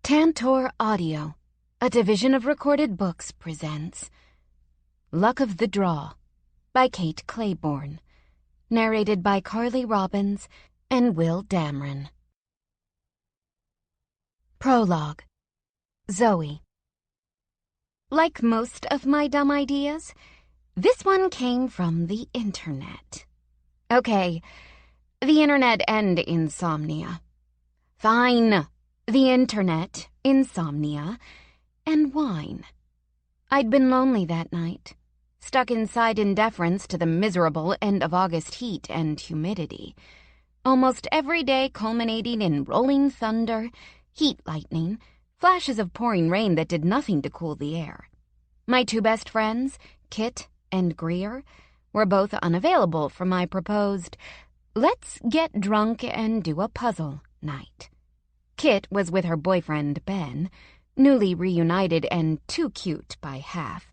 Tantor Audio, a division of Recorded Books, presents Luck of the Draw by Kate Clayborn, narrated by Carly Robbins and Will Damron. Prologue. Zoe. Like most of my dumb ideas, this one came from the internet. Okay, the internet and insomnia. Fine. The internet, insomnia, and wine. I'd been lonely that night, stuck inside in deference to the miserable end-of-August heat and humidity, almost every day culminating in rolling thunder, heat lightning, flashes of pouring rain that did nothing to cool the air. My two best friends, Kit and Greer, were both unavailable for my proposed, let's get drunk and do a puzzle night. Kit was with her boyfriend, Ben, newly reunited and too cute by half,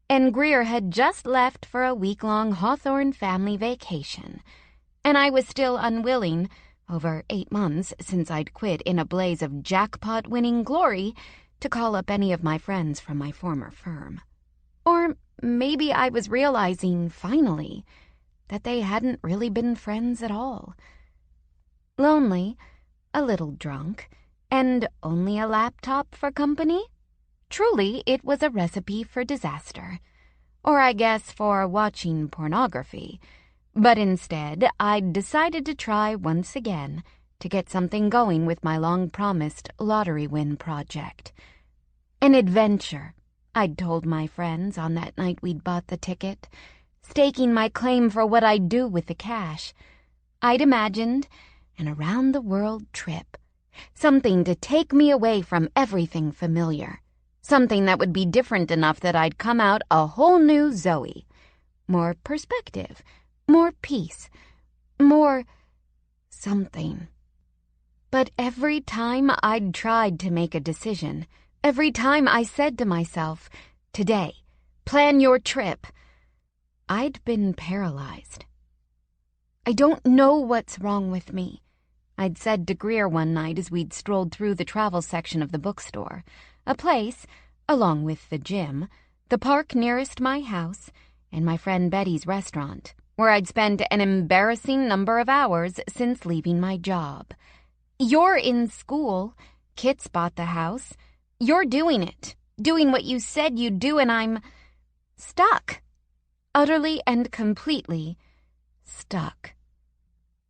and Greer had just left for a week-long Hawthorne family vacation, and I was still unwilling, over 8 months since I'd quit in a blaze of jackpot-winning glory, to call up any of my friends from my former firm. Or maybe I was realizing, finally, that they hadn't really been friends at all. Lonely, a little drunk, and only a laptop for company? Truly, it was a recipe for disaster. Or I guess for watching pornography. But instead, I'd decided to try once again to get something going with my long-promised lottery win project. An adventure, I'd told my friends on that night we'd bought the ticket, staking my claim for what I'd do with the cash. I'd imagined an around-the-world trip, something to take me away from everything familiar, something that would be different enough that I'd come out a whole new Zoe. More perspective, more peace, more something. But every time I'd tried to make a decision, every time I said to myself, today, plan your trip, I'd been paralyzed. I don't know what's wrong with me, I'd said to Greer one night as we'd strolled through the travel section of the bookstore, a place, along with the gym, the park nearest my house, and my friend Betty's restaurant, where I'd spent an embarrassing number of hours since leaving my job. You're in school. Kit's bought the house. You're doing it, doing what you said you'd do, and I'm stuck. Utterly and completely stuck.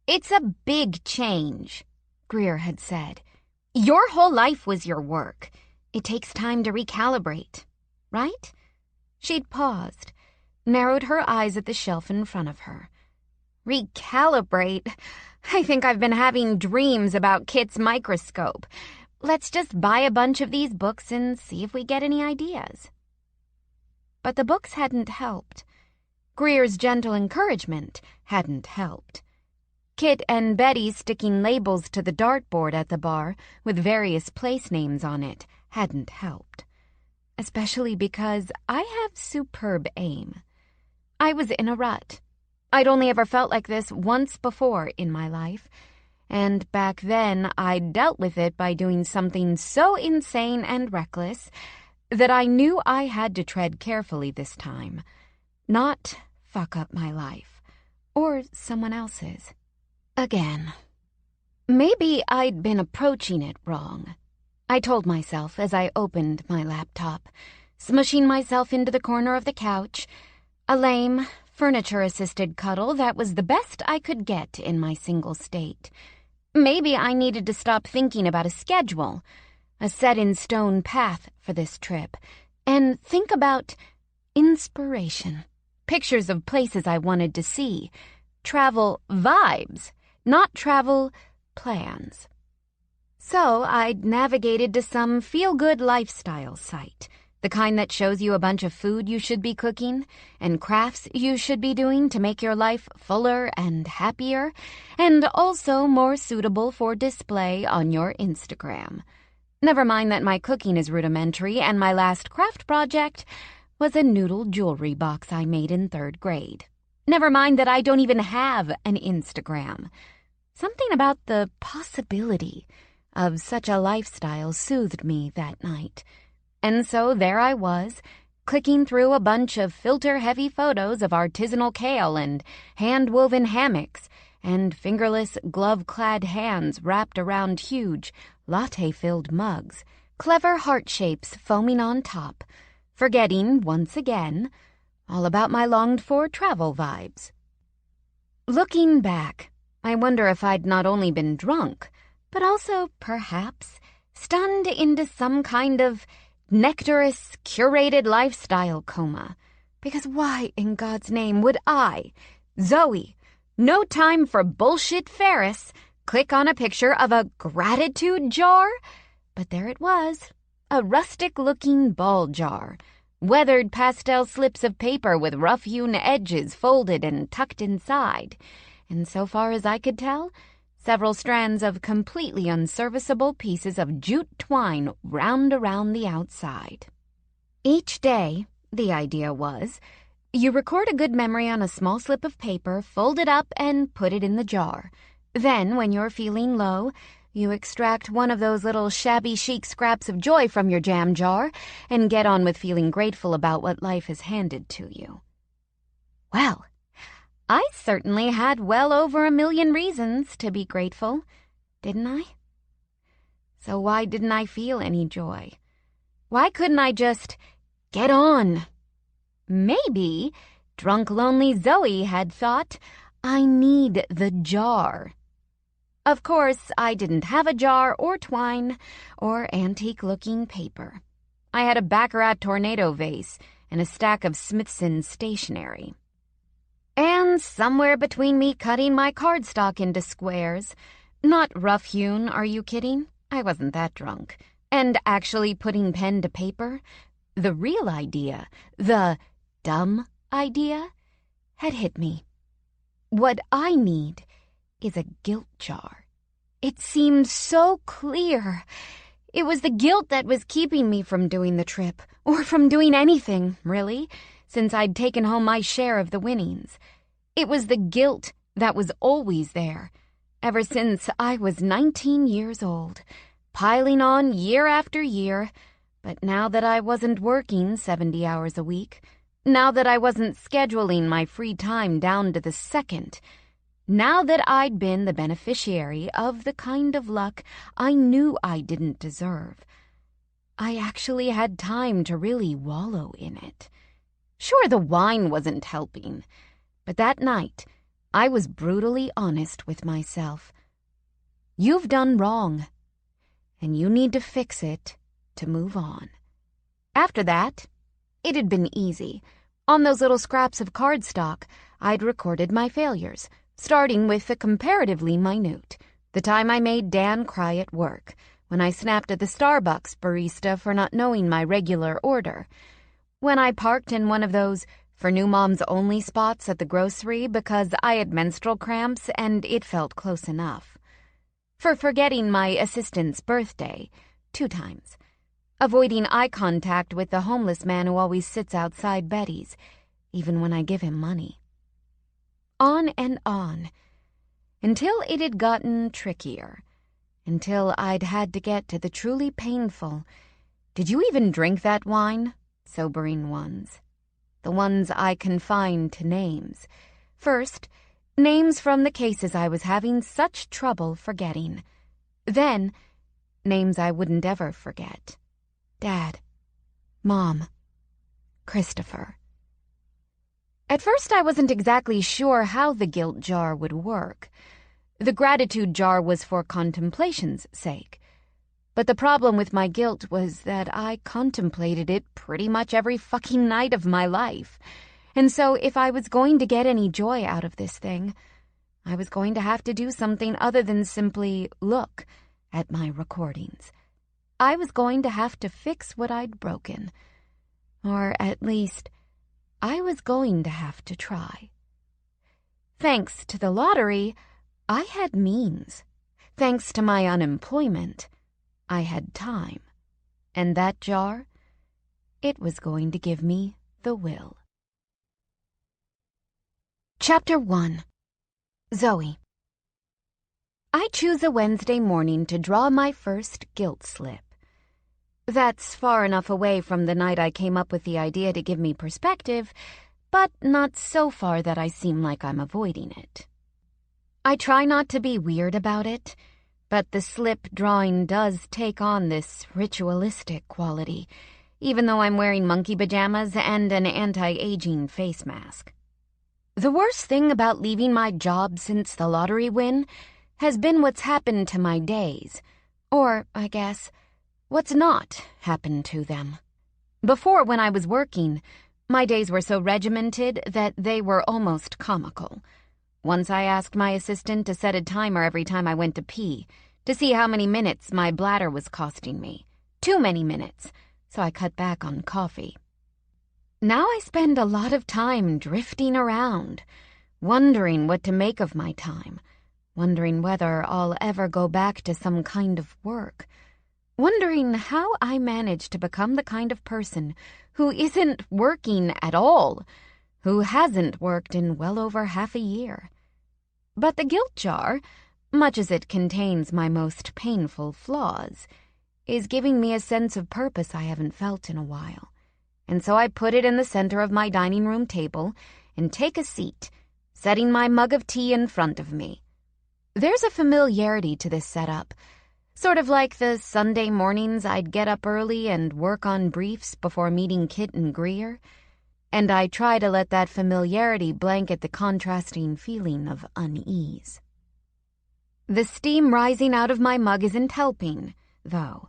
It's a big change, Greer had said. Your whole life was your work. It takes time to recalibrate, right? She'd paused, narrowed her eyes at the shelf in front of her. Recalibrate? I think I've been having dreams about Kit's microscope. Let's just buy a bunch of these books and see if we get any ideas. But the books hadn't helped. Greer's gentle encouragement hadn't helped. Kit and Betty sticking labels to the dartboard at the bar with various place names on it hadn't helped. Especially because I have superb aim. I was in a rut. I'd only ever felt like this once before in my life, and back then I'd dealt with it by doing something so insane and reckless that I knew I had to tread carefully this time, not fuck up my life, or someone else's. Again. Maybe I'd been approaching it wrong, I told myself as I opened my laptop, smushing myself into the corner of the couch, a lame, furniture-assisted cuddle that was the best I could get in my single state. Maybe I needed to stop thinking about a schedule, a set-in-stone path for this trip, and think about inspiration, pictures of places I wanted to see, travel vibes, not travel plans. So I'd navigated to some feel-good lifestyle site, the kind that shows you a bunch of food you should be cooking and crafts you should be doing to make your life fuller and happier, and also more suitable for display on your Instagram. Never mind that my cooking is rudimentary and my last craft project was a noodle jewelry box I made in 3rd grade. Never mind that I don't even have an Instagram. Something about the possibility of such a lifestyle soothed me that night. And so there I was, clicking through a bunch of filter-heavy photos of artisanal kale and hand-woven hammocks and fingerless, glove-clad hands wrapped around huge, latte-filled mugs, clever heart shapes foaming on top, forgetting, once again, all about my longed-for travel vibes. Looking back, I wonder if I'd not only been drunk, but also, perhaps, stunned into some kind of nectarous, curated lifestyle coma. Because why, in God's name, would I, Zoe, no time for bullshit Ferris, click on a picture of a gratitude jar? But there it was, a rustic-looking ball jar, weathered pastel slips of paper with rough-hewn edges folded and tucked inside, and so far as I could tell, several strands of completely unserviceable pieces of jute twine wound around the outside. Each day, the idea was, you record a good memory on a small slip of paper, fold it up, and put it in the jar. Then, when you're feeling low, you extract one of those little shabby chic scraps of joy from your jam jar and get on with feeling grateful about what life has handed to you. Well, I certainly had well over 1,000,000 reasons to be grateful, didn't I? So why didn't I feel any joy? Why couldn't I just get on? Maybe drunk, lonely Zoe had thought, I need the jar. Of course, I didn't have a jar or twine or antique-looking paper. I had a Baccarat tornado vase and a stack of Smithson stationery. And somewhere between me cutting my cardstock into squares, not rough-hewn, are you kidding? I wasn't that drunk. And actually putting pen to paper, the real idea, the dumb idea, had hit me. What I need is a guilt jar. It seemed so clear. It was the guilt that was keeping me from doing the trip, or from doing anything, really, since I'd taken home my share of the winnings. It was the guilt that was always there, ever since I was 19 years old, piling on year after year. But now that I wasn't working 70 hours a week, now that I wasn't scheduling my free time down to the second, now that I'd been the beneficiary of the kind of luck I knew I didn't deserve, I actually had time to really wallow in it. Sure, the wine wasn't helping, but that night I was brutally honest with myself. You've done wrong, and you need to fix it to move on. After that, it had been easy. On those little scraps of cardstock, I'd recorded my failures, starting with the comparatively minute, the time I made Dan cry at work, when I snapped at the Starbucks barista for not knowing my regular order, when I parked in one of those for new moms only spots at the grocery because I had menstrual cramps and it felt close enough, for forgetting my assistant's birthday 2 times, avoiding eye contact with the homeless man who always sits outside Betty's, even when I give him money. On and on, until it had gotten trickier, until I'd had to get to the truly painful, did you even drink that wine? Sobering ones. The ones I confined to names. First, names from the cases I was having such trouble forgetting. Then, names I wouldn't ever forget. Dad, Mom, Christopher. At first I wasn't exactly sure how the guilt jar would work. The gratitude jar was for contemplation's sake. But the problem with my guilt was that I contemplated it pretty much every fucking night of my life. And so if I was going to get any joy out of this thing, I was going to have to do something other than simply look at my recordings. I was going to have to fix what I'd broken. Or at least, I was going to have to try. Thanks to the lottery, I had means. Thanks to my unemployment, I had time. And that jar, it was going to give me the will. Chapter 1. Zoe. I choose a Wednesday morning to draw my first guilt slip. That's far enough away from the night I came up with the idea to give me perspective, but not so far that I seem like I'm avoiding it. I try not to be weird about it, but the slip drawing does take on this ritualistic quality, even though I'm wearing monkey pajamas and an anti-aging face mask. The worst thing about leaving my job since the lottery win has been what's happened to my days, or, I guess, what's not happened to them. Before, when I was working, my days were so regimented that they were almost comical. Once I asked my assistant to set a timer every time I went to pee, to see how many minutes my bladder was costing me. Too many minutes, so I cut back on coffee. Now I spend a lot of time drifting around, wondering what to make of my time, wondering whether I'll ever go back to some kind of work, wondering how I managed to become the kind of person who isn't working at all, who hasn't worked in well over half a year. But the guilt jar, much as it contains my most painful flaws, is giving me a sense of purpose I haven't felt in a while. And so I put it in the center of my dining room table and take a seat, setting my mug of tea in front of me. There's a familiarity to this setup, sort of like the Sunday mornings I'd get up early and work on briefs before meeting Kit and Greer, and I try to let that familiarity blanket the contrasting feeling of unease. The steam rising out of my mug isn't helping, though.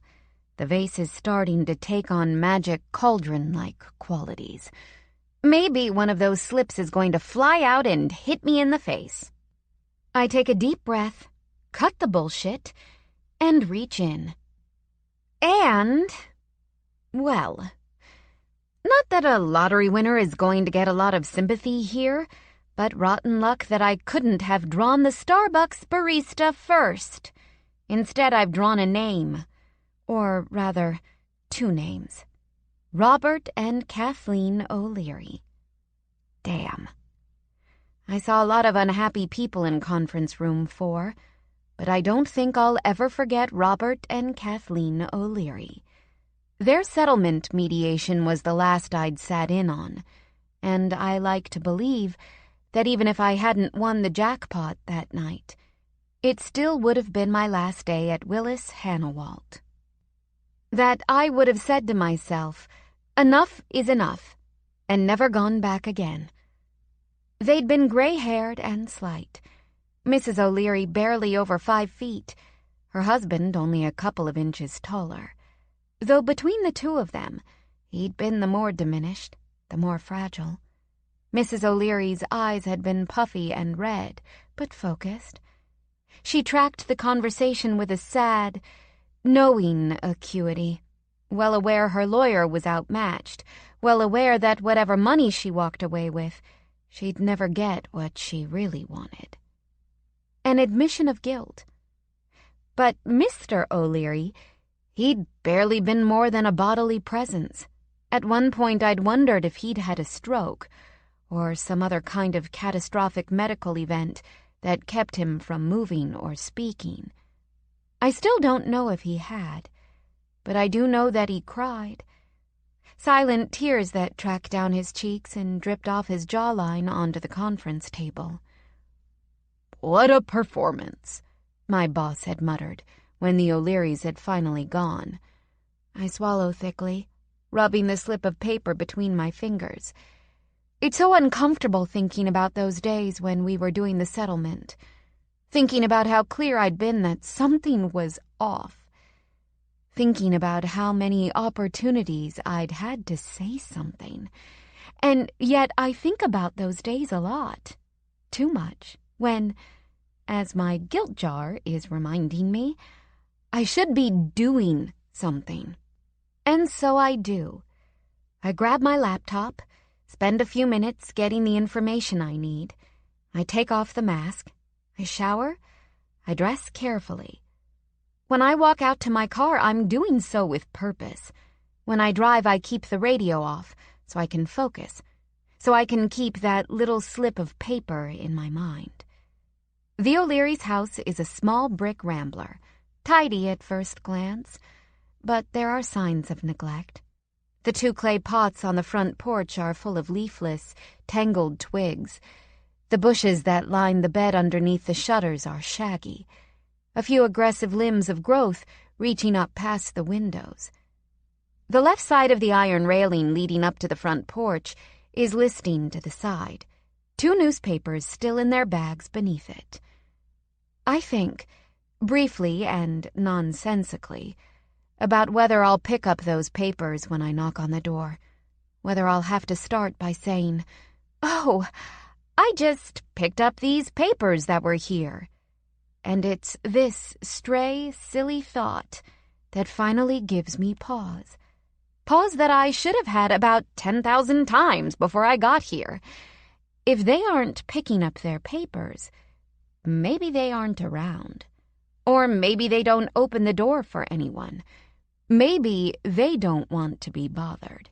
The vase is starting to take on magic cauldron-like qualities. Maybe one of those slips is going to fly out and hit me in the face. I take a deep breath, cut the bullshit, and reach in. And, well, not that a lottery winner is going to get a lot of sympathy here, but rotten luck that I couldn't have drawn the Starbucks barista first. Instead, I've drawn a name. Or rather, two names. Robert and Kathleen O'Leary. Damn. I saw a lot of unhappy people in conference room 4, but I don't think I'll ever forget Robert and Kathleen O'Leary. Their settlement mediation was the last I'd sat in on, and I like to believe that even if I hadn't won the jackpot that night, it still would have been my last day at Willis Hannawalt. That I would have said to myself, enough is enough, and never gone back again. They'd been gray-haired and slight. Mrs. O'Leary barely over 5 feet, her husband only a couple of inches taller. Though between the two of them, he'd been the more diminished, the more fragile. Mrs. O'Leary's eyes had been puffy and red, but focused. She tracked the conversation with a sad, knowing acuity, well aware her lawyer was outmatched, well aware that whatever money she walked away with, she'd never get what she really wanted. An admission of guilt. But Mr. O'Leary, he'd barely been more than a bodily presence. At one point I'd wondered if he'd had a stroke, or some other kind of catastrophic medical event that kept him from moving or speaking. I still don't know if he had, but I do know that he cried. Silent tears that tracked down his cheeks and dripped off his jawline onto the conference table. "What a performance," my boss had muttered when the O'Learys had finally gone. I swallow thickly, rubbing the slip of paper between my fingers. It's so uncomfortable thinking about those days when we were doing the settlement, thinking about how clear I'd been that something was off, thinking about how many opportunities I'd had to say something. And yet I think about those days a lot, too much, when, as my guilt jar is reminding me, I should be doing something. And so I do. I grab my laptop, spend a few minutes getting the information I need. I take off the mask. I shower. I dress carefully. When I walk out to my car, I'm doing so with purpose. When I drive, I keep the radio off so I can focus, so I can keep that little slip of paper in my mind. The O'Leary's house is a small brick rambler, tidy at first glance, but there are signs of neglect. The 2 clay pots on the front porch are full of leafless, tangled twigs. The bushes that line the bed underneath the shutters are shaggy, a few aggressive limbs of growth reaching up past the windows. The left side of the iron railing leading up to the front porch is listing to the side, 2 newspapers still in their bags beneath it. I think, briefly and nonsensically, about whether I'll pick up those papers when I knock on the door, whether I'll have to start by saying, "Oh, I just picked up these papers that were here." And it's this stray, silly thought that finally gives me pause. Pause that I should have had about 10,000 times before I got here. If they aren't picking up their papers, maybe they aren't around. Or maybe they don't open the door for anyone. Maybe they don't want to be bothered.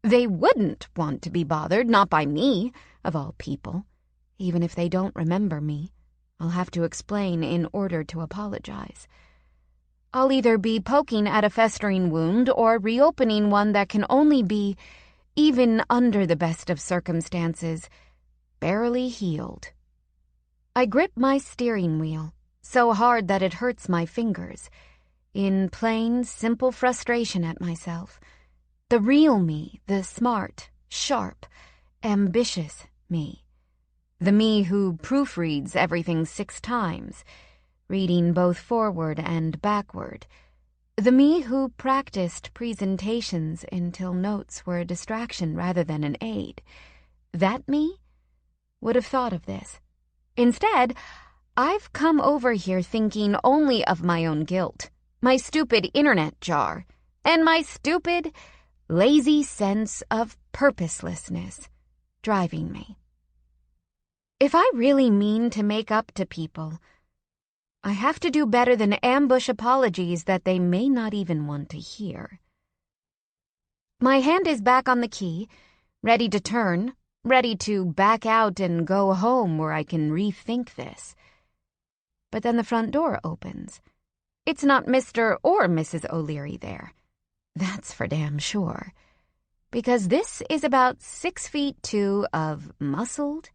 They wouldn't want to be bothered, not by me, of all people. Even if they don't remember me, I'll have to explain in order to apologize. I'll either be poking at a festering wound or reopening one that can only be, even under the best of circumstances, barely healed. I grip my steering wheel so hard that it hurts my fingers, in plain, simple frustration at myself. The real me, the smart, sharp, ambitious me. The me who proofreads everything 6 times, reading both forward and backward. The me who practiced presentations until notes were a distraction rather than an aid. That me would have thought of this. Instead, I've come over here thinking only of my own guilt, my stupid internet jar, and my stupid, lazy sense of purposelessness driving me. If I really mean to make up to people, I have to do better than ambush apologies that they may not even want to hear. My hand is back on the key, ready to turn, ready to back out and go home where I can rethink this. But then the front door opens. It's not Mr. or Mrs. O'Leary there. That's for damn sure. Because this is about 6'2" of muscled,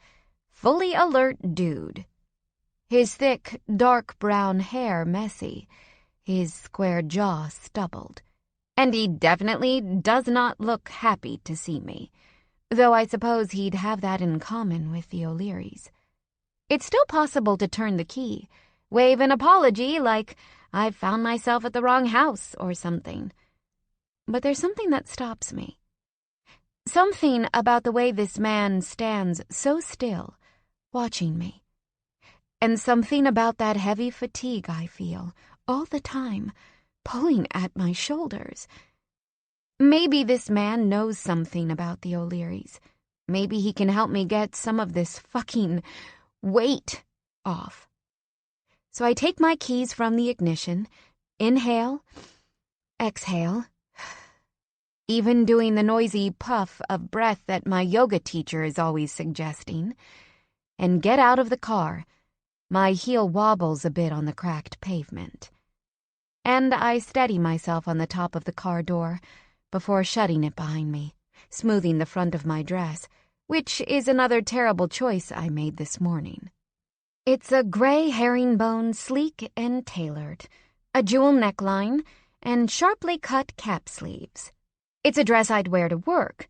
fully alert dude. His thick, dark brown hair messy, his square jaw stubbled. And he definitely does not look happy to see me, though I suppose he'd have that in common with the O'Learys. It's still possible to turn the key, wave an apology like I've found myself at the wrong house or something. But there's something that stops me. Something about the way this man stands so still, watching me. And something about that heavy fatigue I feel, all the time, pulling at my shoulders. Maybe this man knows something about the O'Learys. Maybe he can help me get some of this fucking weight off. So I take my keys from the ignition, inhale, exhale, even doing the noisy puff of breath that my yoga teacher is always suggesting, and get out of the car. My heel wobbles a bit on the cracked pavement. And I steady myself on the top of the car door before shutting it behind me, smoothing the front of my dress, which is another terrible choice I made this morning. It's a gray herringbone, sleek and tailored, a jewel neckline, and sharply cut cap sleeves. It's a dress I'd wear to work,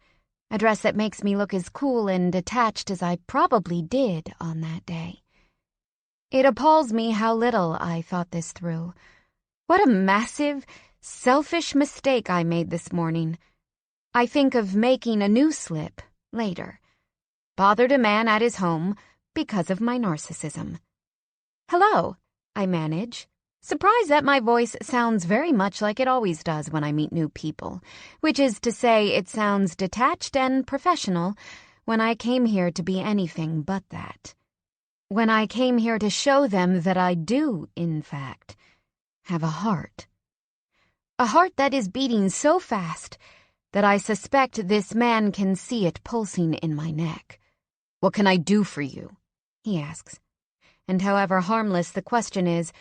a dress that makes me look as cool and detached as I probably did on that day. It appalls me how little I thought this through. What a massive, selfish mistake I made this morning. I think of making a new slip later. Bothered a man at his home because of my narcissism. "Hello," I manage, surprised that my voice sounds very much like it always does when I meet new people, which is to say it sounds detached and professional when I came here to be anything but that. When I came here to show them that I do, in fact, have a heart. A heart that is beating so fast that I suspect this man can see it pulsing in my neck. "What can I do for you?" he asks. and however harmless the question is,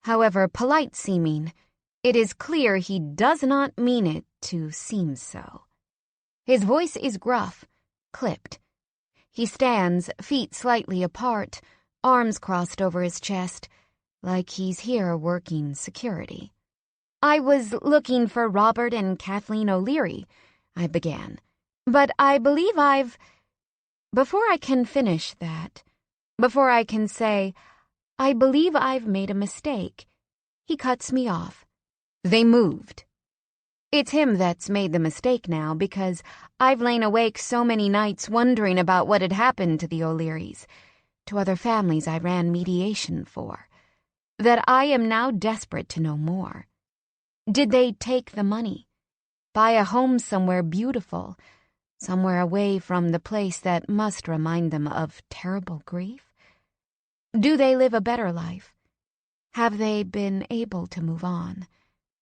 however polite-seeming, it is clear he does not mean it to seem so. His voice is gruff, clipped. He stands, feet slightly apart, arms crossed over his chest, like he's here working security. "I was looking for Robert and Kathleen O'Leary," I began. "But I believe I've—" Before I can finish that, before I can say, "I believe I've made a mistake," he cuts me off. "They moved." It's him that's made the mistake now, because I've lain awake so many nights wondering about what had happened to the O'Learys, to other families I ran mediation for, that I am now desperate to know more. Did they take the money? Buy a home somewhere beautiful, somewhere away from the place that must remind them of terrible grief? Do they live a better life? Have they been able to move on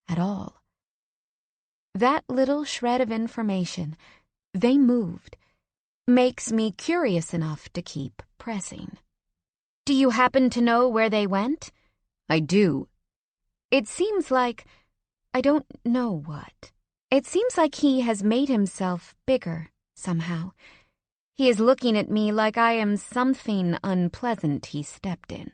at all? That little shred of information, "they moved," makes me curious enough to keep pressing. "Do you happen to know where they went?" "I do." It seems like, I don't know what. It seems like he has made himself bigger, somehow. He is looking at me like I am something unpleasant he stepped in.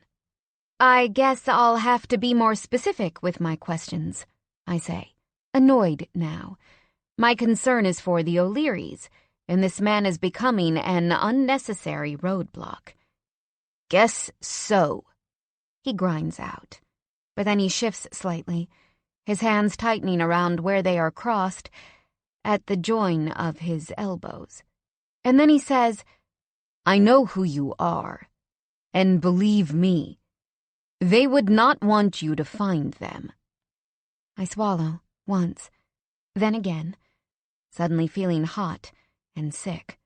"I guess I'll have to be more specific with my questions," I say, annoyed now. My concern is for the O'Learys, and this man is becoming an unnecessary roadblock. "Guess so," he grinds out. But then he shifts slightly, his hands tightening around where they are crossed, at the join of his elbows. And then he says, "I know who you are, and believe me, they would not want you to find them." I swallow, once, then again, suddenly feeling hot and sick.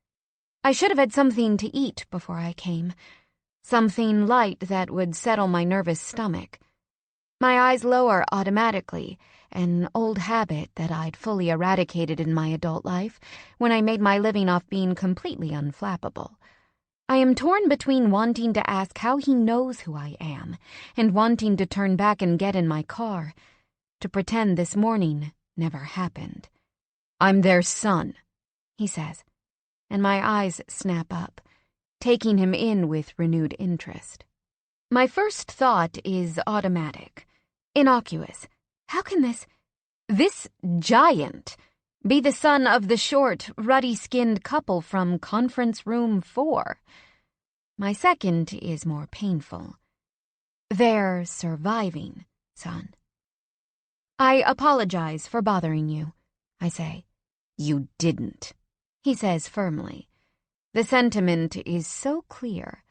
I should have had something to eat before I came, something light that would settle my nervous stomach. My eyes lower automatically, an old habit that I'd fully eradicated in my adult life when I made my living off being completely unflappable. I am torn between wanting to ask how he knows who I am and wanting to turn back and get in my car, to pretend this morning never happened. "I'm their son," he says, and my eyes snap up, taking him in with renewed interest. My first thought is automatic, innocuous. How can this giant be the son of the short, ruddy-skinned couple from Conference Room 4? My second is more painful. Their surviving son. "I apologize for bothering you," I say. "You didn't," he says firmly. The sentiment is so clear.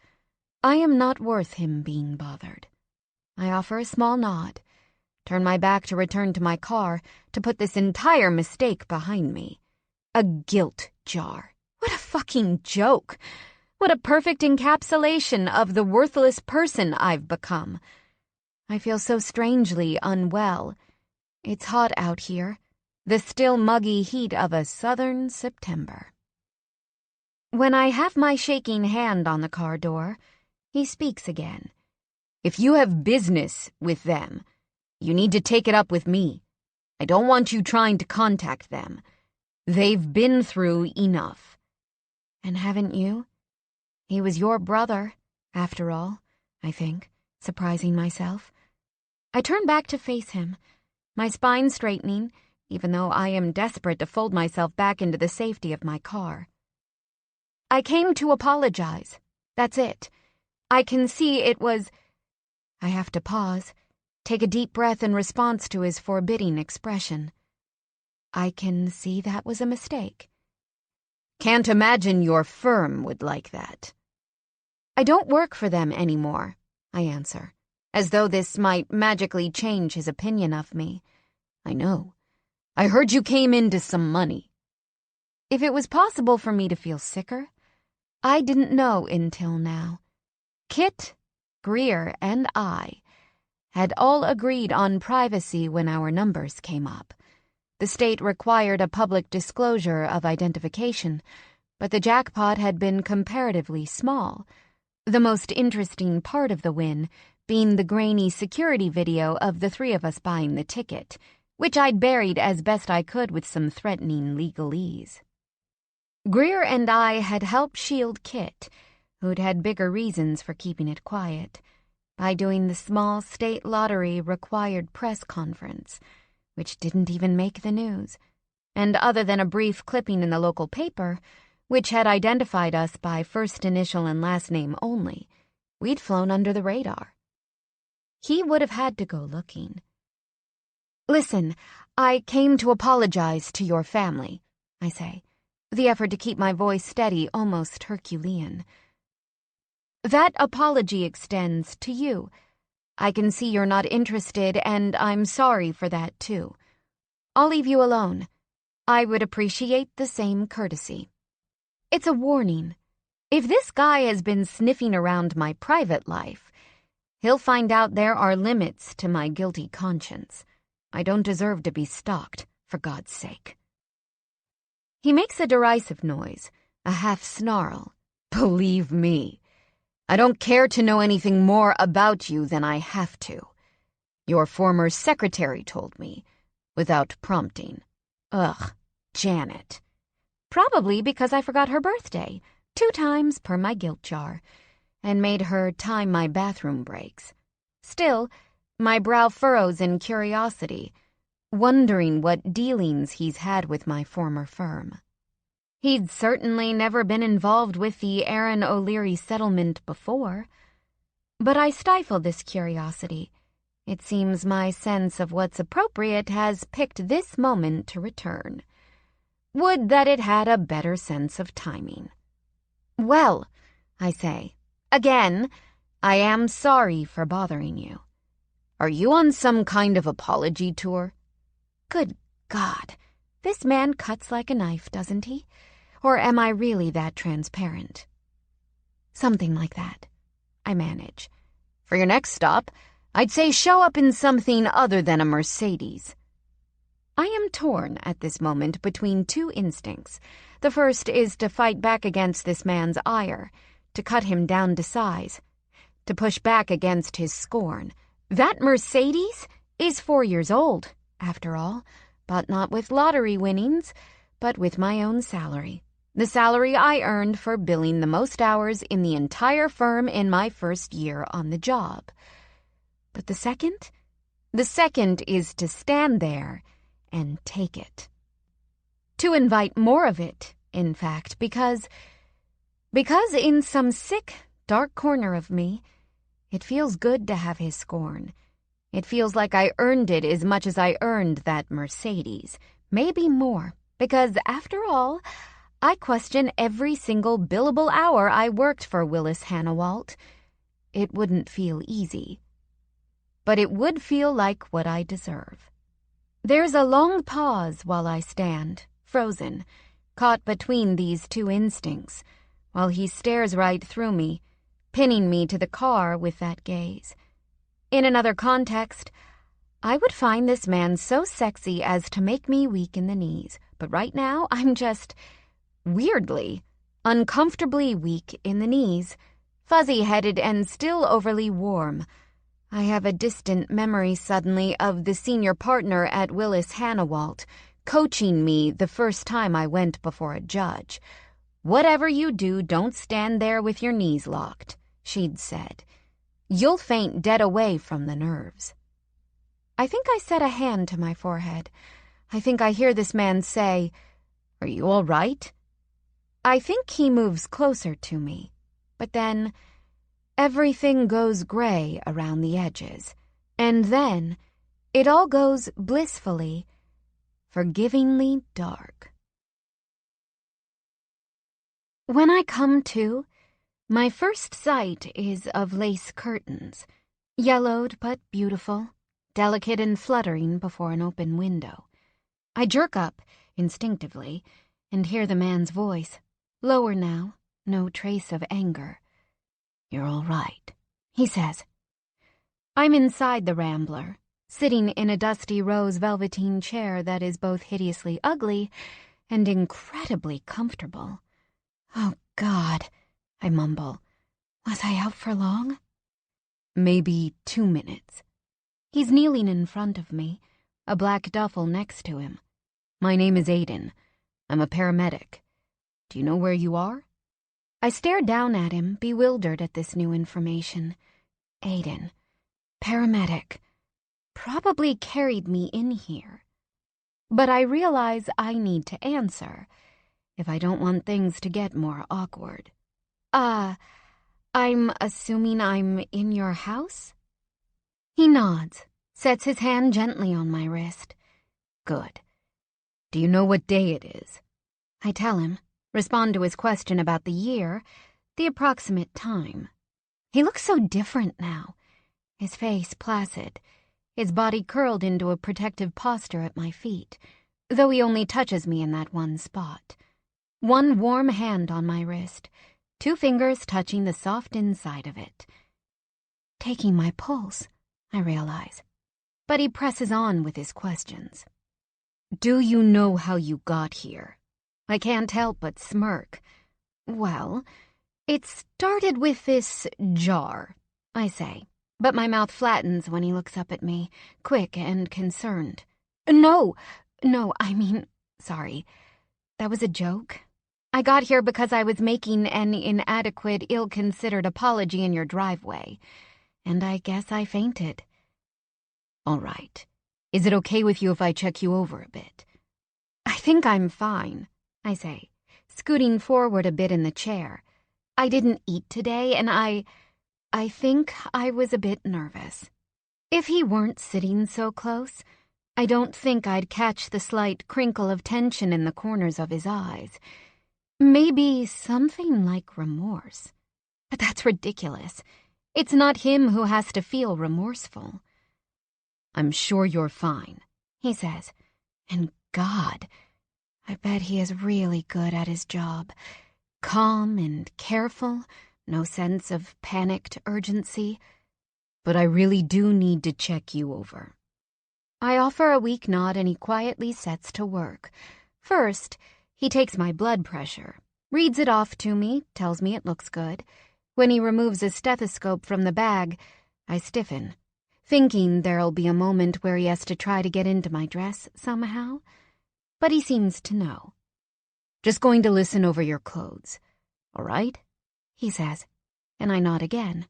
I am not worth him being bothered. I offer a small nod, turn my back to return to my car, to put this entire mistake behind me. A guilt jar. What a fucking joke. What a perfect encapsulation of the worthless person I've become. I feel so strangely unwell. It's hot out here, the still muggy heat of a southern September. When I have my shaking hand on the car door, he speaks again. "If you have business with them, you need to take it up with me. I don't want you trying to contact them. They've been through enough." "And haven't you? He was your brother, after all," I think, surprising myself. I turn back to face him, my spine straightening, even though I am desperate to fold myself back into the safety of my car. "I came to apologize. That's it. I can see it was—" I have to pause, take a deep breath in response to his forbidding expression. "I can see that was a mistake." "Can't imagine your firm would like that." "I don't work for them anymore," I answer, as though this might magically change his opinion of me. "I know. I heard you came into some money." If it was possible for me to feel sicker, I didn't know until now. Kit, Greer, and I had all agreed on privacy when our numbers came up. The state required a public disclosure of identification, but the jackpot had been comparatively small. The most interesting part of the win being the grainy security video of the three of us buying the ticket, which I'd buried as best I could with some threatening legalese. Greer and I had helped shield Kit, who'd had bigger reasons for keeping it quiet, by doing the small state lottery required press conference, which didn't even make the news, and other than a brief clipping in the local paper, which had identified us by first initial and last name only, we'd flown under the radar. He would have had to go looking. "Listen, I came to apologize to your family," I say, the effort to keep my voice steady almost Herculean. "That apology extends to you. I can see you're not interested, and I'm sorry for that, too. I'll leave you alone. I would appreciate the same courtesy. It's a warning. If this guy has been sniffing around my private life, he'll find out there are limits to my guilty conscience. I don't deserve to be stalked, for God's sake." He makes a derisive noise, a half snarl. "Believe me, I don't care to know anything more about you than I have to. Your former secretary told me, without prompting. Ugh, Janet. Probably because I forgot her birthday, 2 times per my guilt jar, and made her time my bathroom breaks. Still, my brow furrows in curiosity, wondering what dealings he's had with my former firm. He'd certainly never been involved with the Aaron O'Leary settlement before. But I stifle this curiosity. It seems my sense of what's appropriate has picked this moment to return. Would that it had a better sense of timing. "Well," I say, "again, I am sorry for bothering you. Are you on some kind of apology tour?" Good God, this man cuts like a knife, doesn't he? Or am I really that transparent? Something like that, I manage. "For your next stop, I'd say show up in something other than a Mercedes." I am torn at this moment between 2 instincts. The first is to fight back against this man's ire, to cut him down to size, to push back against his scorn. That Mercedes is 4 years old, after all, but not with lottery winnings, but with my own salary. The salary I earned for billing the most hours in the entire firm in my first year on the job. But the second? The second is to stand there and take it. To invite more of it, in fact, because in some sick, dark corner of me, it feels good to have his scorn. It feels like I earned it as much as I earned that Mercedes, maybe more, because after all, I question every single billable hour I worked for Willis Hannawalt. It wouldn't feel easy, but it would feel like what I deserve. There's a long pause while I stand, frozen, caught between these 2 instincts, while he stares right through me, pinning me to the car with that gaze. In another context, I would find this man so sexy as to make me weak in the knees, but right now I'm just, weirdly, uncomfortably weak in the knees, fuzzy-headed and still overly warm. I have a distant memory suddenly of the senior partner at Willis Hannawalt coaching me the first time I went before a judge. "Whatever you do, don't stand there with your knees locked," she'd said. "You'll faint dead away from the nerves." I think I set a hand to my forehead. I think I hear this man say, "Are you all right?" I think he moves closer to me, but then everything goes gray around the edges, and then it all goes blissfully, forgivingly dark. When I come to, my first sight is of lace curtains, yellowed but beautiful, delicate and fluttering before an open window. I jerk up, instinctively, and hear the man's voice, lower now, no trace of anger. "You're all right," he says. I'm inside the Rambler, sitting in a dusty rose velveteen chair that is both hideously ugly and incredibly comfortable. "Oh, God," I mumble. Was I out for long? Maybe 2 minutes. He's kneeling in front of me, a black duffel next to him. My name is Aiden. I'm a paramedic. Do you know where you are? I stared down at him, bewildered at this new information. Aiden. Paramedic. Probably carried me in here. But I realize I need to answer, if I don't want things to get more awkward. I'm assuming I'm in your house? He nods, sets his hand gently on my wrist. Good. Do you know what day it is? I tell him, respond to his question about the year, the approximate time. He looks so different now, his face placid, his body curled into a protective posture at my feet, though he only touches me in that one spot. One warm hand on my wrist, 2 fingers touching the soft inside of it. Taking my pulse, I realize. But he presses on with his questions. Do you know how you got here? I can't help but smirk. Well, it started with this jar, I say, but my mouth flattens when he looks up at me, quick and concerned. No, sorry. That was a joke. I got here because I was making an inadequate, ill-considered apology in your driveway, and I guess I fainted. All right. Is it okay with you if I check you over a bit? I think I'm fine, I say, scooting forward a bit in the chair. I didn't eat today, and I think I was a bit nervous. If he weren't sitting so close, I don't think I'd catch the slight crinkle of tension in the corners of his eyes. Maybe something like remorse. But that's ridiculous. It's not him who has to feel remorseful. I'm sure you're fine, he says. And God, I bet he is really good at his job. Calm and careful, no sense of panicked urgency. But I really do need to check you over. I offer a weak nod and he quietly sets to work. First, he takes my blood pressure, reads it off to me, tells me it looks good. When he removes a stethoscope from the bag, I stiffen, thinking there'll be a moment where he has to try to get into my dress somehow. But he seems to know. Just going to listen over your clothes, all right? He says, and I nod again.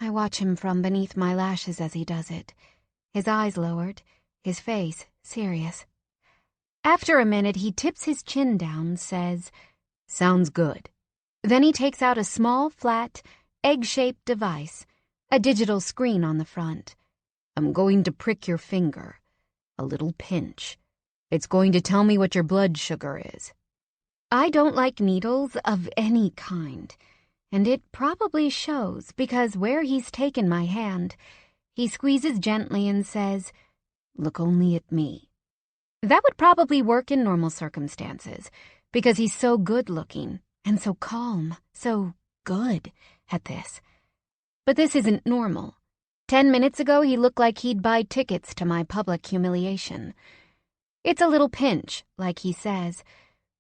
I watch him from beneath my lashes as he does it, his eyes lowered, his face serious. After a minute, he tips his chin down, says, Sounds good. Then he takes out a small, flat, egg-shaped device, a digital screen on the front. I'm going to prick your finger. A little pinch. It's going to tell me what your blood sugar is. I don't like needles of any kind, and it probably shows because where he's taken my hand, he squeezes gently and says, Look only at me. That would probably work in normal circumstances, because he's so good-looking and so calm, so good at this. But this isn't normal. 10 minutes ago, he looked like he'd buy tickets to my public humiliation. It's a little pinch, like he says,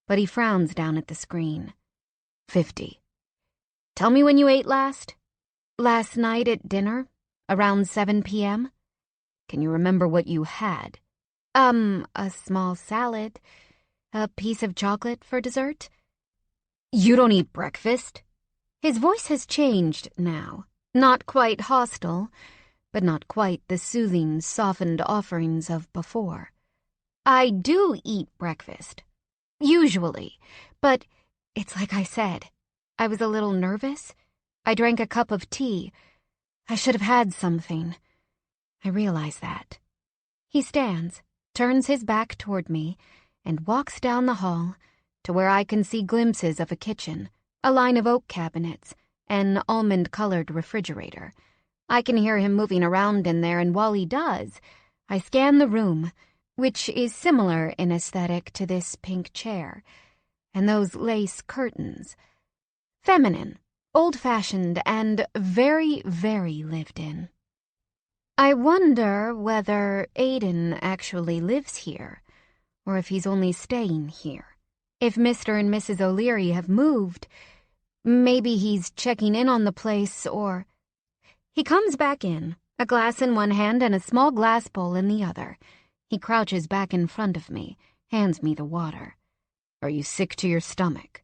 but he frowns down at the screen. 50. Tell me when you ate last? Last night at dinner, around 7 p.m.? Can you remember what you had? A small salad, a piece of chocolate for dessert. You don't eat breakfast? His voice has changed now, not quite hostile, but not quite the soothing, softened offerings of before. I do eat breakfast, usually, but it's like I said. I was a little nervous. I drank a cup of tea. I should have had something. I realize that. He stands, turns his back toward me, and walks down the hall to where I can see glimpses of a kitchen, a line of oak cabinets, an almond-colored refrigerator. I can hear him moving around in there, and while he does, I scan the room, which is similar in aesthetic to this pink chair, and those lace curtains. Feminine, old-fashioned, and very, very lived in. I wonder whether Aiden actually lives here, or if he's only staying here. If Mr. and Mrs. O'Leary have moved, Maybe he's checking in on the place, or... He comes back in, a glass in one hand and a small glass bowl in the other. He crouches back in front of me, hands me the water. Are you sick to your stomach?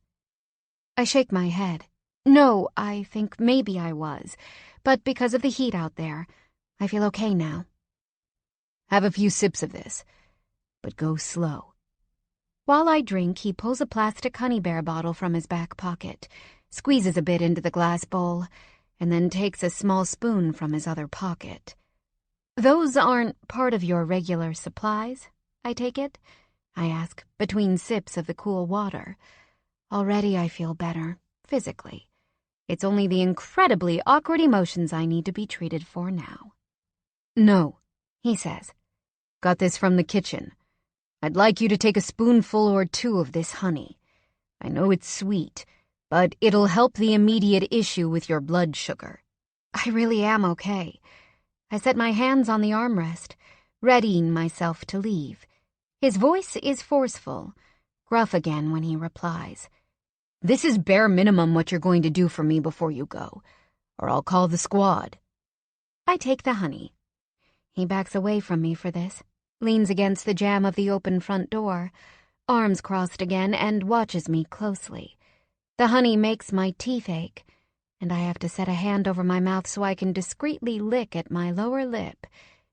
I shake my head. No, I think maybe I was, but because of the heat out there, I feel okay now. Have a few sips of this, but go slow. While I drink, he pulls a plastic Honey Bear bottle from his back pocket, squeezes a bit into the glass bowl, and then takes a small spoon from his other pocket. Those aren't part of your regular supplies, I take it? I ask, between sips of the cool water. Already I feel better, physically. It's only the incredibly awkward emotions I need to be treated for now. No, he says. Got this from the kitchen. I'd like you to take a spoonful or two of this honey. I know it's sweet, but it'll help the immediate issue with your blood sugar. I really am okay. I set my hands on the armrest, readying myself to leave. His voice is forceful, gruff again when he replies. This is bare minimum what you're going to do for me before you go, or I'll call the squad. I take the honey. He backs away from me for this, leans against the jamb of the open front door, arms crossed again, and watches me closely. The honey makes my teeth ache, and I have to set a hand over my mouth so I can discreetly lick at my lower lip,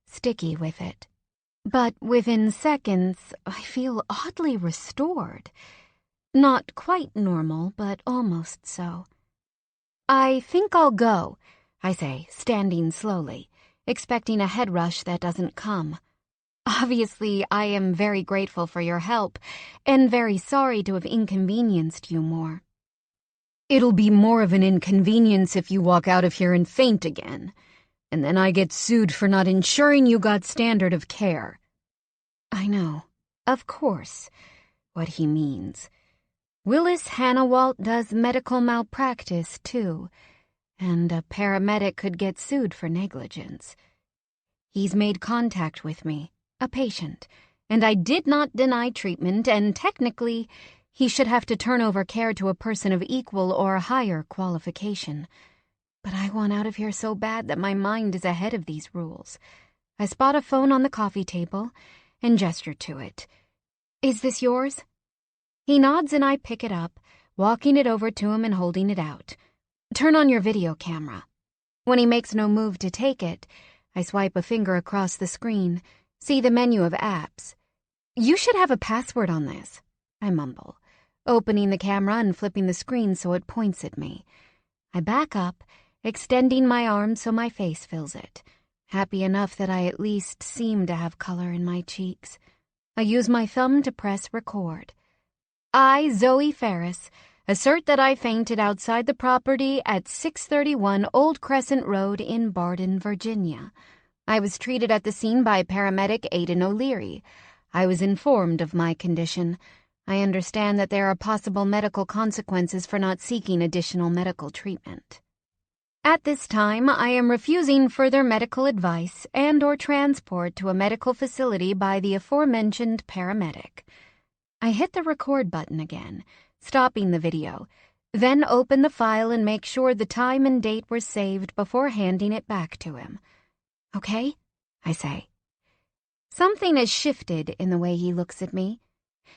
sticky with it. But within seconds, I feel oddly restored. Not quite normal, but almost so. I think I'll go, I say, standing slowly, expecting a head rush that doesn't come. Obviously, I am very grateful for your help, and very sorry to have inconvenienced you more. It'll be more of an inconvenience if you walk out of here and faint again, and then I get sued for not ensuring you got standard of care. I know, of course, what he means. Willis Hannawalt does medical malpractice, too, and a paramedic could get sued for negligence. He's made contact with me, a patient, and I did not deny treatment, and technically, he should have to turn over care to a person of equal or higher qualification. But I want out of here so bad that my mind is ahead of these rules. I spot a phone on the coffee table and gesture to it. Is this yours? He nods and I pick it up, walking it over to him and holding it out. Turn on your video camera. When he makes no move to take it, I swipe a finger across the screen, see the menu of apps. You should have a password on this, I mumble, opening the camera and flipping the screen so it points at me. I back up, extending my arm so my face fills it, happy enough that I at least seem to have color in my cheeks. I use my thumb to press record. I, Zoe Ferris, assert that I fainted outside the property at 631 Old Crescent Road in Barden, Virginia. I was treated at the scene by paramedic Aidan O'Leary. I was informed of my condition. I understand that there are possible medical consequences for not seeking additional medical treatment. At this time, I am refusing further medical advice and/or transport to a medical facility by the aforementioned paramedic. I hit the record button again, stopping the video, then open the file and make sure the time and date were saved before handing it back to him. Okay, I say. Something has shifted in the way he looks at me.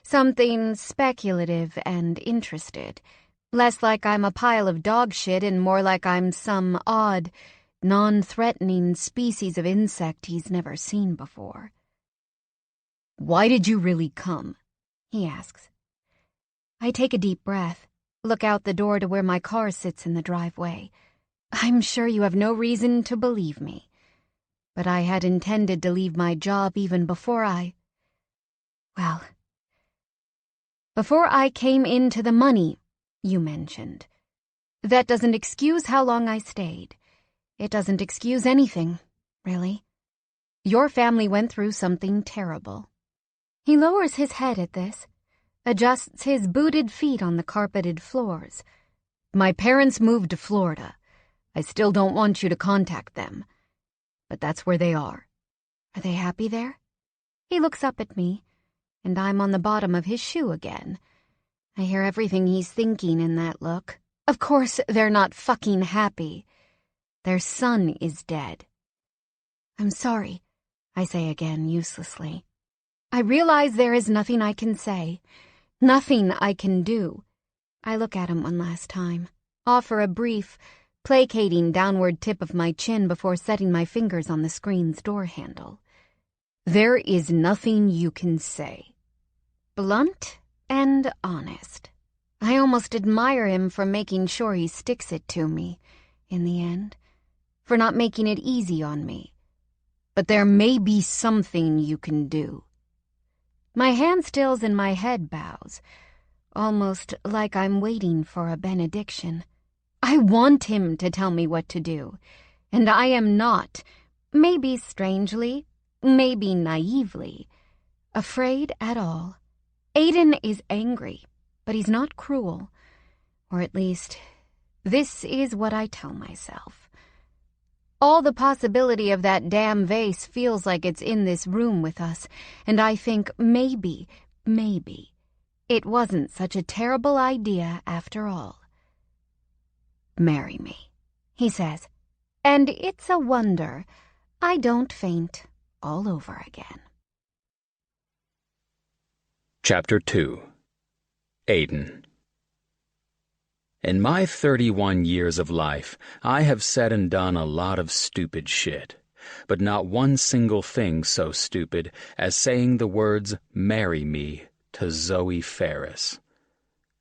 Something speculative and interested. Less like I'm a pile of dog shit and more like I'm some odd, non-threatening species of insect he's never seen before. Why did you really come? He asks. I take a deep breath, look out the door to where my car sits in the driveway. I'm sure you have no reason to believe me. But I had intended to leave my job even before before I came into the money you mentioned. That doesn't excuse how long I stayed. It doesn't excuse anything, really. Your family went through something terrible. He lowers his head at this, adjusts his booted feet on the carpeted floors. My parents moved to Florida. I still don't want you to contact them. But that's where they are. Are they happy there? He looks up at me, and I'm on the bottom of his shoe again. I hear everything he's thinking in that look. Of course, they're not fucking happy. Their son is dead. I'm sorry, I say again uselessly. I realize there is nothing I can say, nothing I can do. I look at him one last time, offer a brief, placating downward tip of my chin before setting my fingers on the screen's door handle. There is nothing you can say. Blunt and honest. I almost admire him for making sure he sticks it to me, in the end, for not making it easy on me. But there may be something you can do. My hand stills and my head bows, almost like I'm waiting for a benediction. I want him to tell me what to do, and I am not, maybe strangely, maybe naively, afraid at all. Aiden is angry, but he's not cruel. Or at least, this is what I tell myself. All the possibility of that damn vase feels like it's in this room with us, and I think maybe, it wasn't such a terrible idea after all. Marry me, he says, and it's a wonder I don't faint all over again. Chapter 2. Aiden. In my 31 years of life, I have said and done a lot of stupid shit, but not one single thing so stupid as saying the words, "marry me," to Zoe Ferris.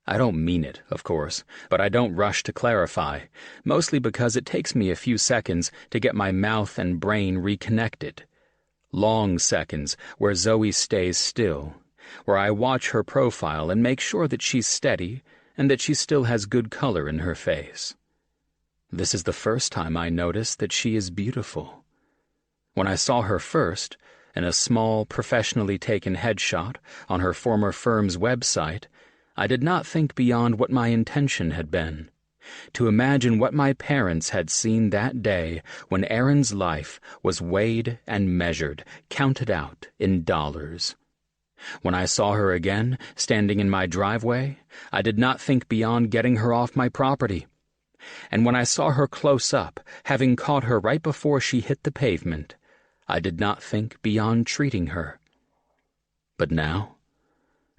I don't mean it, of course, but I don't rush to clarify, mostly because it takes me a few seconds to get my mouth and brain reconnected. Long seconds where Zoe stays still, where I watch her profile and make sure that she's steady and that she still has good color in her face. This is the first time I notice that she is beautiful. When I saw her first, in a small, professionally taken headshot on her former firm's website, I did not think beyond what my intention had been, to imagine what my parents had seen that day when Erin's life was weighed and measured, counted out in dollars. When I saw her again, standing in my driveway, I did not think beyond getting her off my property. And when I saw her close up, having caught her right before she hit the pavement, I did not think beyond treating her. But now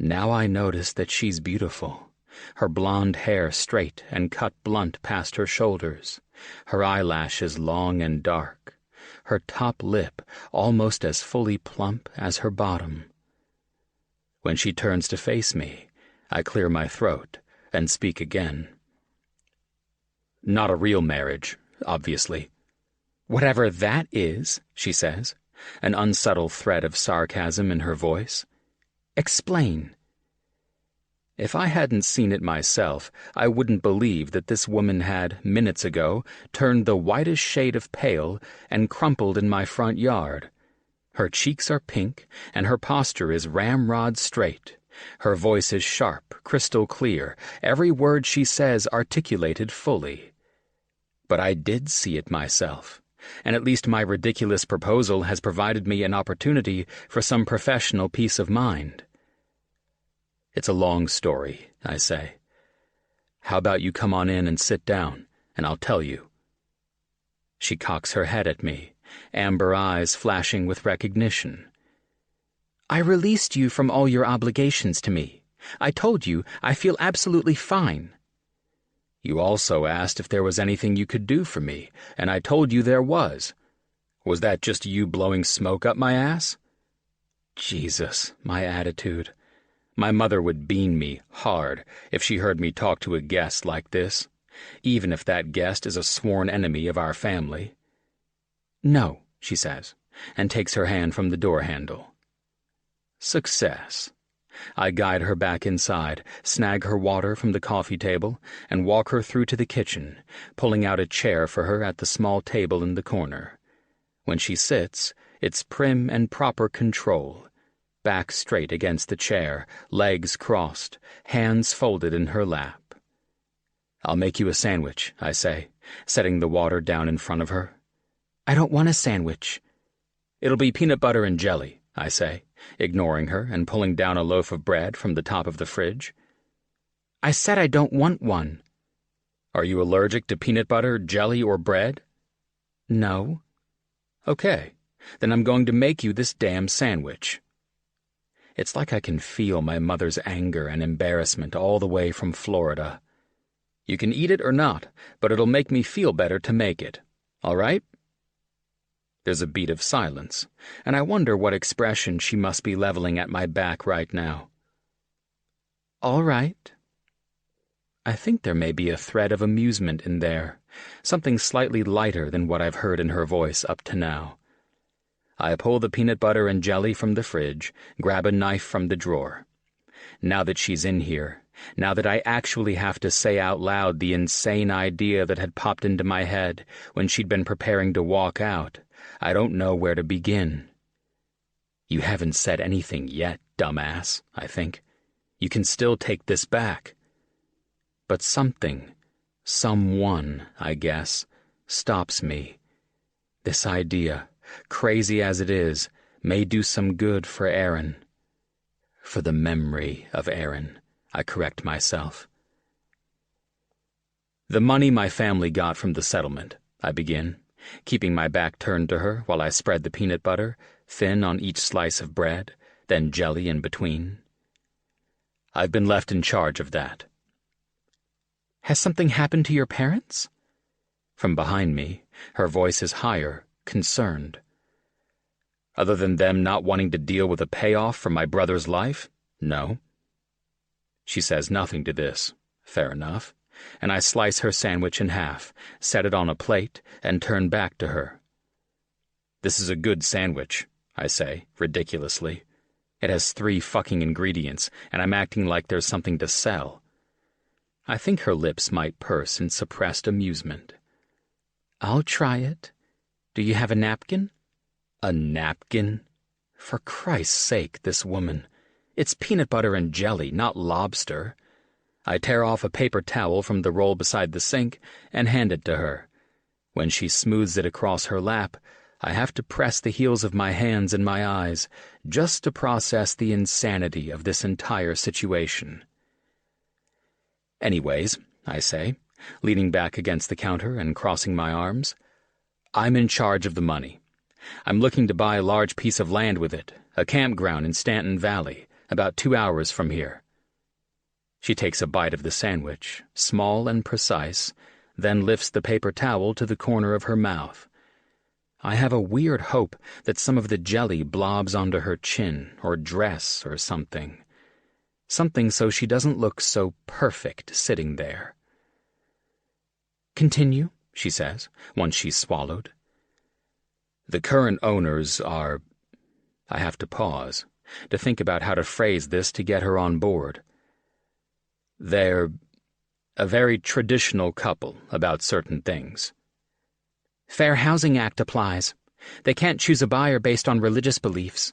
I notice that she's beautiful, her blonde hair straight and cut blunt past her shoulders, her eyelashes long and dark, her top lip almost as fully plump as her bottom. When she turns to face me, I clear my throat and speak again. Not a real marriage, obviously. Whatever that is, she says, an unsubtle thread of sarcasm in her voice. Explain. If I hadn't seen it myself, I wouldn't believe that this woman had, minutes ago, turned the whitest shade of pale and crumpled in my front yard. Her cheeks are pink, and her posture is ramrod straight. Her voice is sharp, crystal clear, every word she says articulated fully. But I did see it myself, and at least my ridiculous proposal has provided me an opportunity for some professional peace of mind. It's a long story, I say. How about you come on in and sit down, and I'll tell you. She cocks her head at me, amber eyes flashing with recognition. I released you from all your obligations to me. I told you I feel absolutely fine. You also asked if there was anything you could do for me, and I told you there was. Was that just you blowing smoke up my ass? Jesus, my attitude. My mother would bean me hard if she heard me talk to a guest like this, even if that guest is a sworn enemy of our family. No, she says, and takes her hand from the door handle. Success. I guide her back inside, snag her water from the coffee table, and walk her through to the kitchen, pulling out a chair for her at the small table in the corner. When she sits, it's prim and proper control, back straight against the chair, legs crossed, hands folded in her lap. I'll make you a sandwich, I say, setting the water down in front of her. I don't want a sandwich. It'll be peanut butter and jelly, I say, ignoring her and pulling down a loaf of bread from the top of the fridge. I said I don't want one. Are you allergic to peanut butter, jelly, or bread? No. Okay, then I'm going to make you this damn sandwich. It's like I can feel my mother's anger and embarrassment all the way from Florida. You can eat it or not, but it'll make me feel better to make it. All right? There's a beat of silence, and I wonder what expression she must be leveling at my back right now. All right. I think there may be a thread of amusement in there, something slightly lighter than what I've heard in her voice up to now. I pull the peanut butter and jelly from the fridge, grab a knife from the drawer. Now that she's in here, now that I actually have to say out loud the insane idea that had popped into my head when she'd been preparing to walk out, I don't know where to begin. You haven't said anything yet, dumbass, I think. You can still take this back. But something, someone, I guess, stops me. This idea, crazy as it is, may do some good for Aaron. For the memory of Aaron, I correct myself. The money my family got from the settlement, I begin, keeping my back turned to her while I spread the peanut butter, thin on each slice of bread, then jelly in between. I've been left in charge of that. Has something happened to your parents? From behind me, her voice is higher, concerned. Other than them not wanting to deal with a payoff for my brother's life? No. She says nothing to this. Fair enough. And I slice her sandwich in half, set it on a plate, and turn back to her. This is a good sandwich, I say, ridiculously. It has 3 fucking ingredients, and I'm acting like there's something to sell. I think her lips might purse in suppressed amusement. I'll try it. Do you have a napkin? A napkin? For Christ's sake, this woman. It's peanut butter and jelly, not lobster. I tear off a paper towel from the roll beside the sink and hand it to her. When she smooths it across her lap, I have to press the heels of my hands in my eyes just to process the insanity of this entire situation. Anyways, I say, leaning back against the counter and crossing my arms, I'm in charge of the money. I'm looking to buy a large piece of land with it, a campground in Stanton Valley, about 2 hours from here. She takes a bite of the sandwich, small and precise, then lifts the paper towel to the corner of her mouth. I have a weird hope that some of the jelly blobs onto her chin or dress or something. Something so she doesn't look so perfect sitting there. Continue, she says, once she's swallowed. The current owners are... I have to pause, to think about how to phrase this to get her on board. They're a very traditional couple about certain things. Fair Housing Act applies. They can't choose a buyer based on religious beliefs.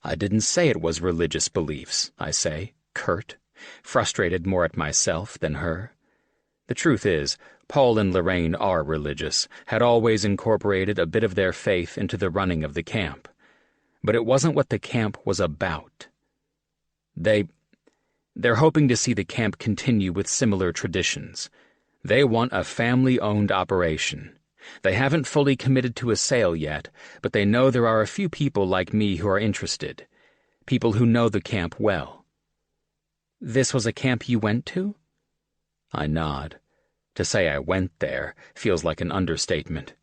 I didn't say it was religious beliefs, I say, curt, frustrated more at myself than her. The truth is, Paul and Lorraine are religious, had always incorporated a bit of their faith into the running of the camp. But it wasn't what the camp was about. They're hoping to see the camp continue with similar traditions. They want a family-owned operation. They haven't fully committed to a sale yet, but they know there are a few people like me who are interested. People who know the camp well. This was a camp you went to? I nod. To say I went there feels like an understatement.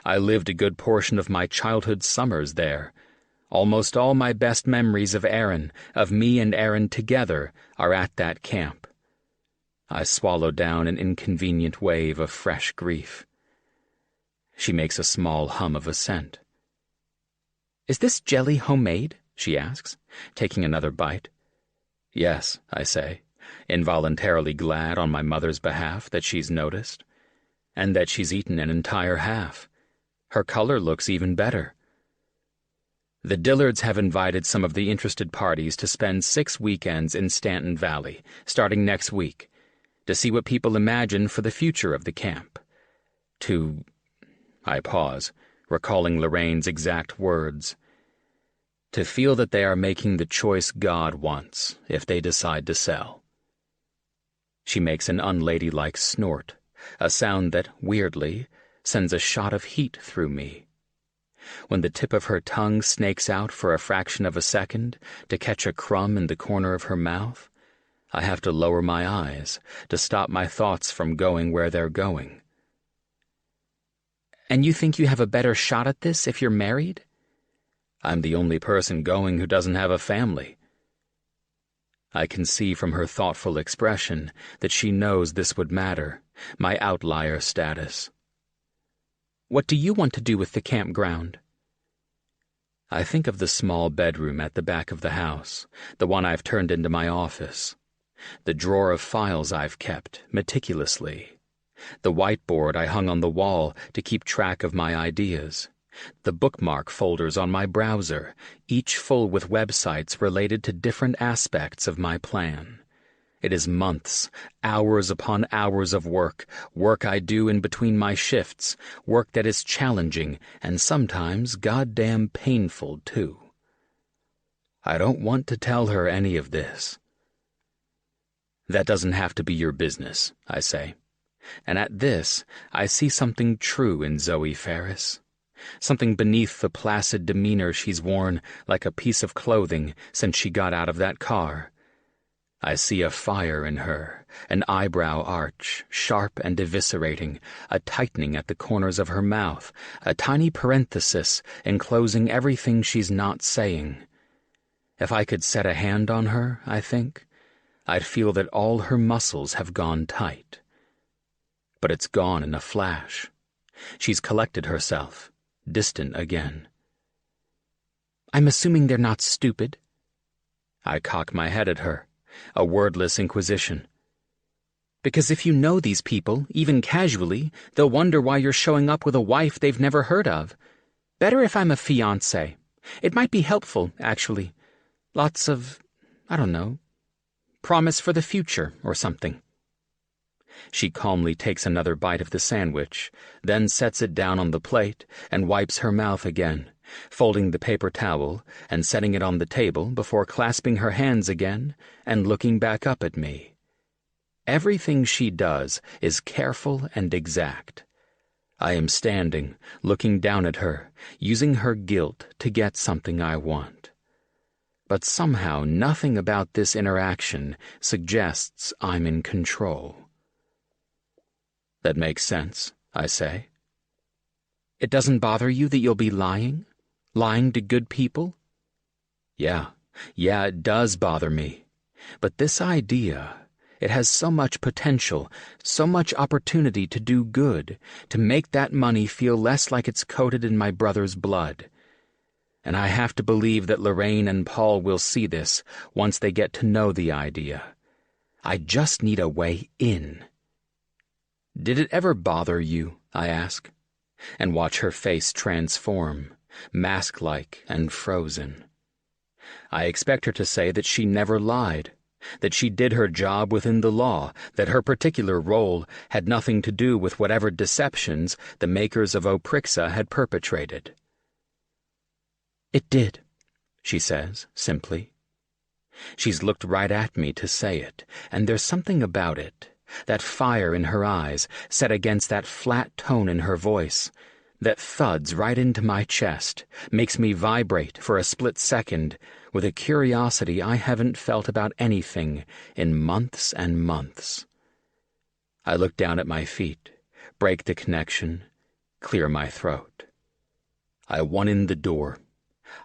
I lived a good portion of my childhood summers there. Almost all my best memories of Aaron, of me and Aaron together, are at that camp. I swallow down an inconvenient wave of fresh grief. She makes a small hum of assent. Is this jelly homemade? She asks, taking another bite. Yes, I say, involuntarily glad on my mother's behalf that she's noticed, and that she's eaten an entire half. Her color looks even better. The Dillards have invited some of the interested parties to spend 6 weekends in Stanton Valley, starting next week, to see what people imagine for the future of the camp. I pause, recalling Lorraine's exact words. To feel that they are making the choice God wants if they decide to sell. She makes an unladylike snort, a sound that, weirdly, sends a shot of heat through me. When the tip of her tongue snakes out for a fraction of a second to catch a crumb in the corner of her mouth, I have to lower my eyes to stop my thoughts from going where they're going. "And you think you have a better shot at this if you're married?" "I'm the only person going who doesn't have a family." I can see from her thoughtful expression that she knows this would matter, my outlier status. "What do you want to do with the campground?" I think of the small bedroom at the back of the house, the one I've turned into my office, the drawer of files I've kept, meticulously, the whiteboard I hung on the wall to keep track of my ideas, the bookmark folders on my browser, each full with websites related to different aspects of my plan. It is months, hours upon hours of work I do in between my shifts, work that is challenging and sometimes goddamn painful, too. I don't want to tell her any of this. "That doesn't have to be your business," I say. And at this, I see something true in Zoe Ferris. Something beneath the placid demeanor she's worn like a piece of clothing since she got out of that car. I see a fire in her, an eyebrow arch, sharp and eviscerating, a tightening at the corners of her mouth, a tiny parenthesis enclosing everything she's not saying. If I could set a hand on her, I think, I'd feel that all her muscles have gone tight. But it's gone in a flash. She's collected herself, distant again. "I'm assuming they're not stupid." I cock my head at her, a wordless inquisition. "Because if you know these people, even casually, they'll wonder why you're showing up with a wife they've never heard of. Better if I'm a fiancé. It might be helpful, actually. Lots of, I don't know, promise for the future or something." She calmly takes another bite of the sandwich, then sets it down on the plate and wipes her mouth again, folding the paper towel and setting it on the table before clasping her hands again and looking back up at me. Everything she does is careful and exact. I am standing, looking down at her, using her guilt to get something I want. But somehow nothing about this interaction suggests I'm in control. "That makes sense," I say. "It doesn't bother you that you'll be lying? Lying to good people?" Yeah, it does bother me. But this idea, it has so much potential, so much opportunity to do good, to make that money feel less like it's coated in my brother's blood. And I have to believe that Lorraine and Paul will see this once they get to know the idea. I just need a way in. "Did it ever bother you?" I ask, and watch her face transform, mask-like and frozen. I expect her to say that she never lied, that she did her job within the law, that her particular role had nothing to do with whatever deceptions the makers of Oprixa had perpetrated. "It did," she says, simply. She's looked right at me to say it, and there's something about it, that fire in her eyes set against that flat tone in her voice, that thuds right into my chest, makes me vibrate for a split second with a curiosity I haven't felt about anything in months and months. I look down at my feet, break the connection, clear my throat. I want in the door.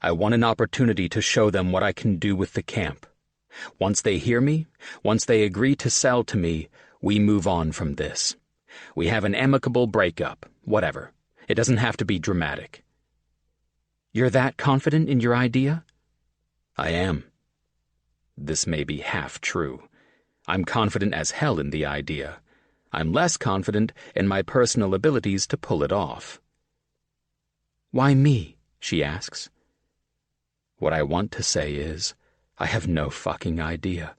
I want an opportunity to show them what I can do with the camp. Once they hear me, once they agree to sell to me, we move on from this. We have an amicable breakup, whatever. It doesn't have to be dramatic." "You're that confident in your idea?" "I am." This may be half true. I'm confident as hell in the idea. I'm less confident in my personal abilities to pull it off. "Why me?" she asks. What I want to say is, I have no fucking idea.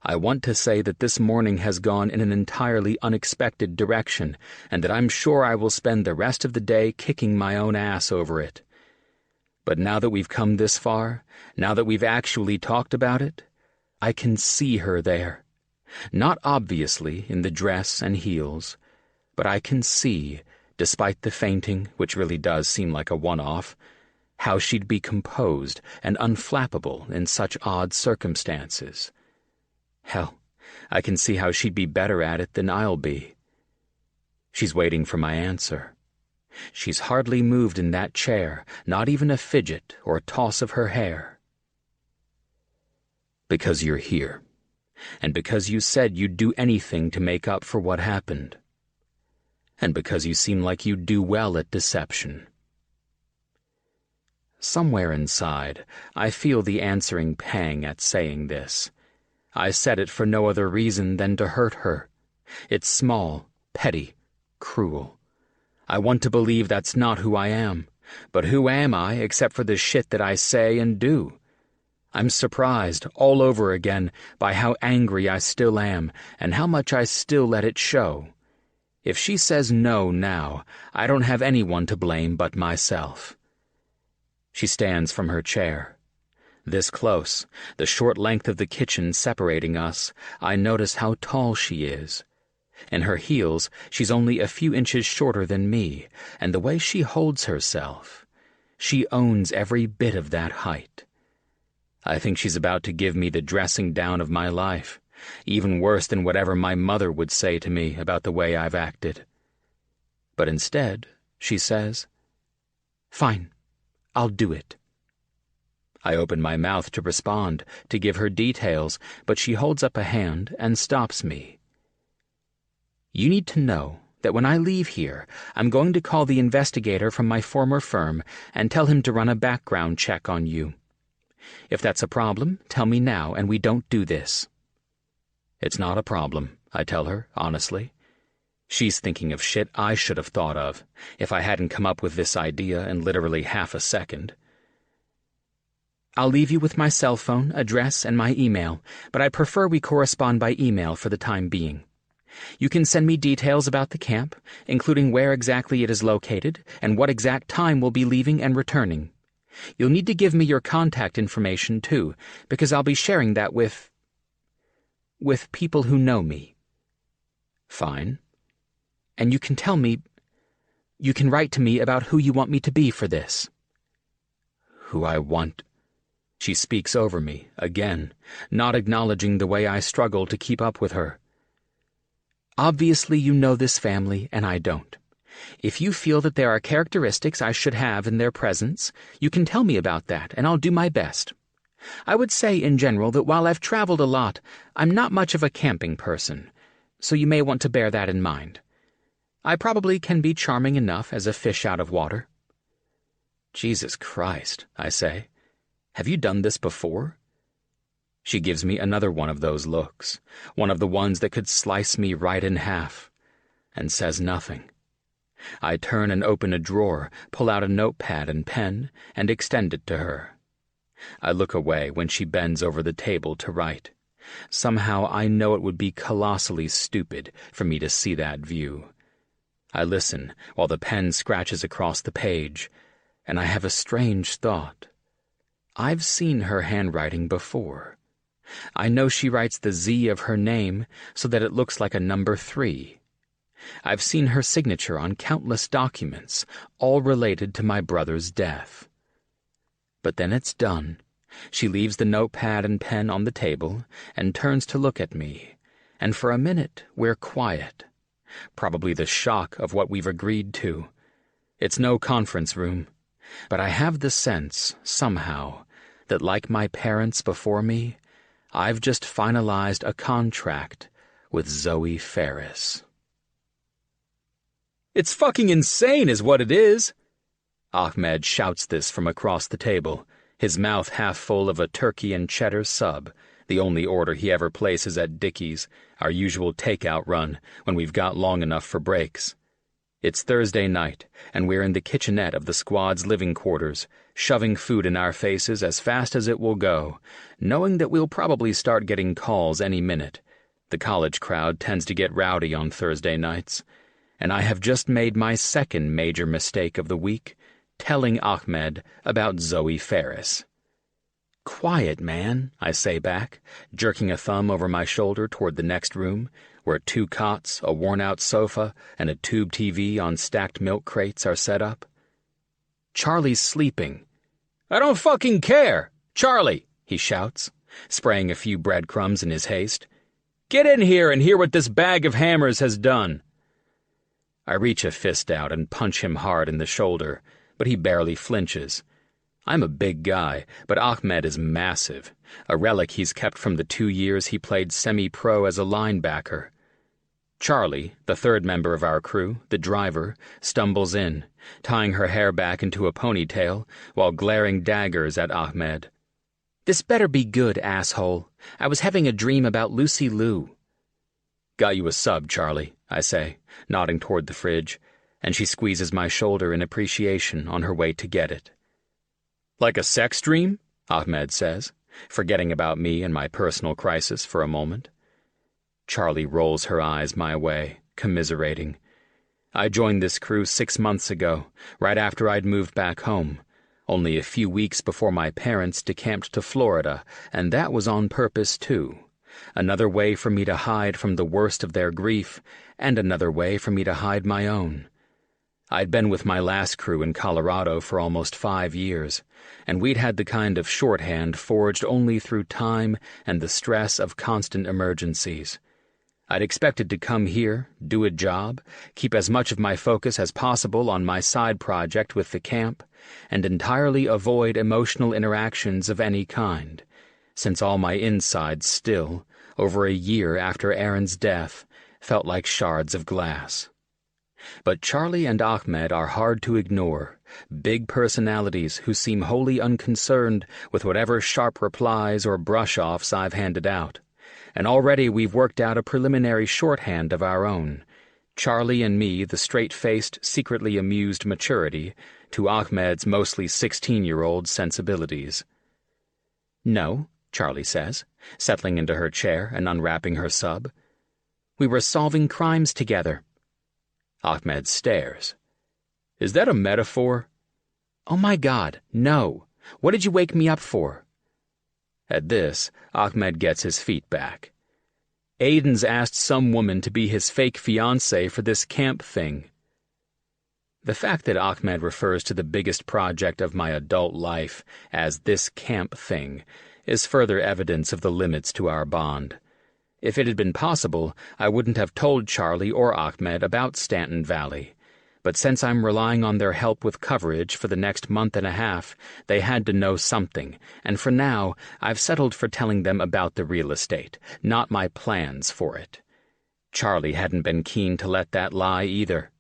I want to say that this morning has gone in an entirely unexpected direction, and that I'm sure I will spend the rest of the day kicking my own ass over it. But now that we've come this far, now that we've actually talked about it, I can see her there. Not obviously in the dress and heels, but I can see, despite the fainting, which really does seem like a one-off, how she'd be composed and unflappable in such odd circumstances. Hell, I can see how she'd be better at it than I'll be. She's waiting for my answer. She's hardly moved in that chair, not even a fidget or a toss of her hair. Because you're here, and because you said you'd do anything to make up for what happened, and because you seem like you'd do well at deception. Somewhere inside, I feel the answering pang at saying this. I said it for no other reason than to hurt her. It's small, petty, cruel. I want to believe that's not who I am, but who am I except for the shit that I say and do? I'm surprised, all over again, by how angry I still am and how much I still let it show. If she says no now, I don't have anyone to blame but myself. She stands from her chair. This close, the short length of the kitchen separating us, I notice how tall she is. In her heels, she's only a few inches shorter than me, and the way she holds herself, she owns every bit of that height. I think she's about to give me the dressing down of my life, even worse than whatever my mother would say to me about the way I've acted. But instead, she says, "Fine, I'll do it." I open my mouth to respond, to give her details, but she holds up a hand and stops me. "You need to know that when I leave here, I'm going to call the investigator from my former firm and tell him to run a background check on you. If that's a problem, tell me now and we don't do this." It's not a problem, I tell her, honestly. She's thinking of shit I should have thought of if I hadn't come up with this idea in literally half a second. "I'll leave you with my cell phone, address, and my email, but I prefer we correspond by email for the time being. You can send me details about the camp, including where exactly it is located and what exact time we'll be leaving and returning. You'll need to give me your contact information, too, because I'll be sharing that with people who know me." "Fine. And you can write to me about who you want me to be for this." "Who I want?" She speaks over me, again, not acknowledging the way I struggle to keep up with her. "Obviously you know this family, and I don't. If you feel that there are characteristics I should have in their presence, you can tell me about that, and I'll do my best. I would say, in general, that while I've traveled a lot, I'm not much of a camping person, so you may want to bear that in mind. I probably can be charming enough as a fish out of water." "Jesus Christ," I say. "Have you done this before?" She gives me another one of those looks, one of the ones that could slice me right in half, and says nothing. I turn and open a drawer, pull out a notepad and pen, and extend it to her. I look away when she bends over the table to write. Somehow I know it would be colossally stupid for me to see that view. I listen while the pen scratches across the page, and I have a strange thought. I've seen her handwriting before. I know she writes the Z of her name so that it looks like a number 3. I've seen her signature on countless documents, all related to my brother's death. But then it's done. She leaves the notepad and pen on the table and turns to look at me, and for a minute we're quiet. Probably the shock of what we've agreed to. It's no conference room, but I have the sense, somehow, that like my parents before me, I've just finalized a contract with Zoe Ferris. "It's fucking insane is what it is!" Ahmed shouts this from across the table, his mouth half full of a turkey and cheddar sub, the only order he ever places at Dickie's, our usual takeout run when we've got long enough for breaks. It's Thursday night, and we're in the kitchenette of the squad's living quarters, shoving food in our faces as fast as it will go, knowing that we'll probably start getting calls any minute. The college crowd tends to get rowdy on Thursday nights, and I have just made my second major mistake of the week, telling Ahmed about Zoe Ferris. Quiet, man, I say back, jerking a thumb over my shoulder toward the next room, where 2 cots, a worn-out sofa, and a tube TV on stacked milk crates are set up. Charlie's sleeping. I don't fucking care! Charlie, he shouts, spraying a few breadcrumbs in his haste. Get in here and hear what this bag of hammers has done. I reach a fist out and punch him hard in the shoulder, but he barely flinches. I'm a big guy, but Ahmed is massive, a relic he's kept from the 2 years he played semi-pro as a linebacker. Charlie, the third member of our crew, the driver, stumbles in, tying her hair back into a ponytail while glaring daggers at Ahmed. This better be good, asshole. I was having a dream about Lucy Liu. Got you a sub, Charlie, I say, nodding toward the fridge, and she squeezes my shoulder in appreciation on her way to get it. Like a sex dream? Ahmed says, forgetting about me and my personal crisis for a moment. Charlie rolls her eyes my way, commiserating. I joined this crew 6 months ago, right after I'd moved back home, only a few weeks before my parents decamped to Florida, and that was on purpose too. Another way for me to hide from the worst of their grief, and another way for me to hide my own. I'd been with my last crew in Colorado for almost 5 years, and we'd had the kind of shorthand forged only through time and the stress of constant emergencies. I'd expected to come here, do a job, keep as much of my focus as possible on my side project with the camp, and entirely avoid emotional interactions of any kind, since all my insides still, over a year after Aaron's death, felt like shards of glass. But Charlie and Ahmed are hard to ignore, big personalities who seem wholly unconcerned with whatever sharp replies or brush-offs I've handed out. And already we've worked out a preliminary shorthand of our own, Charlie and me the straight-faced, secretly amused maturity to Ahmed's mostly 16-year-old sensibilities. No, Charlie says, settling into her chair and unwrapping her sub. We were solving crimes together. Ahmed stares. Is that a metaphor? Oh my God, no. What did you wake me up for? At this, Ahmed gets his feet back. Aiden's asked some woman to be his fake fiancé for this camp thing. The fact that Ahmed refers to the biggest project of my adult life as this camp thing is further evidence of the limits to our bond. If it had been possible, I wouldn't have told Charlie or Ahmed about Stanton Valley. But since I'm relying on their help with coverage for the next month and a half, they had to know something, and for now, I've settled for telling them about the real estate, not my plans for it. Charlie hadn't been keen to let that lie either.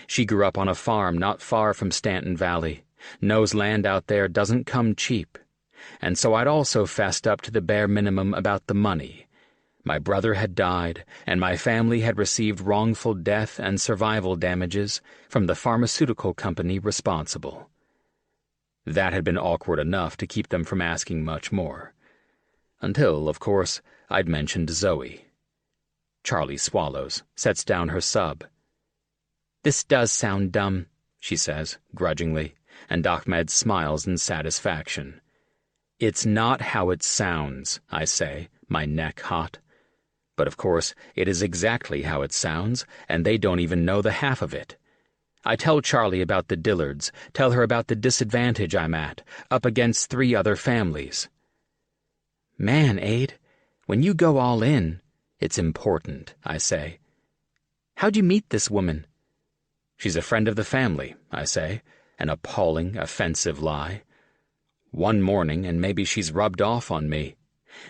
She grew up on a farm not far from Stanton Valley, knows land out there doesn't come cheap. And so I'd also fessed up to the bare minimum about the money. My brother had died, and my family had received wrongful death and survival damages from the pharmaceutical company responsible. That had been awkward enough to keep them from asking much more. Until, of course, I'd mentioned Zoe. Charlie swallows, sets down her sub. This does sound dumb, she says, grudgingly, and Ahmed smiles in satisfaction. It's not how it sounds, I say, my neck hot. But of course, it is exactly how it sounds, and they don't even know the half of it. I tell Charlie about the Dillards, tell her about the disadvantage I'm at, up against 3 other families. Man, Aid, when you go all in, it's important, I say. How'd you meet this woman? She's a friend of the family, I say, an appalling, offensive lie. One morning, and maybe she's rubbed off on me.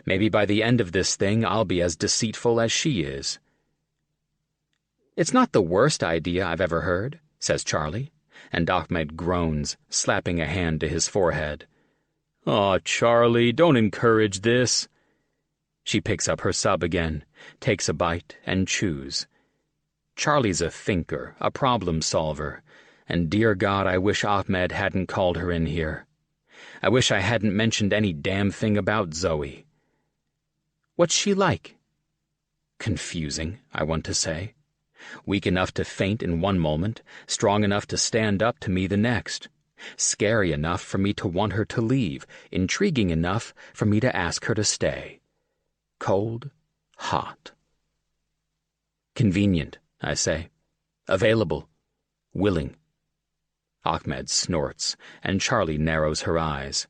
Maybe by the end of this thing I'll be as deceitful as she is. It's not the worst idea I've ever heard, says Charlie, and Ahmed groans, slapping a hand to his forehead. Aw, Charlie, don't encourage this. She picks up her sub again, takes a bite, and chews. Charlie's a thinker, a problem solver, and dear God, I wish Ahmed hadn't called her in here. I wish I hadn't mentioned any damn thing about Zoe. What's she like? Confusing, I want to say. Weak enough to faint in one moment, strong enough to stand up to me the next. Scary enough for me to want her to leave, intriguing enough for me to ask her to stay. Cold, hot. Convenient, I say. Available. Willing. Ahmed snorts, and Charlie narrows her eyes.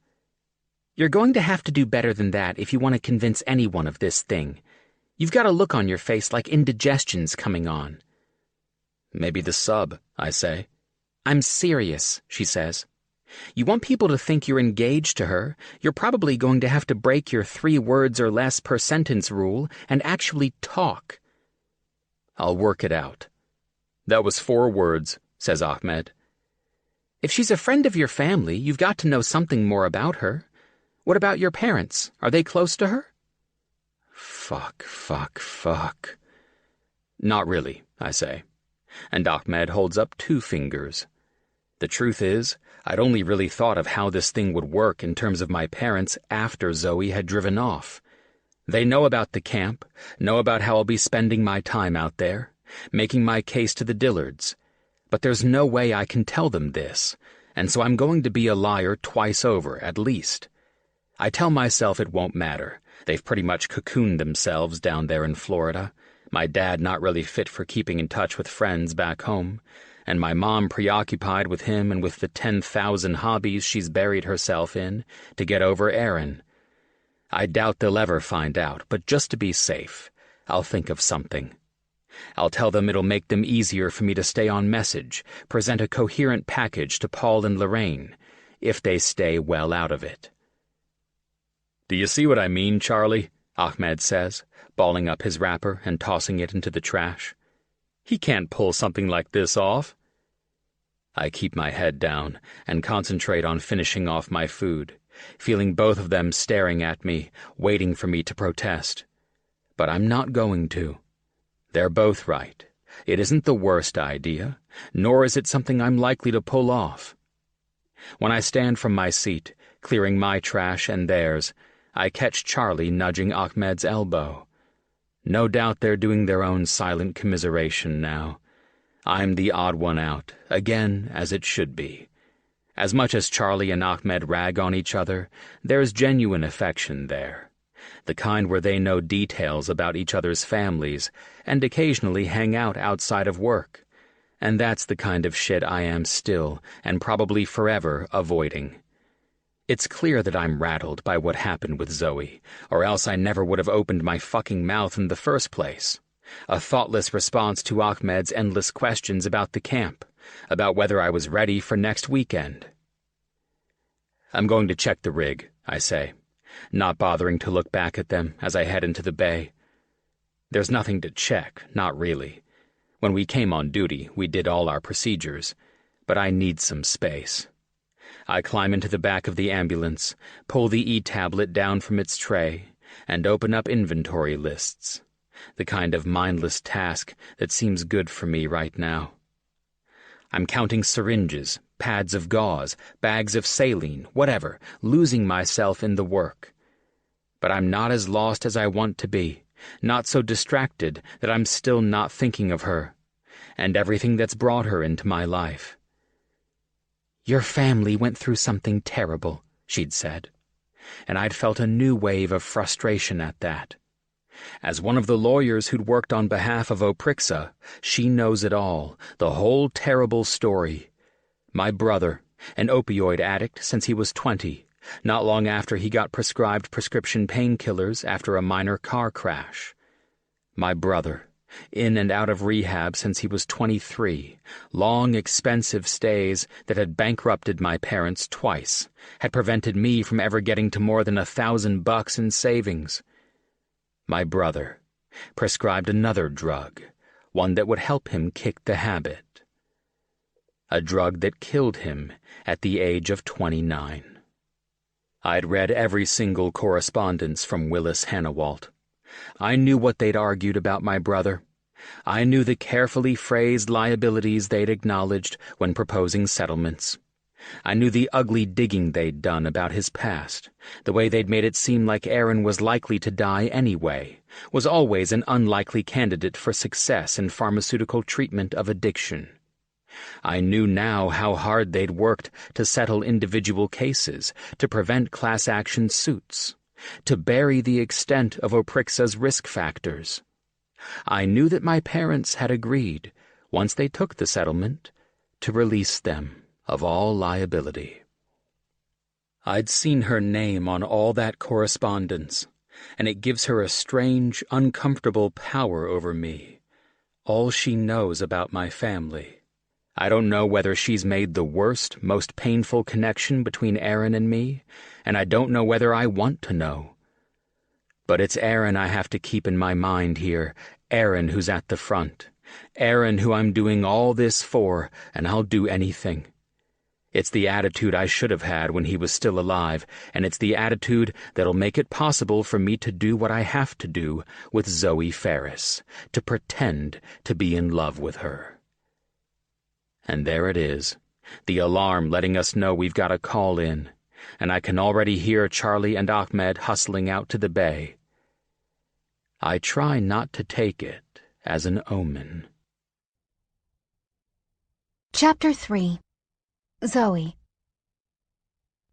You're going to have to do better than that if you want to convince anyone of this thing. You've got a look on your face like indigestion's coming on. Maybe the sub, I say. I'm serious, she says. You want people to think you're engaged to her, you're probably going to have to break your 3 words or less per sentence rule and actually talk. I'll work it out. That was 4 words, says Ahmed. If she's a friend of your family, you've got to know something more about her. What about your parents? Are they close to her? Fuck. Not really, I say. And Ahmed holds up 2 fingers. The truth is, I'd only really thought of how this thing would work in terms of my parents after Zoe had driven off. They know about the camp, know about how I'll be spending my time out there, making my case to the Dillards. But there's no way I can tell them this, and so I'm going to be a liar twice over, at least. I tell myself it won't matter. They've pretty much cocooned themselves down there in Florida. My dad not really fit for keeping in touch with friends back home, and my mom preoccupied with him and with the 10,000 hobbies she's buried herself in to get over Aaron. I doubt they'll ever find out, but just to be safe, I'll think of something. I'll tell them it'll make them easier for me to stay on message, present a coherent package to Paul and Lorraine, if they stay well out of it. Do you see what I mean, Charlie? Ahmed says, balling up his wrapper and tossing it into the trash. He can't pull something like this off. I keep my head down and concentrate on finishing off my food, feeling both of them staring at me, waiting for me to protest. But I'm not going to. They're both right. It isn't the worst idea, nor is it something I'm likely to pull off. When I stand from my seat, clearing my trash and theirs, I catch Charlie nudging Ahmed's elbow. No doubt they're doing their own silent commiseration now. I'm the odd one out, again, as it should be. As much as Charlie and Ahmed rag on each other, there's genuine affection there. The kind where they know details about each other's families and occasionally hang out outside of work. And that's the kind of shit I am still, and probably forever, avoiding. It's clear that I'm rattled by what happened with Zoe, or else I never would have opened my fucking mouth in the first place. A thoughtless response to Ahmed's endless questions about the camp, about whether I was ready for next weekend. I'm going to check the rig, I say, not bothering to look back at them as I head into the bay. There's nothing to check, not really. When we came on duty, we did all our procedures, but I need some space. I climb into the back of the ambulance, pull the e-tablet down from its tray, and open up inventory lists, the kind of mindless task that seems good for me right now. I'm counting syringes, pads of gauze, bags of saline, whatever, losing myself in the work. But I'm not as lost as I want to be, not so distracted that I'm still not thinking of her, and everything that's brought her into my life. Your family went through something terrible, she'd said, and I'd felt a new wave of frustration at that. As one of the lawyers who'd worked on behalf of Oprixa, she knows it all, the whole terrible story. My brother, an opioid addict since he was 20, not long after he got prescribed prescription painkillers after a minor car crash. My brother, in and out of rehab since he was 23, long, expensive stays that had bankrupted my parents twice, had prevented me from ever getting to more than $1,000 in savings. My brother, prescribed another drug, one that would help him kick the habit. A drug that killed him at the age of 29. I'd read every single correspondence from Willis Hannawalt. I knew what they'd argued about my brother. I knew the carefully phrased liabilities they'd acknowledged when proposing settlements. I knew the ugly digging they'd done about his past, the way they'd made it seem like Aaron was likely to die anyway, was always an unlikely candidate for success in pharmaceutical treatment of addiction. I knew now how hard they'd worked to settle individual cases, to prevent class action suits, to bury the extent of Oprixa's risk factors. I knew that my parents had agreed, once they took the settlement, to release them of all liability. I'd seen her name on all that correspondence, and it gives her a strange, uncomfortable power over me. All she knows about my family. I don't know whether she's made the worst, most painful connection between Aaron and me, and I don't know whether I want to know. But it's Aaron I have to keep in my mind here, Aaron who's at the front, Aaron who I'm doing all this for, and I'll do anything. It's the attitude I should have had when he was still alive, and it's the attitude that'll make it possible for me to do what I have to do with Zoe Ferris, to pretend to be in love with her. And there it is, the alarm letting us know we've got a call in, and I can already hear Charlie and Ahmed hustling out to the bay. I try not to take it as an omen. Chapter 3. Zoe.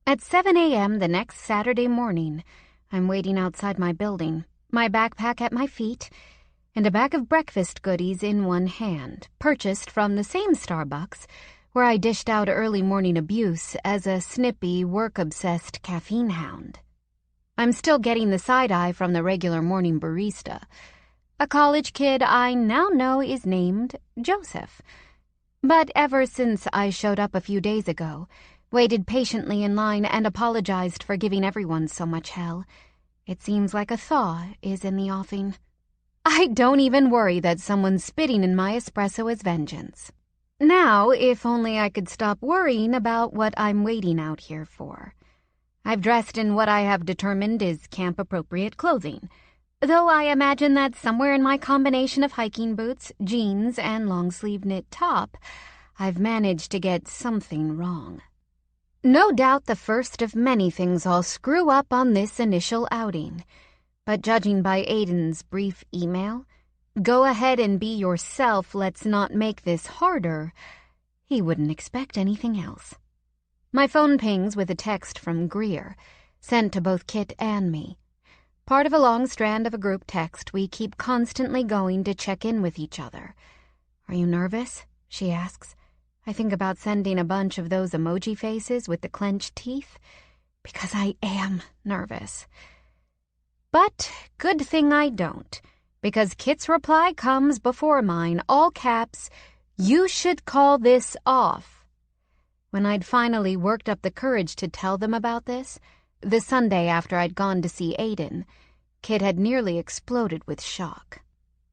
At 7 a.m. the next Saturday morning, I'm waiting outside my building, my backpack at my feet, and a bag of breakfast goodies in one hand, purchased from the same Starbucks where I dished out early morning abuse as a snippy, work-obsessed caffeine hound. I'm still getting the side-eye from the regular morning barista, a college kid I now know is named Joseph. But ever since I showed up a few days ago, waited patiently in line and apologized for giving everyone so much hell, it seems like a thaw is in the offing. I don't even worry that someone's spitting in my espresso as vengeance. Now, if only I could stop worrying about what I'm waiting out here for. I've dressed in what I have determined is camp-appropriate clothing, though I imagine that somewhere in my combination of hiking boots, jeans, and long-sleeve knit top, I've managed to get something wrong. No doubt the first of many things I'll screw up on this initial outing, but judging by Aiden's brief email, "Go ahead and be yourself, let's not make this harder," he wouldn't expect anything else. My phone pings with a text from Greer, sent to both Kit and me. Part of a long strand of a group text we keep constantly going to check in with each other. "Are you nervous?" she asks. I think about sending a bunch of those emoji faces with the clenched teeth, because I am nervous. But good thing I don't, because Kit's reply comes before mine, all caps, "You should call this off." When I'd finally worked up the courage to tell them about this, the Sunday after I'd gone to see Aiden, Kit had nearly exploded with shock.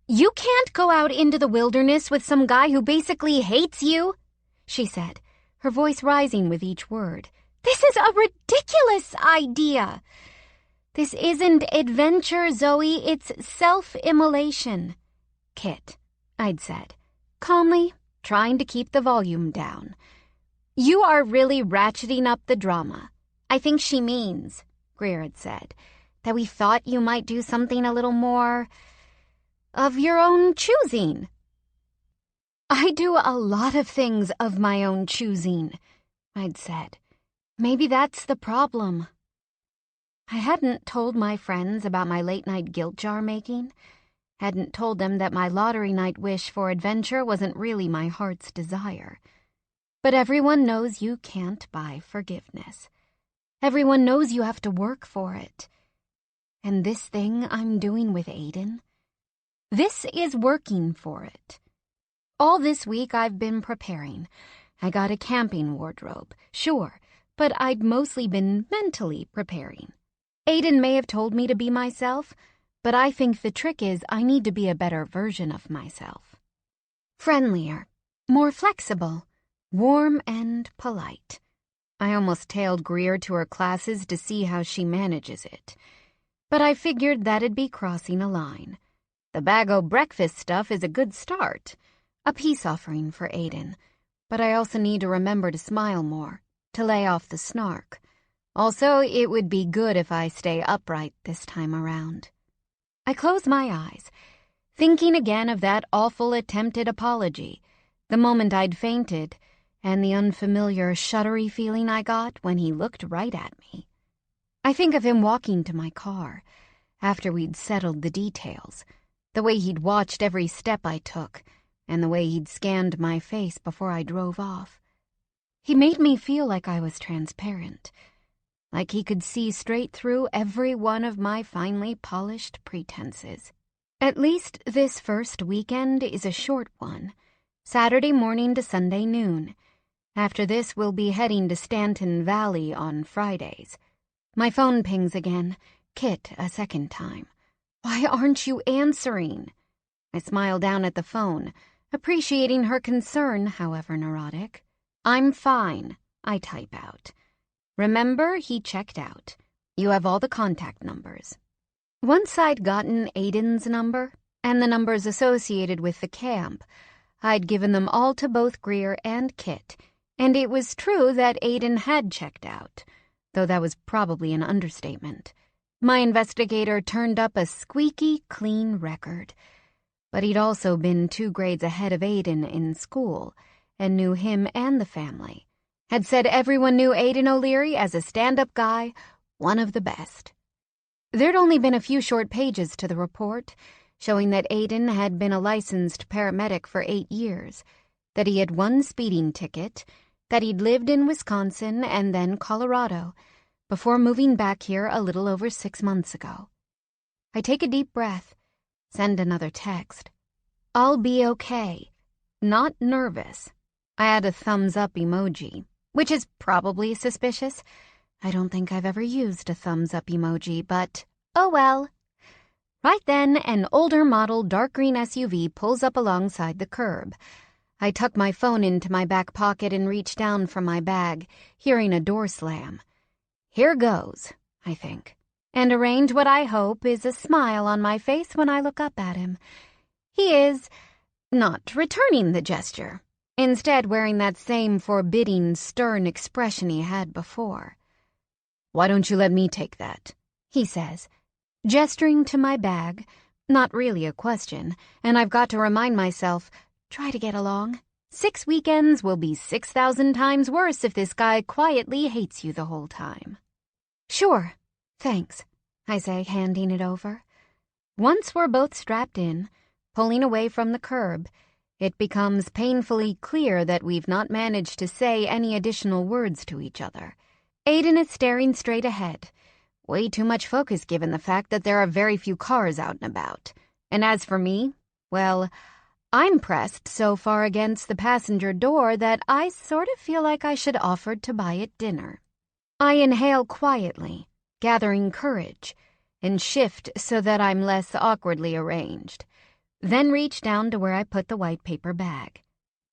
"You can't go out into the wilderness with some guy who basically hates you," she said, her voice rising with each word. "This is a ridiculous idea. This isn't adventure, Zoe, it's self-immolation." "Kit," I'd said, calmly, trying to keep the volume down. "You are really ratcheting up the drama. I think she means," Greer had said, "that we thought you might do something a little more of your own choosing." "I do a lot of things of my own choosing," I'd said. "Maybe that's the problem." I hadn't told my friends about my late-night guilt jar making, hadn't told them that my lottery night wish for adventure wasn't really my heart's desire. But everyone knows you can't buy forgiveness. Everyone knows you have to work for it. And this thing I'm doing with Aiden, this is working for it. All this week I've been preparing. I got a camping wardrobe, sure, but I'd mostly been mentally preparing. Aiden may have told me to be myself, but I think the trick is I need to be a better version of myself. Friendlier, more flexible, warm and polite. I almost tailed Greer to her classes to see how she manages it. But I figured that'd be crossing a line. The bag-o' breakfast stuff is a good start, a peace offering for Aiden. But I also need to remember to smile more, to lay off the snark. Also, it would be good if I stay upright this time around. I close my eyes, thinking again of that awful attempted apology, The moment I'd fainted, and the unfamiliar shuddery feeling I got when he looked right at me. I think of him walking to my car, after we'd settled the details, the way he'd watched every step I took, and the way he'd scanned my face before I drove off. He made me feel like I was transparent, like he could see straight through every one of my finely polished pretenses. At least this first weekend is a short one, Saturday morning to Sunday noon. After this, we'll be heading to Stanton Valley on Fridays. My phone pings again, Kit a second time. Why aren't you answering? I smile down at the phone, appreciating her concern, however neurotic. I'm fine, I type out. Remember, he checked out. You have all the contact numbers. Once I'd gotten Aiden's number, and the numbers associated with the camp, I'd given them all to both Greer and Kit, and it was true that Aiden had checked out, though that was probably an understatement. My investigator turned up a squeaky clean record, but he'd also been 2 grades ahead of Aiden in school, and knew him and the family. Had said everyone knew Aiden O'Leary as a stand-up guy, one of the best. There'd only been a few short pages to the report, showing that Aiden had been a licensed paramedic for 8 years, that he had 1 speeding ticket, that he'd lived in Wisconsin and then Colorado, before moving back here a little over 6 months ago. I take a deep breath, send another text. I'll be okay. Not nervous. I add a thumbs-up emoji, which is probably suspicious. I don't think I've ever used a thumbs-up emoji, but oh well. Right then, an older model dark green SUV pulls up alongside the curb. I tuck my phone into my back pocket and reach down for my bag, hearing a door slam. Here goes, I think, and arrange what I hope is a smile on my face when I look up at him. He is not returning the gesture, instead wearing that same forbidding, stern expression he had before. "Why don't you let me take that?" he says, gesturing to my bag. Not really a question, and I've got to remind myself, try to get along. 6 weekends will be 6,000 times worse if this guy quietly hates you the whole time. Sure, thanks, I say, handing it over. Once we're both strapped in, pulling away from the curb, it becomes painfully clear that we've not managed to say any additional words to each other. Aiden is staring straight ahead. Way too much focus given the fact that there are very few cars out and about. And as for me, well, I'm pressed so far against the passenger door that I sort of feel like I should offer to buy it dinner. I inhale quietly, gathering courage, and shift so that I'm less awkwardly arranged. Then reach down to where I put the white paper bag.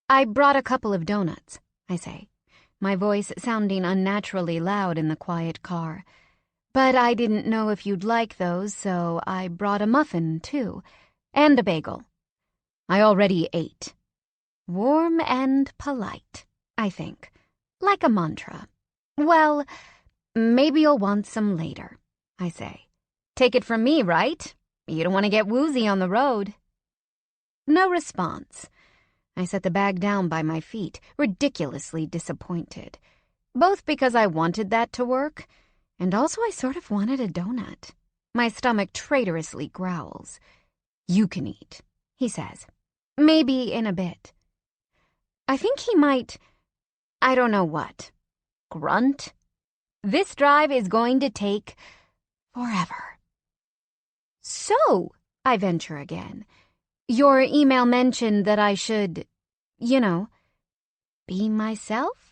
I brought a couple of donuts, I say, my voice sounding unnaturally loud in the quiet car. But I didn't know if you'd like those, so I brought a muffin, too, and a bagel. I already ate. Warm and polite, I think, like a mantra. Well, maybe you'll want some later, I say. Take it from me, right? You don't want to get woozy on the road. No response. I set the bag down by my feet, ridiculously disappointed. Both because I wanted that to work, and also I sort of wanted a donut. My stomach traitorously growls. You can eat, he says. Maybe in a bit. I think he might, I don't know what, grunt. This drive is going to take forever. So, I venture again. Your email mentioned that I should, be myself?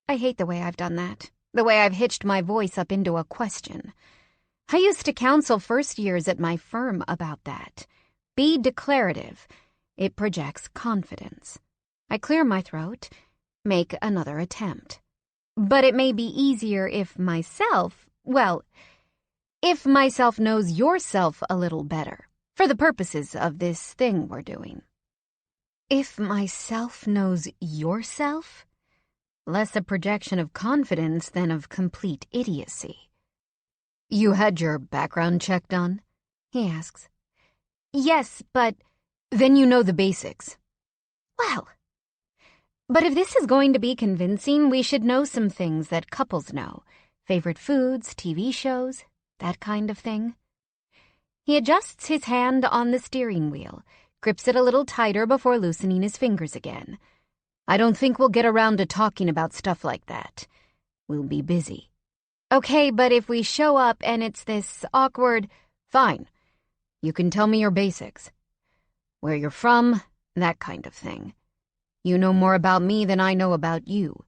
I hate the way I've done that, the way I've hitched my voice up into a question. I used to counsel first years at my firm about that. Be declarative. It projects confidence. I clear my throat, make another attempt. But it may be easier if myself knows yourself a little better, for the purposes of this thing we're doing. If myself knows yourself? Less a projection of confidence than of complete idiocy. You had your background check done? He asks. Yes, but then you know the basics. Well, But if this is going to be convincing, we should know some things that couples know. Favorite foods, TV shows, that kind of thing. He adjusts his hand on the steering wheel, grips it a little tighter before loosening his fingers again. I don't think we'll get around to talking about stuff like that. We'll be busy. Okay, but if we show up and it's this awkward, fine. You can tell me your basics. Where you're from, that kind of thing. You know more about me than I know about you.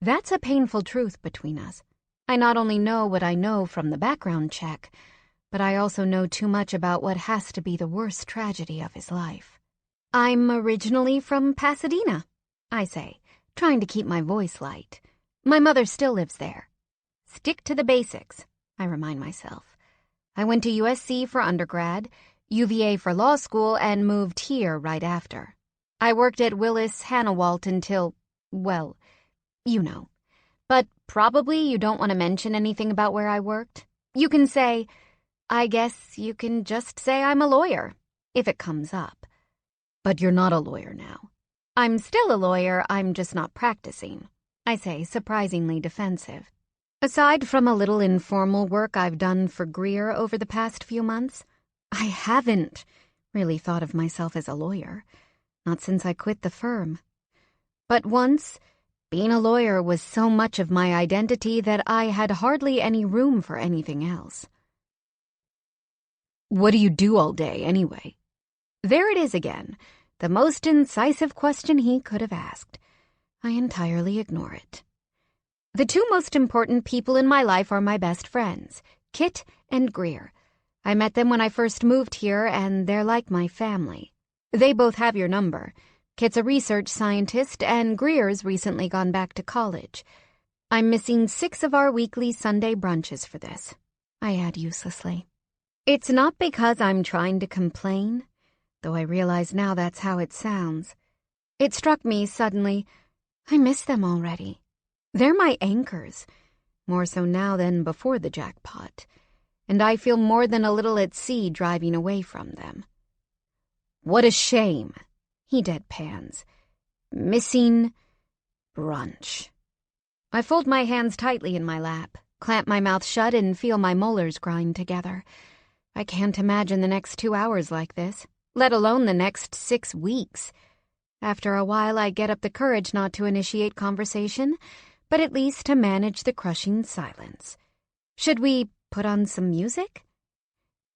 That's a painful truth between us. I not only know what I know from the background check, but I also know too much about what has to be the worst tragedy of his life. I'm originally from Pasadena, I say, trying to keep my voice light. My mother still lives there. Stick to the basics, I remind myself. I went to USC for undergrad, UVA for law school, and moved here right after. I worked at Willis Hannawalt until, well, you know. But probably you don't want to mention anything about where I worked. You can say, I guess you can just say I'm a lawyer, if it comes up. But you're not a lawyer now. I'm still a lawyer, I'm just not practicing, I say, surprisingly defensive. Aside from a little informal work I've done for Greer over the past few months, I haven't really thought of myself as a lawyer. Not since I quit the firm. But once, being a lawyer was so much of my identity that I had hardly any room for anything else. What do you do all day, anyway? There it is again, the most incisive question he could have asked. I entirely ignore it. The two most important people in my life are my best friends, Kit and Greer. I met them when I first moved here, and they're like my family. They both have your number. Kit's a research scientist, and Greer's recently gone back to college. I'm missing 6 of our weekly Sunday brunches for this, I add uselessly. It's not because I'm trying to complain, though I realize now that's how it sounds. It struck me suddenly, I miss them already. They're my anchors, more so now than before the jackpot, and I feel more than a little at sea driving away from them. What a shame, he deadpans. Missing brunch. I fold my hands tightly in my lap, clamp my mouth shut, and feel my molars grind together. I can't imagine the next 2 hours like this, let alone the next 6 weeks. After a while, I get up the courage not to initiate conversation, but at least to manage the crushing silence. Should we put on some music?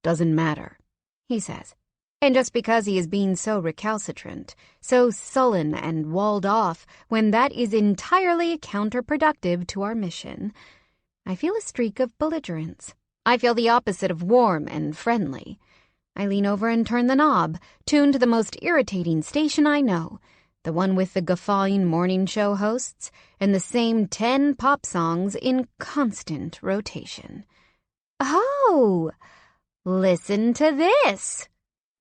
Doesn't matter, he says. And just because he is being so recalcitrant, so sullen and walled off, when that is entirely counterproductive to our mission, I feel a streak of belligerence. I feel the opposite of warm and friendly. I lean over and turn the knob, tuned to the most irritating station I know, the one with the guffawing morning show hosts, and the same 10 pop songs in constant rotation. Oh, listen to this,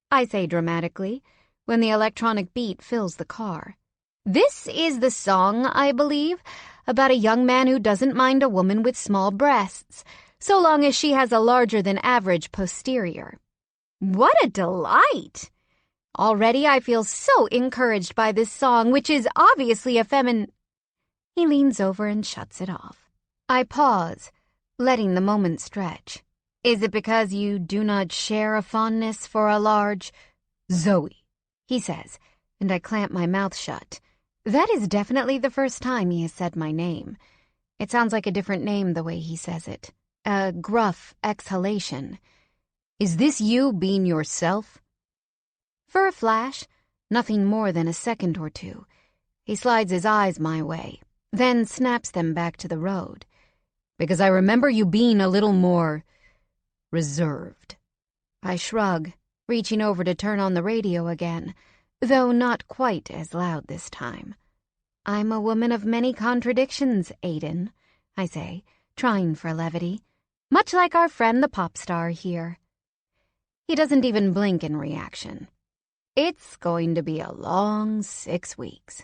I say dramatically, when the electronic beat fills the car. This is the song, I believe, about a young man who doesn't mind a woman with small breasts, so long as she has a larger-than-average posterior. What a delight! Already I feel so encouraged by this song, which is obviously a feminine... He leans over and shuts it off. I pause, letting the moment stretch. Is it because you do not share a fondness for a large... Zoe, he says, and I clamp my mouth shut. That is definitely the first time he has said my name. It sounds like a different name the way he says it. A gruff exhalation. Is this you being yourself? For a flash, nothing more than a second or two, he slides his eyes my way, then snaps them back to the road. Because I remember you being a little more... reserved. I shrug, reaching over to turn on the radio again, though not quite as loud this time. I'm a woman of many contradictions, Aiden, I say, trying for levity, much like our friend the pop star here. He doesn't even blink in reaction. It's going to be a long 6 weeks.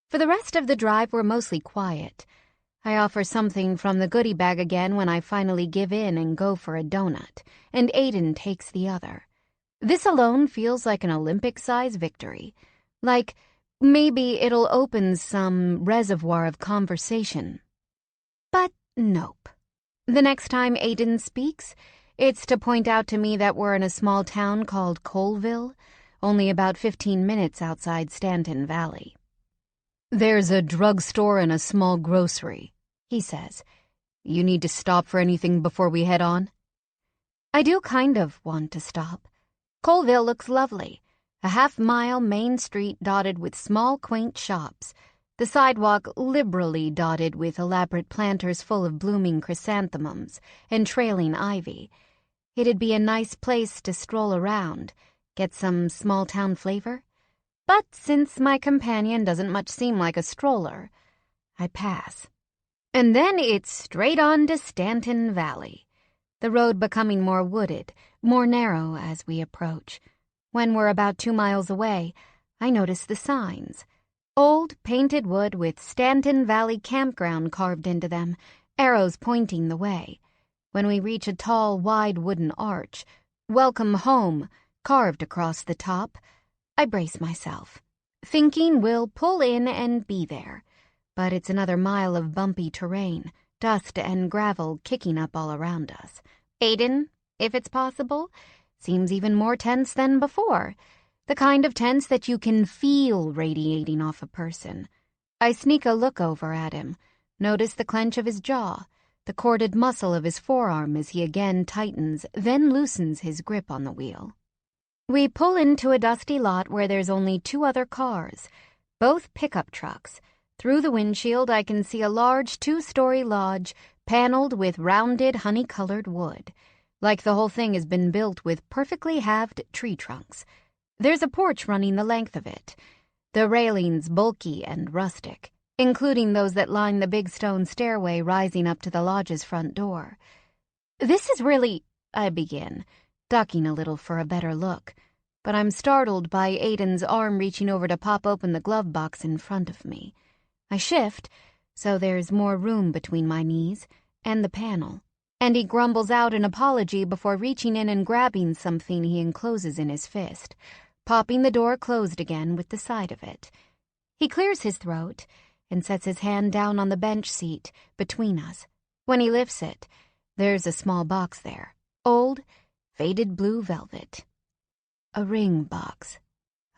For the rest of the drive, we're mostly quiet. I offer something from the goodie bag again when I finally give in and go for a donut, and Aiden takes the other. This alone feels like an Olympic-size victory. Like, maybe it'll open some reservoir of conversation. But nope. The next time Aiden speaks, it's to point out to me that we're in a small town called Colville, only about 15 minutes outside Stanton Valley. "There's a drugstore and a small grocery," he says. "You need to stop for anything before we head on?" I do kind of want to stop. Colville looks lovely. A half-mile main street dotted with small, quaint shops. The sidewalk liberally dotted with elaborate planters full of blooming chrysanthemums and trailing ivy. It'd be a nice place to stroll around, get some small-town flavor. But since my companion doesn't much seem like a stroller, I pass. And then it's straight on to Stanton Valley, the road becoming more wooded, more narrow as we approach. When we're about 2 miles away, I notice the signs. Old painted wood with Stanton Valley Campground carved into them, arrows pointing the way. When we reach a tall, wide wooden arch, "Welcome Home" carved across the top, I brace myself, thinking we'll pull in and be there. But it's another mile of bumpy terrain, dust and gravel kicking up all around us. Aiden, if it's possible, seems even more tense than before. The kind of tense that you can feel radiating off a person. I sneak a look over at him, notice the clench of his jaw, the corded muscle of his forearm as he again tightens, then loosens his grip on the wheel. We pull into a dusty lot where there's only 2 other cars, both pickup trucks. Through the windshield, I can see a large 2-story lodge paneled with rounded, honey-colored wood, like the whole thing has been built with perfectly halved tree trunks. There's a porch running the length of it, the railings bulky and rustic, including those that line the big stone stairway rising up to the lodge's front door. "This is really—" I begin, ducking a little for a better look, but I'm startled by Aiden's arm reaching over to pop open the glove box in front of me. I shift, so there's more room between my knees and the panel, and he grumbles out an apology before reaching in and grabbing something he encloses in his fist, popping the door closed again with the side of it. He clears his throat and sets his hand down on the bench seat between us. When he lifts it, there's a small box there, old, faded blue velvet. A ring box.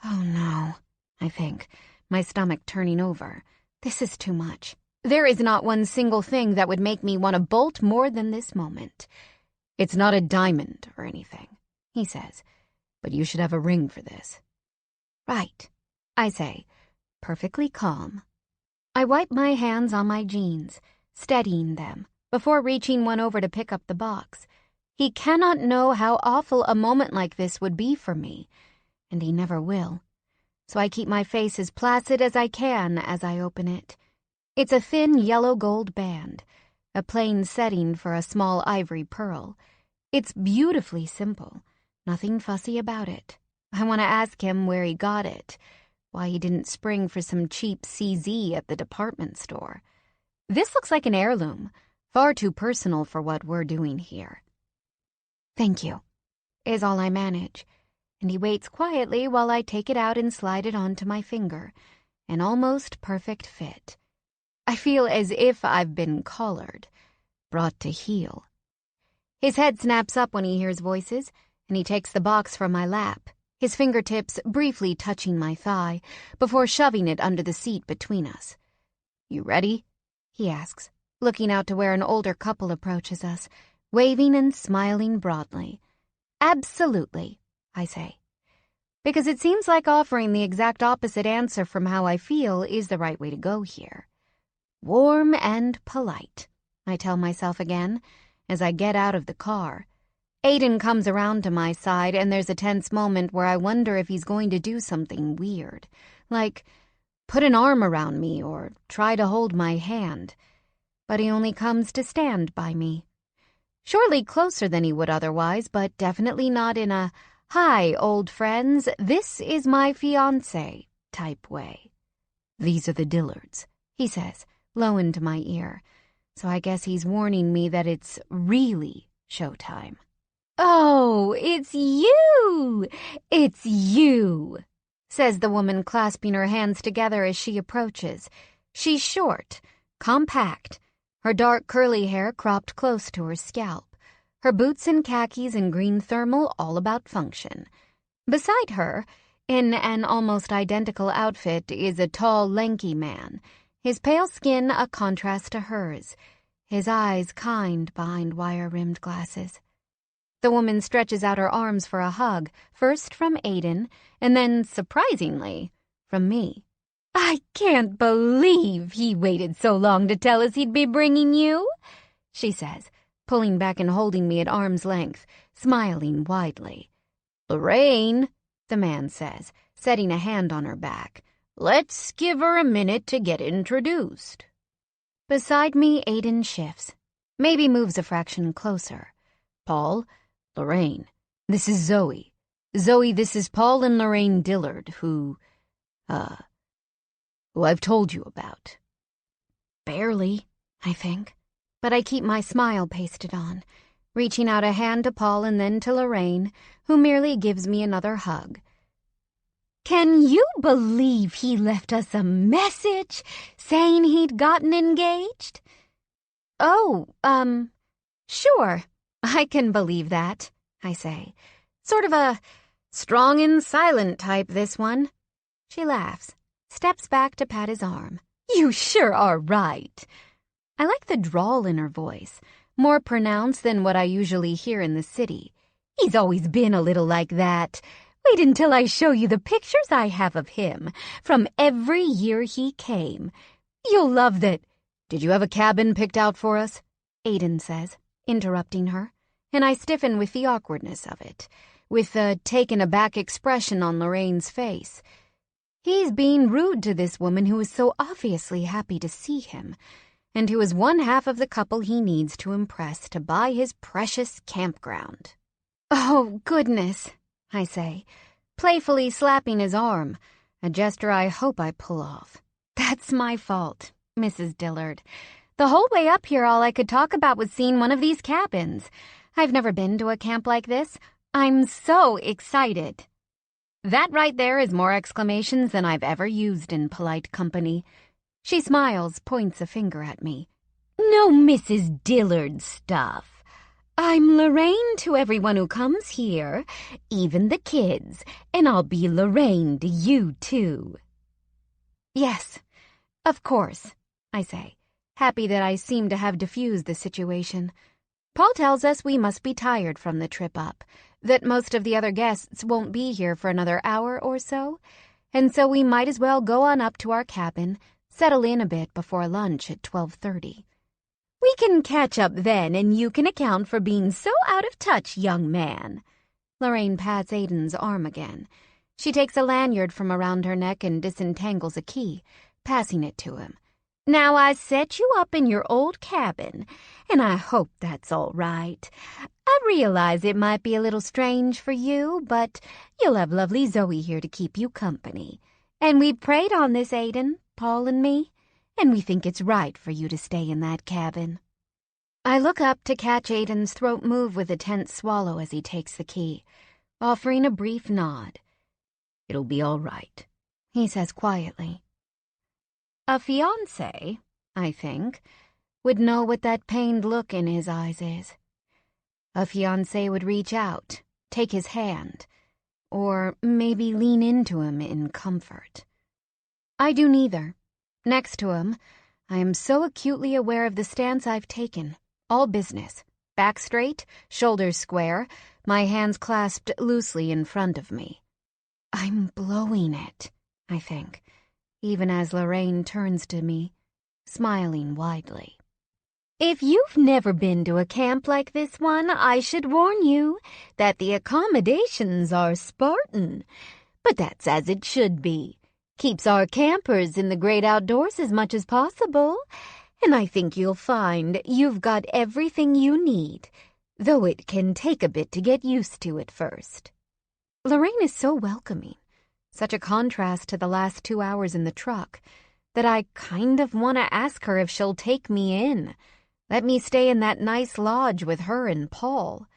Oh no, I think, my stomach turning over. This is too much. There is not one single thing that would make me want to bolt more than this moment. "It's not a diamond or anything," he says, "but you should have a ring for this." "Right," I say, perfectly calm. I wipe my hands on my jeans, steadying them, before reaching one over to pick up the box. He cannot know how awful a moment like this would be for me, and he never will. So I keep my face as placid as I can as I open it. It's a thin yellow gold band, a plain setting for a small ivory pearl. It's beautifully simple, nothing fussy about it. I want to ask him where he got it, why he didn't spring for some cheap CZ at the department store. This looks like an heirloom, far too personal for what we're doing here. "Thank you," is all I manage, and he waits quietly while I take it out and slide it onto my finger, an almost perfect fit. I feel as if I've been collared, brought to heel. His head snaps up when he hears voices, and he takes the box from my lap, his fingertips briefly touching my thigh, before shoving it under the seat between us. "You ready?" he asks, looking out to where an older couple approaches us, waving and smiling broadly. "Absolutely," I say, because it seems like offering the exact opposite answer from how I feel is the right way to go here. Warm and polite, I tell myself again, as I get out of the car. Aiden comes around to my side, and there's a tense moment where I wonder if he's going to do something weird, like put an arm around me or try to hold my hand. But he only comes to stand by me. Surely closer than he would otherwise, but definitely not in a, "Hi, old friends, this is my fiancé" type way. "These are the Dillards," he says, low into my ear, so I guess he's warning me that it's really showtime. "Oh, it's you! It's you!" says the woman, clasping her hands together as she approaches. She's short, compact, her dark curly hair cropped close to her scalp, her boots and khakis and green thermal all about function. Beside her, in an almost identical outfit, is a tall, lanky man, his pale skin a contrast to hers, his eyes kind behind wire-rimmed glasses. The woman stretches out her arms for a hug, first from Aiden, and then, surprisingly, from me. "I can't believe he waited so long to tell us he'd be bringing you," she says, pulling back and holding me at arm's length, smiling widely. "Lorraine," the man says, setting a hand on her back, "let's give her a minute to get introduced." Beside me, Aiden shifts, maybe moves a fraction closer. "Paul, Lorraine, this is Zoe. Zoe, this is Paul and Lorraine Dillard, who I've told you about." Barely, I think, but I keep my smile pasted on, reaching out a hand to Paul and then to Lorraine, who merely gives me another hug. "Can you believe he left us a message saying he'd gotten engaged?" "Oh, sure. I can believe that," I say. "Sort of a strong and silent type, this one." She laughs, steps back to pat his arm. "You sure are right." I like the drawl in her voice, more pronounced than what I usually hear in the city. "He's always been a little like that. Wait until I show you the pictures I have of him from every year he came. You'll love that." "Did you have a cabin picked out for us?" Aiden says, interrupting her, and I stiffen with the awkwardness of it, with the taken-aback expression on Lorraine's face. He's being rude to this woman who is so obviously happy to see him, and who is one half of the couple he needs to impress to buy his precious campground. "Oh, goodness," I say, playfully slapping his arm, a gesture I hope I pull off. "That's my fault, Mrs. Dillard. The whole way up here all I could talk about was seeing one of these cabins. I've never been to a camp like this. I'm so excited." That right there is more exclamations than I've ever used in polite company. She smiles, points a finger at me. "No Mrs. Dillard stuff. I'm Lorraine to everyone who comes here, even the kids, and I'll be Lorraine to you, too." "Yes, of course," I say, happy that I seem to have diffused the situation. Paul tells us we must be tired from the trip up, that most of the other guests won't be here for another hour or so, and so we might as well go on up to our cabin, settle in a bit before lunch at 12:30. "We can catch up then, and you can account for being so out of touch, young man." Lorraine pats Aiden's arm again. She takes a lanyard from around her neck and disentangles a key, passing it to him. "Now I set you up in your old cabin, and I hope that's all right. I realize it might be a little strange for you, but you'll have lovely Zoe here to keep you company. And we prayed on this, Aiden, Paul and me, and we think it's right for you to stay in that cabin." I look up to catch Aiden's throat move with a tense swallow as he takes the key, offering a brief nod. "It'll be all right," he says quietly. A fiancé, I think, would know what that pained look in his eyes is. A fiancé would reach out, take his hand, or maybe lean into him in comfort. I do neither. Next to him, I am so acutely aware of the stance I've taken, all business, back straight, shoulders square, my hands clasped loosely in front of me. I'm blowing it, I think, even as Lorraine turns to me, smiling widely. "If you've never been to a camp like this one, I should warn you that the accommodations are Spartan. But that's as it should be. Keeps our campers in the great outdoors as much as possible. And I think you'll find you've got everything you need, though it can take a bit to get used to at first." Lorraine is so welcoming, such a contrast to the last 2 hours in the truck, that I kind of want to ask her if she'll take me in. Let me stay in that nice lodge with her and Paul.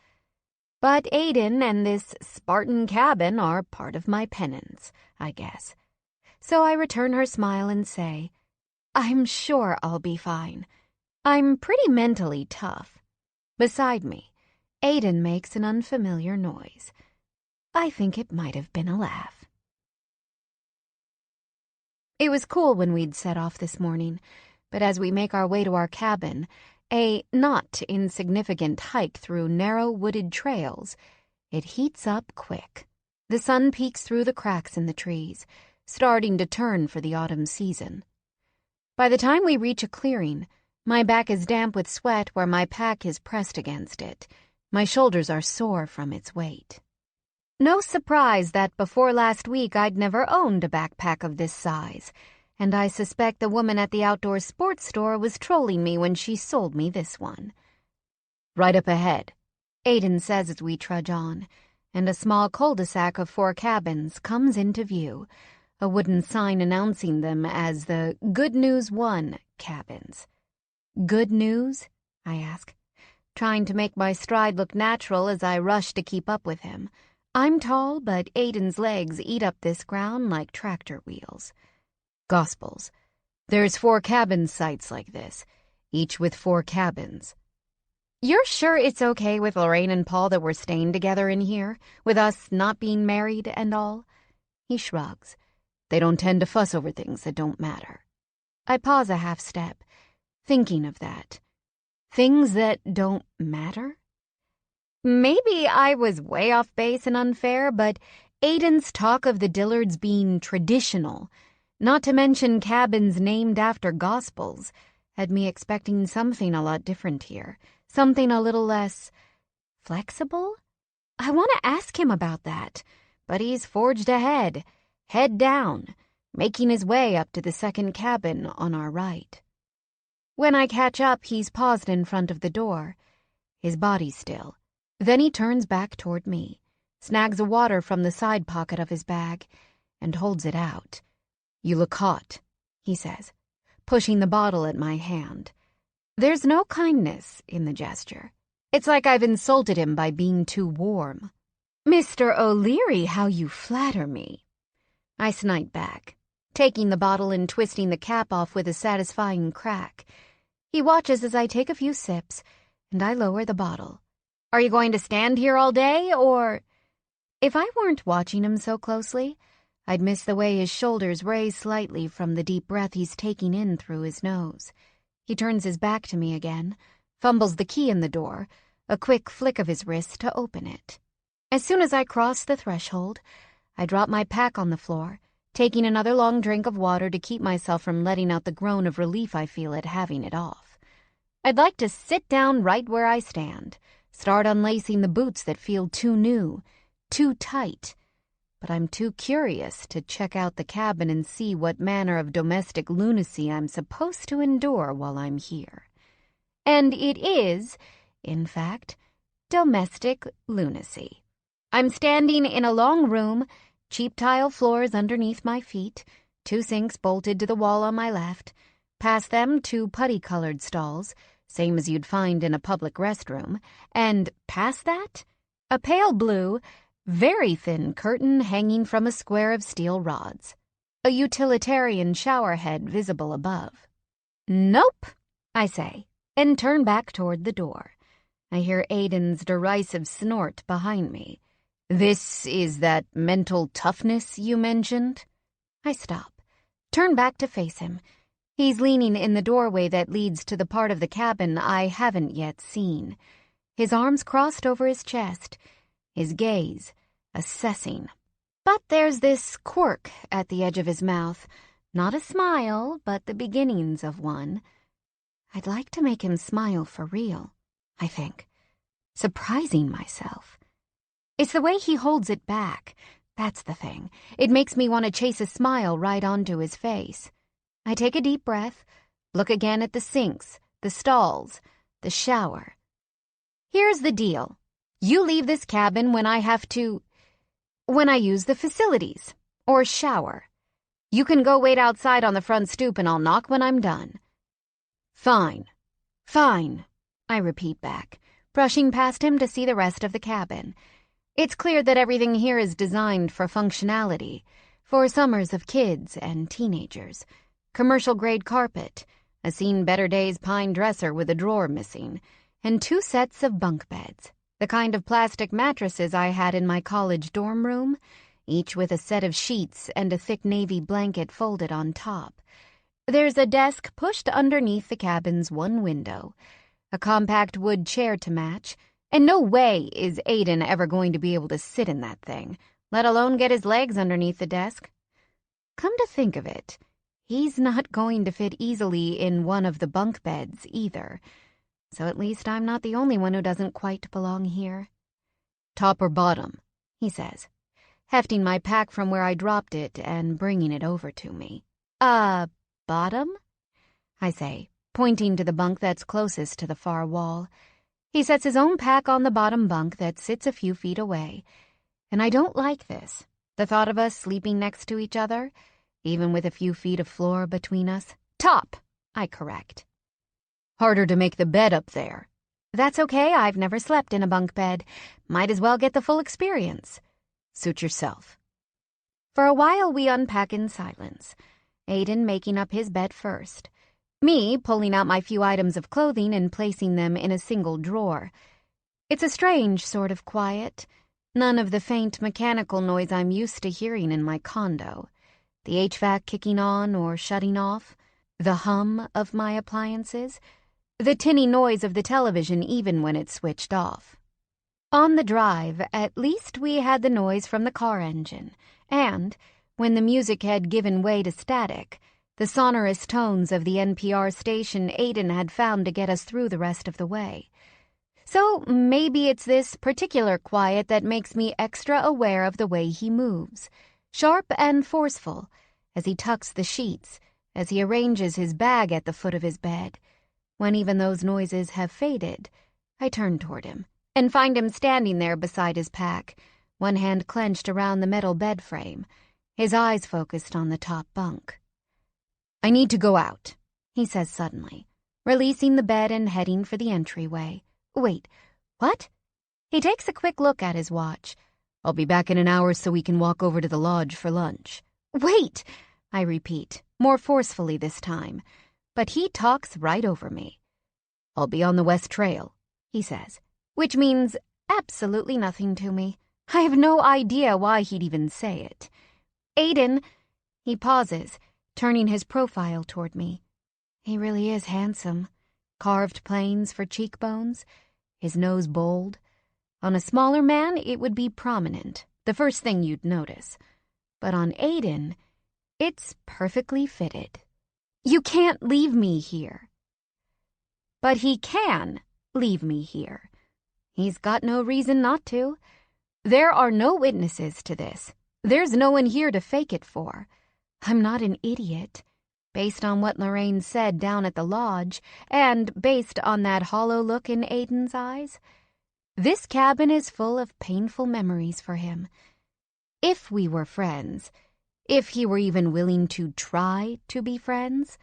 But Aiden and this Spartan cabin are part of my penance, I guess. So I return her smile and say, I'm sure I'll be fine. I'm pretty mentally tough. Beside me, Aiden makes an unfamiliar noise. I think it might have been a laugh. It was cool when we'd set off this morning, but as we make our way to our cabin, a not insignificant hike through narrow wooded trails, it heats up quick. The sun peeks through the cracks in the trees, starting to turn for the autumn season. By the time we reach a clearing, my back is damp with sweat where my pack is pressed against it. My shoulders are sore from its weight. No surprise that before last week I'd never owned a backpack of this size, and I suspect the woman at the outdoor sports store was trolling me when she sold me this one. Right up ahead, Aiden says as we trudge on, and a small cul-de-sac of 4 cabins comes into view, a wooden sign announcing them as the Good News 1 cabins. Good news? I ask, trying to make my stride look natural as I rush to keep up with him. I'm tall, but Aiden's legs eat up this ground like tractor wheels. Gospels. There's 4 cabin sites like this, each with 4 cabins. You're sure it's okay with Lorraine and Paul that we're staying together in here, with us not being married and all? He shrugs. They don't tend to fuss over things that don't matter. I pause a half step, thinking of that. Things that don't matter? Maybe I was way off base and unfair, but Aiden's talk of the Dillards being traditional, not to mention cabins named after gospels, had me expecting something a lot different here, something a little less flexible? I want to ask him about that, but he's forged ahead, head down, making his way up to the second cabin on our right. When I catch up, he's paused in front of the door, his body still. Then he turns back toward me, snags a water from the side pocket of his bag, and holds it out. You look hot, he says, pushing the bottle at my hand. There's no kindness in the gesture. It's like I've insulted him by being too warm. Mr. O'Leary, how you flatter me. I snipe back, taking the bottle and twisting the cap off with a satisfying crack. He watches as I take a few sips, and I lower the bottle. Are you going to stand here all day, or... If I weren't watching him so closely, I'd miss the way his shoulders raise slightly from the deep breath he's taking in through his nose. He turns his back to me again, fumbles the key in the door, a quick flick of his wrist to open it. As soon as I cross the threshold, I drop my pack on the floor, taking another long drink of water to keep myself from letting out the groan of relief I feel at having it off. I'd like to sit down right where I stand, start unlacing the boots that feel too new, too tight, but I'm too curious to check out the cabin and see what manner of domestic lunacy I'm supposed to endure while I'm here. And it is, in fact, domestic lunacy. I'm standing in a long room, cheap tile floors underneath my feet, 2 sinks bolted to the wall on my left, past them 2 putty-colored stalls, same as you'd find in a public restroom, and past that, a pale blue, very thin curtain hanging from a square of steel rods, a utilitarian shower head visible above. Nope, I say, and turn back toward the door. I hear Aiden's derisive snort behind me. This is that mental toughness you mentioned? I stop, turn back to face him. He's leaning in the doorway that leads to the part of the cabin I haven't yet seen, his arms crossed over his chest, his gaze assessing. But there's this quirk at the edge of his mouth, not a smile, but the beginnings of one. I'd like to make him smile for real, I think, surprising myself. It's the way he holds it back, that's the thing. It makes me want to chase a smile right onto his face. I take a deep breath, look again at the sinks, the stalls, the shower. Here's the deal. You leave this cabin when I use the facilities, or shower. You can go wait outside on the front stoop and I'll knock when I'm done. Fine, I repeat back, brushing past him to see the rest of the cabin. It's clear that everything here is designed for functionality, for summers of kids and teenagers. Commercial-grade carpet, a seen-better-days pine dresser with a drawer missing, and 2 sets of bunk beds, the kind of plastic mattresses I had in my college dorm room, each with a set of sheets and a thick navy blanket folded on top. There's a desk pushed underneath the cabin's one window, a compact wood chair to match, and no way is Aiden ever going to be able to sit in that thing, let alone get his legs underneath the desk. Come to think of it, he's not going to fit easily in one of the bunk beds either, so at least I'm not the only one who doesn't quite belong here. "Top or bottom?" he says, hefting my pack from where I dropped it and bringing it over to me. Bottom?" I say, pointing to the bunk that's closest to the far wall. He sets his own pack on the bottom bunk that sits a few feet away. And I don't like this, the thought of us sleeping next to each other, even with a few feet of floor between us. "Top," I correct. "Harder to make the bed up there." "That's okay, I've never slept in a bunk bed. Might as well get the full experience." "Suit yourself." For a while we unpack in silence, Aiden making up his bed first, me pulling out my few items of clothing and placing them in a single drawer. It's a strange sort of quiet, none of the faint mechanical noise I'm used to hearing in my condo, the HVAC kicking on or shutting off, the hum of my appliances, the tinny noise of the television even when it's switched off. On the drive, at least we had the noise from the car engine, and when the music had given way to static, the sonorous tones of the NPR station Aiden had found to get us through the rest of the way. So maybe it's this particular quiet that makes me extra aware of the way he moves, sharp and forceful, as he tucks the sheets, as he arranges his bag at the foot of his bed. When even those noises have faded, I turn toward him and find him standing there beside his pack, one hand clenched around the metal bed frame, his eyes focused on the top bunk. "I need to go out," he says suddenly, releasing the bed and heading for the entryway. "Wait, what?" He takes a quick look at his watch. "I'll be back in an hour so we can walk over to the lodge for lunch." "Wait!" I repeat, more forcefully this time, but he talks right over me. "I'll be on the West Trail," he says, which means absolutely nothing to me. I have no idea why he'd even say it. "Aiden," he pauses, turning his profile toward me. He really is handsome. Carved planes for cheekbones, his nose bold. On a smaller man, it would be prominent, the first thing you'd notice. But on Aiden, it's perfectly fitted. "You can't leave me here." But he can leave me here. He's got no reason not to. There are no witnesses to this. There's no one here to fake it for. I'm not an idiot. Based on what Lorraine said down at the lodge, and based on that hollow look in Aiden's eyes, this cabin is full of painful memories for him. If we were friends, if he were even willing to try to be friends,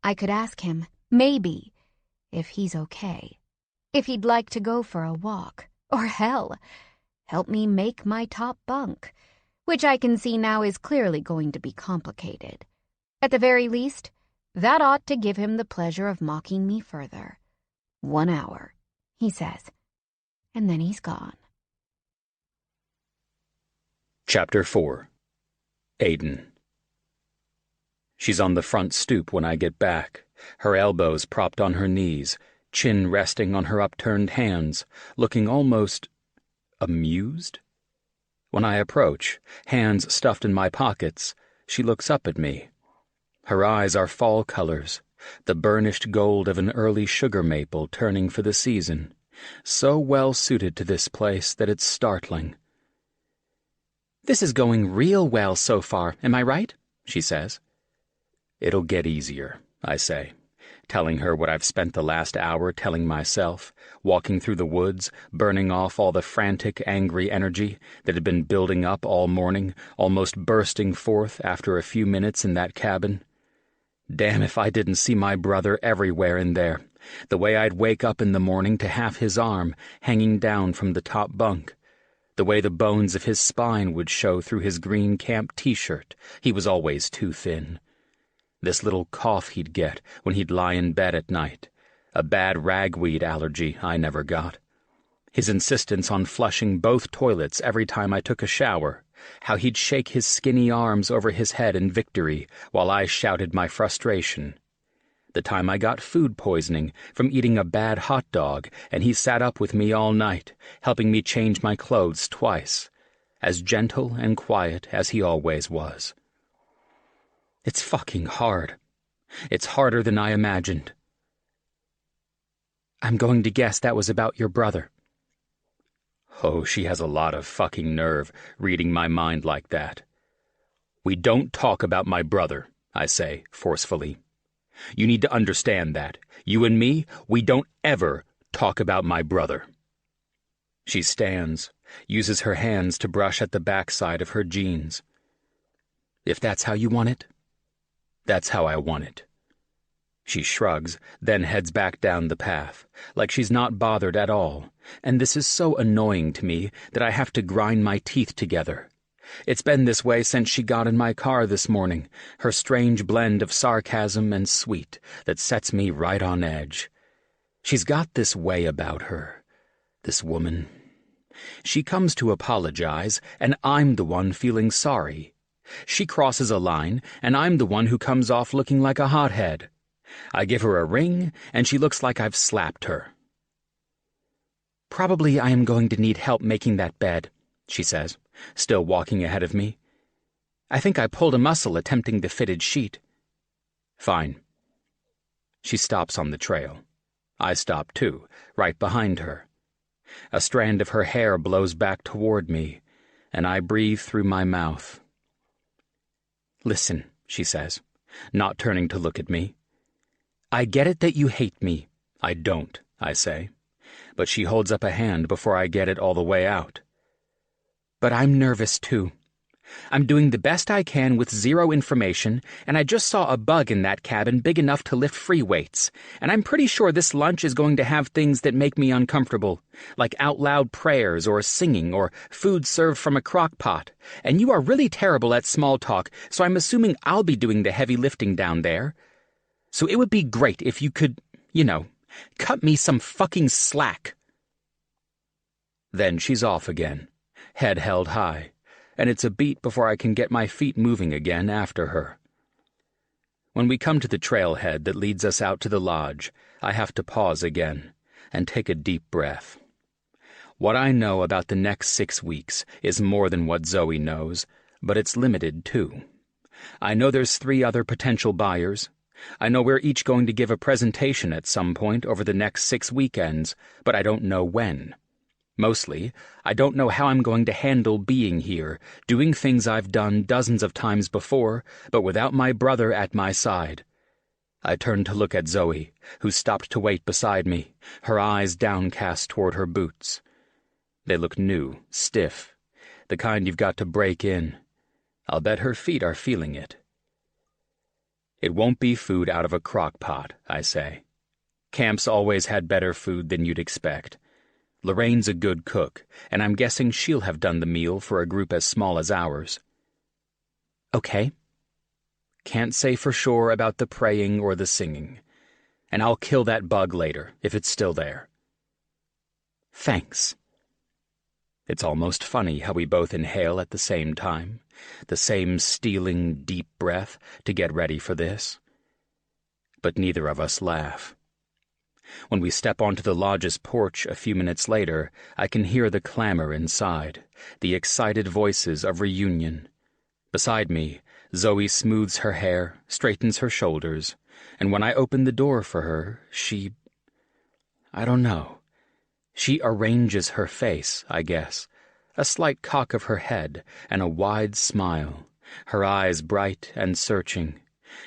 I could ask him, maybe, if he's okay. If he'd like to go for a walk, or hell, help me make my top bunk, which I can see now is clearly going to be complicated. At the very least, that ought to give him the pleasure of mocking me further. 1 hour, he says, and then he's gone. Chapter 4. Aiden. She's on the front stoop when I get back, her elbows propped on her knees, chin resting on her upturned hands, looking almost amused. When I approach, hands stuffed in my pockets, she looks up at me. Her eyes are fall colors, the burnished gold of an early sugar maple turning for the season, so well suited to this place that it's startling. "This is going real well so far, am I right?" she says. "It'll get easier," I say, telling her what I've spent the last hour telling myself, walking through the woods, burning off all the frantic, angry energy that had been building up all morning, almost bursting forth after a few minutes in that cabin. Damn if I didn't see my brother everywhere in there, The way I'd wake up in the morning to half his arm hanging down from the top bunk. The way the bones of his spine would show through his green camp t-shirt. He was always too thin. This little cough he'd get when he'd lie in bed at night. A bad ragweed allergy I never got. His insistence on flushing both toilets every time I took a shower. How he'd shake his skinny arms over his head in victory while I shouted my frustration. The time I got food poisoning from eating a bad hot dog and he sat up with me all night, helping me change my clothes twice. As gentle and quiet as he always was. It's fucking hard. It's harder than I imagined. I'm going to guess that was about your brother. Oh, she has a lot of fucking nerve reading my mind like that. We don't talk about my brother, I say forcefully. You need to understand that. You and me, we don't ever talk about my brother. She stands, uses her hands to brush at the backside of her jeans. If that's how you want it, that's how I want it. She shrugs, then heads back down the path, like she's not bothered at all, and this is so annoying to me that I have to grind my teeth together. It's been this way since she got in my car this morning, her strange blend of sarcasm and sweet that sets me right on edge. She's got this way about her, this woman. She comes to apologize, and I'm the one feeling sorry. She crosses a line, and I'm the one who comes off looking like a hothead. I give her a ring, and she looks like I've slapped her. Probably I am going to need help making that bed, she says, still walking ahead of me. I think I pulled a muscle attempting the fitted sheet. Fine. She stops on the trail. I stop too, right behind her. A strand of her hair blows back toward me, and I breathe through my mouth. Listen, she says, not turning to look at me. I get it that you hate me. I don't, I say. But she holds up a hand before I get it all the way out. But I'm nervous too. I'm doing the best I can with zero information, and I just saw a bug in that cabin big enough to lift free weights, and I'm pretty sure this lunch is going to have things that make me uncomfortable, like out-loud prayers or singing or food served from a crock pot, and you are really terrible at small talk, so I'm assuming I'll be doing the heavy lifting down there. So it would be great if you could, cut me some fucking slack. Then she's off again, head held high, and it's a beat before I can get my feet moving again after her. When we come to the trailhead that leads us out to the lodge, I have to pause again and take a deep breath. What I know about the next 6 weeks is more than what Zoe knows, but it's limited too. I know there's 3 other potential buyers. I know we're each going to give a presentation at some point over the next 6 weekends, but I don't know when. Mostly, I don't know how I'm going to handle being here, doing things I've done dozens of times before, but without my brother at my side. I turn to look at Zoe, who stopped to wait beside me, her eyes downcast toward her boots. They look new, stiff, the kind you've got to break in. I'll bet her feet are feeling it. It won't be food out of a crock pot, I say. Camp's always had better food than you'd expect. Lorraine's a good cook, and I'm guessing she'll have done the meal for a group as small as ours. Okay. Can't say for sure about the praying or the singing. And I'll kill that bug later, if it's still there. Thanks. It's almost funny how we both inhale at the same time, the same stealing, deep breath to get ready for this. But neither of us laugh. When we step onto the lodge's porch a few minutes later, I can hear the clamor inside, the excited voices of reunion. Beside me, Zoe smooths her hair, straightens her shoulders, and when I open the door for her, I don't know. She arranges her face, I guess, a slight cock of her head and a wide smile, her eyes bright and searching,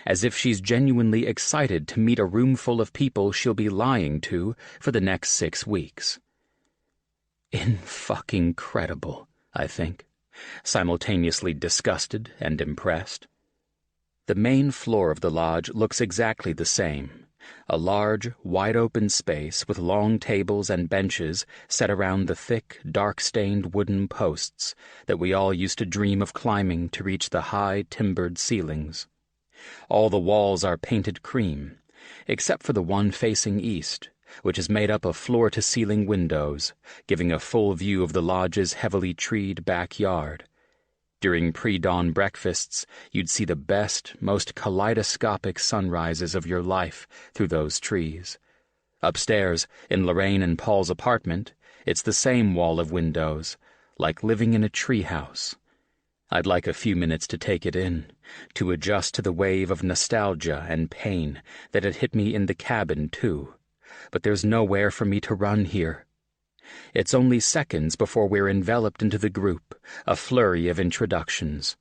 as if she's genuinely excited to meet a room full of people she'll be lying to for the next 6 weeks. In-fucking-credible, I think, simultaneously disgusted and impressed. The main floor of the lodge looks exactly the same, A large, wide-open space with long tables and benches set around the thick, dark-stained wooden posts that we all used to dream of climbing to reach the high, timbered ceilings. All the walls are painted cream, except for the one facing east, which is made up of floor-to-ceiling windows, giving a full view of the lodge's heavily treed backyard. During pre-dawn breakfasts, you'd see the best, most kaleidoscopic sunrises of your life through those trees. Upstairs, in Lorraine and Paul's apartment, it's the same wall of windows, like living in a treehouse. I'd like a few minutes to take it in, to adjust to the wave of nostalgia and pain that had hit me in the cabin, too. But there's nowhere for me to run here. It's only seconds before we're enveloped into the group, a flurry of introductions.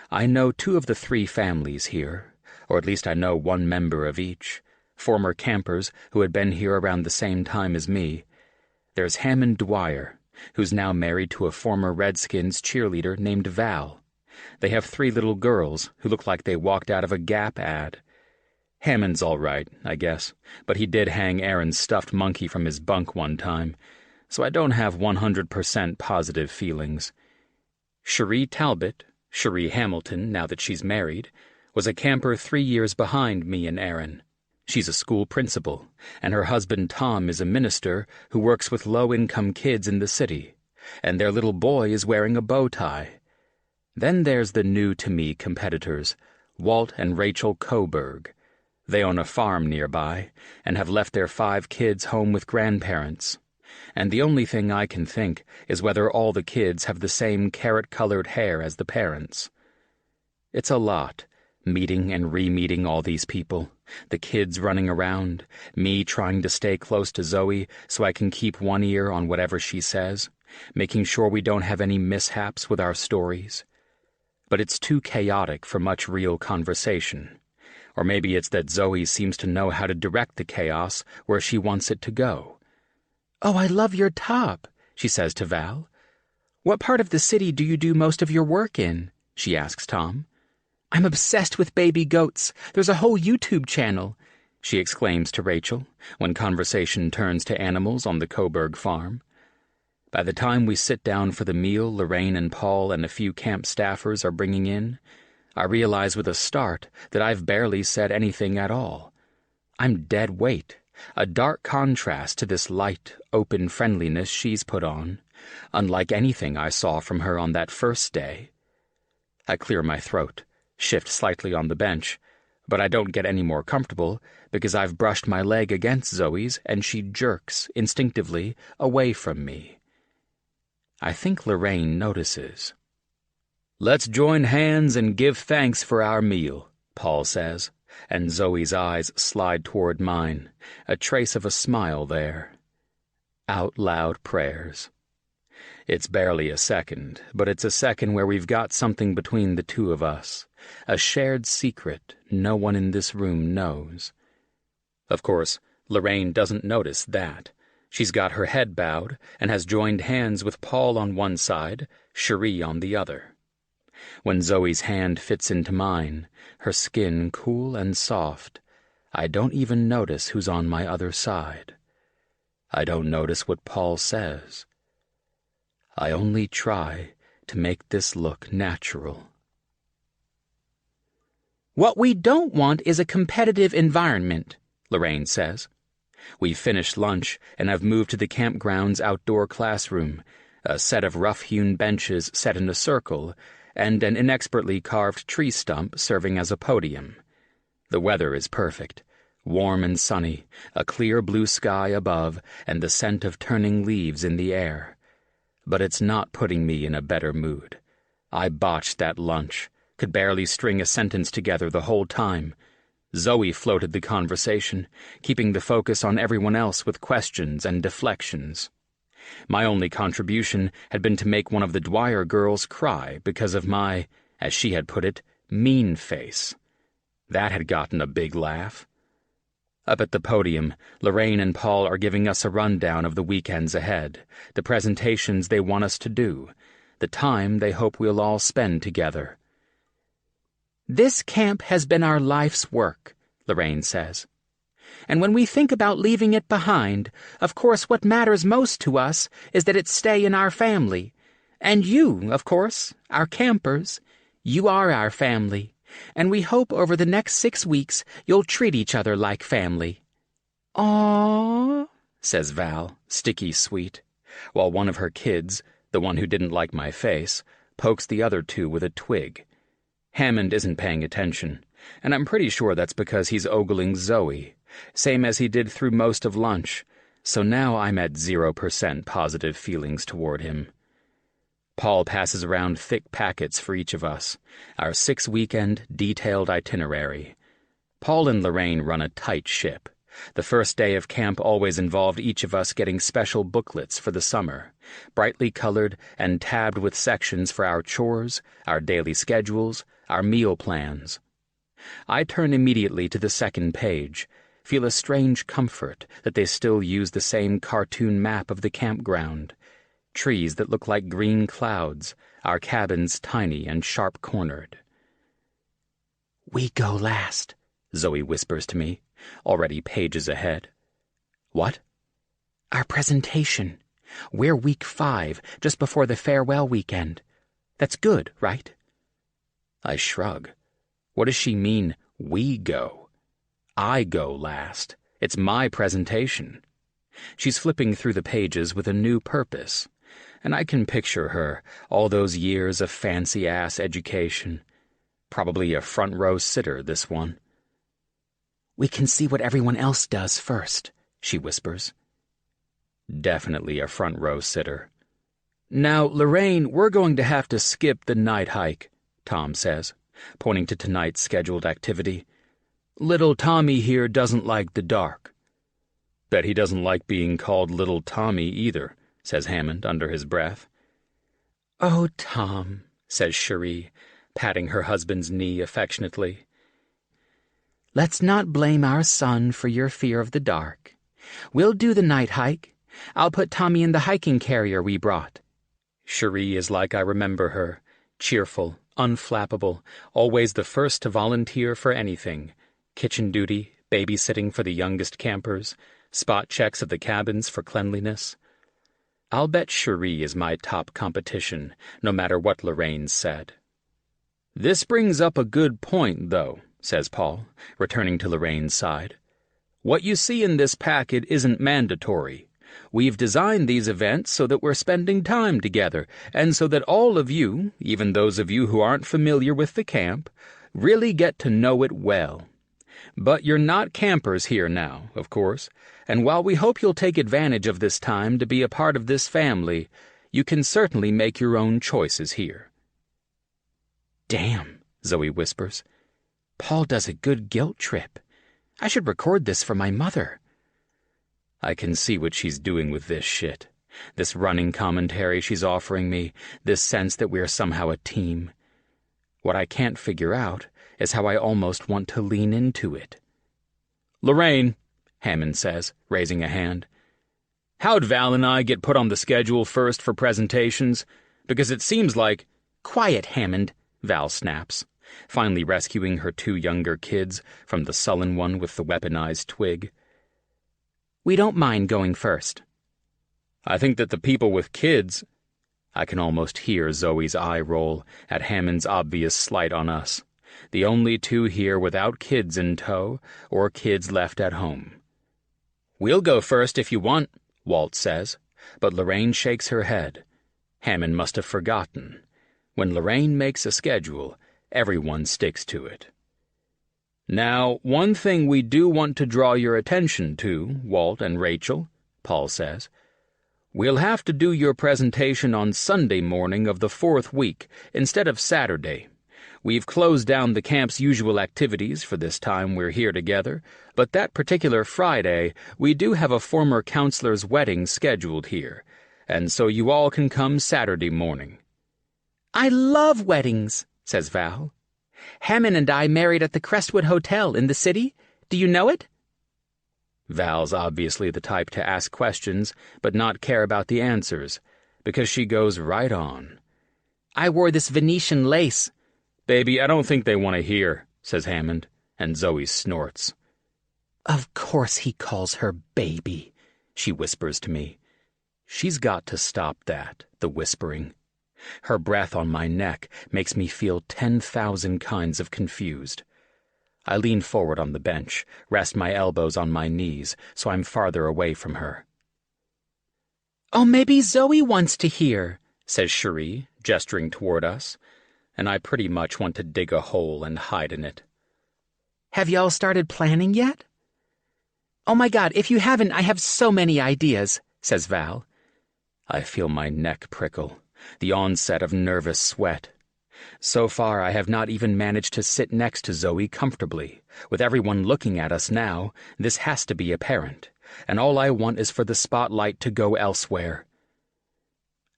I know 2 of the 3 families here, or at least I know one member of each, former campers who had been here around the same time as me. There's Hammond Dwyer, who's now married to a former Redskins cheerleader named Val. They have 3 little girls who look like they walked out of a Gap ad. Hammond's all right, I guess, but he did hang Aaron's stuffed monkey from his bunk one time, so I don't have 100% positive feelings. Cherie Talbot, Cherie Hamilton, now that she's married, was a camper 3 years behind me and Aaron. She's a school principal, and her husband Tom is a minister who works with low-income kids in the city, and their little boy is wearing a bow tie. Then there's the new-to-me competitors, Walt and Rachel Coburg. They own a farm nearby, and have left their 5 kids home with grandparents. And the only thing I can think is whether all the kids have the same carrot-colored hair as the parents. It's a lot, meeting and re-meeting all these people, the kids running around, me trying to stay close to Zoe so I can keep one ear on whatever she says, making sure we don't have any mishaps with our stories. But it's too chaotic for much real conversation. Or maybe it's that Zoe seems to know how to direct the chaos where she wants it to go. "Oh, I love your top," she says to Val. "What part of the city do you do most of your work in?" she asks Tom. "I'm obsessed with baby goats. There's a whole YouTube channel," she exclaims to Rachel when conversation turns to animals on the Coburg farm. By the time we sit down for the meal Lorraine and Paul and a few camp staffers are bringing in, I realize with a start that I've barely said anything at all. I'm dead weight, a dark contrast to this light, open friendliness she's put on, unlike anything I saw from her on that first day. I clear my throat, shift slightly on the bench, but I don't get any more comfortable because I've brushed my leg against Zoe's and she jerks, instinctively, away from me. I think Lorraine notices. "Let's join hands and give thanks for our meal," Paul says, and Zoe's eyes slide toward mine, a trace of a smile there. Out-loud prayers. It's barely a second, but it's a second where we've got something between the 2 of us, a shared secret no one in this room knows. Of course, Lorraine doesn't notice that. She's got her head bowed and has joined hands with Paul on one side, Cherie on the other. When Zoe's hand fits into mine, her skin cool and soft, I don't even notice who's on my other side. I don't notice what Paul says. I only try to make this look natural. "What we don't want is a competitive environment," Lorraine says. We've finished lunch and have moved to the campground's outdoor classroom, a set of rough-hewn benches set in a circle, and an inexpertly carved tree stump serving as a podium. The weather is perfect, warm and sunny, a clear blue sky above, and the scent of turning leaves in the air. But it's not putting me in a better mood. I botched that lunch, could barely string a sentence together the whole time. Zoe floated the conversation, keeping the focus on everyone else with questions and deflections. My only contribution had been to make one of the Dwyer girls cry because of my, as she had put it, mean face. That had gotten a big laugh. Up at the podium, Lorraine and Paul are giving us a rundown of the weekends ahead, the presentations they want us to do, the time they hope we'll all spend together. "This camp has been our life's work," Lorraine says. And when we think about leaving it behind, of course what matters most to us is that it stay in our family. And you, of course, our campers, you are our family. And we hope over the next 6 weeks you'll treat each other like family." "Aww," says Val, sticky sweet, while one of her kids, the one who didn't like my face, pokes the other two with a twig. Hammond isn't paying attention, and I'm pretty sure that's because he's ogling Zoe, same as he did through most of lunch, so now I'm at 0% positive feelings toward him. Paul passes around thick packets for each of us, our 6-weekend detailed itinerary. Paul and Lorraine run a tight ship. The first day of camp always involved each of us getting special booklets for the summer, brightly colored and tabbed with sections for our chores, our daily schedules, our meal plans. I turn immediately to the second page, feel a strange comfort that they still use the same cartoon map of the campground. Trees that look like green clouds, our cabins tiny and sharp-cornered. "We go last," Zoe whispers to me, already pages ahead. "What?" "Our presentation. We're week 5, just before the farewell weekend. That's good, right?" I shrug. What does she mean, we go? I go last. It's my presentation. She's flipping through the pages with a new purpose, and I can picture her, all those years of fancy-ass education. Probably a front-row sitter, this one. "We can see what everyone else does first," she whispers. Definitely a front-row sitter. "Now, Lorraine, we're going to have to skip the night hike," Tom says, pointing to tonight's scheduled activity. "Little Tommy here doesn't like the dark." "Bet he doesn't like being called Little Tommy either," says Hammond under his breath. "Oh, Tom," says Cherie, patting her husband's knee affectionately. "Let's not blame our son for your fear of the dark. We'll do the night hike. I'll put Tommy in the hiking carrier we brought." Cherie is like I remember her, cheerful, unflappable, always the first to volunteer for anything. Kitchen duty, babysitting for the youngest campers, spot checks of the cabins for cleanliness. I'll bet Cherie is my top competition, no matter what Lorraine said. "This brings up a good point, though," says Paul, returning to Lorraine's side. "What you see in this packet isn't mandatory. We've designed these events so that we're spending time together, and so that all of you, even those of you who aren't familiar with the camp, really get to know it well. But you're not campers here now, of course, and while we hope you'll take advantage of this time to be a part of this family, you can certainly make your own choices here." "Damn," Zoe whispers. "Paul does a good guilt trip. I should record this for my mother." I can see what she's doing with this shit. This running commentary she's offering me, this sense that we're somehow a team. What I can't figure out is how I almost want to lean into it. "Lorraine," Hammond says, raising a hand, "how'd Val and I get put on the schedule first for presentations? Because it seems like—" "Quiet, Hammond," Val snaps, finally rescuing her 2 younger kids from the sullen one with the weaponized twig. "We don't mind going first." "I think that the people with kids—" I can almost hear Zoe's eye roll at Hammond's obvious slight on us, the only 2 here without kids in tow or kids left at home. "We'll go first if you want," Walt says, but Lorraine shakes her head. Hammond must have forgotten. When Lorraine makes a schedule, everyone sticks to it. "Now, one thing we do want to draw your attention to, Walt and Rachel," Paul says. "We'll have to do your presentation on Sunday morning of the 4th week instead of Saturday. We've closed down the camp's usual activities for this time we're here together, but that particular Friday we do have a former counselor's wedding scheduled here, and so you all can come Saturday morning." "I love weddings," says Val. "Hammond and I married at the Crestwood Hotel in the city. Do you know it?" Val's obviously the type to ask questions but not care about the answers, because she goes right on. "I wore this Venetian lace." "Baby, I don't think they want to hear," says Hammond, and Zoe snorts. Of course he calls her baby, she whispers to me. She's got to stop that, the whispering. Her breath on my neck makes me feel 10,000 kinds of confused. I lean forward on the bench, rest my elbows on my knees so I'm farther away from her. "Oh, maybe Zoe wants to hear," says Cherie, gesturing toward us, and I pretty much want to dig a hole and hide in it. "Have y'all started planning yet?" "Oh my God, if you haven't, I have so many ideas," says Val. I feel my neck prickle, the onset of nervous sweat. So far, I have not even managed to sit next to Zoe comfortably. With everyone looking at us now, this has to be apparent, and all I want is for the spotlight to go elsewhere.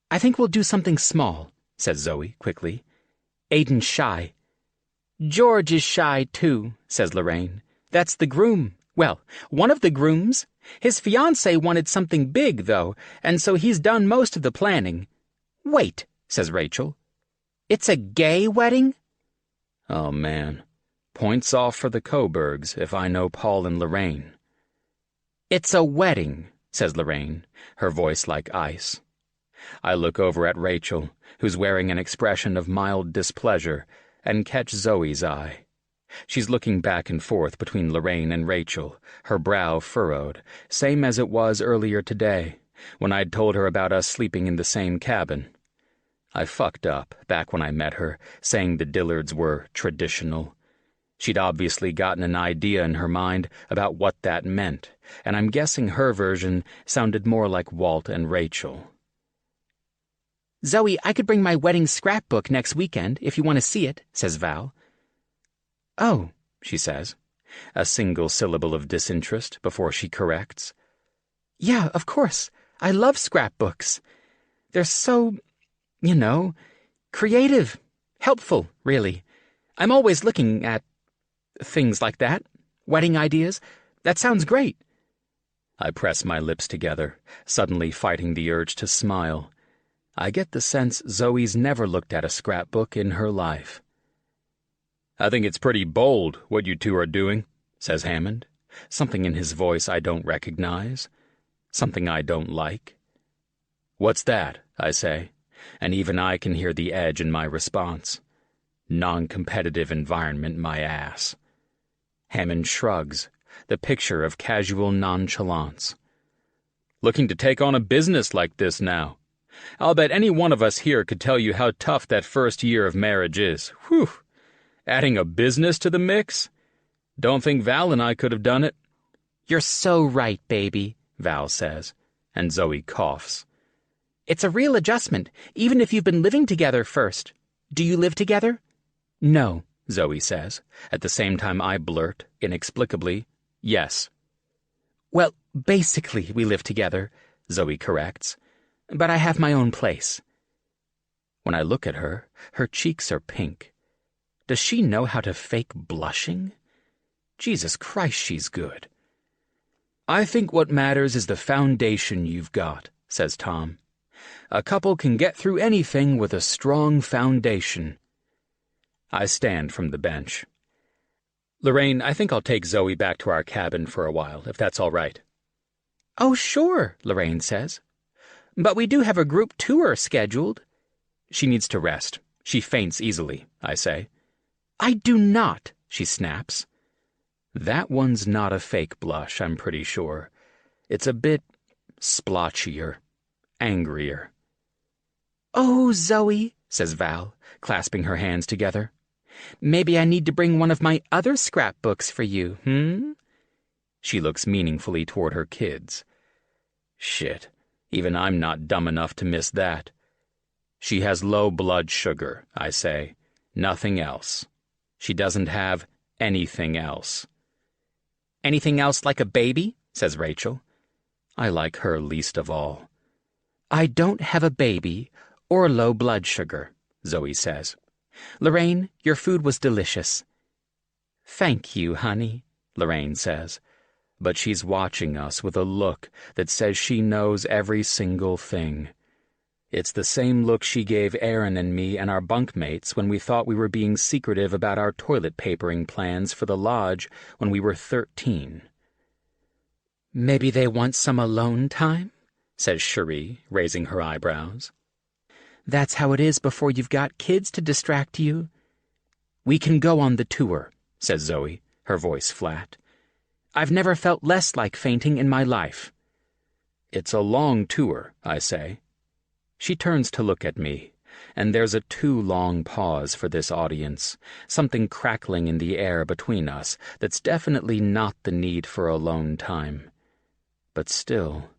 "I think we'll do something small," says Zoe quickly. "Aiden's shy." "George is shy, too," says Lorraine. "That's the groom. Well, one of the grooms. His fiancée wanted something big, though, and so he's done most of the planning." "Wait," says Rachel. "It's a gay wedding?" Oh, man. Points off for the Coburgs if I know Paul and Lorraine. "It's a wedding," says Lorraine, her voice like ice. I look over at Rachel, who's wearing an expression of mild displeasure, and catch Zoe's eye. She's looking back and forth between Lorraine and Rachel, her brow furrowed, same as it was earlier today, when I'd told her about us sleeping in the same cabin. I fucked up back when I met her, saying the Dillards were traditional. She'd obviously gotten an idea in her mind about what that meant, and I'm guessing her version sounded more like Walt and Rachel. "Zoe, I could bring my wedding scrapbook next weekend if you want to see it," says Val. "Oh," she says, a single syllable of disinterest before she corrects. "Yeah, of course. I love scrapbooks. They're so, creative, helpful, really. I'm always looking at things like that. Wedding ideas. That sounds great." I press my lips together, suddenly fighting the urge to smile. I get the sense Zoe's never looked at a scrapbook in her life. "I think it's pretty bold, what you two are doing," says Hammond, something in his voice I don't recognize, something I don't like. "What's that?" I say, and even I can hear the edge in my response. Non-competitive environment, my ass. Hammond shrugs, the picture of casual nonchalance. "Looking to take on a business like this now. I'll bet any one of us here could tell you how tough that first year of marriage is. Whew! Adding a business to the mix? Don't think Val and I could have done it." "You're so right, baby," Val says, and Zoe coughs. "It's a real adjustment, even if you've been living together first. Do you live together?" "No," Zoe says, at the same time I blurt, inexplicably, "Yes." "Well, basically we live together," Zoe corrects, "but I have my own place." When I look at her, her cheeks are pink. Does she know how to fake blushing? Jesus Christ, she's good. "I think what matters is the foundation you've got," says Tom. "A couple can get through anything with a strong foundation." I stand from the bench. "Lorraine, I think I'll take Zoe back to our cabin for a while, if that's all right." "Oh, sure," Lorraine says. "But we do have a group tour scheduled." "She needs to rest. She faints easily," I say. "I do not," she snaps. That one's not a fake blush, I'm pretty sure. It's a bit splotchier, angrier. "Oh, Zoe," says Val, clasping her hands together. "Maybe I need to bring one of my other scrapbooks for you, She looks meaningfully toward her kids. Shit, even I'm not dumb enough to miss that. She has low blood sugar, I say. Nothing else. She doesn't have anything else. "Anything else like a baby?" says Rachel. I like her least of all. "I don't have a baby or low blood sugar," Zoe says. "Lorraine, your food was delicious." "Thank you, honey," Lorraine says, but she's watching us with a look that says she knows every single thing. It's the same look she gave Aaron and me and our bunkmates when we thought we were being secretive about our toilet papering plans for the lodge when we were 13. Maybe they want some alone time, says Cherie, raising her eyebrows. That's how it is before you've got kids to distract you. We can go on the tour, says Zoe, her voice flat. I've never felt less like fainting in my life. It's a long tour, I say. She turns to look at me, and there's a too long pause for this audience, something crackling in the air between us that's definitely not the need for alone time. But still,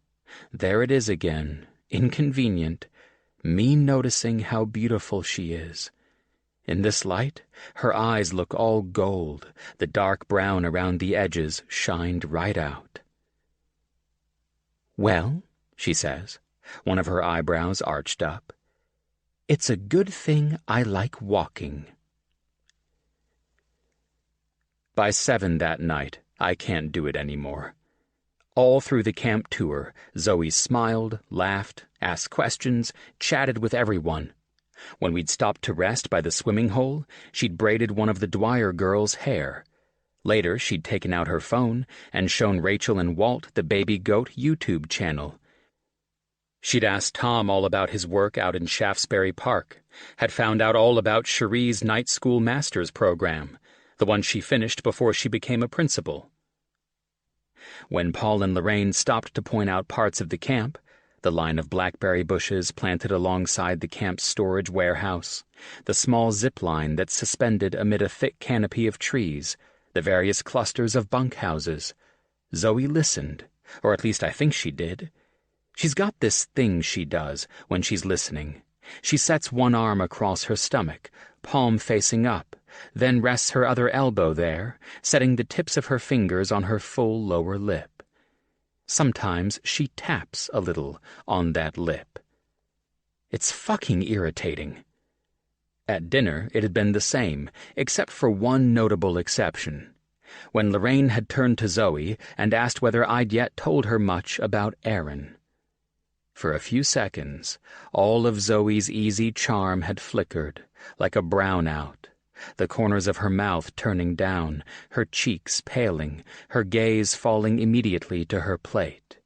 there it is again, inconvenient, me noticing how beautiful she is. In this light, her eyes look all gold, the dark brown around the edges shined right out. Well, she says, one of her eyebrows arched up, it's a good thing I like walking. By 7 that night, I can't do it anymore. All through the camp tour, Zoe smiled, laughed, asked questions, chatted with everyone. When we'd stopped to rest by the swimming hole, she'd braided one of the Dwyer girls' hair. Later, she'd taken out her phone and shown Rachel and Walt the Baby Goat YouTube channel. She'd asked Tom all about his work out in Shaftesbury Park, had found out all about Cherie's night school master's program, the one she finished before she became a principal. When Paul and Lorraine stopped to point out parts of the camp, the line of blackberry bushes planted alongside the camp's storage warehouse, the small zip line that's suspended amid a thick canopy of trees, the various clusters of bunkhouses, Zoe listened, or at least I think she did. She's got this thing she does when she's listening. She sets one arm across her stomach, palm facing up, then rests her other elbow there, setting the tips of her fingers on her full lower lip. Sometimes she taps a little on that lip. It's fucking irritating. At dinner, it had been the same, except for one notable exception. When Lorraine had turned to Zoe and asked whether I'd yet told her much about Aaron. For a few seconds, all of Zoe's easy charm had flickered, like a brownout, the corners of her mouth turning down, her cheeks paling, her gaze falling immediately to her plate.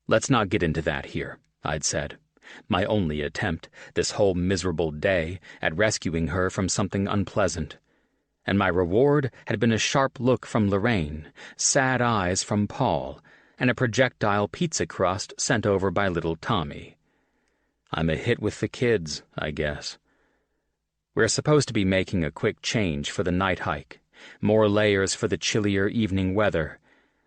Let's not get into that here, I'd said, my only attempt, this whole miserable day, at rescuing her from something unpleasant. And my reward had been a sharp look from Lorraine, sad eyes from Paul, and a projectile pizza crust sent over by little Tommy. I'm a hit with the kids, I guess. We're supposed to be making a quick change for the night hike, more layers for the chillier evening weather,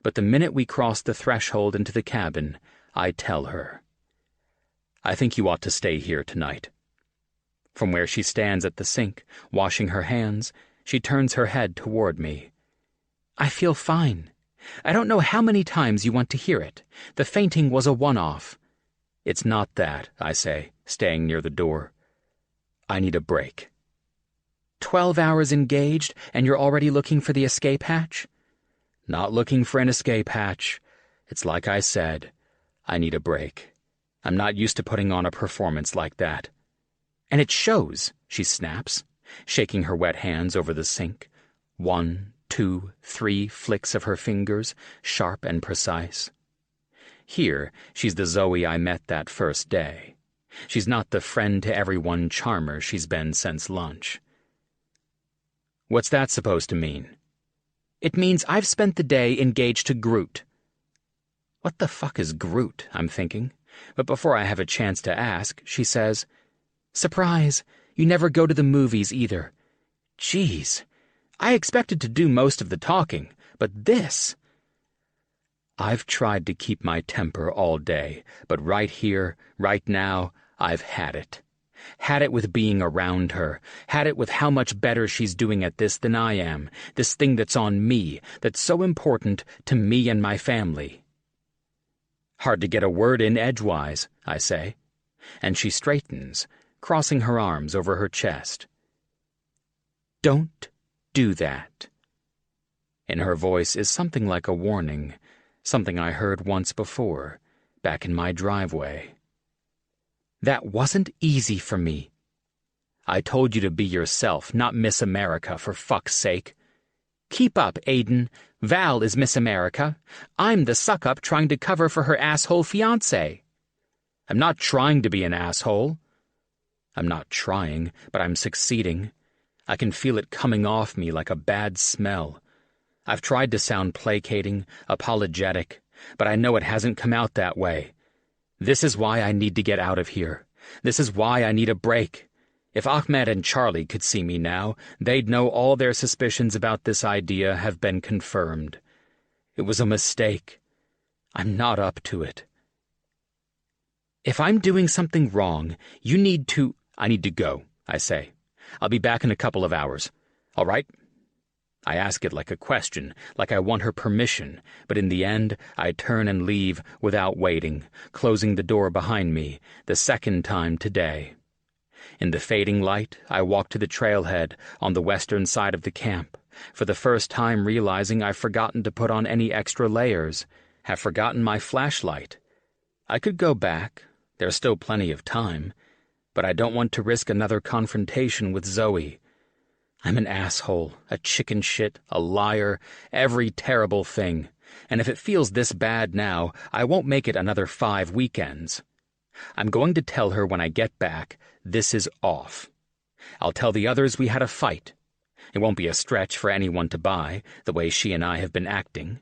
but the minute we cross the threshold into the cabin, I tell her, I think you ought to stay here tonight. From where she stands at the sink, washing her hands, she turns her head toward me. I feel fine. I don't know how many times you want to hear it. The fainting was a one-off. It's not that, I say, staying near the door. I need a break. 12 hours engaged, and you're already looking for the escape hatch? Not looking for an escape hatch. It's like I said, I need a break. I'm not used to putting on a performance like that. And it shows, she snaps, shaking her wet hands over the sink. 1, 2, 3 flicks of her fingers, sharp and precise. Here, she's the Zoe I met that first day. She's not the friend-to-everyone charmer she's been since lunch. What's that supposed to mean? It means I've spent the day engaged to Groot. What the fuck is Groot, I'm thinking. But before I have a chance to ask, she says, Surprise, you never go to the movies either. Jeez, I expected to do most of the talking, but this... I've tried to keep my temper all day, but right here, right now, I've had it. Had it with being around her, had it with how much better she's doing at this than I am, this thing that's on me, that's so important to me and my family. Hard to get a word in edgewise, I say, and she straightens, crossing her arms over her chest. Don't do that. In her voice is something like a warning, something I heard once before, back in my driveway. That wasn't easy for me. I told you to be yourself, not Miss America, for fuck's sake. Keep up, Aiden. Val is Miss America. I'm the suck-up trying to cover for her asshole fiancé. I'm not trying to be an asshole. I'm not trying, but I'm succeeding. I can feel it coming off me like a bad smell. I've tried to sound placating, apologetic, but I know it hasn't come out that way. This is why I need to get out of here. This is why I need a break. If Ahmed and Charlie could see me now, they'd know all their suspicions about this idea have been confirmed. It was a mistake. I'm not up to it. If I'm doing something wrong, I need to go, I say. I'll be back in a couple of hours. All right? I ask it like a question, like I want her permission, but in the end, I turn and leave without waiting, closing the door behind me, the second time today. In the fading light, I walk to the trailhead on the western side of the camp, for the first time realizing I've forgotten to put on any extra layers, have forgotten my flashlight. I could go back. There's still plenty of time. But I don't want to risk another confrontation with Zoe. I'm an asshole, a chicken shit, a liar, every terrible thing. And if it feels this bad now, I won't make it another 5 weekends. I'm going to tell her when I get back, this is off. I'll tell the others we had a fight. It won't be a stretch for anyone to buy, the way she and I have been acting.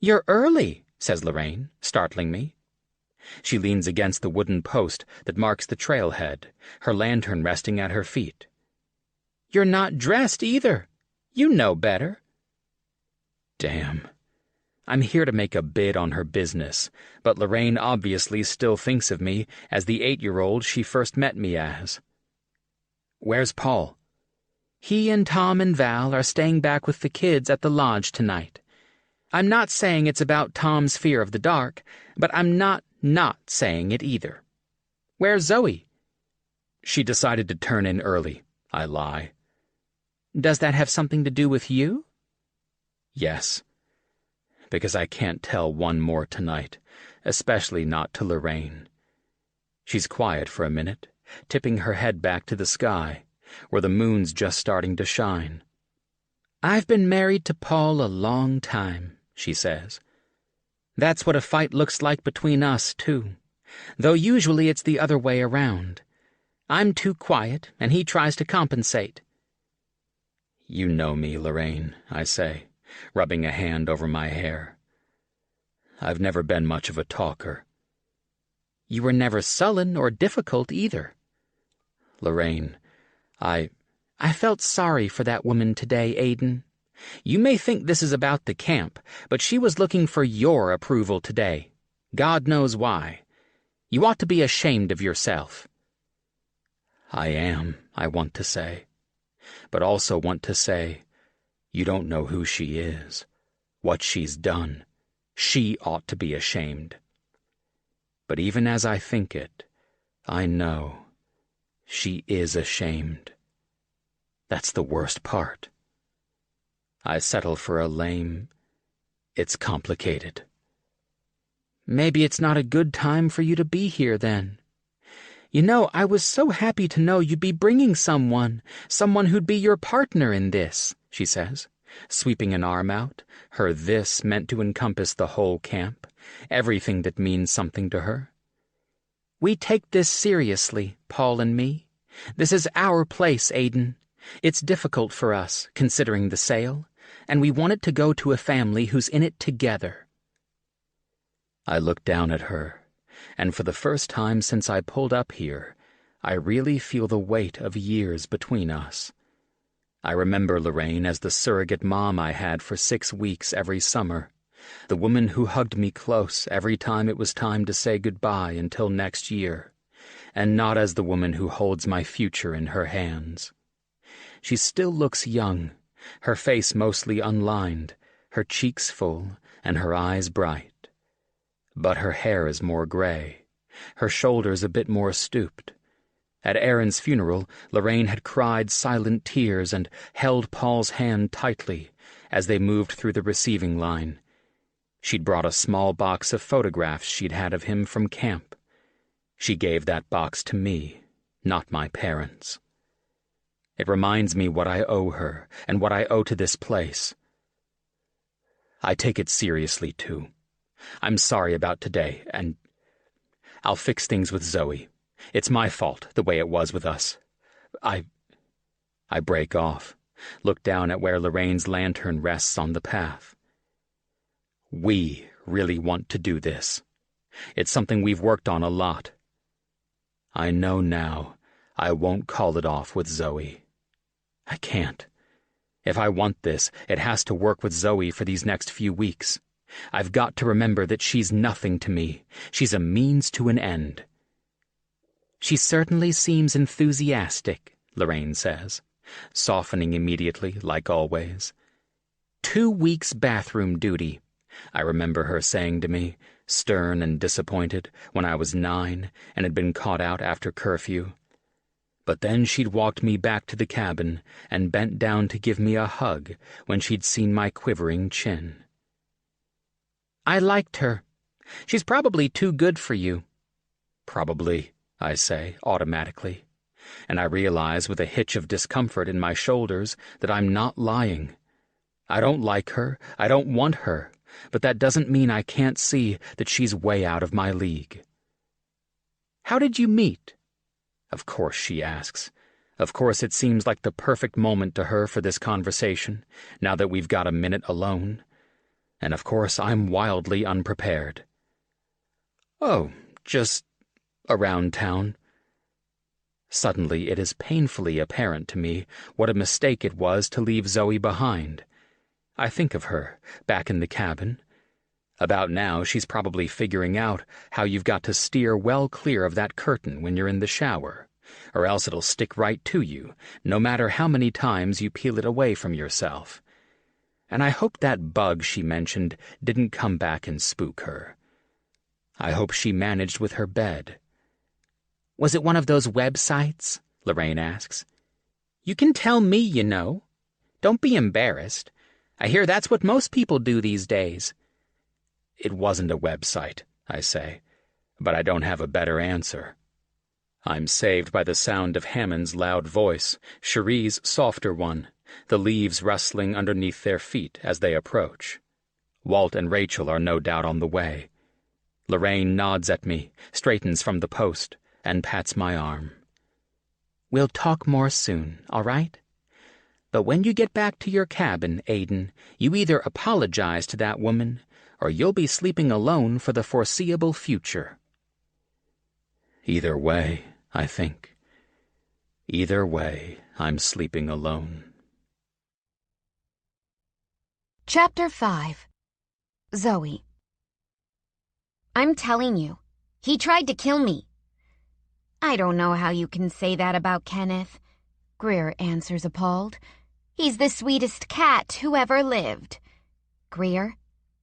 "You're early," says Lorraine, startling me. She leans against the wooden post that marks the trailhead, her lantern resting at her feet. "You're not dressed either. You know better." Damn. I'm here to make a bid on her business, but Lorraine obviously still thinks of me as the 8-year-old she first met me as. "Where's Paul?" "He and Tom and Val are staying back with the kids at the lodge tonight. I'm not saying it's about Tom's fear of the dark, but I'm not saying it either. Where's Zoe?" "She decided to turn in early," I lie. "Does that have something to do with you?" "Yes. Because I can't tell one more tonight, especially not to Lorraine." She's quiet for a minute, tipping her head back to the sky, where the moon's just starting to shine. "I've been married to Paul a long time," she says. "That's what a fight looks like between us, too. Though usually it's the other way around. I'm too quiet, and he tries to compensate." "You know me, Lorraine," I say, rubbing a hand over my hair. "I've never been much of a talker." "You were never sullen or difficult either." "Lorraine, I felt sorry for that woman today, Aiden. You may think this is about the camp, but she was looking for your approval today. God knows why. You ought to be ashamed of yourself." I am, I want to say, but also want to say, you don't know who she is, what she's done. She ought to be ashamed. But even as I think it, I know she is ashamed. That's the worst part. I settle for a lame, "It's complicated." "Maybe it's not a good time for you to be here then. You know, I was so happy to know you'd be bringing someone who'd be your partner in this," she says, sweeping an arm out, her "this" meant to encompass the whole camp, everything that means something to her. "We take this seriously, Paul and me. This is our place, Aiden. It's difficult for us, considering the sale, and we want it to go to a family who's in it together." I look down at her, and for the first time since I pulled up here, I really feel the weight of years between us. I remember Lorraine as the surrogate mom I had for 6 weeks every summer, the woman who hugged me close every time it was time to say goodbye until next year, and not as the woman who holds my future in her hands. She still looks young, her face mostly unlined, her cheeks full, and her eyes bright. But her hair is more gray, her shoulders a bit more stooped. At Aaron's funeral, Lorraine had cried silent tears and held Paul's hand tightly as they moved through the receiving line. She'd brought a small box of photographs she'd had of him from camp. She gave that box to me, not my parents. It reminds me what I owe her and what I owe to this place. I take it seriously, too. I'm sorry about today, and I'll fix things with Zoe. It's my fault, the way it was with us. I break off, look down at where Lorraine's lantern rests on the path. We really want to do this. It's something we've worked on a lot. I know now I won't call it off with Zoe. I can't. If I want this, it has to work with Zoe for these next few weeks. I've got to remember that she's nothing to me. She's a means to an end. She certainly seems enthusiastic, Lorraine says, softening immediately, like always. 2 weeks bathroom duty, I remember her saying to me, stern and disappointed, when I was 9 and had been caught out after curfew. But then she'd walked me back to the cabin and bent down to give me a hug when she'd seen my quivering chin. I liked her. She's probably too good for you. Probably, I say, automatically. And I realize with a hitch of discomfort in my shoulders that I'm not lying. I don't like her, I don't want her, but that doesn't mean I can't see that she's way out of my league. How did you meet? Of course, she asks. Of course, it seems like the perfect moment to her for this conversation, now that we've got a minute alone. And of course, I'm wildly unprepared. Oh, just around town. Suddenly, it is painfully apparent to me what a mistake it was to leave Zoe behind. I think of her, back in the cabin. About now, she's probably figuring out how you've got to steer well clear of that curtain when you're in the shower, or else it'll stick right to you, no matter how many times you peel it away from yourself. And I hope that bug she mentioned didn't come back and spook her. I hope she managed with her bed. Was it one of those websites? Lorraine asks. You can tell me, you know. Don't be embarrassed. I hear that's what most people do these days. It wasn't a website, I say, but I don't have a better answer. I'm saved by the sound of Hammond's loud voice, Cherie's softer one, the leaves rustling underneath their feet as they approach. Walt and Rachel are no doubt on the way. Lorraine nods at me, straightens from the post, and pats my arm. We'll talk more soon, all right? But when you get back to your cabin, Aiden, you either apologize to that woman, or you'll be sleeping alone for the foreseeable future. Either way, I think. Either way, I'm sleeping alone. Chapter 5. Zoe. I'm telling you, he tried to kill me. I don't know how you can say that about Kenneth, Greer answers appalled. He's the sweetest cat who ever lived. Greer,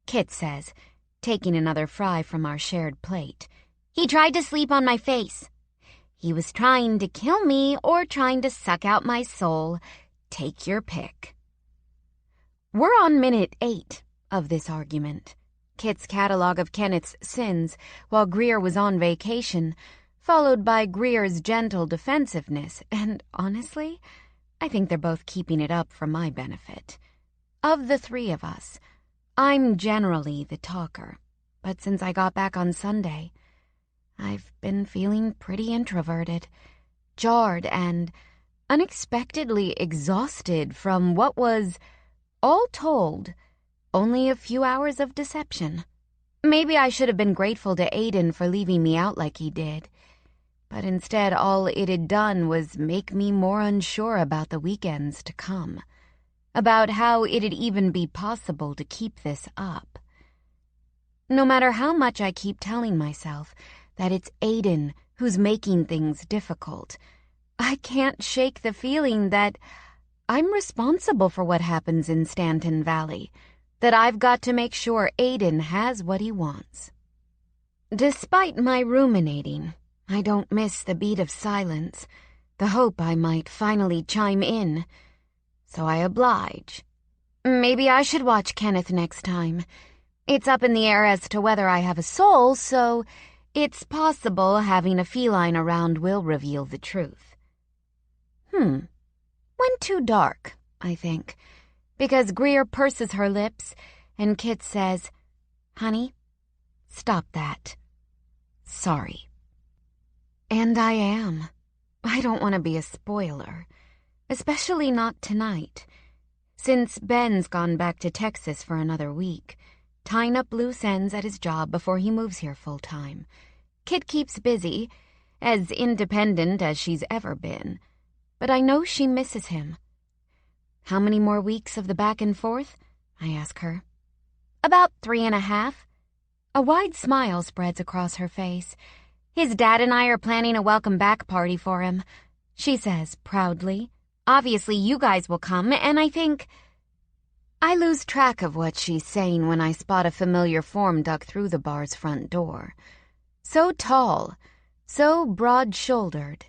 Kit says, taking another fry from our shared plate. He tried to sleep on my face. He was trying to kill me or trying to suck out my soul. Take your pick. We're on minute 8 of this argument. Kit's catalog of Kenneth's sins while Greer was on vacation, followed by Greer's gentle defensiveness, and honestly, I think they're both keeping it up for my benefit. Of the 3 of us, I'm generally the talker, but since I got back on Sunday, I've been feeling pretty introverted, jarred, and unexpectedly exhausted from what was, all told, only a few hours of deception. Maybe I should have been grateful to Aiden for leaving me out like he did, but instead all it had done was make me more unsure about the weekends to come, about how it'd even be possible to keep this up. No matter how much I keep telling myself that it's Aiden who's making things difficult, I can't shake the feeling that I'm responsible for what happens in Stanton Valley, that I've got to make sure Aiden has what he wants. Despite my ruminating, I don't miss the beat of silence, the hope I might finally chime in. So I oblige. Maybe I should watch Kenneth next time. It's up in the air as to whether I have a soul, so it's possible having a feline around will reveal the truth. Went too dark, I think, because Greer purses her lips and Kit says, "Honey, stop that. Sorry." And I am. I don't want to be a spoiler, especially not tonight. Since Ben's gone back to Texas for another week, tying up loose ends at his job before he moves here full-time, Kit keeps busy, as independent as she's ever been, but I know she misses him. "How many more weeks of the back and forth?" I ask her. "About 3.5. A wide smile spreads across her face. "His dad and I are planning a welcome-back party for him," she says proudly. "Obviously you guys will come, and I think—" I lose track of what she's saying when I spot a familiar form duck through the bar's front door. So tall, so broad-shouldered,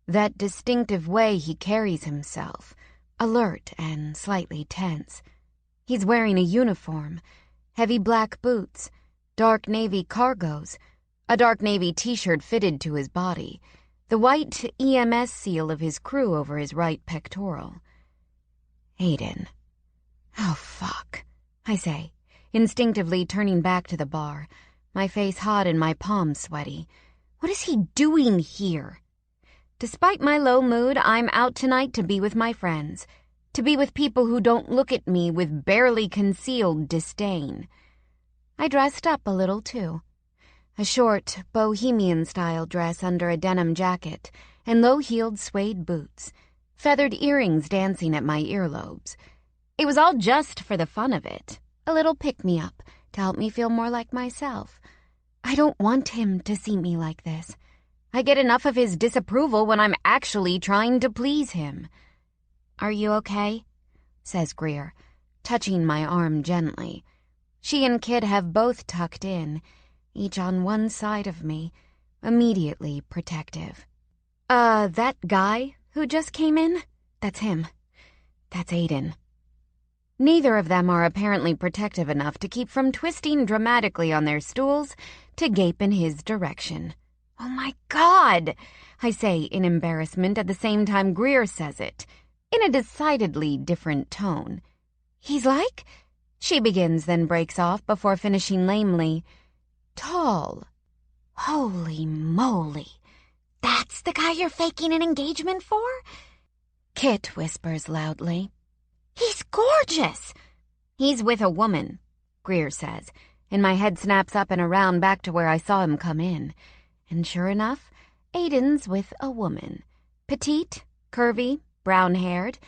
that distinctive way he carries himself, alert and slightly tense. He's wearing a uniform, heavy black boots, dark navy cargos, a dark navy t-shirt fitted to his body, the white EMS seal of his crew over his right pectoral. Aiden. Oh, fuck, I say, instinctively turning back to the bar, my face hot and my palms sweaty. What is he doing here? Despite my low mood, I'm out tonight to be with my friends, to be with people who don't look at me with barely concealed disdain. I dressed up a little, too. A short, bohemian-style dress under a denim jacket and low-heeled suede boots, feathered earrings dancing at my earlobes. It was all just for the fun of it, a little pick-me-up to help me feel more like myself. I don't want him to see me like this. I get enough of his disapproval when I'm actually trying to please him. "Are you okay?" says Greer, touching my arm gently. She and Kid have both tucked in, each on one side of me, immediately protective. That guy who just came in? That's him. That's Aiden." Neither of them are apparently protective enough to keep from twisting dramatically on their stools to gape in his direction. "Oh my God!" I say in embarrassment at the same time Greer says it, in a decidedly different tone. "He's like—" she begins, then breaks off before finishing lamely. "Tall. Holy moly. That's the guy you're faking an engagement for?" Kit whispers loudly. "He's gorgeous!" "He's with a woman," Greer says, and my head snaps up and around back to where I saw him come in. And sure enough, Aiden's with a woman. Petite, curvy, brown-haired,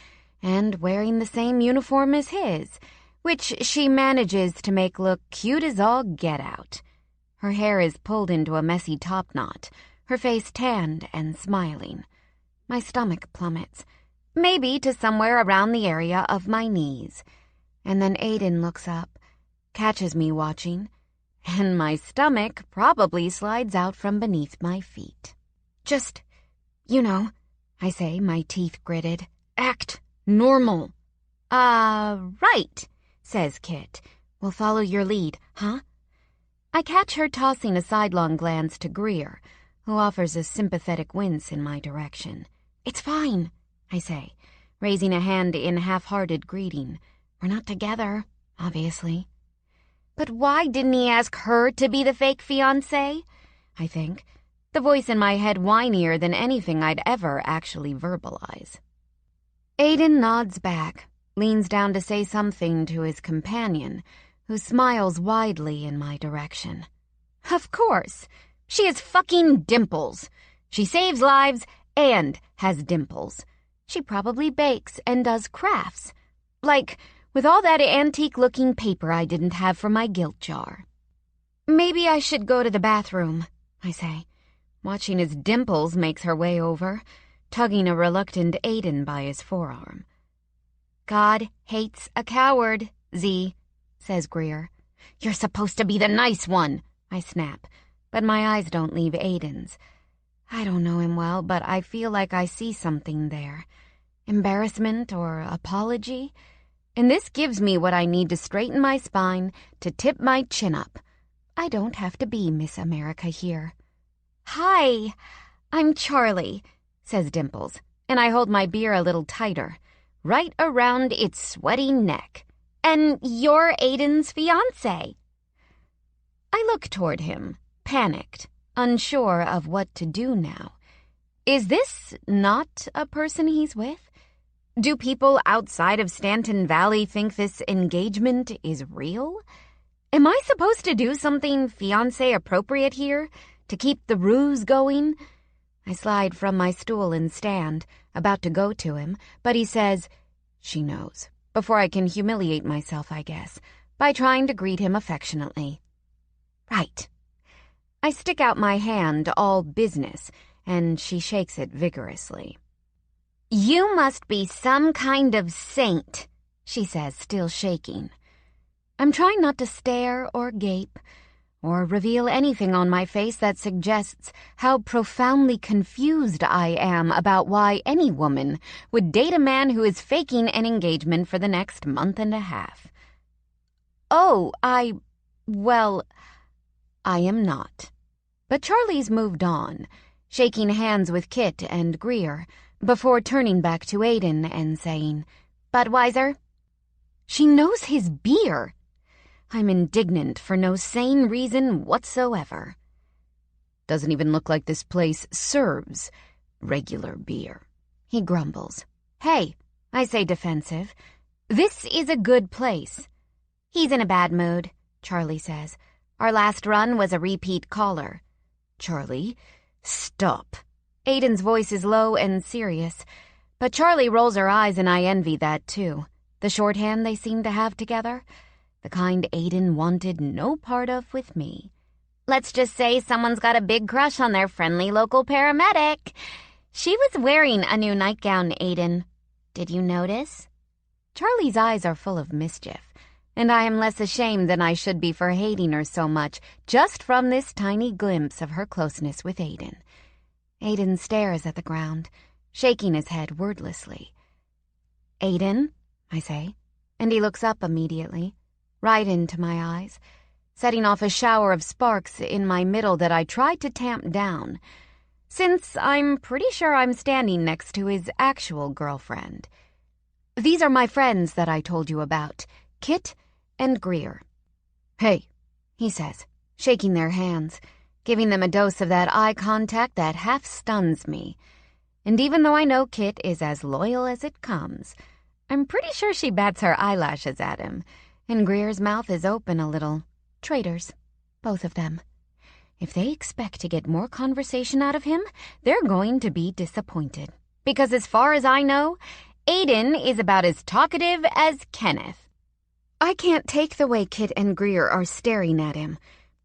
and wearing the same uniform as his, which she manages to make look cute as all get out. Her hair is pulled into a messy topknot, her face tanned and smiling. My stomach plummets, maybe to somewhere around the area of my knees. And then Aiden looks up, catches me watching, and my stomach probably slides out from beneath my feet. "Just, I say, my teeth gritted. "Act normal." Right," says Kit. "We'll follow your lead, huh?" I catch her tossing a sidelong glance to Greer, who offers a sympathetic wince in my direction. "It's fine," I say, raising a hand in half-hearted greeting. "We're not together, obviously." But why didn't he ask her to be the fake fiancé? I think, the voice in my head whinier than anything I'd ever actually verbalize. Aiden nods back, leans down to say something to his companion, who smiles widely in my direction. Of course. She has fucking dimples. She saves lives and has dimples. She probably bakes and does crafts. Like, with all that antique-looking paper I didn't have for my guilt jar. "Maybe I should go to the bathroom," I say. Watching his dimples makes her way over, tugging a reluctant Aiden by his forearm. "God hates a coward, Z," says Greer. "You're supposed to be the nice one," I snap, but my eyes don't leave Aiden's. I don't know him well, but I feel like I see something there. Embarrassment or apology? And this gives me what I need to straighten my spine, to tip my chin up. I don't have to be Miss America here. "Hi, I'm Charlie," says Dimples, and I hold my beer a little tighter, right around its sweaty neck. And you're Aiden's fiancé. I look toward him, panicked, unsure of what to do now. Is this not a person he's with? Do people outside of Stanton Valley think this engagement is real? Am I supposed to do something fiancé appropriate here to keep the ruse going? I slide from my stool and stand, about to go to him, but he says, "She knows," before I can humiliate myself, I guess, by trying to greet him affectionately. Right. I stick out my hand, all business, and she shakes it vigorously. "You must be some kind of saint," she says, still shaking. I'm trying not to stare or gape or reveal anything on my face that suggests how profoundly confused I am about why any woman would date a man who is faking an engagement for the next month and a half. Oh, well, I am not. But Charlie's moved on, shaking hands with Kit and Greer, before turning back to Aiden and saying, "Budweiser?" She knows his beer. I'm indignant for no sane reason whatsoever. "Doesn't even look like this place serves regular beer," he grumbles. "Hey," I say, defensive, "this is a good place." "He's in a bad mood," Charlie says. "Our last run was a repeat caller." "Charlie, stop." Aiden's voice is low and serious, but Charlie rolls her eyes and I envy that too. The shorthand they seem to have together, the kind Aiden wanted no part of with me. "Let's just say someone's got a big crush on their friendly local paramedic. She was wearing a new nightgown, Aiden. Did you notice?" Charlie's eyes are full of mischief, and I am less ashamed than I should be for hating her so much just from this tiny glimpse of her closeness with Aiden. Aiden stares at the ground, shaking his head wordlessly. "Aiden," I say, and he looks up immediately, right into my eyes, setting off a shower of sparks in my middle that I tried to tamp down, since I'm pretty sure I'm standing next to his actual girlfriend. "These are my friends that I told you about, Kit and Greer." "Hey," he says, shaking their hands, giving them a dose of that eye contact that half stuns me. And even though I know Kit is as loyal as it comes, I'm pretty sure she bats her eyelashes at him, and Greer's mouth is open a little. Traitors, both of them. If they expect to get more conversation out of him, they're going to be disappointed. Because as far as I know, Aiden is about as talkative as Kenneth. I can't take the way Kit and Greer are staring at him,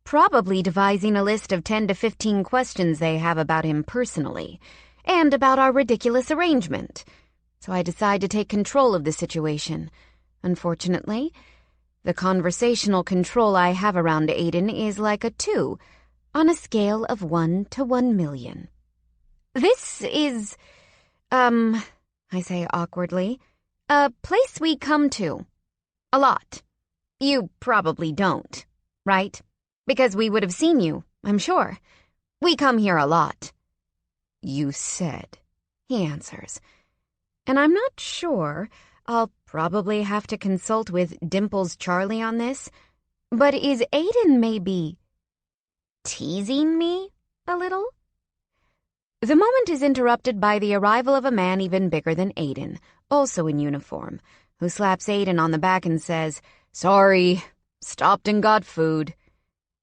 probably devising a list of 10 to 15 questions they have about him personally, and about our ridiculous arrangement. So I decide to take control of the situation. Unfortunately, the conversational control I have around Aiden is like a 2 on a scale of 1 to 1,000,000. "This is, I say awkwardly, a place we come to. A lot. You probably don't, right? Because we would have seen you, I'm sure. We come here a lot." "You said," he answers. And I'm not sure. I'll probably have to consult with Dimples Charlie on this. But is Aiden maybe teasing me a little? The moment is interrupted by the arrival of a man even bigger than Aiden, also in uniform, who slaps Aiden on the back and says, "Sorry, stopped and got food."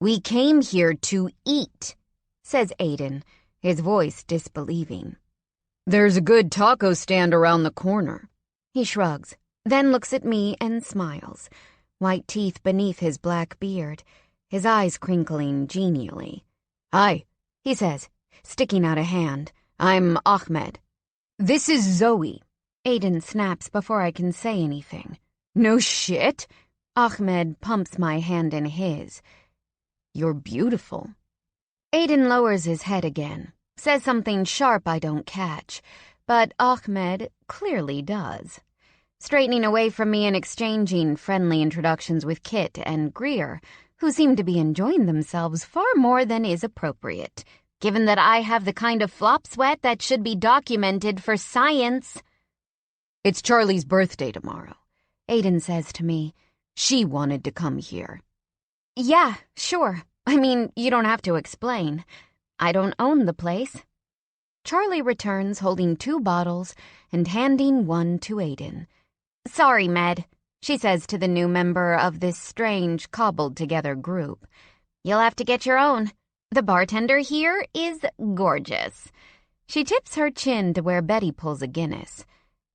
"We came here to eat," says Aiden, his voice disbelieving. "There's a good taco stand around the corner." He shrugs, then looks at me and smiles, white teeth beneath his black beard, his eyes crinkling genially. "Hi," he says, sticking out a hand. "I'm Ahmed." "This is Zoe," Aiden snaps before I can say anything. "No shit." Ahmed pumps my hand in his. "You're beautiful." Aiden lowers his head again, says something sharp I don't catch, but Ahmed clearly does. Straightening away from me and exchanging friendly introductions with Kit and Greer, who seem to be enjoying themselves far more than is appropriate. given that I have the kind of flop sweat that should be documented for science. It's Charlie's birthday tomorrow, Aiden says to me. She wanted to come here. Yeah, sure. I mean, you don't have to explain. I don't own the place. Charlie returns holding 2 bottles and handing one to Aiden. Sorry, Med, she says to the new member of this strange, cobbled-together group. You'll have to get your own. The bartender here is gorgeous. She tips her chin to where Betty pulls a Guinness.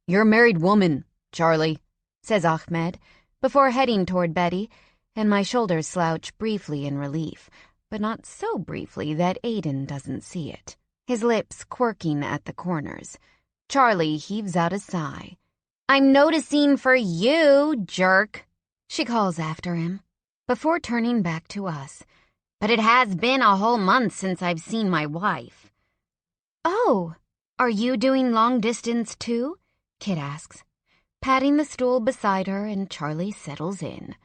You're a married woman, Charlie, says Ahmed, before heading toward Betty, and my shoulders slouch briefly in relief, but not so briefly that Aiden doesn't see it, his lips quirking at the corners. Charlie heaves out a sigh. I'm noticing for you, jerk, she calls after him, before turning back to us. But it has been a whole month since I've seen my wife. Oh, are you doing long distance too? Kit asks, patting the stool beside her, and Charlie settles in.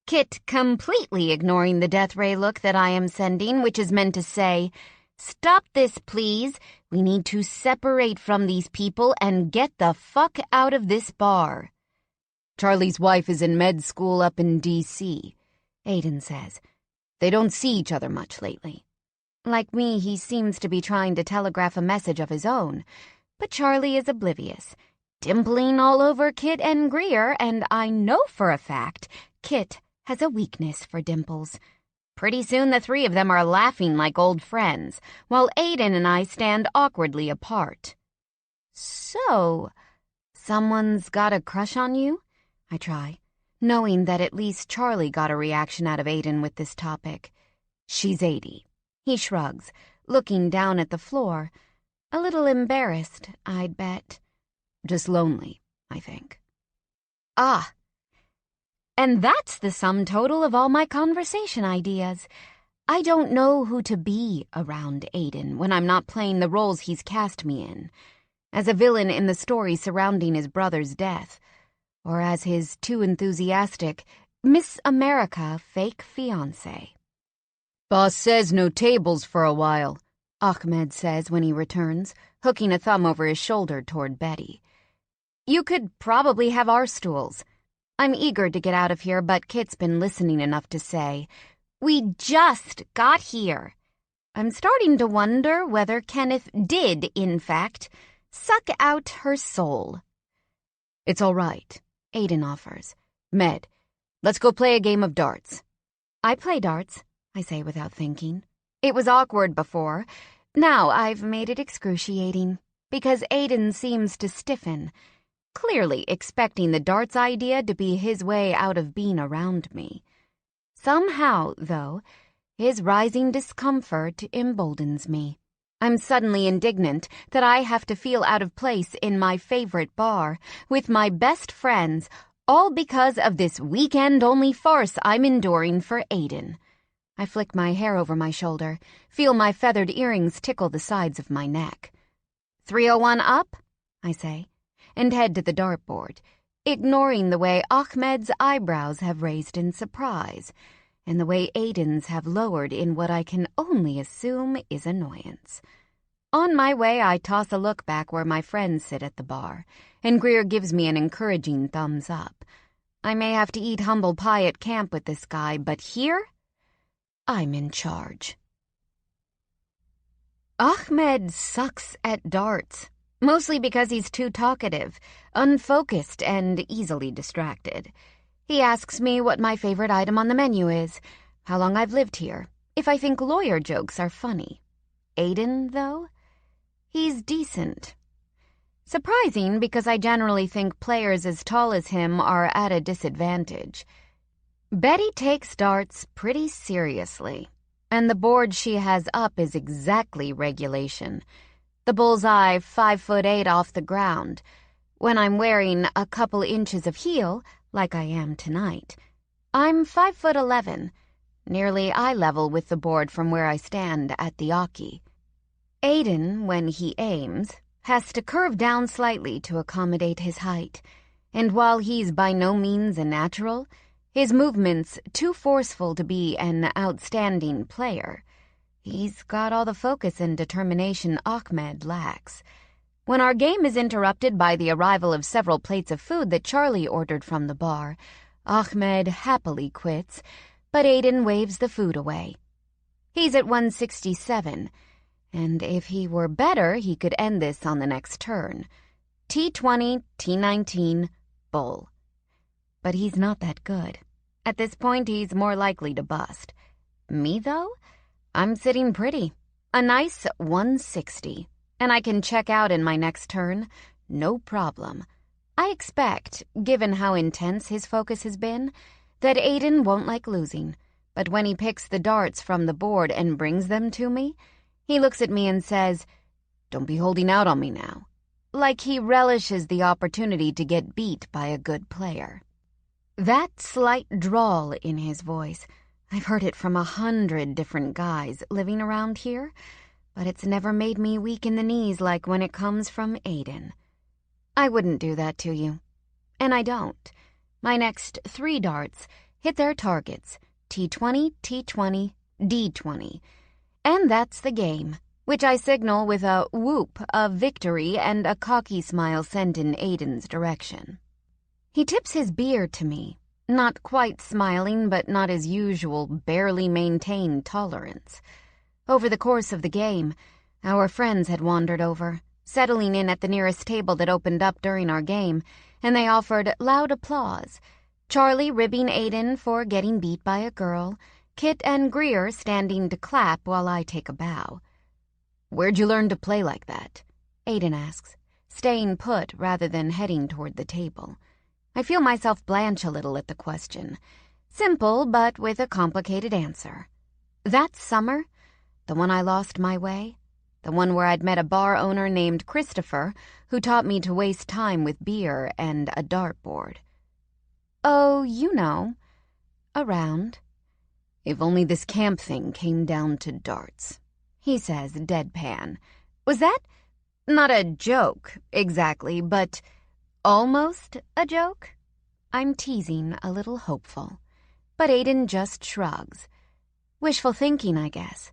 Kit completely ignoring the death ray look that I am sending, which is meant to say, stop this, please. We need to separate from these people and get the fuck out of this bar. Charlie's wife is in med school up in D.C., Aiden says. They don't see each other much lately. Like me, he seems to be trying to telegraph a message of his own, but Charlie is oblivious, dimpling all over Kit and Greer, and I know for a fact Kit has a weakness for dimples. Pretty soon the 3 of them are laughing like old friends, while Aiden and I stand awkwardly apart. So, someone's got a crush on you? I try, knowing that at least Charlie got a reaction out of Aiden with this topic. She's 80. He shrugs, looking down at the floor. A little embarrassed, I'd bet. Just lonely, I think. Ah. And that's the sum total of all my conversation ideas. I don't know who to be around Aiden when I'm not playing the roles he's cast me in. As a villain in the story surrounding his brother's death, or as his too enthusiastic Miss America fake fiancé. Boss says no tables for a while, Ahmed says when he returns, hooking a thumb over his shoulder toward Betty. You could probably have our stools. I'm eager to get out of here, but Kit's been listening enough to say, we just got here. I'm starting to wonder whether Kenneth did, in fact, suck out her soul. It's all right, Aiden offers. Med, let's go play a game of darts. I play darts, I say without thinking. It was awkward before. Now I've made it excruciating, because Aiden seems to stiffen, clearly expecting the darts idea to be his way out of being around me. Somehow, though, his rising discomfort emboldens me. I'm suddenly indignant that I have to feel out of place in my favorite bar with my best friends, all because of this weekend-only farce I'm enduring for Aiden. I flick my hair over my shoulder, feel my feathered earrings tickle the sides of my neck. 301 up, I say, and head to the dartboard, ignoring the way Ahmed's eyebrows have raised in surprise, and the way Aiden's have lowered in what I can only assume is annoyance. On my way, I toss a look back where my friends sit at the bar, and Greer gives me an encouraging thumbs up. I may have to eat humble pie at camp with this guy, but here, I'm in charge. Ahmed sucks at darts, mostly because he's too talkative, unfocused, and easily distracted. He asks me what my favorite item on the menu is, how long I've lived here, if I think lawyer jokes are funny. Aiden, though? He's decent. Surprising, because I generally think players as tall as him are at a disadvantage. Betty takes darts pretty seriously, and the board she has up is exactly regulation. The bullseye 5'8" off the ground. When I'm wearing a couple inches of heel, like I am tonight, I'm 5'11", nearly eye level with the board from where I stand at the Aki. Aiden, when he aims, has to curve down slightly to accommodate his height, and while he's by no means a natural, his movements too forceful to be an outstanding player. He's got all the focus and determination Ahmed lacks. When our game is interrupted by the arrival of several plates of food that Charlie ordered from the bar, Ahmed happily quits, but Aiden waves the food away. He's at 167, and if he were better, he could end this on the next turn. T20, T19, bull. But he's not that good. At this point, he's more likely to bust. Me, though? I'm sitting pretty. A nice 160. And I can check out in my next turn. No problem. I expect, given how intense his focus has been, that Aiden won't like losing. But when he picks the darts from the board and brings them to me, he looks at me and says, "Don't be holding out on me now." Like he relishes the opportunity to get beat by a good player. That slight drawl in his voice, I've heard it from 100 different guys living around here, but it's never made me weak in the knees like when it comes from Aiden. I wouldn't do that to you. And I don't. My next 3 darts hit their targets, T20, T20, D20. And that's the game, which I signal with a whoop of victory and a cocky smile sent in Aiden's direction. He tips his beer to me, not quite smiling, but not his usual barely maintained tolerance. Over the course of the game, our friends had wandered over, settling in at the nearest table that opened up during our game, and they offered loud applause. Charlie ribbing Aiden for getting beat by a girl, Kit and Greer standing to clap while I take a bow. "Where'd you learn to play like that?" Aiden asks, staying put rather than heading toward the table. I feel myself blanch a little at the question. Simple, but with a complicated answer. That summer, the one I lost my way, the one where I'd met a bar owner named Christopher who taught me to waste time with beer and a dartboard. "Oh, you know. Around." "If only this camp thing came down to darts," he says deadpan. Was that not a joke, exactly, but almost a joke? I'm teasing, a little hopeful. But Aiden just shrugs. Wishful thinking, I guess.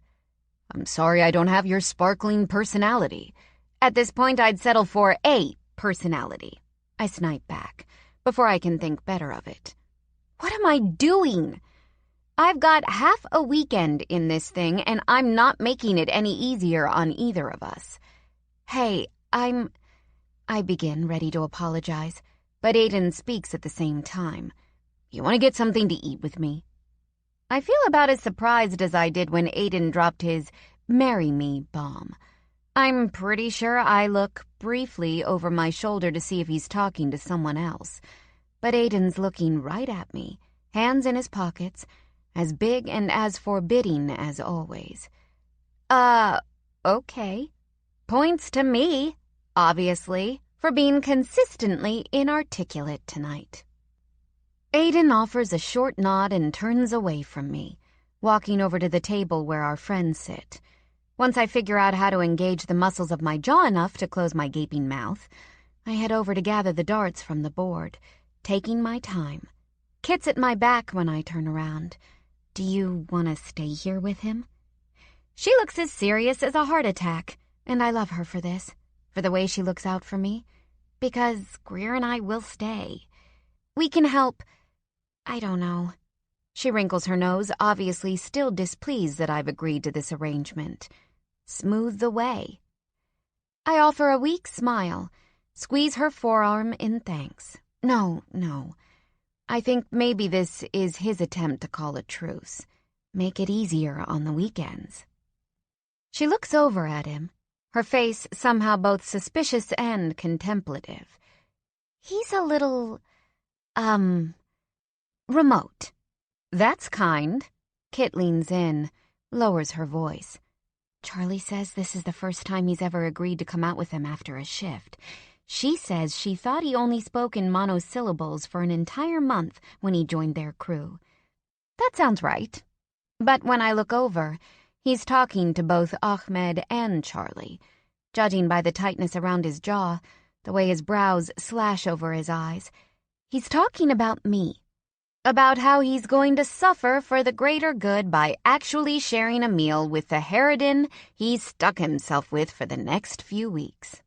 "I'm sorry I don't have your sparkling personality." At this point, I'd settle for a personality. I snipe back, before I can think better of it. What am I doing? I've got half a weekend in this thing, and I'm not making it any easier on either of us. Hey, I begin, ready to apologize, but Aiden speaks at the same time. "You want to get something to eat with me?" I feel about as surprised as I did when Aiden dropped his "marry me" bomb. I'm pretty sure I look briefly over my shoulder to see if he's talking to someone else. But Aiden's looking right at me, hands in his pockets, as big and as forbidding as always. Okay. Points to me, obviously, for being consistently inarticulate tonight. Aiden offers a short nod and turns away from me, walking over to the table where our friends sit. Once I figure out how to engage the muscles of my jaw enough to close my gaping mouth, I head over to gather the darts from the board, taking my time. Kit's at my back when I turn around. "Do you want to stay here with him?" She looks as serious as a heart attack, and I love her for this, for the way she looks out for me, because Greer and I will stay. We can help, I don't know. She wrinkles her nose, obviously still displeased that I've agreed to this arrangement. Smooth the way. I offer a weak smile, squeeze her forearm in thanks. No. I think maybe this is his attempt to call a truce. Make it easier on the weekends. She looks over at him, her face somehow both suspicious and contemplative. He's a little, remote. That's kind. Kit leans in, lowers her voice. Charlie says this is the first time he's ever agreed to come out with him after a shift. She says she thought he only spoke in monosyllables for an entire month when he joined their crew. That sounds right. But when I look over, he's talking to both Ahmed and Charlie. Judging by the tightness around his jaw, the way his brows slash over his eyes, he's talking about me. About how he's going to suffer for the greater good by actually sharing a meal with the harridan he's stuck himself with for the next few weeks.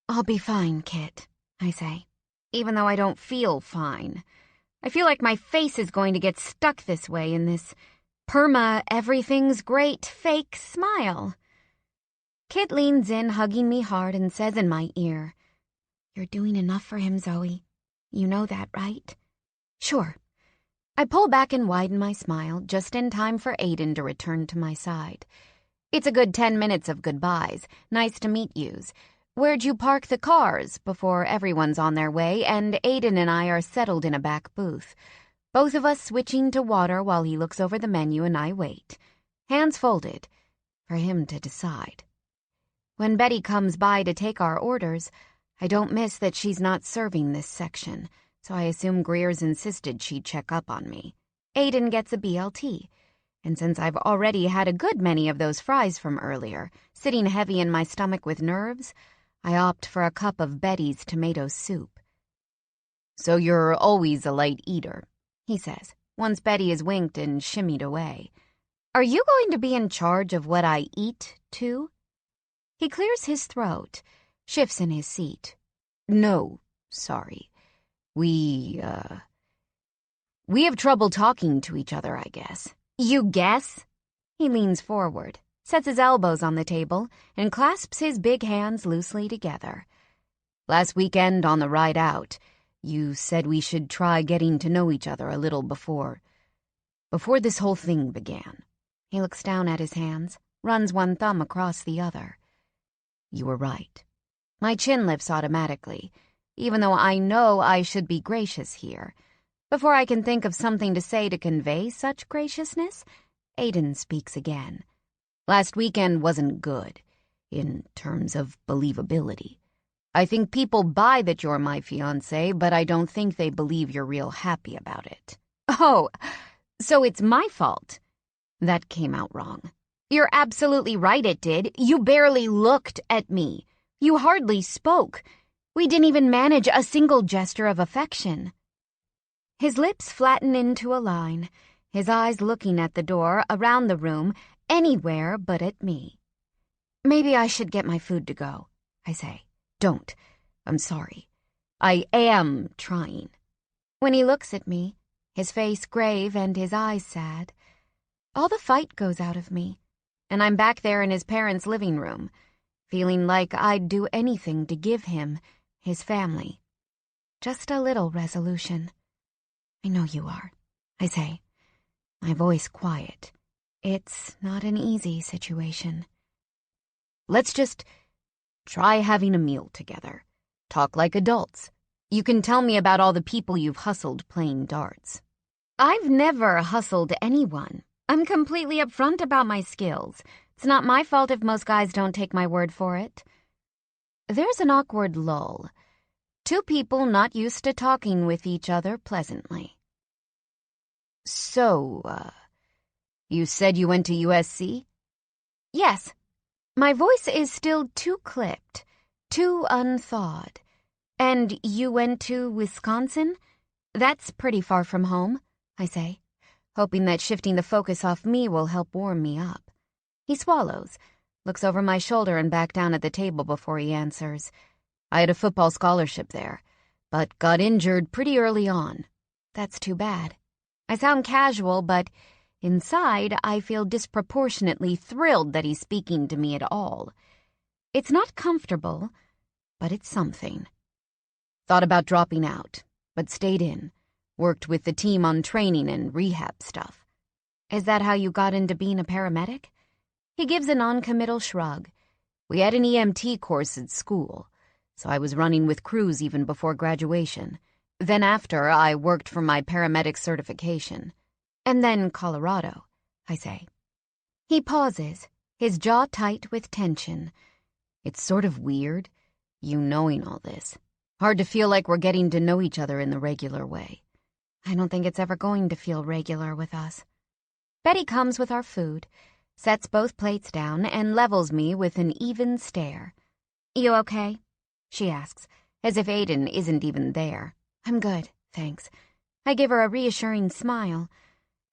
I'll be fine, Kit, I say, even though I don't feel fine. I feel like my face is going to get stuck this way in this everything's great fake smile. Kit leans in, hugging me hard, and says in my ear, "You're doing enough for him, Zoe. You know that, right?" "Sure." I pull back and widen my smile, just in time for Aiden to return to my side. It's a good 10 minutes of goodbyes, nice to meet yous. Where'd you park the cars before everyone's on their way and Aiden and I are settled in a back booth, both of us switching to water while he looks over the menu and I wait, hands folded, for him to decide. When Betty comes by to take our orders, I don't miss that she's not serving this section, so I assume Greer's insisted she check up on me. Aiden gets a BLT, and since I've already had a good many of those fries from earlier, sitting heavy in my stomach with nerves, I opt for a cup of Betty's tomato soup. "So you're always a light eater," he says, once Betty has winked and shimmied away. "Are you going to be in charge of what I eat, too?" He clears his throat, shifts in his seat. "No, sorry. We have trouble talking to each other, I guess." "You guess?" He leans forward, sets his elbows on the table, and clasps his big hands loosely together. "Last weekend on the ride out, you said we should try getting to know each other a little before this whole thing began." He looks down at his hands, runs one thumb across the other. "You were right." My chin lifts automatically, even though I know I should be gracious here. Before I can think of something to say to convey such graciousness, Aiden speaks again. "Last weekend wasn't good, in terms of believability. I think people buy that you're my fiancé, but I don't think they believe you're real happy about it." "Oh, so it's my fault." That came out wrong. "You're absolutely right it did. You barely looked at me. You hardly spoke. We didn't even manage a single gesture of affection." His lips flatten into a line, his eyes looking at the door, around the room, anywhere but at me. "Maybe I should get my food to go," I say. "Don't. I'm sorry. I am trying." When he looks at me, his face grave and his eyes sad, all the fight goes out of me, and I'm back there in his parents' living room, feeling like I'd do anything to give him, his family, just a little resolution. "I know you are," I say, my voice quiet. It's not an easy situation. "Let's just try having a meal together. Talk like adults. You can tell me about all the people you've hustled playing darts." "I've never hustled anyone. I'm completely upfront about my skills. It's not my fault if most guys don't take my word for it." There's an awkward lull. Two people not used to talking with each other pleasantly. "So, you said you went to USC?" "Yes." My voice is still too clipped, too unthawed. "And you went to Wisconsin? That's pretty far from home," I say, hoping that shifting the focus off me will help warm me up. He swallows, looks over my shoulder and back down at the table before he answers. "I had a football scholarship there, but got injured pretty early on." "That's too bad." I sound casual, but inside I feel disproportionately thrilled that he's speaking to me at all. It's not comfortable, but it's something. "Thought about dropping out, but stayed in. Worked with the team on training and rehab stuff." "Is that how you got into being a paramedic?" He gives a non-committal shrug. "We had an EMT course at school, so I was running with crews even before graduation. Then after, I worked for my paramedic certification. And then Colorado," I say. He pauses, his jaw tight with tension. "It's sort of weird, you knowing all this. Hard to feel like we're getting to know each other in the regular way." "I don't think it's ever going to feel regular with us." Betty comes with our food, sets both plates down, and levels me with an even stare. "You okay?" she asks, as if Aiden isn't even there. "I'm good, thanks. I give her a reassuring smile.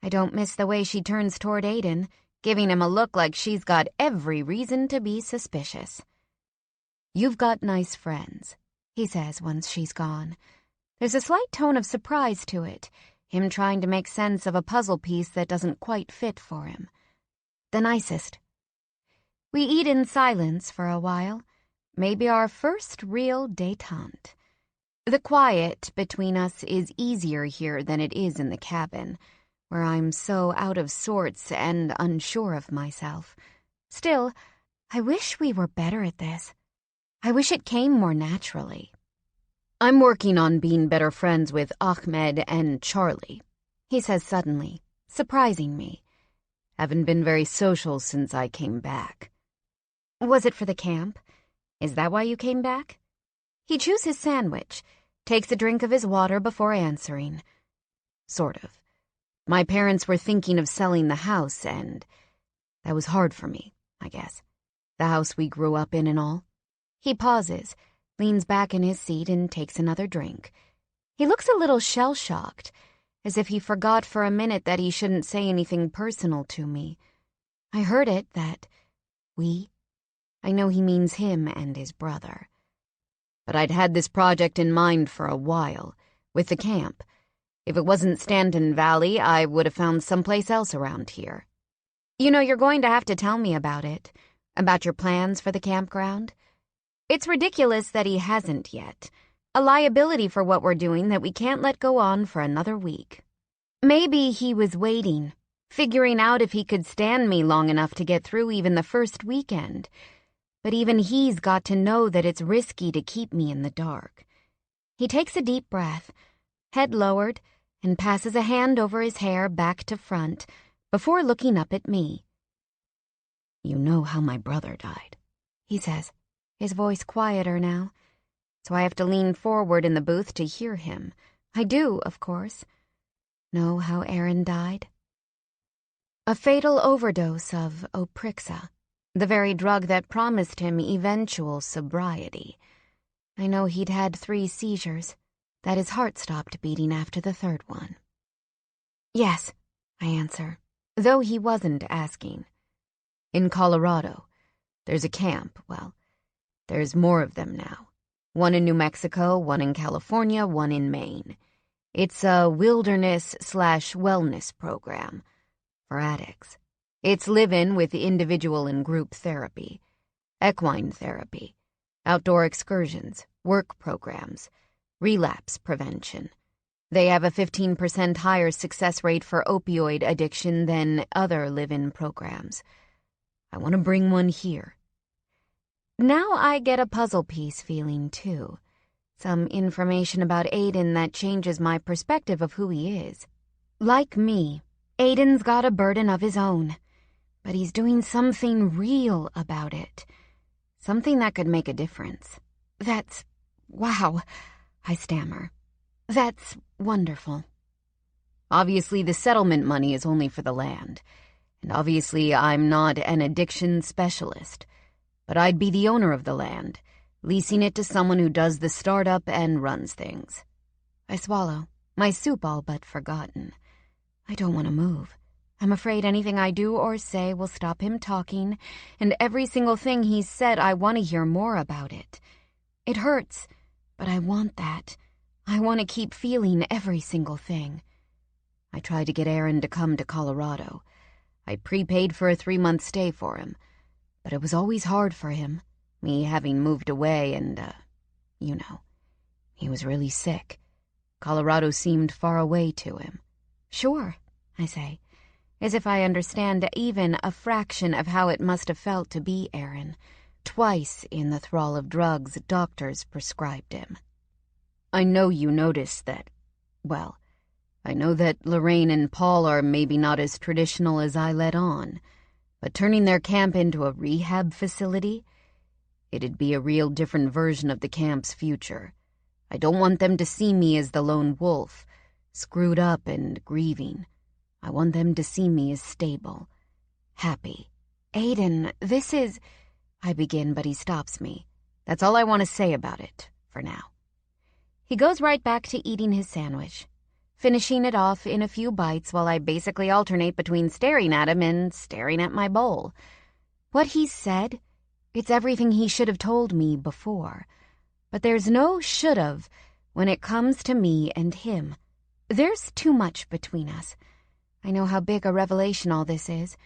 I don't miss the way she turns toward Aiden, giving him a look like she's got every reason to be suspicious. "You've got nice friends," he says once she's gone. There's a slight tone of surprise to it, him trying to make sense of a puzzle piece that doesn't quite fit for him. "The nicest." We eat in silence for a while, maybe our first real détente. The quiet between us is easier here than it is in the cabin, where I'm so out of sorts and unsure of myself. Still, I wish we were better at this. I wish it came more naturally. "I'm working on being better friends with Ahmed and Charlie," he says suddenly, surprising me. "Haven't been very social since I came back." "Was it for the camp? Is that why you came back?" He chews his sandwich, takes a drink of his water before answering. "Sort of. My parents were thinking of selling the house, and that was hard for me, I guess. The house we grew up in and all." He pauses, leans back in his seat and takes another drink. He looks a little shell-shocked, as if he forgot for a minute that he shouldn't say anything personal to me. I heard it, that we. I know he means him and his brother. "But I'd had this project in mind for a while, with the camp. If it wasn't Stanton Valley, I would have found someplace else around here." "You know, you're going to have to tell me about it, about your plans for the campground. It's ridiculous that he hasn't yet. A liability for what we're doing that we can't let go on for another week." Maybe he was waiting, figuring out if he could stand me long enough to get through even the first weekend. But even he's got to know that it's risky to keep me in the dark. He takes a deep breath, head lowered, and passes a hand over his hair back to front before looking up at me. "You know how my brother died," he says, his voice quieter now, so I have to lean forward in the booth to hear him. I do, of course. Know how Aaron died? A fatal overdose of Oprixa, the very drug that promised him eventual sobriety. I know he'd had 3 seizures, that his heart stopped beating after the 3rd one. "Yes," I answer, though he wasn't asking. "In Colorado. There's a camp, well, there's more of them now. One in New Mexico, one in California, one in Maine. It's a wilderness/wellness program for addicts. It's live-in with individual and group therapy, equine therapy, outdoor excursions, work programs, relapse prevention. They have a 15% higher success rate for opioid addiction than other live-in programs. I want to bring one here." Now I get a puzzle piece feeling, too. Some information about Aiden that changes my perspective of who he is. Like me, Aiden's got a burden of his own, but he's doing something real about it. Something that could make a difference. Wow, I stammer. "That's wonderful." "Obviously the settlement money is only for the land, and obviously I'm not an addiction specialist. But I'd be the owner of the land, leasing it to someone who does the startup and runs things." I swallow, my soup all but forgotten. I don't want to move. I'm afraid anything I do or say will stop him talking, and every single thing he's said, I want to hear more about it. It hurts, but I want that. I want to keep feeling every single thing. I tried to get Aaron to come to Colorado. I prepaid for a 3-month stay for him. But it was always hard for him, me having moved away and, he was really sick. Colorado seemed far away to him. "Sure," I say, as if I understand even a fraction of how it must have felt to be Aaron, twice in the thrall of drugs doctors prescribed him. "I know you noticed that, I know that Lorraine and Paul are maybe not as traditional as I let on. But turning their camp into a rehab facility, it'd be a real different version of the camp's future. I don't want them to see me as the lone wolf, screwed up and grieving. I want them to see me as stable, happy." "Aiden, this is—" I begin, but he stops me. That's all I want to say about it, for now. He goes right back to eating his sandwich. finishing it off in a few bites while I basically alternate between staring at him and staring at my bowl. What he said, it's everything he should have told me before. But there's no should've when it comes to me and him. There's too much between us. I know how big a revelation all this is.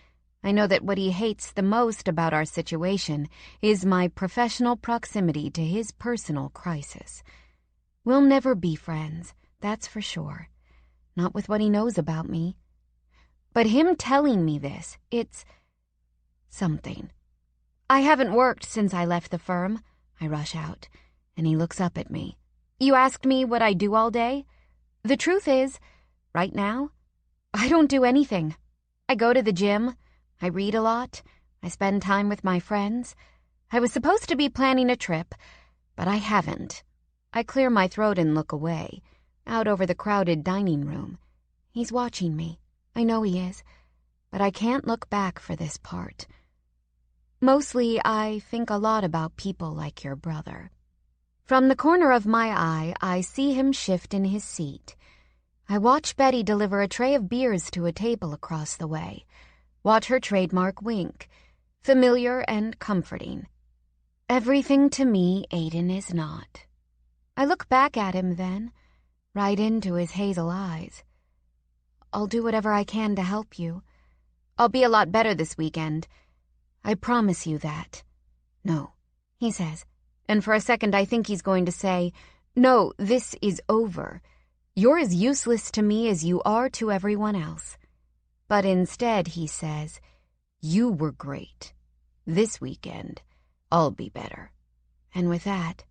I know that what he hates the most about our situation is my professional proximity to his personal crisis. We'll never be friends, that's for sure. Not with what he knows about me. But him telling me this, it's something. I haven't worked since I left the firm. I rush out, and he looks up at me. You asked me what I do all day? The truth is, right now, I don't do anything. I go to the gym. I read a lot. I spend time with my friends. I was supposed to be planning a trip, but I haven't. I clear my throat and look away, out over the crowded dining room. He's watching me. I know he is, but I can't look back for this part. Mostly, I think a lot about people like your brother. From the corner of my eye, I see him shift in his seat. I watch Betty deliver a tray of beers to a table across the way. Watch her trademark wink, familiar and comforting. Everything to me Aiden is not. I look back at him then, right into his hazel eyes. I'll do whatever I can to help you. I'll be a lot better this weekend. I promise you that. No, he says, and for a second I think he's going to say, no, this is over. You're as useless to me as you are to everyone else. But instead he says, you were great. This weekend, I'll be better. And with that,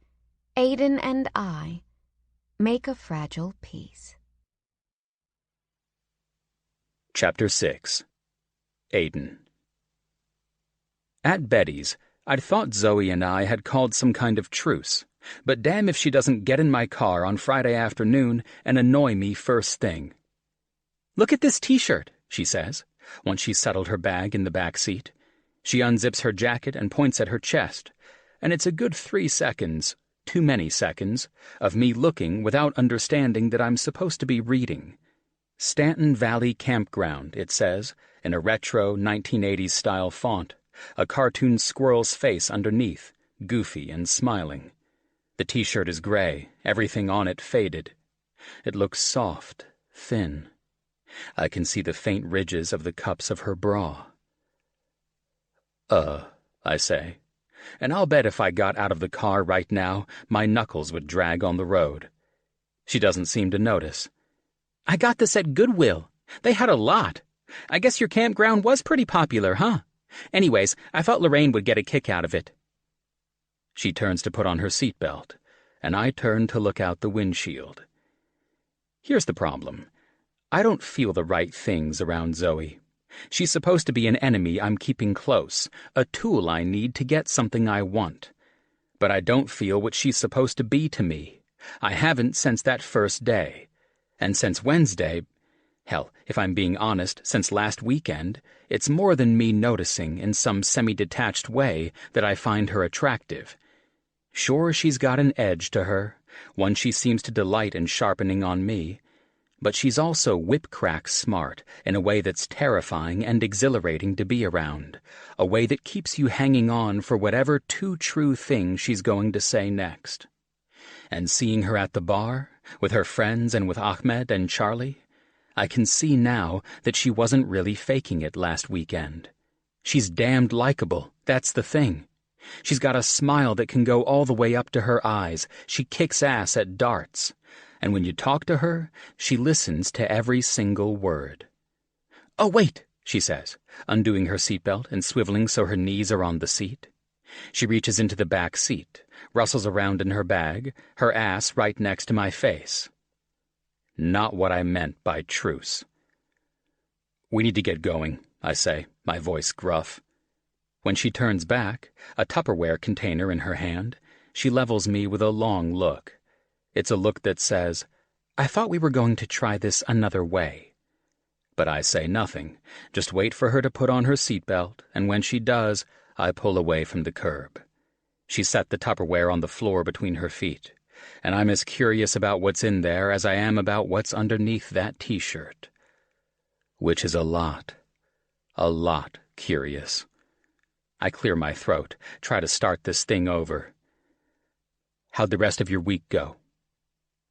Aiden and I make a fragile peace. Chapter 6. Aiden. At Betty's, I'd thought Zoe and I had called some kind of truce, but damn if she doesn't get in my car on Friday afternoon and annoy me first thing. Look at this t-shirt, she says, once she's settled her bag in the back seat. She unzips her jacket and points at her chest, and it's a good 3 seconds, too many seconds, of me looking without understanding that I'm supposed to be reading. Stanton Valley Campground, it says, in a retro 1980s-style font, a cartoon squirrel's face underneath, goofy and smiling. The t-shirt is gray, everything on it faded. It looks soft, thin. I can see the faint ridges of the cups of her bra. I say, and I'll bet if I got out of the car right now, my knuckles would drag on the road. She doesn't seem to notice. I got this at Goodwill. They had a lot. I guess your campground was pretty popular, huh? Anyways, I thought Lorraine would get a kick out of it. She turns to put on her seatbelt, and I turn to look out the windshield. Here's the problem. I don't feel the right things around Zoe. She's supposed to be an enemy I'm keeping close, a tool I need to get something I want. But I don't feel what she's supposed to be to me. I haven't since that first day. And since Wednesday, hell, if I'm being honest, since last weekend, it's more than me noticing in some semi-detached way that I find her attractive. Sure, she's got an edge to her, one she seems to delight in sharpening on me, but she's also whip-crack smart in a way that's terrifying and exhilarating to be around, a way that keeps you hanging on for whatever too true thing she's going to say next. And seeing her at the bar, with her friends and with Ahmed and Charlie, I can see now that she wasn't really faking it last weekend. She's damned likable, that's the thing. She's got a smile that can go all the way up to her eyes. She kicks ass at darts. And when you talk to her, she listens to every single word. Oh, wait, she says, undoing her seatbelt and swiveling so her knees are on the seat. She reaches into the back seat, rustles around in her bag, her ass right next to my face. Not what I meant by truce. We need to get going, I say, my voice gruff. When she turns back, a Tupperware container in her hand, she levels me with a long look. It's a look that says, I thought we were going to try this another way. But I say nothing, just wait for her to put on her seatbelt, and when she does, I pull away from the curb. She set the Tupperware on the floor between her feet. and I'm as curious about what's in there as I am about what's underneath that t-shirt. Which is a lot curious. I clear my throat, try to start this thing over. How'd the rest of your week go?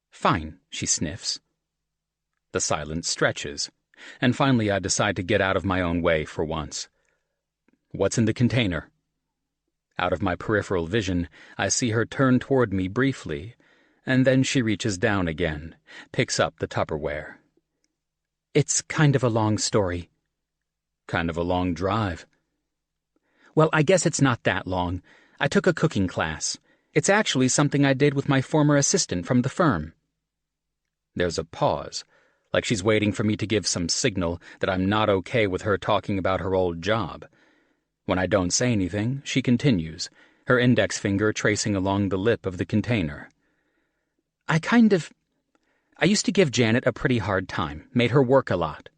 Fine, she sniffs. The silence stretches, and finally I decide to get out of my own way for once. What's in the container? Out of my peripheral vision, I see her turn toward me briefly, and then she reaches down again, picks up the Tupperware. It's kind of a long story. Kind of a long drive. Well, I guess it's not that long. I took a cooking class. It's actually something I did with my former assistant from the firm. There's a pause, like she's waiting for me to give some signal that I'm not okay with her talking about her old job. When I don't say anything, she continues, her index finger tracing along the lip of the container. I used to give Janet a pretty hard time, made her work a lot.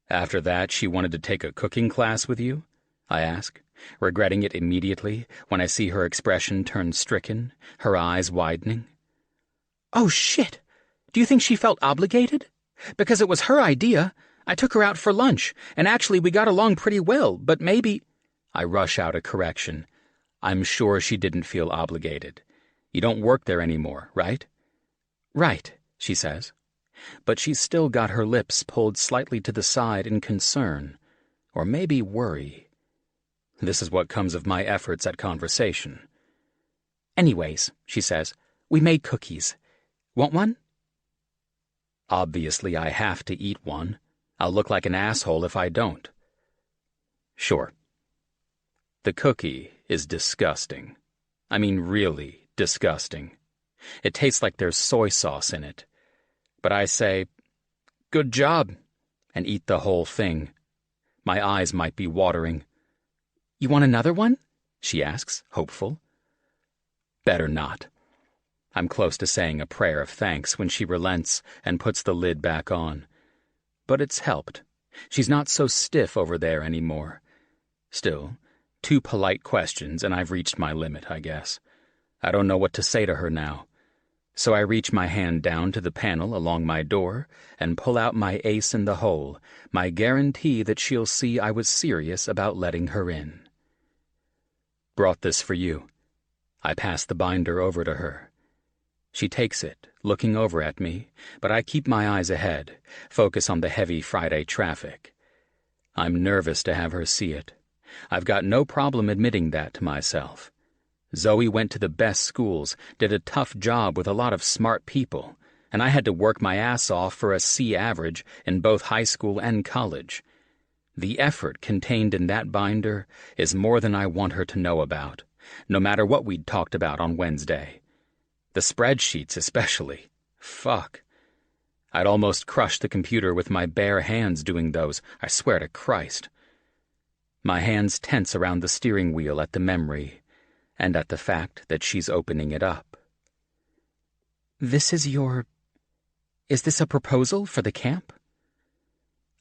After that, she wanted to take a cooking class with you? I ask, regretting it immediately when I see her expression turn stricken, her eyes widening. Oh, shit! Do you think she felt obligated? Because it was her idea. I took her out for lunch, and actually we got along pretty well, but maybe— I rush out a correction. I'm sure she didn't feel obligated. You don't work there anymore, right? Right, she says. But she's still got her lips pulled slightly to the side in concern, or maybe worry. This is what comes of my efforts at conversation. Anyways, she says, we made cookies. Want one? Obviously, I have to eat one. I'll look like an asshole if I don't. Sure. The cookie is disgusting. I mean, really disgusting. It tastes like there's soy sauce in it. But I say, good job, and eat the whole thing. My eyes might be watering. You want another one? She asks, hopeful. Better not. I'm close to saying a prayer of thanks when she relents and puts the lid back on. But it's helped. She's not so stiff over there anymore. Still, 2 polite questions and I've reached my limit, I guess. I don't know what to say to her now. So I reach my hand down to the panel along my door and pull out my ace in the hole, my guarantee that she'll see I was serious about letting her in. Brought this for you. I pass the binder over to her. She takes it, looking over at me, but I keep my eyes ahead, focus on the heavy Friday traffic. I'm nervous to have her see it. I've got no problem admitting that to myself. Zoe went to the best schools, did a tough job with a lot of smart people, and I had to work my ass off for a C average in both high school and college. The effort contained in that binder is more than I want her to know about, no matter what we'd talked about on Wednesday. The spreadsheets especially. Fuck. I'd almost crushed the computer with my bare hands doing those, I swear to Christ. My hands tense around the steering wheel at the memory, and at the fact that she's opening it up. Is this a proposal for the camp?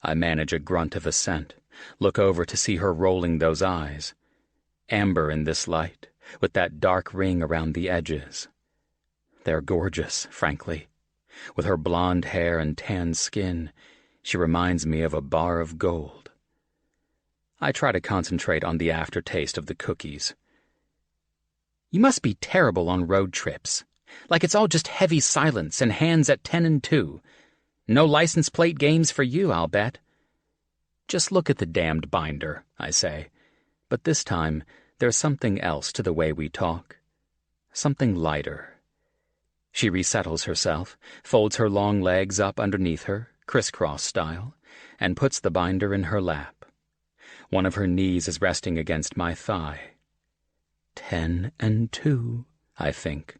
I manage a grunt of assent, look over to see her rolling those eyes. Amber in this light, with that dark ring around the edges. They're gorgeous, frankly. With her blonde hair and tan skin, she reminds me of a bar of gold. I try to concentrate on the aftertaste of the cookies. You must be terrible on road trips. Like it's all just heavy silence and hands at 10 and 2. No license plate games for you, I'll bet. Just look at the damned binder, I say. But this time, there's something else to the way we talk. Something lighter. She resettles herself, folds her long legs up underneath her, crisscross style, and puts the binder in her lap. One of her knees is resting against my thigh. 10 and 2, I think.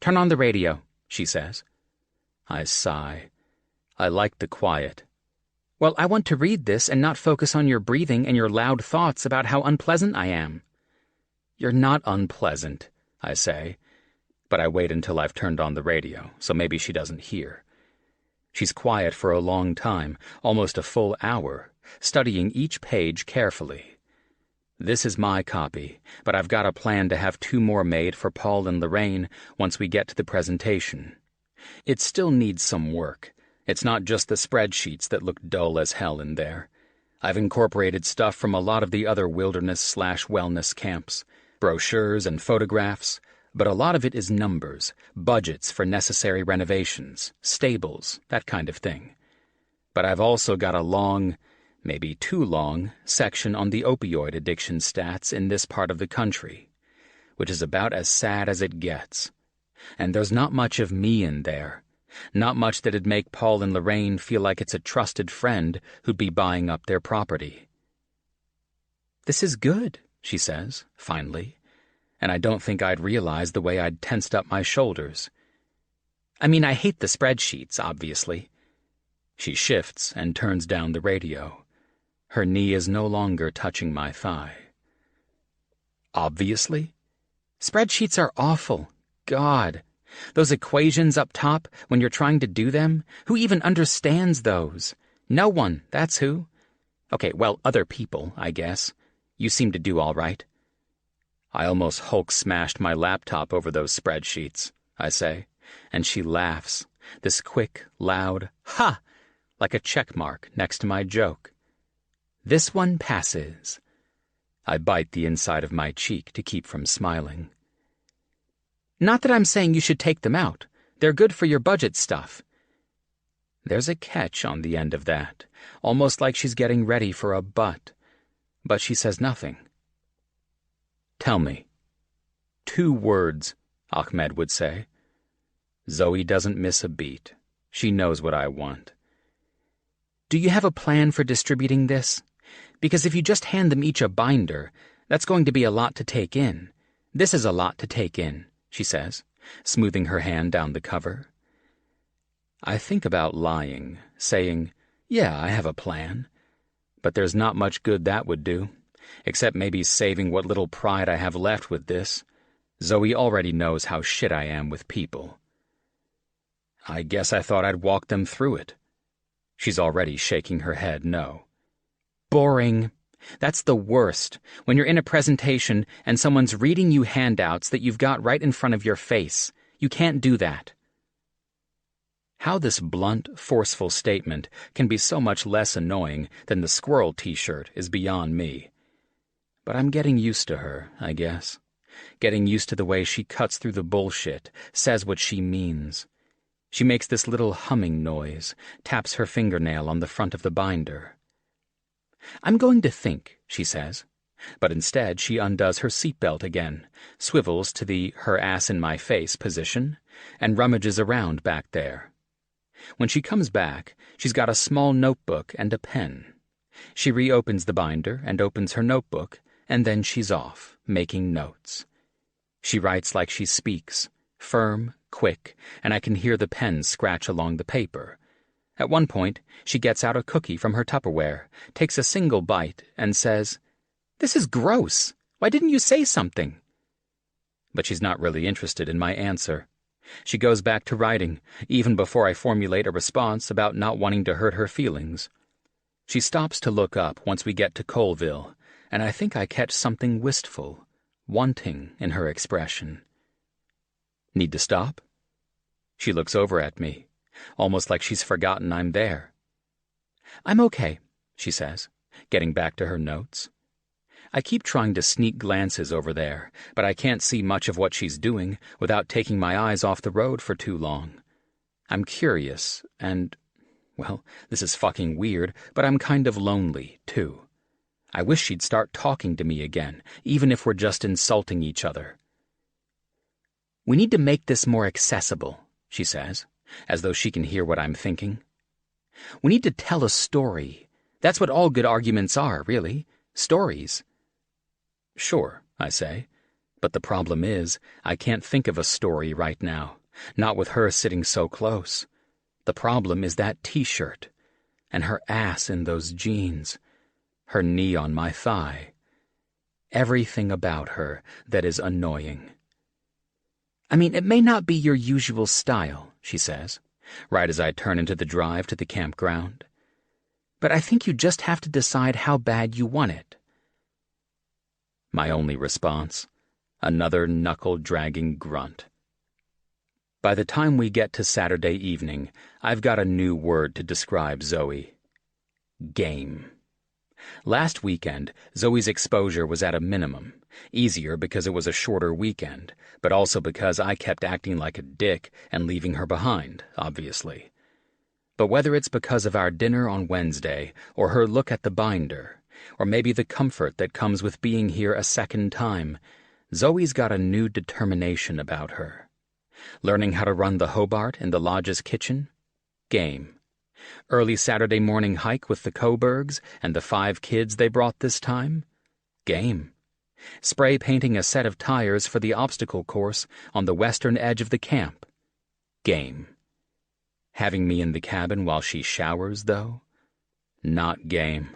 Turn on the radio, she says. I sigh. I like the quiet. Well, I want to read this and not focus on your breathing and your loud thoughts about how unpleasant I am. You're not unpleasant, I say. But I wait until I've turned on the radio, so maybe she doesn't hear. She's quiet for a long time, almost a full hour, studying each page carefully. This is my copy, but I've got a plan to have 2 more made for Paul and Lorraine once we get to the presentation. It still needs some work. It's not just the spreadsheets that look dull as hell in there. I've incorporated stuff from a lot of the other wilderness/wellness camps, brochures and photographs, but a lot of it is numbers, budgets for necessary renovations, stables, that kind of thing. But I've also got a long, maybe too long, section on the opioid addiction stats in this part of the country, which is about as sad as it gets. And there's not much of me in there. Not much that'd make Paul and Lorraine feel like it's a trusted friend who'd be buying up their property. "This is good," she says, finally, and I don't think I'd realized the way I'd tensed up my shoulders. I mean, I hate the spreadsheets, obviously. She shifts and turns down the radio. Her knee is no longer touching my thigh. Obviously? Spreadsheets are awful. God. Those equations up top, when you're trying to do them, who even understands those? No one, that's who. Okay, well, other people, I guess. You seem to do all right. I almost Hulk smashed my laptop over those spreadsheets, I say, and she laughs, this quick, loud, ha! Like a check mark next to my joke. This one passes. I bite the inside of my cheek to keep from smiling. Not that I'm saying you should take them out. They're good for your budget stuff. There's a catch on the end of that, almost like she's getting ready for a but she says nothing. Tell me. 2 words, Ahmed would say. Zoe doesn't miss a beat. She knows what I want. Do you have a plan for distributing this? Because if you just hand them each a binder, that's going to be a lot to take in. This is a lot to take in, she says, smoothing her hand down the cover. I think about lying, saying, yeah, I have a plan. But there's not much good that would do, except maybe saving what little pride I have left with this. Zoe already knows how shit I am with people. I guess I thought I'd walk them through it. She's already shaking her head no. Boring. That's the worst, when you're in a presentation and someone's reading you handouts that you've got right in front of your face. You can't do that. How this blunt, forceful statement can be so much less annoying than the squirrel t-shirt is beyond me. But I'm getting used to her, I guess. Getting used to the way she cuts through the bullshit, says what she means. She makes this little humming noise, taps her fingernail on the front of the binder. I'm going to think, she says. But instead she undoes her seatbelt again, swivels to the her-ass-in-my-face position, and rummages around back there. When she comes back, she's got a small notebook and a pen. She reopens the binder and opens her notebook, and then she's off, making notes. She writes like she speaks, firm, quick, and I can hear the pen scratch along the paper. At one point, she gets out a cookie from her Tupperware, takes a single bite, and says, "This is gross. Why didn't you say something?" But she's not really interested in my answer. She goes back to writing, even before I formulate a response about not wanting to hurt her feelings. She stops to look up once we get to Colville, and I think I catch something wistful, wanting in her expression. Need to stop? She looks over at me, almost like she's forgotten I'm there. I'm okay, she says, getting back to her notes. I keep trying to sneak glances over there, but I can't see much of what she's doing without taking my eyes off the road for too long. I'm curious, and, well, this is fucking weird, but I'm kind of lonely, too. I wish she'd start talking to me again, even if we're just insulting each other. We need to make this more accessible, she says, as though she can hear what I'm thinking. We need to tell a story. That's what all good arguments are, really. Stories. Sure, I say, but the problem is, I can't think of a story right now, not with her sitting so close. The problem is that t-shirt, and her ass in those jeans, her knee on my thigh. Everything about her that is annoying. I mean, it may not be your usual style, she says, right as I turn into the drive to the campground. But I think you just have to decide how bad you want it. my only response. Another knuckle-dragging grunt. By the time we get to Saturday evening, I've got a new word to describe Zoe. Game. Last weekend, Zoe's exposure was at a minimum. Easier because it was a shorter weekend, but also because I kept acting like a dick and leaving her behind, obviously. But whether it's because of our dinner on Wednesday, or her look at the binder, or maybe the comfort that comes with being here a second time, Zoe's got a new determination about her. Learning how to run the Hobart in the lodge's kitchen? Game. Early Saturday morning hike with the Coburgs and the 5 kids they brought this time? Game. Spray painting a set of tires for the obstacle course on the western edge of the camp? Game. Having me in the cabin while she showers, though? Not game.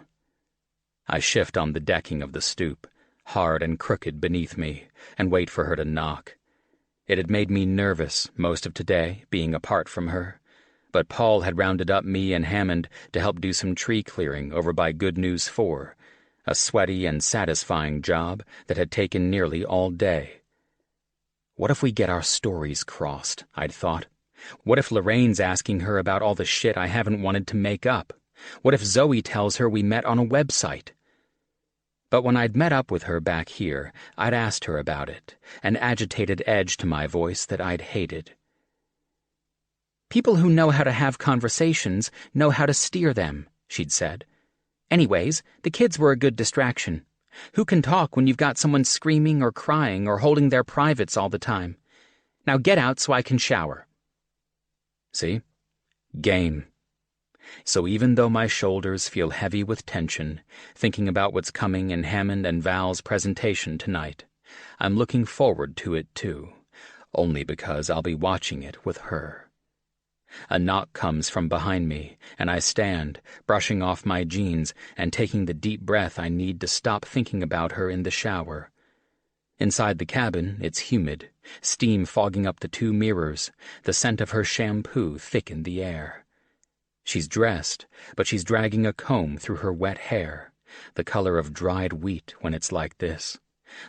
I shift on the decking of the stoop, hard and crooked beneath me, and wait for her to knock. It had made me nervous most of today, being apart from her. But Paul had rounded up me and Hammond to help do some tree clearing over by Good News 4, a sweaty and satisfying job that had taken nearly all day. What if we get our stories crossed, I'd thought. What if Lorraine's asking her about all the shit I haven't wanted to make up? What if Zoe tells her we met on a website? But when I'd met up with her back here, I'd asked her about it, an agitated edge to my voice that I'd hated. People who know how to have conversations know how to steer them, she'd said. Anyways, the kids were a good distraction. Who can talk when you've got someone screaming or crying or holding their privates all the time? Now get out so I can shower. See? Game. So even though my shoulders feel heavy with tension, thinking about what's coming in Hammond and Val's presentation tonight, I'm looking forward to it too, only because I'll be watching it with her. A knock comes from behind me, and I stand, brushing off my jeans and taking the deep breath I need to stop thinking about her in the shower. Inside the cabin, it's humid, steam fogging up the 2 mirrors, the scent of her shampoo thick in the air. She's dressed, but she's dragging a comb through her wet hair, the color of dried wheat when it's like this,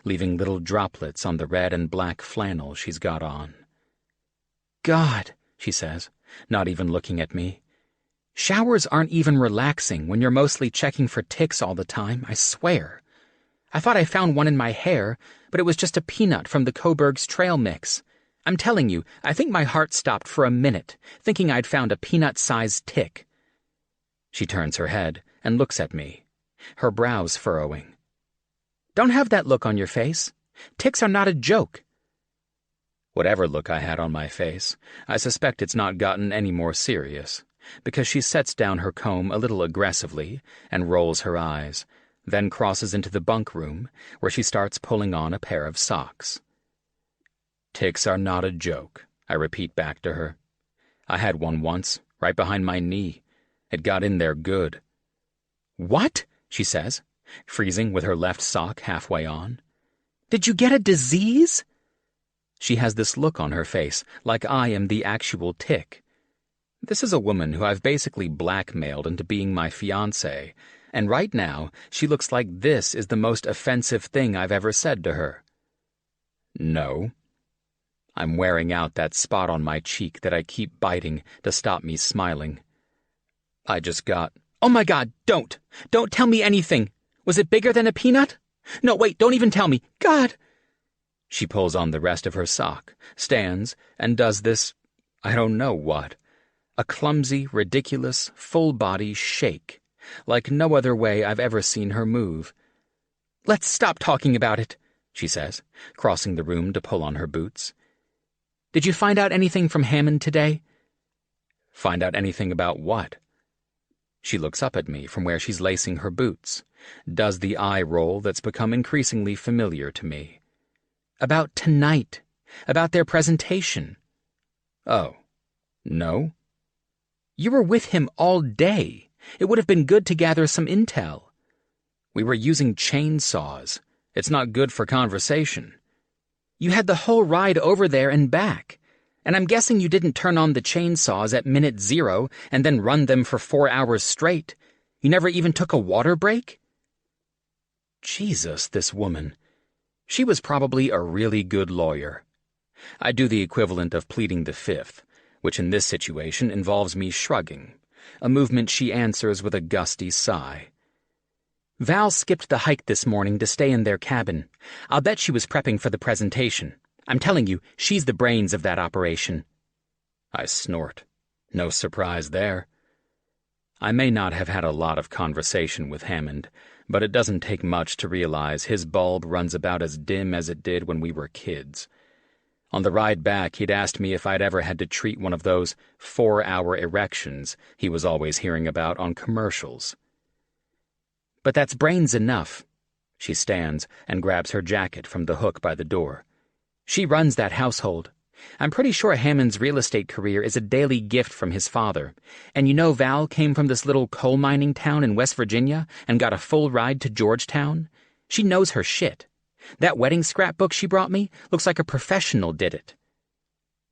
leaving little droplets on the red and black flannel she's got on. God, she says, not even looking at me. Showers aren't even relaxing when you're mostly checking for ticks all the time, I swear. I thought I found one in my hair, but it was just a peanut from the Coburg's trail mix. I'm telling you, I think my heart stopped for a minute, thinking I'd found a peanut-sized tick. She turns her head and looks at me, her brows furrowing. Don't have that look on your face. Ticks are not a joke. Whatever look I had on my face, I suspect it's not gotten any more serious, because she sets down her comb a little aggressively and rolls her eyes, then crosses into the bunk room, where she starts pulling on a pair of socks. Ticks are not a joke, I repeat back to her. I had one once, right behind my knee. It got in there good. What? She says, freezing with her left sock halfway on. Did you get a disease? She has this look on her face, like I am the actual tick. This is a woman who I've basically blackmailed into being my fiancé, and right now she looks like this is the most offensive thing I've ever said to her. No. I'm wearing out that spot on my cheek that I keep biting to stop me smiling. I just got... Oh my God, don't! Don't tell me anything! Was it bigger than a peanut? No, wait, don't even tell me! God! She pulls on the rest of her sock, stands, and does this, I don't know what, a clumsy, ridiculous, full-body shake, like no other way I've ever seen her move. Let's stop talking about it, she says, crossing the room to pull on her boots. Did you find out anything from Hammond today? Find out anything about what? She looks up at me from where she's lacing her boots, does the eye roll that's become increasingly familiar to me. About tonight. About their presentation. Oh. No? You were with him all day. It would have been good to gather some intel. We were using chainsaws. It's not good for conversation. You had the whole ride over there and back. And I'm guessing you didn't turn on the chainsaws at minute 0 and then run them for 4 hours straight. You never even took a water break? Jesus, this woman. She was probably a really good lawyer. I do the equivalent of pleading the fifth, which in this situation involves me shrugging, a movement she answers with a gusty sigh. Val skipped the hike this morning to stay in their cabin. I'll bet she was prepping for the presentation. I'm telling you, she's the brains of that operation. I snort. No surprise there. I may not have had a lot of conversation with Hammond, but it doesn't take much to realize his bulb runs about as dim as it did when we were kids. On the ride back, he'd asked me if I'd ever had to treat one of those 4-hour erections he was always hearing about on commercials. But that's brains enough. She stands and grabs her jacket from the hook by the door. She runs that household. I'm pretty sure Hammond's real estate career is a daily gift from his father. And you know Val came from this little coal mining town in West Virginia and got a full ride to Georgetown? She knows her shit. That wedding scrapbook she brought me looks like a professional did it.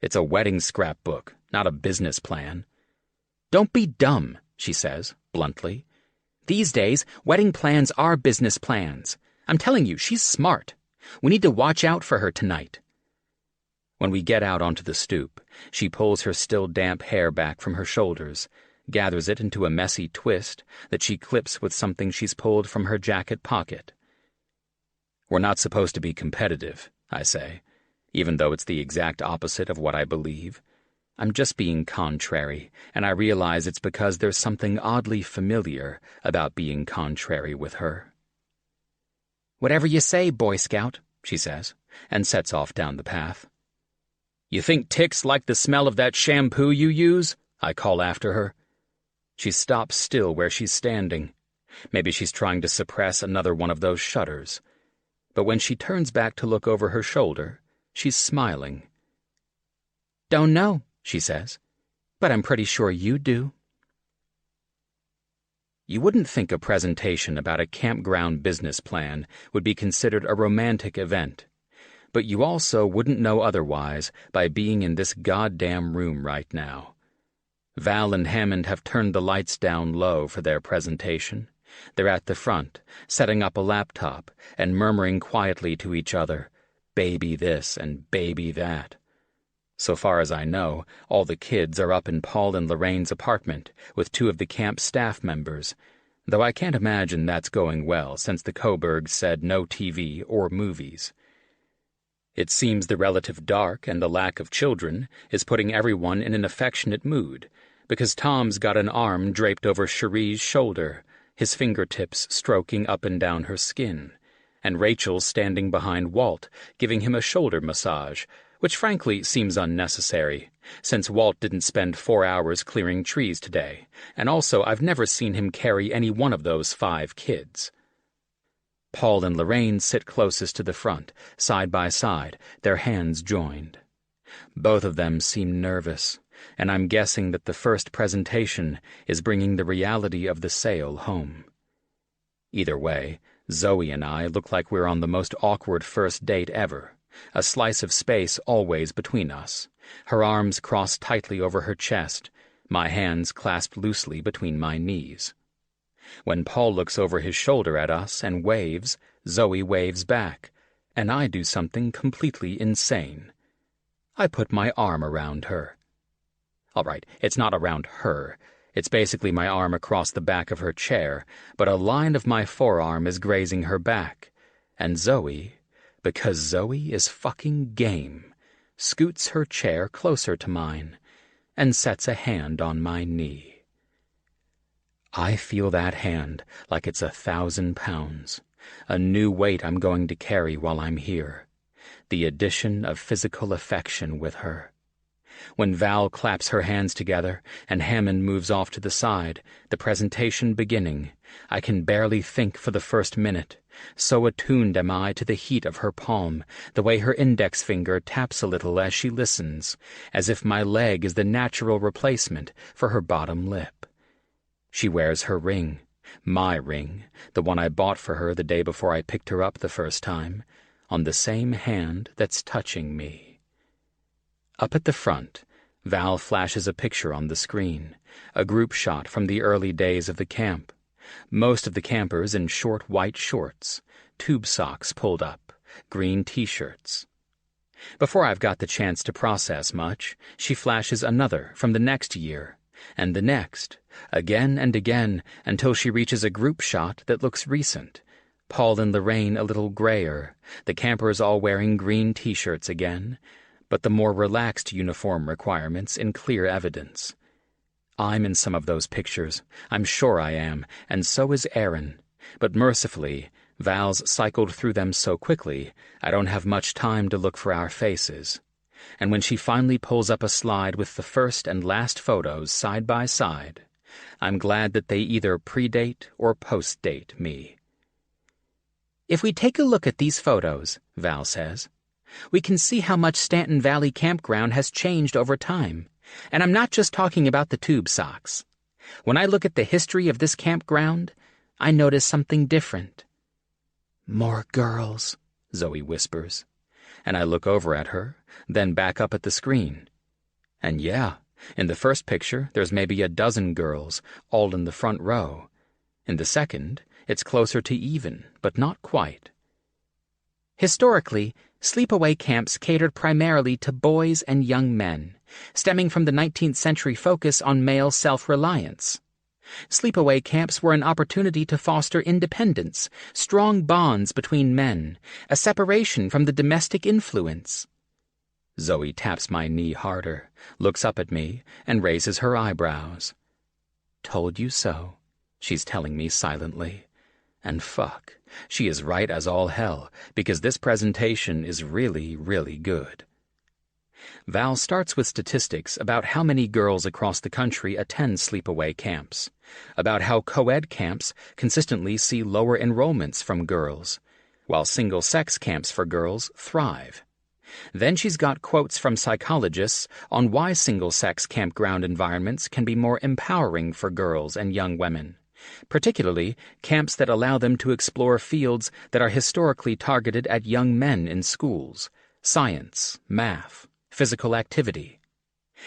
It's a wedding scrapbook, not a business plan. Don't be dumb, she says, bluntly. These days, wedding plans are business plans. I'm telling you, she's smart. We need to watch out for her tonight. When we get out onto the stoop, she pulls her still damp hair back from her shoulders, gathers it into a messy twist that she clips with something she's pulled from her jacket pocket. We're not supposed to be competitive, I say, even though it's the exact opposite of what I believe. I'm just being contrary, and I realize it's because there's something oddly familiar about being contrary with her. Whatever you say, Boy Scout, she says, and sets off down the path. You think ticks like the smell of that shampoo you use? I call after her. She stops still where she's standing. Maybe she's trying to suppress another one of those shudders. But when she turns back to look over her shoulder, she's smiling. Don't know, she says, but I'm pretty sure you do. You wouldn't think a presentation about a campground business plan would be considered a romantic event. But you also wouldn't know otherwise by being in this goddamn room right now. Val and Hammond have turned the lights down low for their presentation. They're at the front, setting up a laptop and murmuring quietly to each other, baby this and baby that. So far as I know, all the kids are up in Paul and Lorraine's apartment with 2 of the camp staff members, though I can't imagine that's going well since the Coburgs said no TV or movies. It seems the relative dark and the lack of children is putting everyone in an affectionate mood, because Tom's got an arm draped over Cherie's shoulder, his fingertips stroking up and down her skin, and Rachel's standing behind Walt, giving him a shoulder massage, which frankly seems unnecessary, since Walt didn't spend 4 hours clearing trees today, and also I've never seen him carry any one of those 5 kids. Paul and Lorraine sit closest to the front, side by side, their hands joined. Both of them seem nervous, and I'm guessing that the first presentation is bringing the reality of the sale home. Either way, Zoe and I look like we're on the most awkward first date ever, a slice of space always between us, her arms crossed tightly over her chest, my hands clasped loosely between my knees. When Paul looks over his shoulder at us and waves, Zoe waves back, and I do something completely insane. I put my arm around her. All right, it's not around her. It's basically my arm across the back of her chair, but a line of my forearm is grazing her back, and Zoe, because Zoe is fucking game, scoots her chair closer to mine and sets a hand on my knee. I feel that hand like it's 1,000 pounds, a new weight I'm going to carry while I'm here, the addition of physical affection with her. When Val claps her hands together and Hammond moves off to the side, the presentation beginning, I can barely think for the first minute, so attuned am I to the heat of her palm, the way her index finger taps a little as she listens, as if my leg is the natural replacement for her bottom lip. She wears her ring, my ring, the one I bought for her the day before I picked her up the first time, on the same hand that's touching me. Up at the front, Val flashes a picture on the screen, a group shot from the early days of the camp. Most of the campers in short white shorts, tube socks pulled up, green t-shirts. Before I've got the chance to process much, she flashes another from the next year, and the next, again and again, until she reaches a group shot that looks recent. Paul and Lorraine a little grayer, the campers all wearing green t-shirts again, but the more relaxed uniform requirements in clear evidence. I'm in some of those pictures, I'm sure I am, and so is Aaron, but mercifully, Val's cycled through them so quickly, I don't have much time to look for our faces. And when she finally pulls up a slide with the first and last photos side by side, I'm glad that they either predate or postdate me. If we take a look at these photos, Val says, we can see how much Stanton Valley Campground has changed over time. And I'm not just talking about the tube socks. When I look at the history of this campground, I notice something different. More girls, Zoe whispers, and I look over at her, then back up at the screen. And yeah, in the first picture, there's maybe a dozen girls, all in the front row. In the second, it's closer to even, but not quite. Historically, sleepaway camps catered primarily to boys and young men, stemming from the 19th century focus on male self-reliance. Sleepaway camps were an opportunity to foster independence, strong bonds between men, a separation from the domestic influence. Zoe taps my knee harder, looks up at me, and raises her eyebrows. Told you so, she's telling me silently. And fuck, she is right as all hell, because this presentation is really, really good. Val starts with statistics about how many girls across the country attend sleepaway camps, about how co-ed camps consistently see lower enrollments from girls, while single-sex camps for girls thrive. Then she's got quotes from psychologists on why single-sex campground environments can be more empowering for girls and young women, particularly camps that allow them to explore fields that are historically targeted at young men in schools, science, math, physical activity.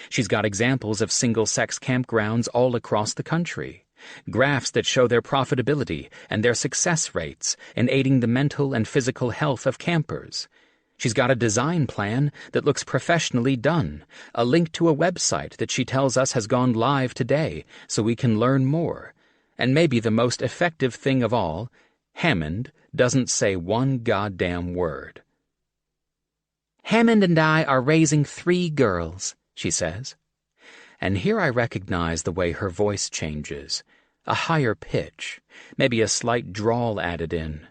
She's got examples of single-sex campgrounds all across the country, graphs that show their profitability and their success rates in aiding the mental and physical health of campers. She's got a design plan that looks professionally done, a link to a website that she tells us has gone live today so we can learn more. And maybe the most effective thing of all, Hammond doesn't say one goddamn word. Hammond and I are raising 3 girls, she says. And here I recognize the way her voice changes, a higher pitch, maybe a slight drawl added in,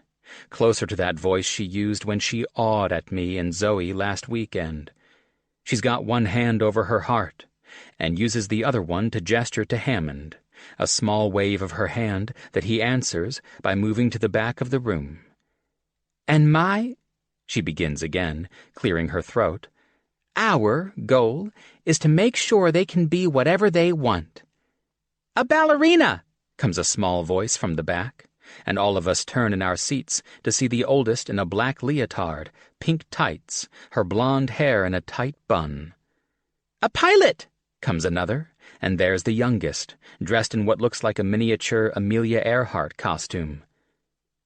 closer to that voice she used when she awed at me and Zoe last weekend. She's got one hand over her heart, and uses the other one to gesture to Hammond, a small wave of her hand that he answers by moving to the back of the room. And she begins again, clearing her throat. Our goal is to make sure they can be whatever they want. A ballerina, comes a small voice from the back, and all of us turn in our seats to see the oldest in a black leotard, pink tights, her blonde hair in a tight bun. A pilot, comes another, and there's the youngest, dressed in what looks like a miniature Amelia Earhart costume.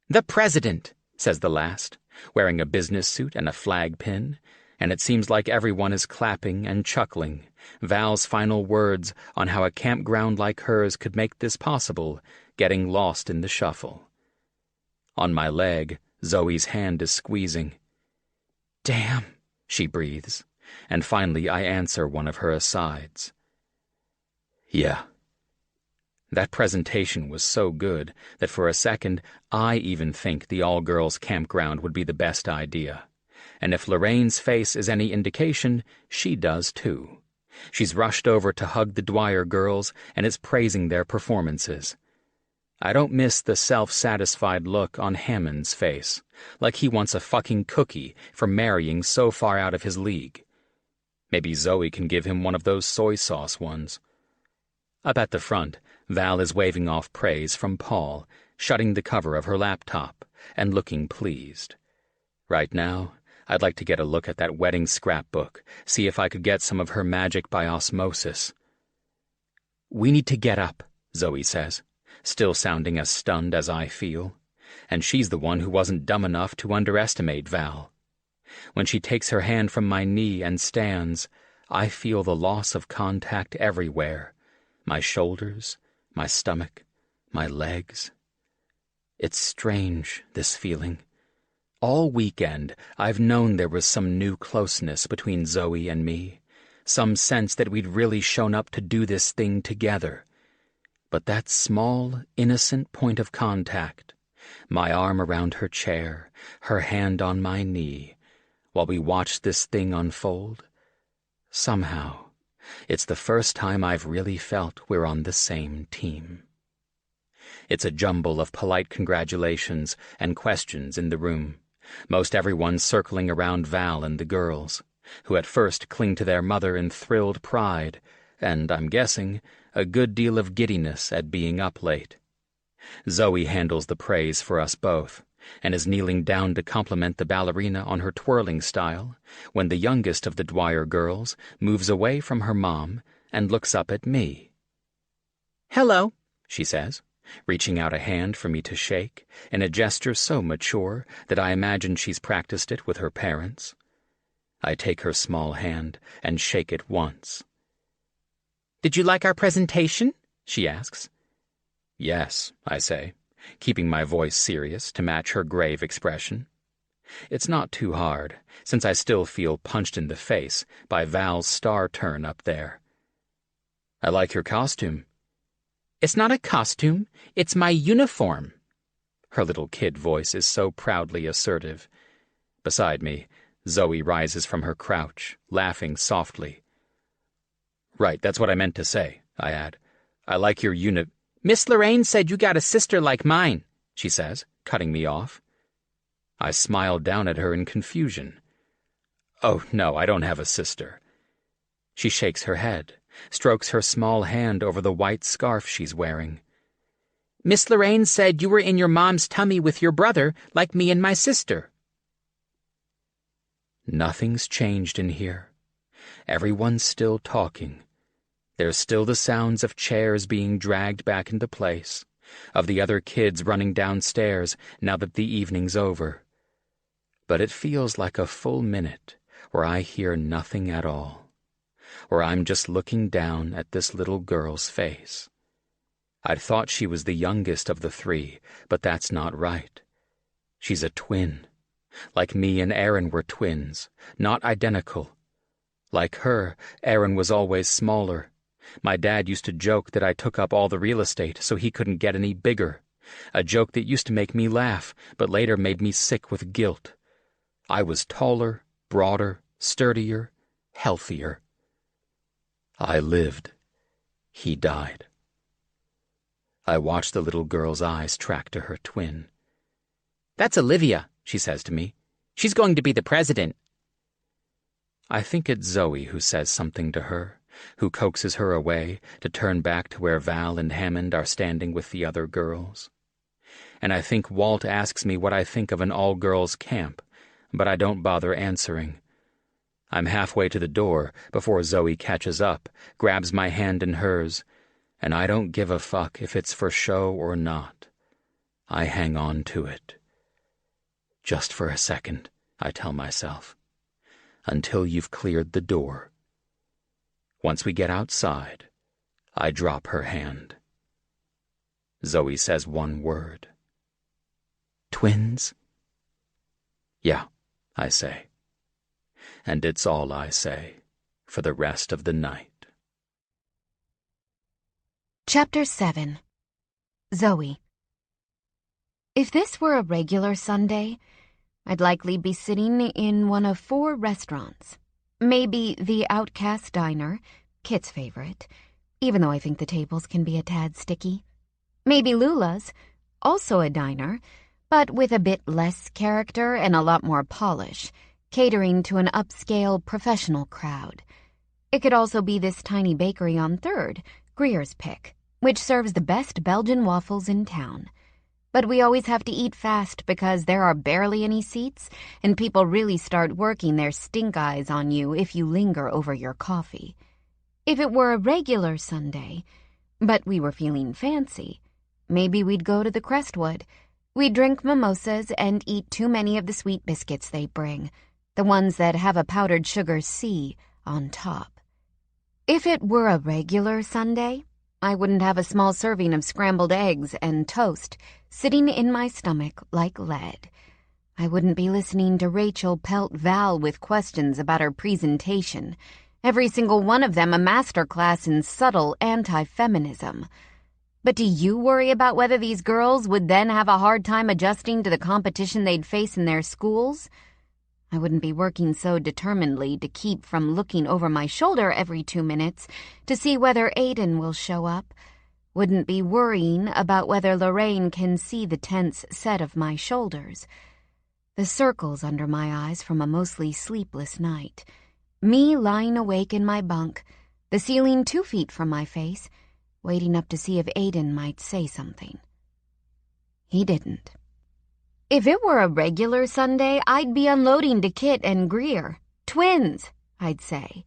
The president, says the last, wearing a business suit and a flag pin, and it seems like everyone is clapping and chuckling, Val's final words on how a campground like hers could make this possible, getting lost in the shuffle. On my leg, Zoe's hand is squeezing. Damn, she breathes, and finally I answer one of her asides. Yeah. That presentation was so good that for a second I even think the all-girls campground would be the best idea. And if Lorraine's face is any indication, she does too. She's rushed over to hug the Dwyer girls and is praising their performances. I don't miss the self-satisfied look on Hammond's face, like he wants a fucking cookie for marrying so far out of his league. Maybe Zoe can give him one of those soy sauce ones. Up at the front, Val is waving off praise from Paul, shutting the cover of her laptop, and looking pleased. Right now, I'd like to get a look at that wedding scrapbook, see if I could get some of her magic by osmosis. We need to get up, Zoe says, still sounding as stunned as I feel. and she's the one who wasn't dumb enough to underestimate Val. When she takes her hand from my knee and stands, I feel the loss of contact everywhere. My shoulders, my stomach, my legs. It's strange, this feeling. All weekend, I've known there was some new closeness between Zoe and me, some sense that we'd really shown up to do this thing together. But that small, innocent point of contact, my arm around her chair, her hand on my knee, while we watched this thing unfold, somehow, it's the first time I've really felt we're on the same team. It's a jumble of polite congratulations and questions in the room, most everyone circling around Val and the girls, who at first cling to their mother in thrilled pride, and, I'm guessing, a good deal of giddiness at being up late. Zoe handles the praise for us both, and is kneeling down to compliment the ballerina on her twirling style, when the youngest of the Dwyer girls moves away from her mom and looks up at me. "Hello," she says, reaching out a hand for me to shake, in a gesture so mature that I imagine she's practiced it with her parents. I take her small hand and shake it once. "Did you like our presentation?" she asks. "Yes," I say, keeping my voice serious to match her grave expression. It's not too hard, since I still feel punched in the face by Val's star turn up there. "I like your costume." "It's not a costume, it's my uniform." Her little kid voice is so proudly assertive. Beside me, Zoe rises from her crouch, laughing softly. "Right, that's what I meant to say," I add. "I like your Miss Lorraine said you got a sister like mine," she says, cutting me off. I smile down at her in confusion. "Oh, no, I don't have a sister." She shakes her head, strokes her small hand over the white scarf she's wearing. "Miss Lorraine said you were in your mom's tummy with your brother, like me and my sister." Nothing's changed in here. Everyone's still talking. There's still the sounds of chairs being dragged back into place, of the other kids running downstairs now that the evening's over. But it feels like a full minute where I hear nothing at all, where I'm just looking down at this little girl's face. I'd thought she was the youngest of the three, but that's not right. She's a twin. Like me and Aaron were twins, not identical. Like her, Aaron was always smaller. My dad used to joke that I took up all the real estate so he couldn't get any bigger, a joke that used to make me laugh, but later made me sick with guilt. I was taller, broader, sturdier, healthier. I lived. He died. I watched the little girl's eyes track to her twin. "That's Olivia," she says to me. "She's going to be the president." I think it's Zoe who says something to her, who coaxes her away to turn back to where Val and Hammond are standing with the other girls. And I think Walt asks me what I think of an all-girls camp, but I don't bother answering. I'm halfway to the door before Zoe catches up, grabs my hand in hers, and I don't give a fuck if it's for show or not. I hang on to it. Just for a second, I tell myself, until you've cleared the door. Once we get outside, I drop her hand. Zoe says one word. "Twins?" "Yeah," I say. And it's all I say for the rest of the night. Chapter 7. Zoe. If this were a regular Sunday, I'd likely be sitting in one of 4 restaurants. Maybe the Outcast Diner, Kit's favorite, even though I think the tables can be a tad sticky. Maybe Lula's, also a diner, but with a bit less character and a lot more polish, catering to an upscale professional crowd. It could also be this tiny bakery on 3rd, Greer's Pick, which serves the best Belgian waffles in town. But we always have to eat fast because there are barely any seats, and people really start working their stink eyes on you if you linger over your coffee. If it were a regular Sunday, but we were feeling fancy, maybe we'd go to the Crestwood, We drink mimosas and eat too many of the sweet biscuits they bring, the ones that have a powdered sugar C on top. If it were a regular Sunday, I wouldn't have a small serving of scrambled eggs and toast sitting in my stomach like lead. I wouldn't be listening to Rachel pelt Val with questions about her presentation, every single one of them a masterclass in subtle anti-feminism. But do you worry about whether these girls would then have a hard time adjusting to the competition they'd face in their schools? I wouldn't be working so determinedly to keep from looking over my shoulder every 2 minutes to see whether Aiden will show up. Wouldn't be worrying about whether Lorraine can see the tense set of my shoulders, the circles under my eyes from a mostly sleepless night, me lying awake in my bunk, the ceiling 2 feet from my face, waiting up to see if Aiden might say something. He didn't. If it were a regular Sunday, I'd be unloading to Kit and Greer. Twins, I'd say.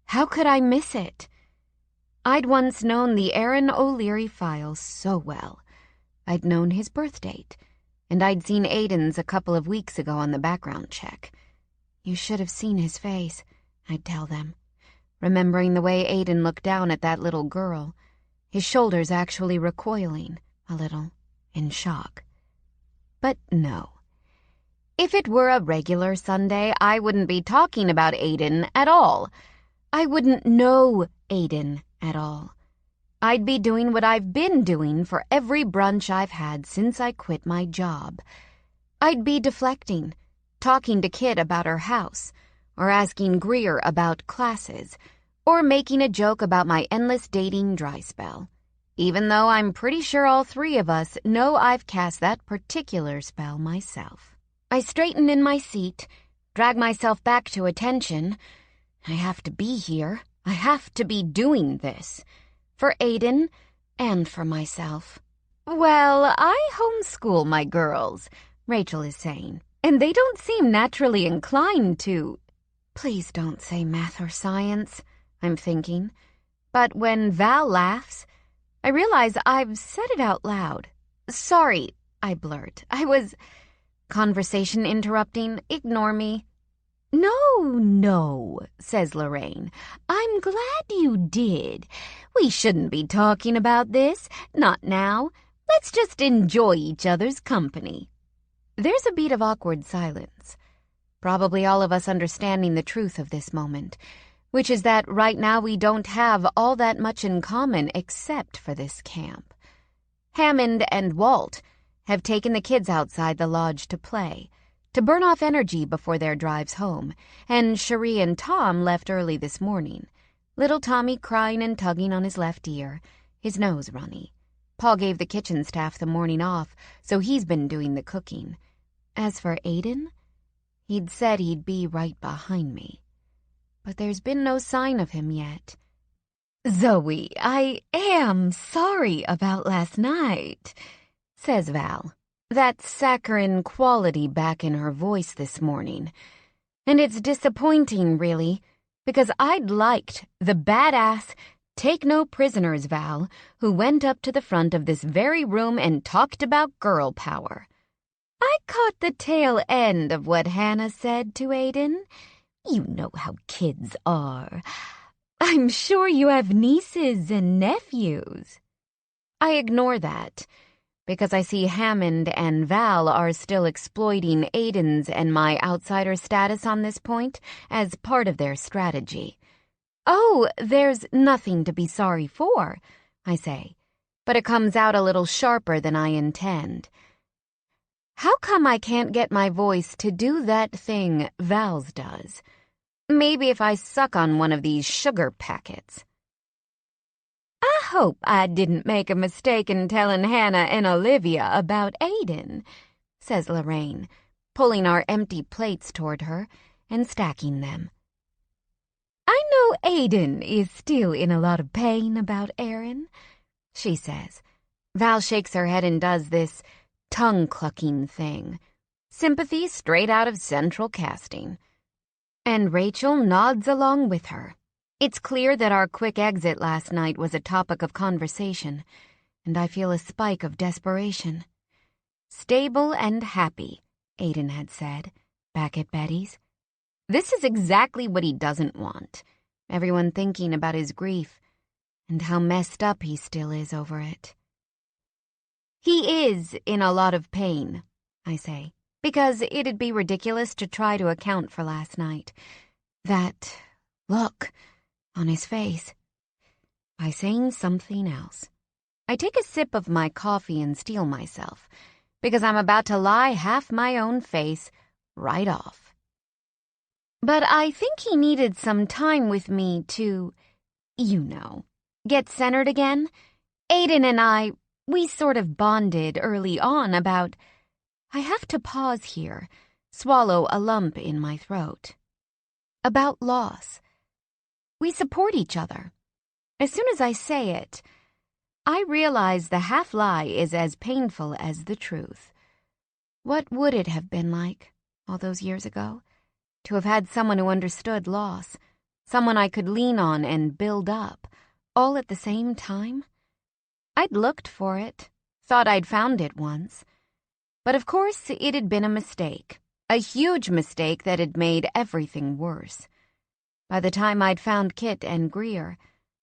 How could I miss it? I'd once known the Aaron O'Leary file so well. I'd known his birth date, and I'd seen Aiden's a couple of weeks ago on the background check. You should have seen his face, I'd tell them, remembering the way Aiden looked down at that little girl, his shoulders actually recoiling a little, in shock. But no. If it were a regular Sunday, I wouldn't be talking about Aiden at all. I wouldn't know Aiden at all. I'd be doing what I've been doing for every brunch I've had since I quit my job. I'd be deflecting, talking to Kit about her house, or asking Greer about classes, or making a joke about my endless dating dry spell, even though I'm pretty sure all 3 of us know I've cast that particular spell myself. I straighten in my seat, drag myself back to attention. I have to be here. I have to be doing this. For Aiden and for myself. Well, I homeschool my girls, Rachel is saying, and they don't seem naturally inclined to... Please don't say math or science, I'm thinking. But when Val laughs, I realize I've said it out loud. Sorry, I blurt. I was... Conversation interrupting. Ignore me. No, says Lorraine. I'm glad you did. We shouldn't be talking about this. Not now. Let's just enjoy each other's company. There's a beat of awkward silence. Probably all of us understanding the truth of this moment, which is that right now we don't have all that much in common except for this camp. Hammond and Walt have taken the kids outside the lodge to play, to burn off energy before their drives home, and Cherie and Tom left early this morning. Little Tommy crying and tugging on his left ear, his nose runny. Paul gave the kitchen staff the morning off, so he's been doing the cooking. As for Aiden, he'd said he'd be right behind me. But there's been no sign of him yet. Zoe, I am sorry about last night, says Val. That saccharine quality back in her voice this morning. And it's disappointing, really, because I'd liked the badass, take-no-prisoners Val who went up to the front of this very room and talked about girl power. I caught the tail end of what Hannah said to Aiden. You know how kids are. I'm sure you have nieces and nephews. I ignore that, because I see Hammond and Val are still exploiting Aiden's and my outsider status on this point as part of their strategy. Oh, there's nothing to be sorry for, I say, but it comes out a little sharper than I intend. How come I can't get my voice to do that thing Val's does? Maybe if I suck on one of these sugar packets. I hope I didn't make a mistake in telling Hannah and Olivia about Aiden, says Lorraine, pulling our empty plates toward her and stacking them. I know Aiden is still in a lot of pain about Aaron, she says. Val shakes her head and does this tongue-clucking thing. Sympathy straight out of Central Casting. And Rachel nods along with her. It's clear that our quick exit last night was a topic of conversation, and I feel a spike of desperation. Stable and happy, Aiden had said, back at Betty's. This is exactly what he doesn't want. Everyone thinking about his grief and how messed up he still is over it. He is in a lot of pain, I say, because it'd be ridiculous to try to account for last night. That look on his face. By saying something else. I take a sip of my coffee and steel myself, because I'm about to lie half my own face right off. But I think he needed some time with me to, get centered again. Aiden and I, we sort of bonded early on about... I have to pause here, swallow a lump in my throat. About loss. We support each other. As soon as I say it, I realize the half-lie is as painful as the truth. What would it have been like, all those years ago, to have had someone who understood loss, someone I could lean on and build up, all at the same time? I'd looked for it, thought I'd found it once. But of course it had been a mistake, a huge mistake that had made everything worse. By the time I'd found Kit and Greer,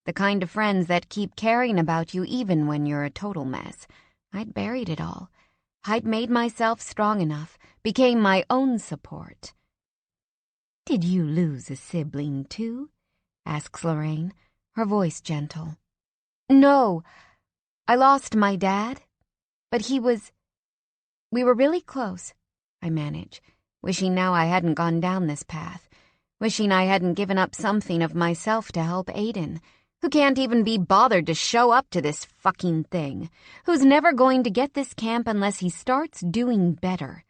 the kind of friends that keep caring about you even when you're a total mess, I'd buried it all. I'd made myself strong enough, became my own support. "Did you lose a sibling, too?" asks Lorraine, her voice gentle. "No, I lost my dad, but we were really close," I manage, wishing now I hadn't gone down this path, wishing I hadn't given up something of myself to help Aiden, who can't even be bothered to show up to this fucking thing, who's never going to get this camp unless he starts doing better.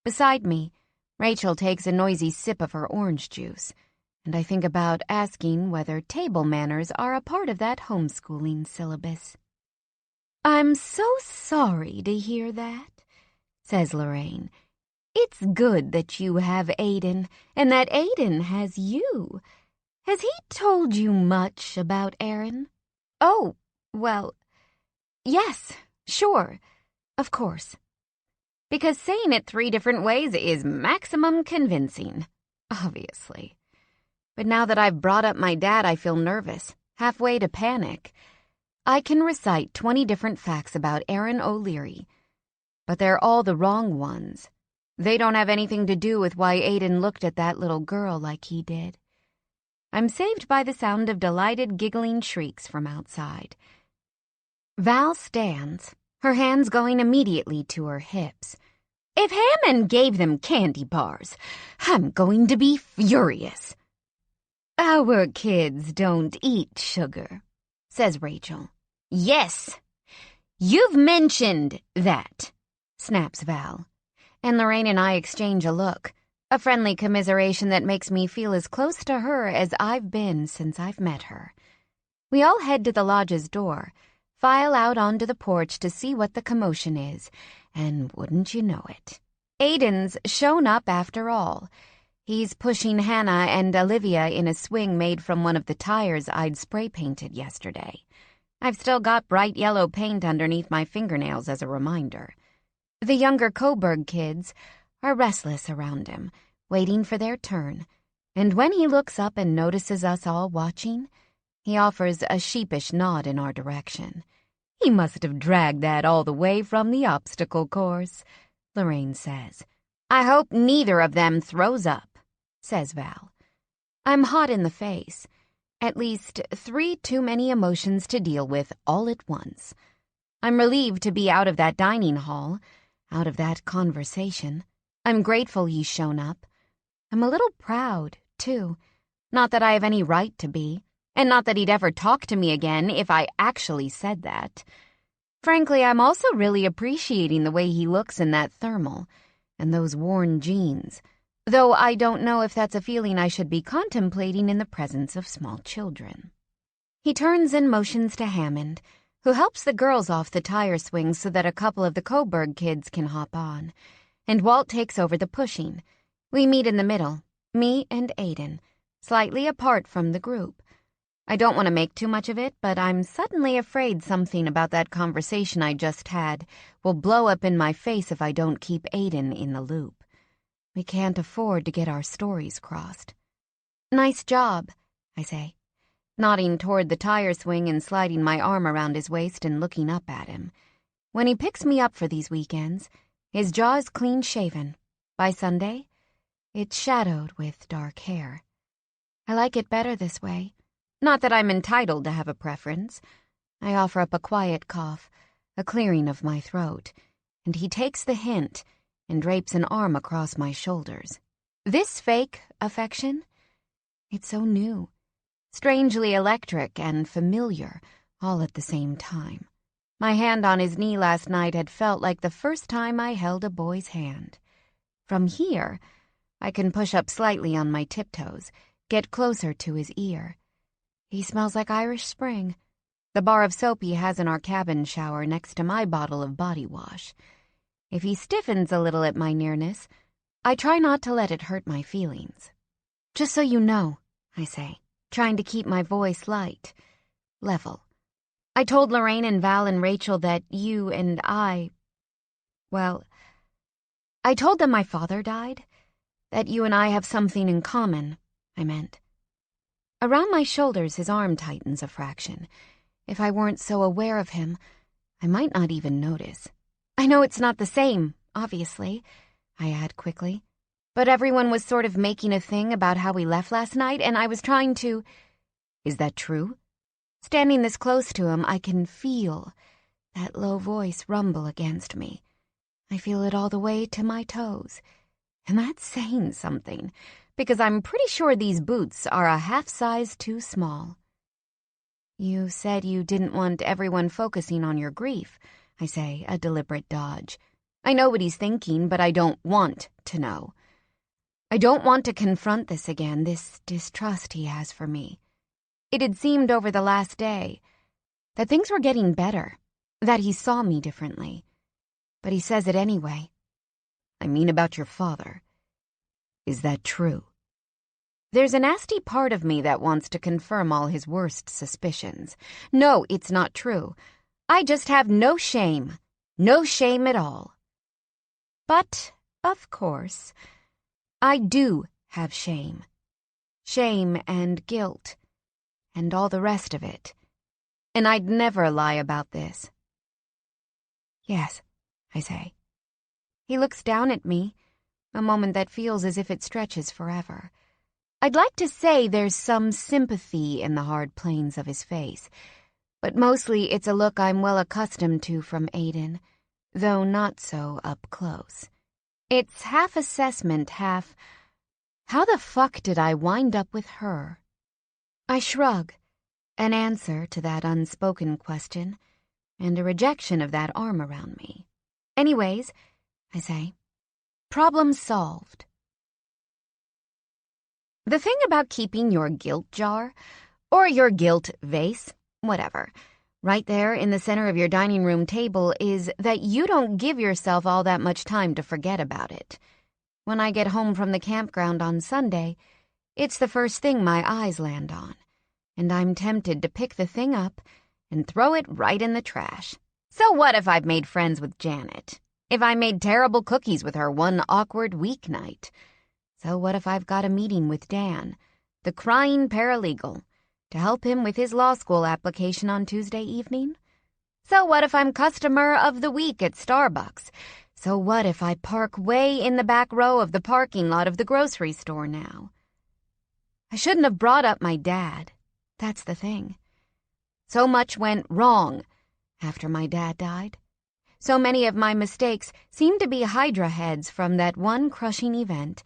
Beside me, Rachel takes a noisy sip of her orange juice, and I think about asking whether table manners are a part of that homeschooling syllabus. "I'm so sorry to hear that," says Lorraine. "It's good that you have Aiden, and that Aiden has you. Has he told you much about Aaron?" "Oh, well, yes, sure, of course. Because saying it 3 different ways is maximum convincing, obviously. But now that I've brought up my dad, I feel nervous, halfway to panic. I can recite 20 different facts about Aaron O'Leary, but they're all the wrong ones. They don't have anything to do with why Aiden looked at that little girl like he did. I'm saved by the sound of delighted giggling shrieks from outside. Val stands, her hands going immediately to her hips. "If Hammond gave them candy bars, I'm going to be furious." "Our kids don't eat sugar," says Rachel. "Yes, you've mentioned that," snaps Val. And Lorraine and I exchange a look, a friendly commiseration that makes me feel as close to her as I've been since I've met her. We all head to the lodge's door, file out onto the porch to see what the commotion is, and wouldn't you know it, Aiden's shown up after all. He's pushing Hannah and Olivia in a swing made from one of the tires I'd spray-painted yesterday. I've still got bright yellow paint underneath my fingernails as a reminder. The younger Coburg kids are restless around him, waiting for their turn, and when he looks up and notices us all watching, he offers a sheepish nod in our direction. "He must have dragged that all the way from the obstacle course," Lorraine says. "I hope neither of them throws up," says Val. I'm hot in the face. At least 3 too many emotions to deal with all at once. I'm relieved to be out of that dining hall, out of that conversation. I'm grateful he's shown up. I'm a little proud, too. Not that I have any right to be, and not that he'd ever talk to me again if I actually said that. Frankly, I'm also really appreciating the way he looks in that thermal, and those worn jeans, though I don't know if that's a feeling I should be contemplating in the presence of small children. He turns and motions to Hammond, who helps the girls off the tire swings so that a couple of the Coburg kids can hop on, and Walt takes over the pushing. We meet in the middle, me and Aiden, slightly apart from the group. I don't want to make too much of it, but I'm suddenly afraid something about that conversation I just had will blow up in my face if I don't keep Aiden in the loop. We can't afford to get our stories crossed. Nice job, I say, nodding toward the tire swing and sliding my arm around his waist and looking up at him. When he picks me up for these weekends, his jaw is clean-shaven. By Sunday, it's shadowed with dark hair. I like it better this way. Not that I'm entitled to have a preference. I offer up a quiet cough, a clearing of my throat, and he takes the hint and drapes an arm across my shoulders. This fake affection, it's so new, strangely electric and familiar, all at the same time. My hand on his knee last night had felt like the first time I held a boy's hand. From here, I can push up slightly on my tiptoes, get closer to his ear. He smells like Irish Spring, the bar of soap he has in our cabin shower next to my bottle of body wash. If he stiffens a little at my nearness, I try not to let it hurt my feelings. Just so you know, I say, trying to keep my voice light, level. I told Lorraine and Val and Rachel that you and I told them my father died, that you and I have something in common, I meant. Around my shoulders, his arm tightens a fraction. If I weren't so aware of him, I might not even notice. I know it's not the same, obviously, I add quickly, but everyone was sort of making a thing about how we left last night, and I was trying to... Is that true? Standing this close to him, I can feel that low voice rumble against me. I feel it all the way to my toes, and that's saying something, because I'm pretty sure these boots are a half size too small. You said you didn't want everyone focusing on your grief, I say, a deliberate dodge. I know what he's thinking, but I don't want to know. I don't want to confront this again, this distrust he has for me. It had seemed over the last day that things were getting better, that he saw me differently. But he says it anyway. I mean about your father. Is that true? There's a nasty part of me that wants to confirm all his worst suspicions. No, it's not true. I just have no shame at all. But, of course, I do have shame. Shame and guilt, and all the rest of it. And I'd never lie about this. Yes, I say. He looks down at me, a moment that feels as if it stretches forever. I'd like to say there's some sympathy in the hard planes of his face, but mostly it's a look I'm well accustomed to from Aiden, though not so up close. It's half assessment, half, how the fuck did I wind up with her? I shrug, an answer to that unspoken question, and a rejection of that arm around me. Anyways, I say, problem solved. The thing about keeping your guilt jar, or your guilt vase, whatever, right there in the center of your dining room table is that you don't give yourself all that much time to forget about it. When I get home from the campground on Sunday, it's the first thing my eyes land on, and I'm tempted to pick the thing up and throw it right in the trash. So what if I've made friends with Janet? If I made terrible cookies with her one awkward weeknight? So what if I've got a meeting with Dan, the crying paralegal, to help him with his law school application on Tuesday evening? So what if I'm customer of the week at Starbucks? So what if I park way in the back row of the parking lot of the grocery store now? I shouldn't have brought up my dad. That's the thing. So much went wrong after my dad died. So many of my mistakes seem to be Hydra heads from that one crushing event,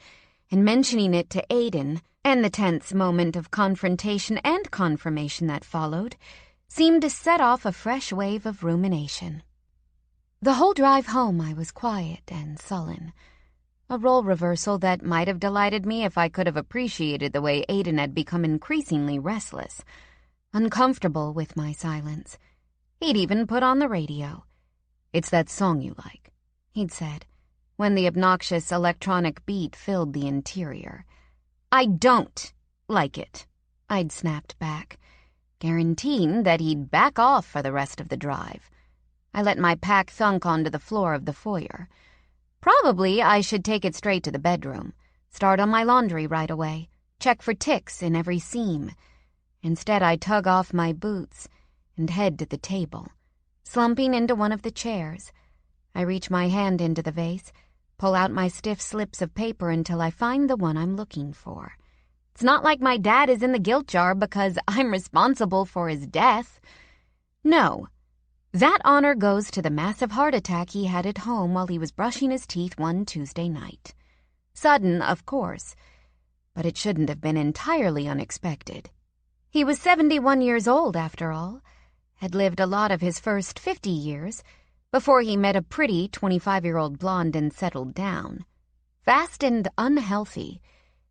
and mentioning it to Aiden, and the tense moment of confrontation and confirmation that followed, seemed to set off a fresh wave of rumination. The whole drive home I was quiet and sullen, a role reversal that might have delighted me if I could have appreciated the way Aiden had become increasingly restless, uncomfortable with my silence. He'd even put on the radio. "It's that song you like," he'd said, when the obnoxious electronic beat filled the interior. "I don't like it," I'd snapped back, guaranteeing that he'd back off for the rest of the drive. I let my pack thunk onto the floor of the foyer. Probably I should take it straight to the bedroom, start on my laundry right away, check for ticks in every seam. Instead, I tug off my boots and head to the table. Slumping into one of the chairs, I reach my hand into the vase, pull out my stiff slips of paper until I find the one I'm looking for. It's not like my dad is in the guilt jar because I'm responsible for his death. No, that honor goes to the massive heart attack he had at home while he was brushing his teeth one Tuesday night. Sudden, of course, but it shouldn't have been entirely unexpected. He was 71 years old, after all, had lived a lot of his first 50 years before he met a pretty 25-year-old blonde and settled down. Fast and unhealthy,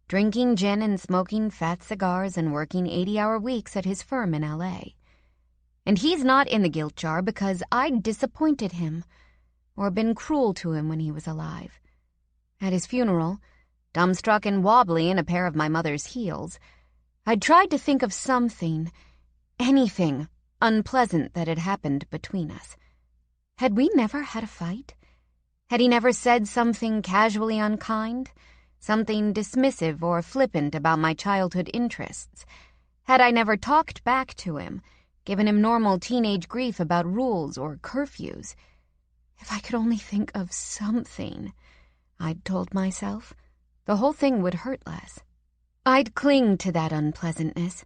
drinking gin and smoking fat cigars and working 80-hour weeks at his firm in L.A. And he's not in the guilt jar because I'd disappointed him or been cruel to him when he was alive. At his funeral, dumbstruck and wobbly in a pair of my mother's heels, I'd tried to think of something, anything unpleasant that had happened between us. Had we never had a fight? Had he never said something casually unkind? Something dismissive or flippant about my childhood interests? Had I never talked back to him, given him normal teenage grief about rules or curfews? If I could only think of something, I'd told myself, the whole thing would hurt less. I'd cling to that unpleasantness,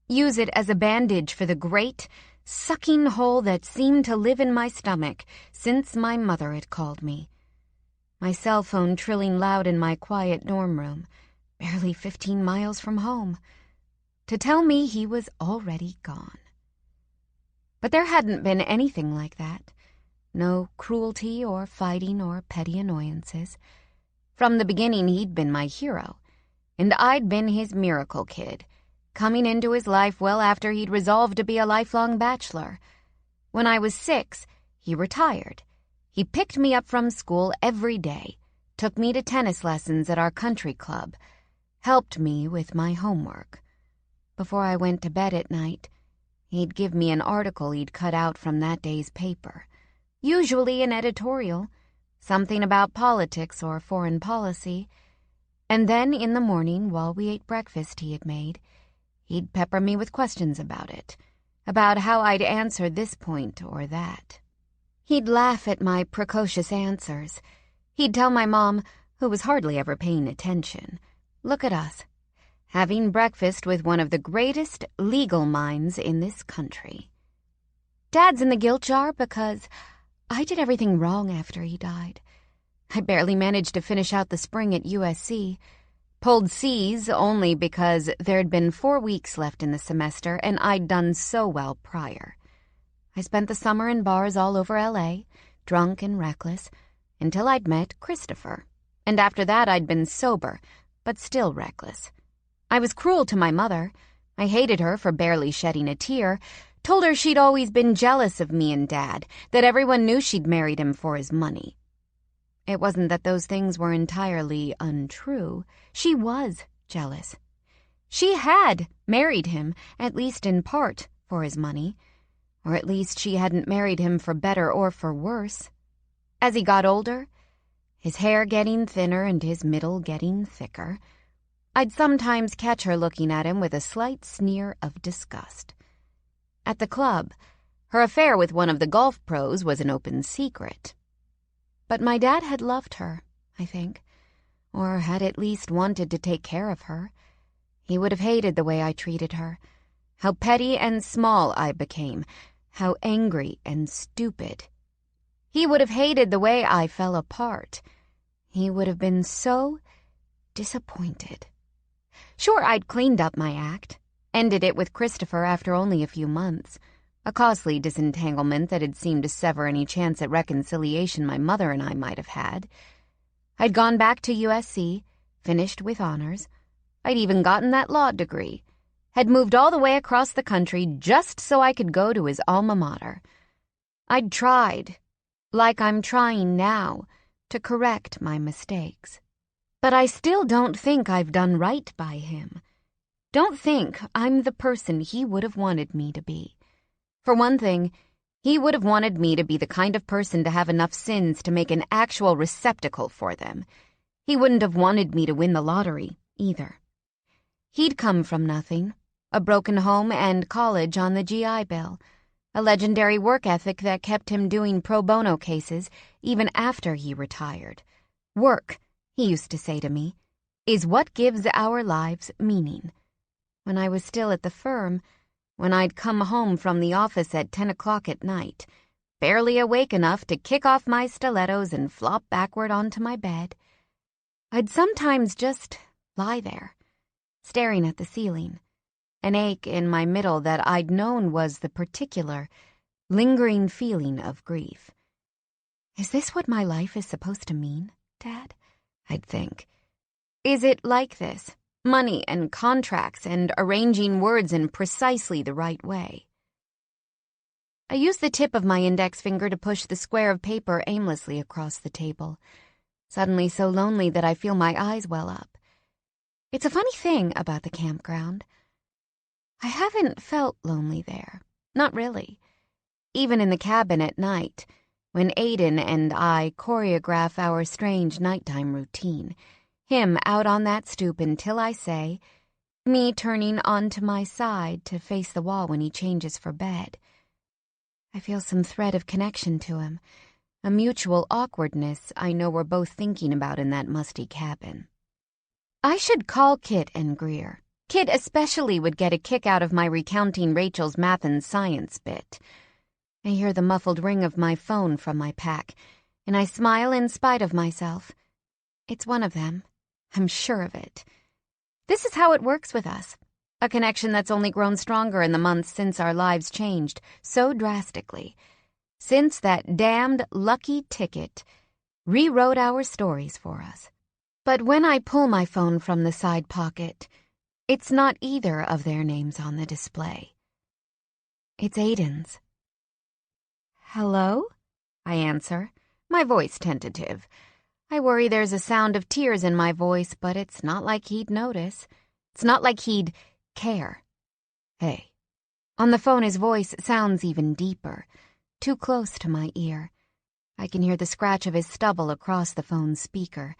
use it as a bandage for the great, sucking hole that seemed to live in my stomach since my mother had called me. My cell phone trilling loud in my quiet dorm room, barely 15 miles from home, to tell me he was already gone. But there hadn't been anything like that. No cruelty or fighting or petty annoyances. From the beginning, he'd been my hero, and I'd been his miracle kid, coming into his life well after he'd resolved to be a lifelong bachelor. When I was 6, he retired. He picked me up from school every day, took me to tennis lessons at our country club, helped me with my homework. Before I went to bed at night, he'd give me an article he'd cut out from that day's paper, usually an editorial, something about politics or foreign policy, and then in the morning, while we ate breakfast he had made, he'd pepper me with questions about it, about how I'd answer this point or that. He'd laugh at my precocious answers. He'd tell my mom, who was hardly ever paying attention, "Look at us, having breakfast with one of the greatest legal minds in this country." Dad's in the guilt jar because I did everything wrong after he died. I barely managed to finish out the spring at USC, pulled C's only because there'd been 4 weeks left in the semester and I'd done so well prior. I spent the summer in bars all over L.A., drunk and reckless, until I'd met Christopher. And after that I'd been sober, but still reckless. I was cruel to my mother. I hated her for barely shedding a tear, told her she'd always been jealous of me and Dad, that everyone knew she'd married him for his money. It wasn't that those things were entirely untrue. She was jealous. She had married him, at least in part, for his money. Or at least she hadn't married him for better or for worse. As he got older, his hair getting thinner and his middle getting thicker, I'd sometimes catch her looking at him with a slight sneer of disgust. At the club, her affair with one of the golf pros was an open secret. But my dad had loved her, I think, or had at least wanted to take care of her. He would have hated the way I treated her, how petty and small I became, how angry and stupid. He would have hated the way I fell apart. He would have been so disappointed. Sure, I'd cleaned up my act, ended it with Christopher after only a few months, a costly disentanglement that had seemed to sever any chance at reconciliation my mother and I might have had. I'd gone back to USC, finished with honors. I'd even gotten that law degree, had moved all the way across the country just so I could go to his alma mater. I'd tried, like I'm trying now, to correct my mistakes. But I still don't think I've done right by him. Don't think I'm the person he would have wanted me to be. For one thing, he would have wanted me to be the kind of person to have enough sins to make an actual receptacle for them. He wouldn't have wanted me to win the lottery, either. He'd come from nothing, a broken home and college on the GI Bill, a legendary work ethic that kept him doing pro bono cases even after he retired. Work, he used to say to me, is what gives our lives meaning. When I was still at the firm, when I'd come home from the office at 10 o'clock at night, barely awake enough to kick off my stilettos and flop backward onto my bed, I'd sometimes just lie there, staring at the ceiling, an ache in my middle that I'd known was the particular, lingering feeling of grief. Is this what my life is supposed to mean, Dad? I'd think. Is it like this? Money and contracts and arranging words in precisely the right way. I used the tip of my index finger to push the square of paper aimlessly across the table, suddenly so lonely that I feel my eyes well up. It's a funny thing about the campground. I haven't felt lonely there, not really. Even in the cabin at night, when Aiden and I choreograph our strange nighttime routine, him out on that stoop until I say, me turning onto my side to face the wall when he changes for bed. I feel some thread of connection to him, a mutual awkwardness I know we're both thinking about in that musty cabin. I should call Kit and Greer. Kit especially would get a kick out of my recounting Rachel's math and science bit. I hear the muffled ring of my phone from my pack, and I smile in spite of myself. It's one of them. I'm sure of it. This is how it works with us. A connection that's only grown stronger in the months since our lives changed so drastically. Since that damned lucky ticket rewrote our stories for us. But when I pull my phone from the side pocket, it's not either of their names on the display. It's Aiden's. Hello? I answer, my voice tentative. I worry there's a sound of tears in my voice, but it's not like he'd notice. It's not like he'd care. Hey. On the phone, his voice sounds even deeper, too close to my ear. I can hear the scratch of his stubble across the phone's speaker,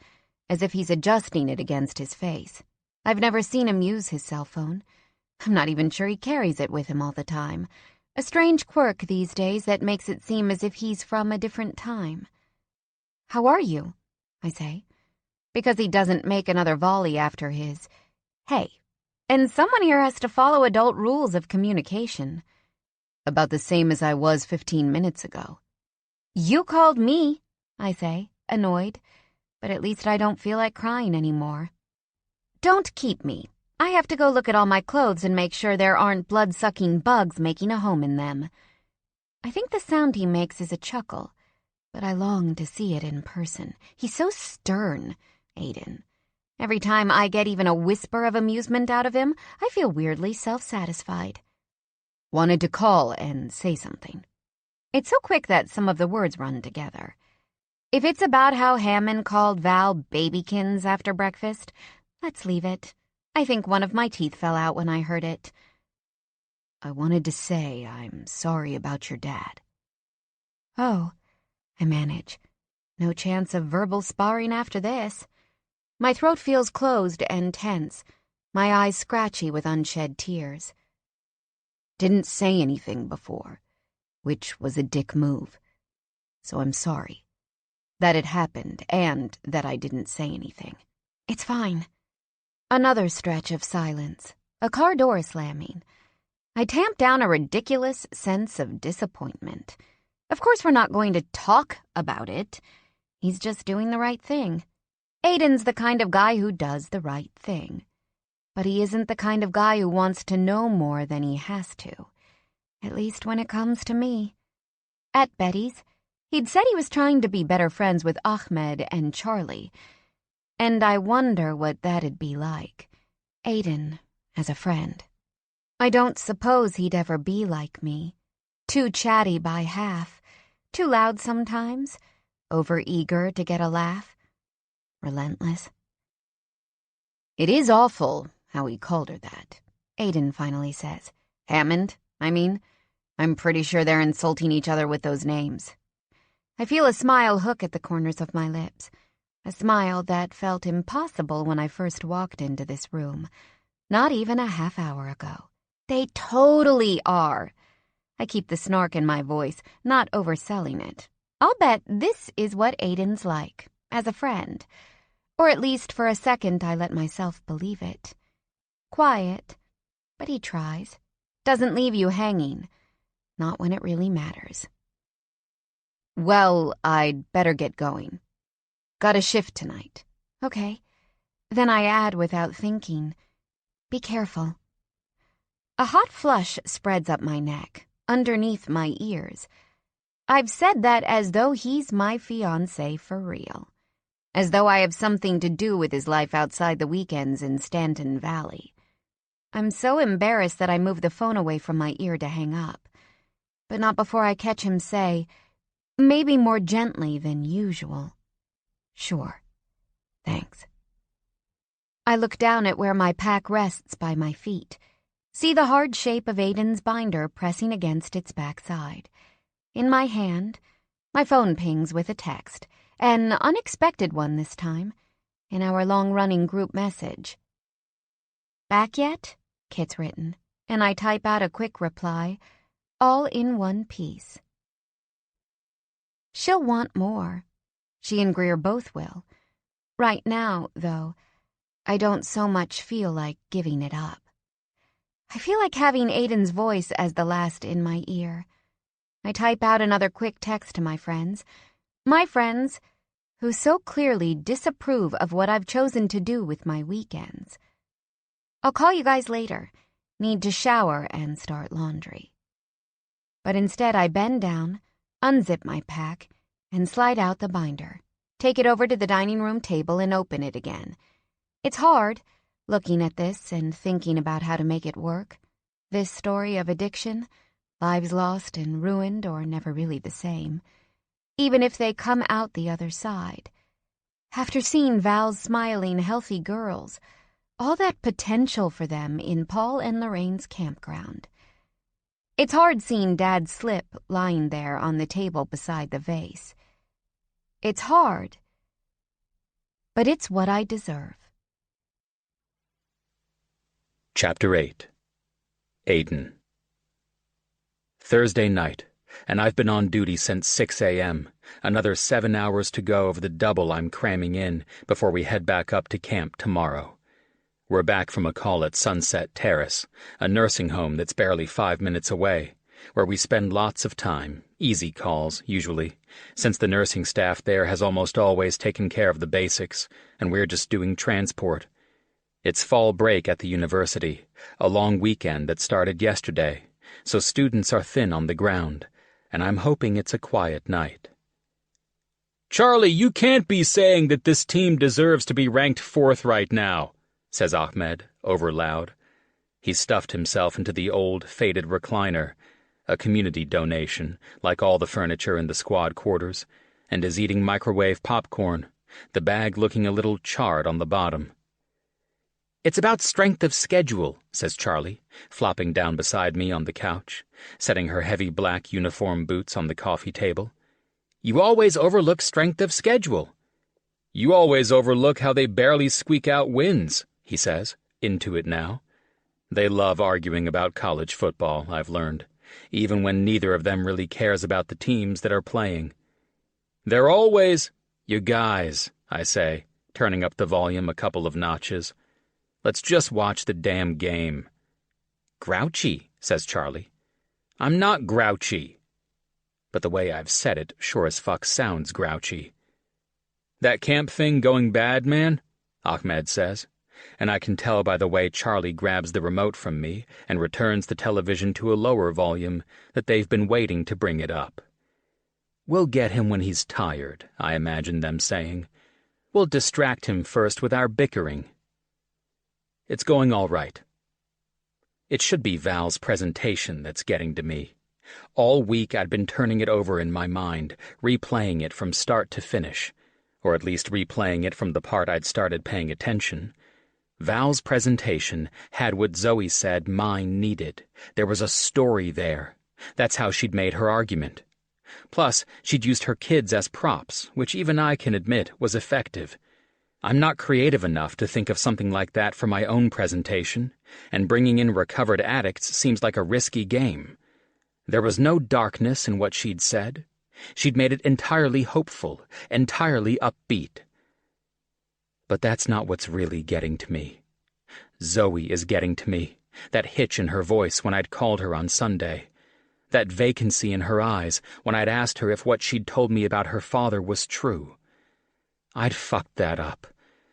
as if he's adjusting it against his face. I've never seen him use his cell phone. I'm not even sure he carries it with him all the time. A strange quirk these days that makes it seem as if he's from a different time. How are you? I say, because he doesn't make another volley after his, hey, and someone here has to follow adult rules of communication. About the same as I was 15 minutes ago. You called me, I say, annoyed, but at least I don't feel like crying anymore. Don't keep me. I have to go look at all my clothes and make sure there aren't blood-sucking bugs making a home in them. I think the sound he makes is a chuckle, but I long to see it in person. He's so stern, Aiden. Every time I get even a whisper of amusement out of him, I feel weirdly self-satisfied. Wanted to call and say something. It's so quick that some of the words run together. If it's about how Hammond called Val babykins after breakfast, let's leave it. I think one of my teeth fell out when I heard it. I wanted to say I'm sorry about your dad. Oh, I manage. No chance of verbal sparring after this. My throat feels closed and tense, my eyes scratchy with unshed tears. Didn't say anything before, which was a dick move. So I'm sorry. That it happened and that I didn't say anything. It's fine. Another stretch of silence, a car door slamming. I tamp down a ridiculous sense of disappointment. Of course we're not going to talk about it. He's just doing the right thing. Aiden's the kind of guy who does the right thing. But he isn't the kind of guy who wants to know more than he has to. At least when it comes to me. At Betty's, he'd said he was trying to be better friends with Ahmed and Charlie. And I wonder what that'd be like. Aiden as a friend. I don't suppose he'd ever be like me. Too chatty by half. Too loud sometimes. Overeager to get a laugh. Relentless. It is awful how he called her that. Aiden finally says. Hammond, I mean. I'm pretty sure they're insulting each other with those names. I feel a smile hook at the corners of my lips. A smile that felt impossible when I first walked into this room. Not even a half hour ago. They totally are. I keep the snark in my voice, not overselling it. I'll bet this is what Aiden's like, as a friend. Or at least for a second I let myself believe it. Quiet, but he tries. Doesn't leave you hanging. Not when it really matters. Well, I'd better get going. Got a shift tonight. Okay. Then I add without thinking, be careful. A hot flush spreads up my neck, underneath my ears. I've said that as though he's my fiancé for real. As though I have something to do with his life outside the weekends in Stanton Valley. I'm so embarrassed that I move the phone away from my ear to hang up. But not before I catch him say, maybe more gently than usual, sure, thanks. I look down at where my pack rests by my feet, see the hard shape of Aiden's binder pressing against its backside. In my hand, my phone pings with a text, an unexpected one this time, in our long-running group message. Back yet? Kit's written, and I type out a quick reply, all in one piece. She'll want more. She and Greer both will. Right now, though, I don't so much feel like giving it up. I feel like having Aiden's voice as the last in my ear. I type out another quick text to my friends who so clearly disapprove of what I've chosen to do with my weekends. I'll call you guys later. Need to shower and start laundry. But instead I bend down, unzip my pack, and slide out the binder, take it over to the dining room table and open it again. It's hard, looking at this and thinking about how to make it work. This story of addiction, lives lost and ruined or never really the same, even if they come out the other side. After seeing Val's smiling, healthy girls, all that potential for them in Paul and Lorraine's campground. It's hard seeing Dad's slip lying there on the table beside the vase. It's hard, but it's what I deserve. Chapter 8. Aiden. Thursday night, and I've been on duty since 6 a.m., another 7 hours to go of the double I'm cramming in before we head back up to camp tomorrow. We're back from a call at Sunset Terrace, a nursing home that's barely 5 minutes away, where we spend lots of time, easy calls, usually, since the nursing staff there has almost always taken care of the basics, and we're just doing transport. It's fall break at the university, a long weekend that started yesterday, so students are thin on the ground, and I'm hoping it's a quiet night. "Charlie, you can't be saying that this team deserves to be ranked 4th right now," says Ahmed, over loud. He stuffed himself into the old, faded recliner, a community donation, like all the furniture in the squad quarters, and is eating microwave popcorn, the bag looking a little charred on the bottom. "It's about strength of schedule," says Charlie, flopping down beside me on the couch, setting her heavy black uniform boots on the coffee table. "You always overlook strength of schedule." "You always overlook how they barely squeak out wins," he says, into it now. They love arguing about college football, I've learned, even when neither of them really cares about the teams that are playing. "They're always—" "You guys," I say, turning up the volume a couple of notches. "Let's just watch the damn game." "Grouchy," says Charlie. "I'm not grouchy." But the way I've said it sure as fuck sounds grouchy. "That camp thing going bad, man?" Ahmed says, and I can tell by the way Charlie grabs the remote from me and returns the television to a lower volume that they've been waiting to bring it up. "We'll get him when he's tired," I imagine them saying. "We'll distract him first with our bickering." It's going all right. It should be Val's presentation that's getting to me. All week I'd been turning it over in my mind, replaying it from start to finish, or at least replaying it from the part I'd started paying attention. Val's presentation had what Zoe said mine needed. There was a story there. That's how she'd made her argument. Plus, she'd used her kids as props, which even I can admit was effective. I'm not creative enough to think of something like that for my own presentation, and bringing in recovered addicts seems like a risky game. There was no darkness in what she'd said. She'd made it entirely hopeful, entirely upbeat. But that's not what's really getting to me. Zoe is getting to me, that hitch in her voice when I'd called her on Sunday. That vacancy in her eyes when I'd asked her if what she'd told me about her father was true. I'd fucked that up.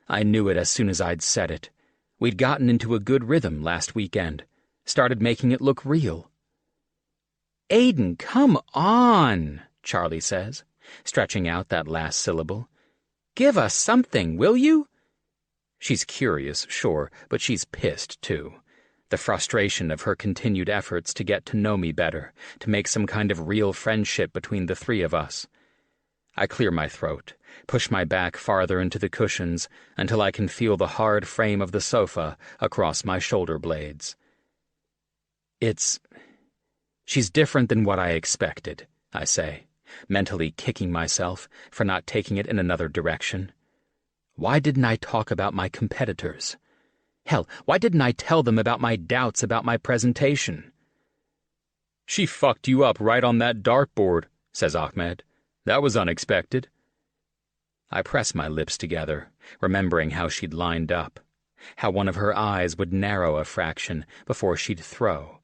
I knew it as soon as I'd said it. We'd gotten into a good rhythm last weekend, started making it look real. "Aiden, come on," Charlie says, stretching out that last syllable. "Give us something, will you?" She's curious, sure, but she's pissed, too. The frustration of her continued efforts to get to know me better, to make some kind of real friendship between the three of us. I clear my throat, push my back farther into the cushions until I can feel the hard frame of the sofa across my shoulder blades. She's different than what I expected, I say, mentally kicking myself for not taking it in another direction. Why didn't I talk about my competitors? Hell, why didn't I tell them about my doubts about my presentation? "She fucked you up right on that dartboard," says Ahmed. "That was unexpected." I press my lips together, remembering how she'd lined up, how one of her eyes would narrow a fraction before she'd throw.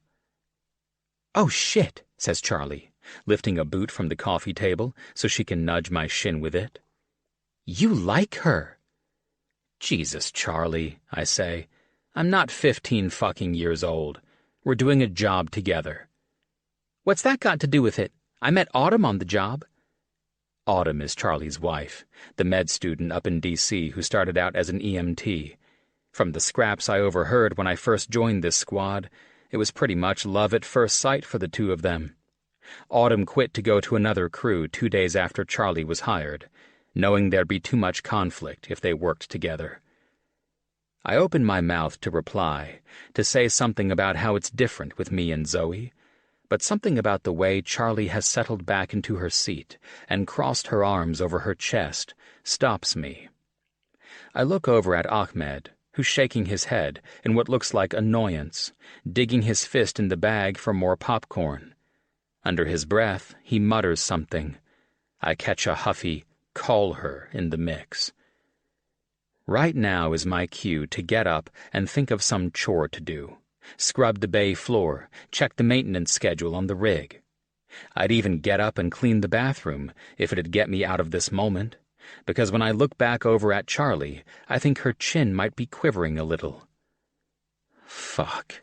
"Oh, shit," says Charlie, lifting a boot from the coffee table so she can nudge my shin with it. "You like her." "Jesus, Charlie," I say. "I'm not 15 fucking years old. We're doing a job together." "What's that got to do with it? I met Autumn on the job." Autumn is Charlie's wife, the med student up in D.C. who started out as an EMT. From the scraps I overheard when I first joined this squad, it was pretty much love at first sight for the two of them. Autumn quit to go to another crew 2 days after Charlie was hired, knowing there'd be too much conflict if they worked together. I opened my mouth to reply, to say something about how it's different with me and Zoe, but something about the way Charlie has settled back into her seat and crossed her arms over her chest stops me. I look over at Ahmed, who's shaking his head in what looks like annoyance, digging his fist in the bag for more popcorn. Under his breath, he mutters something. I catch a huffy, "call her" in the mix. Right now is my cue to get up and think of some chore to do. Scrub the bay floor, check the maintenance schedule on the rig. I'd even get up and clean the bathroom if it'd get me out of this moment, because when I look back over at Charlie, I think her chin might be quivering a little. Fuck.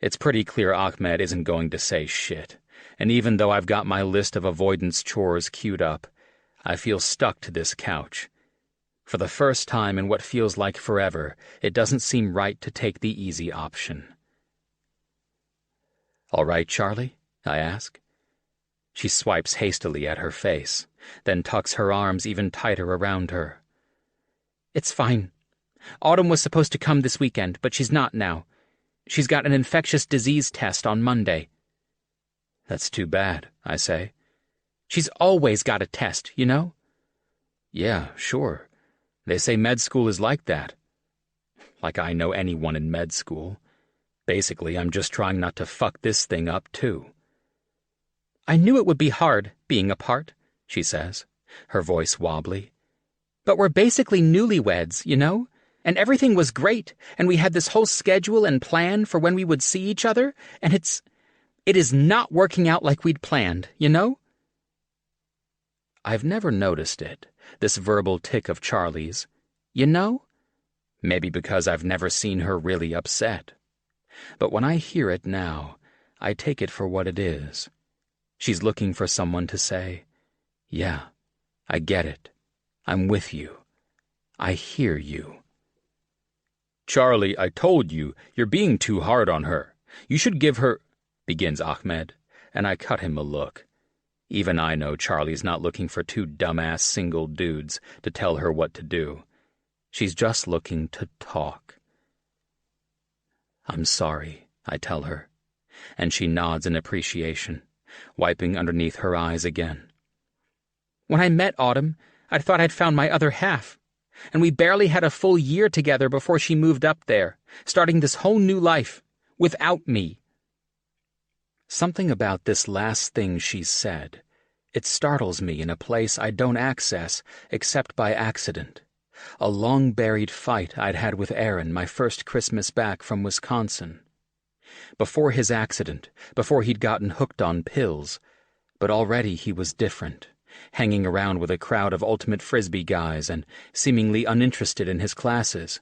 It's pretty clear Ahmed isn't going to say shit, and even though I've got my list of avoidance chores queued up, I feel stuck to this couch. For the first time in what feels like forever, it doesn't seem right to take the easy option. "All right, Charlie?" I ask. She swipes hastily at her face, then tucks her arms even tighter around her. "It's fine. Autumn was supposed to come this weekend, but she's not now. She's got an infectious disease test on Monday." "That's too bad," I say. "She's always got a test, you know?" "Yeah, sure. They say med school is like that." Like I know anyone in med school. Basically, I'm just trying not to fuck this thing up, too. "I knew it would be hard, being apart," she says, her voice wobbly. "But we're basically newlyweds, you know? And everything was great, and we had this whole schedule and plan for when we would see each other, and it is not working out like we'd planned, you know?" I've never noticed it, this verbal tick of Charlie's. You know? Maybe because I've never seen her really upset. But when I hear it now, I take it for what it is. She's looking for someone to say, "Yeah, I get it. I'm with you. I hear you." "Charlie, I told you, you're being too hard on her. You should give her," begins Ahmed, and I cut him a look. Even I know Charlie's not looking for two dumbass single dudes to tell her what to do. She's just looking to talk. I'm sorry, I tell her, and she nods in appreciation, wiping underneath her eyes again. When I met Autumn, I thought I'd found my other half, and we barely had a full year together before she moved up there, starting this whole new life, without me. Something about this last thing she said, it startles me in a place I don't access except by accident. A long-buried fight I'd had with Aaron my first Christmas back from Wisconsin. Before his accident, before he'd gotten hooked on pills, but already he was different, hanging around with a crowd of ultimate frisbee guys and seemingly uninterested in his classes.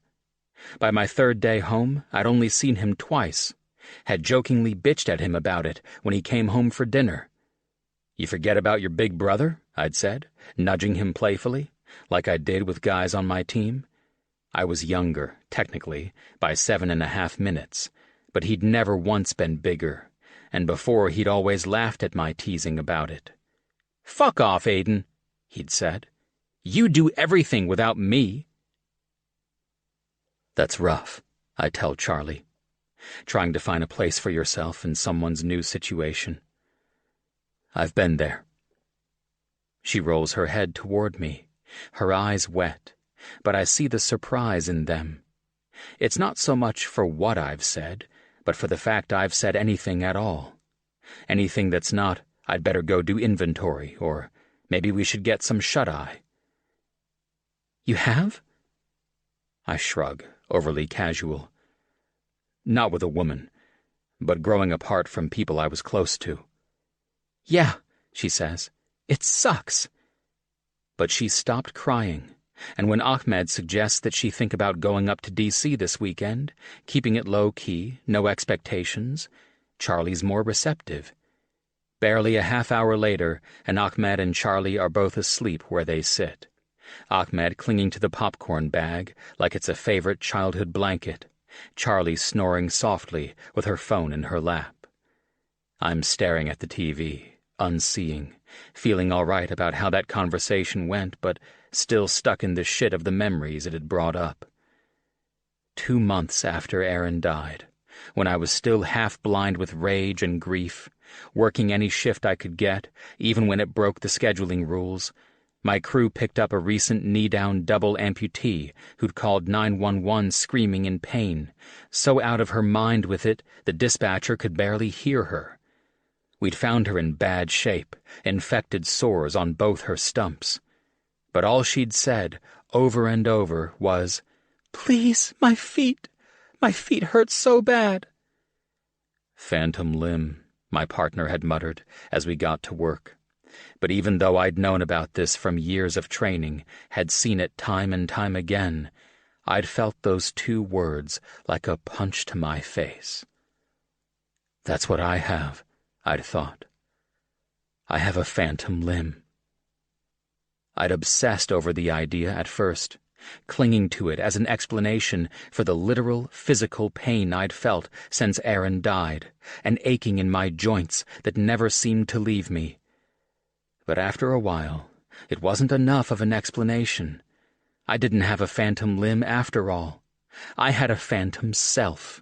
By my third day home, I'd only seen him twice, had jokingly bitched at him about it when he came home for dinner. You forget about your big brother, I'd said, nudging him playfully, like I did with guys on my team. I was younger, technically, by 7.5 minutes, but he'd never once been bigger, and before he'd always laughed at my teasing about it. "Fuck off, Aiden," he'd said. "You do everything without me." That's rough, I tell Charlie. Trying to find a place for yourself in someone's new situation. I've been there. She rolls her head toward me, her eyes wet, but I see the surprise in them. It's not so much for what I've said, but for the fact I've said anything at all. Anything that's not, I'd better go do inventory, or maybe we should get some shut-eye. You have? I shrug, overly casual. Not with a woman, but growing apart from people I was close to. Yeah, she says, it sucks. But she stopped crying, and when Ahmed suggests that she think about going up to D.C. this weekend, keeping it low-key, no expectations, Charlie's more receptive. Barely a half-hour later, and Ahmed and Charlie are both asleep where they sit. Ahmed clinging to the popcorn bag like it's a favorite childhood blanket, Charlie snoring softly with her phone in her lap. I'm staring at the TV, unseeing, feeling all right about how that conversation went, but still stuck in the shit of the memories it had brought up. 2 months after Aaron died, when I was still half-blind with rage and grief, working any shift I could get, even when it broke the scheduling rules, my crew picked up a recent knee-down double amputee who'd called 911 screaming in pain, so out of her mind with it the dispatcher could barely hear her. We'd found her in bad shape, infected sores on both her stumps. But all she'd said, over and over, was, "Please, my feet! My feet hurt so bad!" "Phantom limb," my partner had muttered as we got to work. But even though I'd known about this from years of training, had seen it time and time again, I'd felt those 2 words like a punch to my face. That's what I have, I'd thought. I have a phantom limb. I'd obsessed over the idea at first, clinging to it as an explanation for the literal, physical pain I'd felt since Aaron died, an aching in my joints that never seemed to leave me. But after a while, it wasn't enough of an explanation. I didn't have a phantom limb after all. I had a phantom self.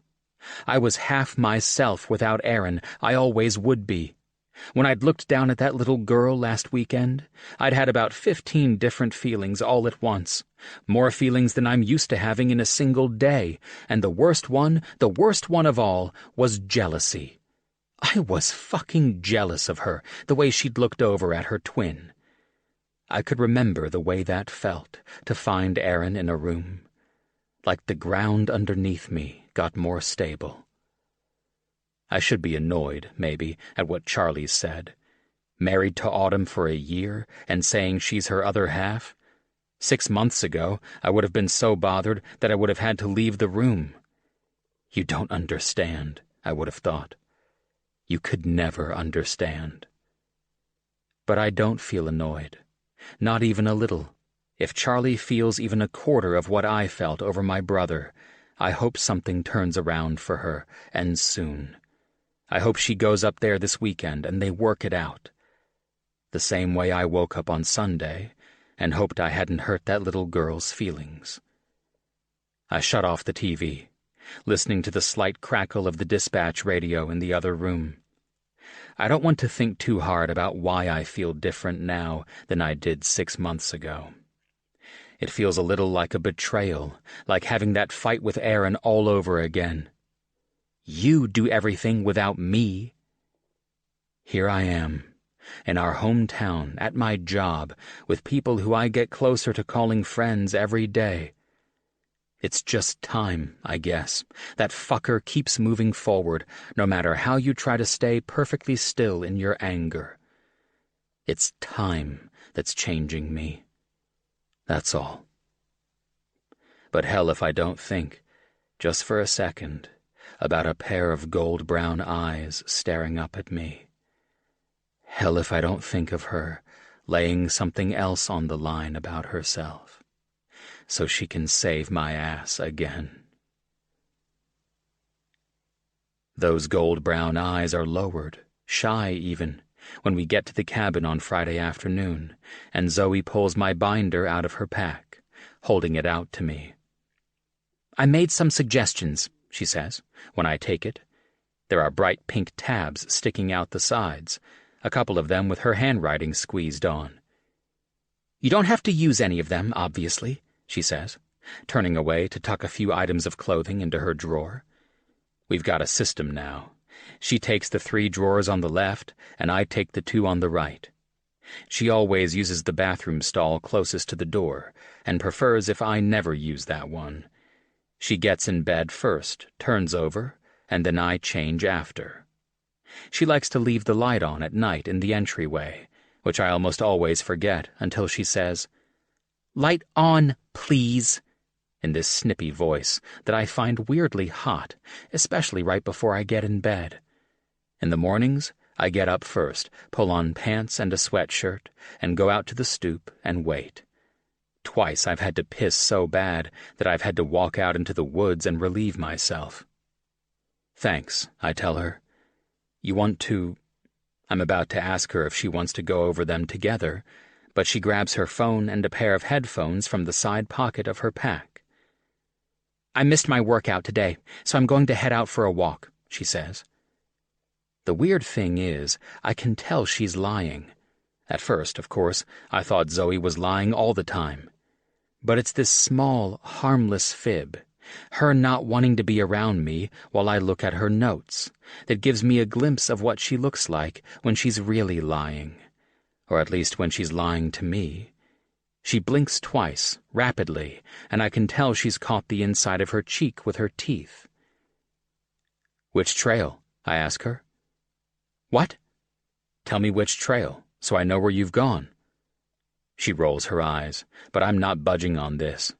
I was half myself without Aaron. I always would be. When I'd looked down at that little girl last weekend, I'd had about 15 different feelings all at once. More feelings than I'm used to having in a single day, and the worst one of all, was jealousy. I was fucking jealous of her, the way she'd looked over at her twin. I could remember the way that felt, to find Aaron in a room. Like the ground underneath me got more stable. I should be annoyed, maybe, at what Charlie said. Married to Autumn for a year, and saying she's her other half. 6 months ago, I would have been so bothered that I would have had to leave the room. You don't understand, I would have thought. You could never understand. But I don't feel annoyed. Not even a little. If Charlie feels even a quarter of what I felt over my brother, I hope something turns around for her, and soon. I hope she goes up there this weekend and they work it out. The same way I woke up on Sunday and hoped I hadn't hurt that little girl's feelings. I shut off the TV, listening to the slight crackle of the dispatch radio in the other room. I don't want to think too hard about why I feel different now than I did 6 months ago. It feels a little like a betrayal, like having that fight with Aaron all over again. You do everything without me. Here I am, in our hometown, at my job, with people who I get closer to calling friends every day. It's just time, I guess. That fucker keeps moving forward, no matter how you try to stay perfectly still in your anger. It's time that's changing me. That's all. But hell if I don't think, just for a second, about a pair of gold-brown eyes staring up at me. Hell if I don't think of her laying something else on the line about herself, so she can save my ass again. Those gold-brown eyes are lowered, shy even, when we get to the cabin on Friday afternoon, and Zoe pulls my binder out of her pack, holding it out to me. I made some suggestions, she says, when I take it. There are bright pink tabs sticking out the sides, a couple of them with her handwriting squeezed on. You don't have to use any of them, obviously, she says, turning away to tuck a few items of clothing into her drawer. We've got a system now. She takes the 3 drawers on the left, and I take the 2 on the right. She always uses the bathroom stall closest to the door, and prefers if I never use that one. She gets in bed first, turns over, and then I change after. She likes to leave the light on at night in the entryway, which I almost always forget until she says, "Light on, please," in this snippy voice that I find weirdly hot, especially right before I get in bed. In the mornings, I get up first, pull on pants and a sweatshirt, and go out to the stoop and wait. Twice I've had to piss so bad that I've had to walk out into the woods and relieve myself. Thanks, I tell her. You want to... I'm about to ask her if she wants to go over them together, but she grabs her phone and a pair of headphones from the side pocket of her pack. I missed my workout today, so I'm going to head out for a walk, she says. The weird thing is, I can tell she's lying. At first, of course, I thought Zoe was lying all the time. But it's this small, harmless fib, her not wanting to be around me while I look at her notes, that gives me a glimpse of what she looks like when she's really lying. Or at least when she's lying to me. She blinks twice, rapidly, and I can tell she's caught the inside of her cheek with her teeth. Which trail? I ask her. What? Tell me which trail, so I know where you've gone. She rolls her eyes, but I'm not budging on this.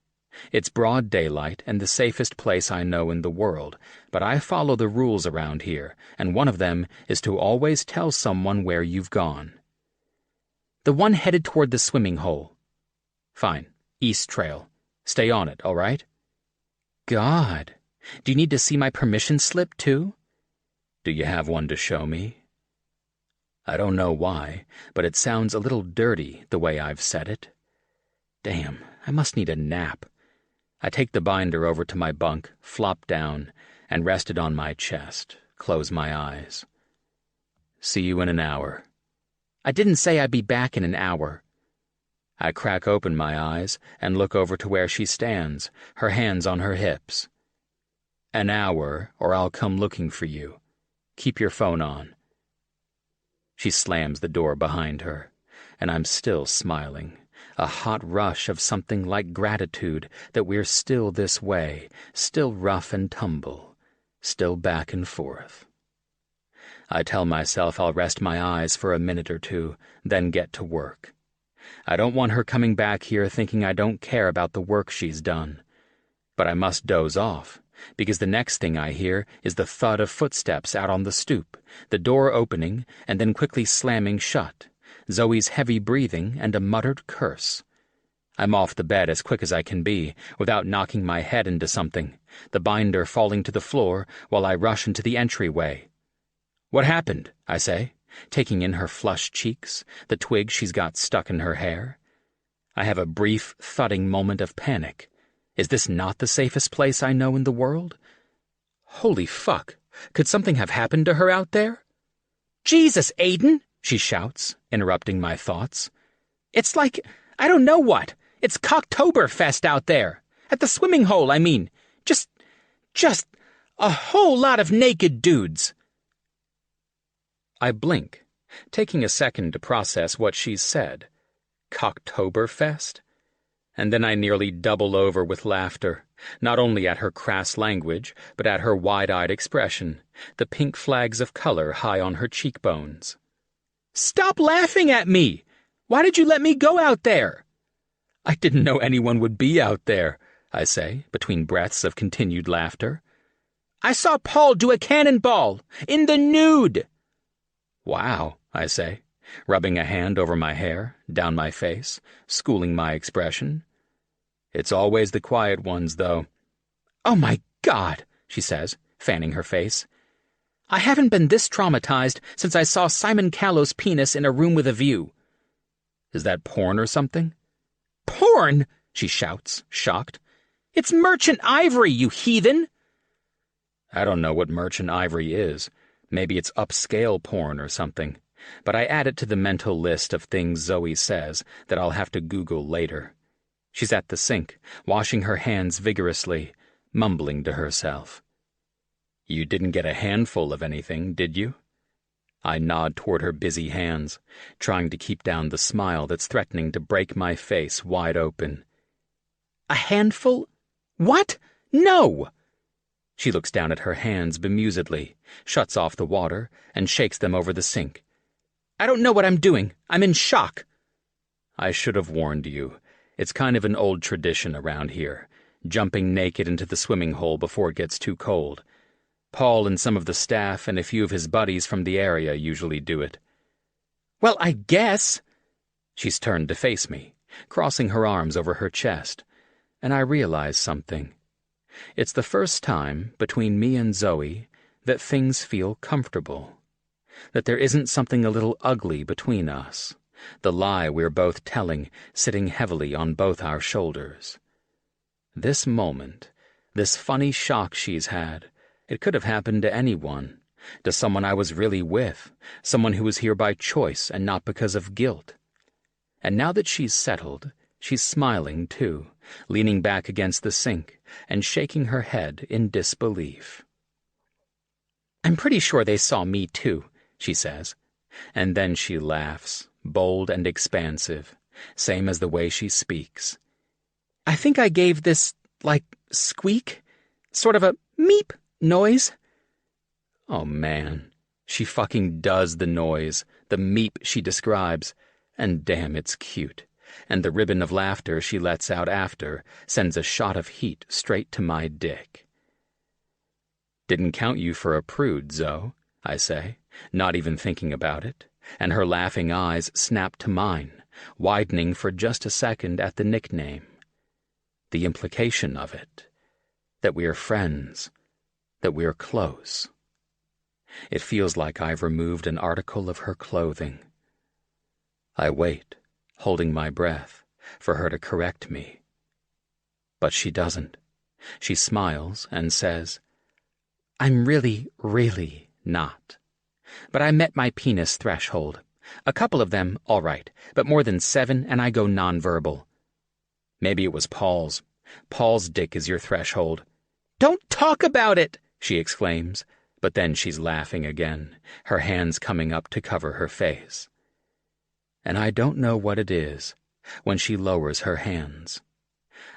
It's broad daylight and the safest place I know in the world, but I follow the rules around here, and one of them is to always tell someone where you've gone. The one headed toward the swimming hole. Fine, East Trail. Stay on it, all right? God, do you need to see my permission slip, too? Do you have one to show me? I don't know why, but it sounds a little dirty the way I've said it. Damn, I must need a nap. I take the binder over to my bunk, flop down, and rest it on my chest, close my eyes. See you in an hour. I didn't say I'd be back in an hour. I crack open my eyes and look over to where she stands, her hands on her hips. An hour, or I'll come looking for you. Keep your phone on. She slams the door behind her, and I'm still smiling, a hot rush of something like gratitude that we're still this way, still rough and tumble, still back and forth. I tell myself I'll rest my eyes for a minute or two, then get to work. I don't want her coming back here thinking I don't care about the work she's done. But I must doze off, because the next thing I hear is the thud of footsteps out on the stoop, the door opening and then quickly slamming shut, Zoe's heavy breathing and a muttered curse. I'm off the bed as quick as I can be, without knocking my head into something, the binder falling to the floor while I rush into the entryway. What happened? I say, taking in her flushed cheeks, the twig she's got stuck in her hair. I have a brief, thudding moment of panic, Is this not the safest place I know in the world? Holy fuck, could something have happened to her out there? Jesus, Aiden, she shouts, interrupting my thoughts. It's like, I don't know what. It's Cocktoberfest out there. At the swimming hole, I mean. Just a whole lot of naked dudes. I blink, taking a second to process what she's said. Cocktoberfest? And then I nearly double over with laughter, not only at her crass language, but at her wide-eyed expression, the pink flags of color high on her cheekbones. Stop laughing at me! Why did you let me go out there? I didn't know anyone would be out there, I say, between breaths of continued laughter. I saw Paul do a cannonball, in the nude! Wow, I say, rubbing a hand over my hair, down my face, schooling my expression. It's always the quiet ones, though. Oh my God, she says, fanning her face. I haven't been this traumatized since I saw Simon Callow's penis in A Room with a View. Is that porn or something? Porn? She shouts, shocked. It's Merchant Ivory, you heathen! I don't know what Merchant Ivory is. Maybe it's upscale porn or something. But I add it to the mental list of things Zoe says that I'll have to Google later. She's at the sink, washing her hands vigorously, mumbling to herself. You didn't get a handful of anything, did you? I nod toward her busy hands, trying to keep down the smile that's threatening to break my face wide open. A handful? What? No! She looks down at her hands bemusedly, shuts off the water, and shakes them over the sink. I don't know what I'm doing. I'm in shock. I should have warned you. It's kind of an old tradition around here, jumping naked into the swimming hole before it gets too cold. Paul and some of the staff and a few of his buddies from the area usually do it. Well, I guess. She's turned to face me, crossing her arms over her chest, and I realize something. It's the first time between me and Zoe that things feel comfortable. That there isn't something a little ugly between us, the lie we're both telling sitting heavily on both our shoulders. This moment, this funny shock she's had, it could have happened to anyone, to someone I was really with, someone who was here by choice and not because of guilt. And now that she's settled, she's smiling too, leaning back against the sink and shaking her head in disbelief. I'm pretty sure they saw me too, she says, and then she laughs, bold and expansive, same as the way she speaks. I think I gave this, squeak, sort of a meep noise. Oh man, she fucking does the noise, the meep she describes, and damn, it's cute. And the ribbon of laughter she lets out after sends a shot of heat straight to my dick. Didn't count you for a prude, Zoe, I say, not even thinking about it, and her laughing eyes snap to mine, widening for just a second at the nickname. The implication of it, that we're friends, that we're close. It feels like I've removed an article of her clothing. I wait, holding my breath, for her to correct me. But she doesn't. She smiles and says, I'm really, really not. But I met my penis threshold. A couple of them, all right, but more than 7 and I go nonverbal. Maybe it was Paul's. Paul's dick is your threshold. Don't talk about it, she exclaims, but then she's laughing again, her hands coming up to cover her face. And I don't know what it is when she lowers her hands.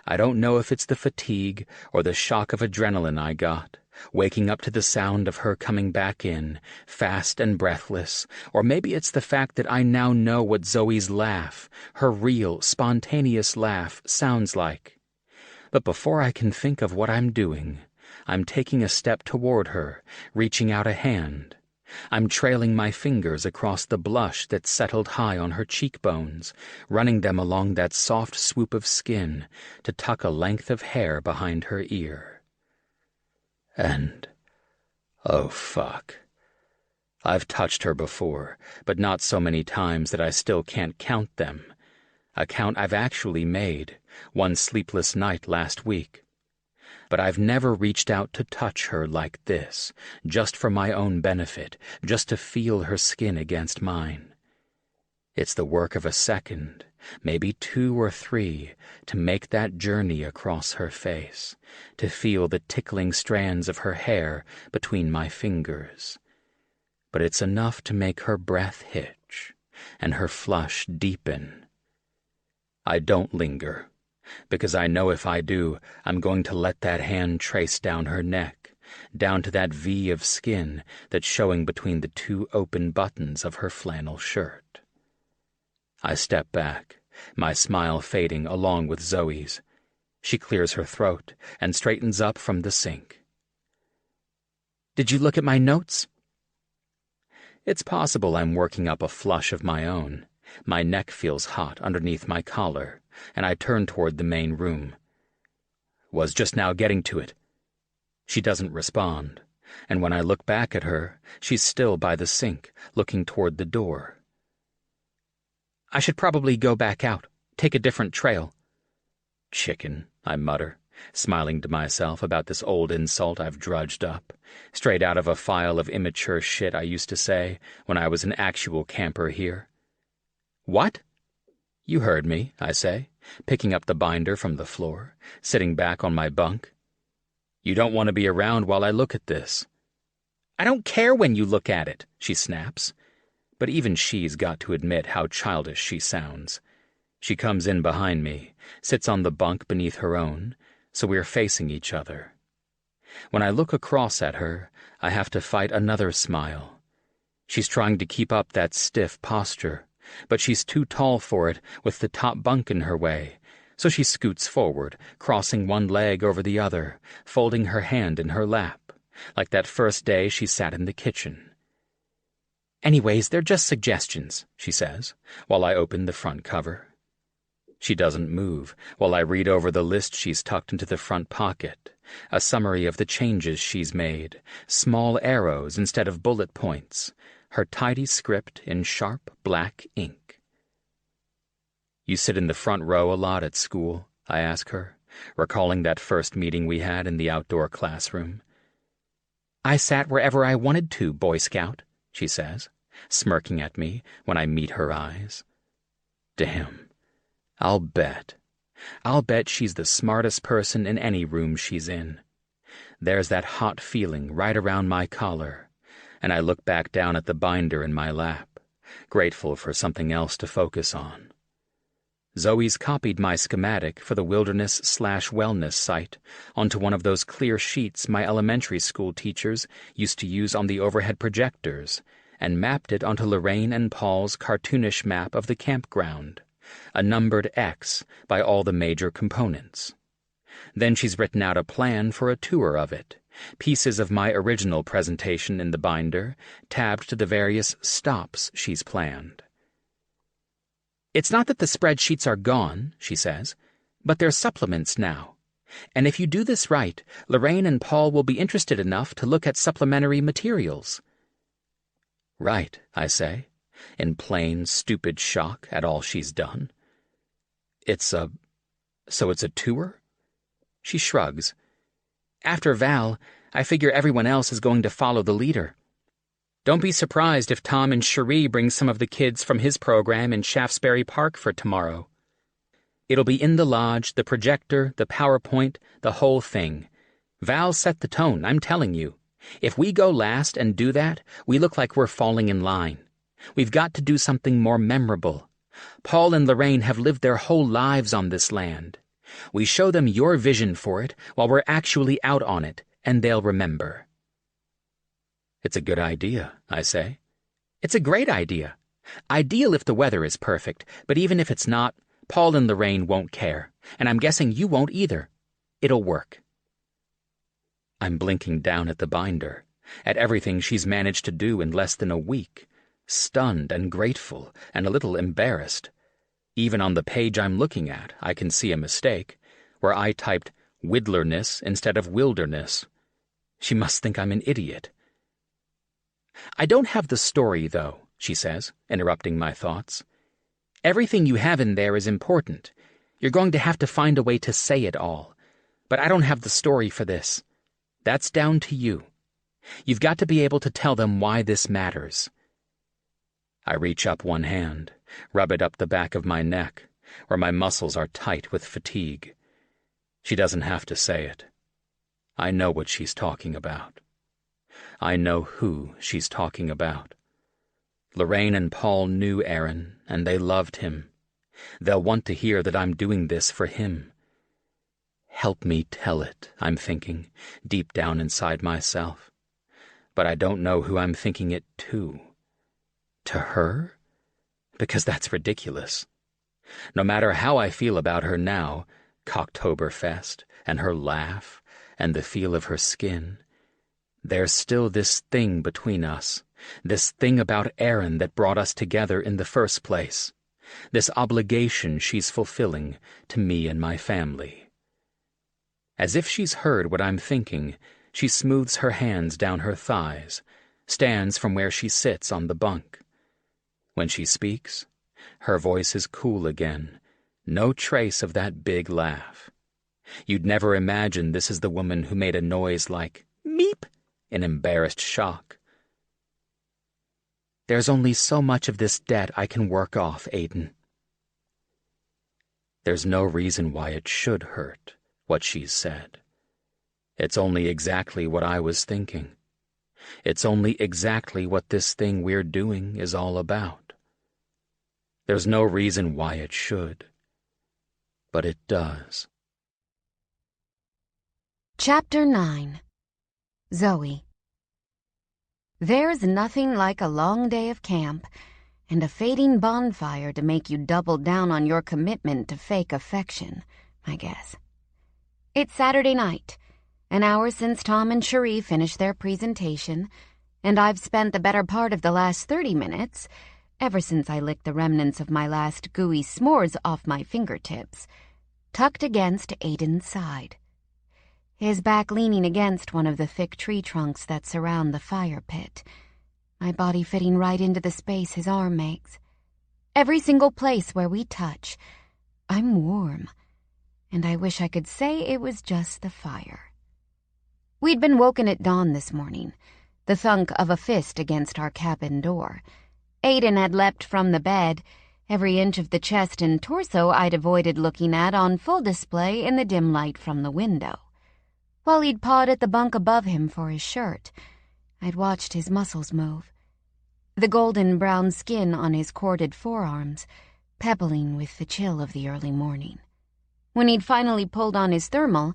I don't know if it's the fatigue or the shock of adrenaline I got, waking up to the sound of her coming back in, fast and breathless, or maybe it's the fact that I now know what Zoe's laugh, her real, spontaneous laugh, sounds like. But before I can think of what I'm doing, I'm taking a step toward her, reaching out a hand. I'm trailing my fingers across the blush that settled high on her cheekbones, running them along that soft swoop of skin to tuck a length of hair behind her ear. And, oh fuck, I've touched her before, but not so many times that I still can't count them. a count I've actually made, one sleepless night last week. But I've never reached out to touch her like this, just for my own benefit, just to feel her skin against mine. It's the work of a second, maybe 2 or 3, to make that journey across her face, to feel the tickling strands of her hair between my fingers. But it's enough to make her breath hitch, and her flush deepen. I don't linger, because I know if I do, I'm going to let that hand trace down her neck, down to that V of skin that's showing between the 2 open buttons of her flannel shirt. I step back, my smile fading along with Zoe's. She clears her throat and straightens up from the sink. "Did you look at my notes?" It's possible I'm working up a flush of my own. My neck feels hot underneath my collar, and I turn toward the main room. "Was just now getting to it." She doesn't respond, and when I look back at her, she's still by the sink, looking toward the door. "I should probably go back out, take a different trail." "Chicken," I mutter, smiling to myself about this old insult I've drudged up, straight out of a file of immature shit I used to say when I was an actual camper here. "What?" "You heard me," I say, picking up the binder from the floor, sitting back on my bunk. "You don't want to be around while I look at this." "I don't care when you look at it," she snaps. But even she's got to admit how childish she sounds. She comes in behind me, sits on the bunk beneath her own, so we're facing each other. When I look across at her, I have to fight another smile. She's trying to keep up that stiff posture, but she's too tall for it with the top bunk in her way, so she scoots forward, crossing one leg over the other, folding her hand in her lap, like that first day she sat in the kitchen. "Anyways, they're just suggestions," she says, while I open the front cover. She doesn't move while I read over the list she's tucked into the front pocket, a summary of the changes she's made, small arrows instead of bullet points, her tidy script in sharp black ink. "You sit in the front row a lot at school?" I ask her, recalling that first meeting we had in the outdoor classroom. "I sat wherever I wanted to, Boy Scout," she says, smirking at me when I meet her eyes. Damn. I'll bet she's the smartest person in any room she's in. There's that hot feeling right around my collar, and I look back down at the binder in my lap, grateful for something else to focus on. Zoe's copied my schematic for the wilderness/wellness site onto one of those clear sheets my elementary school teachers used to use on the overhead projectors, and mapped it onto Lorraine and Paul's cartoonish map of the campground, a numbered X by all the major components. Then she's written out a plan for a tour of it, pieces of my original presentation in the binder, tabbed to the various stops she's planned. "It's not that the spreadsheets are gone," she says, "but they're supplements now. And if you do this right, Lorraine and Paul will be interested enough to look at supplementary materials." "Right," I say, in plain, stupid shock at all she's done. So it's a tour?" She shrugs. "After Val, I figure everyone else is going to follow the leader. Don't be surprised if Tom and Cherie bring some of the kids from his program in Shaftesbury Park for tomorrow. It'll be in the lodge, the projector, the PowerPoint, the whole thing. Val set the tone, I'm telling you. If we go last and do that, we look like we're falling in line. We've got to do something more memorable. Paul and Lorraine have lived their whole lives on this land. We show them your vision for it while we're actually out on it, and they'll remember." "It's a good idea," I say. "It's a great idea. Ideal if the weather is perfect, but even if it's not, Paul and Lorraine won't care, and I'm guessing you won't either. It'll work." I'm blinking down at the binder, at everything she's managed to do in less than a week, stunned and grateful and a little embarrassed. Even on the page I'm looking at, I can see a mistake, where I typed Widlerness instead of Wilderness. She must think I'm an idiot. "I don't have the story, though," she says, interrupting my thoughts. Everything you have in there is important. You're going to have to find a way to say it all. But I don't have the story for this. That's down to you. You've got to be able to tell them why this matters. I reach up one hand, rub it up the back of my neck, where my muscles are tight with fatigue. She doesn't have to say it. I know what she's talking about. I know who she's talking about. Lorraine and Paul knew Aaron, and they loved him. They'll want to hear that I'm doing this for him. Help me tell it, I'm thinking, deep down inside myself. But I don't know who I'm thinking it to. To her? Because that's ridiculous. No matter how I feel about her now, Cocktoberfest, and her laugh, and the feel of her skin, there's still this thing between us, this thing about Aaron that brought us together in the first place, this obligation she's fulfilling to me and my family. As if she's heard what I'm thinking, she smooths her hands down her thighs, stands from where she sits on the bunk. When she speaks, her voice is cool again, no trace of that big laugh. You'd never imagine this is the woman who made a noise like meep in embarrassed shock. There's only so much of this debt I can work off, Aiden. There's no reason why it should hurt, what she's said. It's only exactly what I was thinking. It's only exactly what this thing we're doing is all about. There's no reason why it should, but it does. Chapter 9. Zoe. There's nothing like a long day of camp and a fading bonfire to make you double down on your commitment to fake affection, I guess. It's Saturday night, an hour since Tom and Cherie finished their presentation, and I've spent the better part of the last 30 minutes, ever since I licked the remnants of my last gooey s'mores off my fingertips, tucked against Aiden's side, his back leaning against one of the thick tree trunks that surround the fire pit, my body fitting right into the space his arm makes. Every single place where we touch, I'm warm, and I wish I could say it was just the fire. We'd been woken at dawn this morning, the thunk of a fist against our cabin door. Aiden had leapt from the bed, every inch of the chest and torso I'd avoided looking at on full display in the dim light from the window. While he'd pawed at the bunk above him for his shirt, I'd watched his muscles move, the golden brown skin on his corded forearms pebbling with the chill of the early morning. When he'd finally pulled on his thermal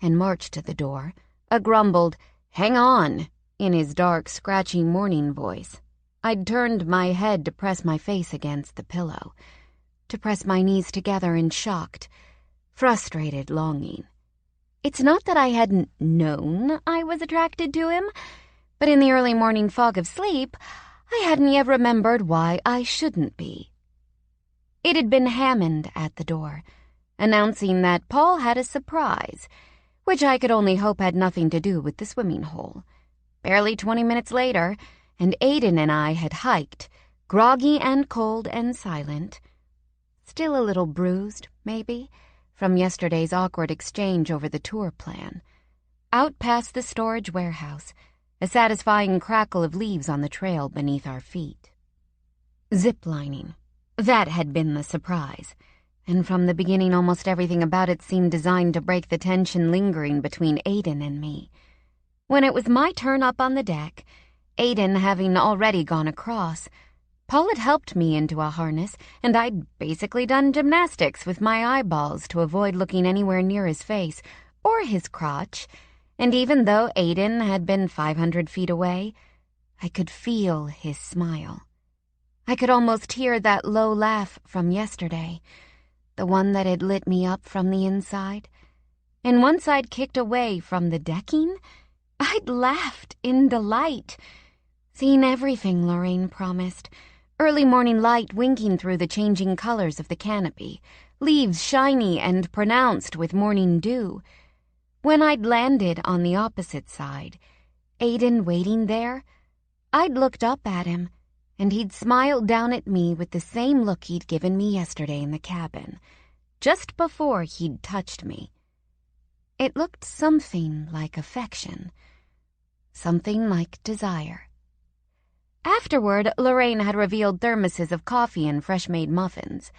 and marched to the door, a grumbled, "Hang on," in his dark, scratchy morning voice, I'd turned my head to press my face against the pillow, to press my knees together in shocked, frustrated longing. It's not that I hadn't known I was attracted to him, but in the early morning fog of sleep, I hadn't yet remembered why I shouldn't be. It had been Hammond at the door, announcing that Paul had a surprise, which I could only hope had nothing to do with the swimming hole. Barely 20 minutes later, and Aiden and I had hiked, groggy and cold and silent, still a little bruised, maybe, from yesterday's awkward exchange over the tour plan, out past the storage warehouse, a satisfying crackle of leaves on the trail beneath our feet. Zip-lining. That had been the surprise, and from the beginning almost everything about it seemed designed to break the tension lingering between Aiden and me. When it was my turn up on the deck, Aiden having already gone across, Paul had helped me into a harness, and I'd basically done gymnastics with my eyeballs to avoid looking anywhere near his face or his crotch, and even though Aiden had been 500 feet away, I could feel his smile. I could almost hear that low laugh from yesterday, the one that had lit me up from the inside. And once I'd kicked away from the decking, I'd laughed in delight, seen everything Lorraine promised. Early morning light winking through the changing colors of the canopy, leaves shiny and pronounced with morning dew. When I'd landed on the opposite side, Aiden waiting there, I'd looked up at him and he'd smiled down at me with the same look he'd given me yesterday in the cabin, just before he'd touched me. It looked something like affection, something like desire. Afterward, Lorraine had revealed thermoses of coffee and fresh-made muffins.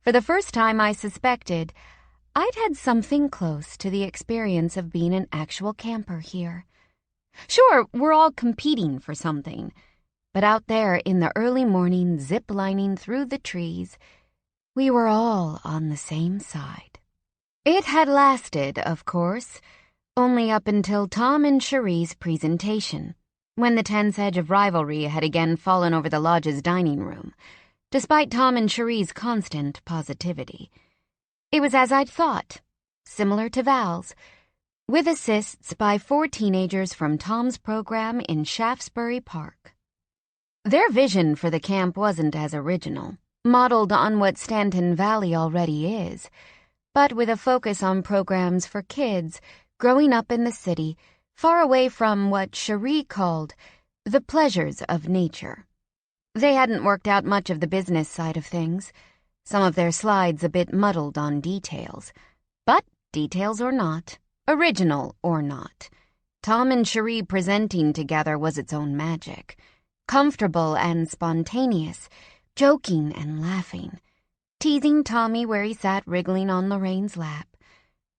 For the first time, I suspected I'd had something close to the experience of being an actual camper here. Sure, we're all competing for something, but out there in the early morning zip-lining through the trees, we were all on the same side. It had lasted, of course, only up until Tom and Cherie's presentation, when the tense edge of rivalry had again fallen over the lodge's dining room, despite Tom and Cherie's constant positivity. It was as I'd thought, similar to Val's, with assists by 4 teenagers from Tom's program in Shaftesbury Park. Their vision for the camp wasn't as original, modeled on what Stanton Valley already is, but with a focus on programs for kids growing up in the city, far away from what Cherie called the pleasures of nature. They hadn't worked out much of the business side of things, some of their slides a bit muddled on details. But details or not, original or not, Tom and Cherie presenting together was its own magic. Comfortable and spontaneous, joking and laughing, teasing Tommy where he sat wriggling on Lorraine's lap.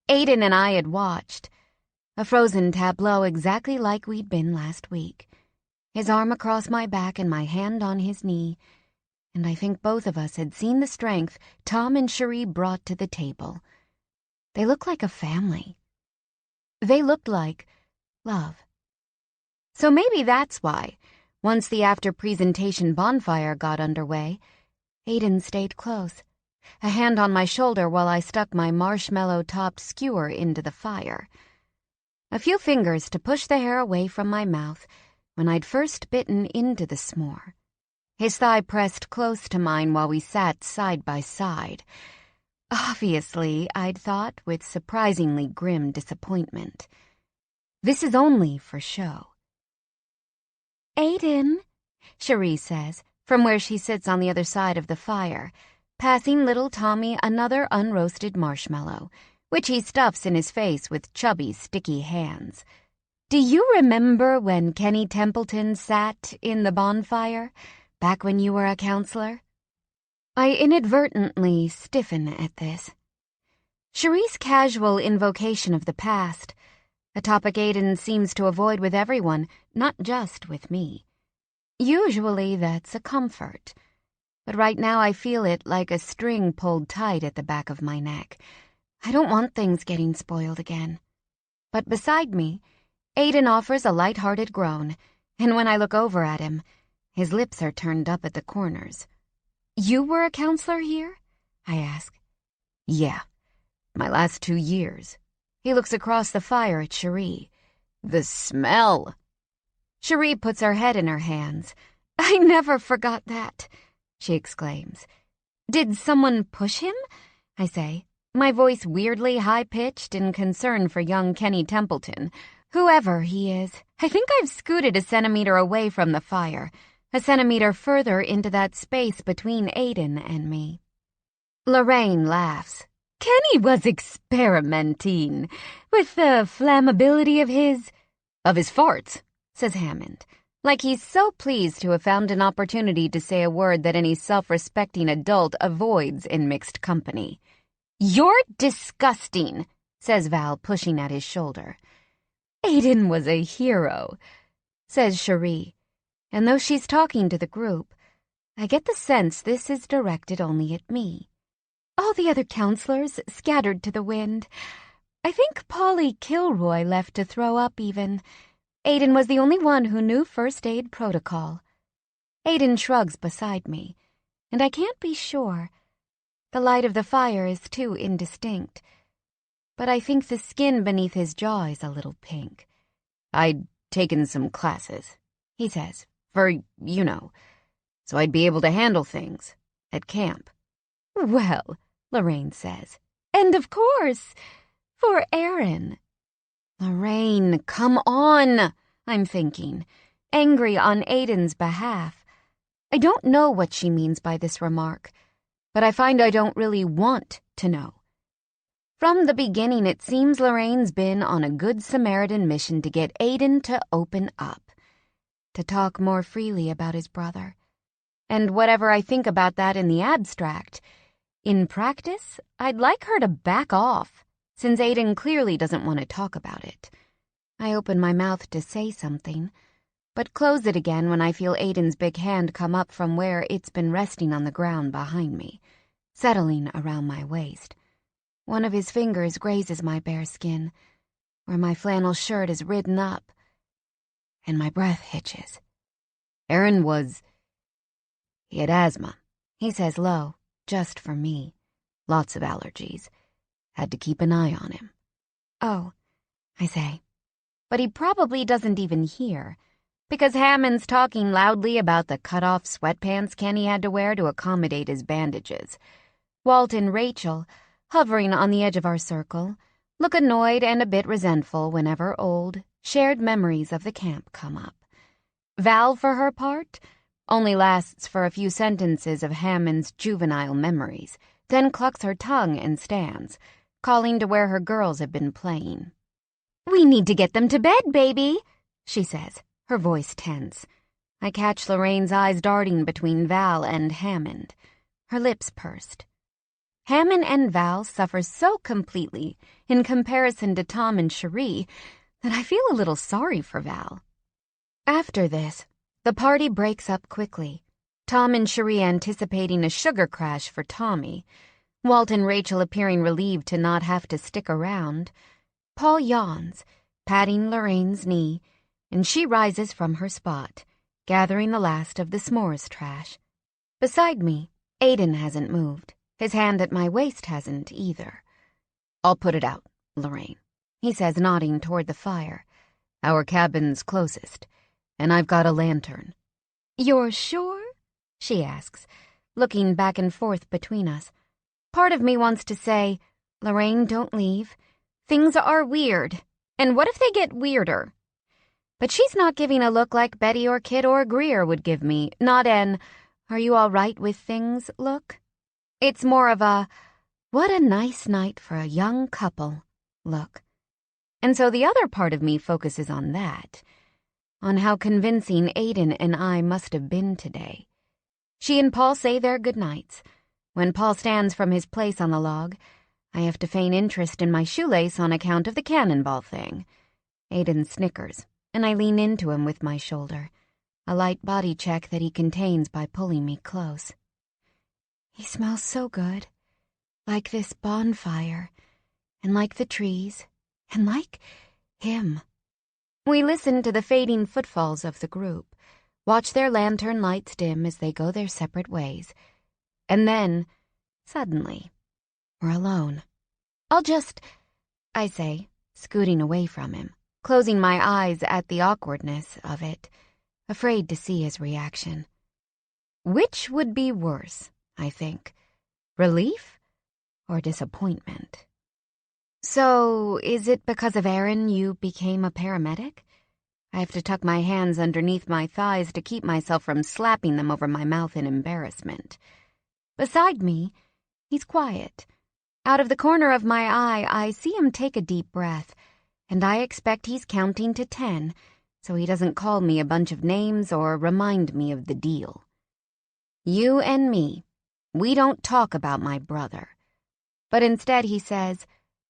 Aiden and I had watched, a frozen tableau exactly like we'd been last week. His arm across my back and my hand on his knee, and I think both of us had seen the strength Tom and Cherie brought to the table. They looked like a family. They looked like love. So maybe that's why, once the after-presentation bonfire got underway, Aiden stayed close, a hand on my shoulder while I stuck my marshmallow-topped skewer into the fire. A few fingers to push the hair away from my mouth when I'd first bitten into the s'more. His thigh pressed close to mine while we sat side by side. Obviously, I'd thought with surprisingly grim disappointment. This is only for show. "Aiden," Cherie says, from where she sits on the other side of the fire, passing little Tommy another unroasted marshmallow, which he stuffs in his face with chubby, sticky hands. "Do you remember when Kenny Templeton sat in the bonfire, back when you were a counselor?" I inadvertently stiffen at this. Cherie's casual invocation of the past, a topic Aiden seems to avoid with everyone, not just with me. Usually that's a comfort, but right now I feel it like a string pulled tight at the back of my neck. I don't want things getting spoiled again. But beside me, Aiden offers a light-hearted groan, and when I look over at him, his lips are turned up at the corners. "You were a counselor here?" I ask. "Yeah, my last 2 years. He looks across the fire at Cherie. "The smell!" Cherie puts her head in her hands. "I never forgot that," she exclaims. "Did someone push him?" I say, my voice weirdly high-pitched in concern for young Kenny Templeton. Whoever he is, I think I've scooted a centimeter away from the fire, a centimeter further into that space between Aiden and me. Lorraine laughs. "Kenny was experimenting with the flammability of his farts," says Hammond, like he's so pleased to have found an opportunity to say a word that any self-respecting adult avoids in mixed company. "You're disgusting," says Val, pushing at his shoulder. "Aiden was a hero," says Cherie, and though she's talking to the group, I get the sense this is directed only at me. All the other counselors scattered to the wind. I think Polly Kilroy left to throw up even. Aiden was the only one who knew first aid protocol. Aiden shrugs beside me, and I can't be sure. The light of the fire is too indistinct, but I think the skin beneath his jaw is a little pink. "I'd taken some classes," he says, so I'd be able to handle things at camp. "Well," Lorraine says, "and of course, for Aaron." Lorraine, come on, I'm thinking, angry on Aiden's behalf. I don't know what she means by this remark, but I find I don't really want to know. From the beginning, it seems Lorraine's been on a good Samaritan mission to get Aiden to open up, to talk more freely about his brother. And whatever I think about that in the abstract, in practice, I'd like her to back off, since Aiden clearly doesn't want to talk about it. I open my mouth to say something, but close it again when I feel Aiden's big hand come up from where it's been resting on the ground behind me, settling around my waist. One of his fingers grazes my bare skin, where my flannel shirt is ridden up, and my breath hitches. He had asthma, he says low, just for me. Lots of allergies. Had to keep an eye on him. Oh, I say. But he probably doesn't even hear, because Hammond's talking loudly about the cut-off sweatpants Kenny had to wear to accommodate his bandages. Walt and Rachel, hovering on the edge of our circle, look annoyed and a bit resentful whenever old, shared memories of the camp come up. Val, for her part, only lasts for a few sentences of Hammond's juvenile memories, then clucks her tongue and stands, calling to where her girls have been playing. "We need to get them to bed, baby," she says, her voice tense. I catch Lorraine's eyes darting between Val and Hammond, her lips pursed. Hammond and Val suffer so completely in comparison to Tom and Cherie that I feel a little sorry for Val. After this, the party breaks up quickly, Tom and Cherie anticipating a sugar crash for Tommy, Walt and Rachel appearing relieved to not have to stick around. Paul yawns, patting Lorraine's knee, and she rises from her spot, gathering the last of the s'mores trash. Beside me, Aiden hasn't moved. His hand at my waist hasn't either. "I'll put it out, Lorraine," he says, nodding toward the fire. "Our cabin's closest, and I've got a lantern." "You're sure?" she asks, looking back and forth between us. Part of me wants to say, "Lorraine, don't leave. Things are weird, and what if they get weirder?" But she's not giving a look like Betty or Kit or Greer would give me, not an "are you all right with things" look. It's more of a "what a nice night for a young couple" look. And so the other part of me focuses on that, on how convincing Aiden and I must have been today. She and Paul say their goodnights. When Paul stands from his place on the log, I have to feign interest in my shoelace on account of the cannonball thing. Aiden snickers, and I lean into him with my shoulder, a light body check that he contains by pulling me close. He smells so good, like this bonfire, and like the trees, and like him. We listen to the fading footfalls of the group, watch their lantern lights dim as they go their separate ways, and then, suddenly, we're alone. I say, scooting away from him, closing my eyes at the awkwardness of it, afraid to see his reaction. Which would be worse, I think, relief or disappointment? "So, is it because of Aaron you became a paramedic?" I have to tuck my hands underneath my thighs to keep myself from slapping them over my mouth in embarrassment. Beside me, he's quiet. Out of the corner of my eye, I see him take a deep breath, and I expect he's counting to 10, so he doesn't call me a bunch of names or remind me of the deal. "You and me, we don't talk about my brother." But instead he says,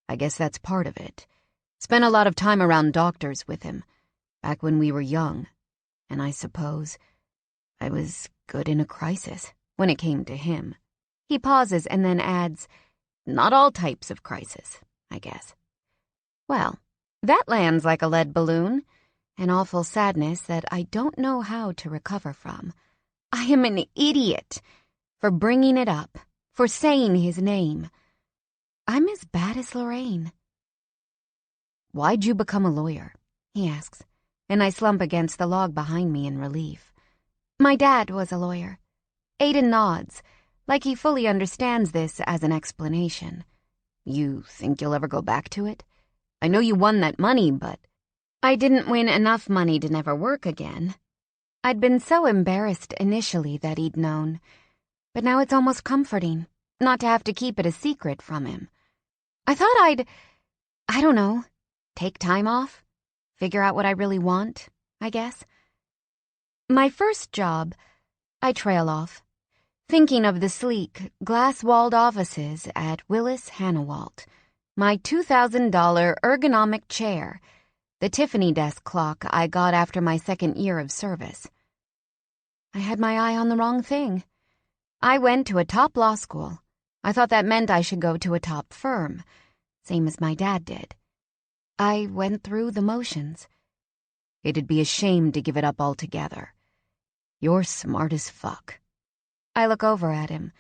"I guess that's part of it. Spent a lot of time around doctors with him, back when we were young, and I suppose I was good in a crisis when it came to him." He pauses and then adds, "Not all types of crisis, I guess." Well, that lands like a lead balloon, an awful sadness that I don't know how to recover from. I am an idiot for bringing it up, for saying his name. I'm as bad as Lorraine. "Why'd you become a lawyer?" he asks, and I slump against the log behind me in relief. "My dad was a lawyer." Aiden nods, like he fully understands this as an explanation. "You think you'll ever go back to it? I know you won that money, but—" "I didn't win enough money to never work again." I'd been so embarrassed initially that he'd known, but now it's almost comforting not to have to keep it a secret from him. I thought I don't know, take time off, figure out what I really want, I guess. My first job, I trail off, thinking of the sleek, glass-walled offices at Willis Hannawalt, my $2,000 ergonomic chair, the Tiffany desk clock I got after my second year of service. I had my eye on the wrong thing. I went to a top law school. I thought that meant I should go to a top firm, same as my dad did. I went through the motions. It'd be a shame to give it up altogether. You're smart as fuck. I look over at him,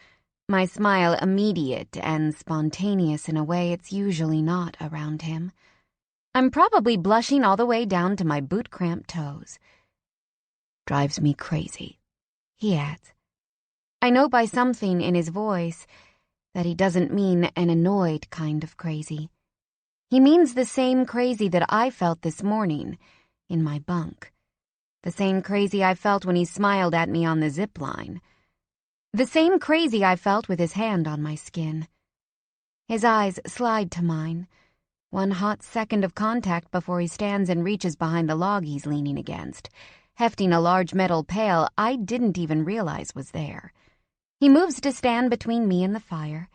my smile immediate and spontaneous in a way it's usually not around him. I'm probably blushing all the way down to my boot-cramped toes. Drives me crazy, he adds. I know by something in his voice that he doesn't mean an annoyed kind of crazy. He means the same crazy that I felt this morning in my bunk. The same crazy I felt when he smiled at me on the zip line. The same crazy I felt with his hand on my skin. His eyes slide to mine, one hot second of contact before he stands and reaches behind the log he's leaning against, hefting a large metal pail I didn't even realize was there. He moves to stand between me and the fire,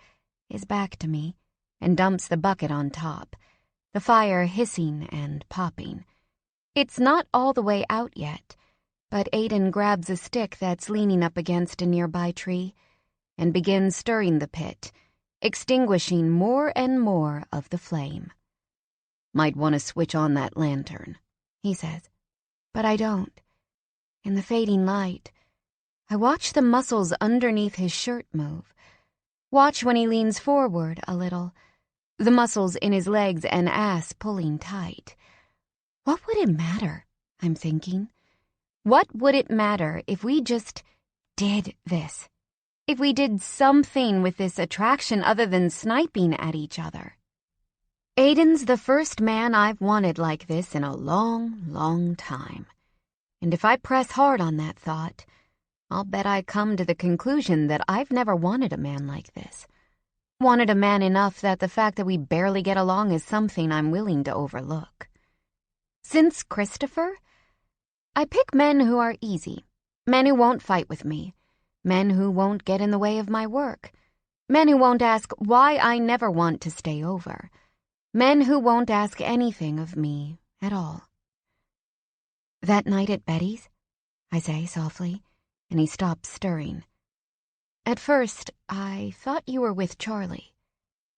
his back to me, and dumps the bucket on top, the fire hissing and popping. It's not all the way out yet, but Aiden grabs a stick that's leaning up against a nearby tree and begins stirring the pit, extinguishing more and more of the flame. Might want to switch on that lantern, he says, but I don't. In the fading light, I watch the muscles underneath his shirt move, watch when he leans forward a little, the muscles in his legs and ass pulling tight. What would it matter, I'm thinking? What would it matter if we just did this? If we did something with this attraction other than sniping at each other? Aiden's the first man I've wanted like this in a long, long time. And if I press hard on that thought, I'll bet I come to the conclusion that I've never wanted a man like this. Wanted a man enough that the fact that we barely get along is something I'm willing to overlook. Since Christopher, I pick men who are easy, men who won't fight with me, men who won't get in the way of my work, men who won't ask why I never want to stay over, men who won't ask anything of me at all. That night at Betty's, I say softly, and he stops stirring. At first, I thought you were with Charlie.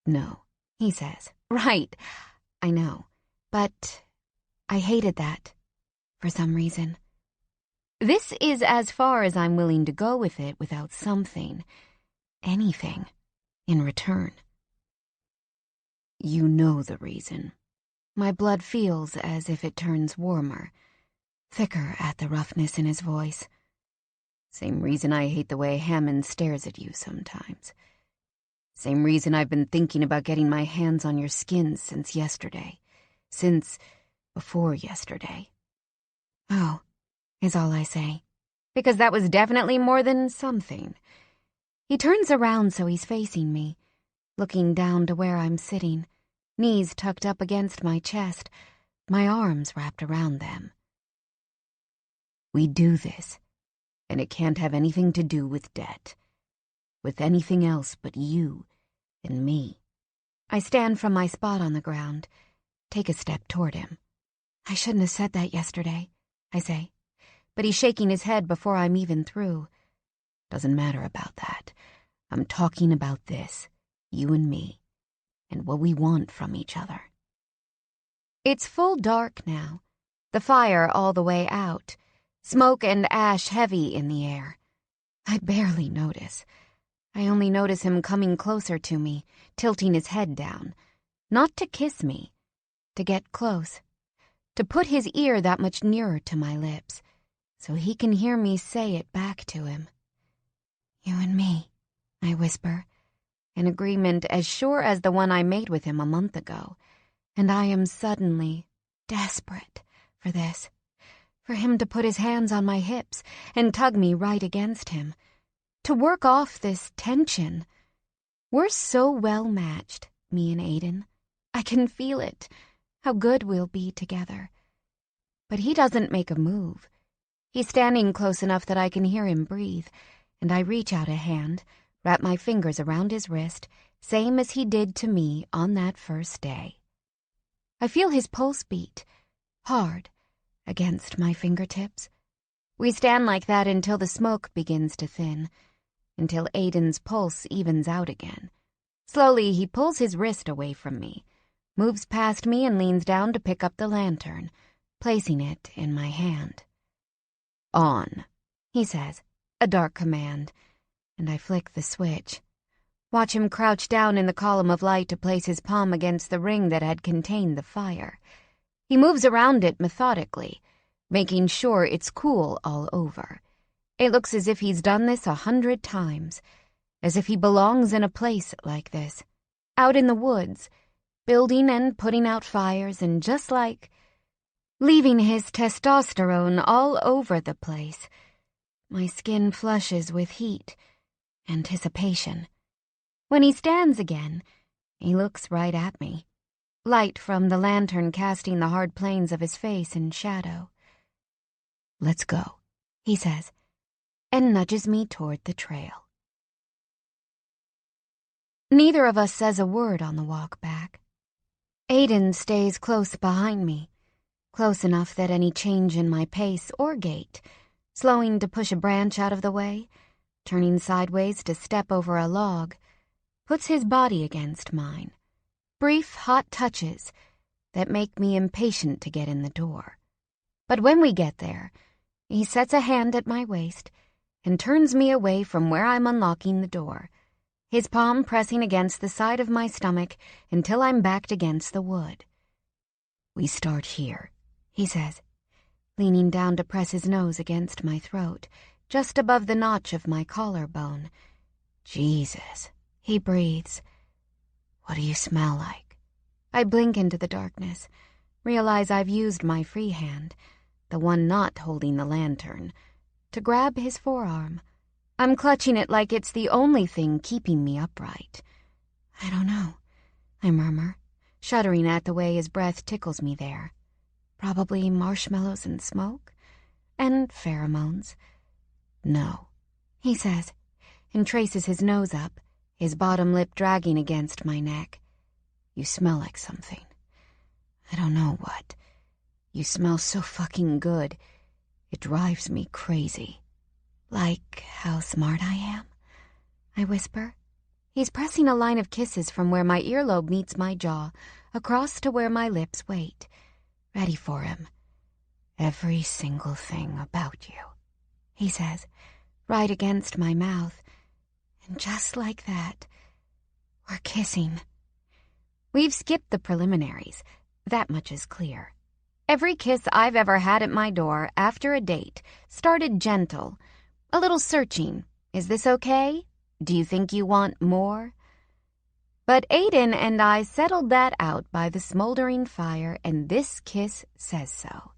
No, he says. Right, I know, but I hated that, for some reason. This is as far as I'm willing to go with it without something, anything, in return. You know the reason. My blood feels as if it turns warmer, thicker at the roughness in his voice. Same reason I hate the way Hammond stares at you sometimes. Same reason I've been thinking about getting my hands on your skin since yesterday. Since before yesterday. Oh, is all I say. Because that was definitely more than something. He turns around so he's facing me, looking down to where I'm sitting, knees tucked up against my chest, my arms wrapped around them. We do this, and it can't have anything to do with debt, with anything else but you and me. I stand from my spot on the ground, take a step toward him. I shouldn't have said that yesterday, I say, but he's shaking his head before I'm even through. Doesn't matter about that. I'm talking about this, you and me, and what we want from each other. It's full dark now, the fire all the way out, smoke and ash heavy in the air. I barely notice. I only notice him coming closer to me, tilting his head down, not to kiss me, to get close, to put his ear that much nearer to my lips, so he can hear me say it back to him. You and me, I whisper, an agreement as sure as the one I made with him a month ago, and I am suddenly desperate for this, for him to put his hands on my hips and tug me right against him, to work off this tension. We're so well matched, me and Aiden. I can feel it, how good we'll be together. But he doesn't make a move. He's standing close enough that I can hear him breathe, and I reach out a hand, wrap my fingers around his wrist, same as he did to me on that first day. I feel his pulse beat, hard, against my fingertips. We stand like that until the smoke begins to thin, until Aiden's pulse evens out again. Slowly, he pulls his wrist away from me, moves past me and leans down to pick up the lantern, placing it in my hand. "On," he says, a dark command, and I flick the switch. Watch him crouch down in the column of light to place his palm against the ring that had contained the fire. He moves around it methodically, making sure it's cool all over. It looks as if he's done this 100 times, as if he belongs in a place like this, out in the woods, building and putting out fires and just like leaving his testosterone all over the place. My skin flushes with heat, anticipation. When he stands again, he looks right at me, light from the lantern casting the hard planes of his face in shadow. "Let's go," he says, and nudges me toward the trail. Neither of us says a word on the walk back. Aiden stays close behind me, close enough that any change in my pace or gait, slowing to push a branch out of the way, turning sideways to step over a log, puts his body against mine. Brief, hot touches that make me impatient to get in the door. But when we get there, he sets a hand at my waist and turns me away from where I'm unlocking the door, his palm pressing against the side of my stomach until I'm backed against the wood. "We start here," he says, leaning down to press his nose against my throat, just above the notch of my collarbone. "Jesus," he breathes. "What do you smell like?" I blink into the darkness, realize I've used my free hand, the one not holding the lantern, to grab his forearm. I'm clutching it like it's the only thing keeping me upright. "I don't know," I murmur, shuddering at the way his breath tickles me there. "Probably marshmallows and smoke? And pheromones." "No," he says, and traces his nose up, his bottom lip dragging against my neck. "You smell like something. I don't know what. You smell so fucking good. It drives me crazy." "Like how smart I am?" I whisper. He's pressing a line of kisses from where my earlobe meets my jaw, across to where my lips wait, ready for him. "Every single thing about you," he says, right against my mouth. And just like that, we're kissing. We've skipped the preliminaries. That much is clear. Every kiss I've ever had at my door after a date started gentle, a little searching. "Is this okay? Do you think you want more?" But Aiden and I settled that out by the smoldering fire, and this kiss says so.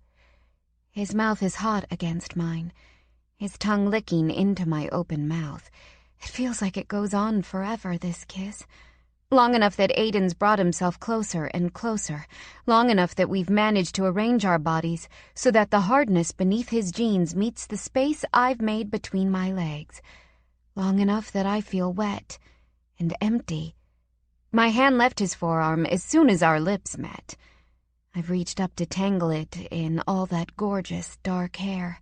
His mouth is hot against mine, his tongue licking into my open mouth. It feels like it goes on forever, this kiss. Long enough that Aiden's brought himself closer and closer, long enough that we've managed to arrange our bodies so that the hardness beneath his jeans meets the space I've made between my legs, long enough that I feel wet and empty. My hand left his forearm as soon as our lips met. I've reached up to tangle it in all that gorgeous dark hair,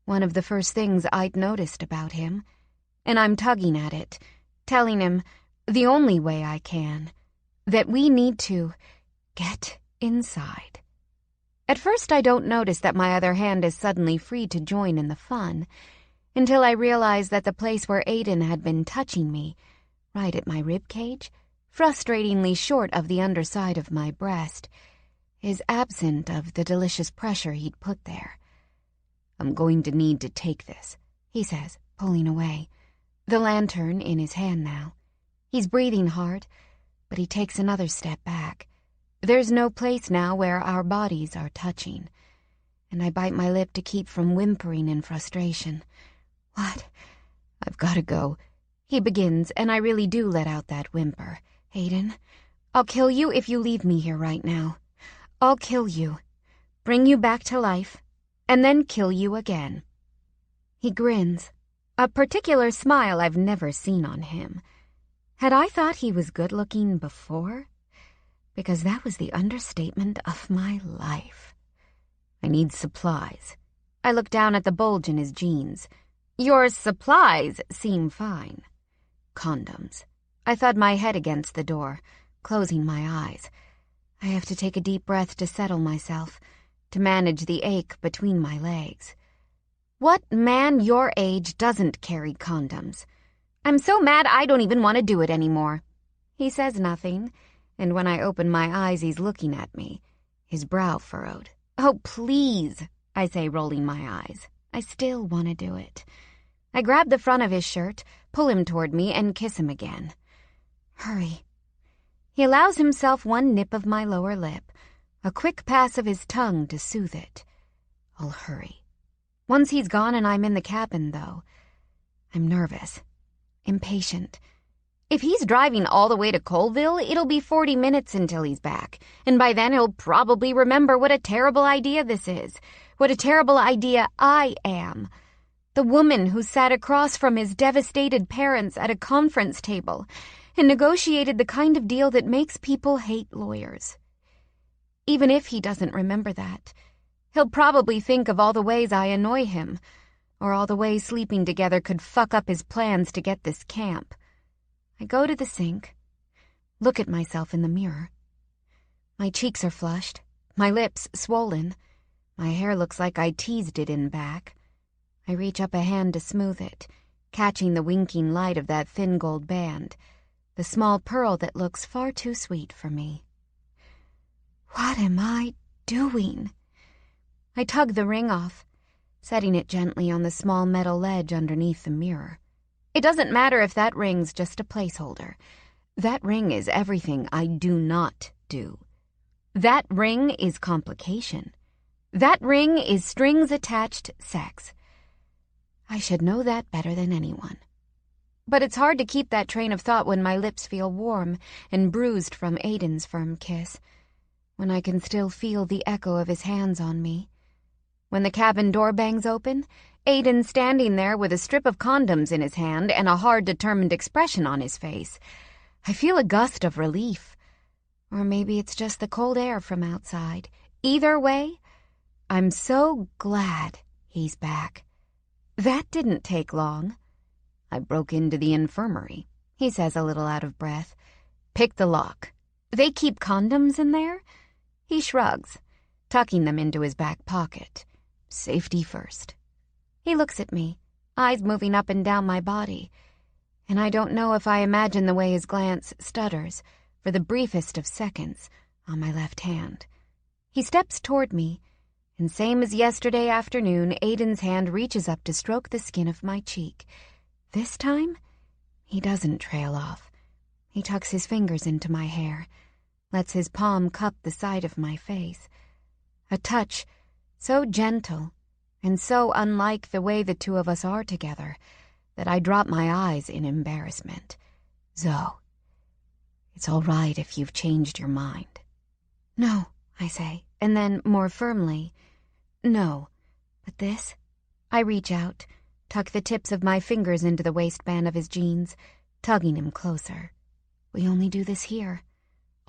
one of the first things I'd noticed about him, and I'm tugging at it, telling him, the only way I can, that we need to get inside. At first I don't notice that my other hand is suddenly free to join in the fun, until I realize that the place where Aiden had been touching me, right at my rib cage, frustratingly short of the underside of my breast, is absent of the delicious pressure he'd put there. "I'm going to need to take this," he says, pulling away, the lantern in his hand now. He's breathing hard, but he takes another step back. There's no place now where our bodies are touching. and I bite my lip to keep from whimpering in frustration. What? I've got to go. He begins, and I really do let out that whimper. Aiden, I'll kill you if you leave me here right now. I'll kill you, bring you back to life, and then kill you again. He grins, a particular smile I've never seen on him. Had I thought he was good-looking before? Because that was the understatement of my life. I need supplies. I look down at the bulge in his jeans. Your supplies seem fine. Condoms. I thud my head against the door, closing my eyes. I have to take a deep breath to settle myself, to manage the ache between my legs. What man your age doesn't carry condoms? I'm so mad I don't even want to do it anymore. He says nothing, and when I open my eyes he's looking at me, his brow furrowed. Oh, please, I say, rolling my eyes. I still want to do it. I grab the front of his shirt, pull him toward me, and kiss him again. Hurry. He allows himself one nip of my lower lip, a quick pass of his tongue to soothe it. I'll hurry. Once he's gone and I'm in the cabin, though, I'm nervous, impatient. If he's driving all the way to Colville, it'll be 40 minutes until he's back, and by then he'll probably remember what a terrible idea this is, what a terrible idea I am. The woman who sat across from his devastated parents at a conference table and negotiated the kind of deal that makes people hate lawyers. Even if he doesn't remember that, he'll probably think of all the ways I annoy him, or all the ways sleeping together could fuck up his plans to get this camp. I go to the sink, look at myself in the mirror. My cheeks are flushed, my lips swollen. My hair looks like I teased it in back. I reach up a hand to smooth it, catching the winking light of that thin gold band, the small pearl that looks far too sweet for me. What am I doing? I tug the ring off, setting it gently on the small metal ledge underneath the mirror. It doesn't matter if that ring's just a placeholder. That ring is everything I do not do. That ring is complication. That ring is strings-attached sex. I should know that better than anyone. But it's hard to keep that train of thought when my lips feel warm and bruised from Aiden's firm kiss, when I can still feel the echo of his hands on me. When the cabin door bangs open, Aiden's standing there with a strip of condoms in his hand and a hard, determined expression on his face. I feel a gust of relief. Or maybe it's just the cold air from outside. Either way, I'm so glad he's back. That didn't take long. I broke into the infirmary, he says, a little out of breath. Pick the lock. They keep condoms in there? He shrugs, tucking them into his back pocket. Safety first. He looks at me, eyes moving up and down my body, and I don't know if I imagine the way his glance stutters, for the briefest of seconds, on my left hand. He steps toward me, and same as yesterday afternoon, Aiden's hand reaches up to stroke the skin of my cheek. This time, he doesn't trail off. He tucks his fingers into my hair, lets his palm cup the side of my face. A touch so gentle and so unlike the way the two of us are together that I drop my eyes in embarrassment. Zoe, it's all right if you've changed your mind. No, I say, and then more firmly, no. But this? I reach out, tuck the tips of my fingers into the waistband of his jeans, tugging him closer. We only do this here.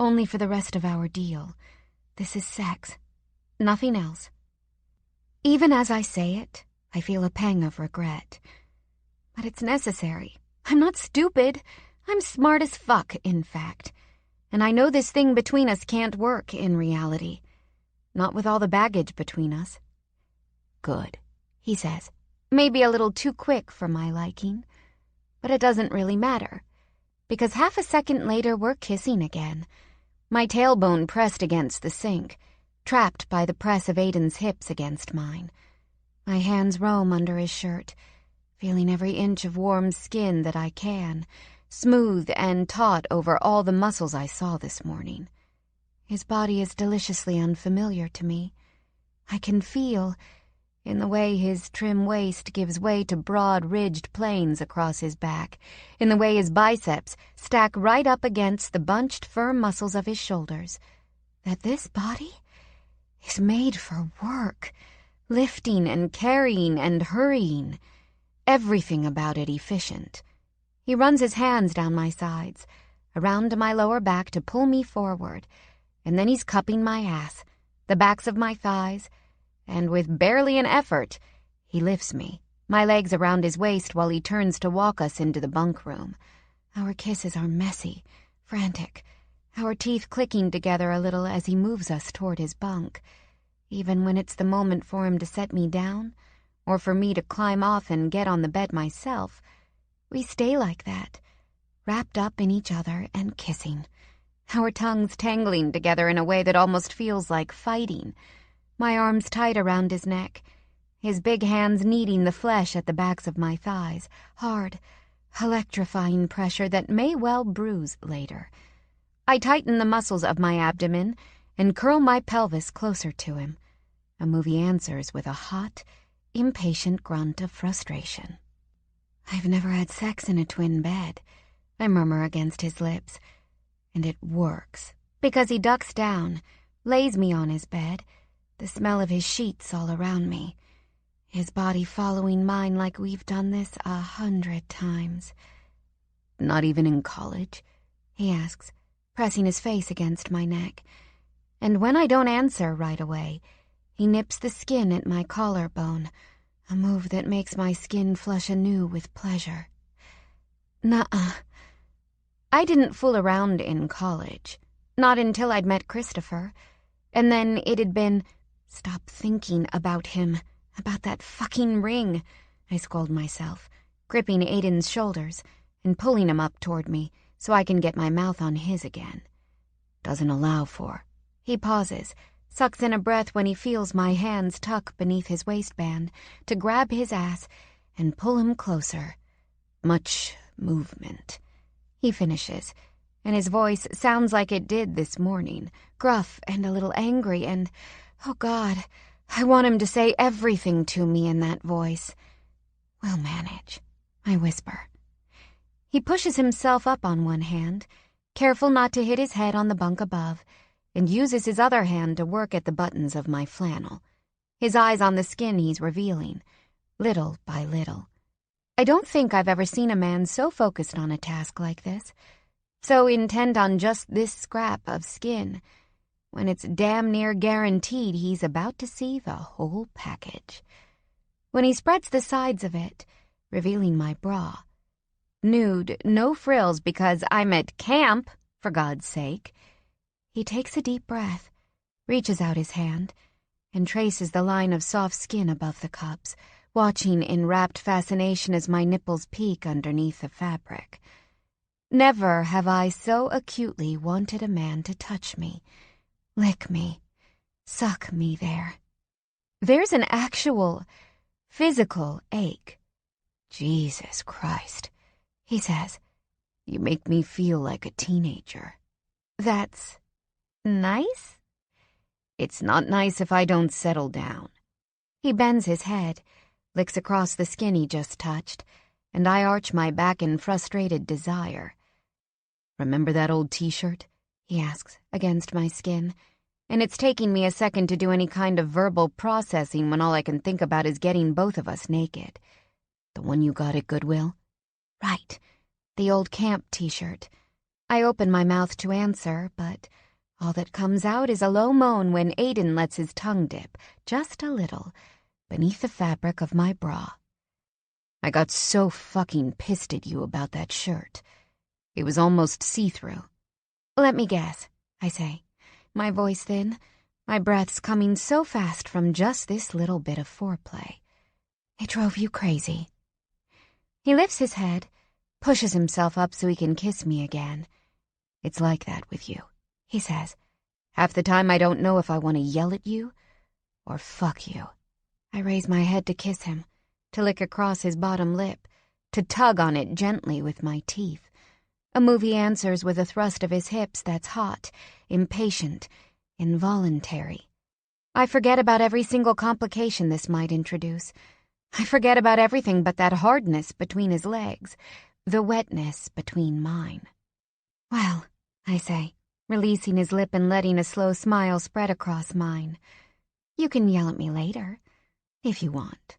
Only for the rest of our deal. This is sex. Nothing else. Even as I say it, I feel a pang of regret. But it's necessary. I'm not stupid. I'm smart as fuck, in fact. And I know this thing between us can't work in reality. Not with all the baggage between us. Good, he says. Maybe a little too quick for my liking. But it doesn't really matter. Because half a second later, we're kissing again. My tailbone pressed against the sink, trapped by the press of Aiden's hips against mine. My hands roam under his shirt, feeling every inch of warm skin that I can, smooth and taut over all the muscles I saw this morning. His body is deliciously unfamiliar to me. I can feel, in the way his trim waist gives way to broad, ridged planes across his back, in the way his biceps stack right up against the bunched, firm muscles of his shoulders, that this body is made for work, lifting and carrying and hurrying, everything about it efficient. He runs his hands down my sides, around my lower back to pull me forward, and then he's cupping my ass, the backs of my thighs, and with barely an effort, he lifts me, my legs around his waist while he turns to walk us into the bunk room. Our kisses are messy, frantic, our teeth clicking together a little as he moves us toward his bunk. Even when it's the moment for him to set me down, or for me to climb off and get on the bed myself, we stay like that, wrapped up in each other and kissing, our tongues tangling together in a way that almost feels like fighting, my arms tight around his neck, his big hands kneading the flesh at the backs of my thighs, hard, electrifying pressure that may well bruise later. I tighten the muscles of my abdomen and curl my pelvis closer to him. A movie answers with a hot, impatient grunt of frustration. "I've never had sex in a twin bed," I murmur against his lips. And it works, because he ducks down, lays me on his bed, the smell of his sheets all around me, his body following mine like we've done this 100 times. "Not even in college?" he asks, pressing his face against my neck. And when I don't answer right away, he nips the skin at my collarbone, a move that makes my skin flush anew with pleasure. Nuh-uh. I didn't fool around in college, not until I'd met Christopher, and then it had been, "Stop thinking about him, about that fucking ring," I scold myself, gripping Aiden's shoulders and pulling him up toward me so I can get my mouth on his again. "Doesn't allow for." He pauses, sucks in a breath when he feels my hands tuck beneath his waistband to grab his ass and pull him closer. "Much movement," he finishes, and his voice sounds like it did this morning, gruff and a little angry, and, oh God, I want him to say everything to me in that voice. "We'll manage," I whisper. He pushes himself up on one hand, careful not to hit his head on the bunk above, and uses his other hand to work at the buttons of my flannel, his eyes on the skin he's revealing, little by little. I don't think I've ever seen a man so focused on a task like this, so intent on just this scrap of skin, when it's damn near guaranteed he's about to see the whole package. When he spreads the sides of it, revealing my bra, nude, no frills because I'm at camp, for God's sake, he takes a deep breath, reaches out his hand, and traces the line of soft skin above the cups, watching in rapt fascination as my nipples peek underneath the fabric. Never have I so acutely wanted a man to touch me, lick me, suck me there. There's an actual, physical ache. "Jesus Christ," he says, "you make me feel like a teenager." That's nice? It's not nice if I don't settle down. He bends his head, licks across the skin he just touched, and I arch my back in frustrated desire. "Remember that old t-shirt?" he asks, against my skin, and it's taking me a second to do any kind of verbal processing when all I can think about is getting both of us naked. "The one you got at Goodwill?" "Right, the old camp t-shirt." I open my mouth to answer, but all that comes out is a low moan when Aiden lets his tongue dip, just a little, beneath the fabric of my bra. "I got so fucking pissed at you about that shirt. It was almost see-through." "Let me guess," I say, my voice thin, my breaths coming so fast from just this little bit of foreplay. "It drove you crazy." He lifts his head, pushes himself up so he can kiss me again. "It's like that with you," he says. "Half the time I don't know if I want to yell at you or fuck you." I raise my head to kiss him, to lick across his bottom lip, to tug on it gently with my teeth. A movie answers with a thrust of his hips that's hot, impatient, involuntary. I forget about every single complication this might introduce. I forget about everything but that hardness between his legs, the wetness between mine. Well, I say, releasing his lip and letting a slow smile spread across mine. You can yell at me later, if you want.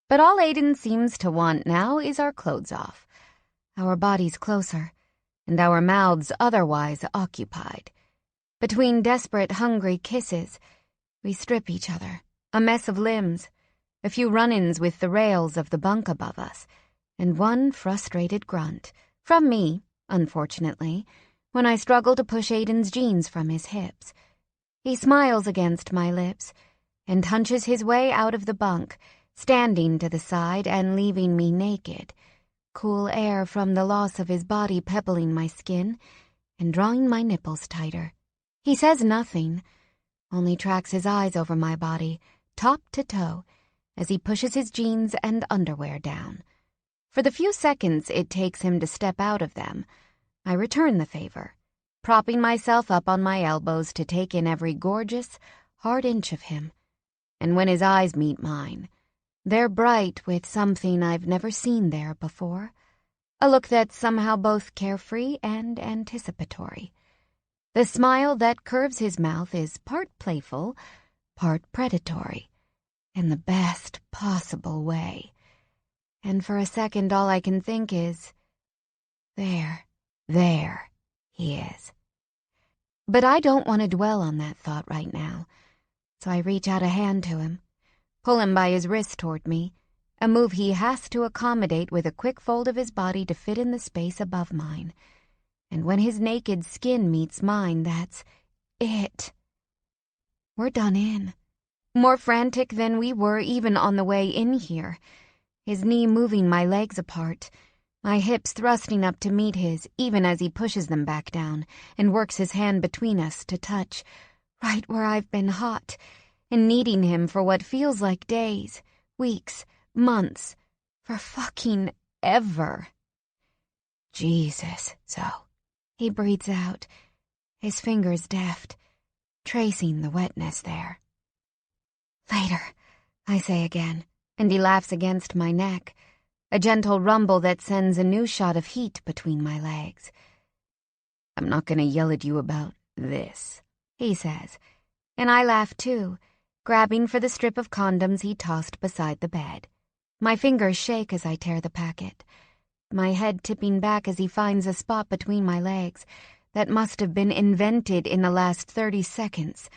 But all Aiden seems to want now is our clothes off, our bodies closer, and our mouths otherwise occupied. Between desperate, hungry kisses, we strip each other, a mess of limbs, a few run-ins with the rails of the bunk above us, and one frustrated grunt, from me, unfortunately, when I struggle to push Aiden's jeans from his hips. He smiles against my lips and hunches his way out of the bunk, standing to the side and leaving me naked, cool air from the loss of his body pebbling my skin and drawing my nipples tighter. He says nothing, only tracks his eyes over my body, top to toe, as he pushes his jeans and underwear down. For the few seconds it takes him to step out of them, I return the favor, propping myself up on my elbows to take in every gorgeous, hard inch of him. And when his eyes meet mine, they're bright with something I've never seen there before, a look that's somehow both carefree and anticipatory. The smile that curves his mouth is part playful, part predatory, in the best possible way. And for a second all I can think is, there he is. But I don't want to dwell on that thought right now, so I reach out a hand to him, pull him by his wrist toward me, a move he has to accommodate with a quick fold of his body to fit in the space above mine. And when his naked skin meets mine, that's it. We're done in. More frantic than we were even on the way in here, his knee moving my legs apart, my hips thrusting up to meet his even as he pushes them back down and works his hand between us to touch, right where I've been hot, and needing him for what feels like days, weeks, months, for fucking ever. Jesus, Zoe, he breathes out, his fingers deft, tracing the wetness there. Later, I say again, and he laughs against my neck, a gentle rumble that sends a new shot of heat between my legs. I'm not going to yell at you about this, he says, and I laugh too, grabbing for the strip of condoms he tossed beside the bed. My fingers shake as I tear the packet, my head tipping back as he finds a spot between my legs that must have been invented in the last 30 seconds,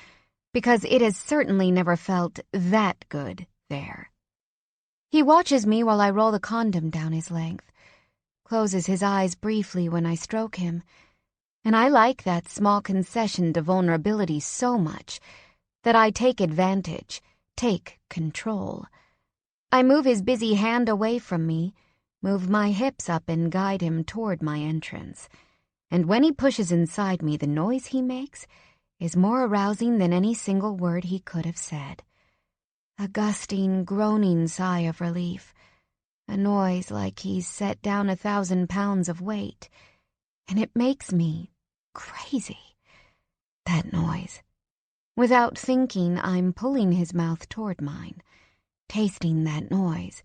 because it has certainly never felt that good there. He watches me while I roll the condom down his length, closes his eyes briefly when I stroke him, and I like that small concession to vulnerability so much that I take advantage, take control. I move his busy hand away from me, move my hips up and guide him toward my entrance. And when he pushes inside me, the noise he makes is more arousing than any single word he could have said. A gusting, groaning sigh of relief, a noise like he's set down 1,000 pounds of weight, and it makes me crazy, that noise. Without thinking, I'm pulling his mouth toward mine, tasting that noise,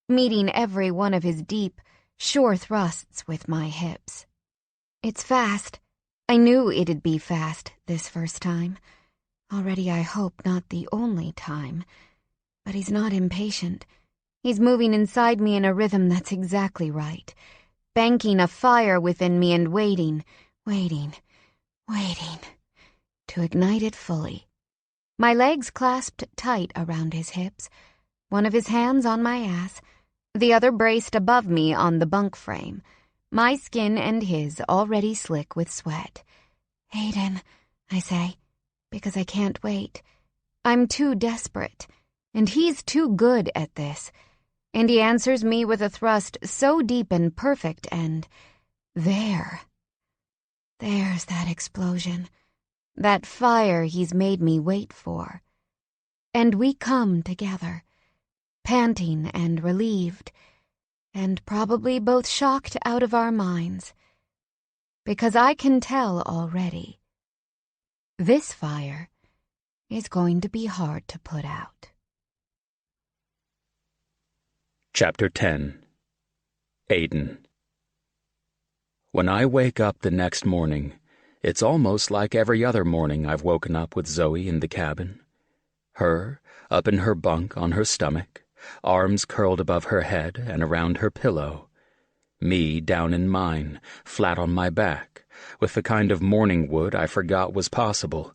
meeting every one of his deep, sure thrusts with my hips. It's fast. I knew it'd be fast this first time. Already I hope not the only time. But he's not impatient. He's moving inside me in a rhythm that's exactly right, banking a fire within me and waiting to ignite it fully. My legs clasped tight around his hips, one of his hands on my ass, the other braced above me on the bunk frame, my skin and his already slick with sweat. Aiden, I say, because I can't wait. I'm too desperate. And he's too good at this. And he answers me with a thrust so deep and perfect, and there's that explosion, that fire he's made me wait for. And we come together, panting and relieved, and probably both shocked out of our minds. Because I can tell already. This fire is going to be hard to put out. Chapter 10. Aiden. When I wake up the next morning, it's almost like every other morning I've woken up with Zoe in the cabin. Her, up in her bunk on her stomach, arms curled above her head and around her pillow. Me down in mine, flat on my back, with the kind of morning wood I forgot was possible.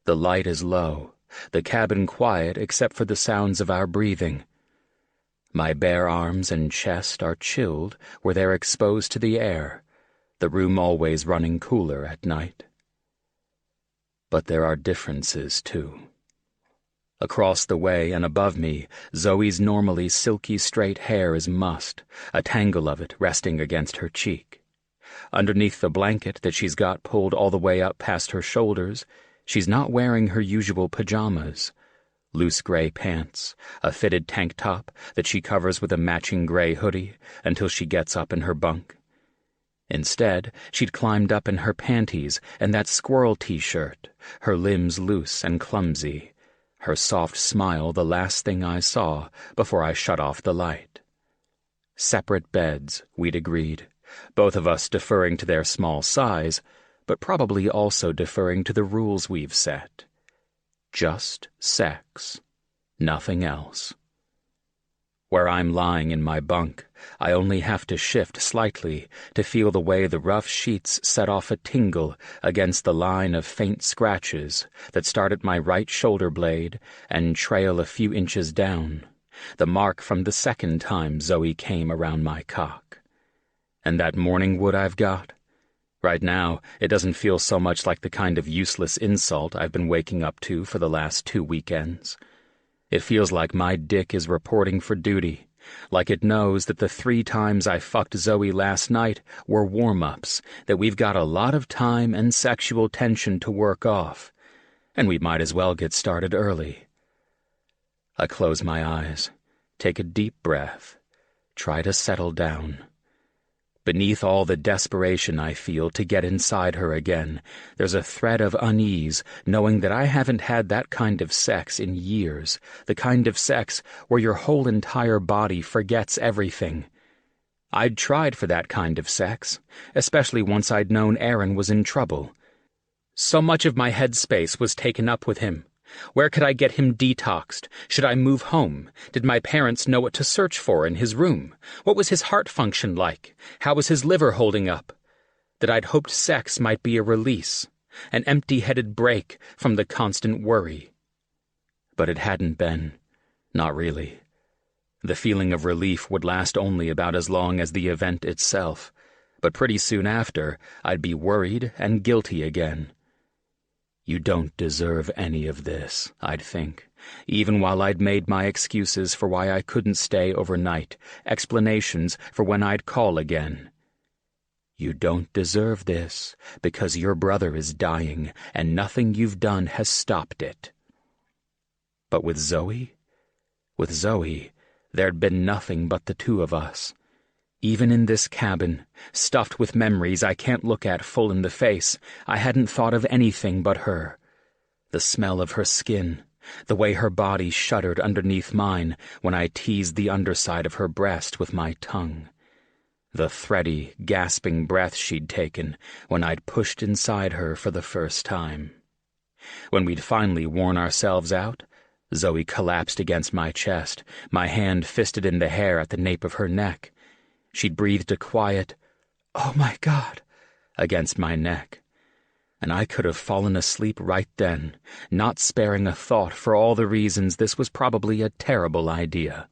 The light is low, the cabin quiet except for the sounds of our breathing. My bare arms and chest are chilled where they're exposed to the air, the room always running cooler at night. But there are differences, too. Across the way and above me, Zoe's normally silky straight hair is mussed, a tangle of it resting against her cheek. Underneath the blanket that she's got pulled all the way up past her shoulders, she's not wearing her usual pajamas. Loose gray pants, a fitted tank top that she covers with a matching gray hoodie until she gets up in her bunk. Instead, she'd climbed up in her panties and that squirrel t-shirt, her limbs loose and clumsy, her soft smile the last thing I saw before I shut off the light. Separate beds, we'd agreed, both of us deferring to their small size, but probably also deferring to the rules we've set. Just sex. Nothing else. Where I'm lying in my bunk, I only have to shift slightly to feel the way the rough sheets set off a tingle against the line of faint scratches that start at my right shoulder blade and trail a few inches down, the mark from the second time Zoe came around my cock. And that morning wood I've got? Right now, it doesn't feel so much like the kind of useless insult I've been waking up to for the last 2 weekends. It feels like my dick is reporting for duty, like it knows that the 3 times I fucked Zoe last night were warm-ups, that we've got a lot of time and sexual tension to work off, and we might as well get started early. I close my eyes, take a deep breath, try to settle down. Beneath all the desperation I feel to get inside her again, there's a thread of unease knowing that I haven't had that kind of sex in years, the kind of sex where your whole entire body forgets everything. I'd tried for that kind of sex, especially once I'd known Aaron was in trouble. So much of my headspace was taken up with him. Where could I get him detoxed? Should I move home? Did my parents know what to search for in his room? What was his heart function like? How was his liver holding up? That I'd hoped sex might be a release, an empty-headed break from the constant worry. But it hadn't been. Not really. The feeling of relief would last only about as long as the event itself, but pretty soon after, I'd be worried and guilty again. You don't deserve any of this, I'd think, even while I'd made my excuses for why I couldn't stay overnight, explanations for when I'd call again. You don't deserve this, because your brother is dying, and nothing you've done has stopped it. But with Zoe, there'd been nothing but the 2 of us. Even in this cabin, stuffed with memories I can't look at full in the face, I hadn't thought of anything but her. The smell of her skin, the way her body shuddered underneath mine when I teased the underside of her breast with my tongue. The thready, gasping breath she'd taken when I'd pushed inside her for the first time. When we'd finally worn ourselves out, Zoe collapsed against my chest, my hand fisted in the hair at the nape of her neck. She'd breathed a quiet, "Oh my God," against my neck. And I could have fallen asleep right then, not sparing a thought for all the reasons this was probably a terrible idea.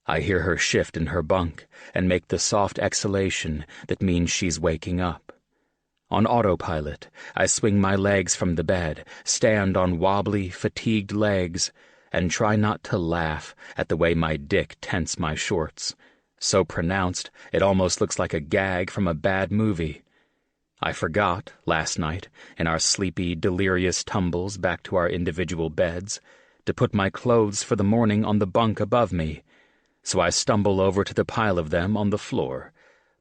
I hear her shift in her bunk and make the soft exhalation that means she's waking up. On autopilot, I swing my legs from the bed, stand on wobbly, fatigued legs, and try not to laugh at the way my dick tents my shorts. So pronounced, it almost looks like a gag from a bad movie. I forgot, last night, in our sleepy, delirious tumbles back to our individual beds, to put my clothes for the morning on the bunk above me, so I stumble over to the pile of them on the floor,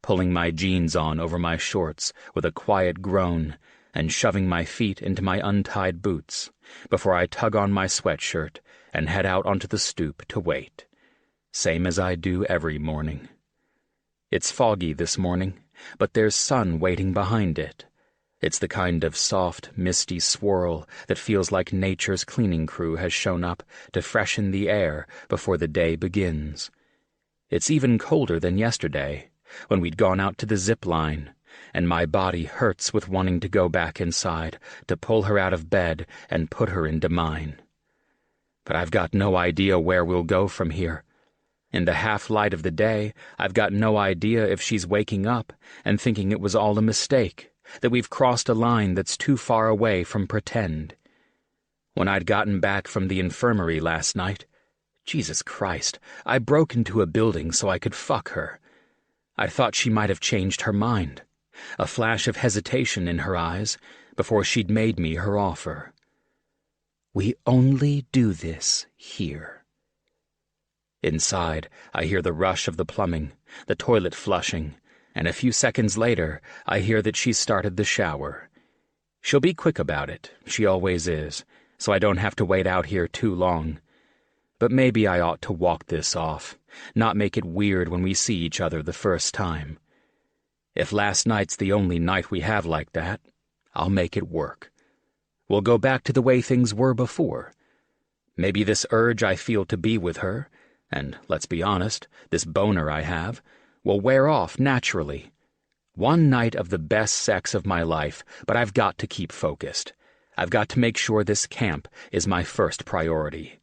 pulling my jeans on over my shorts with a quiet groan, and shoving my feet into my untied boots before I tug on my sweatshirt and head out onto the stoop to wait, same as I do every morning. It's foggy this morning, but there's sun waiting behind it. It's the kind of soft, misty swirl that feels like nature's cleaning crew has shown up to freshen the air before the day begins. It's even colder than yesterday, when we'd gone out to the zip line, and my body hurts with wanting to go back inside to pull her out of bed and put her into mine. But I've got no idea where we'll go from here. In the half-light of the day, I've got no idea if she's waking up and thinking it was all a mistake, that we've crossed a line that's too far away from pretend. When I'd gotten back from the infirmary last night, Jesus Christ, I broke into a building so I could fuck her. I thought she might have changed her mind, a flash of hesitation in her eyes before she'd made me her offer. We only do this here. Inside, I hear the rush of the plumbing, the toilet flushing, and a few seconds later, I hear that she's started the shower. She'll be quick about it, she always is, so I don't have to wait out here too long. But maybe I ought to walk this off, not make it weird when we see each other the first time. If last night's the only night we have like that, I'll make it work. We'll go back to the way things were before. Maybe this urge I feel to be with her, and let's be honest, this boner I have, will wear off naturally. One night of the best sex of my life, but I've got to keep focused. I've got to make sure this camp is my first priority.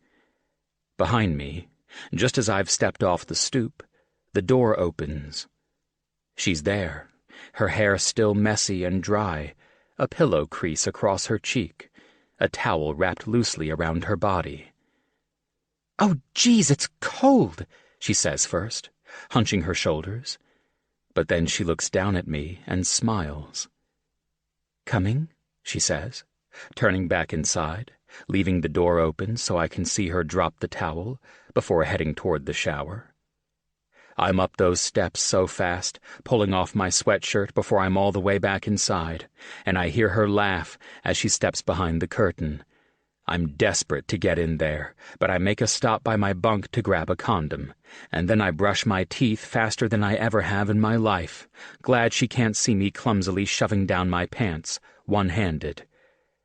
Behind me, just as I've stepped off the stoop, the door opens. She's there, her hair still messy and dry, a pillow crease across her cheek, a towel wrapped loosely around her body. "Oh, geez, it's cold," she says first, hunching her shoulders. But then she looks down at me and smiles. "Coming?" she says, turning back inside, leaving the door open so I can see her drop the towel before heading toward the shower. I'm up those steps so fast, pulling off my sweatshirt before I'm all the way back inside, and I hear her laugh as she steps behind the curtain. I'm desperate to get in there, but I make a stop by my bunk to grab a condom, and then I brush my teeth faster than I ever have in my life, glad she can't see me clumsily shoving down my pants, one-handed.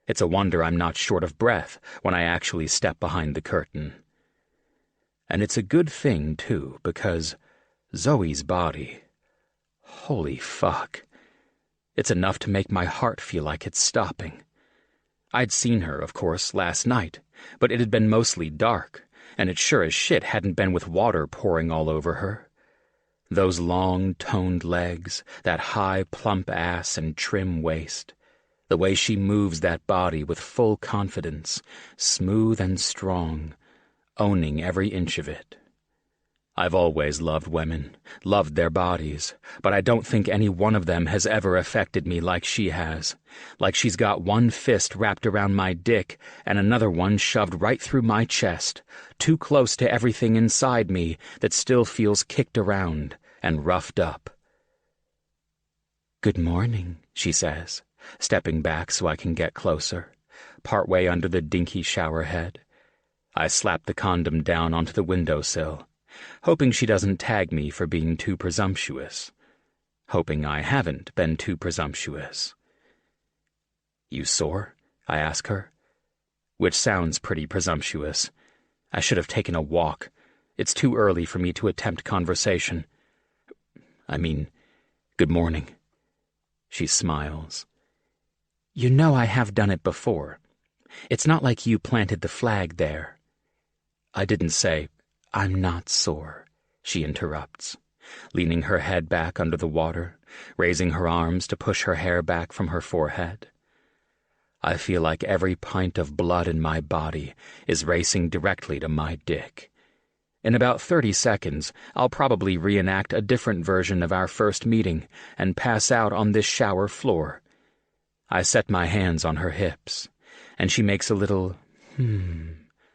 It's a wonder I'm not short of breath when I actually step behind the curtain. And it's a good thing, too, because Zoe's body, holy fuck, it's enough to make my heart feel like it's stopping. I'd seen her, of course, last night, but it had been mostly dark, and it sure as shit hadn't been with water pouring all over her. Those long, toned legs, that high, plump ass and trim waist, the way she moves that body with full confidence, smooth and strong, owning every inch of it. I've always loved women, loved their bodies, but I don't think any one of them has ever affected me like she has, like she's got one fist wrapped around my dick and another one shoved right through my chest, too close to everything inside me that still feels kicked around and roughed up. "Good morning," she says, stepping back so I can get closer, partway under the dinky shower head. I slap the condom down onto the windowsill, hoping she doesn't tag me for being too presumptuous, hoping I haven't been too presumptuous. "You sore?" I ask her, which sounds pretty presumptuous. I should have taken a walk. It's too early for me to attempt conversation. Good morning. She smiles. "You know I have done it before. It's not like you planted the flag there." I didn't say, "I'm not sore," she interrupts, leaning her head back under the water, raising her arms to push her hair back from her forehead. I feel like every pint of blood in my body is racing directly to my dick. In about 30 seconds, I'll probably reenact a different version of our first meeting and pass out on this shower floor. I set my hands on her hips, and she makes a little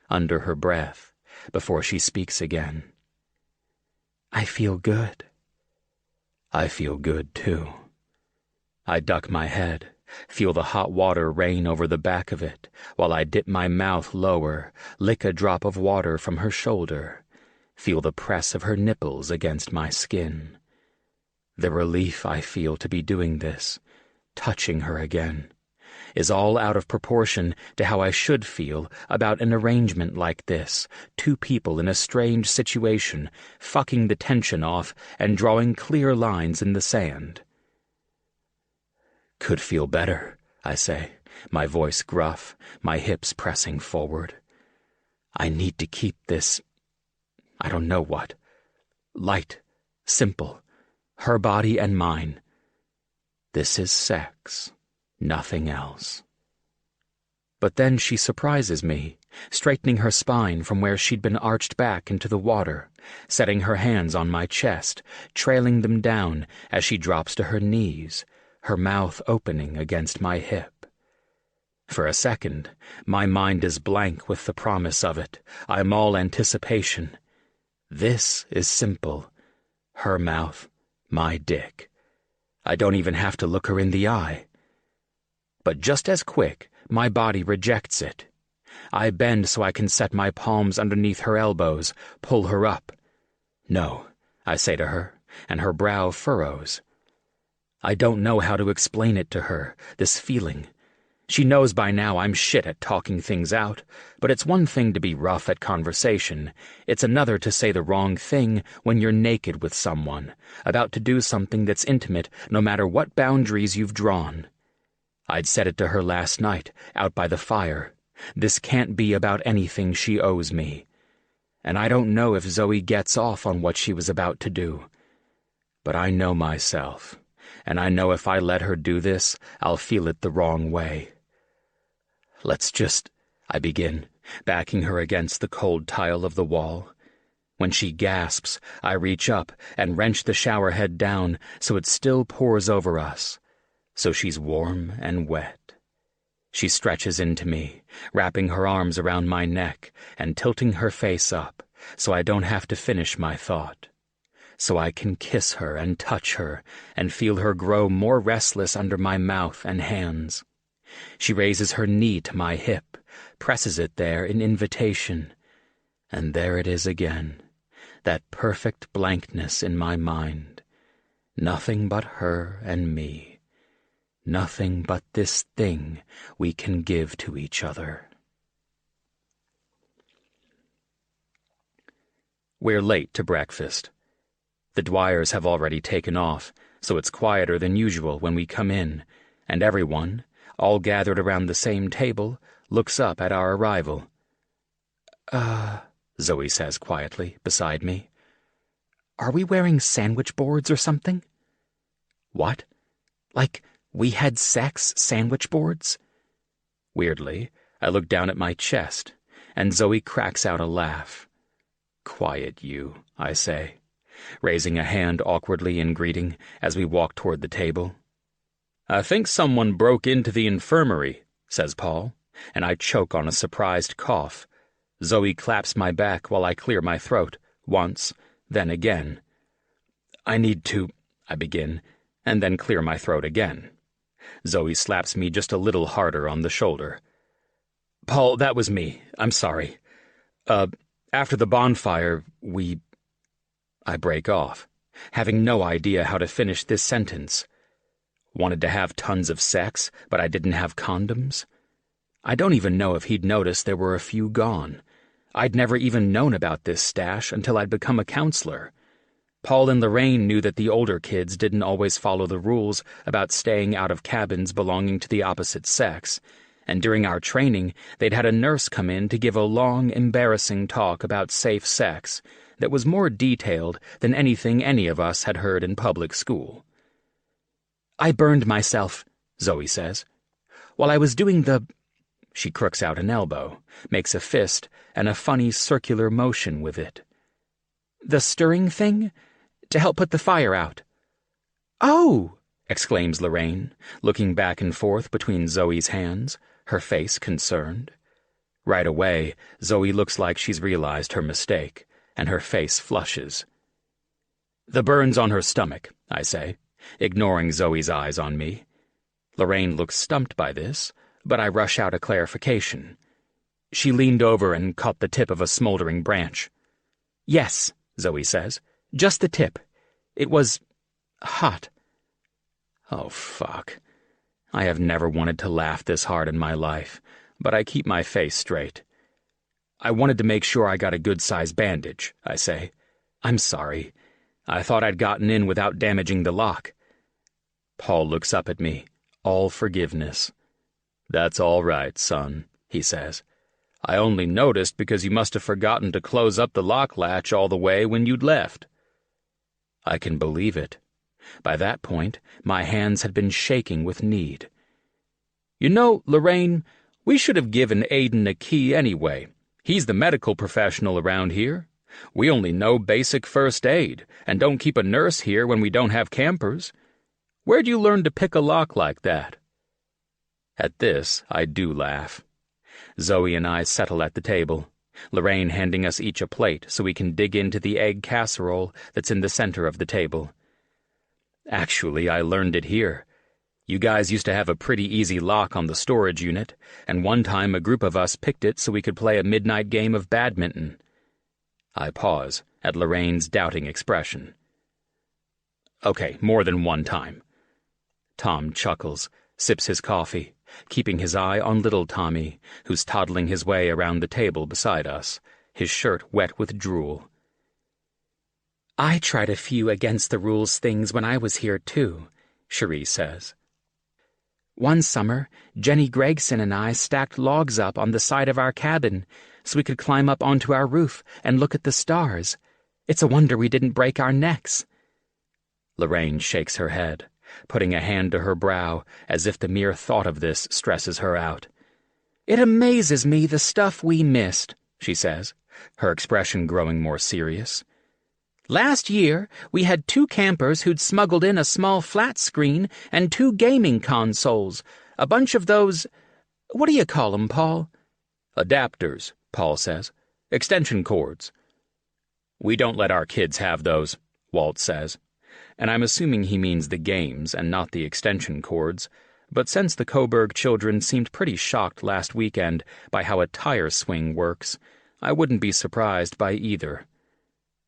under her breath before she speaks again. "I feel good." I feel good, too. I duck my head, feel the hot water rain over the back of it, while I dip my mouth lower, lick a drop of water from her shoulder, feel the press of her nipples against my skin. The relief I feel to be doing this, touching her again, is all out of proportion to how I should feel about an arrangement like this, two people in a strange situation, fucking the tension off and drawing clear lines in the sand. Could feel better, I say, my voice gruff, my hips pressing forward. I need to keep this, I don't know what, light, simple, her body and mine. This is sex, nothing else. But then she surprises me, straightening her spine from where she'd been arched back into the water, setting her hands on my chest, trailing them down as she drops to her knees, her mouth opening against my hip. For a second, my mind is blank with the promise of it. I'm all anticipation. This is simple. Her mouth, my dick. I don't even have to look her in the eye. But just as quick, my body rejects it. I bend so I can set my palms underneath her elbows, pull her up. No, I say to her, and her brow furrows. I don't know how to explain it to her, this feeling. She knows by now I'm shit at talking things out, but it's one thing to be rough at conversation. It's another to say the wrong thing when you're naked with someone, about to do something that's intimate no matter what boundaries you've drawn. I'd said it to her last night, out by the fire. This can't be about anything she owes me. And I don't know if Zoe gets off on what she was about to do. But I know myself. And I know if I let her do this, I'll feel it the wrong way. Let's just, I begin, backing her against the cold tile of the wall. When she gasps, I reach up and wrench the shower head down so it still pours over us, so she's warm and wet. She stretches into me, wrapping her arms around my neck and tilting her face up so I don't have to finish my thought. So I can kiss her and touch her and feel her grow more restless under my mouth and hands. She raises her knee to my hip, presses it there in invitation, and there it is again, that perfect blankness in my mind. Nothing but her and me. Nothing but this thing we can give to each other. We're late to breakfast. The Dwyers have already taken off, so it's quieter than usual when we come in, and everyone, all gathered around the same table, looks up at our arrival. Zoe says quietly, beside me. Are we wearing sandwich boards or something? What? Like we had sex sandwich boards? Weirdly, I look down at my chest, and Zoe cracks out a laugh. Quiet you, I say, raising a hand awkwardly in greeting as we walk toward the table. I think someone broke into the infirmary, says Paul, and I choke on a surprised cough. Zoe claps my back while I clear my throat, once, then again. I need to, I begin, and then clear my throat again. Zoe slaps me just a little harder on the shoulder. Paul, that was me. I'm sorry. After the bonfire, I break off, having no idea how to finish this sentence. Wanted to have tons of sex, but I didn't have condoms? I don't even know if he'd noticed there were a few gone. I'd never even known about this stash until I'd become a counselor. Paul and Lorraine knew that the older kids didn't always follow the rules about staying out of cabins belonging to the opposite sex, and during our training, they'd had a nurse come in to give a long, embarrassing talk about safe sex that was more detailed than anything any of us had heard in public school. I burned myself, Zoe says. While I was doing the... She crooks out an elbow, makes a fist, and a funny circular motion with it. The stirring thing? To help put the fire out. Oh! Exclaims Lorraine, looking back and forth between Zoe's hands, her face concerned. Right away, Zoe looks like she's realized her mistake, and her face flushes. The burn's on her stomach, I say, ignoring Zoe's eyes on me. Lorraine looks stumped by this, but I rush out a clarification. She leaned over and caught the tip of a smoldering branch. "Yes," Zoe says. "Just the tip. It was hot." Oh, fuck. I have never wanted to laugh this hard in my life, but I keep my face straight. "I wanted to make sure I got a good-sized bandage," I say. "I'm sorry. I thought I'd gotten in without damaging the lock." Paul looks up at me, all forgiveness. "That's all right, son," he says. "I only noticed because you must have forgotten to close up the lock latch all the way when you'd left." I can believe it. By that point, my hands had been shaking with need. "You know, Lorraine, we should have given Aiden a key anyway. He's the medical professional around here. We only know basic first aid, and don't keep a nurse here when we don't have campers. Where'd you learn to pick a lock like that?" At this, I do laugh. Zoe and I settle at the table, Lorraine handing us each a plate so we can dig into the egg casserole that's in the center of the table. "Actually, I learned it here. You guys used to have a pretty easy lock on the storage unit, and one time a group of us picked it so we could play a midnight game of badminton." I pause at Lorraine's doubting expression. "Okay, more than one time." Tom chuckles, sips his coffee, keeping his eye on little Tommy, who's toddling his way around the table beside us, his shirt wet with drool. "I tried a few against-the-rules things when I was here, too," Cherie says. "One summer, Jenny Gregson and I stacked logs up on the side of our cabin so we could climb up onto our roof and look at the stars. It's a wonder we didn't break our necks." Lorraine shakes her head, putting a hand to her brow as if the mere thought of this stresses her out. "It amazes me the stuff we missed," she says, her expression growing more serious. "Last year, we had 2 campers who'd smuggled in a small flat screen and 2 gaming consoles, a bunch of those— what do you call 'em, Paul?" "Adapters," Paul says. "Extension cords." "We don't let our kids have those," Walt says. And I'm assuming he means the games and not the extension cords, but since the Coburg children seemed pretty shocked last weekend by how a tire swing works, I wouldn't be surprised by either.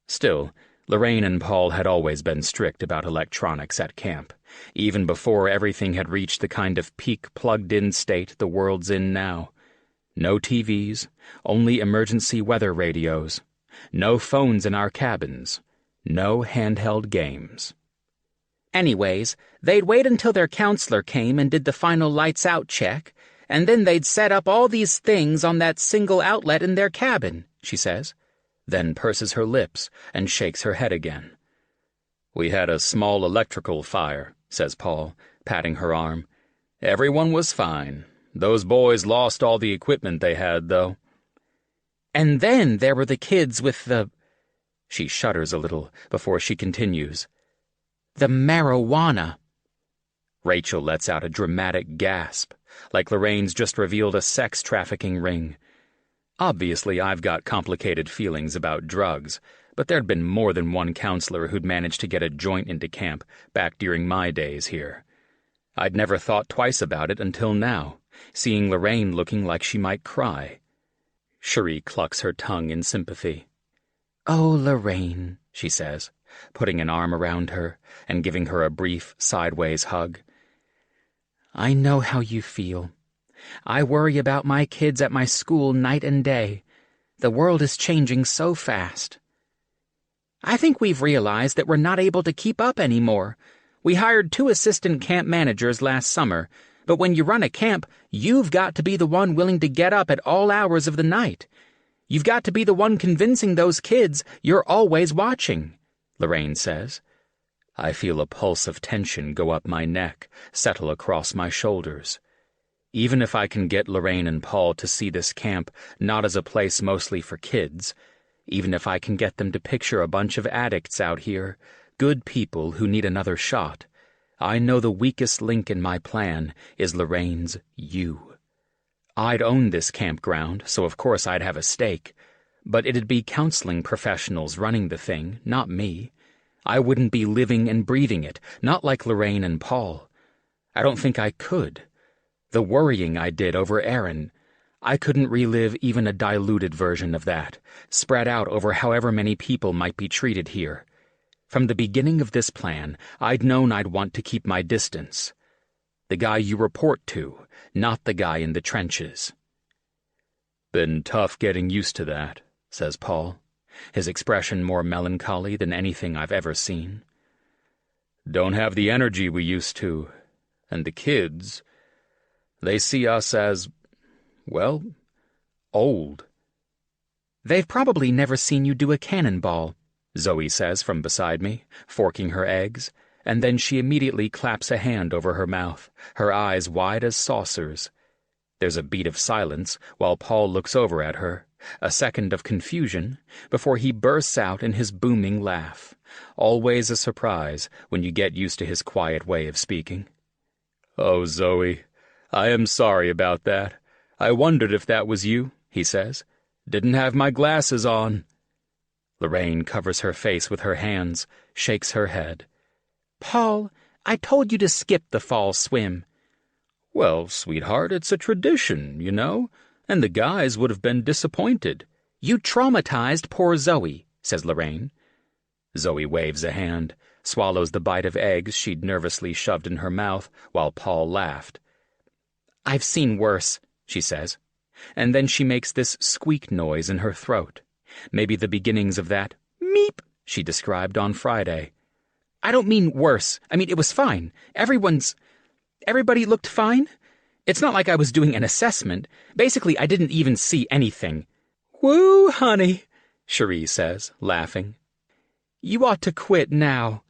Still, Lorraine and Paul had always been strict about electronics at camp, even before everything had reached the kind of peak plugged-in state the world's in now. No TVs, only emergency weather radios. No phones in our cabins. No handheld games. "Anyways, they'd wait until their counselor came and did the final lights-out check, and then they'd set up all these things on that single outlet in their cabin," she says, then purses her lips and shakes her head again. "We had a small electrical fire," says Paul, patting her arm. "Everyone was fine. Those boys lost all the equipment they had, though." "And then there were the kids with the—" She shudders a little before she continues. "The marijuana." Rachel lets out a dramatic gasp, like Lorraine's just revealed a sex trafficking ring. Obviously, I've got complicated feelings about drugs, but there'd been more than one counselor who'd managed to get a joint into camp back during my days here. I'd never thought twice about it until now, seeing Lorraine looking like she might cry. Cherie clucks her tongue in sympathy. "Oh, Lorraine," she says, putting an arm around her and giving her a brief, sideways hug. "I know how you feel. I worry about my kids at my school night and day. The world is changing so fast." "I think we've realized that we're not able to keep up anymore. We hired 2 assistant camp managers last summer, but when you run a camp, you've got to be the one willing to get up at all hours of the night. You've got to be the one convincing those kids you're always watching," Lorraine says. I feel a pulse of tension go up my neck, settle across my shoulders. Even if I can get Lorraine and Paul to see this camp not as a place mostly for kids, even if I can get them to picture a bunch of addicts out here, good people who need another shot, I know the weakest link in my plan is Lorraine's you. I'd own this campground, so of course I'd have a stake, but it'd be counseling professionals running the thing, not me. I wouldn't be living and breathing it, not like Lorraine and Paul. I don't think I could. The worrying I did over Aaron, I couldn't relive even a diluted version of that, spread out over however many people might be treated here. From the beginning of this plan, I'd known I'd want to keep my distance. The guy you report to, not the guy in the trenches. Been tough getting used to that, says Paul, his expression more melancholy than anything I've ever seen. Don't have the energy we used to, and the kids, they see us as, well, old. They've probably never seen you do a cannonball, Zoe says from beside me, forking her eggs, and then she immediately claps a hand over her mouth, her eyes wide as saucers. There's a beat of silence while Paul looks over at her, a second of confusion, before he bursts out in his booming laugh, always a surprise when you get used to his quiet way of speaking. Oh, Zoe, I am sorry about that. I wondered if that was you, he says. Didn't have my glasses on. Lorraine covers her face with her hands, shakes her head. Paul, I told you to skip the fall swim. Well, sweetheart, it's a tradition, you know, and the guys would have been disappointed. You traumatized poor Zoe, says Lorraine. Zoe waves a hand, swallows the bite of eggs she'd nervously shoved in her mouth while Paul laughed. I've seen worse, she says, and then she makes this squeak noise in her throat, maybe the beginnings of that meep she described on Friday. I don't mean worse. I mean, it was fine. Everybody looked fine. It's not like I was doing an assessment. Basically, I didn't even see anything. Woo, honey, Cherie says, laughing. You ought to quit now.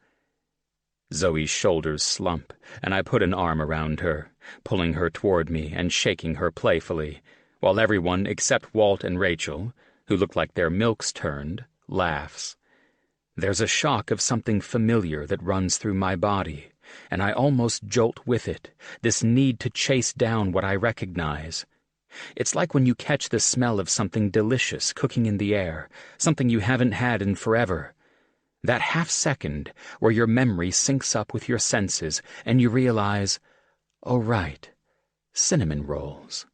Zoe's shoulders slump, and I put an arm around her, pulling her toward me and shaking her playfully, while everyone except Walt and Rachel, who look like their milk's turned, laughs. There's a shock of something familiar that runs through my body, and I almost jolt with it, this need to chase down what I recognize. It's like when you catch the smell of something delicious cooking in the air, something you haven't had in forever. That half-second where your memory syncs up with your senses and you realize, oh right, cinnamon rolls.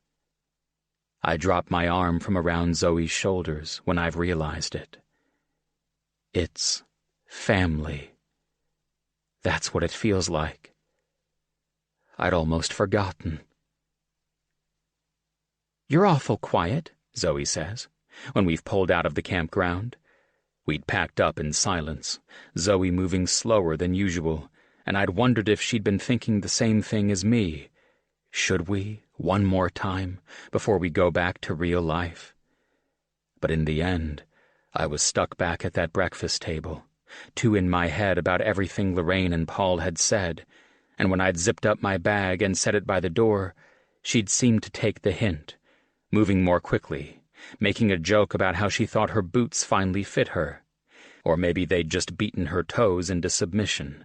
I drop my arm from around Zoe's shoulders when I've realized it. It's family. That's what it feels like. I'd almost forgotten. You're awful quiet, Zoe says, when we've pulled out of the campground. We'd packed up in silence, Zoe moving slower than usual, and I'd wondered if she'd been thinking the same thing as me. Should we, one more time, before we go back to real life? But in the end, I was stuck back at that breakfast table, too in my head about everything Lorraine and Paul had said, and when I'd zipped up my bag and set it by the door, she'd seemed to take the hint, moving more quickly, making a joke about how she thought her boots finally fit her, or maybe they'd just beaten her toes into submission.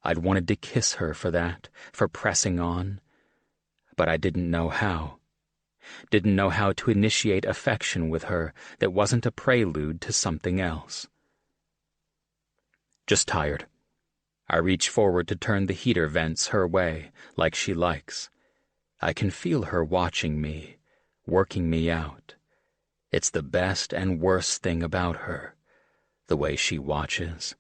I'd wanted to kiss her for that, for pressing on, but I didn't know how. Didn't know how to initiate affection with her that wasn't a prelude to something else. Just tired. I reach forward to turn the heater vents her way, like she likes. I can feel her watching me, working me out. It's the best and worst thing about her, the way she watches.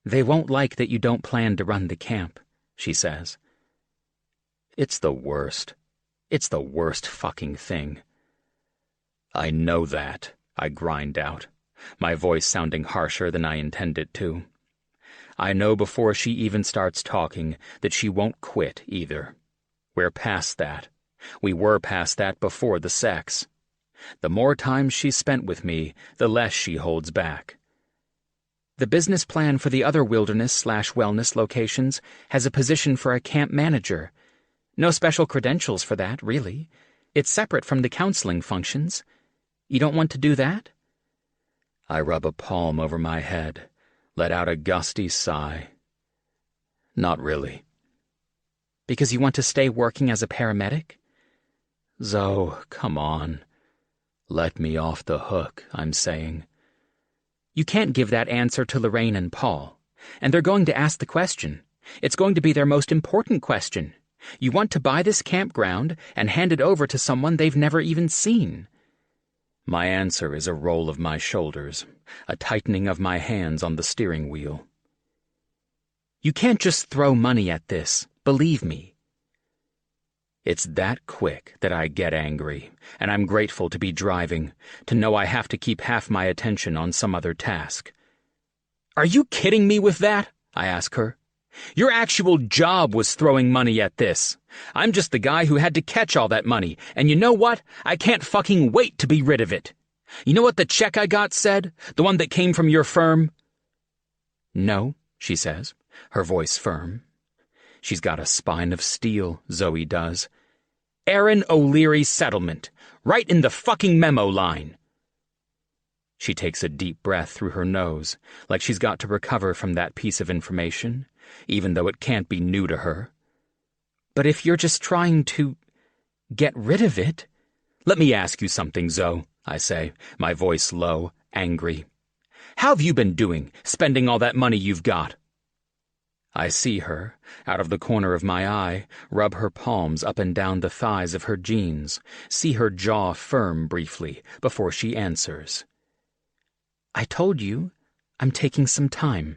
They won't like that you don't plan to run the camp, she says. It's the worst. It's the worst fucking thing. I know that, I grind out, my voice sounding harsher than I intend it to. I know before she even starts talking that she won't quit either. We're past that. We were past that before the sex. The more time she's spent with me, the less she holds back. The business plan for the other wilderness/wellness locations has a position for a camp manager. No special credentials for that, really. It's separate from the counseling functions. You don't want to do that? I rub a palm over my head, let out a gusty sigh. Not really. Because you want to stay working as a paramedic? Zoe, come on. Let me off the hook, I'm saying. You can't give that answer to Lorraine and Paul, and they're going to ask the question. It's going to be their most important question. You want to buy this campground and hand it over to someone they've never even seen. My answer is a roll of my shoulders, a tightening of my hands on the steering wheel. You can't just throw money at this, believe me. It's that quick that I get angry, and I'm grateful to be driving, to know I have to keep half my attention on some other task. Are you kidding me with that? I ask her. Your actual job was throwing money at this. I'm just the guy who had to catch all that money, and you know what? I can't fucking wait to be rid of it. You know what the check I got said? The one that came from your firm? No, she says, her voice firm. She's got a spine of steel, Zoe does. Aaron O'Leary settlement, right in the fucking memo line. She takes a deep breath through her nose, like she's got to recover from that piece of information, even though it can't be new to her. But if you're just trying to get rid of it... Let me ask you something, Zoe, I say, my voice low, angry. How have you been doing, spending all that money you've got? I see her, out of the corner of my eye, rub her palms up and down the thighs of her jeans, see her jaw firm briefly before she answers. I told you, I'm taking some time.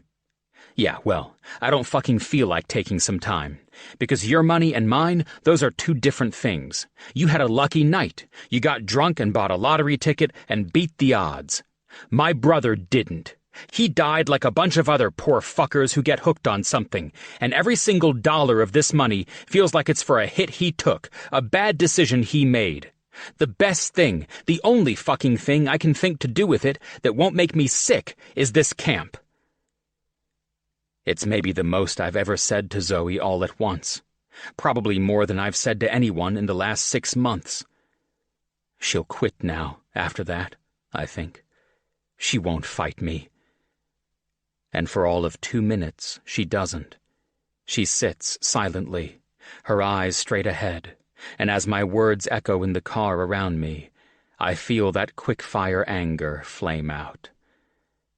Yeah, well, I don't fucking feel like taking some time. Because your money and mine, those are two different things. You had a lucky night. You got drunk and bought a lottery ticket and beat the odds. My brother didn't. He died like a bunch of other poor fuckers who get hooked on something, and every single dollar of this money feels like it's for a hit he took, a bad decision he made. The best thing, the only fucking thing I can think to do with it that won't make me sick is this camp. It's maybe the most I've ever said to Zoe all at once. Probably more than I've said to anyone in the last 6 months. She'll quit now, after that, I think. She won't fight me. And for all of 2 minutes, she doesn't. She sits silently, her eyes straight ahead, and as my words echo in the car around me, I feel that quick-fire anger flame out.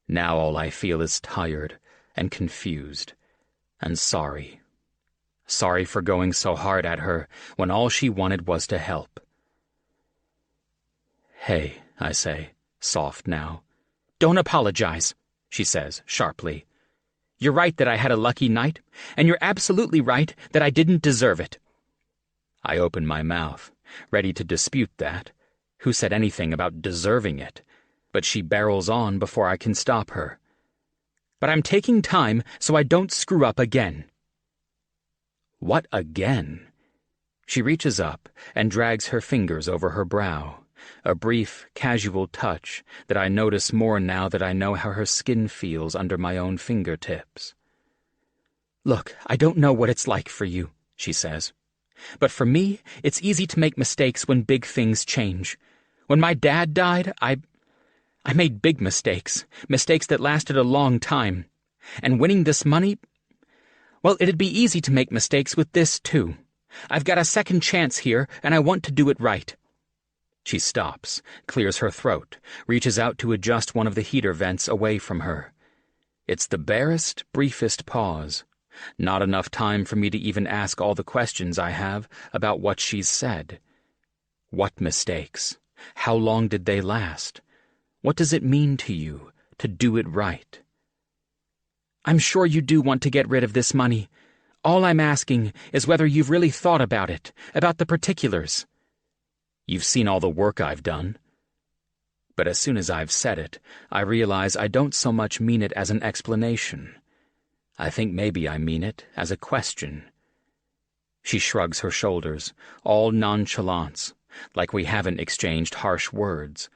Now all I feel is tired and confused and sorry. Sorry for going so hard at her when all she wanted was to help. Hey, I say, soft now. Don't apologize, she says sharply. You're right that I had a lucky night, and you're absolutely right that I didn't deserve it. I open my mouth, ready to dispute that. Who said anything about deserving it? But she barrels on before I can stop her. But I'm taking time so I don't screw up again. What again? She reaches up and drags her fingers over her brow, a brief, casual touch that I notice more now that I know how her skin feels under my own fingertips. Look, I don't know what it's like for you, she says. But for me, it's easy to make mistakes when big things change. When my dad died, I made big mistakes, mistakes that lasted a long time. And winning this money, well, it'd be easy to make mistakes with this, too. I've got a second chance here, and I want to do it right. She stops, clears her throat, reaches out to adjust one of the heater vents away from her. It's the barest, briefest pause. Not enough time for me to even ask all the questions I have about what she's said. What mistakes? How long did they last? What does it mean to you to do it right? I'm sure you do want to get rid of this money. All I'm asking is whether you've really thought about it, about the particulars. You've seen all the work I've done. But as soon as I've said it, I realize I don't so much mean it as an explanation. I think maybe I mean it as a question. She shrugs her shoulders, all nonchalance, like we haven't exchanged harsh words.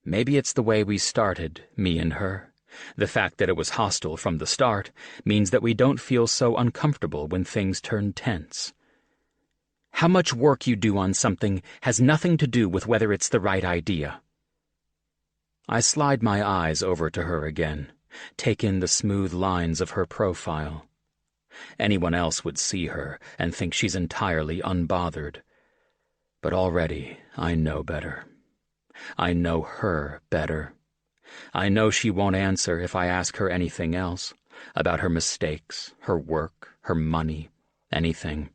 Maybe it's the way we started, me and her. The fact that it was hostile from the start means that we don't feel so uncomfortable when things turn tense. How much work you do on something has nothing to do with whether it's the right idea. I slide my eyes over to her again, take in the smooth lines of her profile. Anyone else would see her and think she's entirely unbothered. But already I know better. I know her better. I know she won't answer if I ask her anything else, about her mistakes, her work, her money, anything.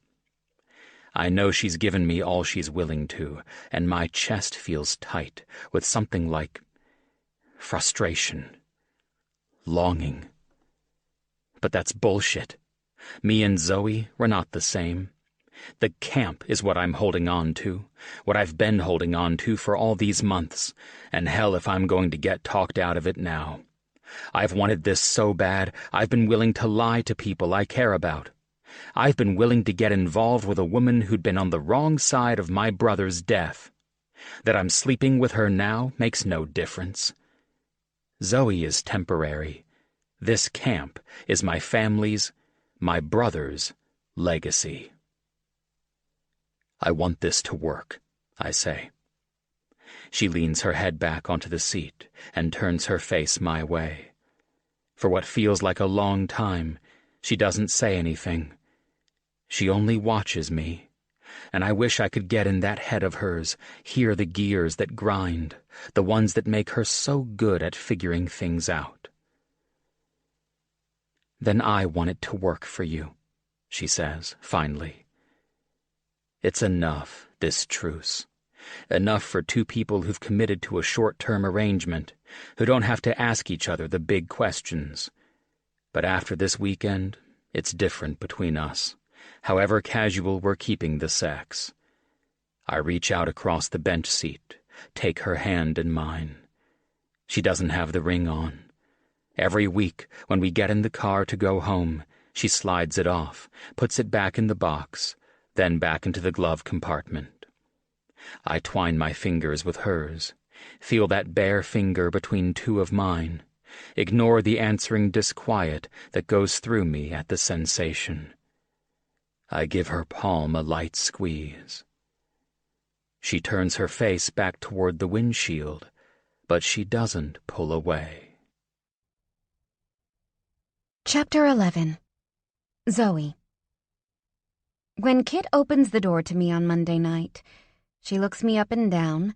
I know she's given me all she's willing to, and my chest feels tight with something like frustration, longing. But that's bullshit. Me and Zoe, we're not the same. The camp is what I'm holding on to, what I've been holding on to for all these months, and hell if I'm going to get talked out of it now. I've wanted this so bad, I've been willing to lie to people I care about. I've been willing to get involved with a woman who'd been on the wrong side of my brother's death. That I'm sleeping with her now makes no difference. Zoe is temporary. This camp is my family's, my brother's, legacy. I want this to work, I say. She leans her head back onto the seat and turns her face my way. For what feels like a long time, she doesn't say anything. She only watches me, and I wish I could get in that head of hers, hear the gears that grind, the ones that make her so good at figuring things out. Then I want it to work for you, she says, finally. It's enough, this truce. Enough for two people who've committed to a short-term arrangement, who don't have to ask each other the big questions. But after this weekend, it's different between us, however casual we're keeping the sex. I reach out across the bench seat, take her hand in mine. She doesn't have the ring on. Every week, when we get in the car to go home, she slides it off, puts it back in the box, then back into the glove compartment. I twine my fingers with hers, feel that bare finger between two of mine, ignore the answering disquiet that goes through me at the sensation. I give her palm a light squeeze. She turns her face back toward the windshield, but she doesn't pull away. Chapter 11. Zoe. When Kit opens the door to me on Monday night, she looks me up and down,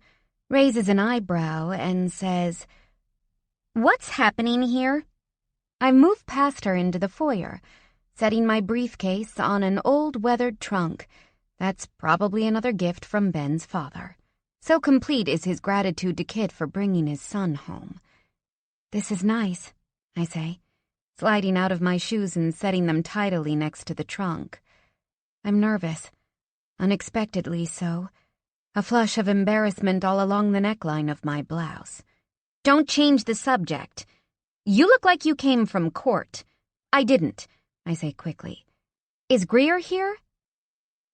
raises an eyebrow, and says, "What's happening here?" I move past her into the foyer, setting my briefcase on an old weathered trunk. That's probably another gift from Ben's father. So complete is his gratitude to Kit for bringing his son home. "This is nice," I say, sliding out of my shoes and setting them tidily next to the trunk. I'm nervous, unexpectedly so, a flush of embarrassment all along the neckline of my blouse. "Don't change the subject. You look like you came from court." "I didn't," I say quickly. "Is Greer here?"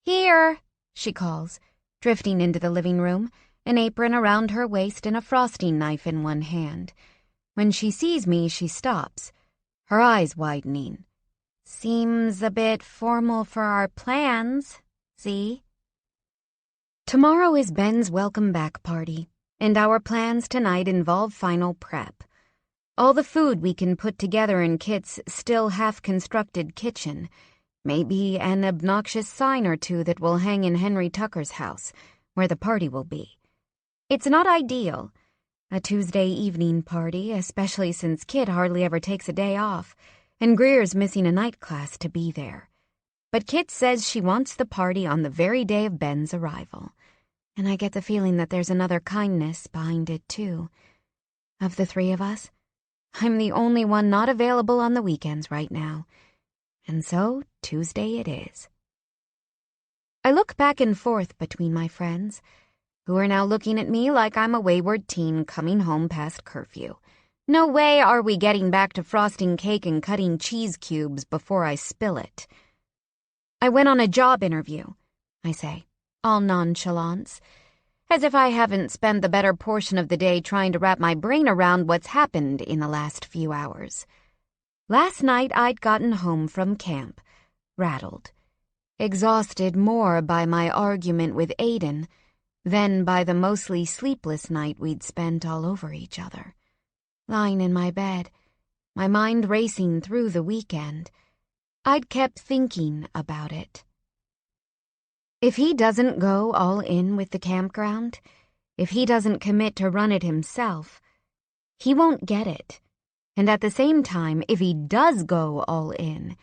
"Here," she calls, drifting into the living room, an apron around her waist and a frosting knife in one hand. When she sees me, she stops, her eyes widening. "Seems a bit formal for our plans, see?" Tomorrow is Ben's welcome back party, and our plans tonight involve final prep. All the food we can put together in Kit's still half-constructed kitchen, maybe an obnoxious sign or two that will hang in Henry Tucker's house, where the party will be. It's not ideal, a Tuesday evening party, especially since Kit hardly ever takes a day off, and Greer's missing a night class to be there. But Kit says she wants the party on the very day of Ben's arrival, and I get the feeling that there's another kindness behind it, too. Of the three of us, I'm the only one not available on the weekends right now, and so Tuesday it is. I look back and forth between my friends, who are now looking at me like I'm a wayward teen coming home past curfew. No way are we getting back to frosting cake and cutting cheese cubes before I spill it. "I went on a job interview," I say, all nonchalance, as if I haven't spent the better portion of the day trying to wrap my brain around what's happened in the last few hours. Last night I'd gotten home from camp, rattled, exhausted more by my argument with Aiden than by the mostly sleepless night we'd spent all over each other. Lying in my bed, my mind racing through the weekend, I'd kept thinking about it. If he doesn't go all in with the campground, if he doesn't commit to run it himself, he won't get it, And at the same time, if he does go all in,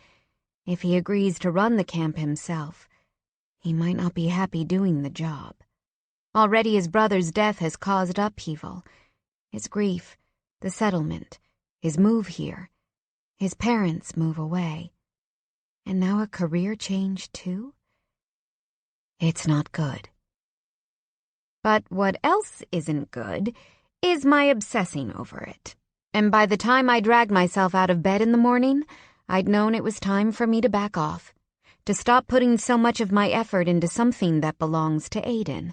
if he agrees to run the camp himself, he might not be happy doing the job. Already his brother's death has caused upheaval. His grief, the settlement, his move here, his parents' move away. And now a career change too? It's not good. But what else isn't good is my obsessing over it. And by the time I dragged myself out of bed in the morning, I'd known it was time for me to back off, to stop putting so much of my effort into something that belongs to Aiden.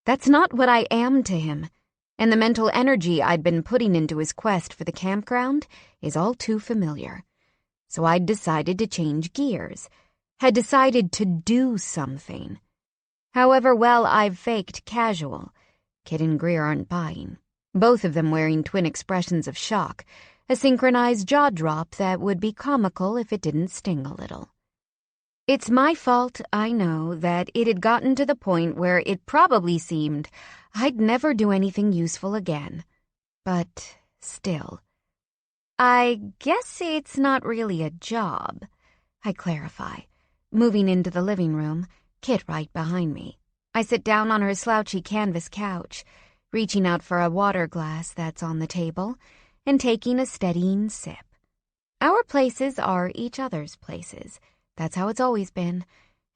That's not what I am to him, and the mental energy I'd been putting into his quest for the campground is all too familiar. So I'd decided to change gears, had decided to do something. However well I've faked casual, Kit and Greer aren't buying, both of them wearing twin expressions of shock, a synchronized jaw drop that would be comical if it didn't sting a little. It's my fault, I know, that it had gotten to the point where it probably seemed I'd never do anything useful again. But still, I guess it's not really a job, I clarify, moving into the living room, Kit right behind me. I sit down on her slouchy canvas couch, reaching out for a water glass that's on the table, and taking a steadying sip. Our places are each other's places. That's how it's always been,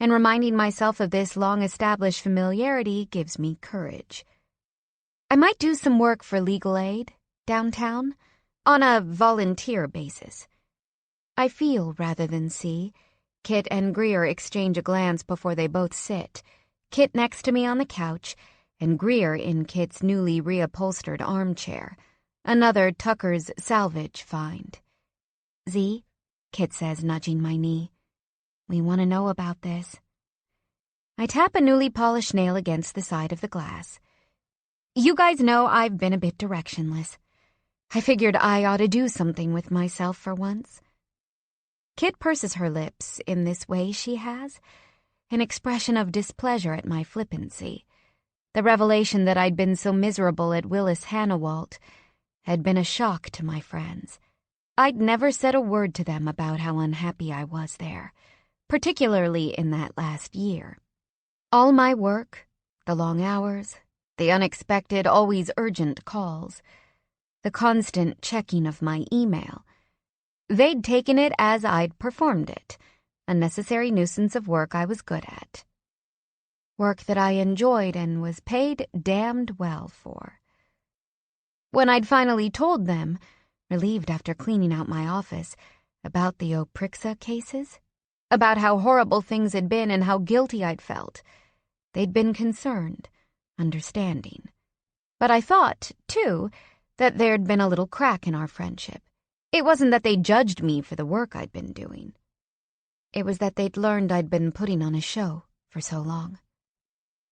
and reminding myself of this long-established familiarity gives me courage. I might do some work for legal aid downtown, on a volunteer basis. I feel rather than see. Kit and Greer exchange a glance before they both sit, Kit next to me on the couch, and Greer in Kit's newly reupholstered armchair, another Tucker's salvage find. Z, Kit says, nudging my knee. We want to know about this. I tap a newly polished nail against the side of the glass. You guys know I've been a bit directionless. I figured I ought to do something with myself for once. Kit purses her lips in this way she has, an expression of displeasure at my flippancy. The revelation that I'd been so miserable at Willis Hannawalt had been a shock to my friends. I'd never said a word to them about how unhappy I was there, particularly in that last year. All my work, the long hours, the unexpected, always urgent calls, the constant checking of my email, they'd taken it as I'd performed it, a necessary nuisance of work I was good at. Work that I enjoyed and was paid damned well for. When I'd finally told them, relieved after cleaning out my office, about the Oprixa cases, about how horrible things had been and how guilty I'd felt, they'd been concerned, understanding. But I thought, too, that there'd been a little crack in our friendship. It wasn't that they judged me for the work I'd been doing. It was that they'd learned I'd been putting on a show for so long.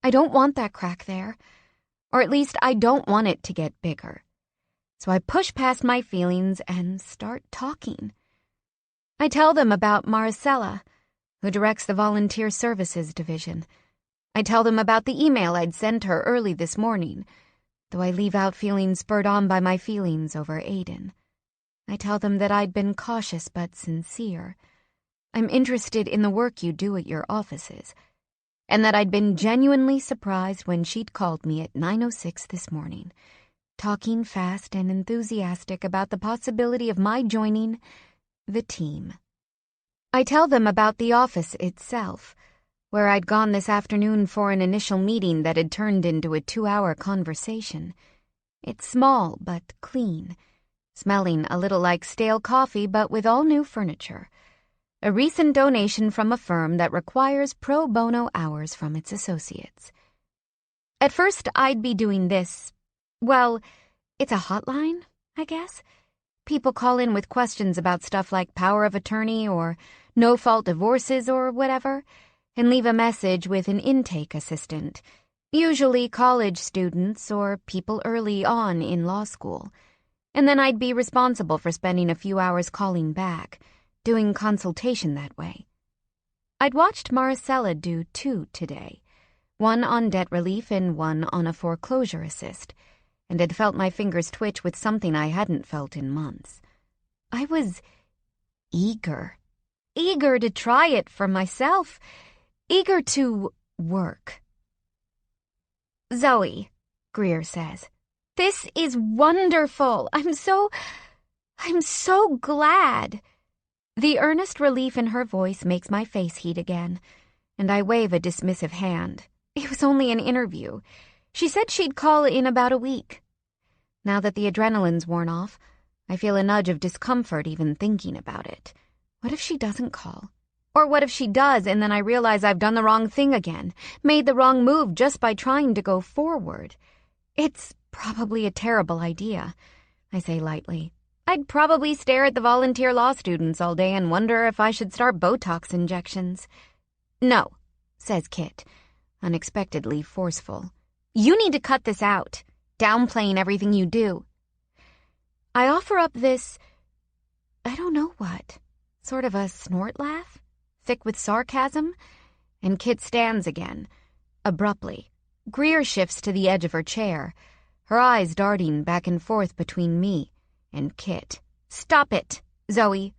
I don't want that crack there, or at least I don't want it to get bigger. So I push past my feelings and start talking. I tell them about Maricela, who directs the Volunteer Services Division. I tell them about the email I'd sent her early this morning, though I leave out feeling spurred on by my feelings over Aiden. I tell them that I'd been cautious but sincere. I'm interested in the work you do at your offices, and that I'd been genuinely surprised when she'd called me at 9:06 this morning, talking fast and enthusiastic about the possibility of my joining the team. I tell them about the office itself, where I'd gone this afternoon for an initial meeting that had turned into a 2-hour conversation. It's small but clean, smelling a little like stale coffee but with all new furniture. A recent donation from a firm that requires pro bono hours from its associates. At first, I'd be doing this. Well, it's a hotline, I guess. People call in with questions about stuff like power of attorney or no-fault divorces or whatever, and leave a message with an intake assistant, usually college students or people early on in law school. And then I'd be responsible for spending a few hours calling back, doing consultation that way. I'd watched Maricela do 2 today, one on debt relief and one on a foreclosure assist, and had felt my fingers twitch with something I hadn't felt in months. I was eager to try it for myself, eager to work. Zoe, Greer says, this is wonderful. I'm so glad. The earnest relief in her voice makes my face heat again, and I wave a dismissive hand. It was only an interview. She said she'd call in about a week. Now that the adrenaline's worn off, I feel a nudge of discomfort even thinking about it. What if she doesn't call? Or what if she does and then I realize I've done the wrong thing again, made the wrong move just by trying to go forward? It's probably a terrible idea, I say lightly. I'd probably stare at the volunteer law students all day and wonder if I should start Botox injections. No, says Kit, unexpectedly forceful. You need to cut this out, downplaying everything you do. I offer up this, I don't know what, sort of a snort laugh, thick with sarcasm, and Kit stands again, abruptly. Greer shifts to the edge of her chair, her eyes darting back and forth between me and Kit. Stop it, Zoe.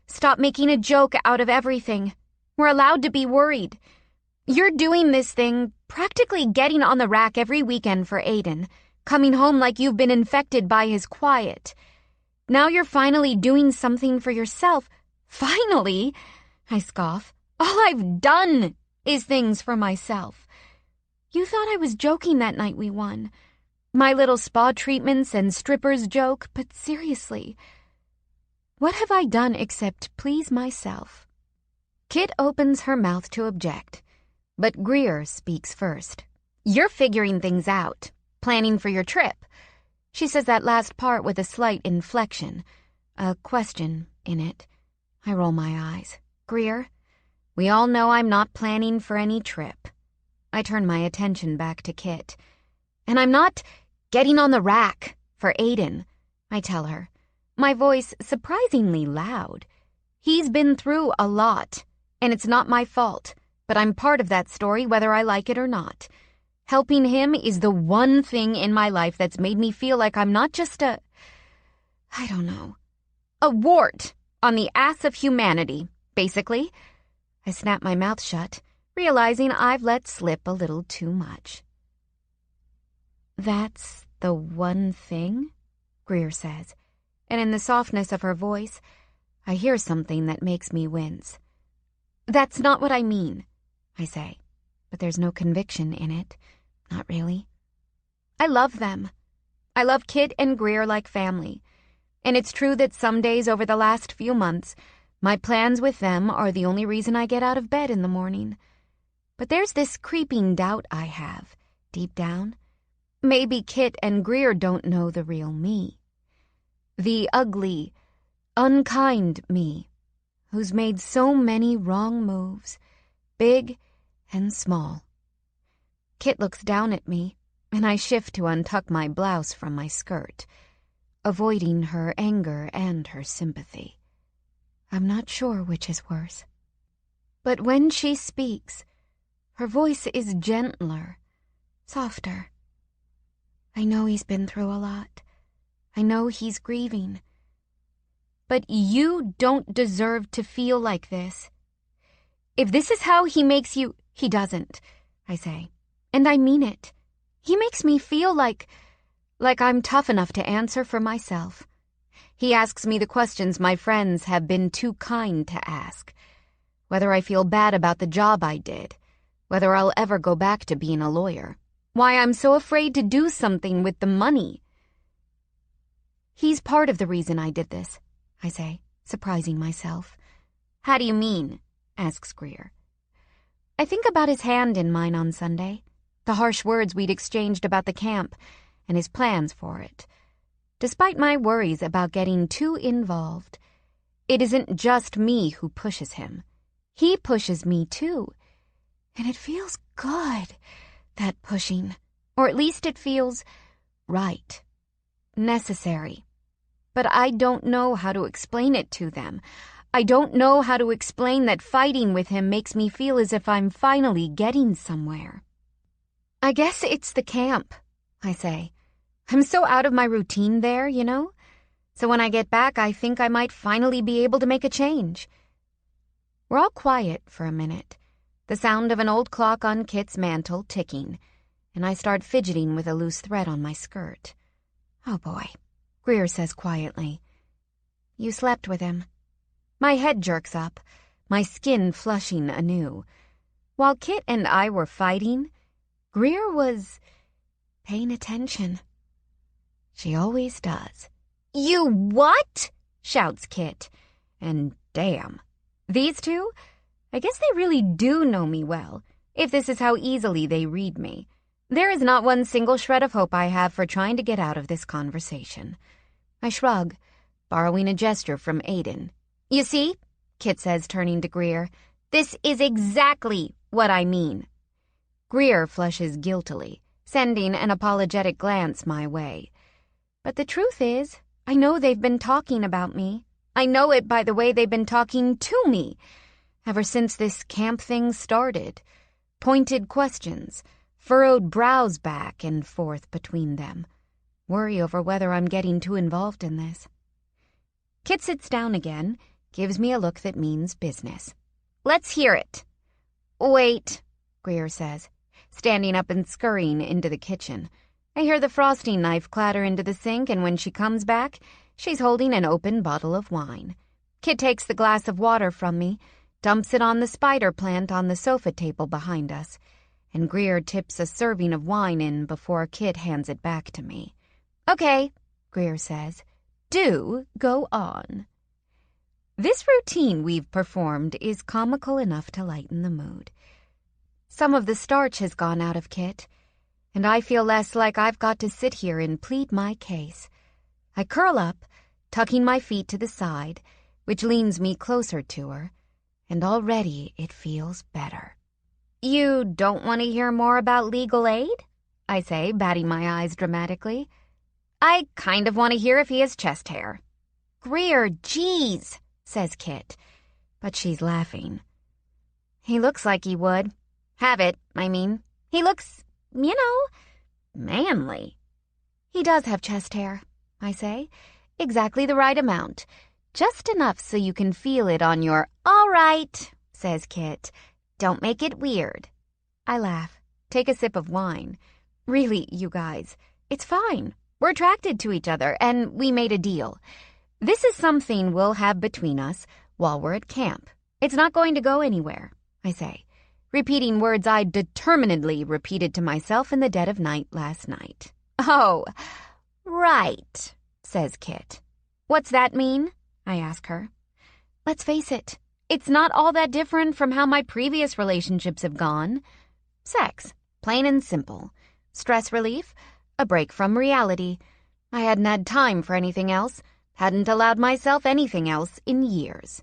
Stop making a joke out of everything. We're allowed to be worried. You're doing this thing, practically getting on the rack every weekend for Aiden, coming home like you've been infected by his quiet. Now you're finally doing something for yourself. Finally, I scoff. All I've done is things for myself. You thought I was joking that night we won. My little spa treatments and strippers joke, but seriously, what have I done except please myself? Kit opens her mouth to object, but Greer speaks first. You're figuring things out, planning for your trip. She says that last part with a slight inflection, a question in it. I roll my eyes. Greer, we all know I'm not planning for any trip. I turn my attention back to Kit. And I'm not getting on the rack for Aiden, I tell her, my voice surprisingly loud. He's been through a lot, and it's not my fault, but I'm part of that story whether I like it or not. Helping him is the one thing in my life that's made me feel like I'm not just a wart on the ass of humanity, basically. I snap my mouth shut, realizing I've let slip a little too much. That's the one thing? Greer says, and in the softness of her voice, I hear something that makes me wince. That's not what I mean, I say, but there's no conviction in it. Not really. I love them. I love Kit and Greer like family. And it's true that some days over the last few months, my plans with them are the only reason I get out of bed in the morning. But there's this creeping doubt I have, deep down. Maybe Kit and Greer don't know the real me. The ugly, unkind me, who's made so many wrong moves, big and small. Kit looks down at me, and I shift to untuck my blouse from my skirt, avoiding her anger and her sympathy. I'm not sure which is worse. But when she speaks, her voice is gentler, softer. I know he's been through a lot. I know he's grieving. But you don't deserve to feel like this. If this is how he makes you, he doesn't, I say. And I mean it. He makes me feel like I'm tough enough to answer for myself. He asks me the questions my friends have been too kind to ask. Whether I feel bad about the job I did. Whether I'll ever go back to being a lawyer. Why I'm so afraid to do something with the money. He's part of the reason I did this, I say, surprising myself. How do you mean? Asks Greer. I think about his hand in mine on Sunday. The harsh words we'd exchanged about the camp and his plans for it. Despite my worries about getting too involved, it isn't just me who pushes him. He pushes me too. And it feels good, that pushing. Or at least it feels right, necessary. But I don't know how to explain it to them. I don't know how to explain that fighting with him makes me feel as if I'm finally getting somewhere. I guess it's the camp, I say. I'm so out of my routine there, you know? So when I get back, I think I might finally be able to make a change. We're all quiet for a minute, the sound of an old clock on Kit's mantel ticking, and I start fidgeting with a loose thread on my skirt. "Oh boy," Greer says quietly. "You slept with him." My head jerks up, my skin flushing anew. While Kit and I were fighting, Greer was paying attention. She always does. "You what?" shouts Kit. And damn, these two? I guess they really do know me well, if this is how easily they read me. There is not one single shred of hope I have for trying to get out of this conversation. I shrug, borrowing a gesture from Aiden. "You see," Kit says, turning to Greer, "this is exactly what I mean." Greer flushes guiltily, sending an apologetic glance my way. But the truth is, I know they've been talking about me. I know it by the way they've been talking to me. Ever since this camp thing started. Pointed questions, furrowed brows back and forth between them. Worry over whether I'm getting too involved in this. Kit sits down again, gives me a look that means business. "Let's hear it." "Wait," Greer says, standing up and scurrying into the kitchen. I hear the frosting knife clatter into the sink, and when she comes back, she's holding an open bottle of wine. Kit takes the glass of water from me, dumps it on the spider plant on the sofa table behind us, and Greer tips a serving of wine in before Kit hands it back to me. "Okay," Greer says. "Do go on." This routine we've performed is comical enough to lighten the mood. Some of the starch has gone out of Kit, and I feel less like I've got to sit here and plead my case. I curl up, tucking my feet to the side, which leans me closer to her, and already it feels better. "You don't want to hear more about legal aid?" I say, batting my eyes dramatically. "I kind of want to hear if he has chest hair." "Greer, geez," says Kit, but she's laughing. "He looks like he would. Have it, I mean. He looks, manly." "He does have chest hair," I say. "Exactly the right amount. Just enough so you can feel it on your—" "All right," says Kit. "Don't make it weird." I laugh, take a sip of wine. Really, you guys, it's fine. We're attracted to each other, and we made a deal. This is something we'll have between us while we're at camp. It's not going to go anywhere, I say, repeating words I determinedly repeated to myself in the dead of night last night. "Oh, right," says Kit. "What's that mean?" I ask her. "Let's face it, it's not all that different from how my previous relationships have gone. Sex, plain and simple. Stress relief, a break from reality. I hadn't had time for anything else, hadn't allowed myself anything else in years."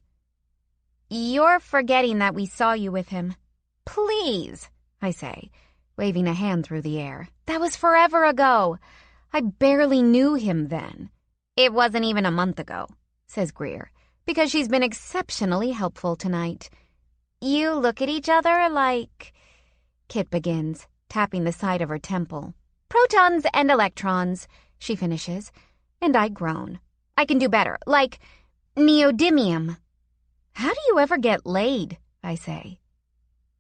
"You're forgetting that we saw you with him." "Please," I say, waving a hand through the air. "That was forever ago. I barely knew him then." "It wasn't even a month ago," says Greer, because she's been exceptionally helpful tonight. "You look at each other like—" Kit begins, tapping the side of her temple. "Protons and electrons," she finishes, and I groan. "I can do better, like neodymium." "How do you ever get laid?" I say.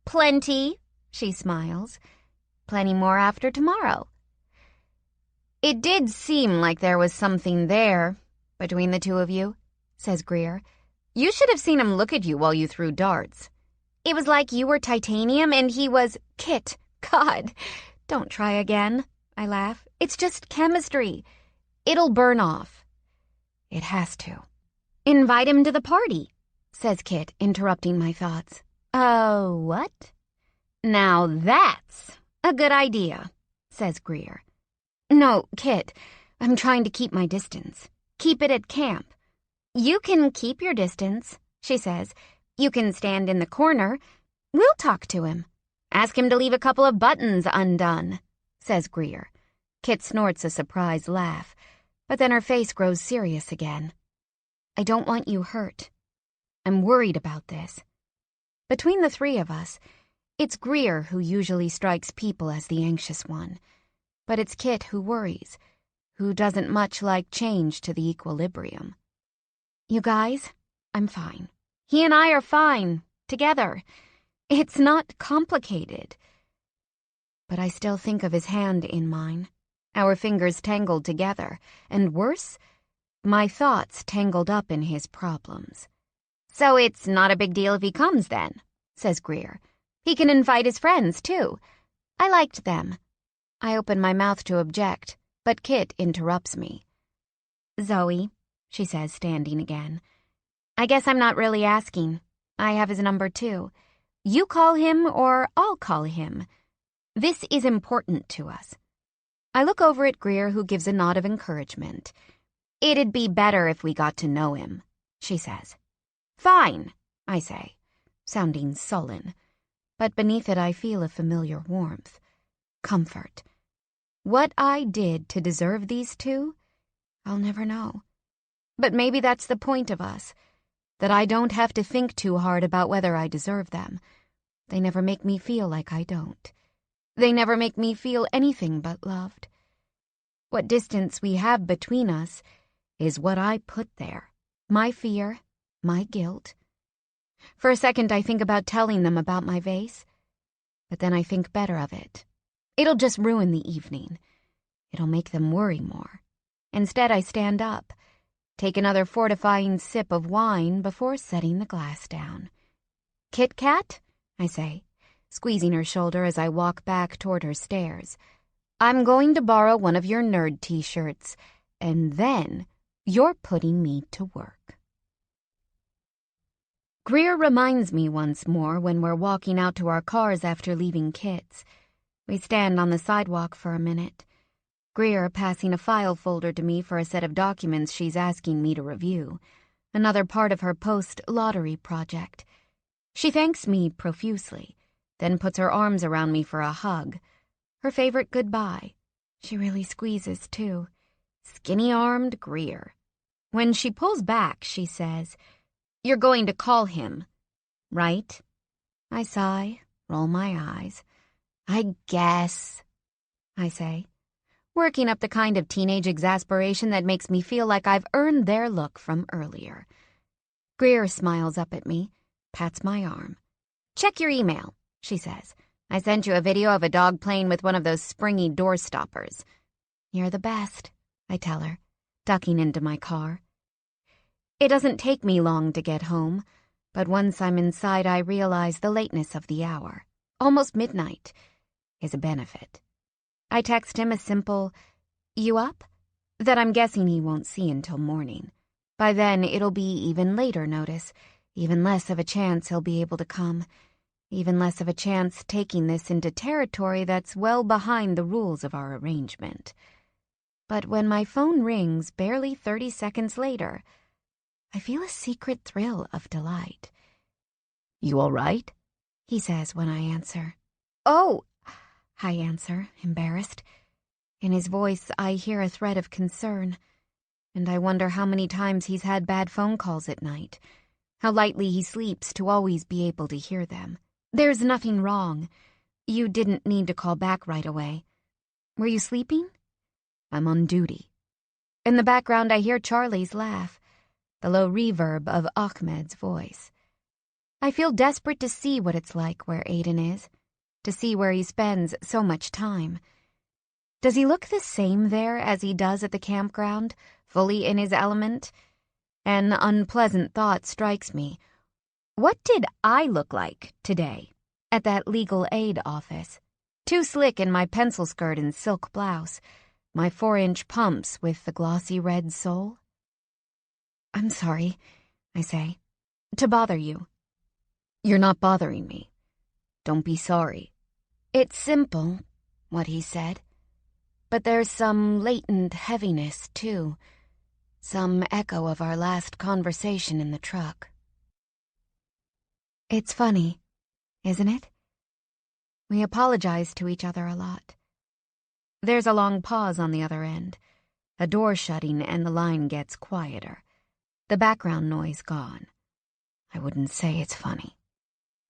"Plenty," she smiles. "Plenty more after tomorrow." "It did seem like there was something there between the two of you," says Greer. "You should have seen him look at you while you threw darts. It was like you were titanium and he was—" "Kit, God, don't try again," I laugh. "It's just chemistry. It'll burn off." It has to. "Invite him to the party," says Kit, interrupting my thoughts. "Oh, what?" "Now that's a good idea," says Greer. "No, Kit, I'm trying to keep my distance. Keep it at camp." "You can keep your distance," she says. "You can stand in the corner. We'll talk to him. Ask him to leave a couple of buttons undone," says Greer. Kit snorts a surprised laugh, but then her face grows serious again. "I don't want you hurt. I'm worried about this." Between the three of us, it's Greer who usually strikes people as the anxious one. But it's Kit who worries, who doesn't much like change to the equilibrium. You guys, I'm fine. He and I are fine, together. It's not complicated. But I still think of his hand in mine, our fingers tangled together, and worse, my thoughts tangled up in his problems. So it's not a big deal if he comes then, says Greer. He can invite his friends, too. I liked them. I open my mouth to object, but Kit interrupts me. Zoe, she says, standing again. I guess I'm not really asking. I have his number, too. You call him or I'll call him. This is important to us. I look over at Greer, who gives a nod of encouragement. It'd be better if we got to know him, she says. Fine, I say, sounding sullen. But beneath it I feel a familiar warmth. Comfort. What I did to deserve these two, I'll never know. But maybe that's the point of us, that I don't have to think too hard about whether I deserve them. They never make me feel like I don't. They never make me feel anything but loved. What distance we have between us is what I put there. My fear, my guilt. For a second I think about telling them about my vase, but then I think better of it. It'll just ruin the evening. It'll make them worry more. Instead I stand up, take another fortifying sip of wine before setting the glass down. Kit Kat, I say, squeezing her shoulder as I walk back toward her stairs. I'm going to borrow one of your nerd t-shirts, and then you're putting me to work. Greer reminds me once more when we're walking out to our cars after leaving Kit's. We stand on the sidewalk for a minute. Greer passing a file folder to me for a set of documents she's asking me to review, another part of her post-lottery project. She thanks me profusely, then puts her arms around me for a hug. Her favorite goodbye. She really squeezes, too. Skinny-armed Greer. When she pulls back, she says, You're going to call him, right? I sigh, roll my eyes. I guess, I say, working up the kind of teenage exasperation that makes me feel like I've earned their look from earlier. Greer smiles up at me, pats my arm. Check your email, she says. I sent you a video of a dog playing with one of those springy door stoppers. You're the best, I tell her, ducking into my car. It doesn't take me long to get home, but once I'm inside I realize the lateness of the hour, almost midnight, is a benefit. I text him a simple, "You up?" that I'm guessing he won't see until morning. By then it'll be even later notice, even less of a chance he'll be able to come, even less of a chance taking this into territory that's well behind the rules of our arrangement. But when my phone rings barely 30 seconds later, I feel a secret thrill of delight. You all right? He says when I answer. Oh, I answer, embarrassed. In his voice, I hear a thread of concern, and I wonder how many times he's had bad phone calls at night, how lightly he sleeps to always be able to hear them. There's nothing wrong. You didn't need to call back right away. Were you sleeping? I'm on duty. In the background, I hear Charlie's laugh, the low reverb of Ahmed's voice. I feel desperate to see what it's like where Aiden is, to see where he spends so much time. Does he look the same there as he does at the campground, fully in his element? An unpleasant thought strikes me. What did I look like today at that legal aid office? Too slick in my pencil skirt and silk blouse, my 4-inch pumps with the glossy red sole? I'm sorry, I say, to bother you. You're not bothering me. Don't be sorry. It's simple, what he said. But there's some latent heaviness, too. Some echo of our last conversation in the truck. It's funny, isn't it? We apologize to each other a lot. There's a long pause on the other end, a door shutting, and the line gets quieter. The background noise gone. I wouldn't say it's funny.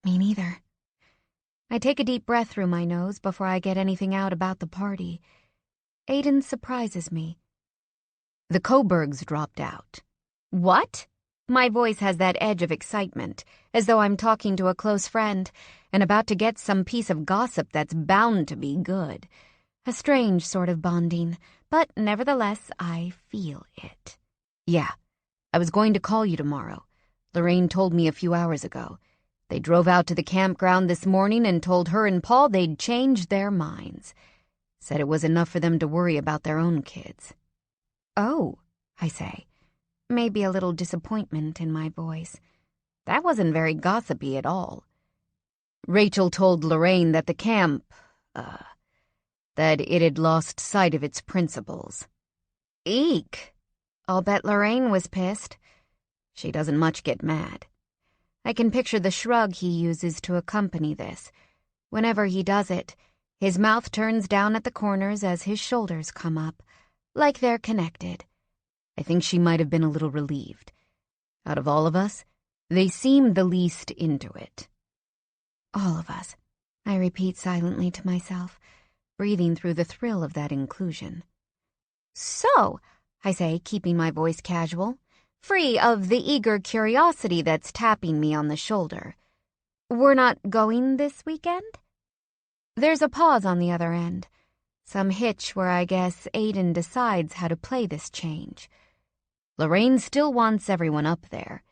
Me neither. I take a deep breath through my nose before I get anything out about the party. Aiden surprises me, The Coburgs dropped out. What? My voice has that edge of excitement, as though I'm talking to a close friend and about to get some piece of gossip that's bound to be good. A strange sort of bonding, but nevertheless, I feel it. Yeah, I was going to call you tomorrow. Lorraine told me a few hours ago. They drove out to the campground this morning and told her and Paul they'd changed their minds. Said it was enough for them to worry about their own kids. Oh, I say, maybe a little disappointment in my voice. That wasn't very gossipy at all. Rachel told Lorraine that the camp, that it had lost sight of its principles. Eek! I'll bet Lorraine was pissed. She doesn't much get mad. I can picture the shrug he uses to accompany this. Whenever he does it, his mouth turns down at the corners as his shoulders come up, like they're connected. I think she might have been a little relieved. Out of all of us, they seemed the least into it. All of us, I repeat silently to myself, breathing through the thrill of that inclusion. So, I say, keeping my voice casual, free of the eager curiosity that's tapping me on the shoulder. We're not going this weekend? There's a pause on the other end. Some hitch where I guess Aiden decides how to play this change. Lorraine still wants everyone up there.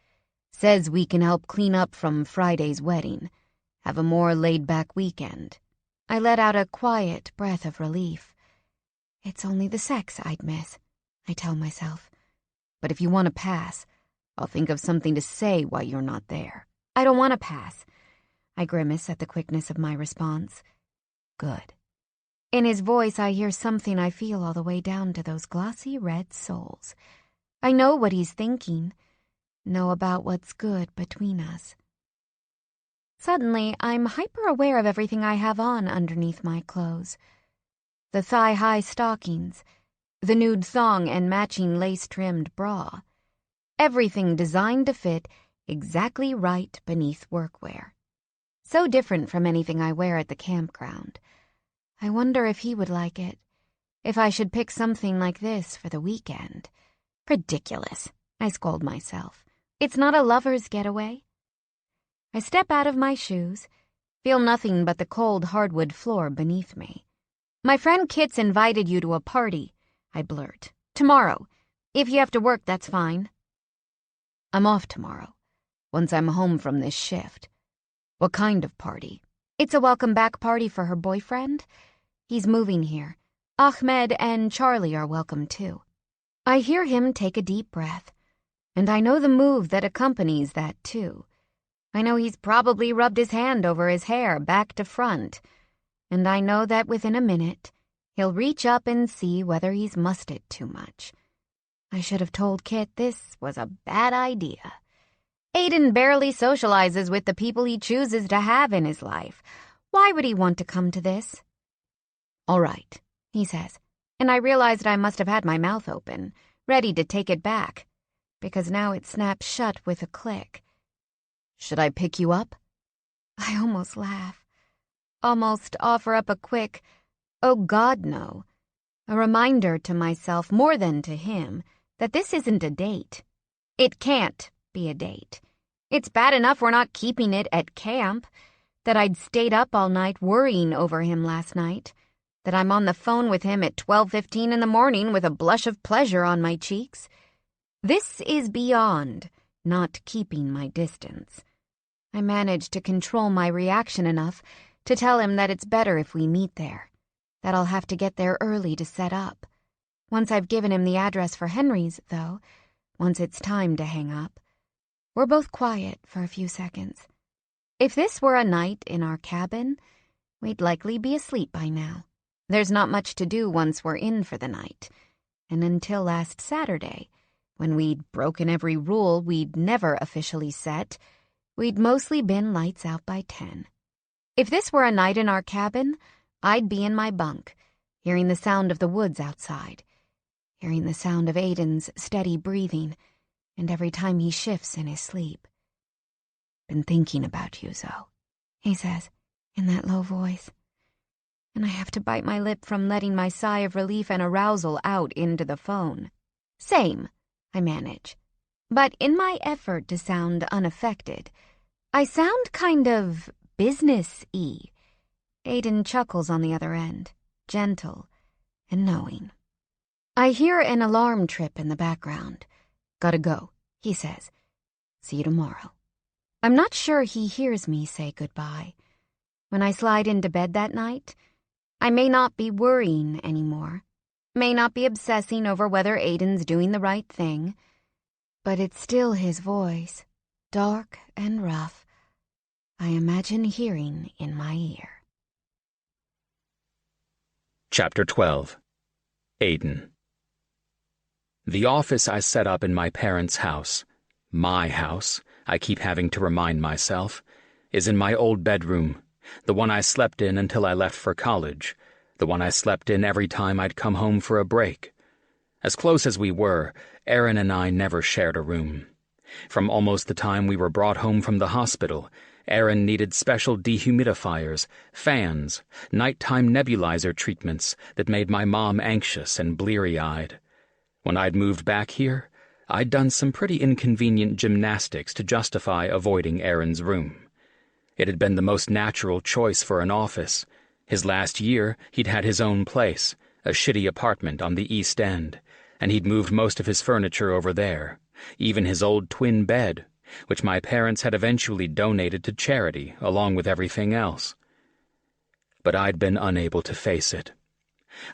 Says we can help clean up from Friday's wedding. Have a more laid-back weekend. I let out a quiet breath of relief. It's only the sex I'd miss, I tell myself. But if you want to pass, I'll think of something to say while you're not there. I don't want to pass. I grimace at the quickness of my response. Good. In his voice, I hear something I feel all the way down to those glossy red soles. I know what he's thinking. Know about what's good between us. Suddenly, I'm hyper-aware of everything I have on underneath my clothes. The thigh-high stockings, the nude thong and matching lace-trimmed bra. Everything designed to fit exactly right beneath workwear. So different from anything I wear at the campground. I wonder if he would like it. If I should pick something like this for the weekend. Ridiculous, I scold myself. It's not a lover's getaway. I step out of my shoes, feel nothing but the cold hardwood floor beneath me. My friend Kit's invited you to a party, I blurt. Tomorrow. If you have to work, that's fine. I'm off tomorrow, once I'm home from this shift. What kind of party? It's a welcome-back party for her boyfriend. He's moving here. Ahmed and Charlie are welcome, too. I hear him take a deep breath, and I know the move that accompanies that, too. I know he's probably rubbed his hand over his hair back to front, and I know that within a minute, he'll reach up and see whether he's mussed it too much. I should have told Kit this was a bad idea. Aiden barely socializes with the people he chooses to have in his life. Why would he want to come to this? All right, he says, and I realized I must have had my mouth open, ready to take it back, because now it snaps shut with a click. Should I pick you up? I almost laugh. Almost offer up a quick, oh God, no. A reminder to myself, more than to him, that this isn't a date. It can't be a date. It's bad enough we're not keeping it at camp, that I'd stayed up all night worrying over him last night, that I'm on the phone with him at 12:15 in the morning with a blush of pleasure on my cheeks. This is beyond not keeping my distance. I managed to control my reaction enough to tell him that it's better if we meet there, that I'll have to get there early to set up. Once I've given him the address for Henry's, though, once it's time to hang up. We're both quiet for a few seconds. If this were a night in our cabin, we'd likely be asleep by now. There's not much to do once we're in for the night. And until last Saturday, when we'd broken every rule we'd never officially set, we'd mostly been lights out by 10. If this were a night in our cabin, I'd be in my bunk, hearing the sound of the woods outside, hearing the sound of Aiden's steady breathing, and every time he shifts in his sleep. Been thinking about you, Zoe, he says, in that low voice. And I have to bite my lip from letting my sigh of relief and arousal out into the phone. Same, I manage. But in my effort to sound unaffected, I sound kind of business-y. Aiden chuckles on the other end, gentle and knowing. I hear an alarm trip in the background. Gotta go, he says. See you tomorrow. I'm not sure he hears me say goodbye. When I slide into bed that night, I may not be worrying anymore, may not be obsessing over whether Aiden's doing the right thing, but it's still his voice, dark and rough, I imagine hearing in my ear. Chapter 12. Aiden. The office I set up in my parents' house, my house, I keep having to remind myself, is in my old bedroom, the one I slept in until I left for college, the one I slept in every time I'd come home for a break. As close as we were, Erin and I never shared a room. From almost the time we were brought home from the hospital, Erin needed special dehumidifiers, fans, nighttime nebulizer treatments that made my mom anxious and bleary-eyed. When I'd moved back here, I'd done some pretty inconvenient gymnastics to justify avoiding Erin's room. It had been the most natural choice for an office. His last year, he'd had his own place, a shitty apartment on the East End, and he'd moved most of his furniture over there, even his old twin bed, which my parents had eventually donated to charity along with everything else. But I'd been unable to face it.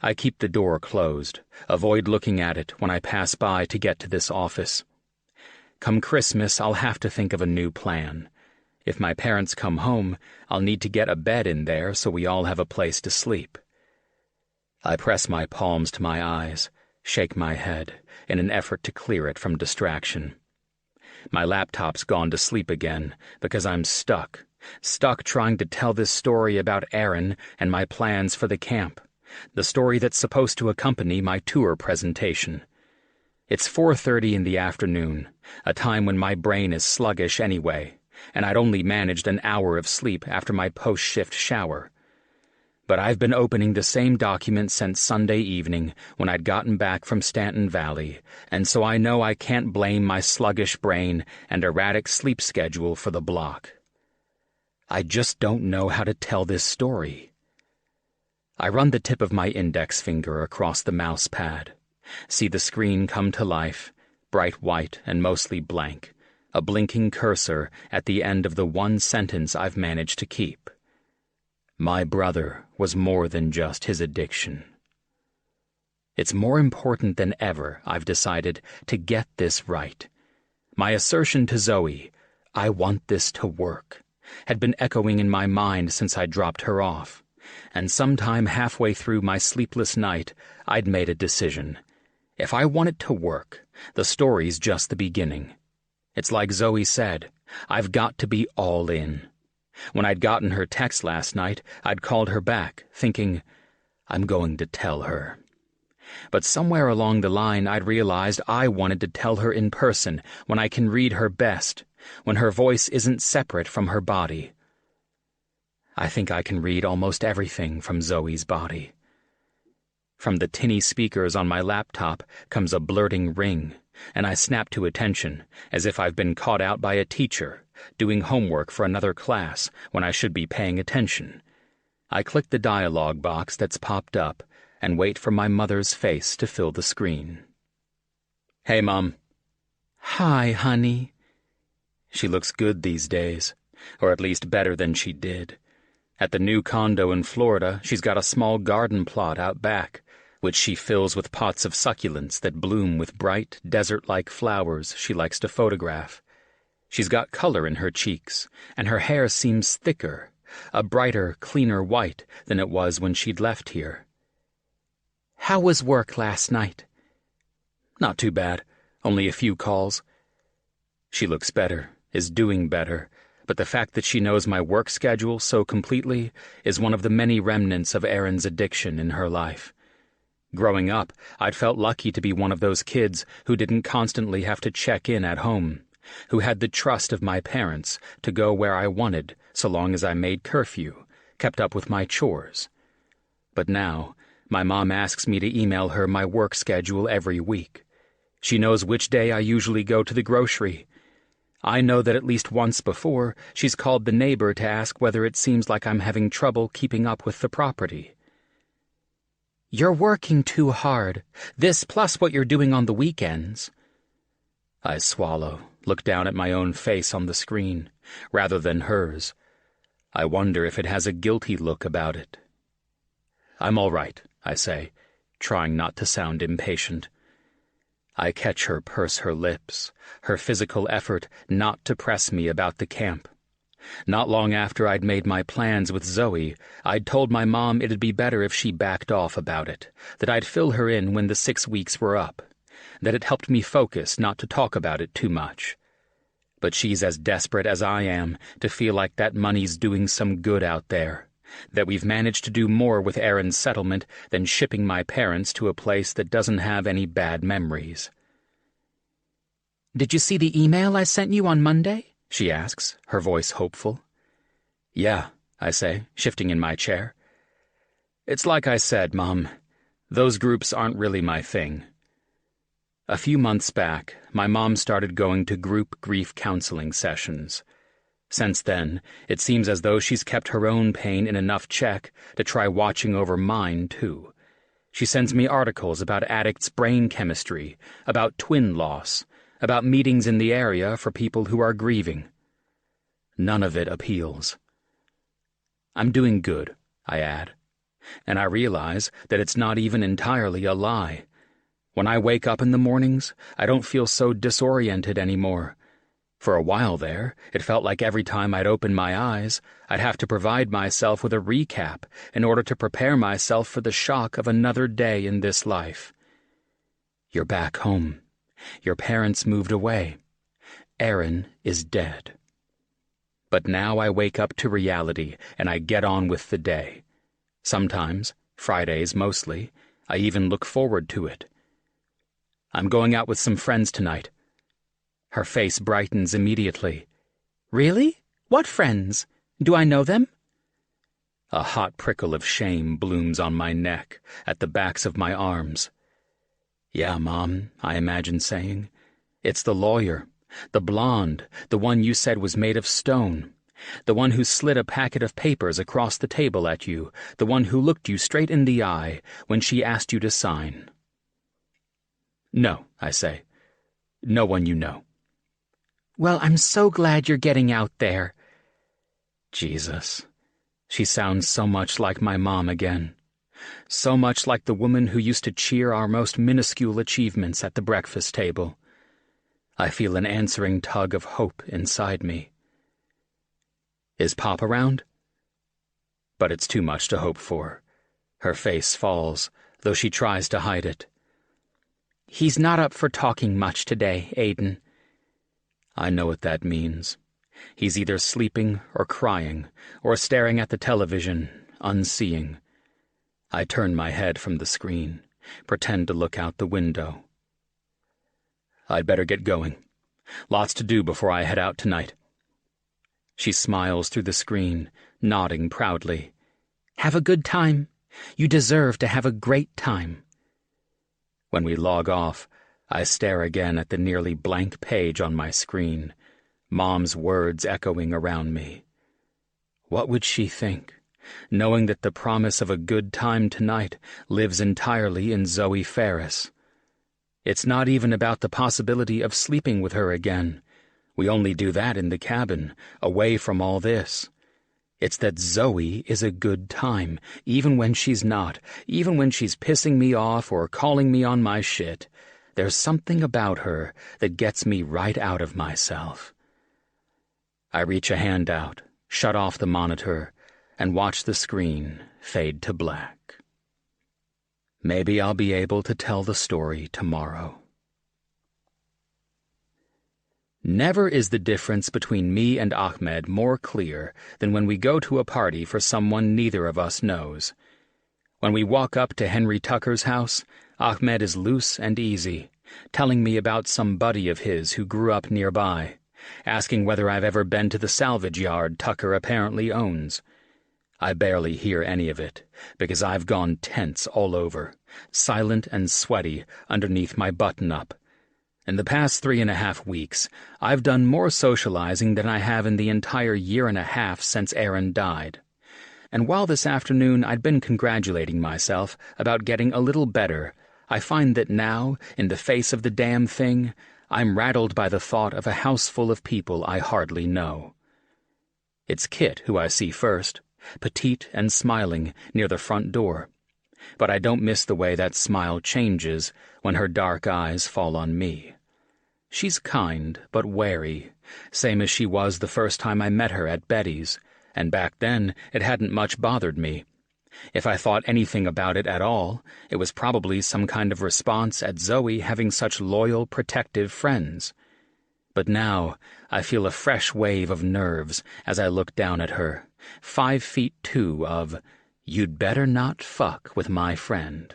I keep the door closed, avoid looking at it when I pass by to get to this office. Come Christmas, I'll have to think of a new plan. If my parents come home, I'll need to get a bed in there so we all have a place to sleep. I press my palms to my eyes, shake my head, in an effort to clear it from distraction. My laptop's gone to sleep again because I'm stuck trying to tell this story about Erin and my plans for the camp, the story that's supposed to accompany my tour presentation. It's 4:30 in the afternoon, a time when my brain is sluggish anyway, and I'd only managed an hour of sleep after my post-shift shower. But I've been opening the same document since Sunday evening when I'd gotten back from Stanton Valley, and so I know I can't blame my sluggish brain and erratic sleep schedule for the block. I just don't know how to tell this story. I run the tip of my index finger across the mouse pad, see the screen come to life, bright white and mostly blank, a blinking cursor at the end of the one sentence I've managed to keep. My brother was more than just his addiction. It's more important than ever, I've decided, to get this right. My assertion to Zoe, I want this to work, had been echoing in my mind since I dropped her off, and sometime halfway through my sleepless night, I'd made a decision. If I want it to work, the story's just the beginning. It's like Zoe said, I've got to be all in. When I'd gotten her text last night, I'd called her back, thinking, I'm going to tell her. But somewhere along the line I'd realized I wanted to tell her in person, when I can read her best, when her voice isn't separate from her body. I think I can read almost everything from Zoe's body. From the tinny speakers on my laptop comes a blurting ring, and I snap to attention, as if I've been caught out by a teacher, doing homework for another class when I should be paying attention. I click the dialog box that's popped up and wait for my mother's face to fill the screen. Hey, Mom. Hi, honey. She looks good these days, or at least better than she did. At the new condo in Florida, she's got a small garden plot out back, which she fills with pots of succulents that bloom with bright, desert-like flowers she likes to photograph. She's got color in her cheeks, and her hair seems thicker, a brighter, cleaner white than it was when she'd left here. How was work last night? Not too bad, only a few calls. She looks better, is doing better, but the fact that she knows my work schedule so completely is one of the many remnants of Erin's addiction in her life. Growing up, I'd felt lucky to be one of those kids who didn't constantly have to check in at home, who had the trust of my parents to go where I wanted so long as I made curfew, kept up with my chores. But now, my mom asks me to email her my work schedule every week. She knows which day I usually go to the grocery. I know that at least once before, she's called the neighbor to ask whether it seems like I'm having trouble keeping up with the property. "You're working too hard. This plus what you're doing on the weekends." I swallow, look down at my own face on the screen, rather than hers. I wonder if it has a guilty look about it. "I'm all right," I say, trying not to sound impatient. I catch her purse her lips, her physical effort not to press me about the camp. Not long after I'd made my plans with Zoe, I'd told my mom it'd be better if she backed off about it, that I'd fill her in when the 6 weeks were up, that it helped me focus not to talk about it too much. But she's as desperate as I am to feel like that money's doing some good out there, that we've managed to do more with Aaron's settlement than shipping my parents to a place that doesn't have any bad memories. "Did you see the email I sent you on Monday?" she asks, her voice hopeful. "Yeah," I say, shifting in my chair. "It's like I said, Mom. Those groups aren't really my thing." A few months back, my mom started going to group grief counseling sessions. Since then, it seems as though she's kept her own pain in enough check to try watching over mine, too. She sends me articles about addicts' brain chemistry, about twin loss, about meetings in the area for people who are grieving. None of it appeals. I'm doing good, I add, and I realize that it's not even entirely a lie. When I wake up in the mornings, I don't feel so disoriented anymore. For a while there, it felt like every time I'd open my eyes, I'd have to provide myself with a recap in order to prepare myself for the shock of another day in this life. You're back home. Your parents moved away. Aaron is dead. But now I wake up to reality and I get on with the day. Sometimes, Fridays mostly, I even look forward to it. I'm going out with some friends tonight. Her face brightens immediately. "Really? What friends? Do I know them?" A hot prickle of shame blooms on my neck, at the backs of my arms. "Yeah, Mom," I imagine saying. "It's the lawyer, the blonde, the one you said was made of stone, the one who slid a packet of papers across the table at you, the one who looked you straight in the eye when she asked you to sign." "No," I say. "No one you know." "Well, I'm so glad you're getting out there." Jesus. She sounds so much like my mom again. So much like the woman who used to cheer our most minuscule achievements at the breakfast table. I feel an answering tug of hope inside me. Is Pop around? But it's too much to hope for. Her face falls, though she tries to hide it. "He's not up for talking much today, Aiden." I know what that means. He's either sleeping or crying, or staring at the television, unseeing. I turn my head from the screen, pretend to look out the window. I'd better get going. Lots to do before I head out tonight. She smiles through the screen, nodding proudly. "Have a good time. You deserve to have a great time." When we log off, I stare again at the nearly blank page on my screen, Mom's words echoing around me. What would she think, knowing that the promise of a good time tonight lives entirely in Zoe Ferris? It's not even about the possibility of sleeping with her again. We only do that in the cabin, away from all this. It's that Zoe is a good time, even when she's not, even when she's pissing me off or calling me on my shit. There's something about her that gets me right out of myself. I reach a hand out, shut off the monitor, and watch the screen fade to black. Maybe I'll be able to tell the story tomorrow. Never is the difference between me and Ahmed more clear than when we go to a party for someone neither of us knows. When we walk up to Henry Tucker's house, Ahmed is loose and easy, telling me about some buddy of his who grew up nearby, asking whether I've ever been to the salvage yard Tucker apparently owns. I barely hear any of it, because I've gone tense all over, silent and sweaty underneath my button-up, In the past 3.5 weeks, I've done more socializing than I have in the entire 1.5 years since Aaron died. And while this afternoon I'd been congratulating myself about getting a little better, I find that now, in the face of the damn thing, I'm rattled by the thought of a house full of people I hardly know. It's Kit who I see first, petite and smiling near the front door. But I don't miss the way that smile changes when her dark eyes fall on me. She's kind but wary, same as she was the first time I met her at Betty's, and back then it hadn't much bothered me. If I thought anything about it at all, it was probably some kind of response at Zoe having such loyal, protective friends. But now I feel a fresh wave of nerves as I look down at her, 5'2" of, "You'd better not fuck with my friend."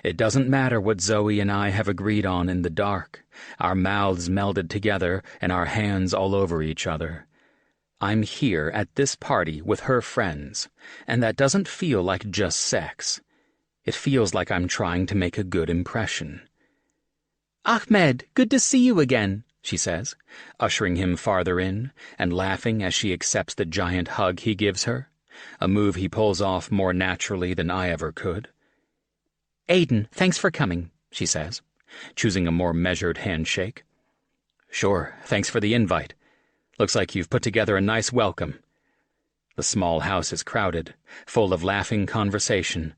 It doesn't matter what Zoe and I have agreed on in the dark, our mouths melded together and our hands all over each other. I'm here at this party with her friends, and that doesn't feel like just sex. It feels like I'm trying to make a good impression. "Ahmed, good to see you again," she says, ushering him farther in and laughing as she accepts the giant hug he gives her, a move he pulls off more naturally than I ever could. "Aiden, thanks for coming," she says, choosing a more measured handshake. "Sure, thanks for the invite. Looks like you've put together a nice welcome." The small house is crowded, full of laughing conversation.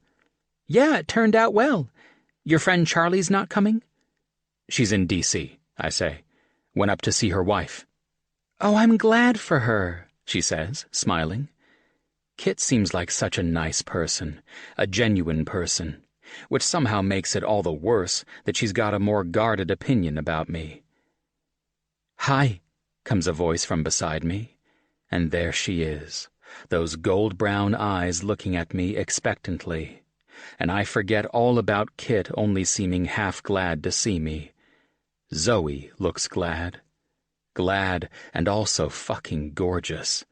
"Yeah, it turned out well. Your friend Charlie's not coming?" "She's in D.C., I say. Went up to see her wife." "Oh, I'm glad for her," she says, smiling. Kit seems like such a nice person, a genuine person, which somehow makes it all the worse that she's got a more guarded opinion about me. "Hi," comes a voice from beside me, and there she is, those gold-brown eyes looking at me expectantly, and I forget all about Kit only seeming half glad to see me. Zoe looks glad. Glad and also fucking gorgeous.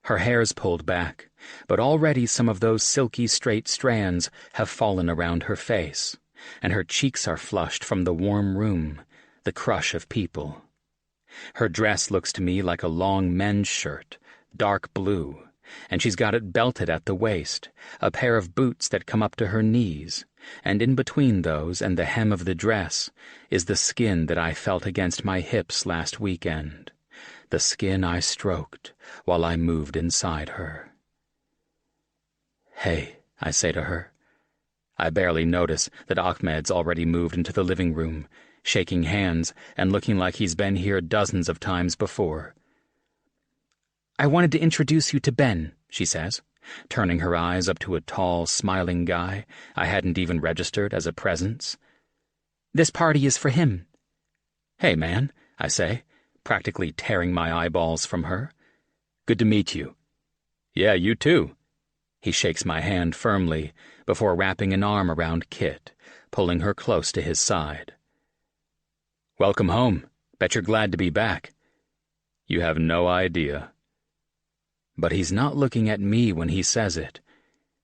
Her hair's pulled back, but already some of those silky straight strands have fallen around her face, and her cheeks are flushed from the warm room, the crush of people. Her dress looks to me like a long men's shirt, dark blue, and she's got it belted at the waist, a pair of boots that come up to her knees, and in between those and the hem of the dress is the skin that I felt against my hips last weekend, the skin I stroked while I moved inside her. "Hey," I say to her. I barely notice that Ahmed's already moved into the living room, shaking hands and looking like he's been here dozens of times before. "I wanted to introduce you to Ben," she says, turning her eyes up to a tall, smiling guy I hadn't even registered as a presence. "This party is for him." "Hey, man," I say, practically tearing my eyeballs from her. "Good to meet you." "Yeah, you too." He shakes my hand firmly before wrapping an arm around Kit, pulling her close to his side. "Welcome home. Bet you're glad to be back." "You have no idea." But he's not looking at me when he says it.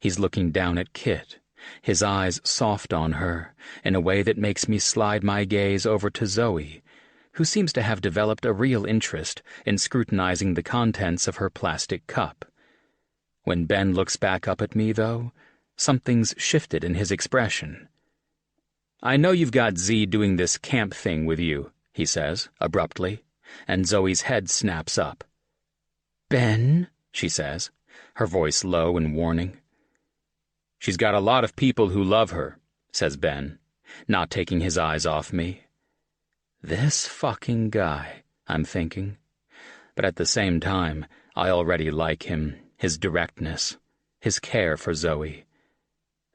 He's looking down at Kit, his eyes soft on her, in a way that makes me slide my gaze over to Zoe, who seems to have developed a real interest in scrutinizing the contents of her plastic cup. When Ben looks back up at me, though, something's shifted in his expression. "I know you've got Z doing this camp thing with you," he says, abruptly, and Zoe's head snaps up. "Ben?" she says, her voice low and warning. "She's got a lot of people who love her," says Ben, not taking his eyes off me. This fucking guy, I'm thinking. But at the same time, I already like him, his directness, his care for Zoe.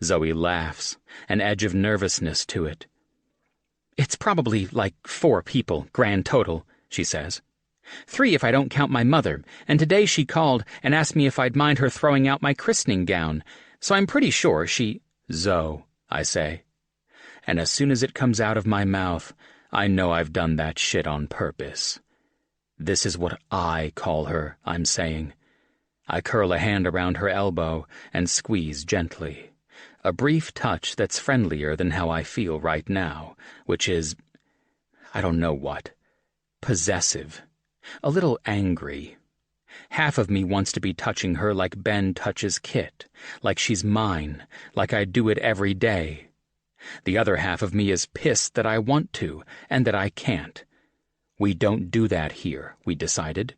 Zoe laughs, an edge of nervousness to it. "It's probably like 4 people, grand total," she says. 3 if I don't count my mother, and today she called and asked me if I'd mind her throwing out my christening gown, so I'm pretty sure she—" "Zoe," I say. And as soon as it comes out of my mouth, I know I've done that shit on purpose. This is what I call her, I'm saying. I curl a hand around her elbow and squeeze gently. A brief touch that's friendlier than how I feel right now, which is, I don't know what. Possessive. A little angry. Half of me wants to be touching her like Ben touches Kit, like she's mine, like I do it every day. The other half of me is pissed that I want to, and that I can't. We don't do that here, we decided.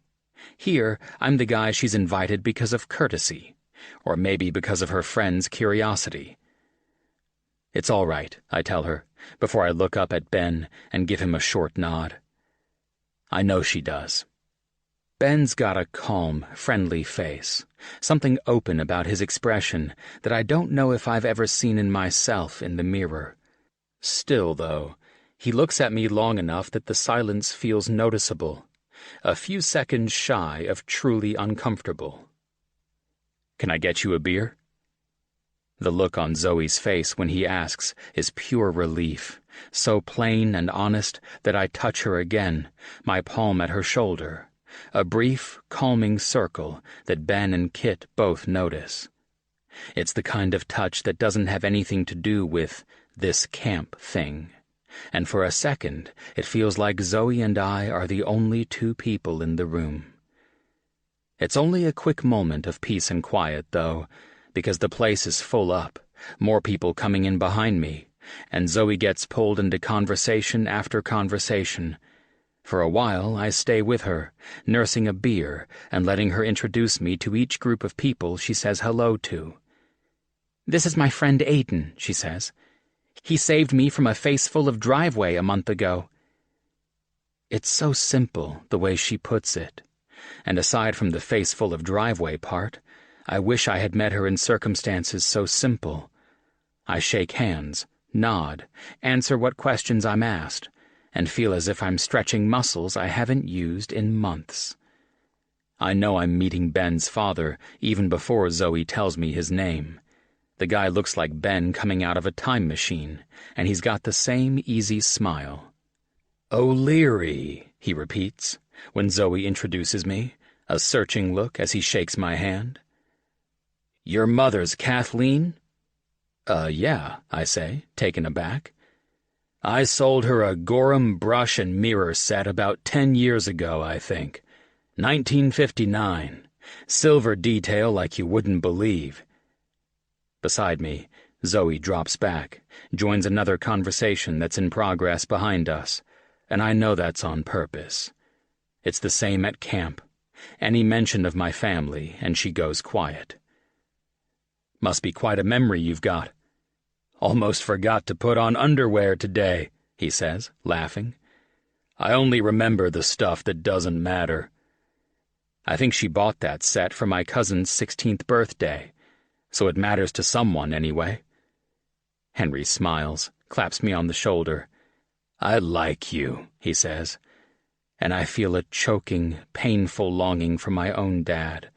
Here, I'm the guy she's invited because of courtesy, or maybe because of her friend's curiosity. It's all right, I tell her, before I look up at Ben and give him a short nod. I know she does. Ben's got a calm, friendly face, something open about his expression that I don't know if I've ever seen in myself in the mirror. Still, though, he looks at me long enough that the silence feels noticeable, a few seconds shy of truly uncomfortable. Can I get you a beer? The look on Zoe's face when he asks is pure relief, so plain and honest that I touch her again, my palm at her shoulder, a brief, calming circle that Ben and Kit both notice. It's the kind of touch that doesn't have anything to do with this camp thing, and for a second it feels like Zoe and I are the only two people in the room. It's only a quick moment of peace and quiet, though, because the place is full up, more people coming in behind me, and Zoe gets pulled into conversation after conversation. For a while, I stay with her, nursing a beer and letting her introduce me to each group of people she says hello to. "This is my friend Aiden," she says. "He saved me from a face full of driveway a month ago." It's so simple, the way she puts it. And aside from the face full of driveway part, I wish I had met her in circumstances so simple. I shake hands, nod, answer what questions I'm asked, and feel as if I'm stretching muscles I haven't used in months. I know I'm meeting Ben's father even before Zoe tells me his name. The guy looks like Ben coming out of a time machine, and he's got the same easy smile. "O'Leary," he repeats, when Zoe introduces me, a searching look as he shakes my hand. "Your mother's Kathleen?" Yeah," I say, taken aback. "I sold her a Gorham brush and mirror set about 10 years ago, I think. 1959. Silver detail like you wouldn't believe." Beside me, Zoe drops back, joins another conversation that's in progress behind us, and I know that's on purpose. It's the same at camp. Any mention of my family, and she goes quiet. "Must be quite a memory you've got." "Almost forgot to put on underwear today," he says, laughing. "I only remember the stuff that doesn't matter." I think she bought that set for my cousin's 16th birthday, so it matters to someone anyway. Henry smiles, claps me on the shoulder. "I like you," he says, and I feel a choking, painful longing for my own dad,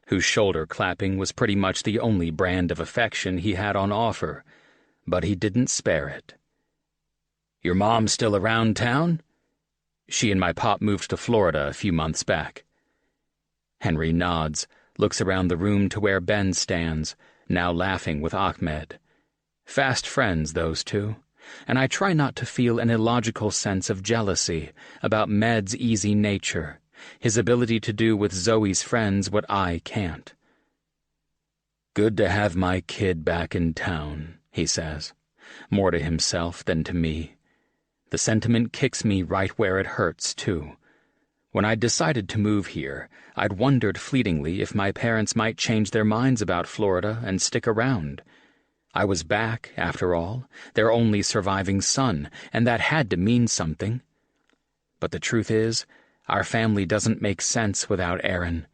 whose shoulder clapping was pretty much the only brand of affection he had on offer, but he didn't spare it. "Your mom still around town?" "She and my pop moved to Florida a few months back." Henry nods, looks around the room to where Ben stands, now laughing with Ahmed. Fast friends, those two, and I try not to feel an illogical sense of jealousy about Med's easy nature, his ability to do with Zoe's friends what I can't. "Good to have my kid back in town," he says, more to himself than to me. The sentiment kicks me right where it hurts, too. When I decided to move here, I'd wondered fleetingly if my parents might change their minds about Florida and stick around. I was back, after all, their only surviving son, and that had to mean something. But the truth is, our family doesn't make sense without Aaron.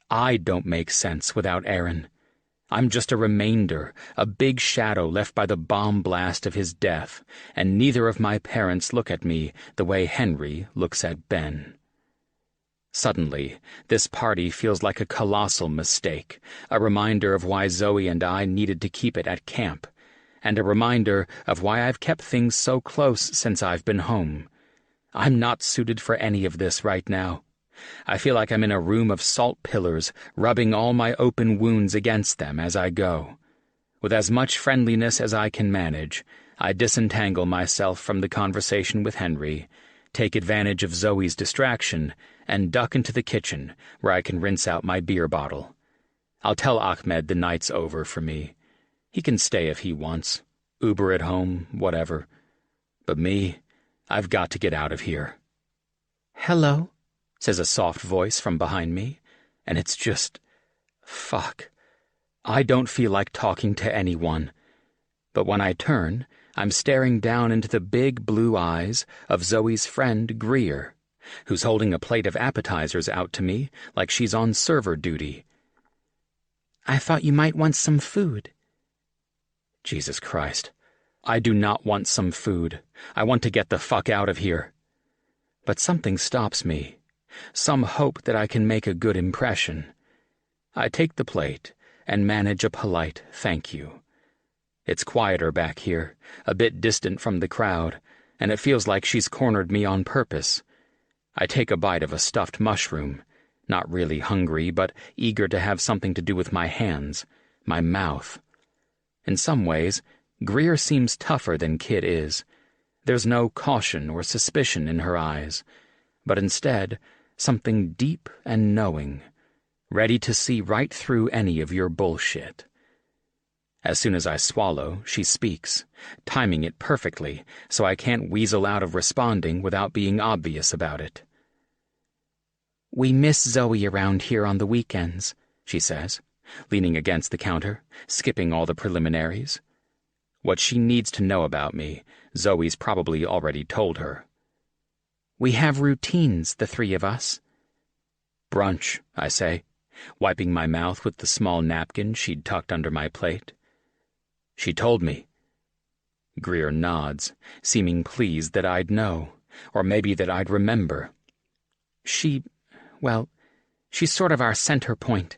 I don't make sense without Aaron. I'm just a remainder, a big shadow left by the bomb blast of his death, and neither of my parents look at me the way Henry looks at Ben. Suddenly, this party feels like a colossal mistake, a reminder of why Zoe and I needed to keep it at camp, and a reminder of why I've kept things so close since I've been home. I'm not suited for any of this right now. I feel like I'm in a room of salt pillars, rubbing all my open wounds against them as I go. With as much friendliness as I can manage, I disentangle myself from the conversation with Henry take advantage of Zoe's distraction, and duck into the kitchen where I can rinse out my beer bottle. I'll tell Ahmed the night's over for me. He can stay if he wants. Uber at home, whatever. But me, I've got to get out of here. "Hello," says a soft voice from behind me, and it's just... fuck. I don't feel like talking to anyone. But when I turn, I'm staring down into the big blue eyes of Zoe's friend Greer, who's holding a plate of appetizers out to me like she's on server duty. "I thought you might want some food." Jesus Christ. I do not want some food. I want to get the fuck out of here. But something stops me. Some hope that I can make a good impression. I take the plate and manage a polite thank you. It's quieter back here, a bit distant from the crowd, and it feels like she's cornered me on purpose. I take a bite of a stuffed mushroom, not really hungry, but eager to have something to do with my hands, my mouth. In some ways, Greer seems tougher than Kit is. There's no caution or suspicion in her eyes, but instead, something deep and knowing, ready to see right through any of your bullshit. As soon as I swallow, she speaks, timing it perfectly so I can't weasel out of responding without being obvious about it. "We miss Zoe around here on the weekends," she says, leaning against the counter, skipping all the preliminaries. What she needs to know about me, Zoe's probably already told her. "We have routines, the three of us." "Brunch," I say, wiping my mouth with the small napkin she'd tucked under my plate. "She told me." Greer nods, seeming pleased that I'd know, or maybe that I'd remember. She's sort of our center point,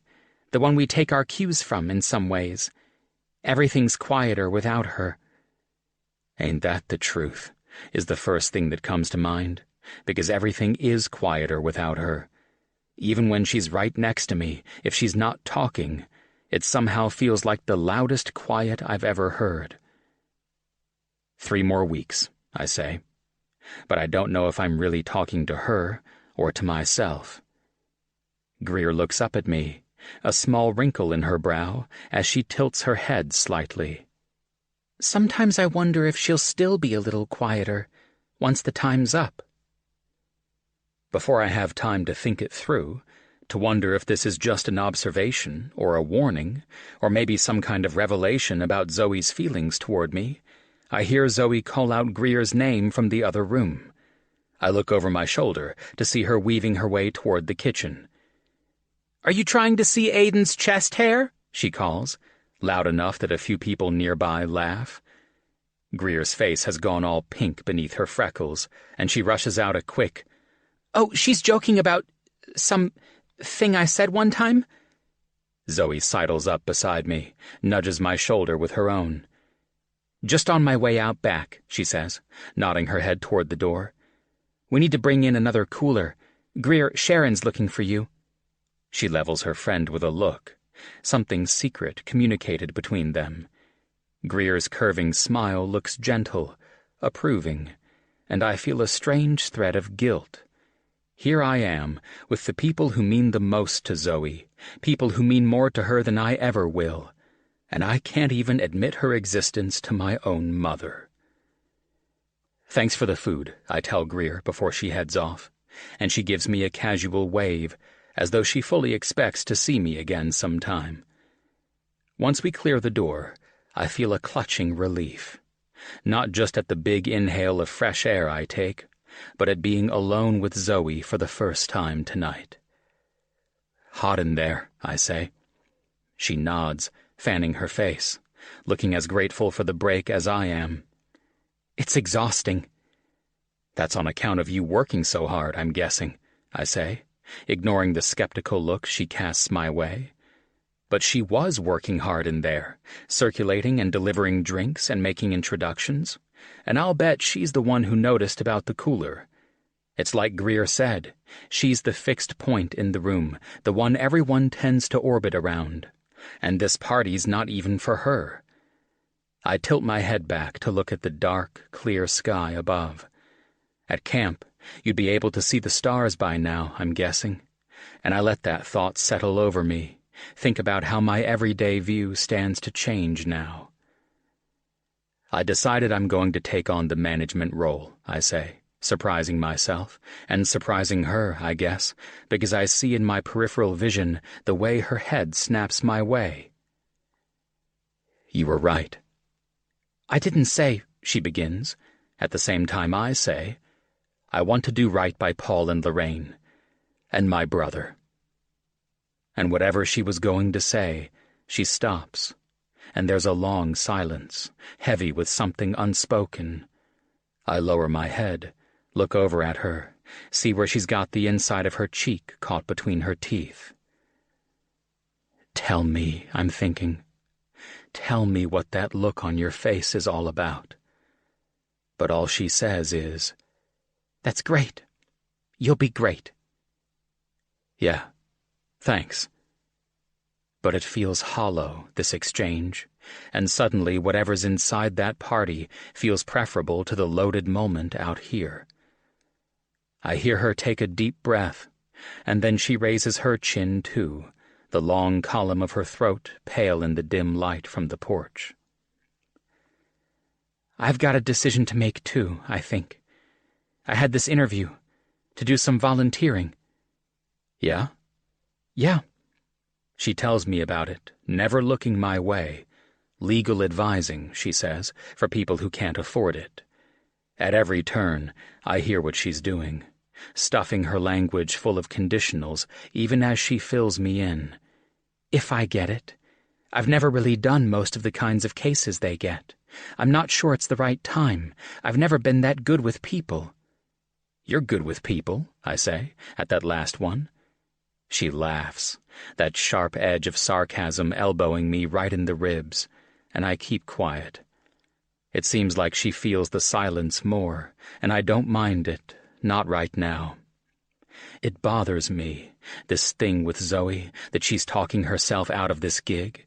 the one we take our cues from in some ways. Everything's quieter without her." Ain't that the truth, is the first thing that comes to mind, because everything is quieter without her. Even when she's right next to me, if she's not talking, it somehow feels like the loudest quiet I've ever heard. 3 more weeks, I say. But I don't know if I'm really talking to her or to myself. Greer looks up at me, a small wrinkle in her brow as she tilts her head slightly. "Sometimes I wonder if she'll still be a little quieter once the time's up." Before I have time to think it through, to wonder if this is just an observation or a warning, or maybe some kind of revelation about Zoe's feelings toward me, I hear Zoe call out Greer's name from the other room. I look over my shoulder to see her weaving her way toward the kitchen. "Are you trying to see Aiden's chest hair?" she calls, loud enough that a few people nearby laugh. Greer's face has gone all pink beneath her freckles, and she rushes out a quick, "Oh, she's joking about some thing I said one time?" Zoe sidles up beside me, nudges my shoulder with her own. "Just on my way out back," she says, nodding her head toward the door. "We need to bring in another cooler. Greer, Sharon's looking for you." She levels her friend with a look, something secret communicated between them. Greer's curving smile looks gentle, approving, and I feel a strange thread of guilt. Here I am, with the people who mean the most to Zoe, people who mean more to her than I ever will, and I can't even admit her existence to my own mother. "Thanks for the food," I tell Greer before she heads off, and she gives me a casual wave, as though she fully expects to see me again sometime. Once we clear the door, I feel a clutching relief, not just at the big inhale of fresh air I take, but at being alone with Zoe for the first time tonight. "Hot in there," I say. She nods, fanning her face, looking as grateful for the break as I am. "It's exhausting." "That's on account of you working so hard, I'm guessing," I say, ignoring the skeptical look she casts my way. But she was working hard in there, circulating and delivering drinks and making introductions, and I'll bet she's the one who noticed about the cooler. It's like Greer said, she's the fixed point in the room, the one everyone tends to orbit around, and this party's not even for her. I tilt my head back to look at the dark, clear sky above. At camp, You'd be able to see the stars by now, I'm guessing. And I let that thought settle over me. Think about how my everyday view stands to change now. I decided I'm going to take on the management role, I say, surprising myself, and surprising her, I guess, because I see in my peripheral vision the way her head snaps my way. You were right. I didn't say, she begins, at the same time I say, I want to do right by Paul and Lorraine, and my brother. And whatever she was going to say, she stops, and there's a long silence, heavy with something unspoken. I lower my head, look over at her, see where she's got the inside of her cheek caught between her teeth. Tell me, I'm thinking. Tell me what that look on your face is all about. But all she says is, That's great. You'll be great. Yeah, thanks. But it feels hollow, this exchange, and suddenly whatever's inside that party feels preferable to the loaded moment out here. I hear her take a deep breath, and then she raises her chin too, the long column of her throat pale in the dim light from the porch. I've got a decision to make too, I think. I had this interview, to do some volunteering. Yeah? Yeah. She tells me about it, never looking my way. Legal advising, she says, for people who can't afford it. At every turn, I hear what she's doing, stuffing her language full of conditionals, even as she fills me in. If I get it. I've never really done most of the kinds of cases they get. I'm not sure it's the right time. I've never been that good with people. You're good with people, I say, at that last one. She laughs, that sharp edge of sarcasm elbowing me right in the ribs, and I keep quiet. It seems like she feels the silence more, and I don't mind it, not right now. It bothers me, this thing with Zoe, that she's talking herself out of this gig.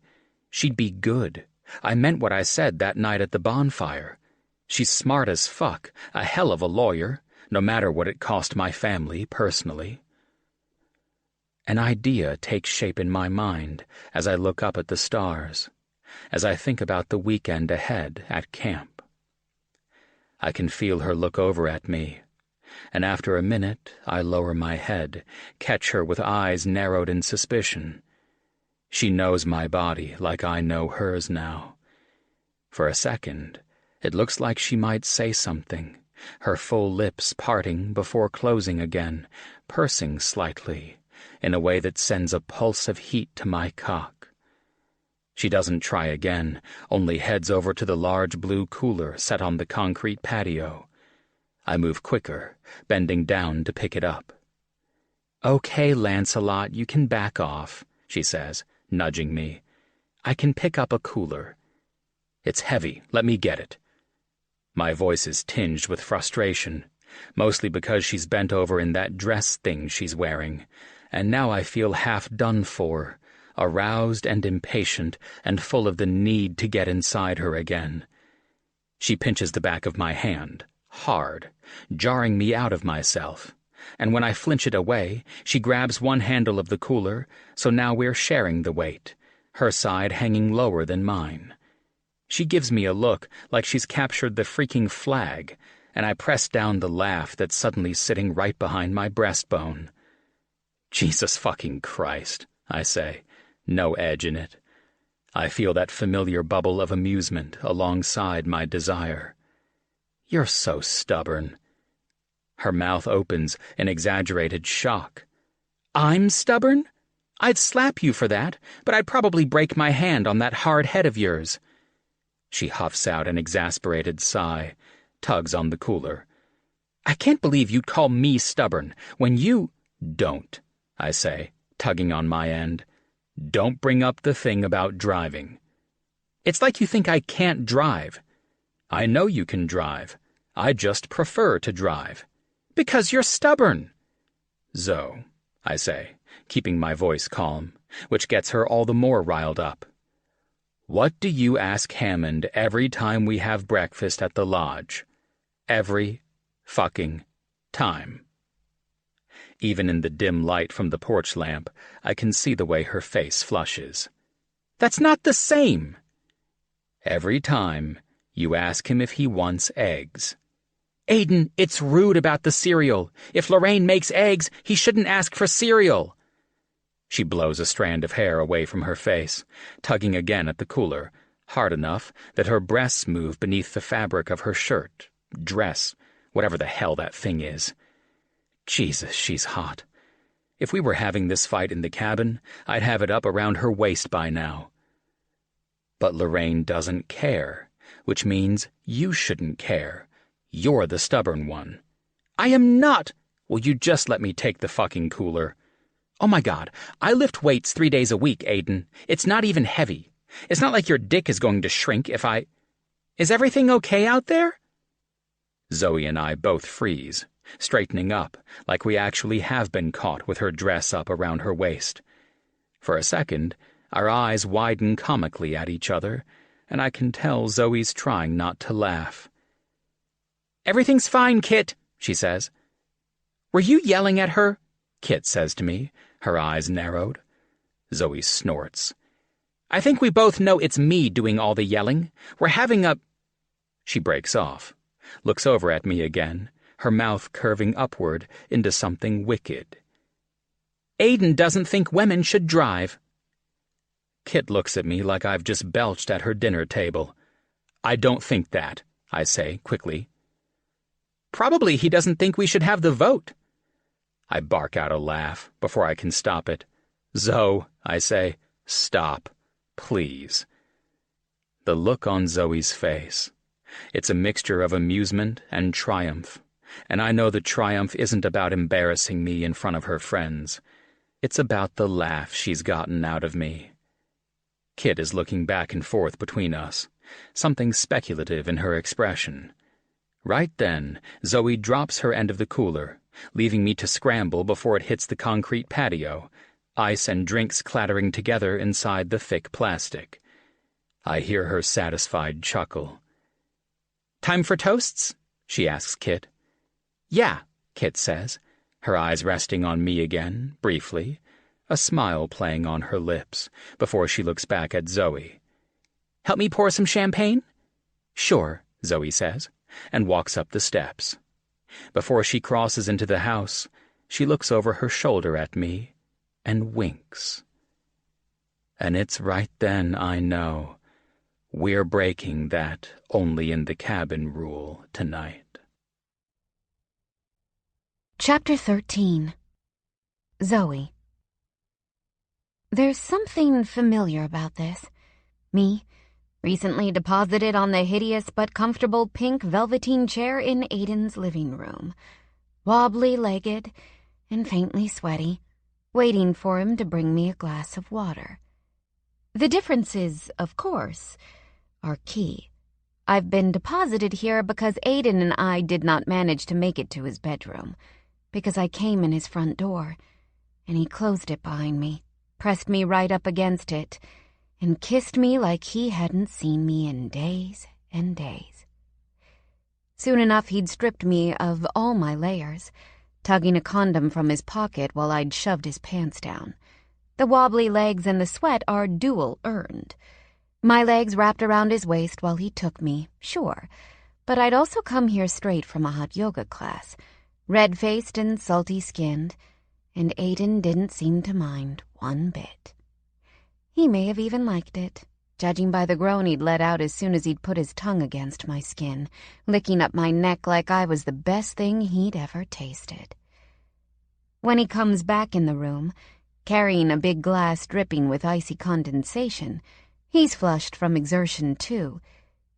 She'd be good. I meant what I said that night at the bonfire. She's smart as fuck, a hell of a lawyer, no matter what it cost my family personally. An idea takes shape in my mind as I look up at the stars, as I think about the weekend ahead at camp. I can feel her look over at me, and after a minute I lower my head, catch her with eyes narrowed in suspicion. She knows my body like I know hers now. For a second, it looks like she might say something, her full lips parting before closing again, pursing slightly, in a way that sends a pulse of heat to my cock. She doesn't try again, only heads over to the large blue cooler set on the concrete patio. I move quicker, bending down to pick it up. Okay, Lancelot, you can back off, she says, nudging me. I can pick up a cooler. It's heavy, let me get it. My voice is tinged with frustration, mostly because she's bent over in that dress thing she's wearing, and now I feel half done for, aroused and impatient and full of the need to get inside her again. She pinches the back of my hand, hard, jarring me out of myself, and when I flinch it away, she grabs one handle of the cooler, so now we're sharing the weight, her side hanging lower than mine. She gives me a look like she's captured the freaking flag, and I press down the laugh that's suddenly sitting right behind my breastbone. Jesus fucking Christ, I say, no edge in it. I feel that familiar bubble of amusement alongside my desire. You're so stubborn. Her mouth opens in exaggerated shock. I'm stubborn? I'd slap you for that, but I'd probably break my hand on that hard head of yours. She huffs out an exasperated sigh, tugs on the cooler. I can't believe you'd call me stubborn when you— Don't, I say, tugging on my end. Don't bring up the thing about driving. It's like you think I can't drive. I know you can drive. I just prefer to drive. Because you're stubborn. Zoe, I say, keeping my voice calm, which gets her all the more riled up. What do you ask Hammond every time we have breakfast at the lodge? Every fucking Time. Even in the dim light from the porch lamp, I can see the way her face flushes. That's not the same! Every time, you ask him if he wants eggs. Aiden, it's rude about the cereal. If Lorraine makes eggs, he shouldn't ask for cereal. She blows a strand of hair away from her face, tugging again at the cooler, hard enough that her breasts move beneath the fabric of her shirt, dress, whatever the hell that thing is. Jesus, she's hot. If we were having this fight in the cabin, I'd have it up around her waist by now. But Lorraine doesn't care, which means you shouldn't care. You're the stubborn one. I am not! Will you just let me take the fucking cooler? Oh my God, I lift weights 3 days a week, Aiden. It's not even heavy. It's not like your dick is going to shrink if I... Is everything okay out there? Zoe and I both freeze, straightening up like we actually have been caught with her dress up around her waist. For a second, our eyes widen comically at each other, and I can tell Zoe's trying not to laugh. Everything's fine, Kit, she says. Were you yelling at her? Kit says to me, her eyes narrowed. Zoe snorts. I think we both know it's me doing all the yelling. We're having a... She breaks off, looks over at me again, her mouth curving upward into something wicked. Aiden doesn't think women should drive. Kit looks at me like I've just belched at her dinner table. I don't think that, I say quickly. Probably he doesn't think we should have the vote. I bark out a laugh before I can stop it. Zoe, I say, stop, please. The look on Zoe's face. It's a mixture of amusement and triumph, and I know the triumph isn't about embarrassing me in front of her friends. It's about the laugh she's gotten out of me. Kit is looking back and forth between us, something speculative in her expression. Right then, Zoe drops her end of the cooler, leaving me to scramble before it hits the concrete patio, ice and drinks clattering together inside the thick plastic. I hear her satisfied chuckle. Time for toasts? She asks Kit. Yeah, Kit says, her eyes resting on me again, briefly, a smile playing on her lips, before she looks back at Zoe. Help me pour some champagne? Sure, Zoe says, and walks up the steps. Before she crosses into the house, she looks over her shoulder at me and winks. And it's right then I know we're breaking that only in the cabin rule tonight. Chapter 13. Zoe. There's something familiar about this. Me, recently deposited on the hideous but comfortable pink velveteen chair in Aiden's living room, wobbly-legged and faintly sweaty, waiting for him to bring me a glass of water. The differences, of course, are key. I've been deposited here because Aiden and I did not manage to make it to his bedroom, because I came in his front door, and he closed it behind me, pressed me right up against it, and kissed me like he hadn't seen me in days and days. Soon enough, he'd stripped me of all my layers, tugging a condom from his pocket while I'd shoved his pants down. The wobbly legs and the sweat are dual-earned. My legs wrapped around his waist while he took me, sure, but I'd also come here straight from a hot yoga class, red-faced and salty-skinned, and Aiden didn't seem to mind one bit. He may have even liked it, judging by the groan he'd let out as soon as he'd put his tongue against my skin, licking up my neck like I was the best thing he'd ever tasted. When he comes back in the room, carrying a big glass dripping with icy condensation, he's flushed from exertion too,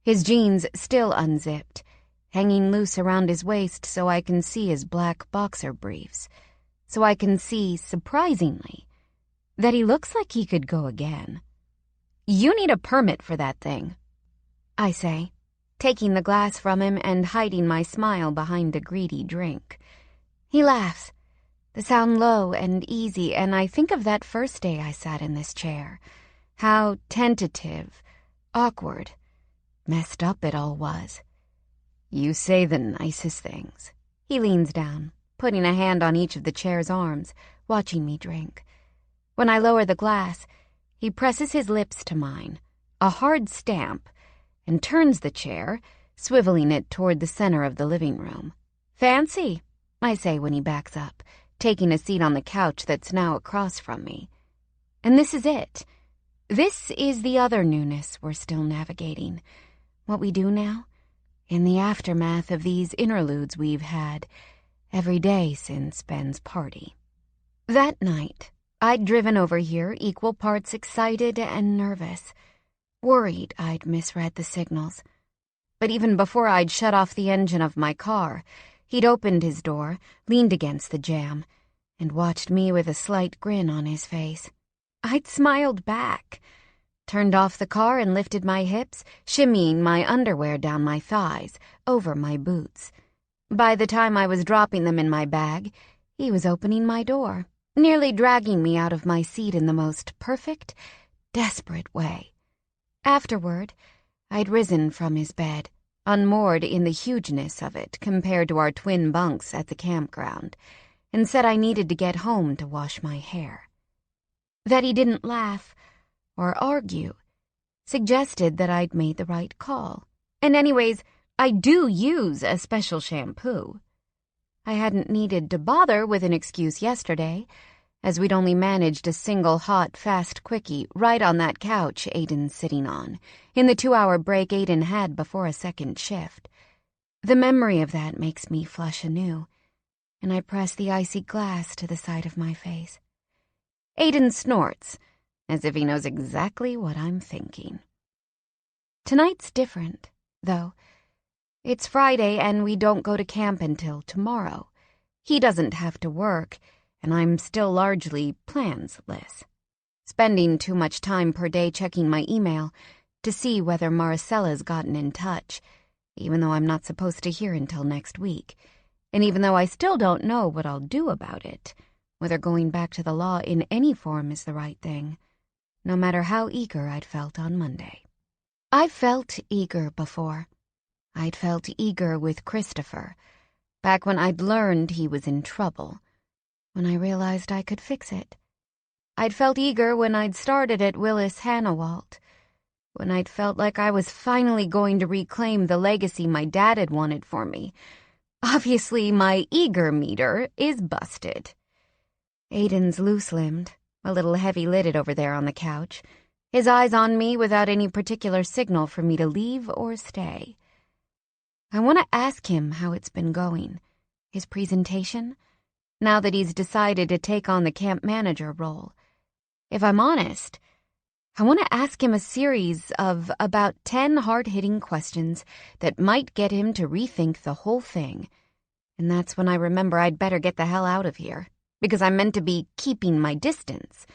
his jeans still unzipped, hanging loose around his waist so I can see his black boxer briefs, so I can see, surprisingly, that he looks like he could go again. You need a permit for that thing, I say, taking the glass from him and hiding my smile behind a greedy drink. He laughs, the sound low and easy, and I think of that first day I sat in this chair. How tentative, awkward, messed up it all was. You say the nicest things, He leans down, putting a hand on each of the chair's arms, watching me drink. When I lower the glass, he presses his lips to mine, a hard stamp, and turns the chair, swiveling it toward the center of the living room. "Fancy," I say when he backs up, taking a seat on the couch that's now across from me. And this is it. This is the other newness we're still navigating. What we do now, in the aftermath of these interludes we've had every day since Ben's party. That night, I'd driven over here equal parts excited and nervous, worried I'd misread the signals. But even before I'd shut off the engine of my car, he'd opened his door, leaned against the jamb, and watched me with a slight grin on his face. I'd smiled back, turned off the car and lifted my hips, shimmying my underwear down my thighs, over my boots. By the time I was dropping them in my bag, he was opening my door, nearly dragging me out of my seat in the most perfect, desperate way. Afterward, I'd risen from his bed, unmoored in the hugeness of it compared to our twin bunks at the campground, and said I needed to get home to wash my hair. That he didn't laugh or argue suggested that I'd made the right call. And anyways, I do use a special shampoo. I hadn't needed to bother with an excuse yesterday, as we'd only managed a single hot, fast quickie right on that couch Aiden's sitting on, in the 2-hour break Aiden had before a second shift. The memory of that makes me flush anew, and I press the icy glass to the side of my face. Aiden snorts, as if he knows exactly what I'm thinking. Tonight's different, though. It's Friday and we don't go to camp until tomorrow. He doesn't have to work, and I'm still largely plansless, spending too much time per day checking my email to see whether Maricella's gotten in touch, even though I'm not supposed to hear until next week, and even though I still don't know what I'll do about it, whether going back to the law in any form is the right thing, no matter how eager I'd felt on Monday. I've felt eager before. I'd felt eager with Christopher, back when I'd learned he was in trouble, when I realized I could fix it. I'd felt eager when I'd started at Willis Hannawalt, when I'd felt like I was finally going to reclaim the legacy my dad had wanted for me. Obviously, my eager meter is busted. Aiden's loose-limbed, a little heavy-lidded over there on the couch, his eyes on me without any particular signal for me to leave or stay. I want to ask him how it's been going, his presentation, now that he's decided to take on the camp manager role. If I'm honest, I want to ask him a series of about 10 hard-hitting questions that might get him to rethink the whole thing. And that's when I remember I'd better get the hell out of here, because I'm meant to be keeping my distance.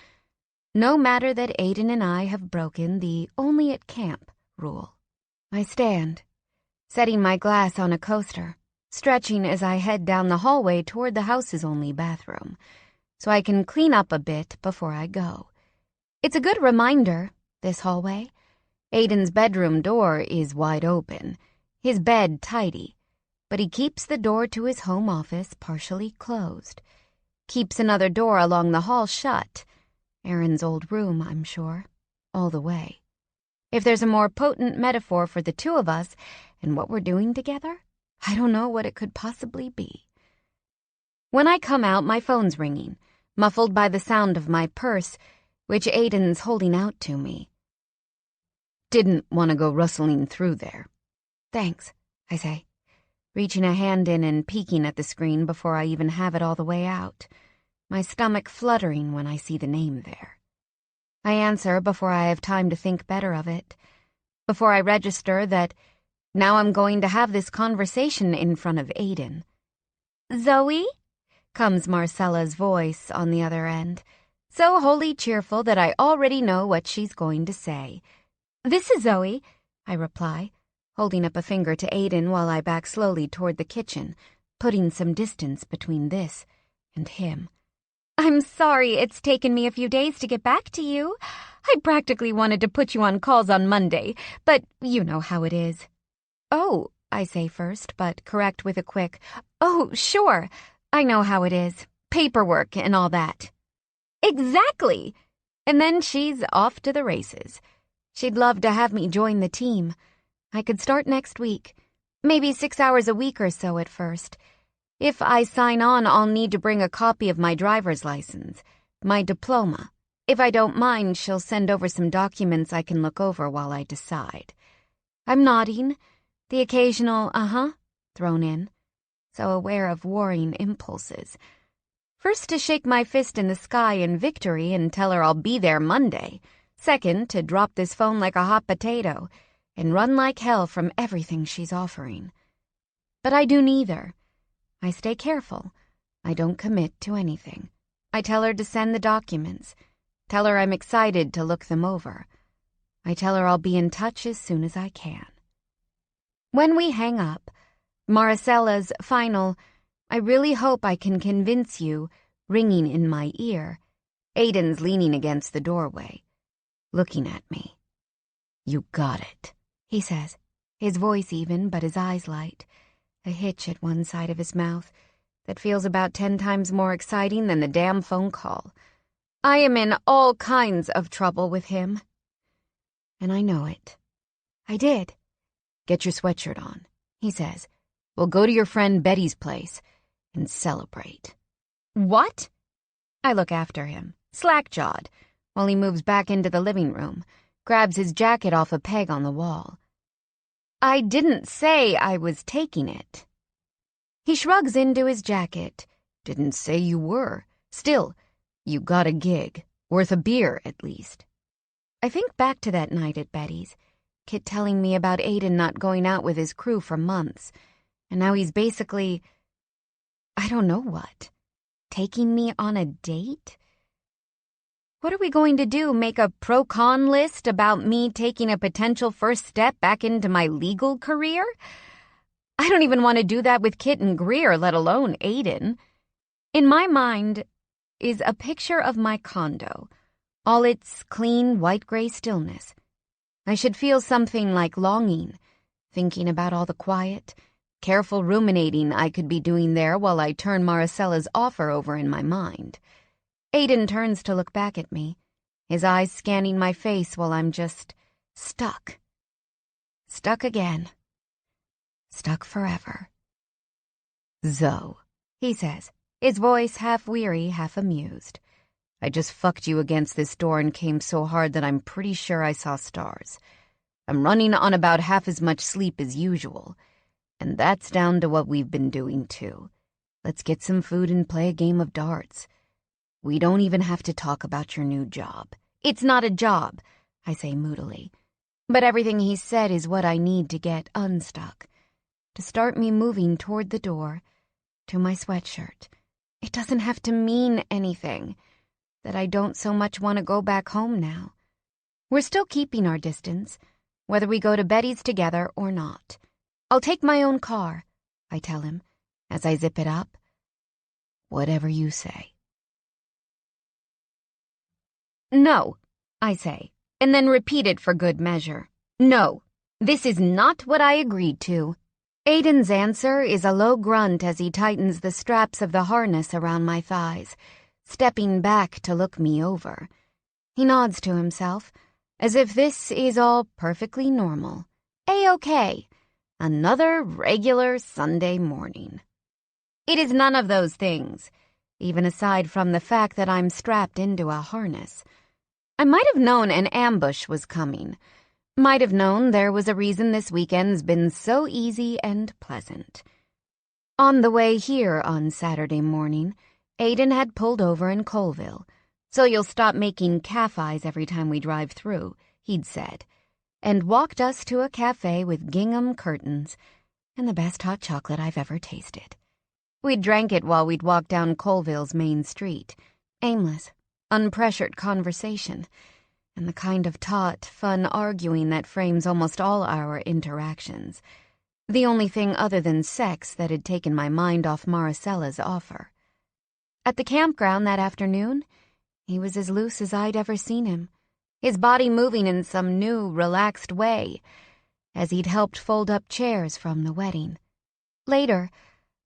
No matter that Aiden and I have broken the only at camp rule. I stand, setting my glass on a coaster, stretching as I head down the hallway toward the house's only bathroom, so I can clean up a bit before I go. It's a good reminder, this hallway. Aiden's bedroom door is wide open, his bed tidy, but he keeps the door to his home office partially closed, keeps another door along the hall shut, Aaron's old room, I'm sure, all the way. If there's a more potent metaphor for the two of us and what we're doing together, I don't know what it could possibly be. When I come out, my phone's ringing, muffled by the sound of my purse, which Aiden's holding out to me. Didn't want to go rustling through there. Thanks, I say, reaching a hand in and peeking at the screen before I even have it all the way out, my stomach fluttering when I see the name there. I answer before I have time to think better of it, before I register that now I'm going to have this conversation in front of Aiden. "Zoe?" comes Marcella's voice on the other end, so wholly cheerful that I already know what she's going to say. "This is Zoe," I reply, holding up a finger to Aiden while I back slowly toward the kitchen, putting some distance between this and him. "I'm sorry it's taken me a few days to get back to you. I practically wanted to put you on calls on Monday, but you know how it is." "Oh, I say first, but correct with a quick, "Oh, sure, I know how it is. Paperwork and all that." "Exactly!" And then she's off to the races. She'd love to have me join the team. I could start next week. Maybe 6 hours a week or so at first. If I sign on, I'll need to bring a copy of my driver's license, my diploma. If I don't mind, she'll send over some documents I can look over while I decide. I'm nodding, the occasional thrown in, so aware of warring impulses. First, to shake my fist in the sky in victory and tell her I'll be there Monday. Second, to drop this phone like a hot potato and run like hell from everything she's offering. But I do neither. I stay careful. I don't commit to anything. I tell her to send the documents. Tell her I'm excited to look them over. I tell her I'll be in touch as soon as I can. When we hang up, Maricella's final, "I really hope I can convince you," ringing in my ear. Aiden's leaning against the doorway, looking at me. "You got it," he says, his voice even, but his eyes light, a hitch at one side of his mouth that feels about 10 times more exciting than the damn phone call. I am in all kinds of trouble with him. And I know it. I did. "Get your sweatshirt on," he says. "We'll go to your friend Betty's place and celebrate." "What?" I look after him, slack-jawed, while he moves back into the living room, grabs his jacket off a peg on the wall. "I didn't say I was taking it." He shrugs into his jacket. "Didn't say you were. Still, you got a gig, worth a beer at least." I think back to that night at Betty's, Kit telling me about Aiden not going out with his crew for months, and now he's basically, I don't know what, taking me on a date? What are we going to do, make a pro-con list about me taking a potential first step back into my legal career? I don't even want to do that with Kit and Greer, let alone Aiden. In my mind is a picture of my condo, all its clean white-gray stillness. I should feel something like longing, thinking about all the quiet, careful ruminating I could be doing there while I turn Maricella's offer over in my mind. Aiden turns to look back at me, his eyes scanning my face while I'm just stuck. Stuck again. Stuck forever. "Zoe," he says, his voice half weary, half amused. "I just fucked you against this door and came so hard that I'm pretty sure I saw stars. I'm running on about half as much sleep as usual, and that's down to what we've been doing too. Let's get some food and play a game of darts. We don't even have to talk about your new job." "It's not a job," I say moodily. But everything he said is what I need to get unstuck, to start me moving toward the door, to my sweatshirt. It doesn't have to mean anything, that I don't so much want to go back home now. We're still keeping our distance, whether we go to Betty's together or not. "I'll take my own car," I tell him, as I zip it up. "Whatever you say." "No," I say, and then repeat it for good measure. "No, this is not what I agreed to." Aiden's answer is a low grunt as he tightens the straps of the harness around my thighs, stepping back to look me over. He nods to himself, as if this is all perfectly normal. A-okay. Another regular Sunday morning. It is none of those things, even aside from the fact that I'm strapped into a harness. I might have known an ambush was coming. Might have known there was a reason this weekend's been so easy and pleasant. On the way here on Saturday morning, Aiden had pulled over in Colville. "So you'll stop making calf eyes every time we drive through," he'd said, and walked us to a cafe with gingham curtains and the best hot chocolate I've ever tasted. We'd drank it while we'd walked down Colville's main street. Aimless, unpressured conversation, and the kind of taut, fun arguing that frames almost all our interactions. The only thing other than sex that had taken my mind off Maricella's offer. At the campground that afternoon, he was as loose as I'd ever seen him, his body moving in some new, relaxed way, as he'd helped fold up chairs from the wedding. Later,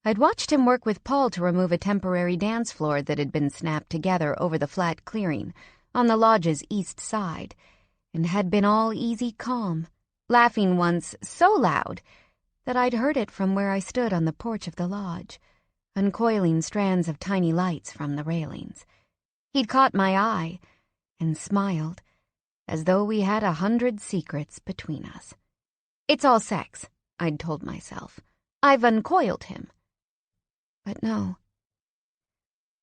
I'd watched him work with Paul to remove a temporary dance floor that had been snapped together over the flat clearing on the lodge's east side, and had been all easy calm, laughing once so loud that I'd heard it from where I stood on the porch of the lodge, uncoiling strands of tiny lights from the railings. He'd caught my eye and smiled, as though we had 100 secrets between us. It's all sex, I'd told myself. I've uncoiled him. But no.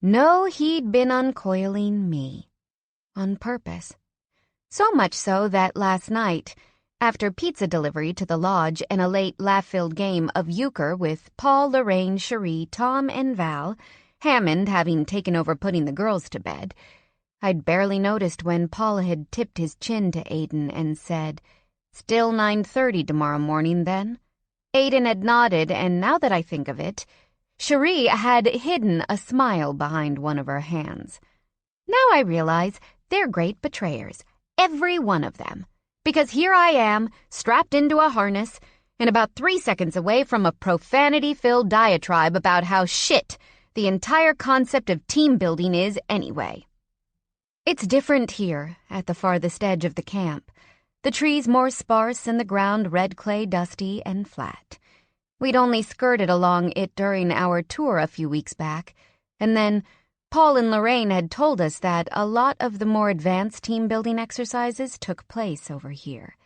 No, he'd been uncoiling me. On purpose. So much so that last night, after pizza delivery to the lodge and a late laugh-filled game of euchre with Paul, Lorraine, Cherie, Tom, and Val, Hammond having taken over putting the girls to bed, I'd barely noticed when Paul had tipped his chin to Aiden and said, "Still 9:30 tomorrow morning, then?" Aiden had nodded, and now that I think of it, Cherie had hidden a smile behind one of her hands. Now I realize they're great betrayers, every one of them, because here I am, strapped into a harness, and about 3 seconds away from a profanity-filled diatribe about how shit the entire concept of team building is anyway. It's different here, at the farthest edge of the camp. The trees more sparse and the ground red clay dusty and flat. We'd only skirted along it during our tour a few weeks back, and then Paul and Lorraine had told us that a lot of the more advanced team-building exercises took place over here.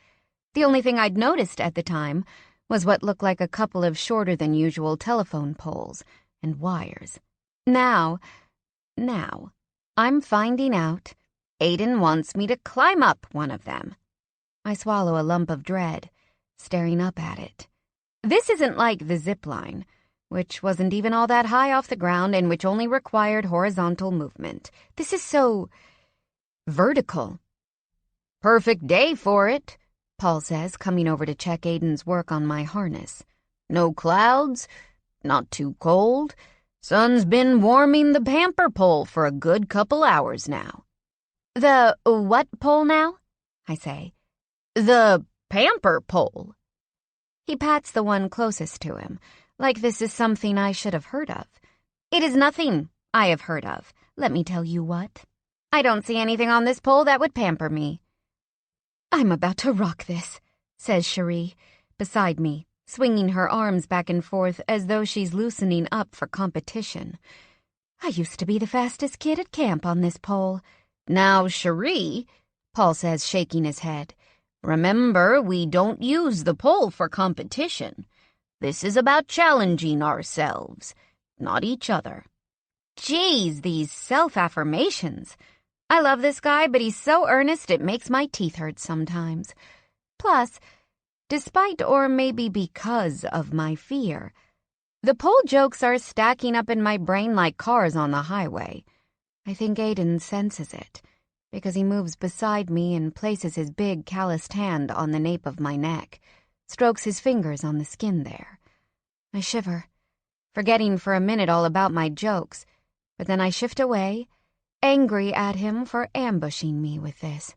The only thing I'd noticed at the time was what looked like a couple of shorter-than-usual telephone poles and wires. Now, I'm finding out Aiden wants me to climb up one of them. I swallow a lump of dread, staring up at it. This isn't like the zip line, which wasn't even all that high off the ground and which only required horizontal movement. This is so vertical. "Perfect day for it," Paul says, coming over to check Aiden's work on my harness. "No clouds, not too cold. Sun's been warming the pamper pole for a good couple hours now." "The what pole now?" I say. "The pamper pole." He pats the one closest to him, like this is something I should have heard of. It is nothing I have heard of, let me tell you what. I don't see anything on this pole that would pamper me. "I'm about to rock this," says Cherie, beside me, swinging her arms back and forth as though she's loosening up for competition. "I used to be the fastest kid at camp on this pole." "Now, Cherie," Paul says, shaking his head, "remember, we don't use the pole for competition. This is about challenging ourselves, not each other." Geez, these self-affirmations. I love this guy, but he's so earnest it makes my teeth hurt sometimes. Plus, despite or maybe because of my fear, the pole jokes are stacking up in my brain like cars on the highway. I think Aiden senses it, because he moves beside me and places his big calloused hand on the nape of my neck, strokes his fingers on the skin there. I shiver, forgetting for a minute all about my jokes, but then I shift away, angry at him for ambushing me with this.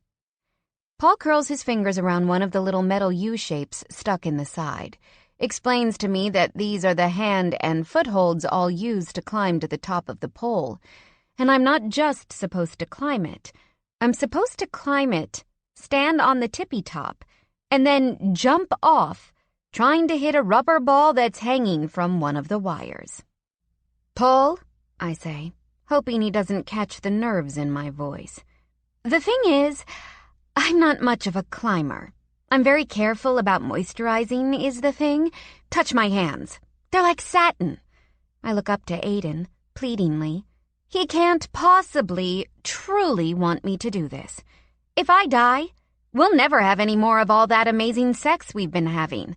Paul curls his fingers around one of the little metal U-shapes stuck in the side, explains to me that these are the hand and footholds I'll use to climb to the top of the pole, and I'm not just supposed to climb it. I'm supposed to climb it, stand on the tippy top, and then jump off, trying to hit a rubber ball that's hanging from one of the wires. "Paul," I say, hoping he doesn't catch the nerves in my voice. "The thing is, I'm not much of a climber. I'm very careful about moisturizing is the thing. Touch my hands. They're like satin." I look up to Aiden, pleadingly. He can't possibly, truly want me to do this. If I die, we'll never have any more of all that amazing sex we've been having.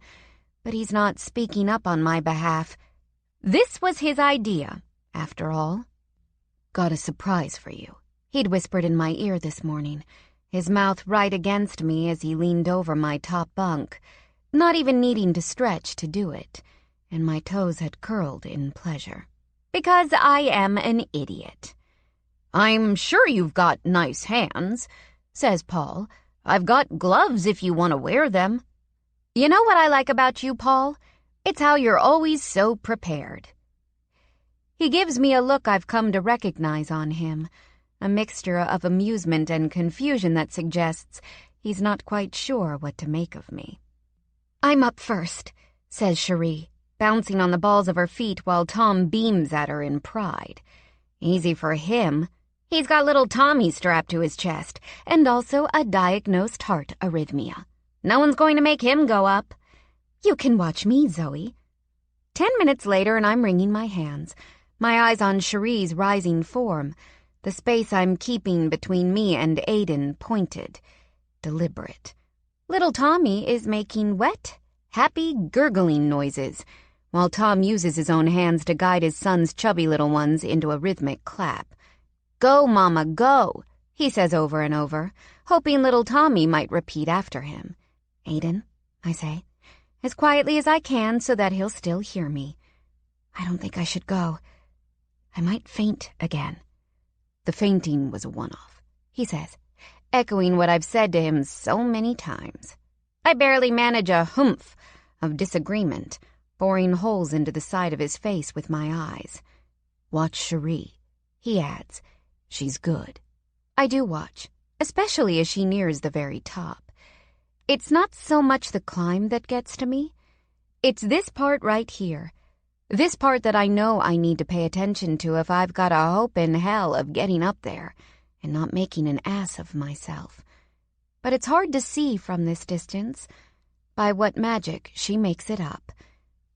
But he's not speaking up on my behalf. This was his idea, after all. "Got a surprise for you," he'd whispered in my ear this morning, his mouth right against me as he leaned over my top bunk, not even needing to stretch to do it, and my toes had curled in pleasure. Because I am an idiot. "I'm sure you've got nice hands," says Paul. "I've got gloves if you want to wear them." You know what I like about you, Paul? It's how you're always so prepared. He gives me a look I've come to recognize on him, a mixture of amusement and confusion that suggests he's not quite sure what to make of me. I'm up first, says Cherie, bouncing on the balls of her feet while Tom beams at her in pride. Easy for him. He's got little Tommy strapped to his chest, and also a diagnosed heart arrhythmia. No one's going to make him go up. You can watch me, Zoe. 10 minutes later, and I'm wringing my hands, my eyes on Cherie's rising form, the space I'm keeping between me and Aiden pointed, deliberate. Little Tommy is making wet, happy, gurgling noises, while Tom uses his own hands to guide his son's chubby little ones into a rhythmic clap. Go, Mama, go, he says over and over, hoping little Tommy might repeat after him. Aiden, I say, as quietly as I can so that he'll still hear me. I don't think I should go. I might faint again. The fainting was a one-off, he says, echoing what I've said to him so many times. I barely manage a humph of disagreement, boring holes into the side of his face with my eyes. Watch Cherie, he adds. She's good. I do watch, especially as she nears the very top. It's not so much the climb that gets to me. It's this part right here. This part that I know I need to pay attention to if I've got a hope in hell of getting up there and not making an ass of myself. But it's hard to see from this distance. By what magic she makes it up.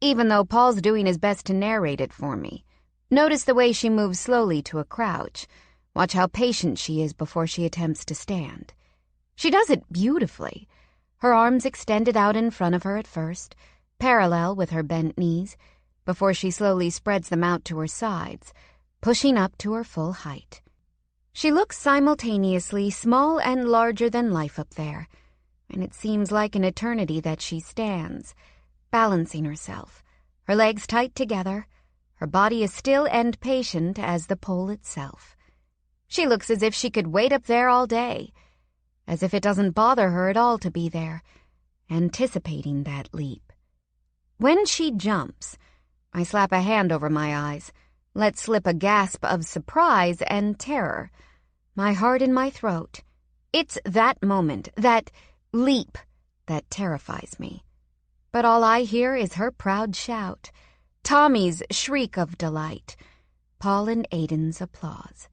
Even though Paul's doing his best to narrate it for me. Notice the way she moves slowly to a crouch. Watch how patient she is before she attempts to stand. She does it beautifully. Her arms extended out in front of her at first, parallel with her bent knees, before she slowly spreads them out to her sides, pushing up to her full height. She looks simultaneously small and larger than life up there, and it seems like an eternity that she stands, balancing herself, her legs tight together, her body as still and patient as the pole itself. She looks as if she could wait up there all day, as if it doesn't bother her at all to be there, anticipating that leap. When she jumps, I slap a hand over my eyes, let slip a gasp of surprise and terror, my heart in my throat. It's that moment, that leap, that terrifies me. But all I hear is her proud shout, Tommy's shriek of delight, Paul and Aiden's applause.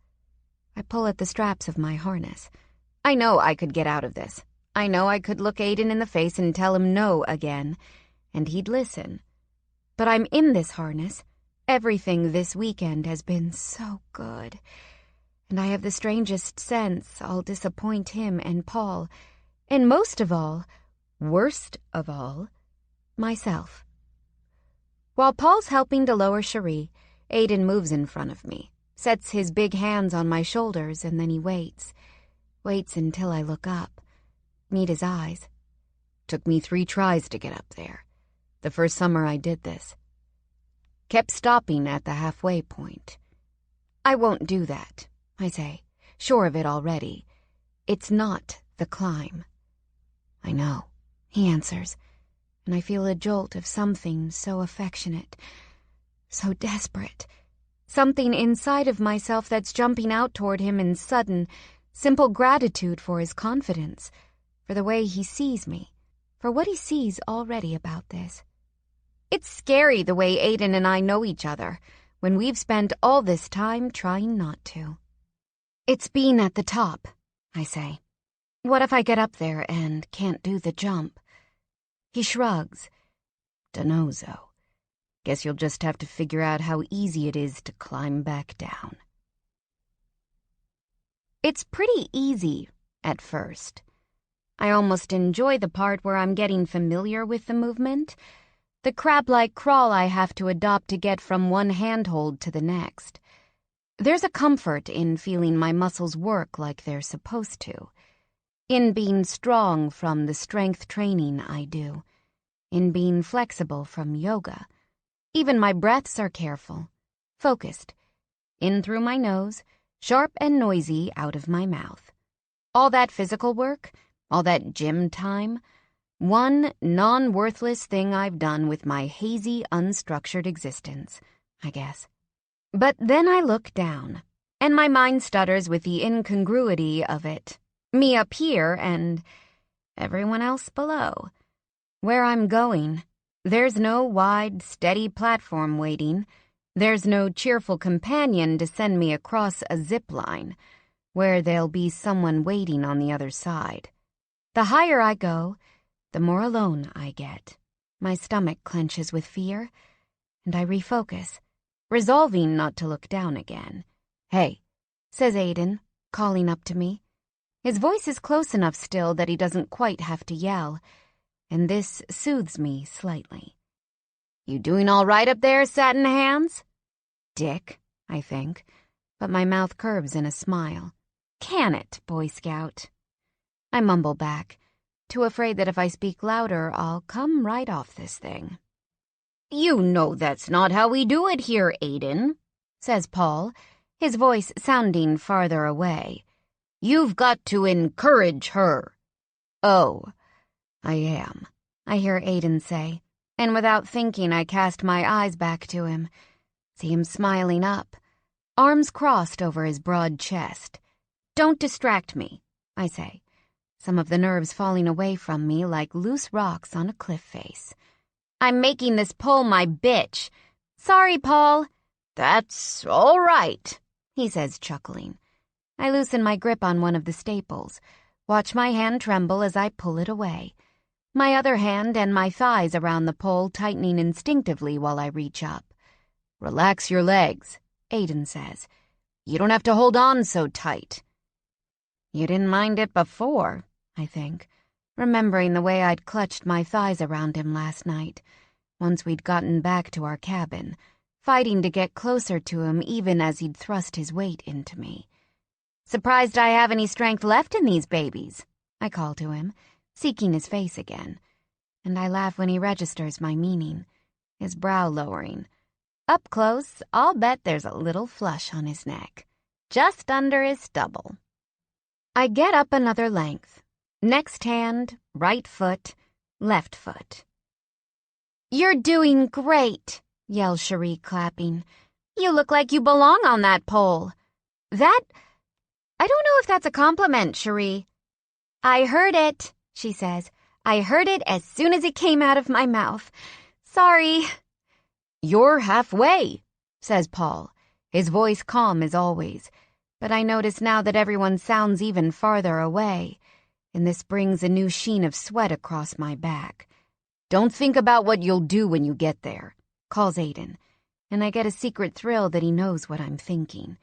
I pull at the straps of my harness. I know I could get out of this. I know I could look Aiden in the face and tell him no again, and he'd listen. But I'm in this harness. Everything this weekend has been so good. And I have the strangest sense I'll disappoint him and Paul, and most of all, worst of all, myself. While Paul's helping to lower Cherie, Aiden moves in front of me, sets his big hands on my shoulders, and then he waits until I look up, meet his eyes. Took me 3 tries to get up there, the first summer I did this. Kept stopping at the halfway point. I won't do that, I say, sure of it already. It's not the climb. I know, he answers, and I feel a jolt of something so affectionate, so desperate. Something inside of myself that's jumping out toward him in sudden, simple gratitude for his confidence, for the way he sees me, for what he sees already about this. It's scary the way Aiden and I know each other, when we've spent all this time trying not to. It's being at the top, I say. What if I get up there and can't do the jump? He shrugs. Dunno, Zoe. Guess you'll just have to figure out how easy it is to climb back down. It's pretty easy at first. I almost enjoy the part where I'm getting familiar with the movement, the crab-like crawl I have to adopt to get from one handhold to the next. There's a comfort in feeling my muscles work like they're supposed to, in being strong from the strength training I do, in being flexible from yoga. Even my breaths are careful, focused, in through my nose, sharp and noisy out of my mouth. All that physical work, all that gym time, One non-worthless thing I've done with my hazy, unstructured existence, I guess. But then I look down, and my mind stutters with the incongruity of it. Me up here and everyone else below. Where I'm going, there's no wide, steady platform waiting. There's no cheerful companion to send me across a zip line, where there'll be someone waiting on the other side. The higher I go, the more alone I get. My stomach clenches with fear, and I refocus, resolving not to look down again. "Hey," says Aiden, calling up to me. His voice is close enough still that he doesn't quite have to yell, and this soothes me slightly. "You doing all right up there, Satin Hands?" Dick, I think, but my mouth curves in a smile. "Can it, Boy Scout?" I mumble back, too afraid that if I speak louder, I'll come right off this thing. "You know that's not how we do it here, Aiden," says Paul, his voice sounding farther away. "You've got to encourage her." "Oh, I am," I hear Aiden say, and without thinking I cast my eyes back to him. See him smiling up, arms crossed over his broad chest. "Don't distract me," I say, some of the nerves falling away from me like loose rocks on a cliff face. "I'm making this pole my bitch." "Sorry, Paul." "That's all right," he says, chuckling. I loosen my grip on one of the staples, watch my hand tremble as I pull it away, my other hand and my thighs around the pole tightening instinctively while I reach up. "Relax your legs," Aiden says. "You don't have to hold on so tight." You didn't mind it before, I think, remembering the way I'd clutched my thighs around him last night, once we'd gotten back to our cabin, fighting to get closer to him even as he'd thrust his weight into me. "Surprised I have any strength left in these babies," I call to him, seeking his face again, and I laugh when he registers my meaning, his brow lowering. Up close, I'll bet there's a little flush on his neck, just under his stubble. I get up another length. Next hand, right foot, left foot. "You're doing great," yells Cherie, clapping. "You look like you belong on that pole." I don't know if that's a compliment, Cherie." "I heard it," she says. "I heard it as soon as it came out of my mouth. Sorry." "You're halfway," says Paul, his voice calm as always, but I notice now that everyone sounds even farther away, and this brings a new sheen of sweat across my back. "Don't think about what you'll do when you get there," calls Aiden, and I get a secret thrill that he knows what I'm thinking.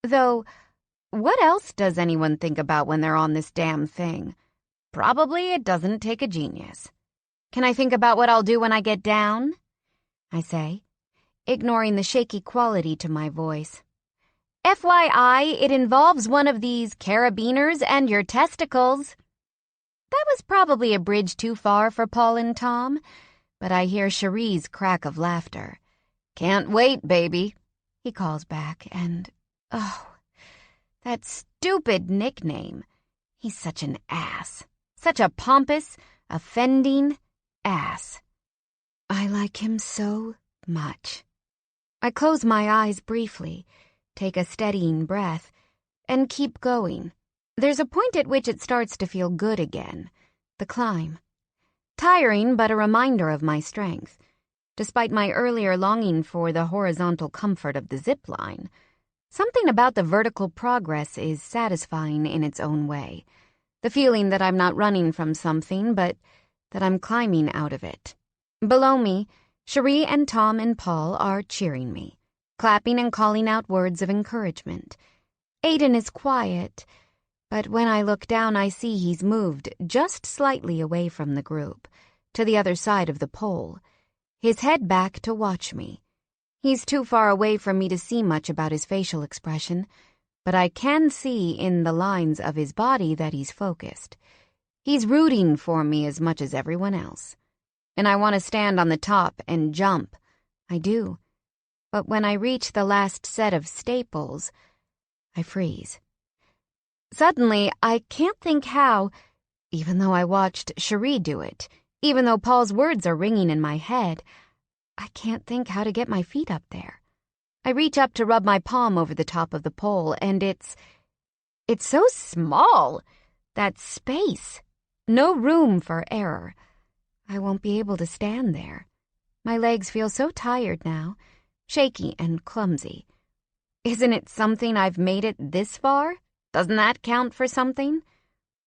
Though, what else does anyone think about when they're on this damn thing? Probably it doesn't take a genius. "Can I think about what I'll do when I get down?" I say, ignoring the shaky quality to my voice. "FYI, it involves one of these carabiners and your testicles." That was probably a bridge too far for Paul and Tom, but I hear Cherie's crack of laughter. "Can't wait, baby," he calls back, and, oh, that stupid nickname. He's such an ass. Such a pompous, offending ass. I like him so much. I close my eyes briefly, take a steadying breath, and keep going. There's a point at which it starts to feel good again. The climb. Tiring, but a reminder of my strength. Despite my earlier longing for the horizontal comfort of the zip line, something about the vertical progress is satisfying in its own way. The feeling that I'm not running from something, but that I'm climbing out of it. Below me, Cherie and Tom and Paul are cheering me, clapping and calling out words of encouragement. Aiden is quiet, but when I look down I see he's moved just slightly away from the group, to the other side of the pole, his head back to watch me. He's too far away from me to see much about his facial expression, but I can see in the lines of his body that he's focused. He's rooting for me as much as everyone else. And I want to stand on the top and jump. I do. But when I reach the last set of staples, I freeze. Suddenly, I can't think how, even though I watched Cherie do it, Even though Paul's words are ringing in my head, I can't think how to get my feet up there. I reach up to rub my palm over the top of the pole, and it's so small. That space. No room for error. I won't be able to stand there. My legs feel so tired now, shaky and clumsy. Isn't it something I've made it this far? Doesn't that count for something?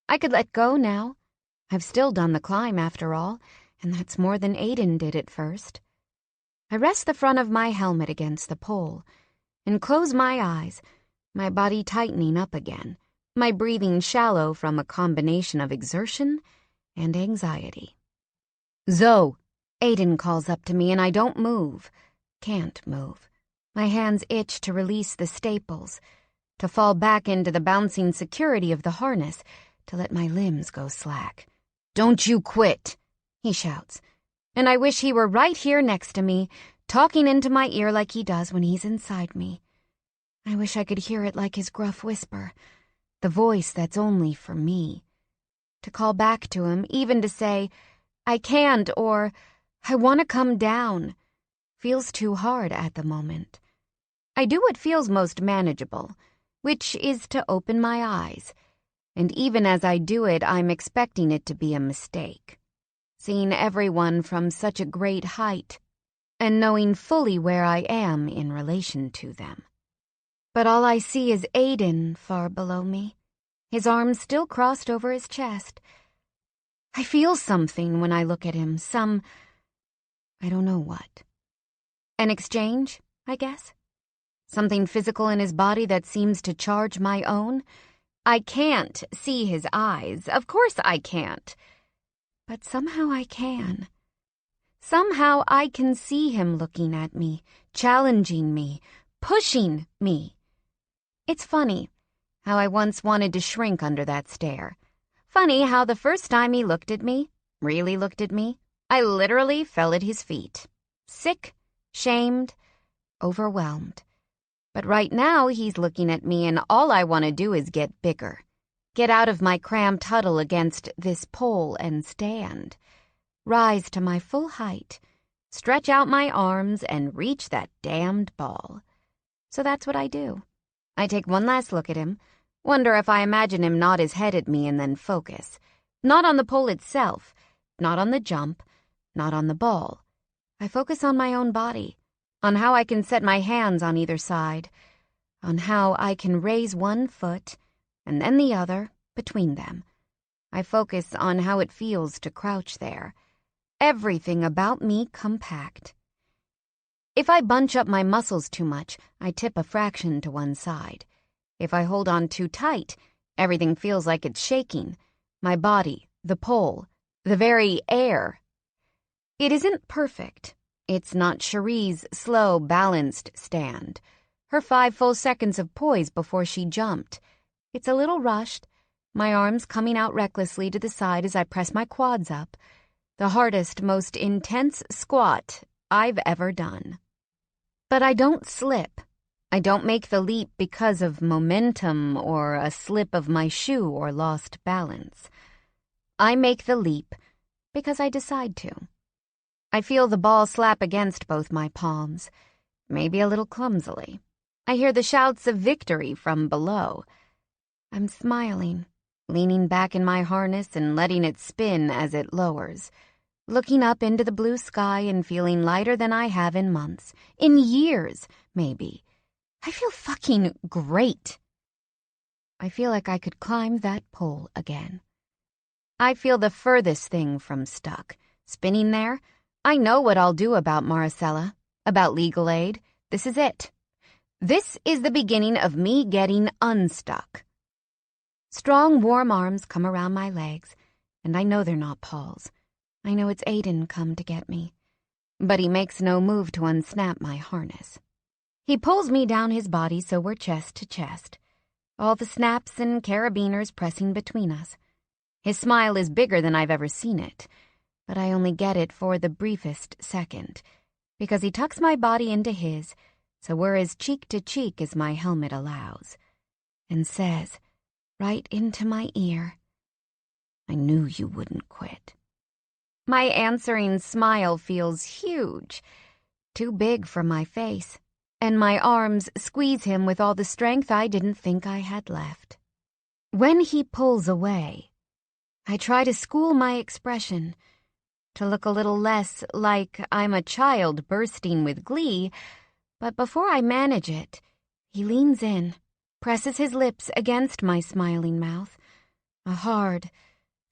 I could let go now. I've still done the climb after all, and that's more than Aiden did at first. I rest the front of my helmet against the pole and close my eyes, my body tightening up again, my breathing shallow from a combination of exertion and anxiety. "Zoe!" Aiden calls up to me and I don't move. Can't move. My hands itch to release the staples, to fall back into the bouncing security of the harness, to let my limbs go slack. "Don't you quit!" he shouts. And I wish he were right here next to me, talking into my ear like he does when he's inside me. I wish I could hear it like his gruff whisper, the voice that's only for me. To call back to him, even to say, "I can't," or "I want to come down," feels too hard at the moment. I do what feels most manageable, which is to open my eyes. And even as I do it, I'm expecting it to be a mistake. Seeing everyone from such a great height, and knowing fully where I am in relation to them. But all I see is Aiden far below me, his arms still crossed over his chest. I feel something when I look at him, I don't know what. An exchange, I guess? Something physical in his body that seems to charge my own? I can't see his eyes, of course I can't. But somehow I can. Somehow I can see him looking at me, challenging me, pushing me. It's funny how I once wanted to shrink under that stare. Funny how the first time he looked at me, really looked at me, I literally fell at his feet. Sick, shamed, overwhelmed. But right now he's looking at me and all I want to do is get bigger. Get out of my cramped huddle against this pole and stand. Rise to my full height, stretch out my arms, and reach that damned ball. So that's what I do. I take one last look at him, wonder if I imagine him nod his head at me and then focus. Not on the pole itself, not on the jump, not on the ball. I focus on my own body, on how I can set my hands on either side, on how I can raise one foot and then the other between them. I focus on how it feels to crouch there. Everything about me compact. If I bunch up my muscles too much, I tip a fraction to one side. If I hold on too tight, everything feels like it's shaking. My body, the pole, the very air. It isn't perfect. It's not Cherie's slow, balanced stand. Her 5 full seconds of poise before she jumped. It's a little rushed, my arms coming out recklessly to the side as I press my quads up. The hardest, most intense squat I've ever done. But I don't slip. I don't make the leap because of momentum or a slip of my shoe or lost balance. I make the leap because I decide to. I feel the ball slap against both my palms, maybe a little clumsily. I hear the shouts of victory from below. I'm smiling, leaning back in my harness and letting it spin as it lowers, looking up into the blue sky and feeling lighter than I have in months, in years, maybe. I feel fucking great. I feel like I could climb that pole again. I feel the furthest thing from stuck. Spinning there, I know what I'll do about Maricela, about legal aid. This is it. This is the beginning of me getting unstuck. Strong, warm arms come around my legs, and I know they're not Paul's. I know it's Aiden come to get me. But he makes no move to unsnap my harness. He pulls me down his body so we're chest to chest, all the snaps and carabiners pressing between us. His smile is bigger than I've ever seen it, but I only get it for the briefest second, because he tucks my body into his, so we're as cheek to cheek as my helmet allows, and says, right into my ear, "I knew you wouldn't quit." My answering smile feels huge, too big for my face, and my arms squeeze him with all the strength I didn't think I had left. When he pulls away, I try to school my expression, to look a little less like I'm a child bursting with glee, but before I manage it, he leans in, presses his lips against my smiling mouth, a hard,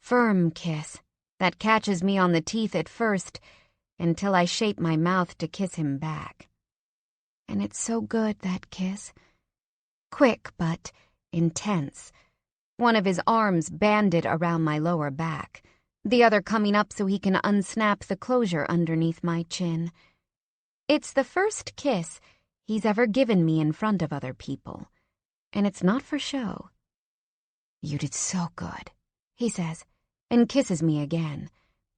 firm kiss that catches me on the teeth at first until I shape my mouth to kiss him back. And it's so good, that kiss. Quick but intense. One of his arms banded around my lower back, the other coming up so he can unsnap the closure underneath my chin. It's the first kiss he's ever given me in front of other people, and it's not for show. "You did so good," he says, and kisses me again.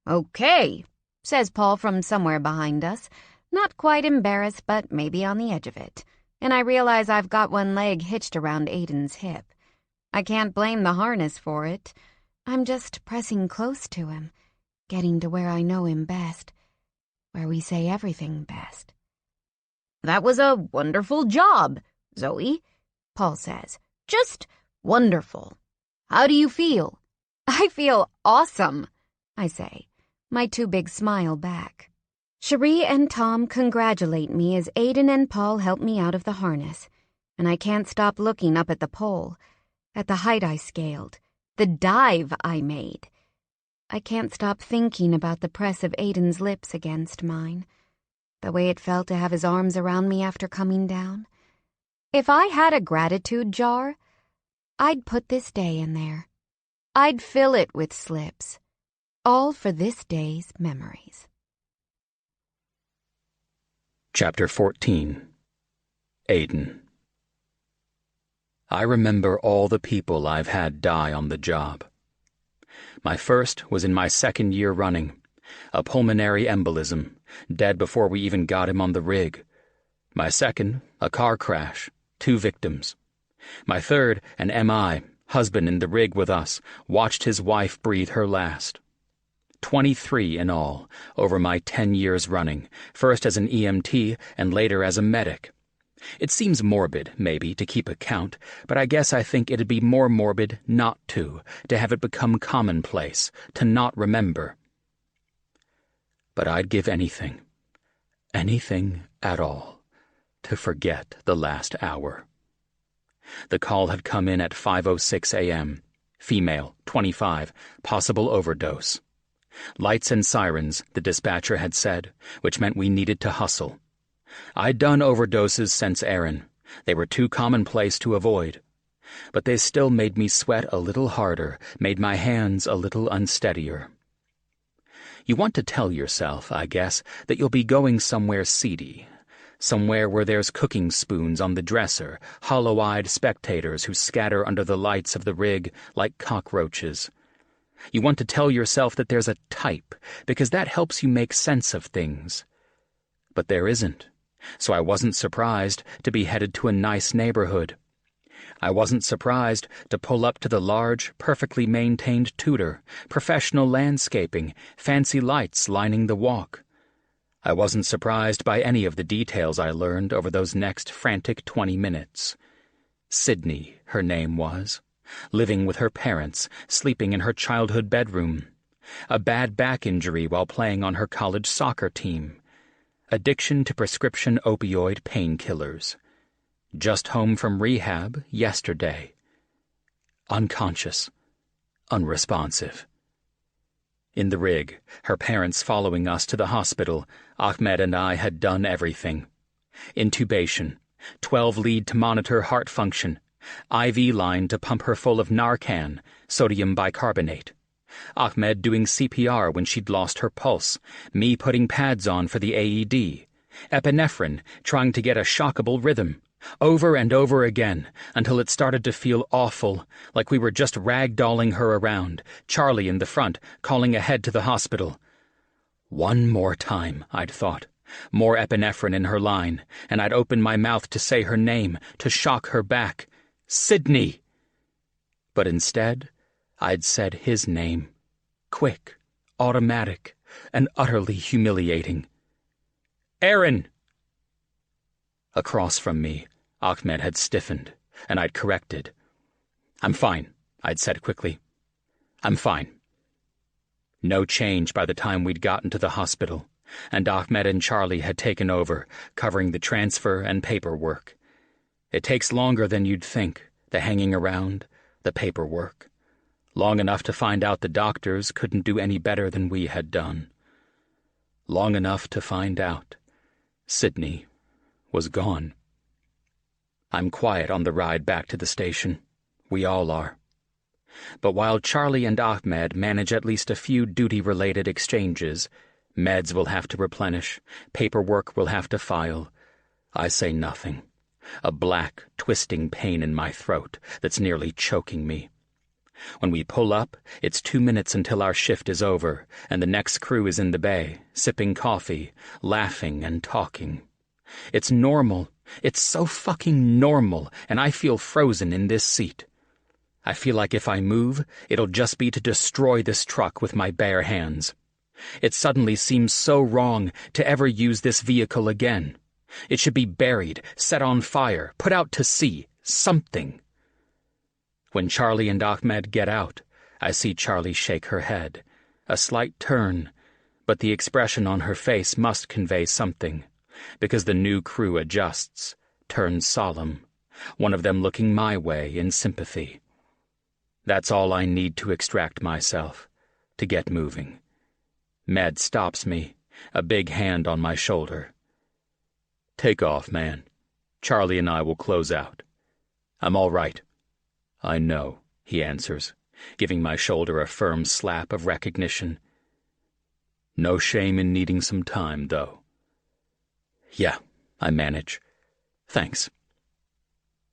"Okay," says Paul from somewhere behind us, not quite embarrassed, but maybe on the edge of it, and I realize I've got one leg hitched around Aiden's hip. I can't blame the harness for it. I'm just pressing close to him, getting to where I know him best, where we say everything best. "That was a wonderful job, Zoe," Paul says. "Just wonderful. How do you feel?" "I feel awesome," I say, my too big smile back. Cherie and Tom congratulate me as Aiden and Paul help me out of the harness, and I can't stop looking up at the pole, at the height I scaled, the dive I made. I can't stop thinking about the press of Aiden's lips against mine, the way it felt to have his arms around me after coming down. If I had a gratitude jar, I'd put this day in there. I'd fill it with slips, all for this day's memories. Chapter 14. Aiden. I remember all the people I've had die on the job. My first was in my second year running, a pulmonary embolism, dead before we even got him on the rig. My second, a car crash, 2 victims. My third, an MI, husband in the rig with us, watched his wife breathe her last. 23 in all, over my 10 years running, first as an EMT and later as a medic. It seems morbid, maybe, to keep a count, but I guess I think it'd be more morbid not to have it become commonplace, to not remember. But I'd give anything at all, to forget the last hour. The call had come in at 5:06 a.m. Female, 25, possible overdose. Lights and sirens, the dispatcher had said, which meant we needed to hustle. I'd done overdoses since Aaron. They were too commonplace to avoid. But they still made me sweat a little harder, made my hands a little unsteadier. You want to tell yourself, I guess, that you'll be going somewhere seedy, somewhere where there's cooking spoons on the dresser, hollow-eyed spectators who scatter under the lights of the rig like cockroaches. You want to tell yourself that there's a type, because that helps you make sense of things. But there isn't, so I wasn't surprised to be headed to a nice neighborhood. I wasn't surprised to pull up to the large, perfectly maintained Tudor, professional landscaping, fancy lights lining the walk. I wasn't surprised by any of the details I learned over those next frantic 20 minutes. Sydney, her name was. Living with her parents, sleeping in her childhood bedroom. A bad back injury while playing on her college soccer team. Addiction to prescription opioid painkillers. Just home from rehab yesterday. Unconscious. Unresponsive. In the rig, her parents following us to the hospital, Ahmed and I had done everything. Intubation, 12 lead to monitor heart function, IV line to pump her full of Narcan, sodium bicarbonate. Ahmed doing CPR when she'd lost her pulse, me putting pads on for the AED, epinephrine trying to get a shockable rhythm, over and over again until it started to feel awful, like we were just ragdolling her around, Charlie in the front calling ahead to the hospital. One more time, I'd thought. More epinephrine in her line, and I'd open my mouth to say her name, to shock her back. Sydney! But instead, I'd said his name. Quick, automatic, and utterly humiliating. "Aaron!" Across from me, Ahmed had stiffened, and I'd corrected. "I'm fine," I'd said quickly. "I'm fine." No change by the time we'd gotten to the hospital, and Ahmed and Charlie had taken over, covering the transfer and paperwork. It takes longer than you'd think, the hanging around, the paperwork. Long enough to find out the doctors couldn't do any better than we had done. Long enough to find out Sydney was gone. I'm quiet on the ride back to the station. We all are. But while Charlie and Ahmed manage at least a few duty-related exchanges, meds will have to replenish, paperwork will have to file, I say nothing. A black, twisting pain in my throat that's nearly choking me. When we pull up, it's 2 minutes until our shift is over, and the next crew is in the bay, sipping coffee, laughing and talking. It's normal. It's so fucking normal, and I feel frozen in this seat. I feel like if I move, it'll just be to destroy this truck with my bare hands. It suddenly seems so wrong to ever use this vehicle again. It should be buried, set on fire, put out to sea, something. When Charlie and Ahmed get out, I see Charlie shake her head. A slight turn, but the expression on her face must convey something, because the new crew adjusts, turns solemn, one of them looking my way in sympathy. That's all I need to extract myself, to get moving. Med stops me, a big hand on my shoulder. "Take off, man. Charlie and I will close out." "I'm all right." "I know," he answers, giving my shoulder a firm slap of recognition. "No shame in needing some time, though." "Yeah," I manage. "Thanks."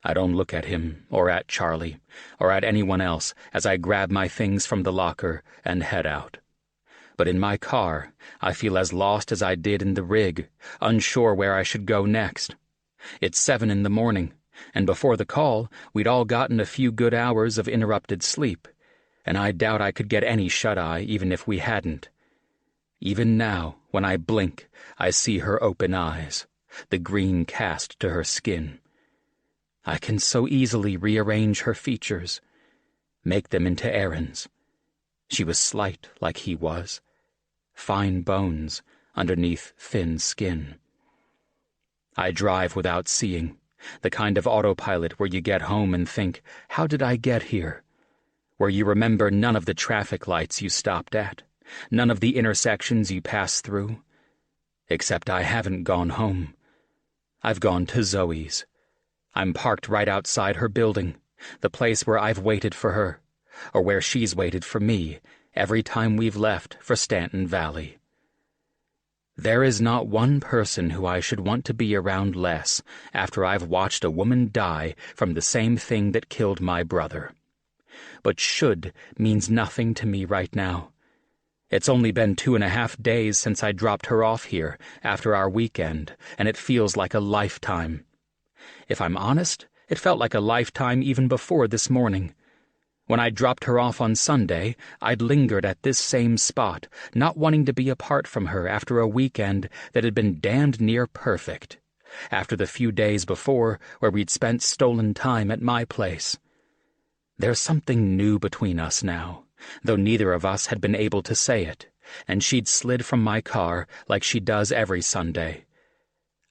I don't look at him, or at Charlie, or at anyone else as I grab my things from the locker and head out. But in my car, I feel as lost as I did in the rig, unsure where I should go next. It's 7 in the morning, and before the call, we'd all gotten a few good hours of interrupted sleep, and I doubt I could get any shut-eye even if we hadn't. Even now, when I blink, I see her open eyes, the green cast to her skin. I can so easily rearrange her features, make them into Aaron's. She was slight like he was, fine bones underneath thin skin. I drive without seeing, the kind of autopilot where you get home and think, how did I get here? Where you remember none of the traffic lights you stopped at, none of the intersections you passed through. Except I haven't gone home. I've gone to Zoe's. I'm parked right outside her building, the place where I've waited for her, or where she's waited for me every time we've left for Stanton Valley. There is not one person who I should want to be around less after I've watched a woman die from the same thing that killed my brother. But should means nothing to me right now. It's only been 2.5 days since I dropped her off here after our weekend, and it feels like a lifetime. If I'm honest, it felt like a lifetime even before this morning. When I dropped her off on Sunday, I'd lingered at this same spot, not wanting to be apart from her after a weekend that had been damned near perfect, after the few days before where we'd spent stolen time at my place. There's something new between us now, though neither of us had been able to say it, and she'd slid from my car like she does every Sunday.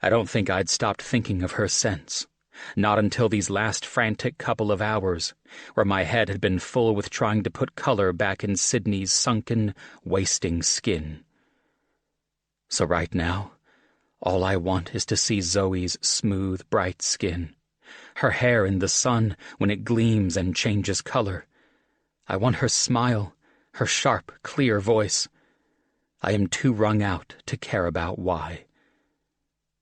I don't think I'd stopped thinking of her since. Not until these last frantic couple of hours, where my head had been full with trying to put color back in Sydney's sunken, wasting skin. So right now, all I want is to see Zoe's smooth, bright skin, her hair in the sun when it gleams and changes color. I want her smile, her sharp, clear voice. I am too wrung out to care about why.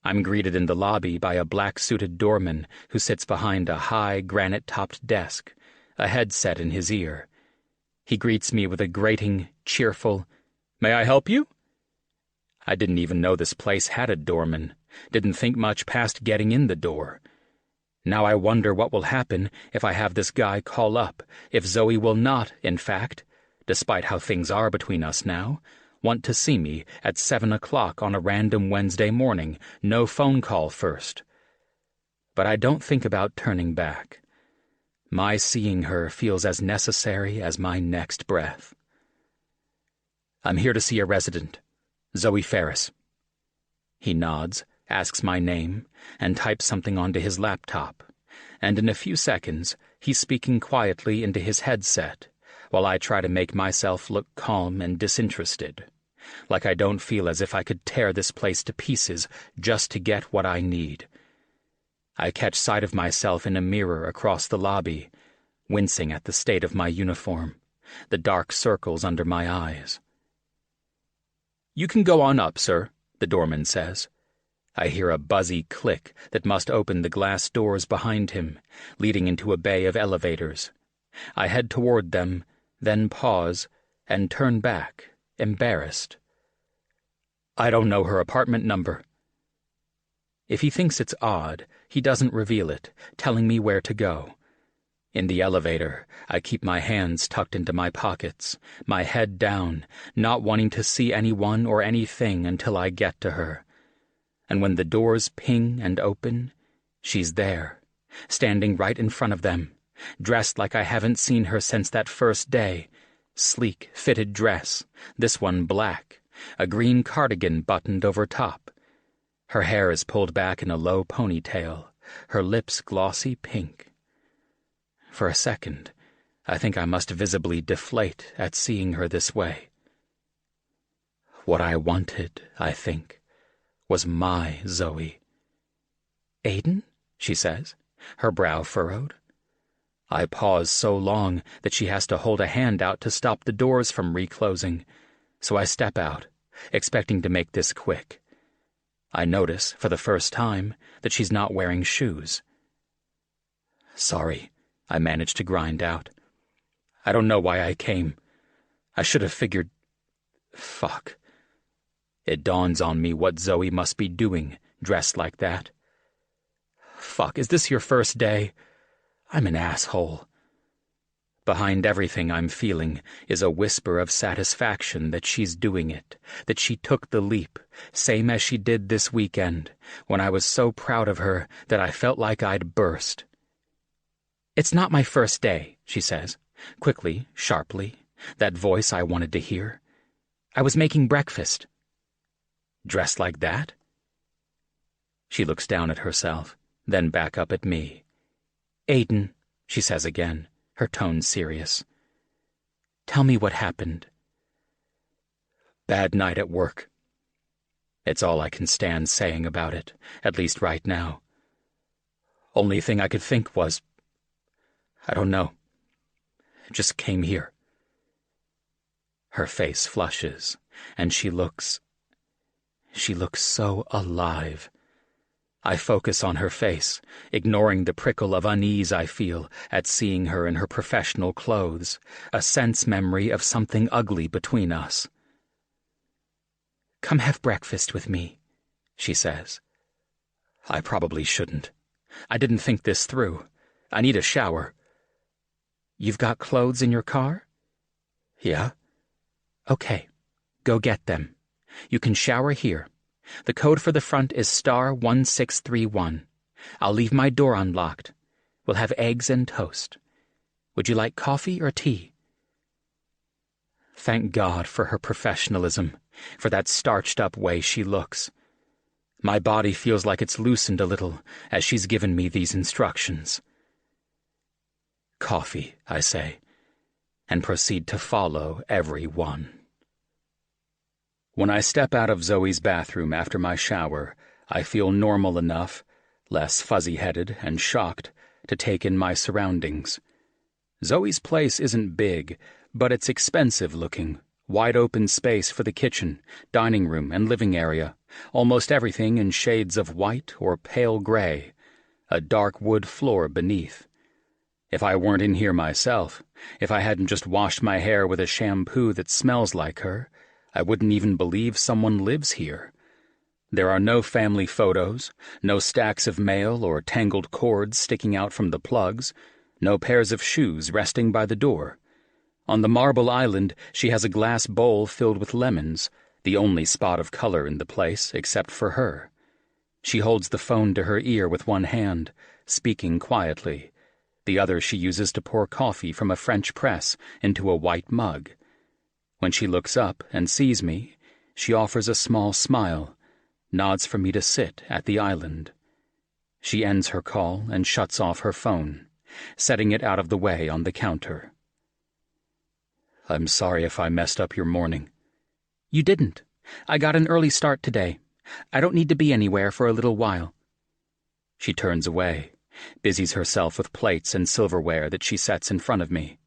I'm greeted in the lobby by a black-suited doorman who sits behind a high, granite-topped desk, a headset in his ear. He greets me with a grating, cheerful, "May I help you?" I didn't even know this place had a doorman, didn't think much past getting in the door. Now I wonder what will happen if I have this guy call up, if Zoe will not, in fact, despite how things are between us now, Want to see me at 7 o'clock on a random Wednesday morning, no phone call first. But I don't think about turning back. My seeing her feels as necessary as my next breath. I'm here to see a resident, Zoe Ferris. He nods, asks my name, and types something onto his laptop, and in a few seconds he's speaking quietly into his headset, while I try to make myself look calm and disinterested, like I don't feel as if I could tear this place to pieces just to get what I need. I catch sight of myself in a mirror across the lobby, wincing at the state of my uniform, the dark circles under my eyes. "You can go on up, sir," the doorman says. I hear a buzzy click that must open the glass doors behind him, leading into a bay of elevators. I head toward them, then pause, and turn back, embarrassed. I don't know her apartment number. If he thinks it's odd, he doesn't reveal it, telling me where to go. In the elevator, I keep my hands tucked into my pockets, my head down, not wanting to see anyone or anything until I get to her. And when the doors ping and open, she's there, standing right in front of them, dressed like I haven't seen her since that first day. Sleek, fitted dress, this one black, a green cardigan buttoned over top. Her hair is pulled back in a low ponytail, her lips glossy pink. For a second, I think I must visibly deflate at seeing her this way. What I wanted, I think, was my Zoe. "Aiden?" she says, her brow furrowed. I pause so long that she has to hold a hand out to stop the doors from reclosing, so I step out, expecting to make this quick. I notice, for the first time, that she's not wearing shoes. "Sorry," I manage to grind out. "I don't know why I came. I should have figured... Fuck." It dawns on me what Zoe must be doing, dressed like that. Fuck, is this your first day? I'm an asshole. Behind everything I'm feeling is a whisper of satisfaction that she's doing it, that she took the leap, same as she did this weekend, when I was so proud of her that I felt like I'd burst. "It's not my first day," she says, quickly, sharply, that voice I wanted to hear. "I was making breakfast." "Dressed like that?" She looks down at herself, then back up at me. "Aiden," she says again, her tone serious. "Tell me what happened." Bad night at work. It's all I can stand saying about it, at least right now. Only thing I could think was, I don't know. Just came here. Her face flushes, and she looks so alive. I focus on her face, ignoring the prickle of unease I feel at seeing her in her professional clothes, a sense memory of something ugly between us. "Come have breakfast with me," she says. I probably shouldn't. I didn't think this through. I need a shower. "You've got clothes in your car?" "Yeah." "Okay, go get them. You can shower here. The code for the front is *1631. I'll leave my door unlocked. We'll have eggs and toast. Would you like coffee or tea?" Thank God for her professionalism, for that starched-up way she looks. My body feels like it's loosened a little as she's given me these instructions. "Coffee," I say, and proceed to follow every one. When I step out of Zoe's bathroom after my shower, I feel normal enough, less fuzzy-headed and shocked, to take in my surroundings. Zoe's place isn't big, but it's expensive-looking, wide-open space for the kitchen, dining room, and living area, almost everything in shades of white or pale gray, a dark wood floor beneath. If I weren't in here myself, if I hadn't just washed my hair with a shampoo that smells like her, I wouldn't even believe someone lives here. There are no family photos, no stacks of mail or tangled cords sticking out from the plugs, no pairs of shoes resting by the door. On the marble island, she has a glass bowl filled with lemons, the only spot of color in the place except for her. She holds the phone to her ear with one hand, speaking quietly. The other she uses to pour coffee from a French press into a white mug. When she looks up and sees me, she offers a small smile, nods for me to sit at the island. She ends her call and shuts off her phone, setting it out of the way on the counter. "I'm sorry if I messed up your morning." "You didn't. I got an early start today. I don't need to be anywhere for a little while." She turns away, busies herself with plates and silverware that she sets in front of me.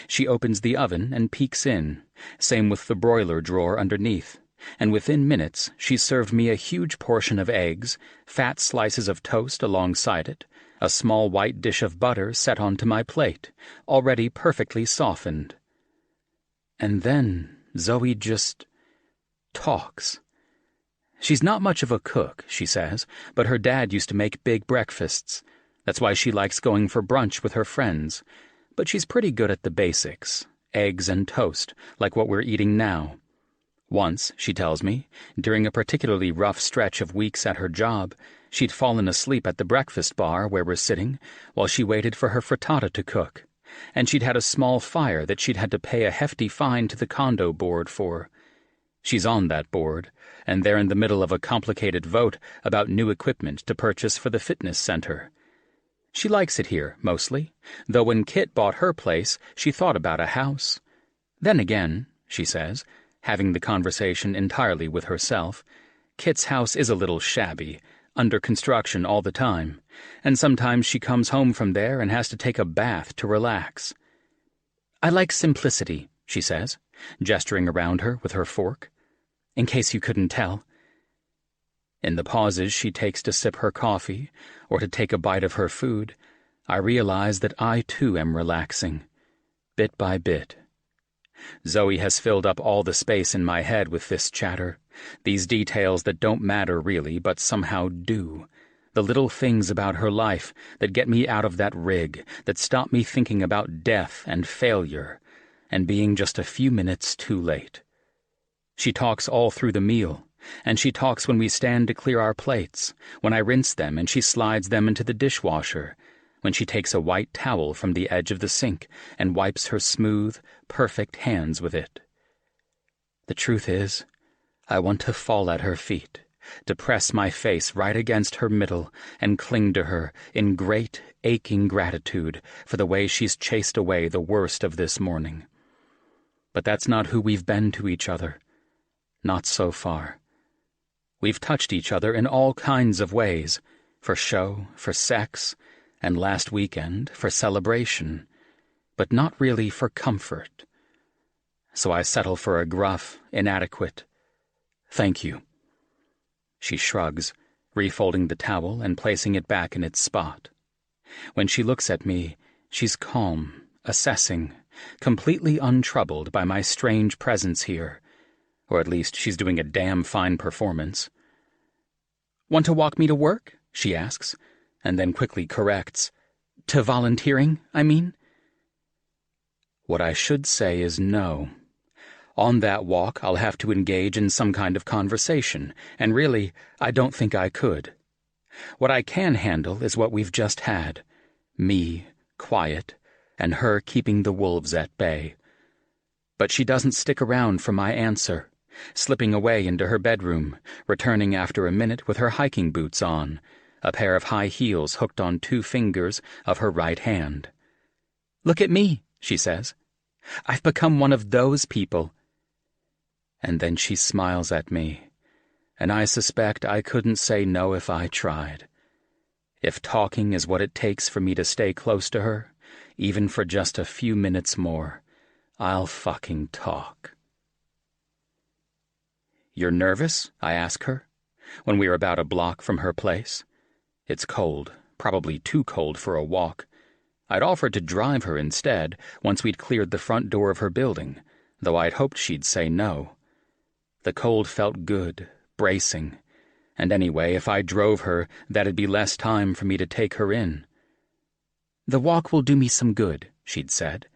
She opens the oven and peeks in, same with the broiler drawer underneath, and within minutes she's served me a huge portion of eggs, fat slices of toast alongside it, a small white dish of butter set onto my plate, already perfectly softened. And then Zoe just talks. She's not much of a cook, she says, but her dad used to make big breakfasts. That's why she likes going for brunch with her friends. But she's pretty good at the basics, eggs and toast, like what we're eating now. Once, she tells me, during a particularly rough stretch of weeks at her job, she'd fallen asleep at the breakfast bar where we're sitting while she waited for her frittata to cook, and she'd had a small fire that she'd had to pay a hefty fine to the condo board for. She's on that board, and they're in the middle of a complicated vote about new equipment to purchase for the fitness center. She likes it here, mostly, though when Kit bought her place, she thought about a house. Then again, she says, having the conversation entirely with herself, Kit's house is a little shabby, under construction all the time, and sometimes she comes home from there and has to take a bath to relax. "I like simplicity," she says, gesturing around her with her fork. "In case you couldn't tell." In the pauses she takes to sip her coffee or to take a bite of her food, I realize that I too am relaxing, bit by bit. Zoe has filled up all the space in my head with this chatter, these details that don't matter really but somehow do, the little things about her life that get me out of that rig, that stop me thinking about death and failure, and being just a few minutes too late. She talks all through the meal, and she talks when we stand to clear our plates, when I rinse them and she slides them into the dishwasher, when she takes a white towel from the edge of the sink and wipes her smooth, perfect hands with it. The truth is, I want to fall at her feet, to press my face right against her middle and cling to her in great, aching gratitude for the way she's chased away the worst of this morning. But that's not who we've been to each other. Not so far. We've touched each other in all kinds of ways, for show, for sex, and last weekend for celebration, but not really for comfort. So I settle for a gruff, inadequate, "Thank you." She shrugs, refolding the towel and placing it back in its spot. When she looks at me, she's calm, assessing, completely untroubled by my strange presence here, or at least she's doing a damn fine performance. "Want to walk me to work?" she asks, and then quickly corrects. "To volunteering, I mean?" What I should say is no. On that walk, I'll have to engage in some kind of conversation, and really, I don't think I could. What I can handle is what we've just had. Me, quiet, and her keeping the wolves at bay. But she doesn't stick around for my answer, slipping away into her bedroom, returning after a minute with her hiking boots on, a pair of high heels hooked on 2 fingers of her right hand. "Look at me," she says. "I've become one of those people." And then she smiles at me, and I suspect I couldn't say no if I tried. If talking is what it takes for me to stay close to her, even for just a few minutes more, I'll fucking talk. "You're nervous?" I ask her, when we're about a block from her place. It's cold, probably too cold for a walk. I'd offered to drive her instead, once we'd cleared the front door of her building, though I'd hoped she'd say no. The cold felt good, bracing, and anyway, if I drove her, that'd be less time for me to take her in. "The walk will do me some good," she'd said,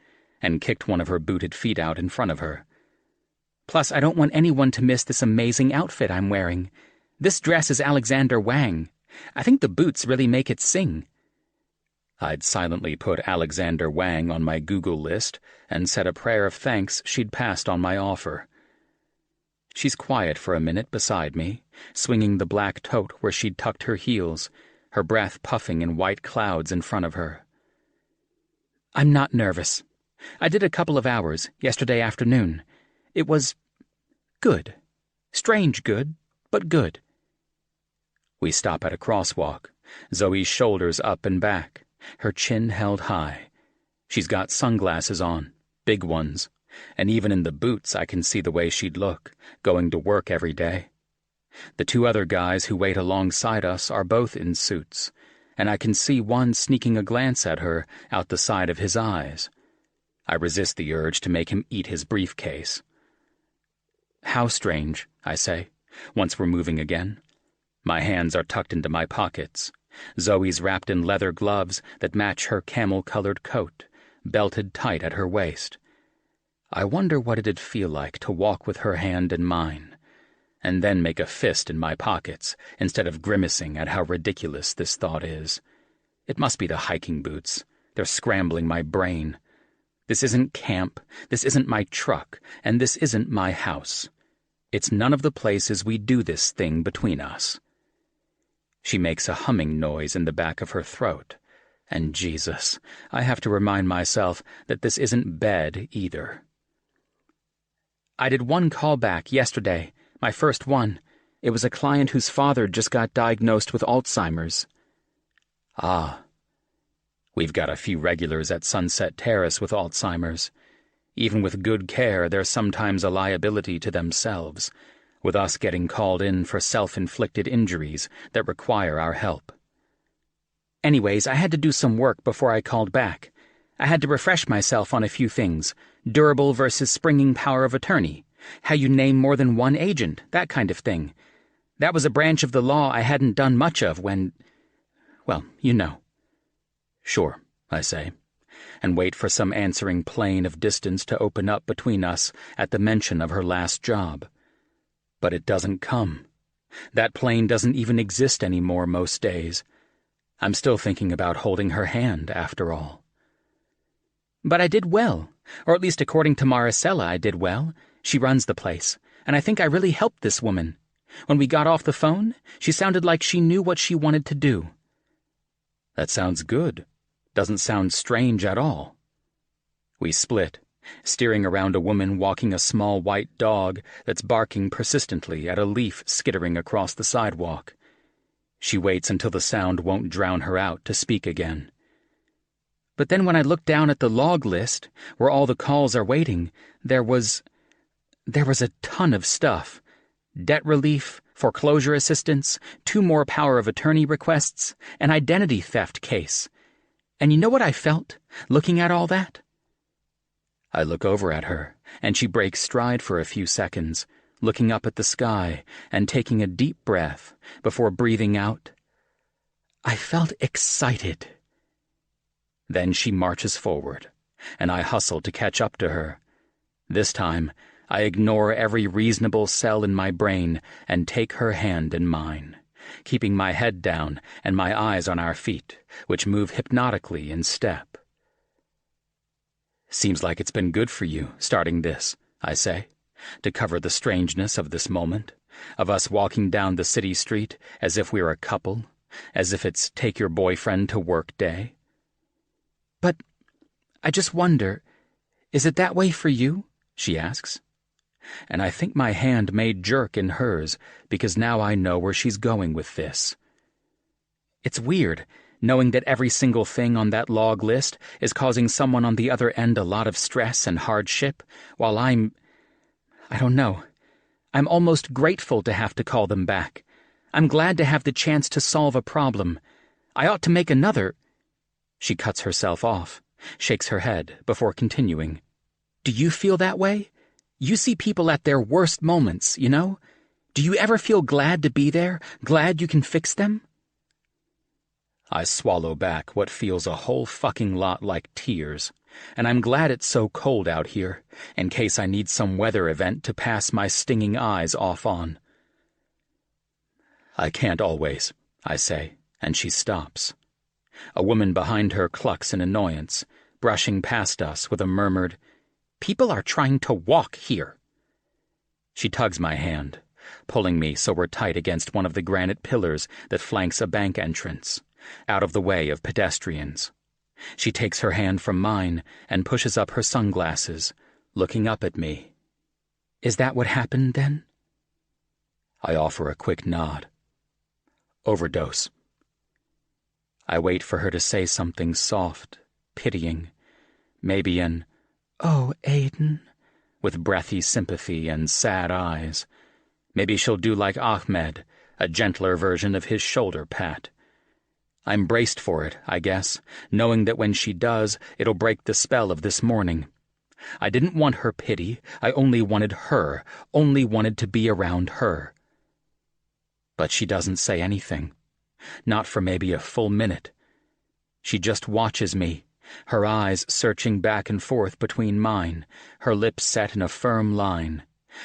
and kicked one of her booted feet out in front of her. "Plus, I don't want anyone to miss this amazing outfit I'm wearing. This dress is Alexander Wang. I think the boots really make it sing." I'd silently put Alexander Wang on my Google list and said a prayer of thanks she'd passed on my offer. She's quiet for a minute beside me, swinging the black tote where she'd tucked her heels, her breath puffing in white clouds in front of her. "I'm not nervous. I did a couple of hours yesterday afternoon. It was good. Strange good, but good." We stop at a crosswalk, Zoe's shoulders up and back, her chin held high. She's got sunglasses on, big ones, and even in the boots I can see the way she'd look, going to work every day. The two other guys who wait alongside us are both in suits, and I can see one sneaking a glance at her out the side of his eyes. I resist the urge to make him eat his briefcase. "How strange," I say, once we're moving again. My hands are tucked into my pockets. Zoe's wrapped in leather gloves that match her camel-colored coat, belted tight at her waist. I wonder what it'd feel like to walk with her hand in mine, and then make a fist in my pockets instead of grimacing at how ridiculous this thought is. It must be the hiking boots. They're scrambling my brain. This isn't camp, this isn't my truck, and this isn't my house. It's none of the places we do this thing between us. She makes a humming noise in the back of her throat, and Jesus, I have to remind myself that this isn't bed either. "I did one call back yesterday, my first one. It was a client whose father just got diagnosed with Alzheimer's." "Ah. We've got a few regulars at Sunset Terrace with Alzheimer's. Even with good care, they're sometimes a liability to themselves, with us getting called in for self-inflicted injuries that require our help. Anyways, I had to do some work before I called back. I had to refresh myself on a few things, durable versus springing power of attorney, how you name more than one agent, that kind of thing. That was a branch of the law I hadn't done much of when, well, you know." "Sure," I say, and wait for some answering plane of distance to open up between us at the mention of her last job. But it doesn't come. That plane doesn't even exist anymore most days. I'm still thinking about holding her hand, after all. "But I did well, or at least according to Maricela I did well. She runs the place, and I think I really helped this woman. When we got off the phone, she sounded like she knew what she wanted to do." "That sounds good. Doesn't sound strange at all." We split, steering around a woman walking a small white dog that's barking persistently at a leaf skittering across the sidewalk. She waits until the sound won't drown her out to speak again. "But then when I looked down at the log list, where all the calls are waiting, there was a ton of stuff. Debt relief, foreclosure assistance, 2 more power of attorney requests, an identity theft case. And you know what I felt, looking at all that?" I look over at her, and she breaks stride for a few seconds, looking up at the sky and taking a deep breath before breathing out, "I felt excited." Then she marches forward, and I hustle to catch up to her. This time, I ignore every reasonable cell in my brain and take her hand in mine, keeping my head down and my eyes on our feet, which move hypnotically in step. "Seems like it's been good for you, starting this," I say, to cover the strangeness of this moment, of us walking down the city street as if we're a couple, as if it's take your boyfriend to work day. "But I just wonder, is it that way for you?" she asks. And I think my hand may jerk in hers because now I know where she's going with this. It's weird, knowing that every single thing on that log list is causing someone on the other end a lot of stress and hardship, while I don't know. I'm almost grateful to have to call them back. I'm glad to have the chance to solve a problem. I ought to make another. She cuts herself off, shakes her head before continuing. "Do you feel that way? You see people at their worst moments, you know? Do you ever feel glad to be there, glad you can fix them?" I swallow back what feels a whole fucking lot like tears, and I'm glad it's so cold out here, in case I need some weather event to pass my stinging eyes off on. I can't always, I say, and she stops. A woman behind her clucks in annoyance, brushing past us with a murmured, "People are trying to walk here." She tugs my hand, pulling me so we're tight against one of the granite pillars that flanks a bank entrance, out of the way of pedestrians. She takes her hand from mine and pushes up her sunglasses, looking up at me. "Is that what happened, then?" I offer a quick nod. "Overdose." I wait for her to say something soft, pitying, maybe an, "Oh, Aiden," with breathy sympathy and sad eyes. Maybe she'll do like Ahmed, a gentler version of his shoulder pat. I'm braced for it, I guess, knowing that when she does, it'll break the spell of this morning. I didn't want her pity, I only wanted her, only wanted to be around her. But she doesn't say anything, not for maybe a full minute. She just watches me, her eyes searching back and forth between mine, her lips set in a firm line,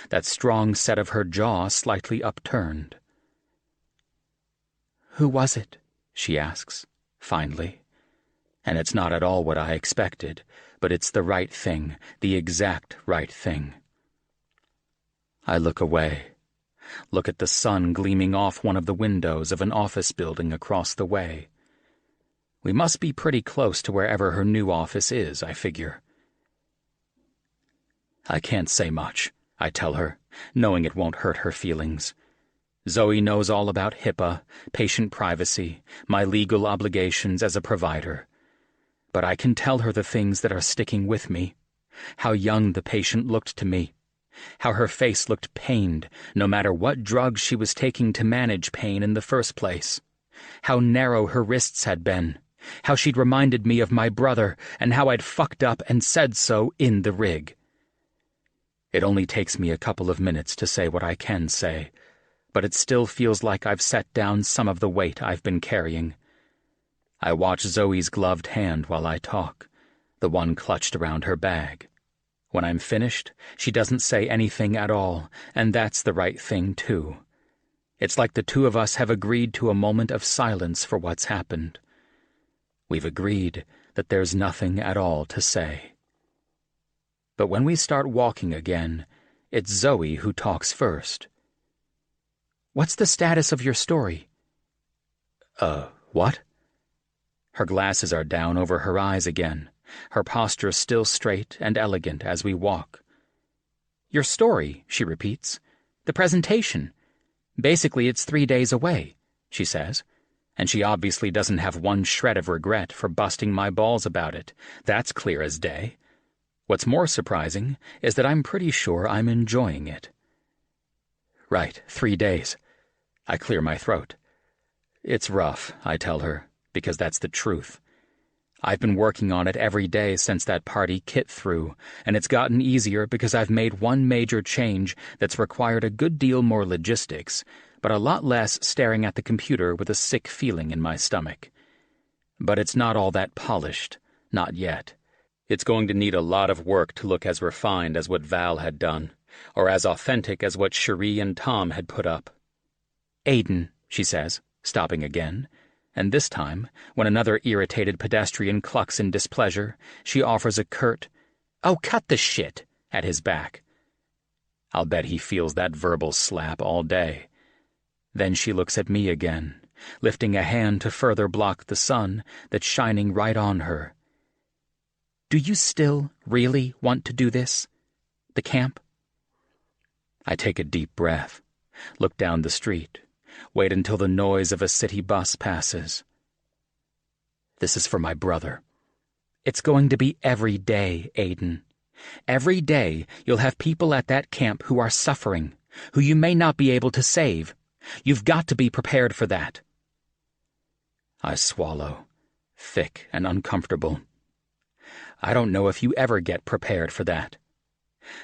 that strong set of her jaw slightly upturned. "Who was it?" she asks, finally. And it's not at all what I expected, but it's the right thing, the exact right thing. I look away, look at the sun gleaming off one of the windows of an office building across the way. We must be pretty close to wherever her new office is, I figure. I can't say much, I tell her, knowing it won't hurt her feelings. Zoe knows all about HIPAA, patient privacy, my legal obligations as a provider. But I can tell her the things that are sticking with me. How young the patient looked to me. How her face looked pained, no matter what drugs she was taking to manage pain in the first place. How narrow her wrists had been. How she'd reminded me of my brother, and how I'd fucked up and said so in the rig. It only takes me a couple of minutes to say what I can say, but it still feels like I've set down some of the weight I've been carrying. I watch Zoe's gloved hand while I talk, the one clutched around her bag. When I'm finished, she doesn't say anything at all, and that's the right thing, too. It's like the two of us have agreed to a moment of silence for what's happened. We've agreed that there's nothing at all to say. But when we start walking again, it's Zoe who talks first. "What's the status of your story?" What?" Her glasses are down over her eyes again, her posture still straight and elegant as we walk. "Your story," she repeats. "The presentation. Basically, it's 3 days away," she says. And she obviously doesn't have one shred of regret for busting my balls about it. That's clear as day. What's more surprising is that I'm pretty sure I'm enjoying it. "Right, 3 days. I clear my throat. "It's rough," I tell her, because that's the truth. I've been working on it every day since that party Kit threw, and it's gotten easier because I've made one major change that's required a good deal more logistics, but a lot less staring at the computer with a sick feeling in my stomach. But it's not all that polished, not yet. It's going to need a lot of work to look as refined as what Val had done, or as authentic as what Cherie and Tom had put up. "Aiden," she says, stopping again, and this time, when another irritated pedestrian clucks in displeasure, she offers a curt, "Oh, cut the shit," at his back. I'll bet he feels that verbal slap all day. Then she looks at me again, lifting a hand to further block the sun that's shining right on her. "Do you still really want to do this? The camp?" I take a deep breath, look down the street, wait until the noise of a city bus passes. "This is for my brother. It's going to be every day, Aiden. Every day you'll have people at that camp who are suffering, who you may not be able to save. You've got to be prepared for that." I swallow, thick and uncomfortable. I don't know if you ever get prepared for that.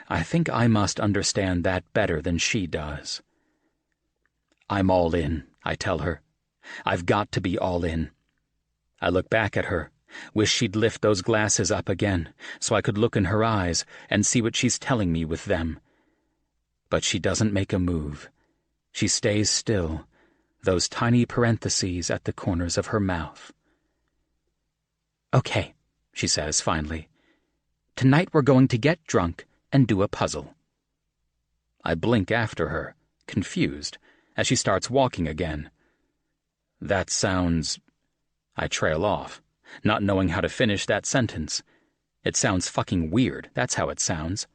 I think I must understand that better than she does. "I'm all in," I tell her. "I've got to be all in." I look back at her, Wish she'd lift those glasses up again, so I could look in her eyes and see what she's telling me with them. But she doesn't make a move. She stays still, those tiny parentheses at the corners of her mouth. "Okay," she says finally. "Tonight we're going to get drunk and do a puzzle." I blink after her, confused, as she starts walking again. That sounds... I trail off, not knowing how to finish that sentence. It sounds fucking weird, that's how it sounds.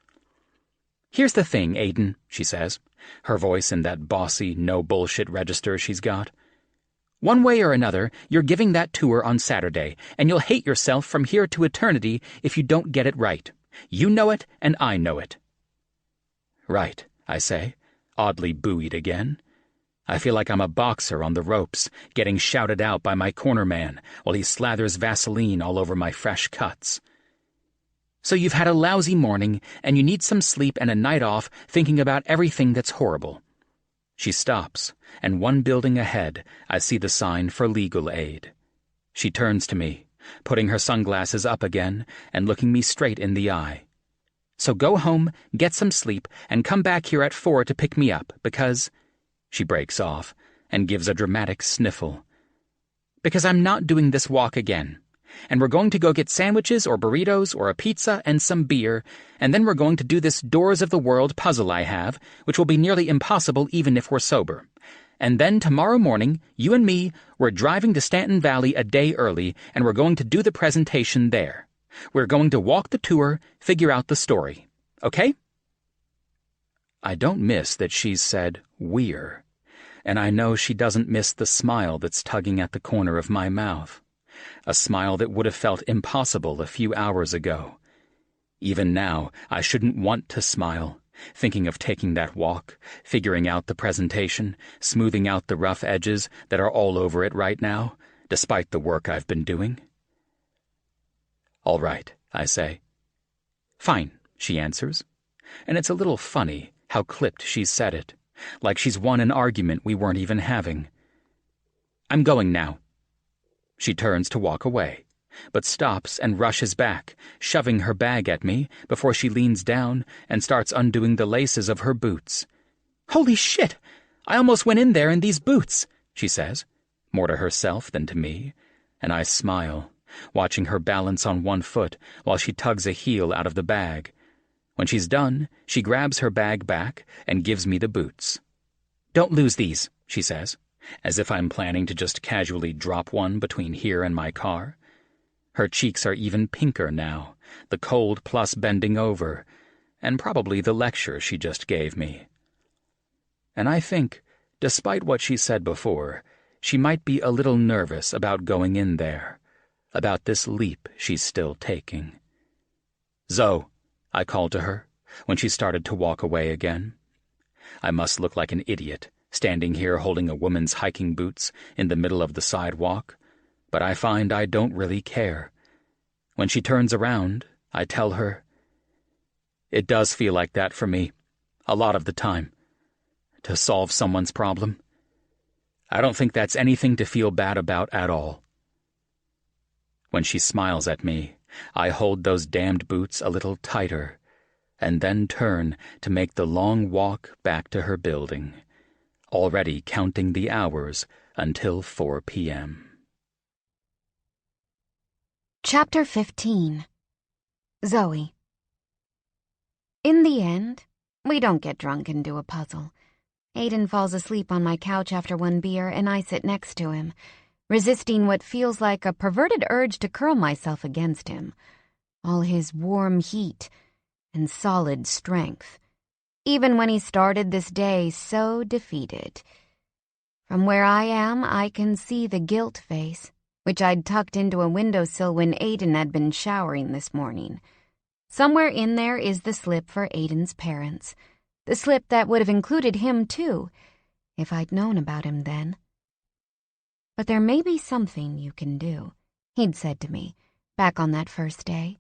"Here's the thing, Aiden," she says, her voice in that bossy, no-bullshit register she's got. "One way or another, you're giving that tour on Saturday, and you'll hate yourself from here to eternity if you don't get it right. You know it, and I know it." "Right," I say, oddly buoyed again. I feel like I'm a boxer on the ropes, getting shouted out by my corner man while he slathers Vaseline all over my fresh cuts. "So you've had a lousy morning, and you need some sleep and a night off thinking about everything that's horrible." She stops, and one building ahead, I see the sign for legal aid. She turns to me, putting her sunglasses up again and looking me straight in the eye. "So go home, get some sleep, and come back here at 4 to pick me up, because..." She breaks off and gives a dramatic sniffle. "Because I'm not doing this walk again. And we're going to go get sandwiches or burritos or a pizza and some beer, and then we're going to do this Doors of the World puzzle I have, which will be nearly impossible even if we're sober. And then tomorrow morning, you and me, we're driving to Stanton Valley a day early, and we're going to do the presentation there. We're going to walk the tour, figure out the story. Okay?" I don't miss that she's said "we're," and I know she doesn't miss the smile that's tugging at the corner of my mouth. A smile that would have felt impossible a few hours ago. Even now, I shouldn't want to smile, thinking of taking that walk, figuring out the presentation, smoothing out the rough edges that are all over it right now, despite the work I've been doing. "All right," I say. "Fine," she answers, and it's a little funny how clipped she's said it, like she's won an argument we weren't even having. "I'm going now." She turns to walk away, but stops and rushes back, shoving her bag at me before she leans down and starts undoing the laces of her boots. "Holy shit! I almost went in there in these boots," she says, more to herself than to me, and I smile, watching her balance on one foot while she tugs a heel out of the bag. When she's done, she grabs her bag back and gives me the boots. "Don't lose these," she says, as if I'm planning to just casually drop one between here and my car. Her cheeks are even pinker now, the cold plus bending over, and probably the lecture she just gave me. And I think, despite what she said before, she might be a little nervous about going in there, about this leap she's still taking. "Zoe," I called to her, when she started to walk away again. I must look like an idiot, standing here holding a woman's hiking boots in the middle of the sidewalk, but I find I don't really care. When she turns around, I tell her, "It does feel like that for me, a lot of the time, to solve someone's problem. I don't think that's anything to feel bad about at all." When she smiles at me, I hold those damned boots a little tighter, and then turn to make the long walk back to her building, already counting the hours until 4 p.m. Chapter 15. Zoe. In the end, we don't get drunk and do a puzzle. Aiden falls asleep on my couch after one beer, and I sit next to him, resisting what feels like a perverted urge to curl myself against him. All his warm heat and solid strength, even when he started this day so defeated. From where I am, I can see the guilt face, which I'd tucked into a windowsill when Aiden had been showering this morning. Somewhere in there is the slip for Aiden's parents, the slip that would have included him too, if I'd known about him then. "But there may be something you can do," he'd said to me, back on that first day,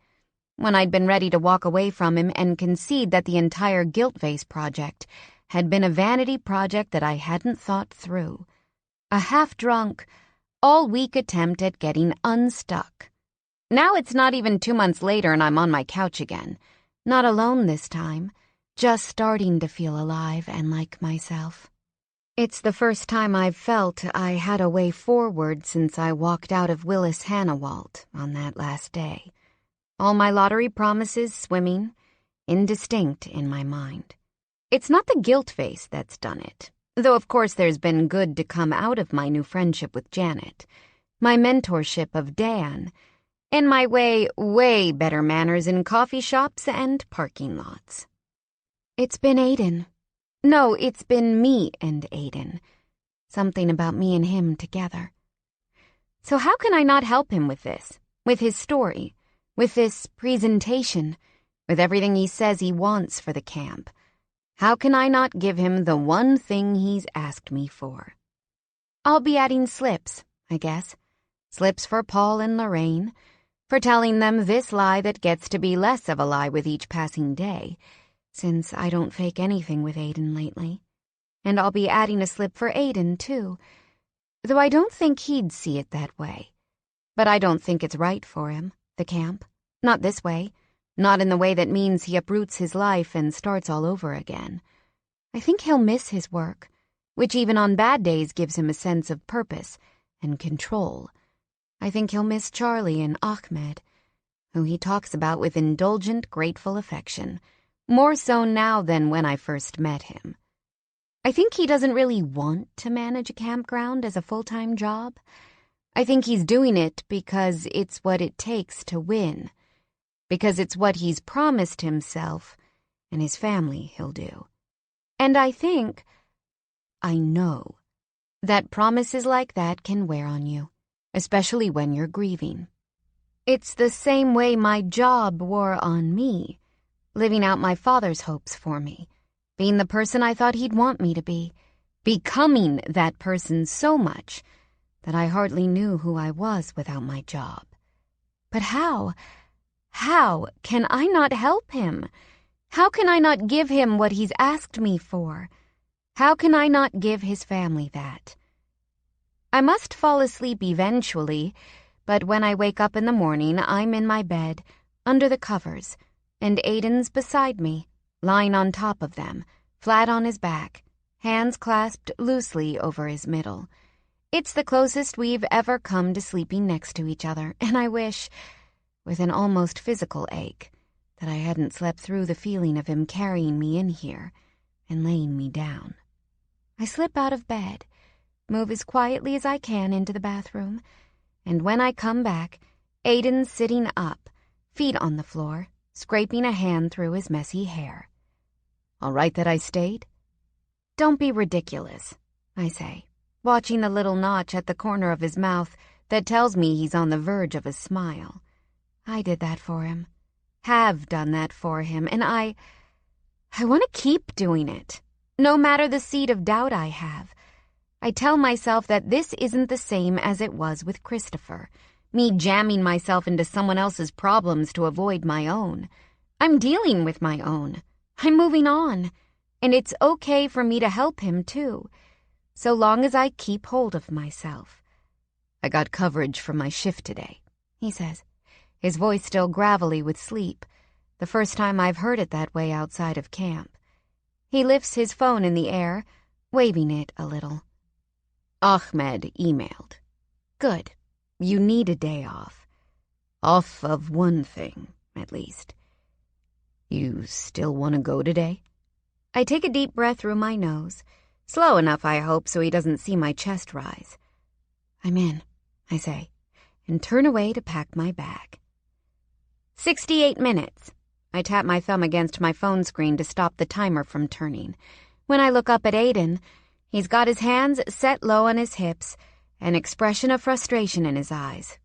when I'd been ready to walk away from him and concede that the entire guilt vase project had been a vanity project that I hadn't thought through. A half-drunk, all-week attempt at getting unstuck, Now it's not even 2 months later and I'm on my couch again. Not alone this time, just starting to feel alive and like myself. It's the first time I've felt I had a way forward since I walked out of Willis Hannawalt on that last day. All my lottery promises swimming, indistinct in my mind. It's not the guilt face that's done it, though of course there's been good to come out of my new friendship with Janet, my mentorship of Dan, and my way better manners in coffee shops and parking lots. It's been Aiden. No, it's been me and Aiden. Something about me and him together. So how can I not help him with this, with his story, with this presentation, with everything he says he wants for the camp? How can I not give him the one thing he's asked me for? I'll be adding slips, I guess. Slips for Paul and Lorraine, for telling them this lie that gets to be less of a lie with each passing day, since I don't fake anything with Aiden lately. And I'll be adding a slip for Aiden, too, though I don't think he'd see it that way. But I don't think it's right for him, the camp. Not this way. Not in the way that means he uproots his life and starts all over again. I think he'll miss his work, which even on bad days gives him a sense of purpose and control. I think he'll miss Charlie and Ahmed, who he talks about with indulgent, grateful affection, more so now than when I first met him. I think he doesn't really want to manage a campground as a full-time job. I think he's doing it because it's what it takes to win, because it's what he's promised himself and his family he'll do. And I know, that promises like that can wear on you, especially when you're grieving. It's the same way my job wore on me, living out my father's hopes for me, being the person I thought he'd want me to be, becoming that person so much that I hardly knew who I was without my job. But how can I not help him? How can I not give him what he's asked me for? How can I not give his family that? I must fall asleep eventually, but when I wake up in the morning, I'm in my bed, under the covers, and Aiden's beside me, lying on top of them, flat on his back, hands clasped loosely over his middle. It's the closest we've ever come to sleeping next to each other, and I wish, with an almost physical ache, that I hadn't slept through the feeling of him carrying me in here and laying me down. I slip out of bed, move as quietly as I can into the bathroom, and when I come back, Aiden's sitting up, feet on the floor, scraping a hand through his messy hair. All right that I stayed? Don't be ridiculous, I say, watching the little notch at the corner of his mouth that tells me he's on the verge of a smile. I did that for him, have done that for him, and I want to keep doing it, no matter the seed of doubt I have. I tell myself that this isn't the same as it was with Christopher, me jamming myself into someone else's problems to avoid my own. I'm dealing with my own. I'm moving on, and it's okay for me to help him, too, so long as I keep hold of myself. I got coverage from my shift today, he says, his voice still gravelly with sleep, the first time I've heard it that way outside of camp. He lifts his phone in the air, waving it a little. Ahmed emailed. Good. You need a day off. Off of one thing, at least. You still want to go today? I take a deep breath through my nose, slow enough, I hope, so he doesn't see my chest rise. I'm in, I say, and turn away to pack my bag. 68 minutes. I tap my thumb against my phone screen to stop the timer from turning. When I look up at Aiden, he's got his hands set low on his hips, an expression of frustration in his eyes.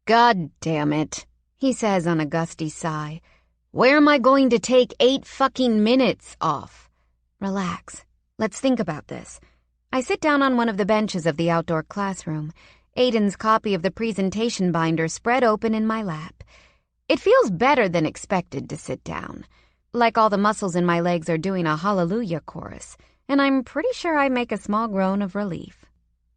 God damn it, he says on a gusty sigh. Where am I going to take 8 fucking minutes off? Relax. Let's think about this. I sit down on one of the benches of the outdoor classroom, Aiden's copy of the presentation binder spread open in my lap. It feels better than expected to sit down, like all the muscles in my legs are doing a hallelujah chorus, and I'm pretty sure I make a small groan of relief.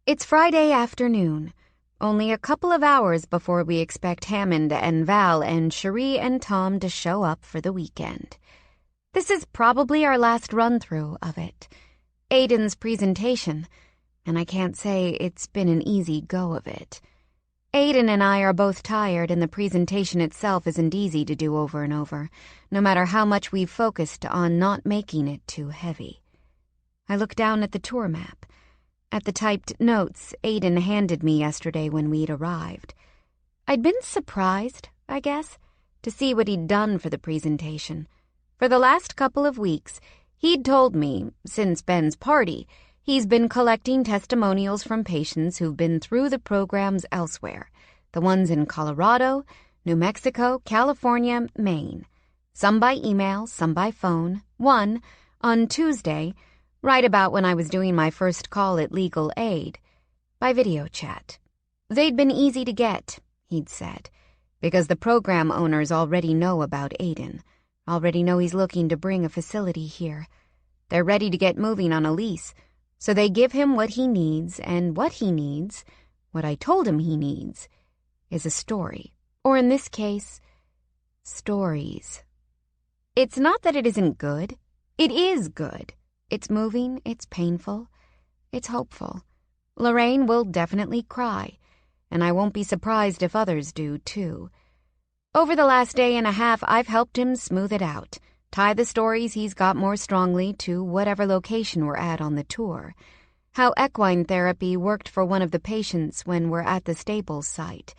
It's Friday afternoon. only a couple of hours before we expect Hammond and Val and Cherie and Tom to show up for the weekend. This is probably our last run-through of it. Aiden's presentation, and I can't say it's been an easy go of it. Aiden and I are both tired, and the presentation itself isn't easy to do over and over, no matter how much we've focused on not making it too heavy. I look down at the tour map, at the typed notes Aiden handed me yesterday when we'd arrived. I'd been surprised, I guess, to see what he'd done for the presentation. For the last couple of weeks, he'd told me, since Ben's party, he's been collecting testimonials from patients who've been through the programs elsewhere, the ones in Colorado, New Mexico, California, Maine. Some by email, some by phone. One, on Tuesday, right about when I was doing my first call at Legal Aid, by video chat. They'd been easy to get, he'd said, because the program owners already know about Aiden, already know he's looking to bring a facility here. They're ready to get moving on a lease, so they give him what he needs, and what he needs, what I told him he needs, is a story. Or in this case, stories. It's not that it isn't good. It is good. It's moving, it's painful, it's hopeful. Lorraine will definitely cry, and I won't be surprised if others do, too. Over the last day and a half, I've helped him smooth it out, tie the stories he's got more strongly to whatever location we're at on the tour. How equine therapy worked for one of the patients when we're at the Staples site.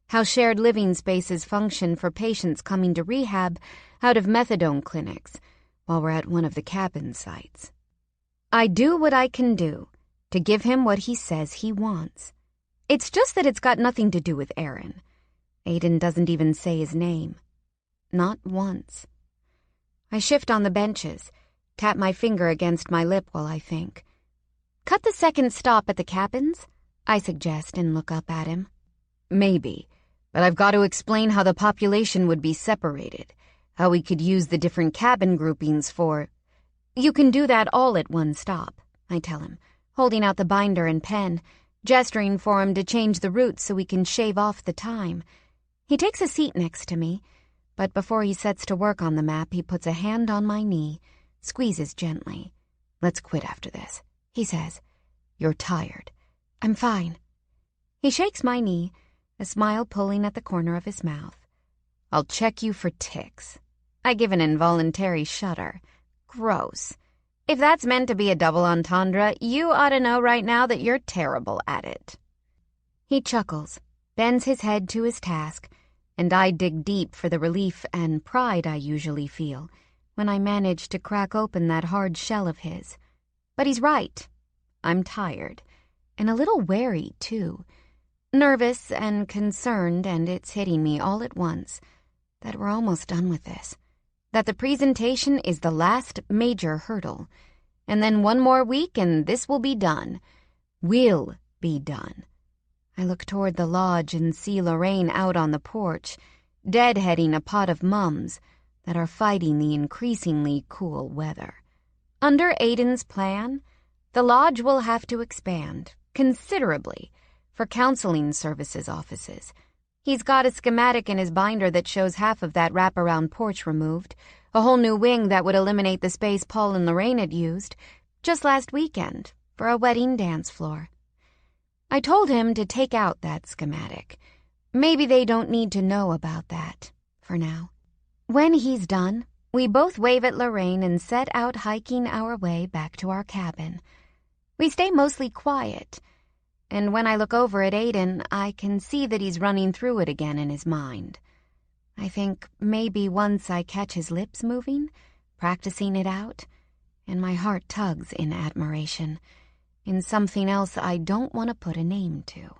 How shared living spaces function for patients coming to rehab out of methadone clinics while we're at one of the cabin sites. I do what I can do to give him what he says he wants. It's just that it's got nothing to do with Aaron. Aiden doesn't even say his name. Not once. I shift on the benches, tap my finger against my lip while I think. Cut the second stop at the cabins, I suggest and look up at him. Maybe, but I've got to explain how the population would be separated, how we could use the different cabin groupings for... You can do that all at one stop, I tell him, holding out the binder and pen, gesturing for him to change the route so we can shave off the time. He takes a seat next to me, but before he sets to work on the map, he puts a hand on my knee, squeezes gently. Let's quit after this, he says. You're tired. I'm fine. He shakes my knee, a smile pulling at the corner of his mouth. I'll check you for ticks. I give an involuntary shudder. Gross. If that's meant to be a double entendre, you ought to know right now that you're terrible at it. He chuckles, bends his head to his task, and I dig deep for the relief and pride I usually feel when I manage to crack open that hard shell of his. But he's right. I'm tired, and a little wary, too. Nervous and concerned, and it's hitting me all at once that we're almost done with this. That the presentation is the last major hurdle. And then one more week and this will be done. Will be done. I look toward the lodge and see Lorraine out on the porch, deadheading a pot of mums that are fighting the increasingly cool weather. Under Aiden's plan, the lodge will have to expand considerably for counseling services offices. He's got a schematic in his binder that shows half of that wraparound porch removed, a whole new wing that would eliminate the space Paul and Lorraine had used just last weekend for a wedding dance floor. I told him to take out that schematic. Maybe they don't need to know about that for now. When he's done, we both wave at Lorraine and set out hiking our way back to our cabin. We stay mostly quiet, and when I look over at Aiden, I can see that he's running through it again in his mind. I think maybe once I catch his lips moving, practicing it out, and my heart tugs in admiration, in something else I don't want to put a name to.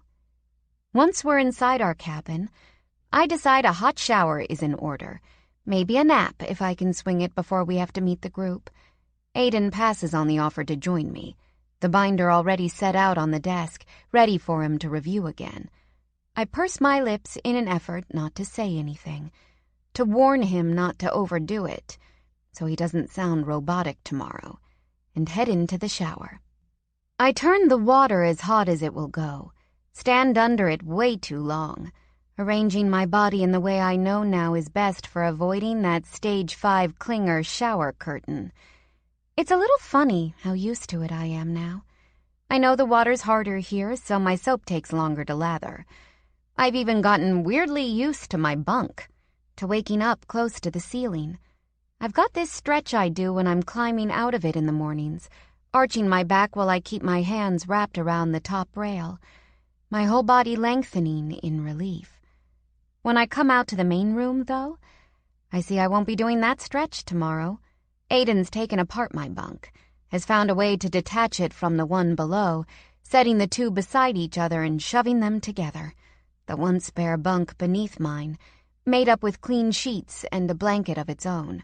Once we're inside our cabin, I decide a hot shower is in order, maybe a nap if I can swing it before we have to meet the group. Aiden passes on the offer to join me, the binder already set out on the desk, ready for him to review again. I purse my lips in an effort not to say anything, to warn him not to overdo it, so he doesn't sound robotic tomorrow, and head into the shower. I turn the water as hot as it will go, stand under it way too long, arranging my body in the way I know now is best for avoiding that stage 5 clinger shower curtain. It's a little funny how used to it I am now. I know the water's harder here, so my soap takes longer to lather. I've even gotten weirdly used to my bunk, to waking up close to the ceiling. I've got this stretch I do when I'm climbing out of it in the mornings, arching my back while I keep my hands wrapped around the top rail, my whole body lengthening in relief. When I come out to the main room, though, I see I won't be doing that stretch tomorrow. Aiden's taken apart my bunk, has found a way to detach it from the one below, setting the two beside each other and shoving them together. The once bare bunk beneath mine, made up with clean sheets and a blanket of its own.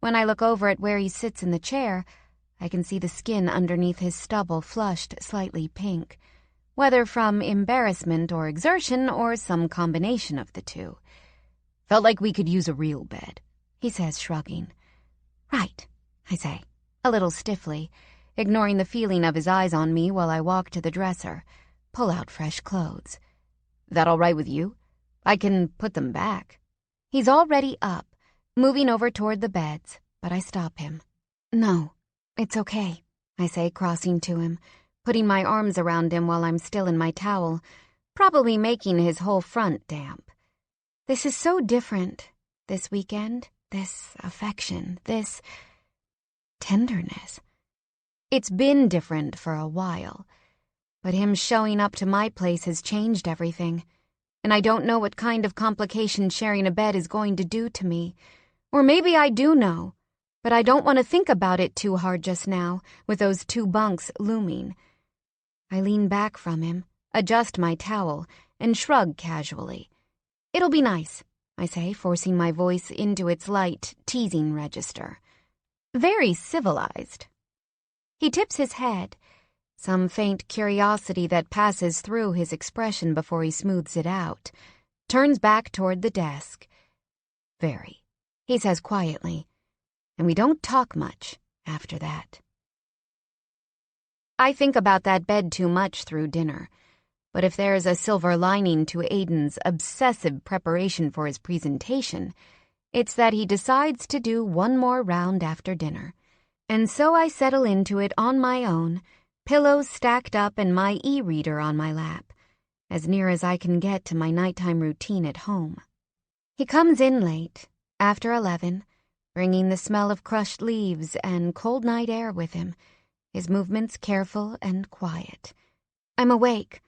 When I look over at where he sits in the chair, I can see the skin underneath his stubble flushed slightly pink, whether from embarrassment or exertion or some combination of the two. "Felt like we could use a real bed," he says, shrugging. "Right," I say, a little stiffly, ignoring the feeling of his eyes on me while I walk to the dresser, pull out fresh clothes. "That all right with you? I can put them back." He's already up, moving over toward the beds, but I stop him. "No, it's okay," I say, crossing to him, putting my arms around him while I'm still in my towel, probably making his whole front damp. This is so different, this weekend, this affection, this tenderness. It's been different for a while, but him showing up to my place has changed everything, and I don't know what kind of complication sharing a bed is going to do to me. Or maybe I do know, but I don't want to think about it too hard just now, with those 2 bunks looming. I lean back from him, adjust my towel, and shrug casually. "It'll be nice," I say, forcing my voice into its light, teasing register. "Very civilized." He tips his head, some faint curiosity that passes through his expression before he smooths it out, turns back toward the desk. "Very," he says quietly, and we don't talk much after that. I think about that bed too much through dinner, but if there's a silver lining to Aiden's obsessive preparation for his presentation, it's that he decides to do one more round after dinner. And so I settle into it on my own, pillows stacked up and my e-reader on my lap, as near as I can get to my nighttime routine at home. He comes in late, after 11, bringing the smell of crushed leaves and cold night air with him, his movements careful and quiet. "I'm awake,"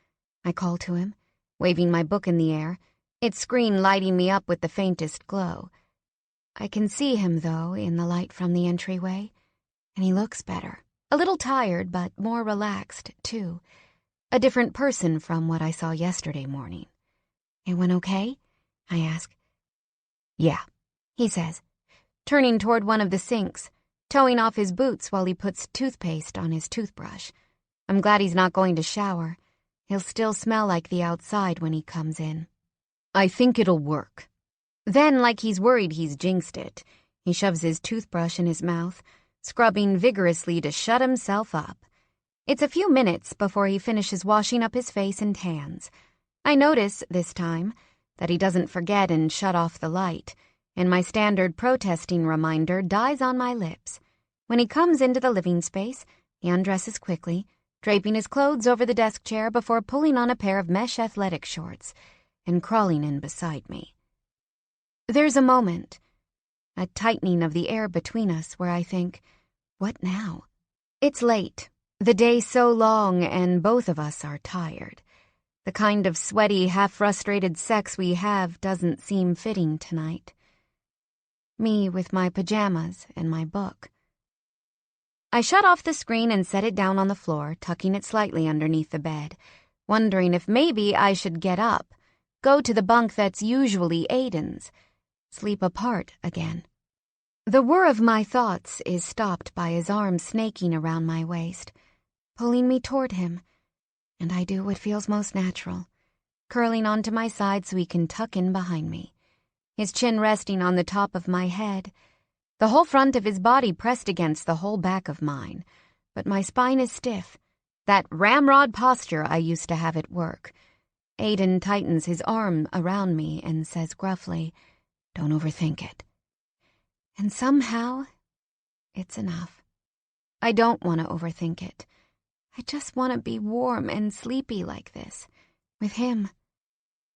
I call to him, waving my book in the air, its screen lighting me up with the faintest glow. I can see him, though, in the light from the entryway, and he looks better. A little tired, but more relaxed, too. A different person from what I saw yesterday morning. "It went okay?" I ask. "Yeah," he says, turning toward one of the sinks, toeing off his boots while he puts toothpaste on his toothbrush. I'm glad he's not going to shower. He'll still smell like the outside when he comes in. "I think it'll work." Then, like he's worried he's jinxed it, he shoves his toothbrush in his mouth, scrubbing vigorously to shut himself up. It's a few minutes before he finishes washing up his face and hands. I notice, this time, that he doesn't forget and shut off the light, and my standard protesting reminder dies on my lips. When he comes into the living space, he undresses quickly, draping his clothes over the desk chair before pulling on a pair of mesh athletic shorts and crawling in beside me. There's a moment, a tightening of the air between us where I think, what now? It's late, the day so long, and both of us are tired. The kind of sweaty, half-frustrated sex we have doesn't seem fitting tonight. Me with my pajamas and my book. I shut off the screen and set it down on the floor, tucking it slightly underneath the bed, wondering if maybe I should get up, go to the bunk that's usually Aiden's, sleep apart again. The whir of my thoughts is stopped by his arm snaking around my waist, pulling me toward him, and I do what feels most natural, curling onto my side so he can tuck in behind me, his chin resting on the top of my head, the whole front of his body pressed against the whole back of mine, but my spine is stiff, that ramrod posture I used to have at work, Aiden tightens his arm around me and says gruffly, "Don't overthink it." And somehow, it's enough. I don't want to overthink it. I just want to be warm and sleepy like this, with him.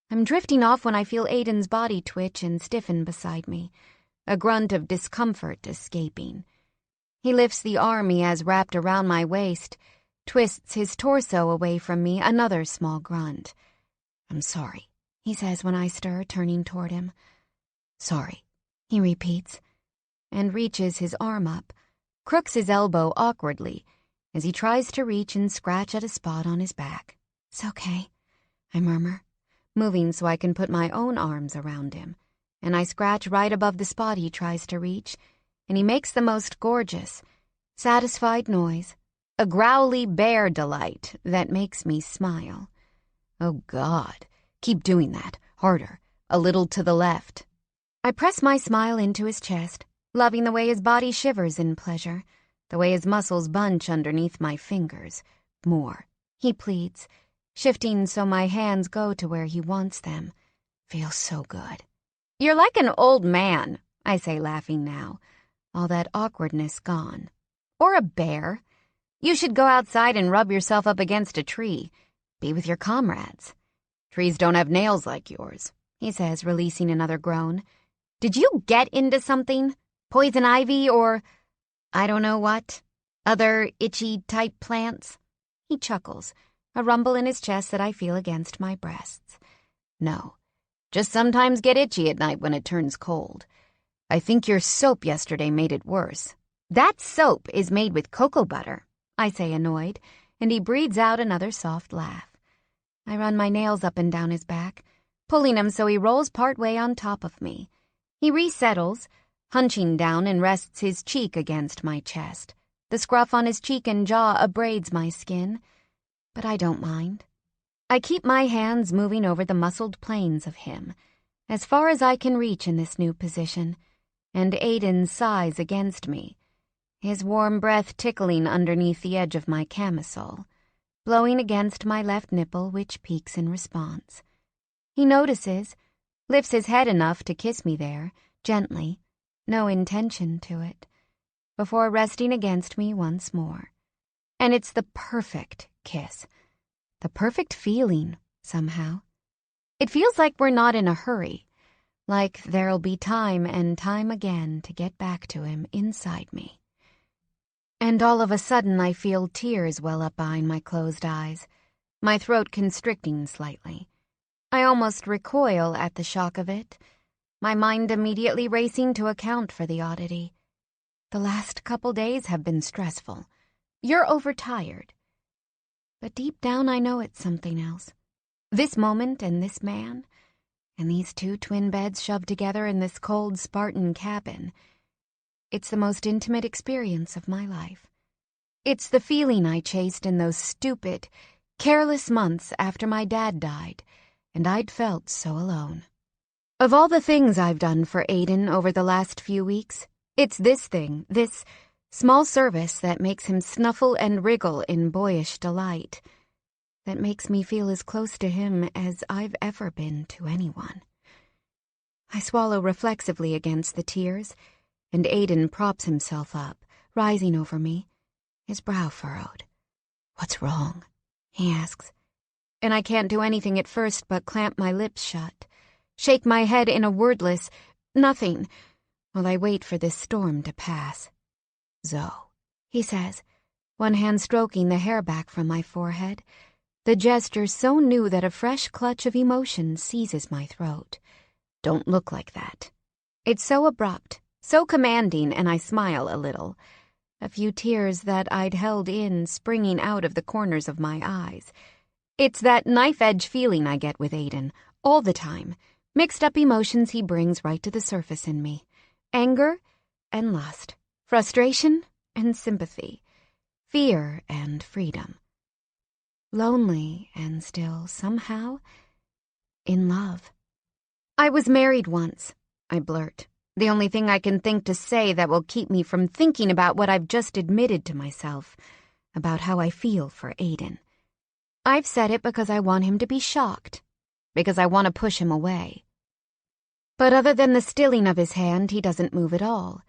I'm drifting off when I feel Aiden's body twitch and stiffen beside me, a grunt of discomfort escaping. He lifts the arm he has wrapped around my waist, twists his torso away from me, another small grunt. "I'm sorry," he says when I stir, turning toward him. "Sorry," he repeats, and reaches his arm up, crooks his elbow awkwardly as he tries to reach and scratch at a spot on his back. "It's okay," I murmur, moving so I can put my own arms around him, and I scratch right above the spot he tries to reach, and he makes the most gorgeous, satisfied noise, a growly bear delight that makes me smile. "Oh, God, keep doing that, harder, a little to the left." I press my smile into his chest, loving the way his body shivers in pleasure, the way his muscles bunch underneath my fingers. "More," he pleads, shifting so my hands go to where he wants them. "Feels so good." "You're like an old man," I say, laughing now, all that awkwardness gone. "Or a bear. You should go outside and rub yourself up against a tree. Be with your comrades." "Trees don't have nails like yours," he says, releasing another groan. "Did you get into something? Poison ivy or I don't know what? Other itchy-type plants?" He chuckles, a rumble in his chest that I feel against my breasts. "No, just sometimes get itchy at night when it turns cold. I think your soap yesterday made it worse." "That soap is made with cocoa butter," I say, annoyed, and he breathes out another soft laugh. I run my nails up and down his back, pulling him so he rolls partway on top of me. He resettles, hunching down, and rests his cheek against my chest. The scruff on his cheek and jaw abrades my skin, but I don't mind. I keep my hands moving over the muscled planes of him, as far as I can reach in this new position, and Aiden sighs against me, his warm breath tickling underneath the edge of my camisole, blowing against my left nipple, which peaks in response. He notices, lifts his head enough to kiss me there, gently, no intention to it, before resting against me once more. And it's the perfect kiss, the perfect feeling, somehow. It feels like we're not in a hurry, like there'll be time and time again to get back to him inside me. And all of a sudden I feel tears well up behind my closed eyes, my throat constricting slightly. I almost recoil at the shock of it, my mind immediately racing to account for the oddity. The last couple days have been stressful. You're overtired. But deep down I know it's something else. This moment and this man, and these two twin beds shoved together in this cold Spartan cabin, it's the most intimate experience of my life. It's the feeling I chased in those stupid, careless months after my dad died, and I'd felt so alone. Of all the things I've done for Aiden over the last few weeks, it's this thing, this small service that makes him snuffle and wriggle in boyish delight, that makes me feel as close to him as I've ever been to anyone. I swallow reflexively against the tears, and Aiden props himself up, rising over me, his brow furrowed. "What's wrong?" he asks, and I can't do anything at first but clamp my lips shut, shake my head in a wordless nothing, while I wait for this storm to pass. "Zoe," he says, one hand stroking the hair back from my forehead, the gesture so new that a fresh clutch of emotion seizes my throat. "Don't look like that." It's so abrupt, so commanding, and I smile a little, a few tears that I'd held in springing out of the corners of my eyes. It's that knife-edge feeling I get with Aiden, all the time, mixed-up emotions he brings right to the surface in me. Anger and lust, frustration and sympathy, fear and freedom. Lonely and still, somehow, in love. "I was married once," I blurt, the only thing I can think to say that will keep me from thinking about what I've just admitted to myself, about how I feel for Aiden. I've said it because I want him to be shocked, because I want to push him away. But other than the stilling of his hand, he doesn't move at all,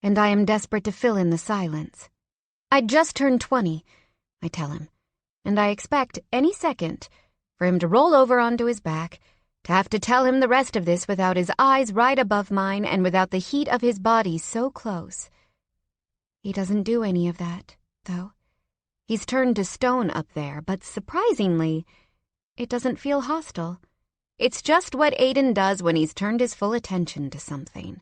and I am desperate to fill in the silence. I'd just turned 20, I tell him, and I expect any second for him to roll over onto his back, to have to tell him the rest of this without his eyes right above mine and without the heat of his body so close. He doesn't do any of that, though. He's turned to stone up there, but surprisingly, it doesn't feel hostile. It's just what Aiden does when he's turned his full attention to something.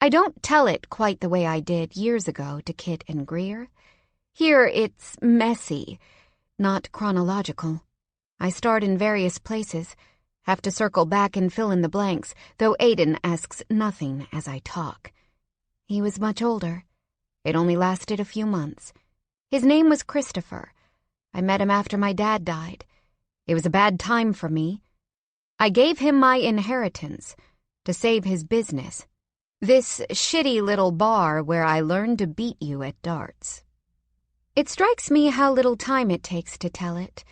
I don't tell it quite the way I did years ago to Kit and Greer. Here it's messy, not chronological. I start in various places, have to circle back and fill in the blanks, though Aiden asks nothing as I talk. He was much older. It only lasted a few months. His name was Christopher. I met him after my dad died. It was a bad time for me. I gave him my inheritance to save his business. This shitty little bar where I learned to beat you at darts. It strikes me how little time it takes to tell it.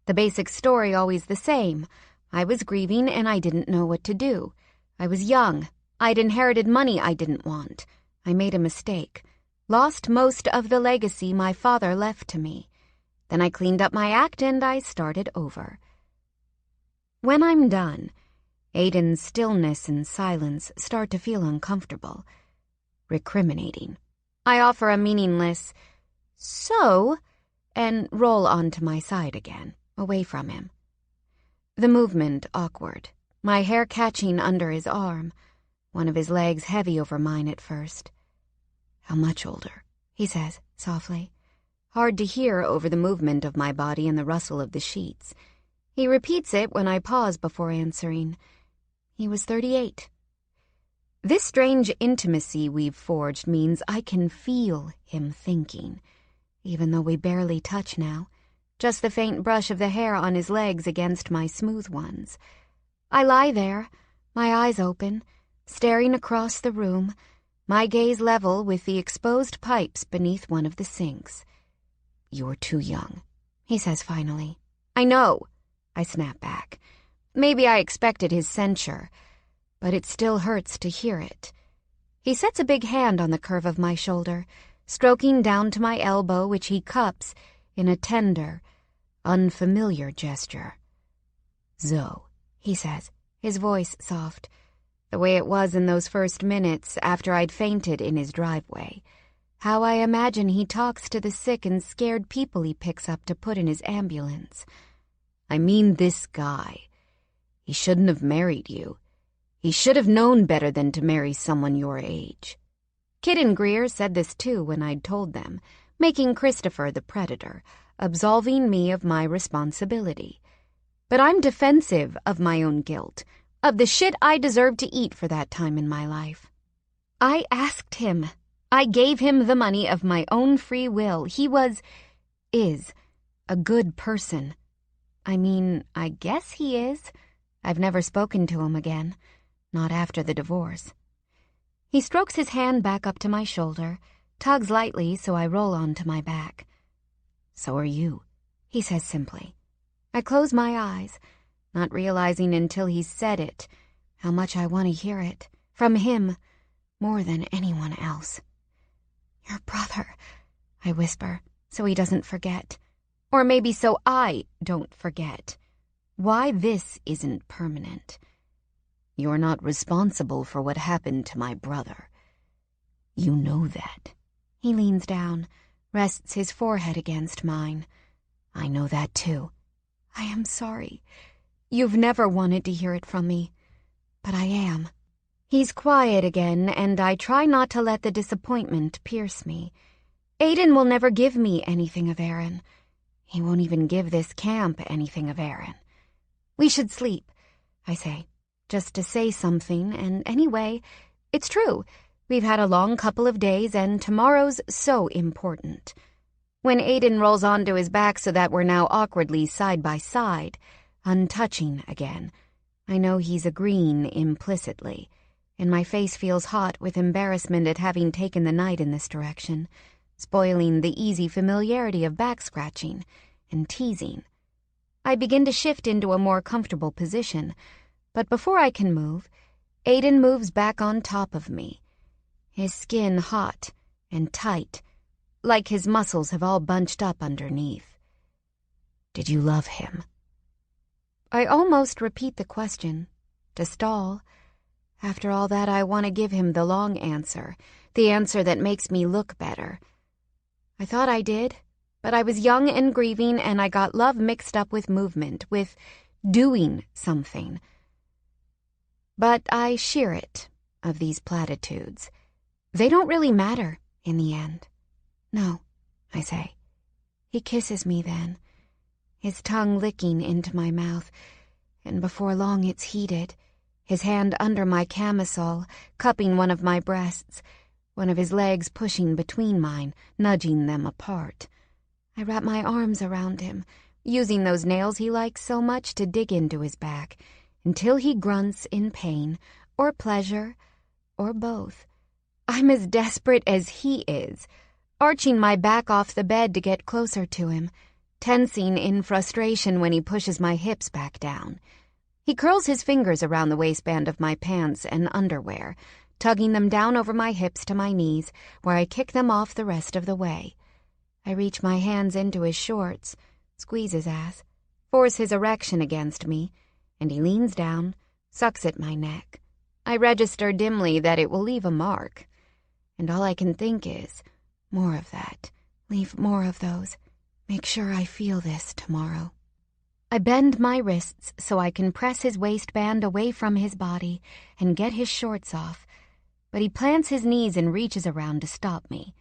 The basic story always the same. I was grieving and I didn't know what to do. I was young. I'd inherited money I didn't want. I made a mistake. Lost most of the legacy my father left to me. Then I cleaned up my act and I started over. When I'm done, Aiden's stillness and silence start to feel uncomfortable, recriminating. I offer a meaningless, "So," and roll onto my side again, away from him. The movement awkward, my hair catching under his arm, one of his legs heavy over mine at first. "How much older?" he says, softly. Hard to hear over the movement of my body and the rustle of the sheets. He repeats it when I pause before answering. He was 38. This strange intimacy we've forged means I can feel him thinking, even though we barely touch now, just the faint brush of the hair on his legs against my smooth ones. I lie there, my eyes open, staring across the room, my gaze level with the exposed pipes beneath one of the sinks. "You're too young," he says finally. "I know," I snap back. Maybe I expected his censure, but it still hurts to hear it. He sets a big hand on the curve of my shoulder, stroking down to my elbow, which he cups in a tender, unfamiliar gesture. "Zoe," he says, his voice soft, the way it was in those first minutes after I'd fainted in his driveway. How I imagine he talks to the sick and scared people he picks up to put in his ambulance. "I mean this guy. He shouldn't have married you. He should have known better than to marry someone your age." Kit and Greer said this too when I'd told them, making Christopher the predator, absolving me of my responsibility. But I'm defensive of my own guilt, of the shit I deserved to eat for that time in my life. I asked him. I gave him the money of my own free will. He is, a good person. I mean, I guess he is. I've never spoken to him again, not after the divorce. He strokes his hand back up to my shoulder, tugs lightly so I roll onto my back. "So are you," he says simply. I close my eyes, not realizing until he's said it how much I want to hear it, from him, more than anyone else. "Your brother," I whisper, so he doesn't forget. Or maybe so I don't forget. Why this isn't permanent. "You're not responsible for what happened to my brother. You know that." He leans down, rests his forehead against mine. "I know that too." "I am sorry. You've never wanted to hear it from me, but I am." He's quiet again, and I try not to let the disappointment pierce me. Aiden will never give me anything of Aaron. He won't even give this camp anything of Aaron. "We should sleep," I say, just to say something, and anyway, it's true. We've had a long couple of days, and tomorrow's so important. When Aiden rolls onto his back so that we're now awkwardly side by side, untouching again, I know he's agreeing implicitly, and my face feels hot with embarrassment at having taken the night in this direction, spoiling the easy familiarity of back-scratching and teasing. I begin to shift into a more comfortable position, but before I can move, Aiden moves back on top of me, his skin hot and tight, like his muscles have all bunched up underneath. "Did you love him?" I almost repeat the question, to stall. After all that, I want to give him the long answer, the answer that makes me look better. I thought I did, but I was young and grieving, and I got love mixed up with movement, with doing something. But I shear it of these platitudes. They don't really matter in the end. "No," I say. He kisses me then, his tongue licking into my mouth, and before long it's heated, his hand under my camisole, cupping one of my breasts, one of his legs pushing between mine, nudging them apart. I wrap my arms around him, using those nails he likes so much to dig into his back, until he grunts in pain, or pleasure, or both. I'm as desperate as he is, arching my back off the bed to get closer to him, tensing in frustration when he pushes my hips back down. He curls his fingers around the waistband of my pants and underwear, tugging them down over my hips to my knees, where I kick them off the rest of the way. I reach my hands into his shorts, squeeze his ass, force his erection against me, and he leans down, sucks at my neck. I register dimly that it will leave a mark, and all I can think is, more of that, leave more of those, make sure I feel this tomorrow. I bend my wrists so I can press his waistband away from his body and get his shorts off, but he plants his knees and reaches around to stop me,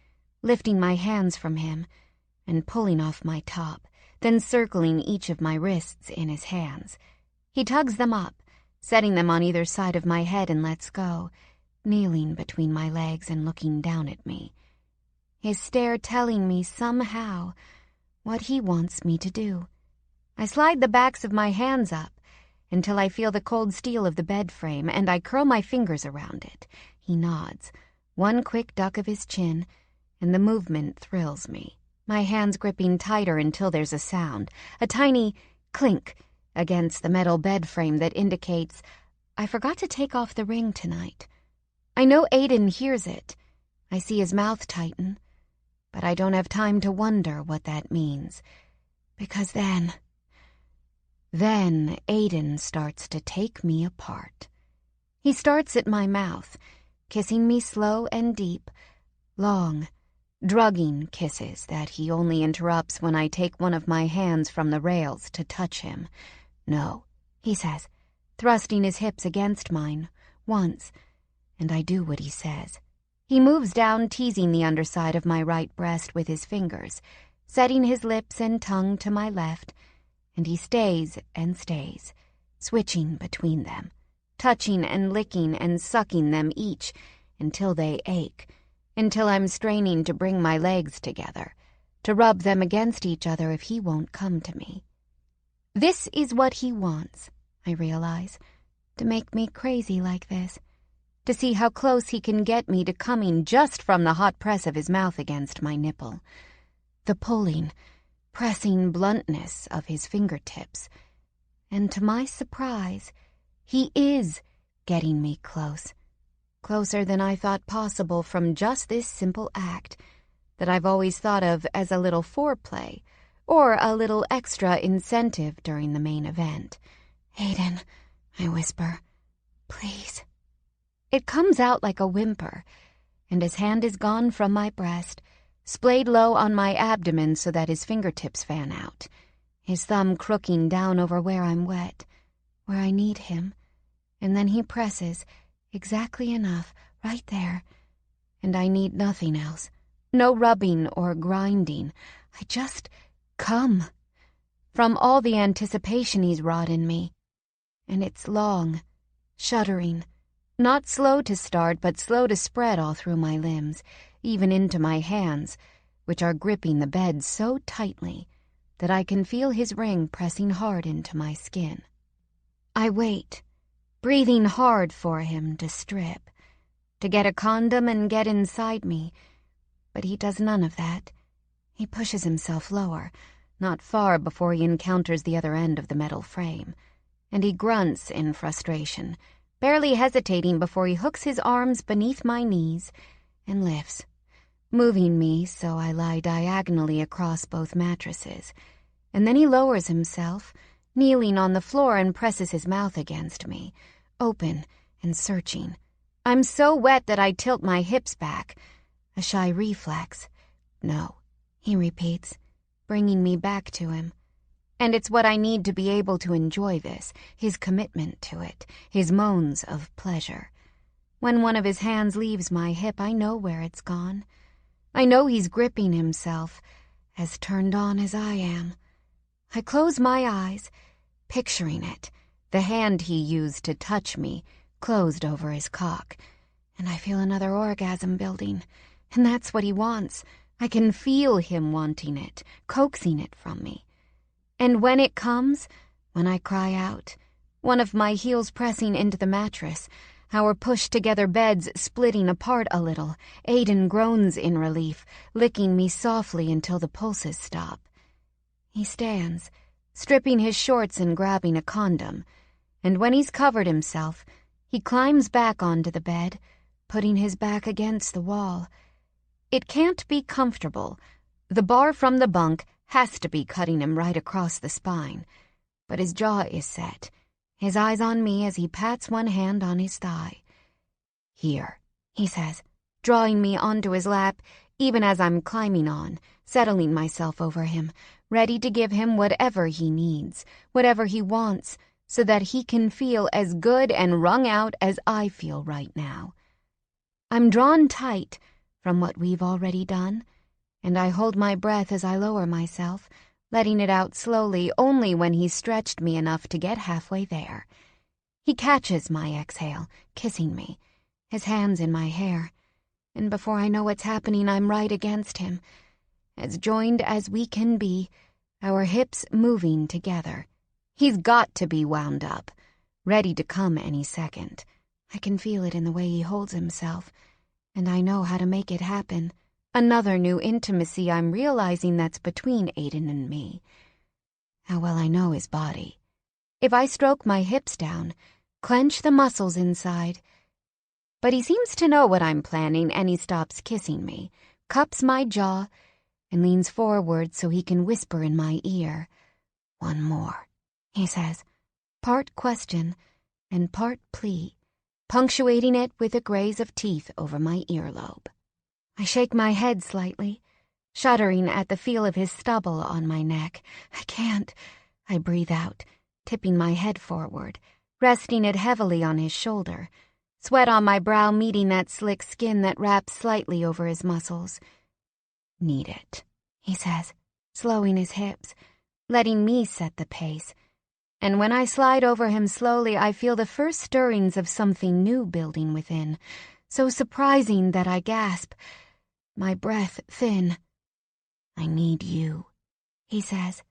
lifting my hands from him and pulling off my top, then circling each of my wrists in his hands. He tugs them up, setting them on either side of my head, and lets go, kneeling between my legs and looking down at me, his stare telling me somehow what he wants me to do. I slide the backs of my hands up until I feel the cold steel of the bed frame, and I curl my fingers around it. He nods, one quick duck of his chin, and the movement thrills me, my hands gripping tighter until there's a sound, a tiny clink against the metal bed frame that indicates I forgot to take off the ring tonight. I know Aiden hears it. I see his mouth tighten, but I don't have time to wonder what that means, because then Aiden starts to take me apart. He starts at my mouth, kissing me slow and deep, long, drugging kisses that he only interrupts when I take one of my hands from the rails to touch him. "No," he says, thrusting his hips against mine, once, and I do what he says. He moves down, teasing the underside of my right breast with his fingers, setting his lips and tongue to my left, and he stays and stays, switching between them, touching and licking and sucking them each until they ache, until I'm straining to bring my legs together, to rub them against each other if he won't come to me. This is what he wants, I realize, to make me crazy like this, to see how close he can get me to coming just from the hot press of his mouth against my nipple, the pulling, pressing bluntness of his fingertips. And to my surprise, he is getting me close, closer than I thought possible from just this simple act that I've always thought of as a little foreplay or a little extra incentive during the main event. "Aiden," I whisper, "please." It comes out like a whimper, and his hand is gone from my breast, splayed low on my abdomen so that his fingertips fan out, his thumb crooking down over where I'm wet, where I need him, and then he presses, exactly enough, right there, and I need nothing else, no rubbing or grinding. I just come, from all the anticipation he's wrought in me, and it's long, shuddering, not slow to start, but slow to spread all through my limbs, even into my hands, which are gripping the bed so tightly that I can feel his ring pressing hard into my skin. I wait, breathing hard for him to strip, to get a condom and get inside me, but he does none of that. He pushes himself lower, not far before he encounters the other end of the metal frame, and he grunts in frustration, barely hesitating before he hooks his arms beneath my knees and lifts, moving me so I lie diagonally across both mattresses, and then he lowers himself, kneeling on the floor, and presses his mouth against me, open and searching. I'm so wet that I tilt my hips back, a shy reflex. "No," he repeats, bringing me back to him. And it's what I need to be able to enjoy this, his commitment to it, his moans of pleasure. When one of his hands leaves my hip, I know where it's gone. I know he's gripping himself, as turned on as I am. I close my eyes, picturing it, the hand he used to touch me, closed over his cock, and I feel another orgasm building, and that's what he wants. I can feel him wanting it, coaxing it from me. And when it comes, when I cry out, one of my heels pressing into the mattress, our pushed-together beds splitting apart a little, Aiden groans in relief, licking me softly until the pulses stop. He stands, stripping his shorts and grabbing a condom, and when he's covered himself, he climbs back onto the bed, putting his back against the wall. It can't be comfortable. The bar from the bunk has to be cutting him right across the spine, but his jaw is set, his eyes on me as he pats one hand on his thigh. "Here," he says, drawing me onto his lap, even as I'm climbing on, settling myself over him, ready to give him whatever he needs, whatever he wants, so that he can feel as good and wrung out as I feel right now. I'm drawn tight from what we've already done, and I hold my breath as I lower myself, letting it out slowly only when he's stretched me enough to get halfway there. He catches my exhale, kissing me, his hands in my hair, and before I know what's happening, I'm right against him, as joined as we can be, our hips moving together. He's got to be wound up, ready to come any second. I can feel it in the way he holds himself, and I know how to make it happen. Another new intimacy I'm realizing that's between Aiden and me. How well I know his body. If I stroke my hips down, clench the muscles inside. But he seems to know what I'm planning, and he stops kissing me, cups my jaw, and leans forward so he can whisper in my ear. "One more," he says, part question and part plea, punctuating it with a graze of teeth over my earlobe. I shake my head slightly, shuddering at the feel of his stubble on my neck. "I can't," I breathe out, tipping my head forward, resting it heavily on his shoulder, sweat on my brow meeting that slick skin that wraps slightly over his muscles. "Need it," he says, slowing his hips, letting me set the pace. And when I slide over him slowly, I feel the first stirrings of something new building within, so surprising that I gasp, my breath thin. "I need you," he says.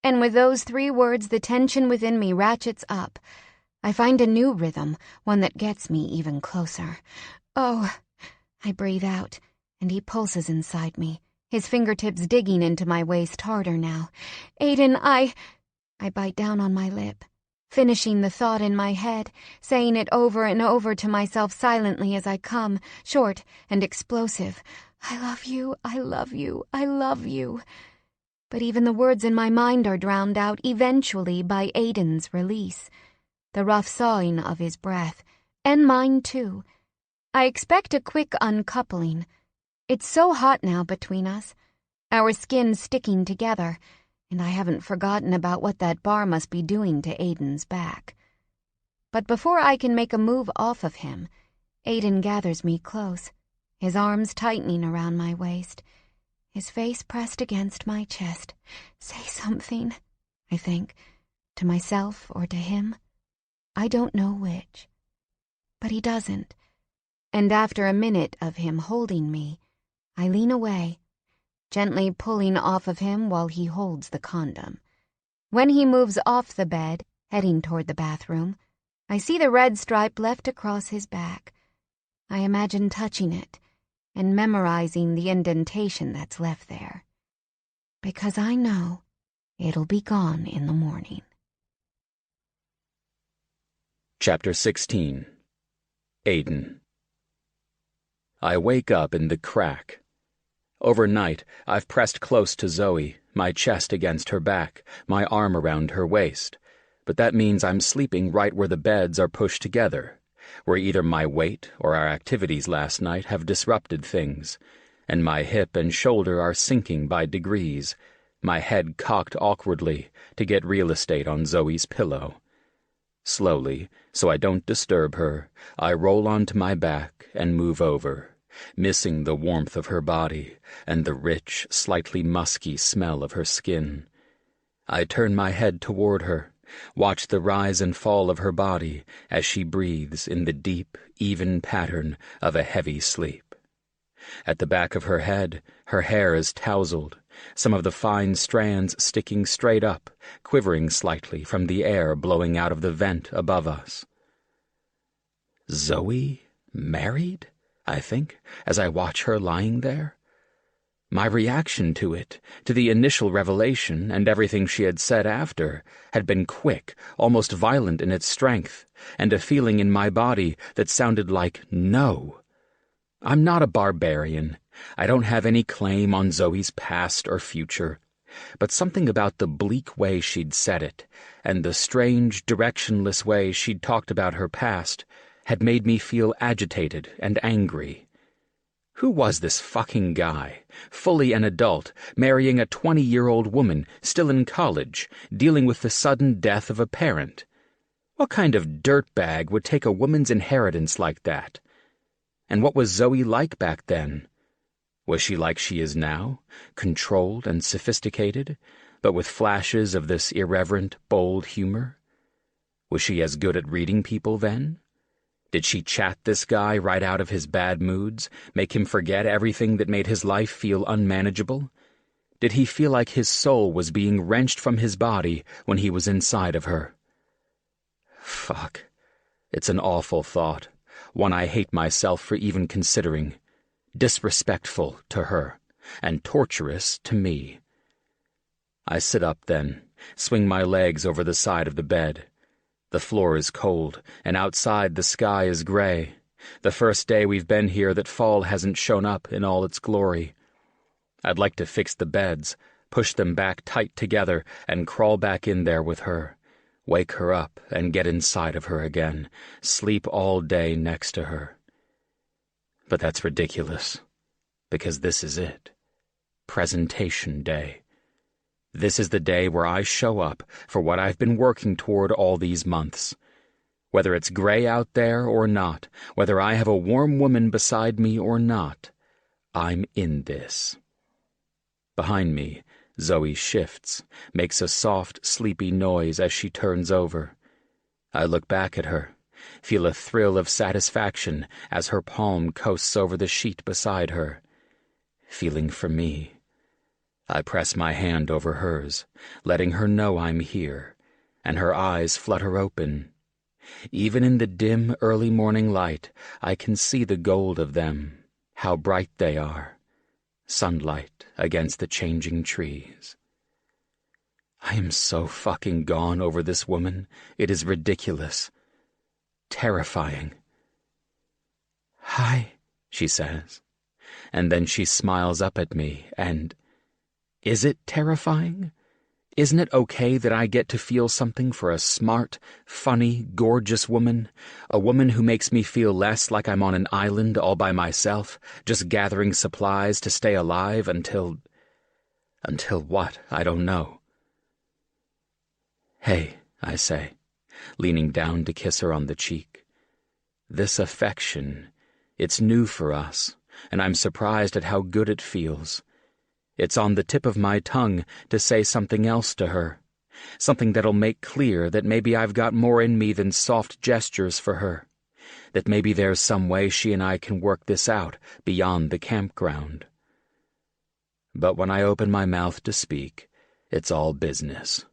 And with those 3 words, the tension within me ratchets up. I find a new rhythm, one that gets me even closer. "Oh," I breathe out, and he pulses inside me, his fingertips digging into my waist harder now. "Aiden, I bite down on my lip, finishing the thought in my head, saying it over and over to myself silently as I come, short and explosive. "I love you, I love you, I love you." But even the words in my mind are drowned out eventually by Aiden's release, the rough sawing of his breath, and mine too. I expect a quick uncoupling. It's so hot now between us, our skin sticking together, and I haven't forgotten about what that bar must be doing to Aiden's back. But before I can make a move off of him, Aiden gathers me close, his arms tightening around my waist, his face pressed against my chest. "Say something," I think, to myself or to him. I don't know which. But he doesn't, and after a minute of him holding me, I lean away, gently pulling off of him while he holds the condom. When he moves off the bed, heading toward the bathroom, I see the red stripe left across his back. I imagine touching it and memorizing the indentation that's left there. Because I know It'll be gone in the morning. Chapter 16. Aiden. I wake up in the crack. Overnight, I've pressed close to Zoe, my chest against her back, my arm around her waist. But that means I'm sleeping right where the beds are pushed together, where either my weight or our activities last night have disrupted things, and my hip and shoulder are sinking by degrees, my head cocked awkwardly to get real estate on Zoe's pillow. Slowly, so I don't disturb her, I roll onto my back and move over, missing the warmth of her body and the rich, slightly musky smell of her skin. I turn my head toward her, watch the rise and fall of her body as she breathes in the deep, even pattern of a heavy sleep. At the back of her head, her hair is tousled, some of the fine strands sticking straight up, quivering slightly from the air blowing out of the vent above us. Zoe married? I think, as I watch her lying there. My reaction to it, to the initial revelation and everything she had said after, had been quick, almost violent in its strength, and a feeling in my body that sounded like no. I'm not a barbarian. I don't have any claim on Zoe's past or future. But something about the bleak way she'd said it, and the strange, directionless way she'd talked about her past, had made me feel agitated and angry. Who was this fucking guy, fully an adult, marrying a 20-year-old woman, still in college, dealing with the sudden death of a parent? What kind of dirtbag would take a woman's inheritance like that? And what was Zoe like back then? Was she like she is now, controlled and sophisticated, but with flashes of this irreverent, bold humor? Was she as good at reading people then? Did she chat this guy right out of his bad moods, make him forget everything that made his life feel unmanageable? Did he feel like his soul was being wrenched from his body when he was inside of her? Fuck. It's an awful thought, one I hate myself for even considering. Disrespectful to her, and torturous to me. I sit up then, swing my legs over the side of the bed. The floor is cold, and outside the sky is gray. The first day we've been here that fall hasn't shown up in all its glory. I'd like to fix the beds, push them back tight together, and crawl back in there with her. Wake her up and get inside of her again, sleep all day next to her. But that's ridiculous, because this is it. Presentation day. This is the day where I show up for what I've been working toward all these months. Whether it's gray out there or not, whether I have a warm woman beside me or not, I'm in this. Behind me, Zoe shifts, makes a soft, sleepy noise as she turns over. I look back at her, feel a thrill of satisfaction as her palm coasts over the sheet beside her. Feeling for me. I press my hand over hers, letting her know I'm here, and her eyes flutter open. Even in the dim, early morning light, I can see the gold of them, how bright they are. Sunlight against the changing trees. I am so fucking gone over this woman, it is ridiculous. Terrifying. "Hi," she says, and then she smiles up at me, and... Is it terrifying? Isn't it okay that I get to feel something for a smart, funny, gorgeous woman? A woman who makes me feel less like I'm on an island all by myself, just gathering supplies to stay alive until what? I don't know. "Hey," I say, leaning down to kiss her on the cheek. This affection, it's new for us, and I'm surprised at how good it feels. It's on the tip of my tongue to say something else to her, something that'll make clear that maybe I've got more in me than soft gestures for her, that maybe there's some way she and I can work this out beyond the campground. But when I open my mouth to speak, it's all business.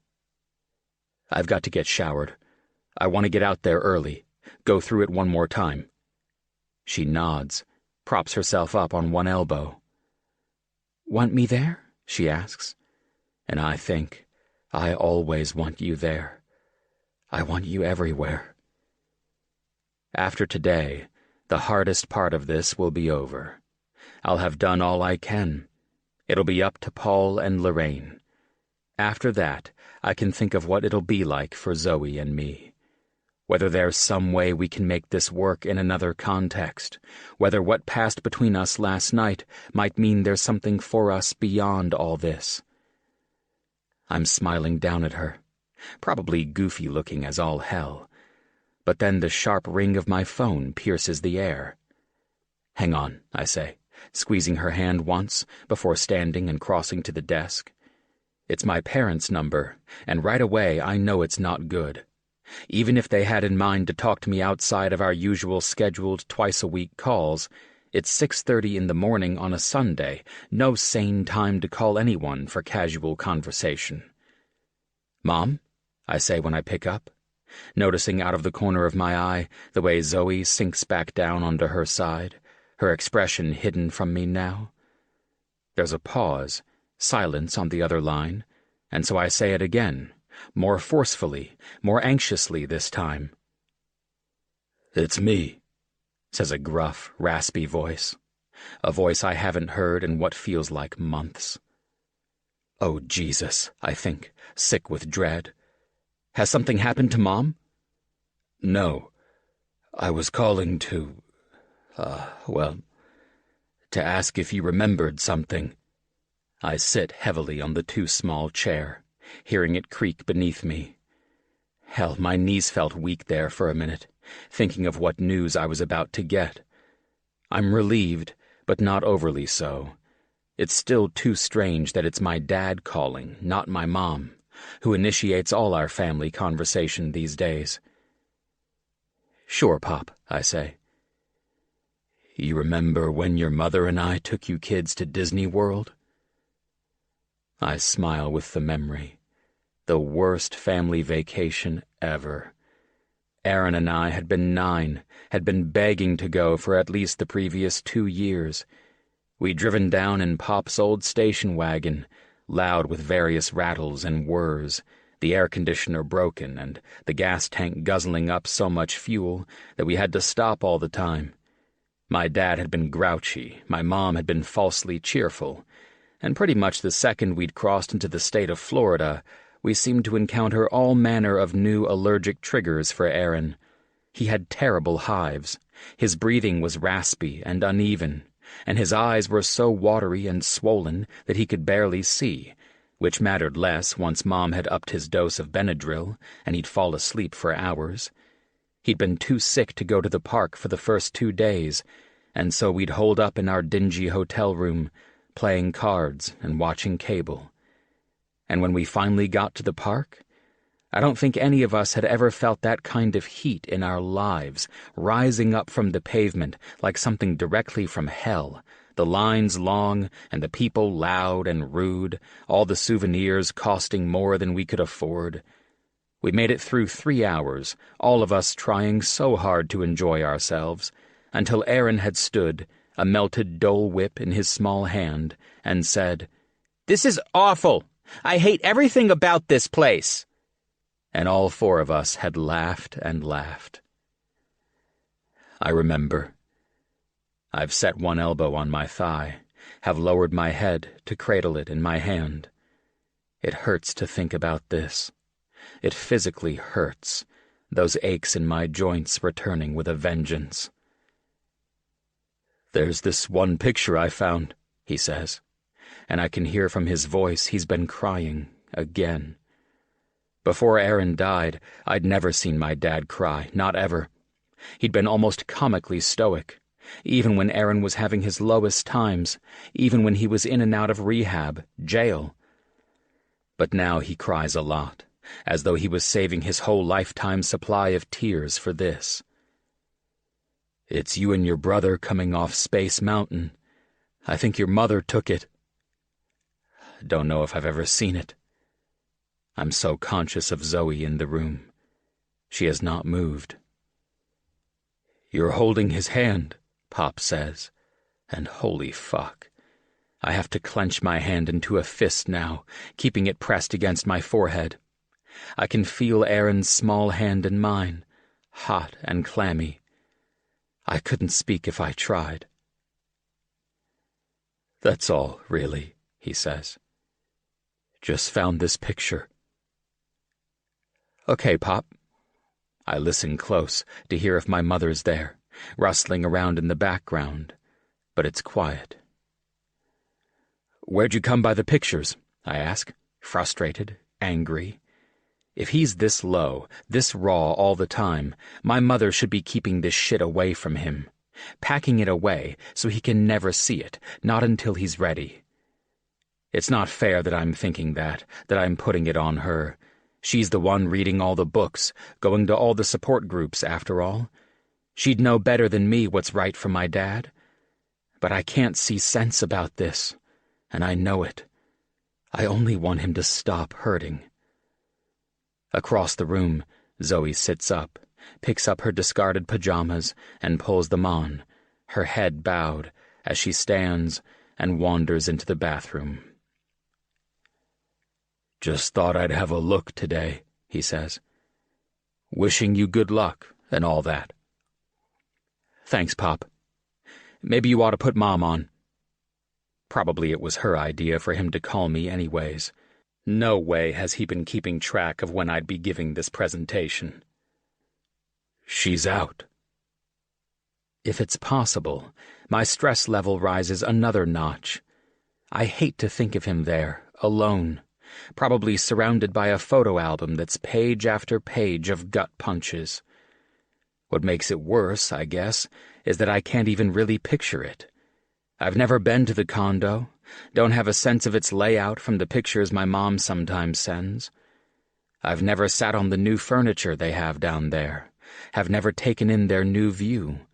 "I've got to get showered. I want to get out there early, go through it one more time." She nods, props herself up on one elbow. "Want me there?" she asks, and I think, I always want you there. I want you everywhere. After today, the hardest part of this will be over. I'll have done all I can. It'll be up to Paul and Lorraine. After that, I can think of what it'll be like for Zoe and me. Whether there's some way we can make this work in another context, whether what passed between us last night might mean there's something for us beyond all this. I'm smiling down at her, probably goofy-looking as all hell. But then the sharp ring of my phone pierces the air. "Hang on," I say, squeezing her hand once before standing and crossing to the desk. It's my parents' number, and right away I know it's not good. Even if they had in mind to talk to me outside of our usual scheduled twice-a-week calls, it's 6:30 in the morning on a Sunday, no sane time to call anyone for casual conversation. "Mom?" I say when I pick up, noticing out of the corner of my eye the way Zoe sinks back down onto her side, her expression hidden from me now. There's a pause, silence on the other line, and so I say it again, more forcefully, more anxiously this time. "It's me," says a gruff, raspy voice, a voice I haven't heard in what feels like months. Oh, Jesus, I think, sick with dread. Has something happened to Mom? "No. I was calling to, to ask if you remembered something." I sit heavily on the too small chair, hearing it creak beneath me. Hell, my knees felt weak there for a minute, thinking of what news I was about to get. I'm relieved, but not overly so. It's still too strange that it's my dad calling, not my mom, who initiates all our family conversation these days. "Sure, Pop," I say. "You remember when your mother and I took you kids to Disney World?" I smile with the memory. The worst family vacation ever. Aaron and I had been 9, had been begging to go for at least the previous 2 years. We'd driven down in Pop's old station wagon, loud with various rattles and whirs, the air conditioner broken and the gas tank guzzling up so much fuel that we had to stop all the time. My dad had been grouchy, my mom had been falsely cheerful, and pretty much the second we'd crossed into the state of Florida, we seemed to encounter all manner of new allergic triggers for Aaron. He had terrible hives, his breathing was raspy and uneven, and his eyes were so watery and swollen that he could barely see, which mattered less once Mom had upped his dose of Benadryl and he'd fall asleep for hours. He'd been too sick to go to the park for the first 2 days, and so we'd holed up in our dingy hotel room, playing cards and watching cable. And when we finally got to the park, I don't think any of us had ever felt that kind of heat in our lives, rising up from the pavement like something directly from hell, the lines long and the people loud and rude, all the souvenirs costing more than we could afford. We made it through 3 hours, all of us trying so hard to enjoy ourselves, until Aaron had stood, a melted Dole Whip in his small hand, and said, "This is awful! I hate everything about this place!" And all 4 of us had laughed and laughed. I remember. I've set one elbow on my thigh, have lowered my head to cradle it in my hand. It hurts to think about this. It physically hurts, those aches in my joints returning with a vengeance. "There's this one picture I found," he says, and I can hear from his voice he's been crying again. Before Aaron died, I'd never seen my dad cry, not ever. He'd been almost comically stoic, even when Aaron was having his lowest times, even when he was in and out of rehab, jail. But now he cries a lot, as though he was saving his whole lifetime supply of tears for this. "It's you and your brother coming off Space Mountain. I think your mother took it. Don't know if I've ever seen it." I'm so conscious of Zoe in the room. She has not moved. "You're holding his hand," Pop says, and holy fuck. I have to clench my hand into a fist now, keeping it pressed against my forehead. I can feel Aaron's small hand in mine, hot and clammy. I couldn't speak if I tried. "That's all, really," he says. "Just found this picture." "Okay, Pop." I listen close to hear if my mother's there, rustling around in the background, but it's quiet. "Where'd you come by the pictures?" I ask, frustrated, angry. If he's this low, this raw all the time, my mother should be keeping this shit away from him, packing it away so he can never see it, not until he's ready. It's not fair that I'm thinking that I'm putting it on her. She's the one reading all the books, going to all the support groups, after all. She'd know better than me what's right for my dad. But I can't see sense about this, and I know it. I only want him to stop hurting. Across the room, Zoe sits up, picks up her discarded pajamas, and pulls them on, her head bowed as she stands and wanders into the bathroom. "Just thought I'd have a look today," he says. "Wishing you good luck and all that." "Thanks, Pop. Maybe you ought to put Mom on." Probably it was her idea for him to call me anyways. No way has he been keeping track of when I'd be giving this presentation. "She's out." If it's possible, my stress level rises another notch. I hate to think of him there, alone, probably surrounded by a photo album that's page after page of gut punches. What makes it worse, I guess, is that I can't even really picture it. I've never been to the condo, don't have a sense of its layout from the pictures my mom sometimes sends. I've never sat on the new furniture they have down there, have never taken in their new view.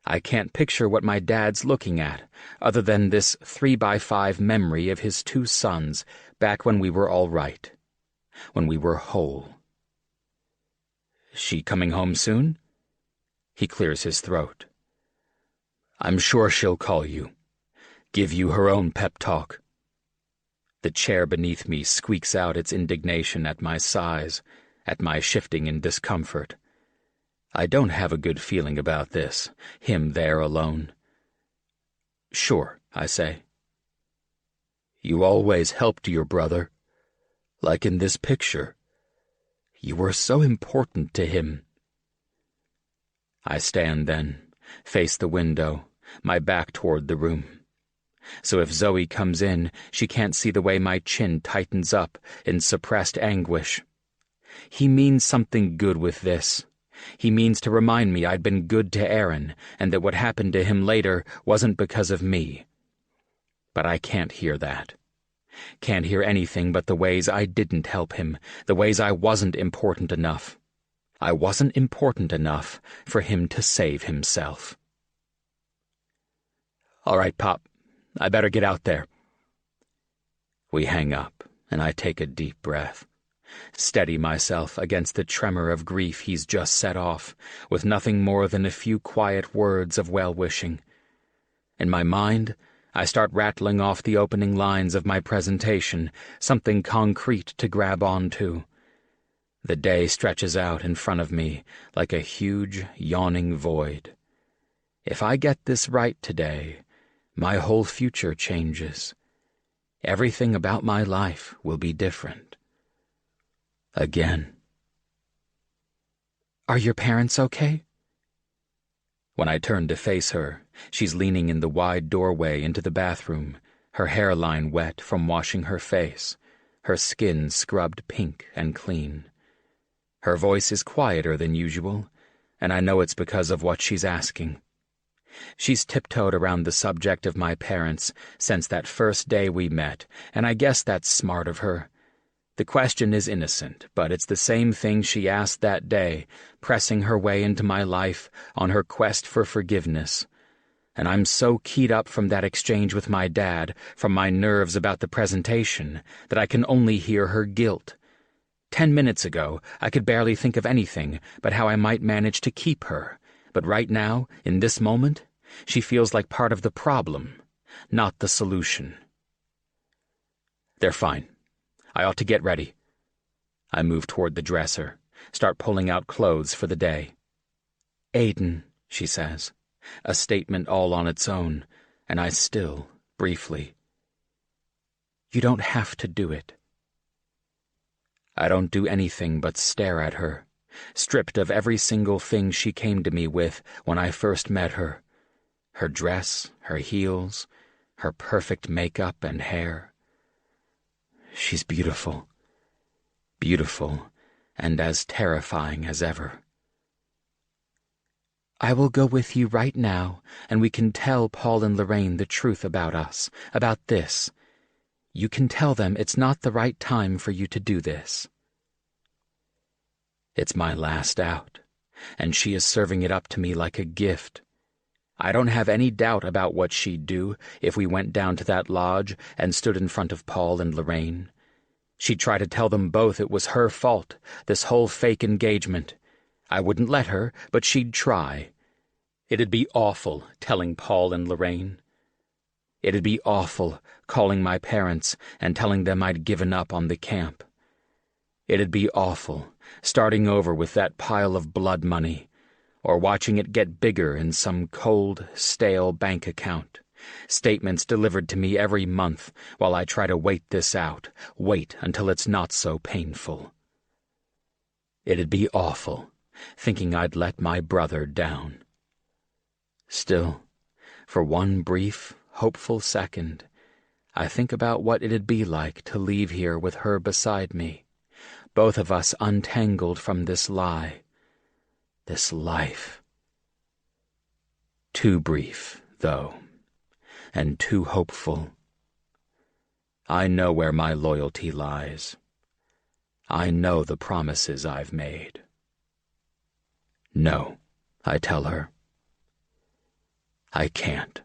I can't picture what my dad's looking at, other than this 3x5 memory of his two sons back when we were all right, when we were whole. "She coming home soon?" He clears his throat. "I'm sure she'll call you, give you her own pep talk." The chair beneath me squeaks out its indignation at my size, at my shifting in discomfort. I don't have a good feeling about this, him there alone. "Sure," I say. "You always helped your brother, like in this picture. You were so important to him." I stand then, face the window, my back toward the room. So if Zoe comes in, she can't see the way my chin tightens up in suppressed anguish. He means something good with this. He means to remind me I'd been good to Aaron, and that what happened to him later wasn't because of me. But I can't hear that. Can't hear anything but the ways I didn't help him, the ways I wasn't important enough. I wasn't important enough for him to save himself. "All right, Pop. I better get out there." We hang up, and I take a deep breath, steady myself against the tremor of grief he's just set off, with nothing more than a few quiet words of well-wishing. In my mind, I start rattling off the opening lines of my presentation, something concrete to grab onto. The day stretches out in front of me like a huge, yawning void. If I get this right today, my whole future changes. Everything about my life will be different. Again. "Are your parents okay?" When I turn to face her, she's leaning in the wide doorway into the bathroom, her hairline wet from washing her face, her skin scrubbed pink and clean. Her voice is quieter than usual, and I know it's because of what she's asking. She's tiptoed around the subject of my parents since that first day we met, and I guess that's smart of her. The question is innocent, but it's the same thing she asked that day, pressing her way into my life on her quest for forgiveness. And I'm so keyed up from that exchange with my dad, from my nerves about the presentation, that I can only hear her guilt. 10 minutes ago, I could barely think of anything but how I might manage to keep her. But right now, in this moment, she feels like part of the problem, not the solution. They're fine. I ought to get ready. I move toward the dresser, start pulling out clothes for the day. Aiden, she says, a statement all on its own, and I still, briefly. You don't have to do it. I don't do anything but stare at her, stripped of every single thing she came to me with when I first met her. Her dress, her heels, her perfect makeup and hair. She's beautiful. Beautiful, and as terrifying as ever. I will go with you right now, and we can tell Paul and Lorraine the truth about us, about this. You can tell them it's not the right time for you to do this. It's my last out, and she is serving it up to me like a gift. I don't have any doubt about what she'd do if we went down to that lodge and stood in front of Paul and Lorraine. She'd try to tell them both it was her fault, this whole fake engagement. I wouldn't let her, but she'd try. It'd be awful telling Paul and Lorraine. It'd be awful calling my parents and telling them I'd given up on the camp. It'd be awful starting over with that pile of blood money, or watching it get bigger in some cold, stale bank account. Statements delivered to me every month while I try to wait this out, wait until it's not so painful. It'd be awful, thinking I'd let my brother down. Still, for one brief, hopeful second, I think about what it'd be like to leave here with her beside me, both of us untangled from this lie, this life. Too brief, though. And too hopeful. I know where my loyalty lies. I know the promises I've made. No, I tell her. I can't.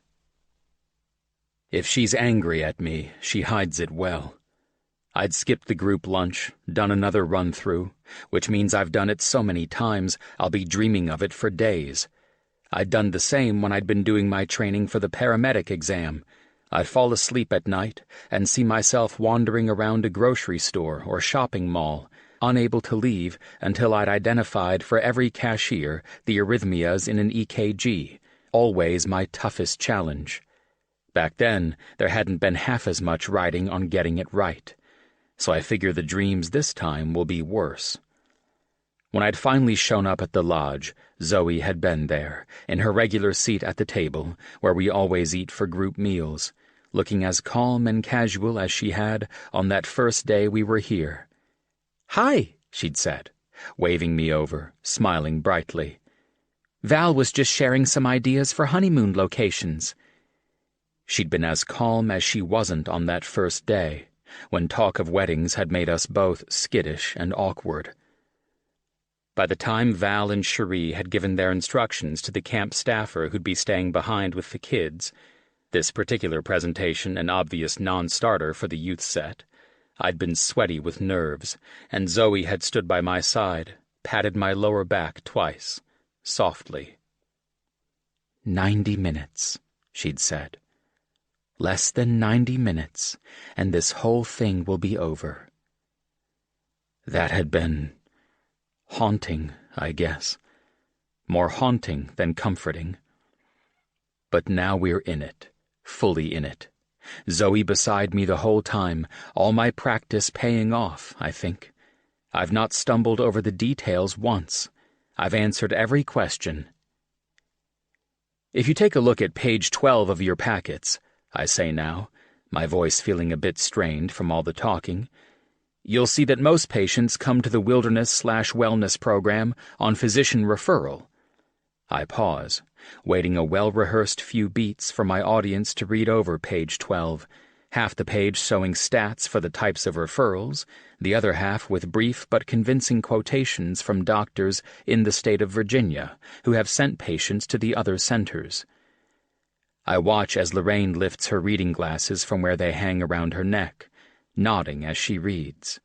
If she's angry at me, she hides it well. I'd skipped the group lunch, done another run-through, which means I've done it so many times I'll be dreaming of it for days. I'd done the same when I'd been doing my training for the paramedic exam. I'd fall asleep at night and see myself wandering around a grocery store or shopping mall, unable to leave until I'd identified for every cashier the arrhythmias in an EKG, always my toughest challenge. Back then, there hadn't been half as much riding on getting it right, so I figure the dreams this time will be worse. When I'd finally shown up at the lodge, Zoe had been there, in her regular seat at the table, where we always eat for group meals, looking as calm and casual as she had on that first day we were here. "Hi," she'd said, waving me over, smiling brightly. "Val was just sharing some ideas for honeymoon locations." She'd been as calm as she wasn't on that first day, when talk of weddings had made us both skittish and awkward. By the time Val and Cherie had given their instructions to the camp staffer who'd be staying behind with the kids, this particular presentation an obvious non-starter for the youth set, I'd been sweaty with nerves, and Zoe had stood by my side, patted my lower back twice, softly. 90 minutes, she'd said. Less than 90 minutes, and this whole thing will be over. That had been haunting, I guess. More haunting than comforting. But now we're in it, fully in it. Zoe beside me the whole time, all my practice paying off, I think. I've not stumbled over the details once. I've answered every question. If you take a look at page 12 of your packets, I say now, my voice feeling a bit strained from all the talking, you'll see that most patients come to the wilderness/wellness program on physician referral. I pause, waiting a well-rehearsed few beats for my audience to read over page 12, half the page showing stats for the types of referrals, the other half with brief but convincing quotations from doctors in the state of Virginia who have sent patients to the other centers. I watch as Lorraine lifts her reading glasses from where they hang around her neck, nodding as she reads.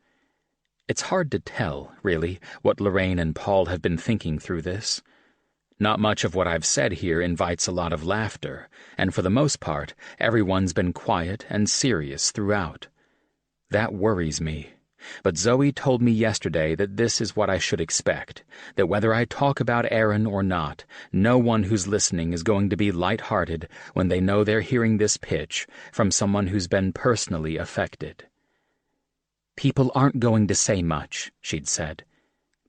It's hard to tell, really, what Lorraine and Paul have been thinking through this. Not much of what I've said here invites a lot of laughter, and for the most part, everyone's been quiet and serious throughout. That worries me. But Zoe told me yesterday that this is what I should expect, that whether I talk about Aaron or not, no one who's listening is going to be light-hearted when they know they're hearing this pitch from someone who's been personally affected. "People aren't going to say much," she'd said.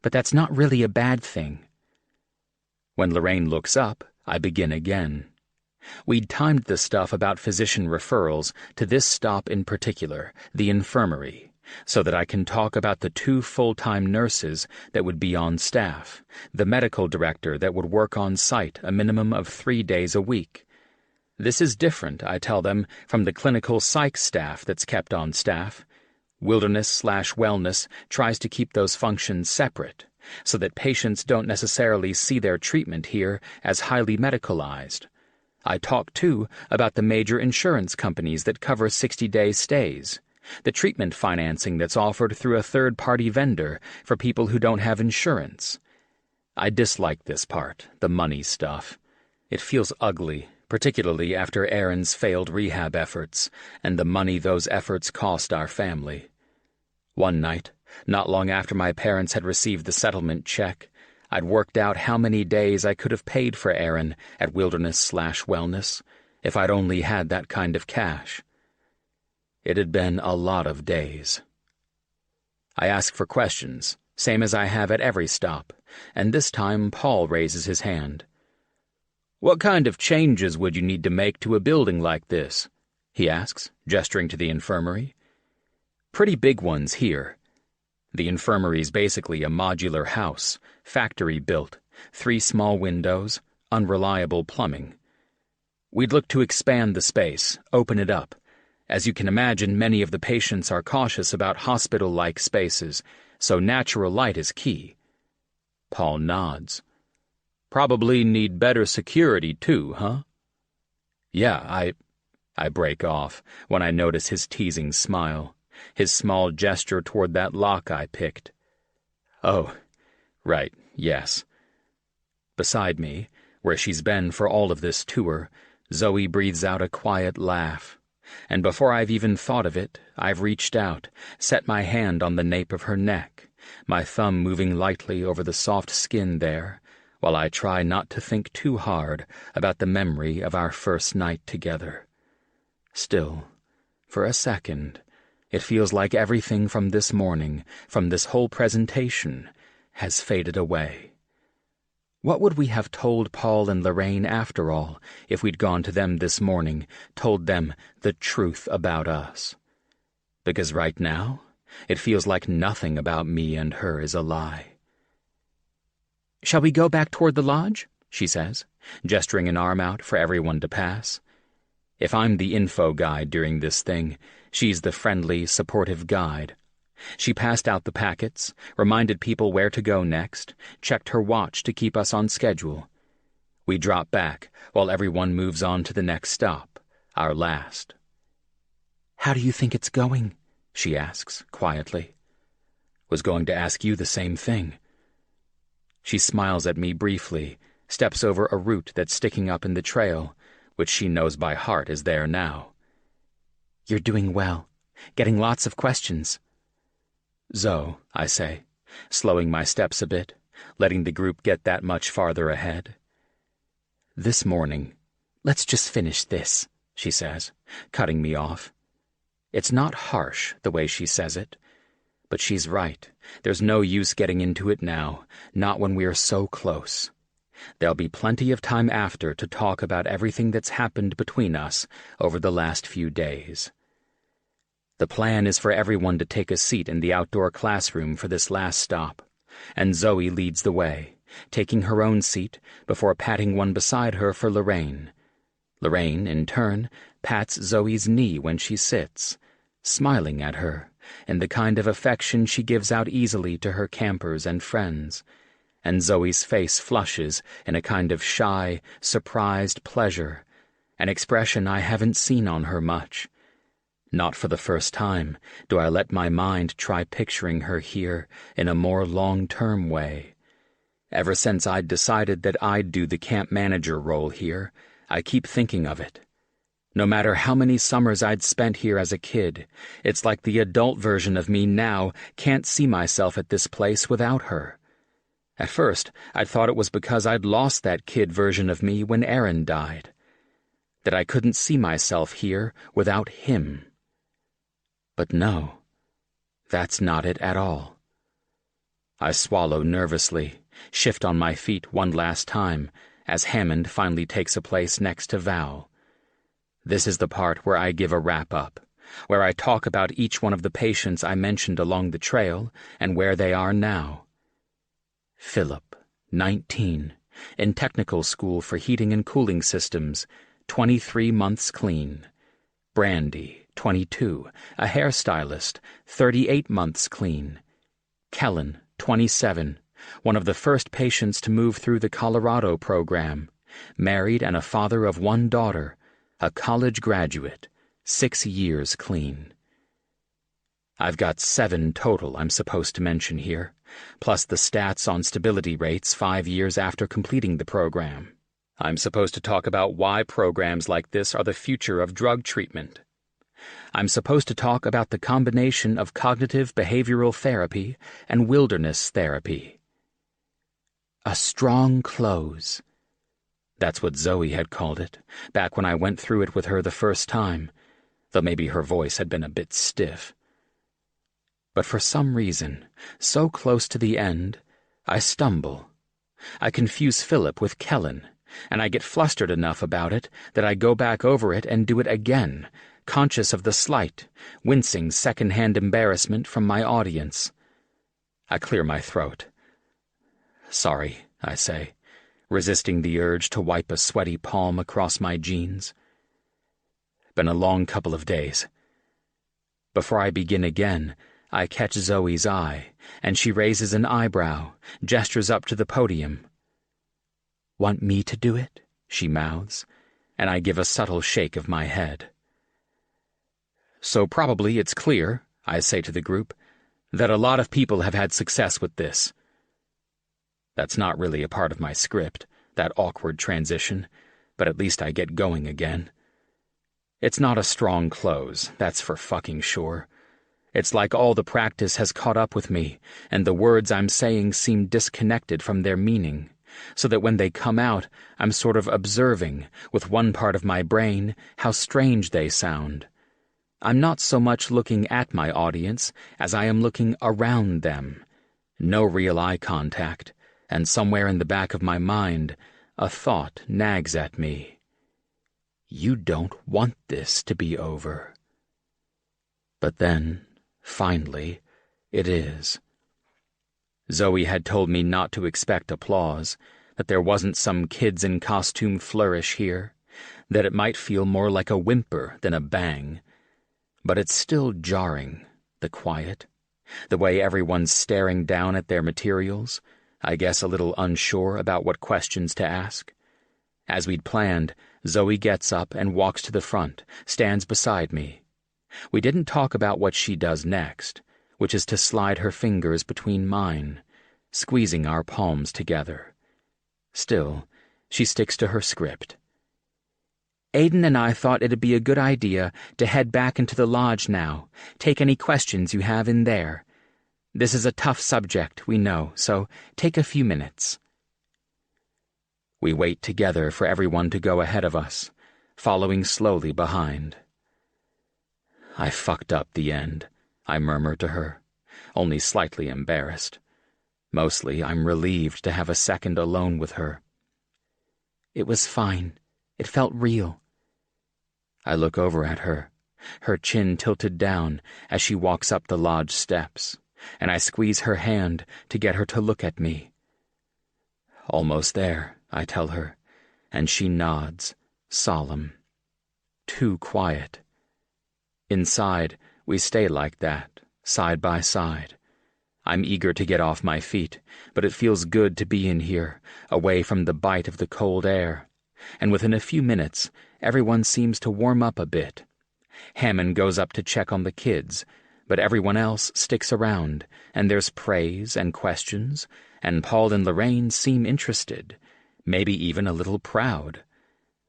"But that's not really a bad thing." When Lorraine looks up, I begin again. We'd timed the stuff about physician referrals to this stop in particular, the infirmary, so that I can talk about the 2 full-time nurses that would be on staff, the medical director that would work on site a minimum of 3 days a week. This is different, I tell them, from the clinical psych staff that's kept on staff. Wilderness/wellness tries to keep those functions separate, so that patients don't necessarily see their treatment here as highly medicalized. I talk, too, about the major insurance companies that cover 60-day stays, the treatment financing that's offered through a third-party vendor for people who don't have insurance. I dislike this part, the money stuff. It feels ugly, particularly after Aaron's failed rehab efforts and the money those efforts cost our family. One night, not long after my parents had received the settlement check, I'd worked out how many days I could have paid for Aaron at Wilderness/Wellness if I'd only had that kind of cash. It had been a lot of days. I ask for questions, same as I have at every stop, and this time Paul raises his hand. "What kind of changes would you need to make to a building like this?" he asks, gesturing to the infirmary. "Pretty big ones here." The infirmary's basically a modular house, factory-built, 3 small windows, unreliable plumbing. "We'd look to expand the space, open it up. As you can imagine, many of the patients are cautious about hospital-like spaces, so natural light is key." Paul nods. "Probably need better security, too, huh?" "Yeah, I break off when I notice his teasing smile, his small gesture toward that lock I picked. "Oh, right, yes." Beside me, where she's been for all of this tour, Zoe breathes out a quiet laugh. And before I've even thought of it, I've reached out, set my hand on the nape of her neck, my thumb moving lightly over the soft skin there, while I try not to think too hard about the memory of our first night together. Still, for a second, it feels like everything from this morning, from this whole presentation, has faded away. What would we have told Paul and Lorraine after all if we'd gone to them this morning, told them the truth about us? Because right now, it feels like nothing about me and her is a lie. "Shall we go back toward the lodge?" she says, gesturing an arm out for everyone to pass. If I'm the info guide during this thing, she's the friendly, supportive guide. She passed out the packets, reminded people where to go next, checked her watch to keep us on schedule. We drop back while everyone moves on to the next stop, our last. "How do you think it's going?" she asks, quietly. "Was going to ask you the same thing." She smiles at me briefly, steps over a root that's sticking up in the trail, which she knows by heart is there now. "You're doing well, getting lots of questions." "Zoe," I say, slowing my steps a bit, letting the group get that much farther ahead. "This morning, let's just finish this," she says, cutting me off. It's not harsh, the way she says it, but she's right. There's no use getting into it now, not when we're so close. There'll be plenty of time after to talk about everything that's happened between us over the last few days. The plan is for everyone to take a seat in the outdoor classroom for this last stop, and Zoe leads the way, taking her own seat before patting one beside her for Lorraine. Lorraine, in turn, pats Zoe's knee when she sits, smiling at her in the kind of affection she gives out easily to her campers and friends, and Zoe's face flushes in a kind of shy, surprised pleasure, an expression I haven't seen on her much. Not for the first time do I let my mind try picturing her here in a more long-term way. Ever since I'd decided that I'd do the camp manager role here, I keep thinking of it. No matter how many summers I'd spent here as a kid, it's like the adult version of me now can't see myself at this place without her. At first, I'd thought it was because I'd lost that kid version of me when Aaron died. That I couldn't see myself here without him. But no, that's not it at all. I swallow nervously, shift on my feet one last time, as Hammond finally takes a place next to Val. This is the part where I give a wrap-up, where I talk about each one of the patients I mentioned along the trail and where they are now. Philip, 19, in technical school for heating and cooling systems, 23 months clean. Brandy, 22, a hairstylist, 38 months clean. Kellen, 27, one of the first patients to move through the Colorado program, married and a father of one daughter, a college graduate, 6 years clean. I've got 7 total I'm supposed to mention here, plus the stats on stability rates 5 years after completing the program. I'm supposed to talk about why programs like this are the future of drug treatment. I'm supposed to talk about the combination of cognitive behavioral therapy and wilderness therapy. A strong close. That's what Zoe had called it, back when I went through it with her the first time, though maybe her voice had been a bit stiff. But for some reason, so close to the end, I stumble. I confuse Philip with Kellen, and I get flustered enough about it that I go back over it and do it again, conscious of the slight, wincing second-hand embarrassment from my audience. I clear my throat. Sorry, I say, resisting the urge to wipe a sweaty palm across my jeans. Been a long couple of days. Before I begin again, I catch Zoe's eye, and she raises an eyebrow, gestures up to the podium. "Want me to do it?" she mouths, and I give a subtle shake of my head. So probably it's clear, I say to the group, that a lot of people have had success with this. That's not really a part of my script, that awkward transition, but at least I get going again. It's not a strong close, that's for fucking sure. It's like all the practice has caught up with me, and the words I'm saying seem disconnected from their meaning, so that when they come out, I'm sort of observing, with one part of my brain, how strange they sound. I'm not so much looking at my audience as I am looking around them. No real eye contact, and somewhere in the back of my mind, a thought nags at me. You don't want this to be over. But then, finally, it is. Zoe had told me not to expect applause, that there wasn't some kids-in-costume flourish here, that it might feel more like a whimper than a bang. But it's still jarring, the quiet, the way everyone's staring down at their materials, I guess a little unsure about what questions to ask. As we'd planned, Zoe gets up and walks to the front, stands beside me. We didn't talk about what she does next, which is to slide her fingers between mine, squeezing our palms together. Still, she sticks to her script. Aiden and I thought it'd be a good idea to head back into the lodge now, take any questions you have in there. This is a tough subject, we know, so take a few minutes. We wait together for everyone to go ahead of us, following slowly behind. I fucked up the end, I murmur to her, only slightly embarrassed. Mostly, I'm relieved to have a second alone with her. It was fine. It felt real. I look over at her, her chin tilted down as she walks up the lodge steps, and I squeeze her hand to get her to look at me. Almost there, I tell her, and she nods, solemn. Too quiet. Inside, we stay like that, side by side. I'm eager to get off my feet, but it feels good to be in here, away from the bite of the cold air. And within a few minutes, everyone seems to warm up a bit. Hammond goes up to check on the kids, but everyone else sticks around, and there's praise and questions, and Paul and Lorraine seem interested, maybe even a little proud.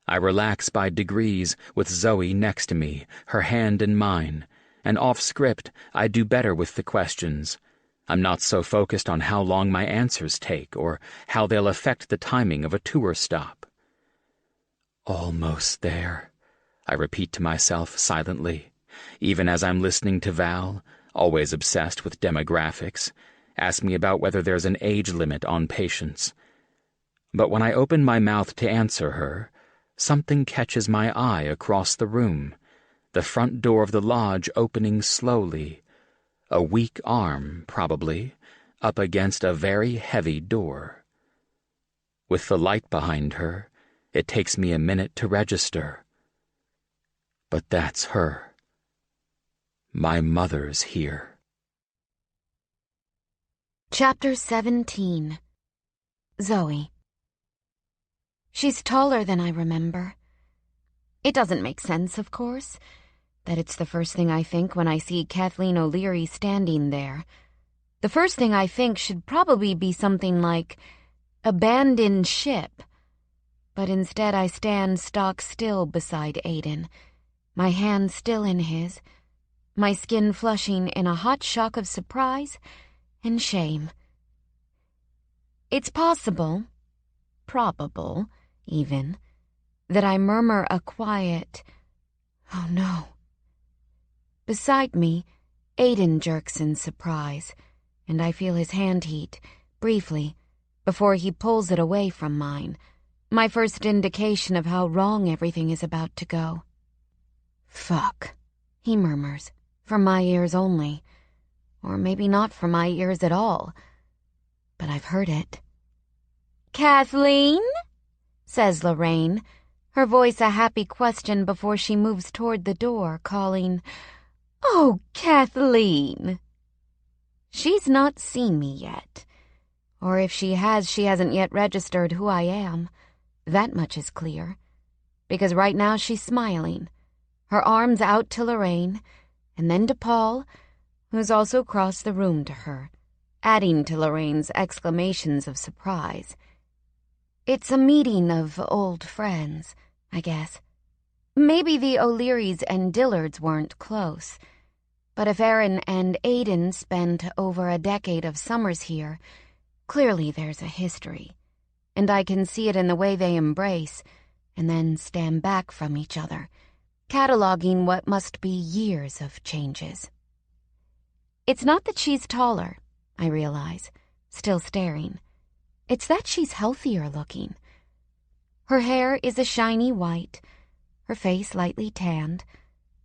I relax by degrees with Zoe next to me, her hand in mine, and off-script I do better with the questions. I'm not so focused on how long my answers take or how they'll affect the timing of a tour stop. Almost there, I repeat to myself silently, even as I'm listening to Val, always obsessed with demographics, ask me about whether there's an age limit on patients. But when I open my mouth to answer her, something catches my eye across the room, the front door of the lodge opening slowly, a weak arm, probably, up against a very heavy door. With the light behind her, it takes me a minute to register. But that's her. My mother's here. Chapter 17. Zoe. She's taller than I remember. It doesn't make sense, of course, that it's the first thing I think when I see Kathleen O'Leary standing there. The first thing I think should probably be something like, abandoned ship. But instead I stand stock still beside Aiden, my hand still in his, my skin flushing in a hot shock of surprise and shame. It's possible, probable, even, that I murmur a quiet, "Oh no." Beside me, Aiden jerks in surprise, and I feel his hand heat, briefly, before he pulls it away from mine, my first indication of how wrong everything is about to go. "Fuck," he murmurs, for my ears only, or maybe not for my ears at all, but I've heard it. "Kathleen?" says Lorraine, her voice a happy question before she moves toward the door, calling, "Oh, Kathleen!" She's not seen me yet, or if she has, she hasn't yet registered who I am. That much is clear, because right now she's smiling, her arms out to Lorraine, and then to Paul, who's also crossed the room to her, adding to Lorraine's exclamations of surprise. It's a meeting of old friends, I guess. Maybe the O'Learys and Dillards weren't close, but if Aaron and Aiden spent over a decade of summers here, clearly there's a history, and I can see it in the way they embrace and then stand back from each other, cataloging what must be years of changes. It's not that she's taller, I realize, still staring. It's that she's healthier looking. Her hair is a shiny white, her face lightly tanned,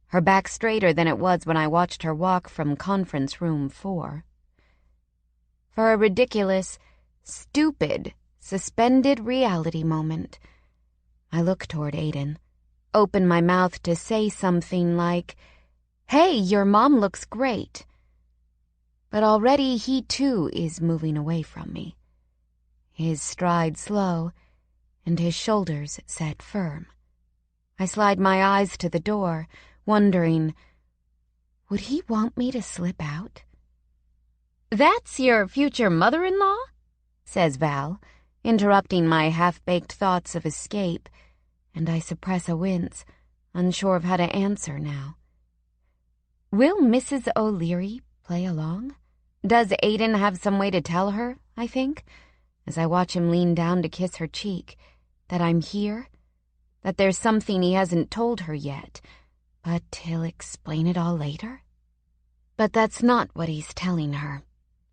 her back straighter than it was when I watched her walk from conference room 4. For a ridiculous, stupid, suspended reality moment, I look toward Aiden, open my mouth to say something like, "Hey, your mom looks great." But already he too is moving away from me, his stride slow and his shoulders set firm. I slide my eyes to the door, wondering, would he want me to slip out? "That's your future mother-in-law?" says Val, interrupting my half-baked thoughts of escape, and I suppress a wince, unsure of how to answer now. Will Mrs. O'Leary play along? Does Aiden have some way to tell her, I think, as I watch him lean down to kiss her cheek, that I'm here, that there's something he hasn't told her yet, but he'll explain it all later? But that's not what he's telling her.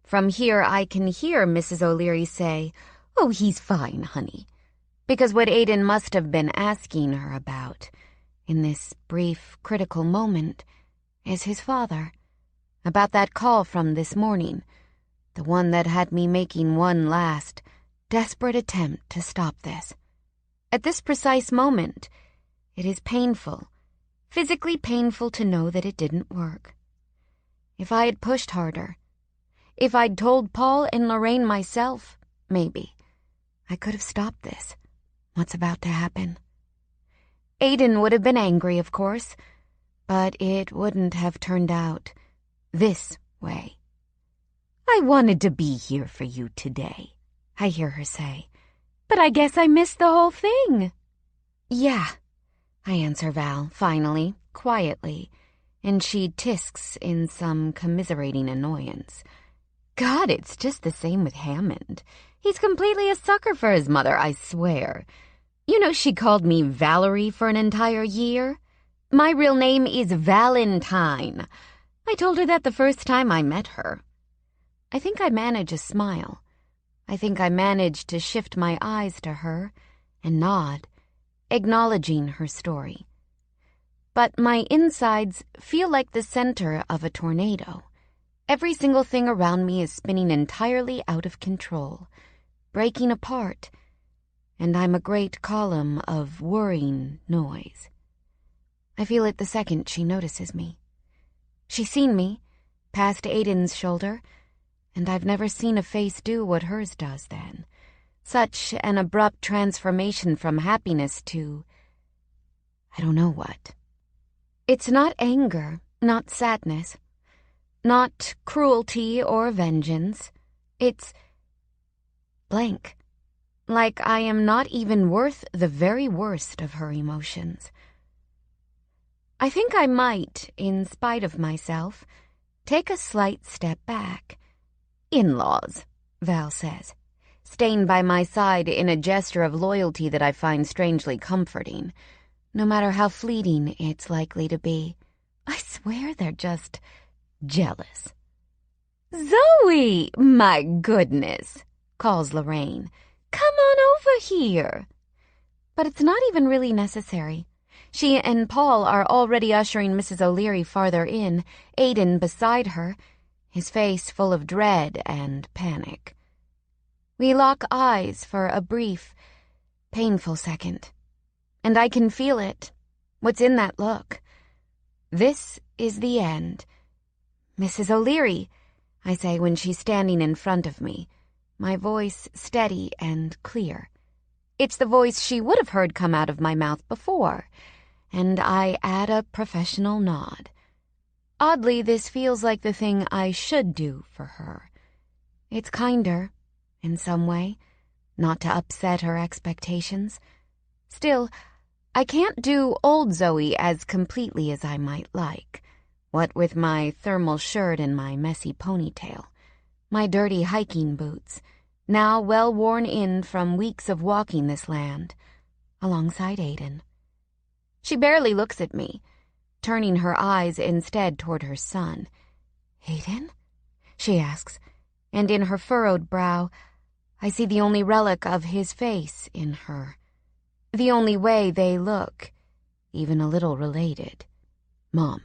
From here I can hear Mrs. O'Leary say, "Oh, he's fine, honey," because what Aiden must have been asking her about, in this brief, critical moment, is his father, about that call from this morning, the one that had me making one last, desperate attempt to stop this. At this precise moment, it is painful, physically painful to know that it didn't work. If I had pushed harder, if I'd told Paul and Lorraine myself, maybe, I could have stopped this, what's about to happen. Aiden would have been angry, of course, but it wouldn't have turned out this way. I wanted to be here for you today, I hear her say. But I guess I missed the whole thing. Yeah, I answer Val, finally, quietly, and she tisks in some commiserating annoyance. God, it's just the same with Hammond. He's completely a sucker for his mother, I swear. You know she called me Valerie for an entire year? My real name is Valentine. I told her that the first time I met her. I think I manage a smile. I think I managed to shift my eyes to her and nod, acknowledging her story. But my insides feel like the center of a tornado. Every single thing around me is spinning entirely out of control, breaking apart, and I'm a great column of whirring noise. I feel it the second she notices me. She's seen me, past Aiden's shoulder, and I've never seen a face do what hers does then. Such an abrupt transformation from happiness to I don't know what. It's not anger, not sadness, not cruelty or vengeance. It's blank. Like I am not even worth the very worst of her emotions. I think I might, in spite of myself, take a slight step back. In-laws, Val says, staying by my side in a gesture of loyalty that I find strangely comforting, no matter how fleeting it's likely to be. I swear they're just jealous. Zoe, my goodness, calls Lorraine. Come on over here. But it's not even really necessary. She and Paul are already ushering Mrs. O'Leary farther in, Aiden beside her, his face full of dread and panic. We lock eyes for a brief, painful second. And I can feel it. What's in that look? This is the end. Mrs. O'Leary, I say when she's standing in front of me, my voice steady and clear. It's the voice she would have heard come out of my mouth before, and I add a professional nod. Oddly, this feels like the thing I should do for her. It's kinder, in some way, not to upset her expectations. Still, I can't do old Zoe as completely as I might like, what with my thermal shirt and my messy ponytail, my dirty hiking boots, now well worn in from weeks of walking this land, alongside Aiden. She barely looks at me, turning her eyes instead toward her son. Aiden? She asks, and in her furrowed brow, I see the only relic of his face in her. The only way they look, even a little related. Mom,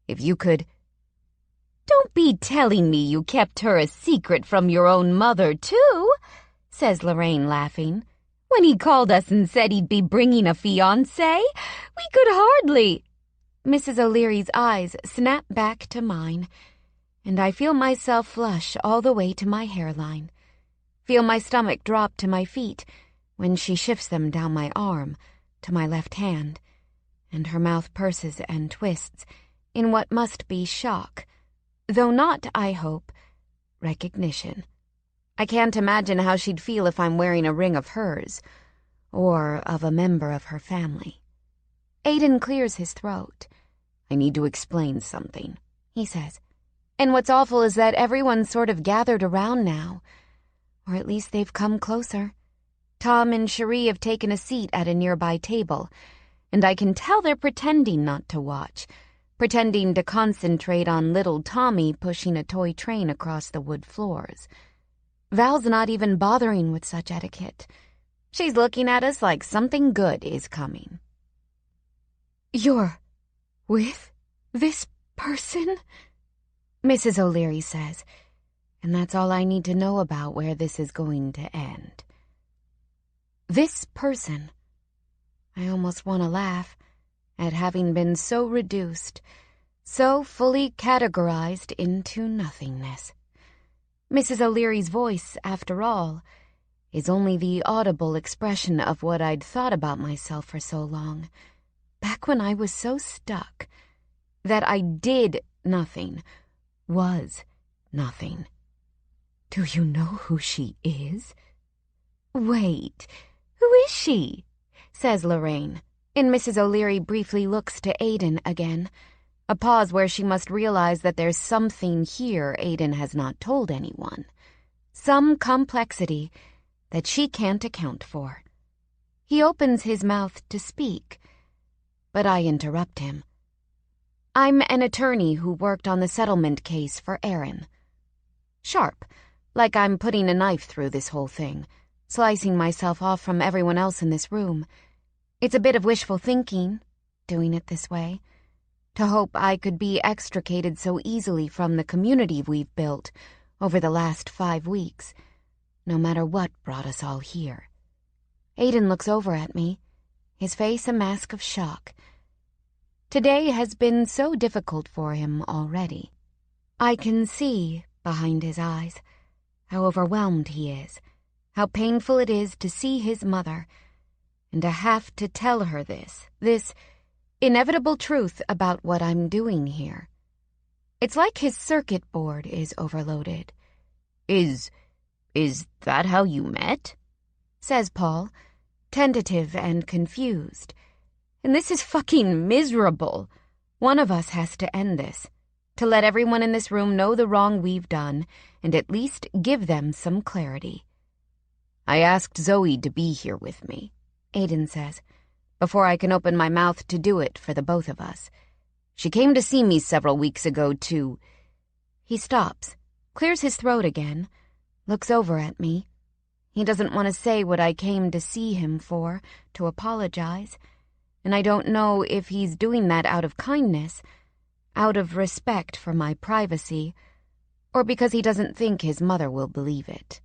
if you could... Don't be telling me you kept her a secret from your own mother, too, says Lorraine, laughing. When he called us and said he'd be bringing a fiancé, we could hardly... Mrs. O'Leary's eyes snap back to mine, and I feel myself flush all the way to my hairline. Feel my stomach drop to my feet when she shifts them down my arm to my left hand, and her mouth purses and twists in what must be shock, though not, I hope, recognition. I can't imagine how she'd feel if I'm wearing a ring of hers, or of a member of her family. Aiden clears his throat. I need to explain something, he says. And what's awful is that everyone's sort of gathered around now, or at least they've come closer. Tom and Cherie have taken a seat at a nearby table, and I can tell they're pretending not to watch, pretending to concentrate on little Tommy pushing a toy train across the wood floors. Val's not even bothering with such etiquette. She's looking at us like something good is coming. You're with this person? Mrs. O'Leary says, and that's all I need to know about where this is going to end. This person. I almost want to laugh at having been so reduced, so fully categorized into nothingness. Mrs. O'Leary's voice, after all, is only the audible expression of what I'd thought about myself for so long, back when I was so stuck, that I did nothing, was nothing. Do you know who she is? Wait, who is she? Says Lorraine, and Mrs. O'Leary briefly looks to Aiden again. A pause where she must realize that there's something here Aiden has not told anyone. Some complexity that she can't account for. He opens his mouth to speak, but I interrupt him. I'm an attorney who worked on the settlement case for Aaron. Sharp, like I'm putting a knife through this whole thing, slicing myself off from everyone else in this room. It's a bit of wishful thinking, doing it this way, to hope I could be extricated so easily from the community we've built over the last 5 weeks, no matter what brought us all here. Aiden looks over at me, his face a mask of shock. Today has been so difficult for him already. I can see, behind his eyes, how overwhelmed he is, how painful it is to see his mother, and to have to tell her this inevitable truth about what I'm doing here. It's like his circuit board is overloaded. Is that how you met? Says Paul, tentative and confused. And this is fucking miserable. One of us has to end this, to let everyone in this room know the wrong we've done, and at least give them some clarity. I asked Zoe to be here with me, Aiden says, before I can open my mouth to do it for the both of us. She came to see me several weeks ago to... He stops, clears his throat again, looks over at me. He doesn't want to say what I came to see him for, to apologize, and I don't know if he's doing that out of kindness, out of respect for my privacy, or because he doesn't think his mother will believe it.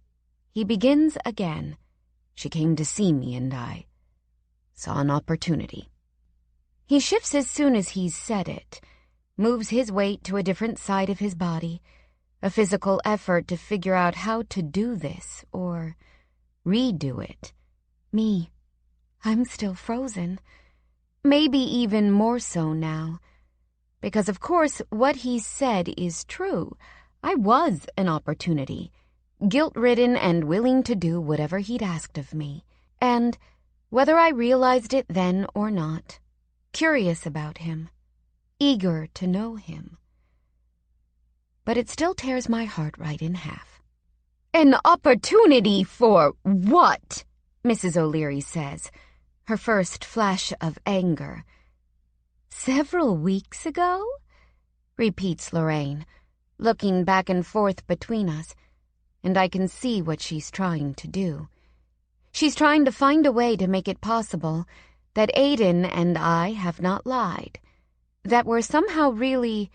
He begins again. She came to see me and I saw an opportunity. He shifts as soon as he's said it, moves his weight to a different side of his body, a physical effort to figure out how to do this or redo it. Me, I'm still frozen. Maybe even more so now. Because of course what he said is true. I was an opportunity, guilt-ridden and willing to do whatever he'd asked of me. And whether I realized it then or not, curious about him, eager to know him. But it still tears my heart right in half. An opportunity for what? Mrs. O'Leary says, her first flash of anger. Several weeks ago? Repeats Lorraine, looking back and forth between us, and I can see what she's trying to do. She's trying to find a way to make it possible that Aiden and I have not lied, that we're somehow really,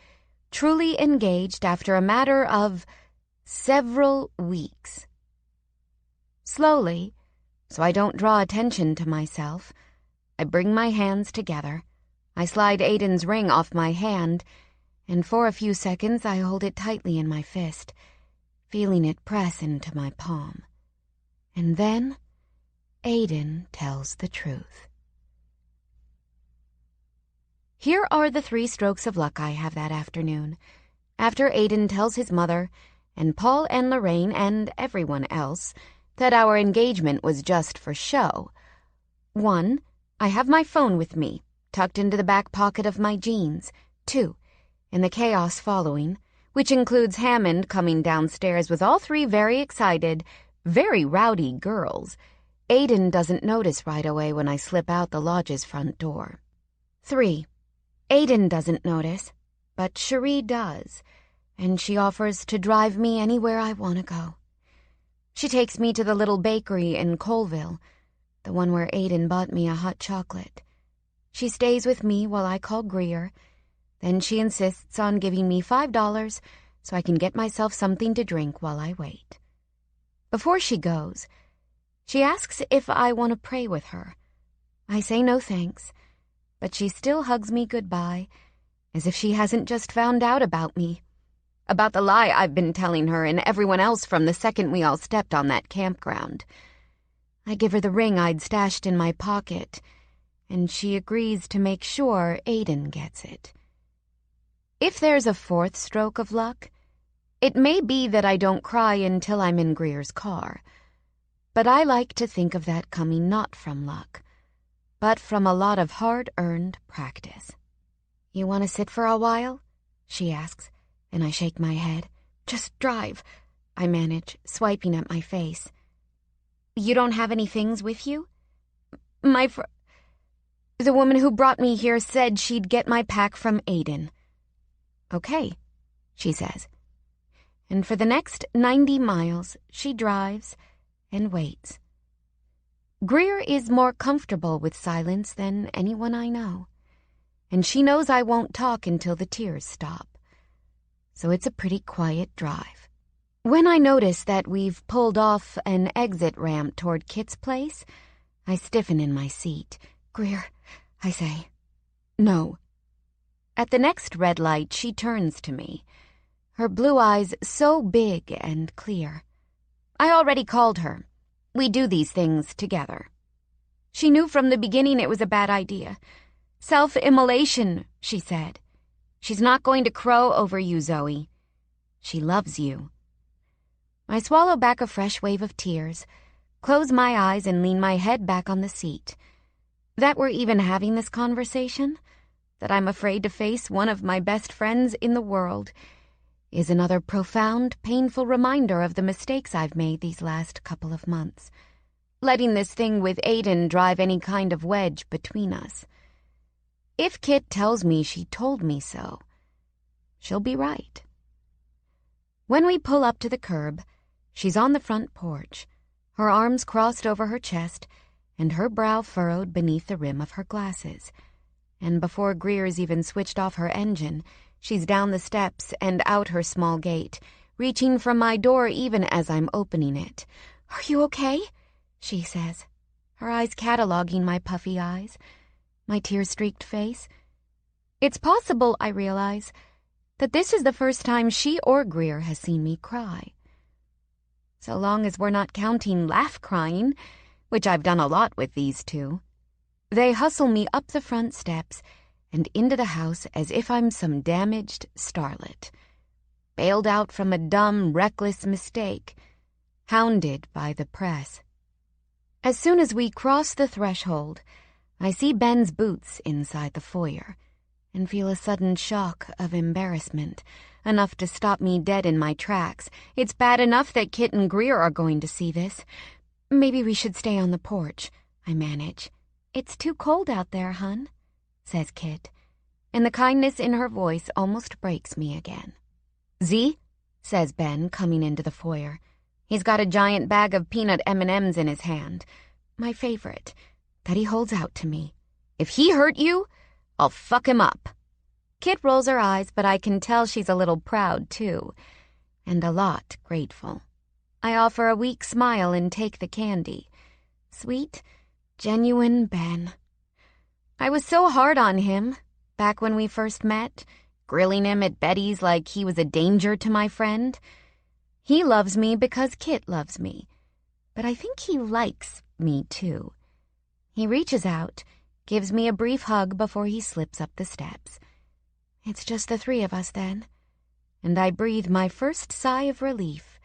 truly engaged after a matter of several weeks. Slowly, so I don't draw attention to myself, I bring my hands together. I slide Aiden's ring off my hand, and for a few seconds I hold it tightly in my fist, feeling it press into my palm. And then Aiden tells the truth. Here are the 3 strokes of luck I have that afternoon, after Aiden tells his mother, and Paul and Lorraine and everyone else, that our engagement was just for show. 1, I have my phone with me, tucked into the back pocket of my jeans. 2, in the chaos following, which includes Hammond coming downstairs with all 3 very excited, very rowdy girls, Aiden doesn't notice right away when I slip out the lodge's front door. 3, Aiden doesn't notice, but Cherie does, and she offers to drive me anywhere I want to go. She takes me to the little bakery in Colville, the one where Aiden bought me a hot chocolate. She stays with me while I call Greer. Then she insists on giving me $5 so I can get myself something to drink while I wait. Before she goes, she asks if I want to pray with her. I say no thanks, but she still hugs me goodbye, as if she hasn't just found out about me, about the lie I've been telling her and everyone else from the second we all stepped on that campground. I give her the ring I'd stashed in my pocket, and she agrees to make sure Aiden gets it. If there's a 4th stroke of luck, It may be that I don't cry until I'm in Greer's car, but I like to think of that coming not from luck, but from a lot of hard-earned practice. "You want to sit for a while?" she asks, and I shake my head. "Just drive," I manage, swiping at my face. "You don't have any things with you?" The woman who brought me here said she'd get my pack from Aiden." "Okay," she says. And for the next 90 miles, she drives and waits. Greer is more comfortable with silence than anyone I know, and she knows I won't talk until the tears stop. So it's a pretty quiet drive. When I notice that we've pulled off an exit ramp toward Kit's place, I stiffen in my seat. "Greer," I say. "No." At the next red light, she turns to me, her blue eyes so big and clear. "I already called her. We do these things together." She knew from the beginning it was a bad idea. "Self-immolation," she said. "She's not going to crow over you, Zoe. She loves you." I swallow back a fresh wave of tears, close my eyes and lean my head back on the seat. That we're even having this conversation, that I'm afraid to face one of my best friends in the world, is another profound, painful reminder of the mistakes I've made these last couple of months. Letting this thing with Aiden drive any kind of wedge between us. If Kit tells me she told me so, she'll be right. When we pull up to the curb, she's on the front porch, her arms crossed over her chest and her brow furrowed beneath the rim of her glasses. And before Greer's even switched off her engine, she's down the steps and out her small gate, reaching for my door even as I'm opening it. "Are you okay?" she says, her eyes cataloging my puffy eyes, my tear-streaked face. It's possible, I realize, that this is the first time she or Greer has seen me cry. So long as we're not counting laugh crying, which I've done a lot with these two. They hustle me up the front steps and into the house as if I'm some damaged starlet, bailed out from a dumb, reckless mistake, hounded by the press. As soon as we cross the threshold, I see Ben's boots inside the foyer and feel a sudden shock of embarrassment, enough to stop me dead in my tracks. It's bad enough that Kit and Greer are going to see this. "Maybe we should stay on the porch," I manage. "It's too cold out there, hun," says Kit, and the kindness in her voice almost breaks me again. "Z?" says Ben, coming into the foyer. He's got a giant bag of peanut M&Ms in his hand, my favorite, that he holds out to me. "If he hurt you, I'll fuck him up." Kit rolls her eyes, but I can tell she's a little proud, too, and a lot grateful. I offer a weak smile and take the candy. Sweet, genuine Ben. I was so hard on him, back when we first met, grilling him at Betty's like he was a danger to my friend. He loves me because Kit loves me, but I think he likes me, too. He reaches out, gives me a brief hug before he slips up the steps. It's just the three of us then, and I breathe my first sigh of relief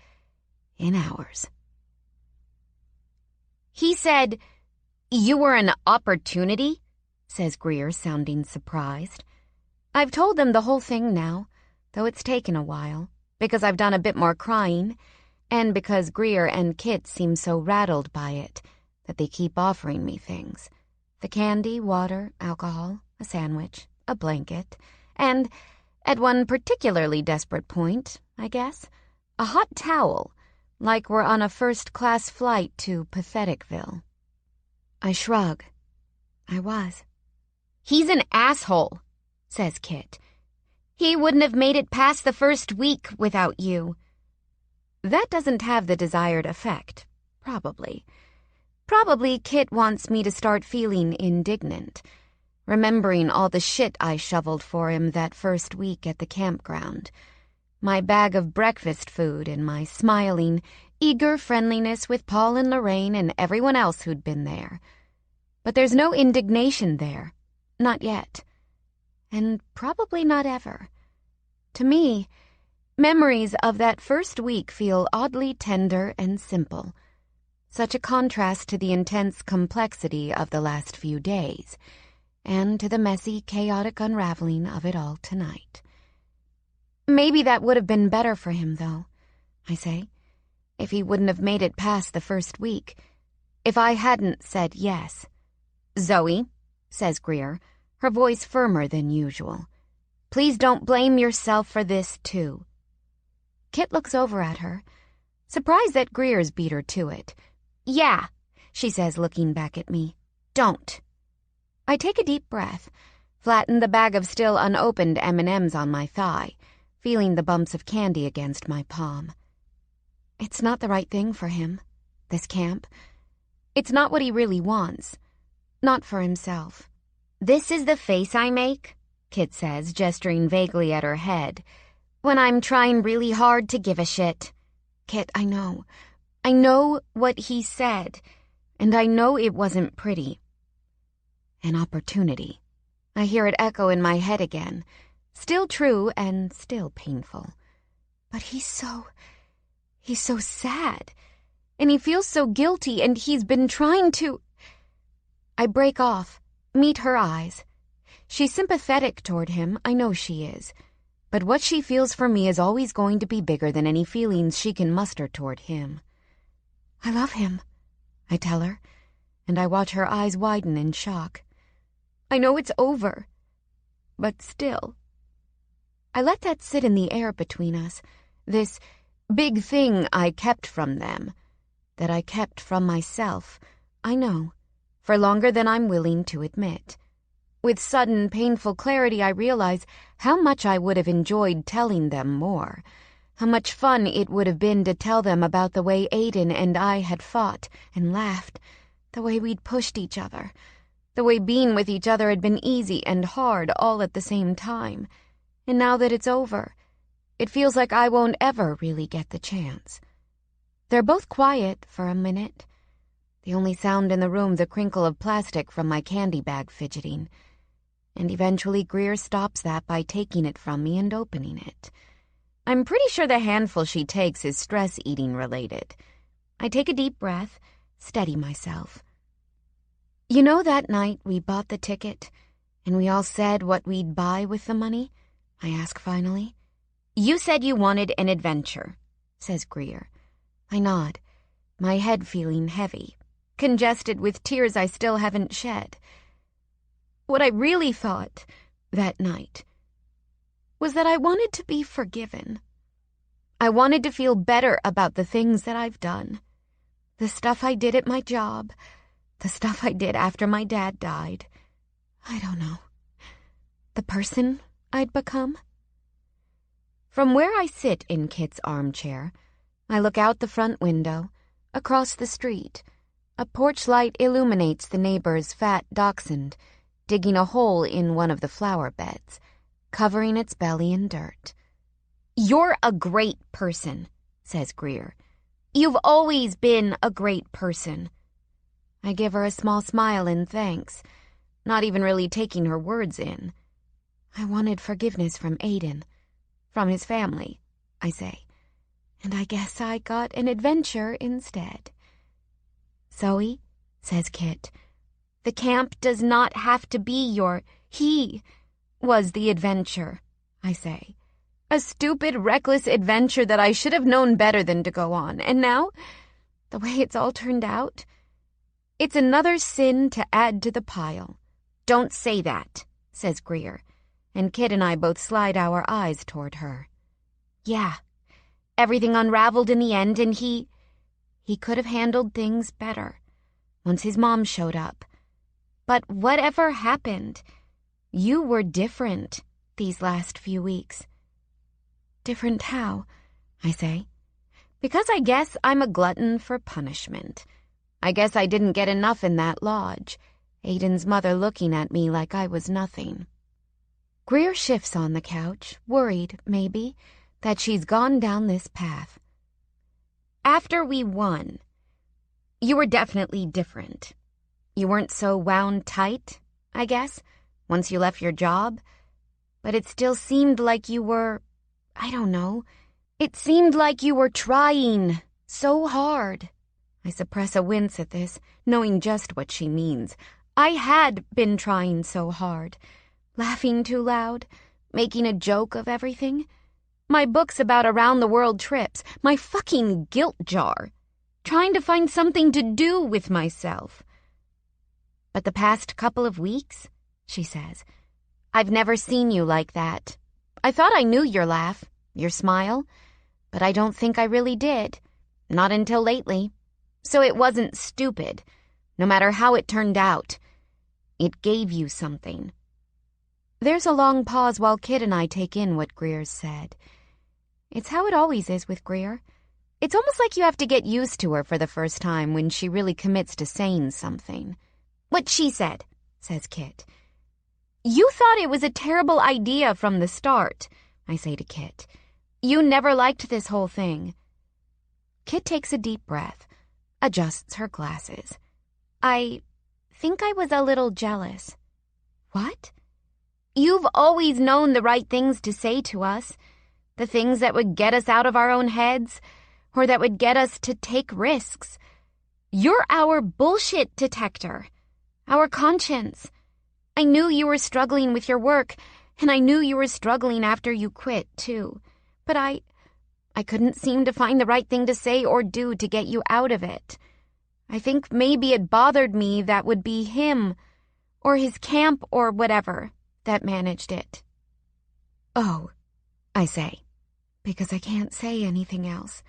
in hours. "He said, 'You were an opportunity?'" says Greer, sounding surprised. I've told them the whole thing now, though it's taken a while, because I've done a bit more crying, and because Greer and Kit seem so rattled by it that they keep offering me things. The candy, water, alcohol, a sandwich, a blanket, and, at one particularly desperate point, I guess, a hot towel, like we're on a first-class flight to Patheticville. I shrug. I was. "He's an asshole," says Kit. "He wouldn't have made it past the first week without you." That doesn't have the desired effect, probably. Probably Kit wants me to start feeling indignant, remembering all the shit I shoveled for him that first week at the campground. My bag of breakfast food and my smiling, eager friendliness with Paul and Lorraine and everyone else who'd been there. But there's no indignation there. Not yet. And probably not ever. To me, Memories of that first week feel oddly tender and simple. Such a contrast to the intense complexity of the last few days, and to the messy, chaotic unraveling of it all tonight. Maybe that would have been better for him, though, I say, if he wouldn't have made it past the first week, if I hadn't said yes. "Zoe," says Greer, her voice firmer than usual, "please don't blame yourself for this, too." Kit looks over at her, surprised that Greer's beat her to it. "Yeah," she says, looking back at me. "Don't." I take a deep breath, flatten the bag of still unopened M&Ms on my thigh, feeling the bumps of candy against my palm. It's not the right thing for him, this camp. It's not what he really wants. Not for himself. "This is the face I make," Kit says, gesturing vaguely at her head, "when I'm trying really hard to give a shit." Kit, I know. I know what he said, and I know it wasn't pretty. An opportunity. I hear it echo in my head again. Still true and still painful. But he's so sad. And he feels so guilty, and he's been trying to... I break off, meet her eyes. She's sympathetic toward him, I know she is. But what she feels for me is always going to be bigger than any feelings she can muster toward him. "I love him," I tell her, and I watch her eyes widen in shock. "I know it's over, but still." I let that sit in the air between us, this big thing I kept from them, that I kept from myself, I know, for longer than I'm willing to admit. With sudden, painful clarity, I realize how much I would have enjoyed telling them more, how much fun it would have been to tell them about the way Aiden and I had fought and laughed, the way we'd pushed each other, the way being with each other had been easy and hard all at the same time. And now that it's over, it feels like I won't ever really get the chance. They're both quiet for a minute. The only sound in the room the crinkle of plastic from my candy bag fidgeting. And eventually Greer stops that by taking it from me and opening it. I'm pretty sure the handful she takes is stress-eating related. I take a deep breath, steady myself. "You know that night we bought the ticket, and we all said what we'd buy with the money?" I ask finally. "You said you wanted an adventure," says Greer. I nod, my head feeling heavy, congested with tears I still haven't shed. What I really thought that night was that I wanted to be forgiven. I wanted to feel better about the things that I've done. The stuff I did at my job, the stuff I did after my dad died. I don't know. The person I'd become. From where I sit in Kit's armchair, I look out the front window, across the street. A porch light illuminates the neighbor's fat dachshund, digging a hole in one of the flower beds, covering its belly in dirt. "You're a great person," says Greer. "You've always been a great person." I give her a small smile in thanks, not even really taking her words in. I wanted forgiveness from Aiden, from his family, I say, and I guess I got an adventure instead. "Zoe," says Kit, "the camp does not have to be your... He was the adventure," I say. "A stupid, reckless adventure that I should have known better than to go on. And now, the way it's all turned out, it's another sin to add to the pile." "Don't say that," says Greer, and Kit and I both slide our eyes toward her. "Yeah, everything unraveled in the end, and he could have handled things better once his mom showed up. But whatever happened, you were different these last few weeks." "Different how?" I say. "Because I guess I'm a glutton for punishment. I guess I didn't get enough in that lodge, Aiden's mother looking at me like I was nothing." Greer shifts on the couch, worried, maybe, that she's gone down this path. "After we won, you were definitely different. You weren't so wound tight, I guess, once you left your job, but it still seemed like you were, I don't know, It seemed like you were trying so hard. I suppress a wince at this, knowing just what she means. I had been trying so hard. Laughing too loud, making a joke of everything. My books about around-the-world trips, my fucking guilt jar. Trying to find something to do with myself. But the past couple of weeks, she says, I've never seen you like that. I thought I knew your laugh, your smile, but I don't think I really did. Not until lately. So it wasn't stupid, no matter how it turned out. It gave you something. There's a long pause while Kit and I take in what Greer's said. It's how it always is with Greer. It's almost like you have to get used to her for the first time when she really commits to saying something. What she said, says Kit. You thought it was a terrible idea from the start, I say to Kit. You never liked this whole thing. Kit takes a deep breath, adjusts her glasses. I think I was a little jealous. What? You've always known the right things to say to us. The things that would get us out of our own heads, or that would get us to take risks. You're our bullshit detector, our conscience. I knew you were struggling with your work, and I knew you were struggling after you quit, too. But I couldn't seem to find the right thing to say or do to get you out of it. I think maybe it bothered me that would be him, or his camp or whatever, that managed it. Oh, I say, because I can't say anything else.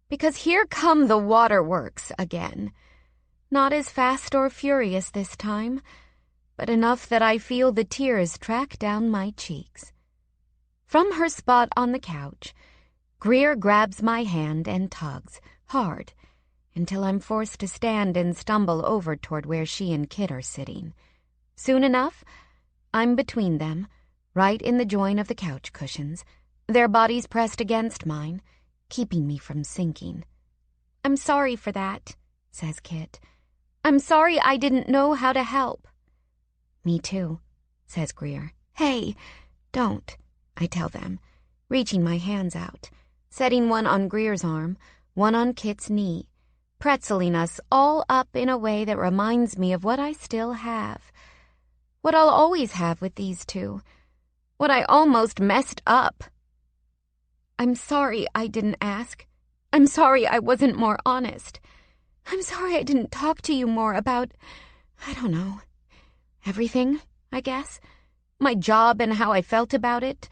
Because here come the waterworks again. Not as fast or furious this time, but enough that I feel the tears track down my cheeks. From her spot on the couch, Greer grabs my hand and tugs, hard, until I'm forced to stand and stumble over toward where she and Kit are sitting. Soon enough, I'm between them, right in the join of the couch cushions, their bodies pressed against mine, keeping me from sinking. I'm sorry for that, says Kit. I'm sorry I didn't know how to help. Me too, says Greer. Hey, don't, I tell them, reaching my hands out, setting one on Greer's arm, one on Kit's knee, pretzeling us all up in a way that reminds me of what I still have. What I'll always have with these two. What I almost messed up. I'm sorry I didn't ask. I'm sorry I wasn't more honest. I'm sorry I didn't talk to you more about, I don't know, everything, I guess. My job and how I felt about it.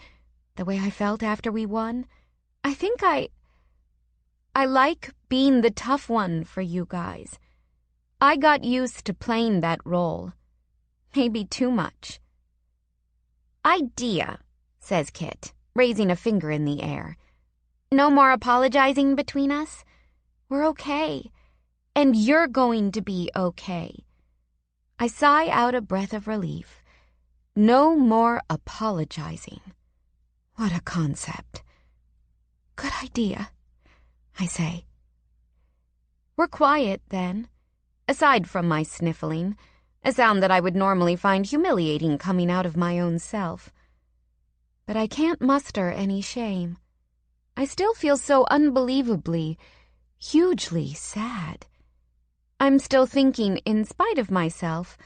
The way I felt after we won. I think I like being the tough one for you guys. I got used to playing that role. Maybe too much. Idea, says Kit, raising a finger in the air. No more apologizing between us? We're okay. And you're going to be okay. I sigh out a breath of relief. No more apologizing. What a concept. Good idea, I say. We're quiet, then. Aside from my sniffling, a sound that I would normally find humiliating coming out of my own self. But I can't muster any shame. I still feel so unbelievably, hugely sad. I'm still thinking, in spite of myself,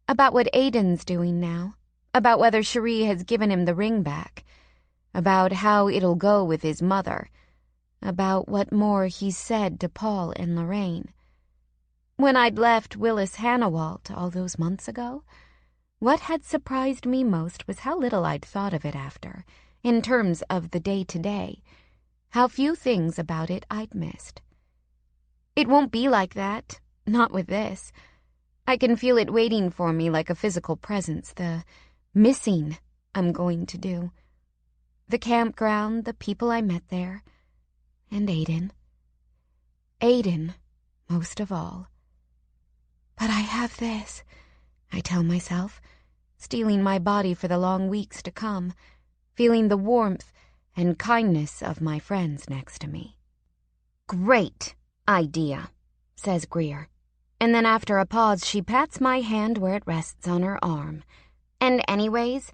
about what Aiden's doing now, about whether Cherie has given him the ring back, about how it'll go with his mother, about what more he's said to Paul and Lorraine. When I'd left Willis Hannawalt all those months ago, what had surprised me most was how little I'd thought of it after, in terms of the day-to-day, how few things about it I'd missed. It won't be like that, not with this. I can feel it waiting for me like a physical presence, the missing I'm going to do. The campground, the people I met there, and Aiden. Aiden, most of all. But I have this, I tell myself, steeling my body for the long weeks to come, feeling the warmth and kindness of my friends next to me. Great idea, says Greer. And then after a pause, she pats my hand where it rests on her arm. And anyways,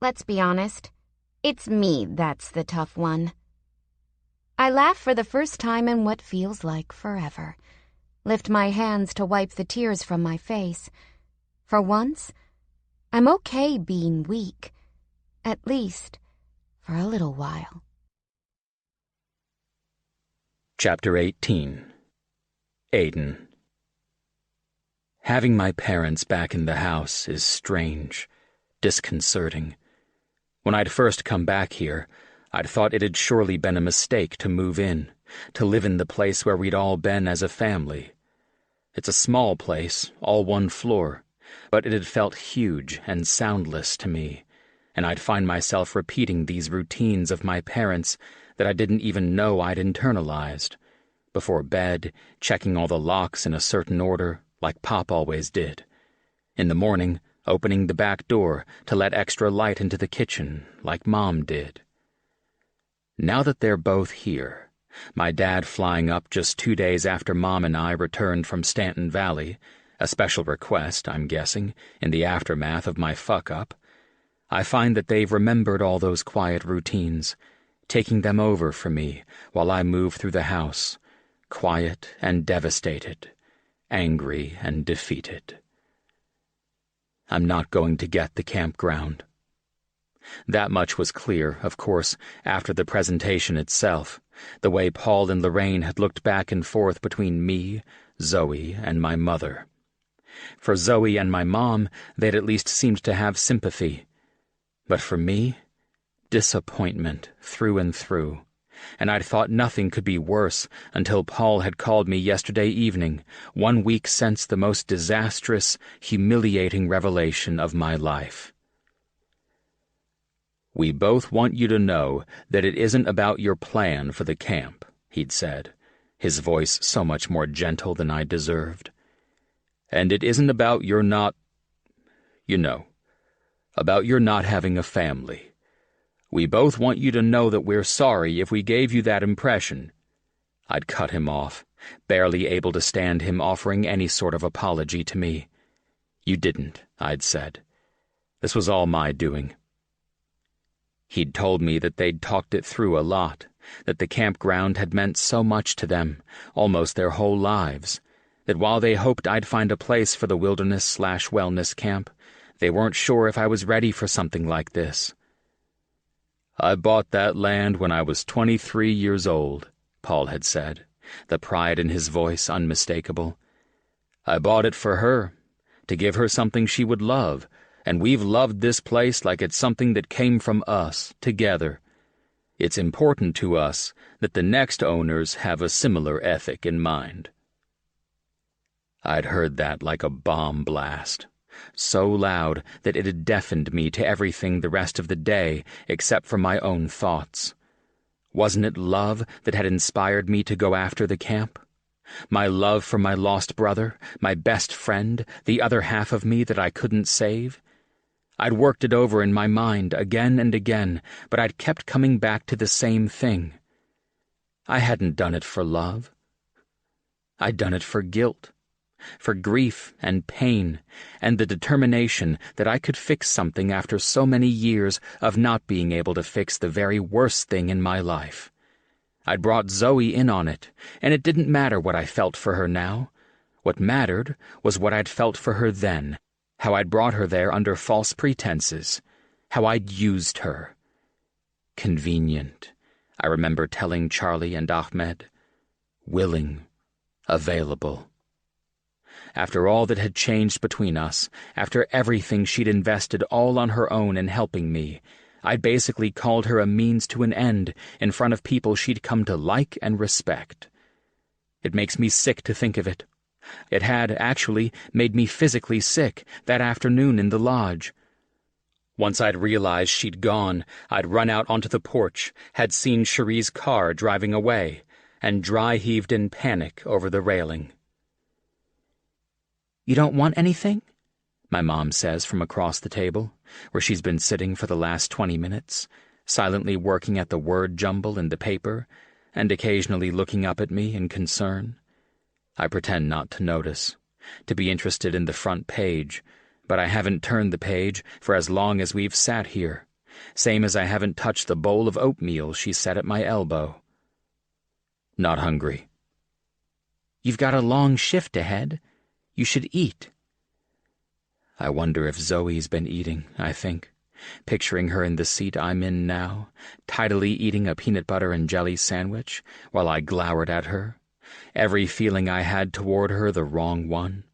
let's be honest, it's me that's the tough one. I laugh for the first time in what feels like forever. Lift my hands to wipe the tears from my face. For once, I'm okay being weak. At least, for a little while. Chapter 18. Aiden. Having my parents back in the house is strange, disconcerting. When I'd first come back here, I'd thought it had surely been a mistake to move in, to live in the place where we'd all been as a family. It's a small place, all one floor, but it had felt huge and soundless to me, and I'd find myself repeating these routines of my parents that I didn't even know I'd internalized. Before bed, checking all the locks in a certain order, like Pop always did. In the morning, opening the back door to let extra light into the kitchen, like Mom did. Now that they're both here, my dad flying up just 2 days after Mom and I returned from Stanton Valley, a special request, I'm guessing, in the aftermath of my fuck-up, I find that they've remembered all those quiet routines, taking them over for me while I move through the house, quiet and devastated, angry and defeated. I'm not going to get the campground. That much was clear, of course, after the presentation itself, the way Paul and Lorraine had looked back and forth between me, Zoe, and my mother. For Zoe and my mom, they'd at least seemed to have sympathy. But for me, disappointment through and through. And I'd thought nothing could be worse until Paul had called me yesterday evening, 1 week since the most disastrous, humiliating revelation of my life. "We both want you to know that it isn't about your plan for the camp," he'd said, his voice so much more gentle than I deserved. "And it isn't about your not, about your not having a family. We both want you to know that we're sorry if we gave you that impression." I'd cut him off, barely able to stand him offering any sort of apology to me. "You didn't," I'd said. "This was all my doing." He'd told me that they'd talked it through a lot, that the campground had meant so much to them, almost their whole lives, that while they hoped I'd find a place for the wilderness/wellness camp, they weren't sure if I was ready for something like this. "I bought that land when I was 23 years old," Paul had said, the pride in his voice unmistakable. "I bought it for her, to give her something she would love, and we've loved this place like it's something that came from us, together. It's important to us that the next owners have a similar ethic in mind." I'd heard that like a bomb blast, so loud that it had deafened me to everything the rest of the day except for my own thoughts. Wasn't it love that had inspired me to go after the camp? My love for my lost brother, my best friend, the other half of me that I couldn't save? I'd worked it over in my mind again and again, but I'd kept coming back to the same thing. I hadn't done it for love. I'd done it for guilt, for grief and pain, and the determination that I could fix something after so many years of not being able to fix the very worst thing in my life. I'd brought Zoe in on it, and it didn't matter what I felt for her now. What mattered was what I'd felt for her then, how I'd brought her there under false pretenses, how I'd used her. Convenient, I remember telling Charlie and Ahmed. Willing, available. After all that had changed between us, after everything she'd invested all on her own in helping me, I'd basically called her a means to an end in front of people she'd come to like and respect. It makes me sick to think of it. It had, actually, made me physically sick that afternoon in the lodge. Once I'd realized she'd gone, I'd run out onto the porch, had seen Cherie's car driving away, and dry-heaved in panic over the railing. "You don't want anything?" my mom says from across the table, where she's been sitting for the last 20 minutes, silently working at the word jumble in the paper, and occasionally looking up at me in concern. I pretend not to notice, to be interested in the front page, but I haven't turned the page for as long as we've sat here, same as I haven't touched the bowl of oatmeal she set at my elbow. Not hungry. You've got a long shift ahead. You should eat. I wonder if Zoe's been eating, I think, picturing her in the seat I'm in now, tidily eating a peanut butter and jelly sandwich while I glowered at her, every feeling I had toward her the wrong one.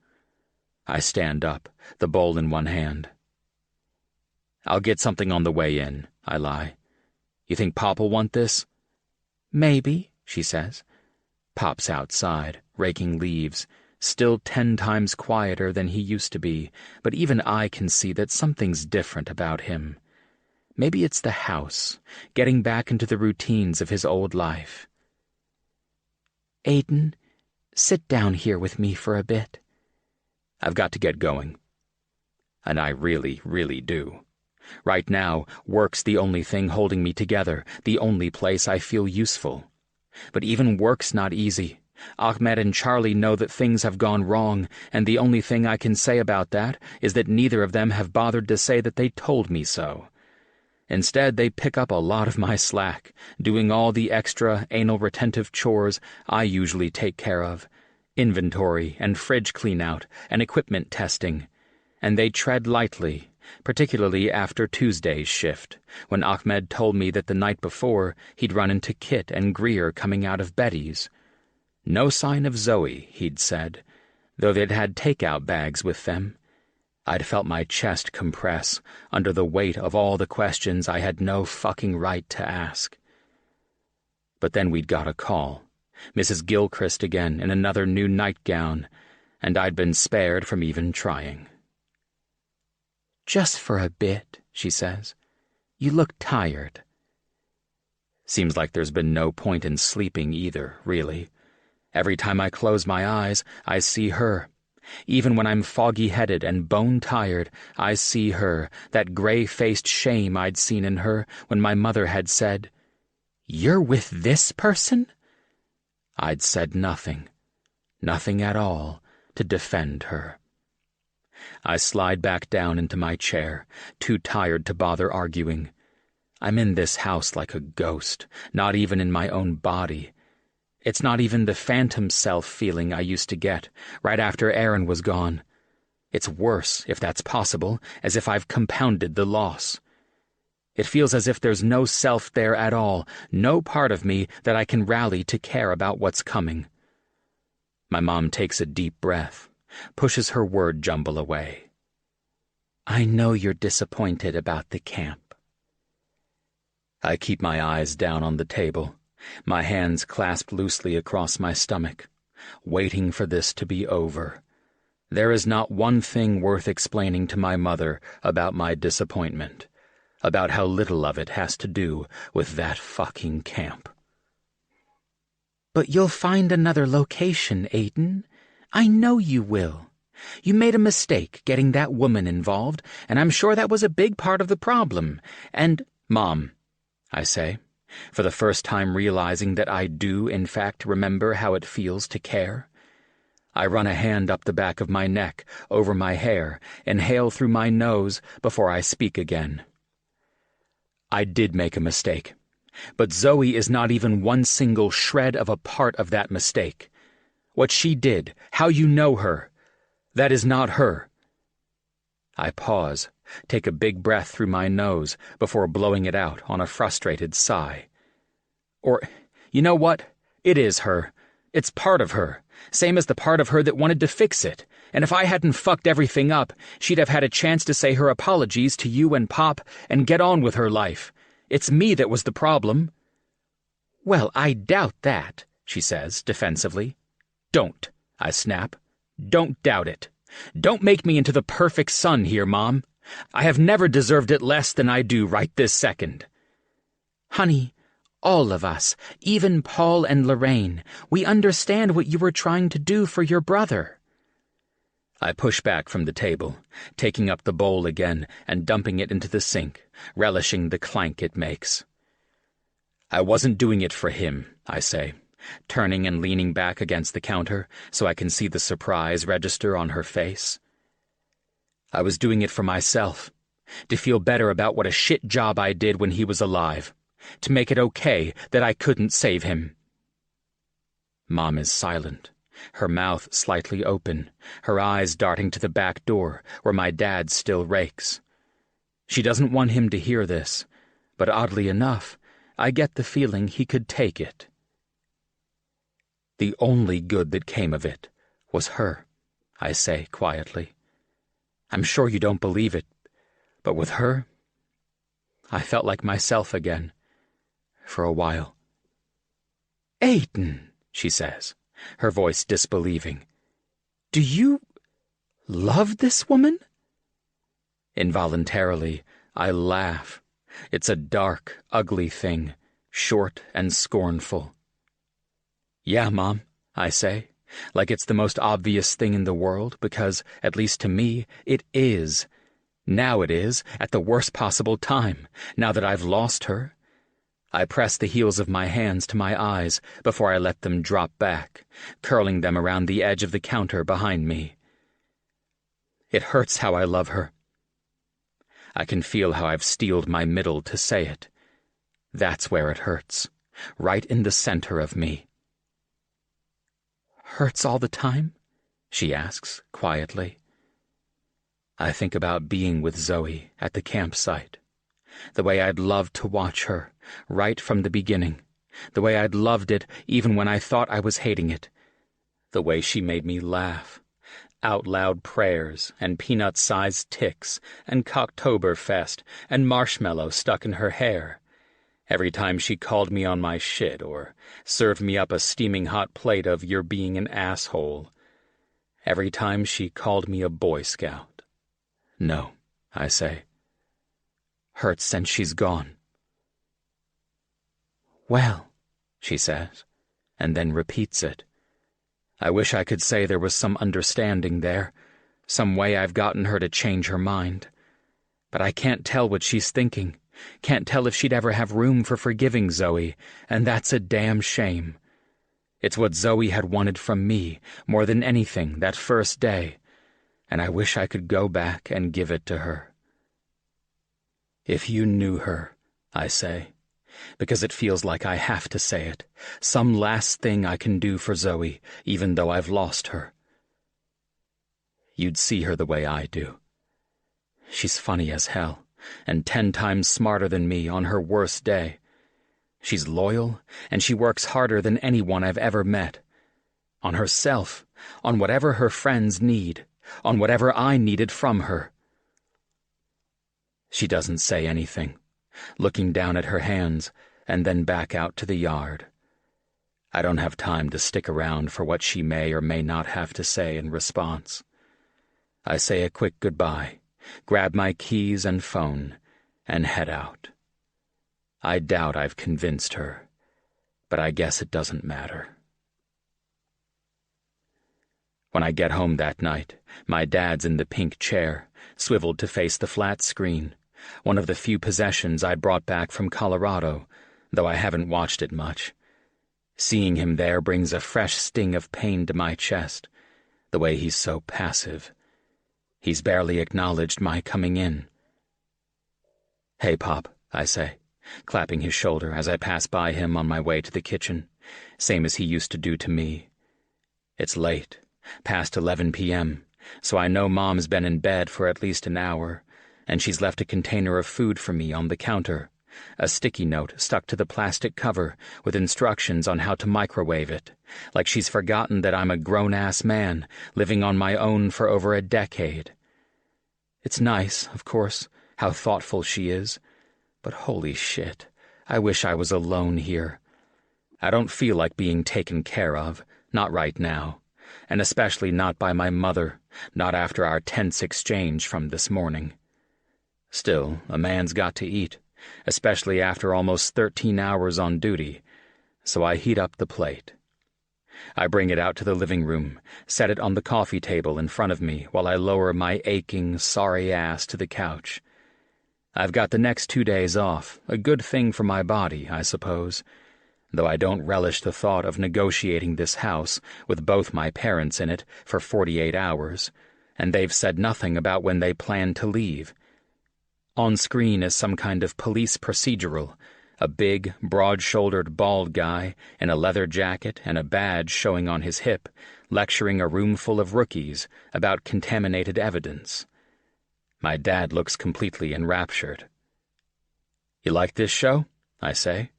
I stand up, the bowl in one hand. I'll get something on the way in, I lie. You think Pop'll want this? Maybe, she says. Pop's outside, raking leaves, still 10 times quieter than he used to be, but even I can see that something's different about him. Maybe it's the house, getting back into the routines of his old life. Aiden, sit down here with me for a bit. I've got to get going. And I really, really do. Right now, work's the only thing holding me together, the only place I feel useful. But even work's not easy. Ahmed and Charlie know that things have gone wrong, and the only thing I can say about that is that neither of them have bothered to say that they told me so. Instead, they pick up a lot of my slack, doing all the extra, anal-retentive chores I usually take care of, inventory and fridge clean-out and equipment testing, and they tread lightly, particularly after Tuesday's shift, when Ahmed told me that the night before he'd run into Kit and Greer coming out of Betty's. No sign of Zoe, he'd said, though they'd had takeout bags with them. I'd felt my chest compress under the weight of all the questions I had no fucking right to ask. But then we'd got a call. Mrs. Gilchrist again in another new nightgown, and I'd been spared from even trying. Just for a bit, she says. You look tired. Seems like there's been no point in sleeping either, really. Every time I close my eyes, I see her. Even when I'm foggy-headed and bone-tired, I see her, that gray-faced shame I'd seen in her when my mother had said, "You're with this person?" I'd said nothing at all, to defend her. I slide back down into my chair, too tired to bother arguing. I'm in this house like a ghost, not even in my own body. It's not even the phantom self feeling I used to get right after Aaron was gone. It's worse, if that's possible, as if I've compounded the loss. It feels as if there's no self there at all, no part of me that I can rally to care about what's coming. My mom takes a deep breath, pushes her word jumble away. I know you're disappointed about the camp. I keep my eyes down on the table, my hands clasped loosely across my stomach, waiting for this to be over. There is not one thing worth explaining to my mother about my disappointment, about how little of it has to do with that fucking camp. But you'll find another location, Aiden. I know you will. You made a mistake getting that woman involved, and I'm sure that was a big part of the problem. And, Mom, I say, for the first time realizing that I do, in fact, remember how it feels to care. I run a hand up the back of my neck, over my hair, inhale through my nose before I speak again. I did make a mistake, but Zoe is not even one single shred of a part of that mistake. What she did, how you know her, that is not her. I pause, take a big breath through my nose before blowing it out on a frustrated sigh. Or, you know what? It is her. It's part of her, same as the part of her that wanted to fix it. And if I hadn't fucked everything up, she'd have had a chance to say her apologies to you and Pop and get on with her life. It's me that was the problem. Well, I doubt that, she says defensively. Don't, I snap. Don't doubt it. Don't make me into the perfect son here, Mom. I have never deserved it less than I do right this second. Honey, all of us, even Paul and Lorraine, we understand what you were trying to do for your brother. I push back from the table, taking up the bowl again and dumping it into the sink, relishing the clank it makes. I wasn't doing it for him, I say, turning and leaning back against the counter so I can see the surprise register on her face. I was doing it for myself, to feel better about what a shit job I did when he was alive, to make it okay that I couldn't save him. Mom is silent, her mouth slightly open, her eyes darting to the back door where my dad still rakes. She doesn't want him to hear this, but oddly enough, I get the feeling he could take it. The only good that came of it was her, I say quietly. I'm sure you don't believe it, but with her, I felt like myself again, for a while. "Aiden," she says, her voice disbelieving. "Do you love this woman?" Involuntarily, I laugh. It's a dark, ugly thing, short and scornful. "Yeah, Mom," I say, like it's the most obvious thing in the world, because, at least to me, it is. Now it is, at the worst possible time, now that I've lost her. I press the heels of my hands to my eyes before I let them drop back, curling them around the edge of the counter behind me. It hurts how I love her. I can feel how I've steeled my middle to say it. That's where it hurts, right in the center of me. "Hurts all the time?" she asks, quietly. I think about being with Zoe at the campsite, the way I'd loved to watch her, right from the beginning, the way I'd loved it even when I thought I was hating it, the way she made me laugh, out-loud prayers and peanut-sized ticks and Cocktoberfest and marshmallow stuck in her hair, every time she called me on my shit or served me up a steaming hot plate of "you're being an asshole," every time she called me a Boy Scout. "No," I say. "Hurts since she's gone." "Well," she says, and then repeats it. I wish I could say there was some understanding there, some way I've gotten her to change her mind. But I can't tell what she's thinking, can't tell if she'd ever have room for forgiving Zoe, and that's a damn shame. It's what Zoe had wanted from me more than anything that first day, and I wish I could go back and give it to her. "If you knew her," I say, because it feels like I have to say it, some last thing I can do for Zoe, even though I've lost her. "You'd see her the way I do. She's funny as hell, and 10 times smarter than me on her worst day. She's loyal, and she works harder than anyone I've ever met. On herself, on whatever her friends need, on whatever I needed from her." She doesn't say anything, looking down at her hands and then back out to the yard. I don't have time to stick around for what she may or may not have to say in response. I say a quick goodbye, grab my keys and phone, and head out. I doubt I've convinced her, but I guess it doesn't matter. When I get home that night, my dad's in the pink chair, swiveled to face the flat screen, one of the few possessions I'd brought back from Colorado, though I haven't watched it much. Seeing him there brings a fresh sting of pain to my chest, the way he's so passive. He's barely acknowledged my coming in. "Hey, Pop," I say, clapping his shoulder as I pass by him on my way to the kitchen, same as he used to do to me. It's late, past 11 p.m., so I know Mom's been in bed for at least an hour, and she's left a container of food for me on the counter, a sticky note stuck to the plastic cover with instructions on how to microwave it, like she's forgotten that I'm a grown-ass man living on my own for over a decade. It's nice, of course, how thoughtful she is, but holy shit, I wish I was alone here. I don't feel like being taken care of, not right now, and especially not by my mother, not after our tense exchange from this morning. Still, a man's got to eat, especially after almost 13 hours on duty, so I heat up the plate. I bring it out to the living room, set it on the coffee table in front of me while I lower my aching, sorry ass to the couch. I've got the next 2 days off, a good thing for my body, I suppose, though I don't relish the thought of negotiating this house with both my parents in it for 48 hours, and they've said nothing about when they plan to leave. On screen is some kind of police procedural, A big, broad-shouldered bald guy in a leather jacket and a badge showing on his hip, lecturing a room full of rookies about contaminated evidence. My dad looks completely enraptured. "You like this show?" I say,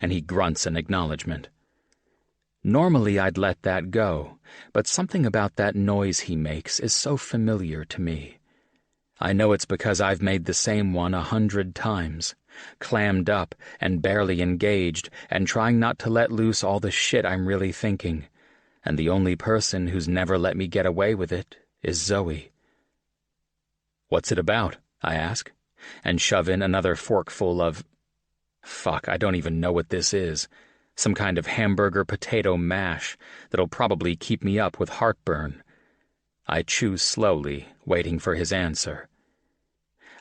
and he grunts in acknowledgement. Normally I'd let that go, but something about that noise he makes is so familiar to me. I know it's because I've made the same one 100 times, clammed up and barely engaged and trying not to let loose all the shit I'm really thinking, and the only person who's never let me get away with it is Zoe. "What's it about?" I ask, and shove in another forkful of... Fuck, I don't even know what this is. Some kind of hamburger potato mash that'll probably keep me up with heartburn. I chew slowly, waiting for his answer.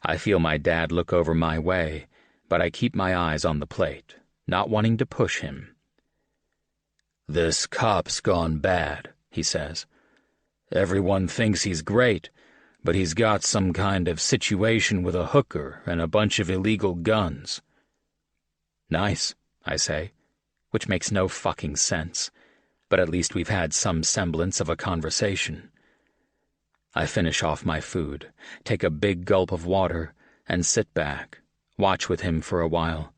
I feel my dad look over my way, but I keep my eyes on the plate, not wanting to push him. "This cop's gone bad," he says. "Everyone thinks he's great, but he's got some kind of situation with a hooker and a bunch of illegal guns." "Nice," I say, which makes no fucking sense, but at least we've had some semblance of a conversation. I finish off my food, take a big gulp of water, and sit back, watch with him for a while.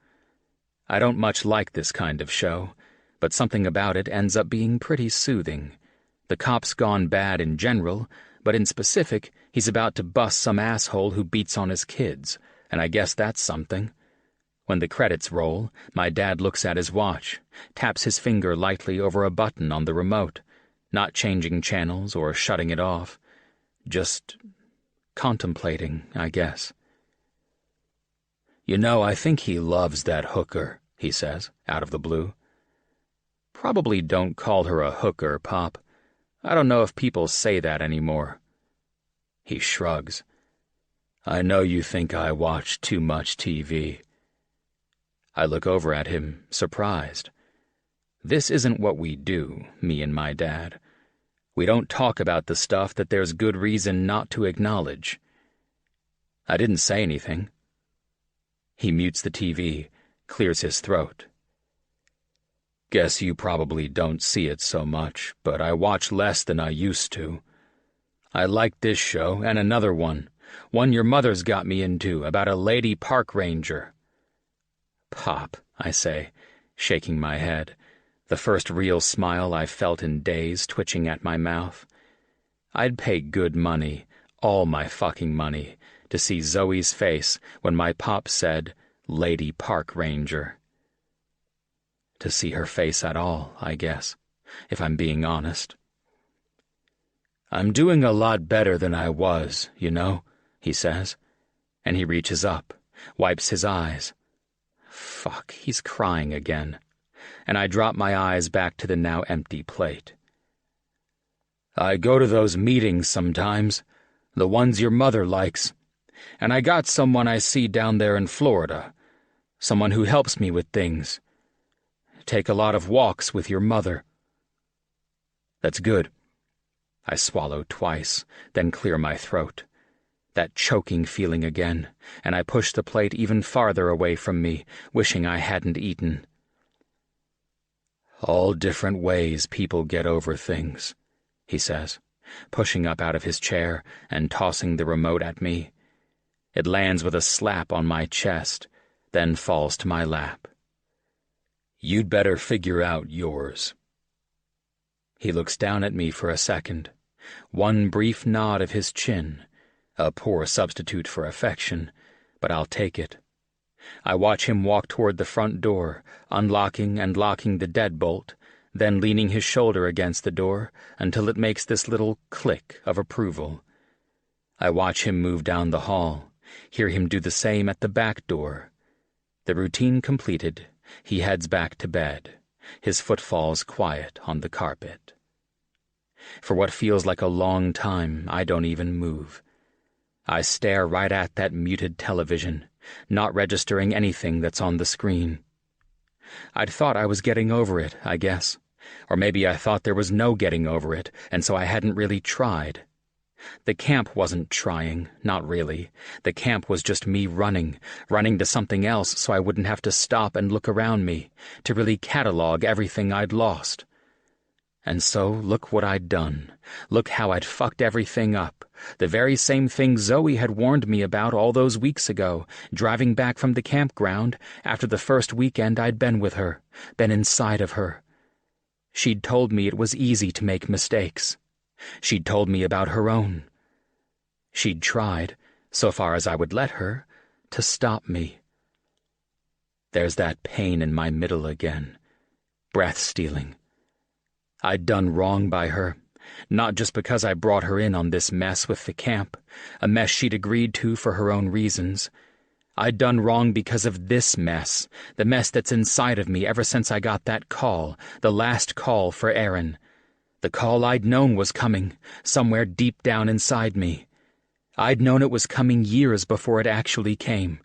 I don't much like this kind of show, but something about it ends up being pretty soothing. The cop's gone bad in general, but in specific, he's about to bust some asshole who beats on his kids, and I guess that's something. When the credits roll, my dad looks at his watch, taps his finger lightly over a button on the remote, not changing channels or shutting it off, just contemplating, I guess. "You know, I think he loves that hooker," he says, out of the blue. "Probably don't call her a hooker, Pop. I don't know if people say that anymore." He shrugs. "I know you think I watch too much TV." I look over at him, surprised. This isn't what we do, me and my dad. We don't talk about the stuff that there's good reason not to acknowledge. I didn't say anything. He mutes the TV, clears his throat. "Guess you probably don't see it so much, but I watch less than I used to. I like this show and another one your mother's got me into about a lady park ranger." "Pop," I say, shaking my head, the first real smile I've felt in days twitching at my mouth. I'd pay good money, all my fucking money, to see Zoe's face when my pop said, "Lady Park Ranger." To see her face at all, I guess, if I'm being honest. "I'm doing a lot better than I was, you know," he says, and he reaches up, wipes his eyes. Fuck, he's crying again, and I drop my eyes back to the now empty plate. "I go to those meetings sometimes, the ones your mother likes, and I got someone I see down there in Florida, someone who helps me with things. Take a lot of walks with your mother." "That's good." I swallow twice, then clear my throat. That choking feeling again, and I push the plate even farther away from me, wishing I hadn't eaten. "All different ways people get over things," he says, pushing up out of his chair and tossing the remote at me. It lands with a slap on my chest, then falls to my lap. "You'd better figure out yours." He looks down at me for a second, one brief nod of his chin, a poor substitute for affection, but I'll take it. I watch him walk toward the front door, unlocking and locking the deadbolt, then leaning his shoulder against the door until it makes this little click of approval. I watch him move down the hall, hear him do the same at the back door. The routine completed, he heads back to bed, his footfalls quiet on the carpet. For what feels like a long time, I don't even move. I stare right at that muted television, not registering anything that's on the screen. I'd thought I was getting over it, I guess. Or maybe I thought there was no getting over it, and so I hadn't really tried. The camp wasn't trying, not really. The camp was just me running to something else so I wouldn't have to stop and look around me, to really catalog everything I'd lost. And so, look what I'd done. Look how I'd fucked everything up. The very same thing Zoe had warned me about all those weeks ago, driving back from the campground after the first weekend I'd been with her, been inside of her. She'd told me it was easy to make mistakes. She'd told me about her own. She'd tried, so far as I would let her, to stop me. There's that pain in my middle again. Breath-stealing. I'd done wrong by her, not just because I brought her in on this mess with the camp, a mess she'd agreed to for her own reasons. I'd done wrong because of this mess, the mess that's inside of me ever since I got that call, the last call for Aaron. The call I'd known was coming, somewhere deep down inside me. I'd known it was coming years before it actually came.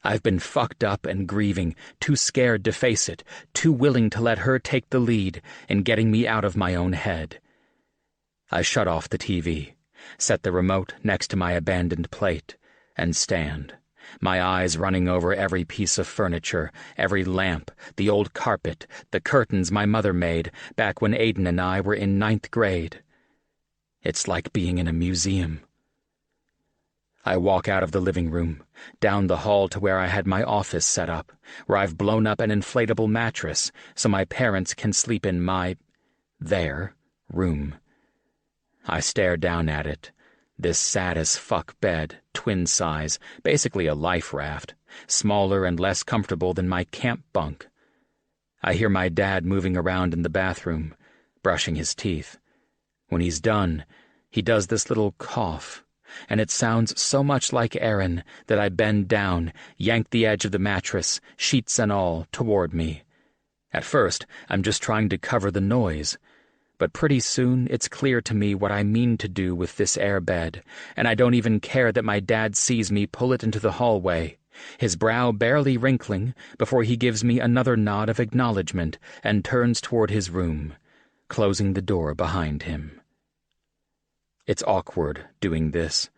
I've been fucked up and grieving, too scared to face it, too willing to let her take the lead in getting me out of my own head. I shut off the TV, set the remote next to my abandoned plate, and stand, my eyes running over every piece of furniture, every lamp, the old carpet, the curtains my mother made back when Aiden and I were in 9th grade. It's like being in a museum. I walk out of the living room, down the hall to where I had my office set up, where I've blown up an inflatable mattress so my parents can sleep in their room. I stare down at it, this sad-as-fuck bed, twin size, basically a life raft, smaller and less comfortable than my camp bunk. I hear my dad moving around in the bathroom, brushing his teeth. When he's done, he does this little cough, and it sounds so much like Aaron that I bend down, yank the edge of the mattress, sheets and all, toward me. At first, I'm just trying to cover the noise, but pretty soon it's clear to me what I mean to do with this air bed, and I don't even care that my dad sees me pull it into the hallway, his brow barely wrinkling before he gives me another nod of acknowledgement and turns toward his room, closing the door behind him. It's awkward doing this.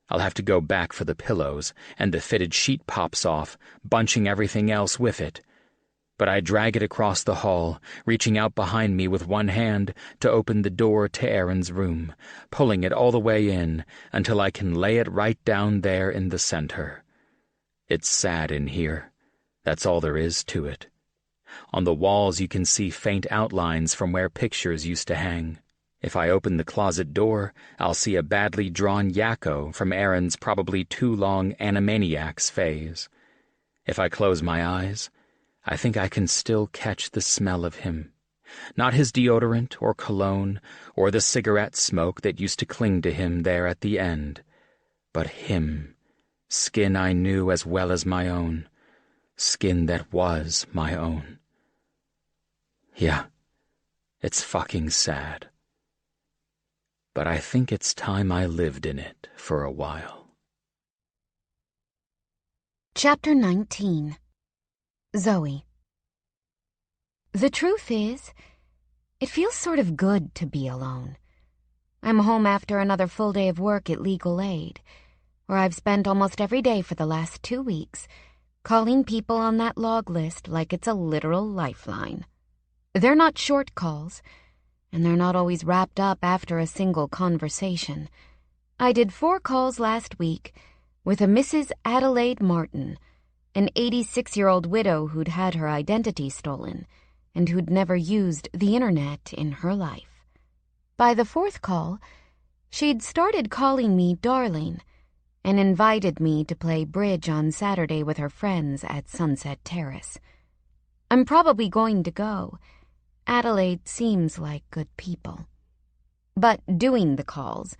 I'll have to go back for the pillows, and the fitted sheet pops off, bunching everything else with it. But I drag it across the hall, reaching out behind me with one hand to open the door to Aaron's room, pulling it all the way in until I can lay it right down there in the center. It's sad in here. That's all there is to it. On the walls you can see faint outlines from where pictures used to hang. If I open the closet door, I'll see a badly drawn Yakko from Aaron's probably too long Animaniacs phase. If I close my eyes, I think I can still catch the smell of him. Not his deodorant or cologne or the cigarette smoke that used to cling to him there at the end, but him, skin I knew as well as my own, skin that was my own. Yeah, it's fucking sad. But I think it's time I lived in it for a while. Chapter 19. Zoe. The truth is, it feels sort of good to be alone. I'm home after another full day of work at Legal Aid, where I've spent almost every day for the last 2 weeks, calling people on that log list like it's a literal lifeline. They're not short calls, and they're not always wrapped up after a single conversation. I did 4 calls last week with a Mrs. Adelaide Martin, an 86-year-old widow who'd had her identity stolen and who'd never used the internet in her life. By the 4th call, she'd started calling me darling and invited me to play bridge on Saturday with her friends at Sunset Terrace. I'm probably going to go. Adelaide seems like good people. But doing the calls,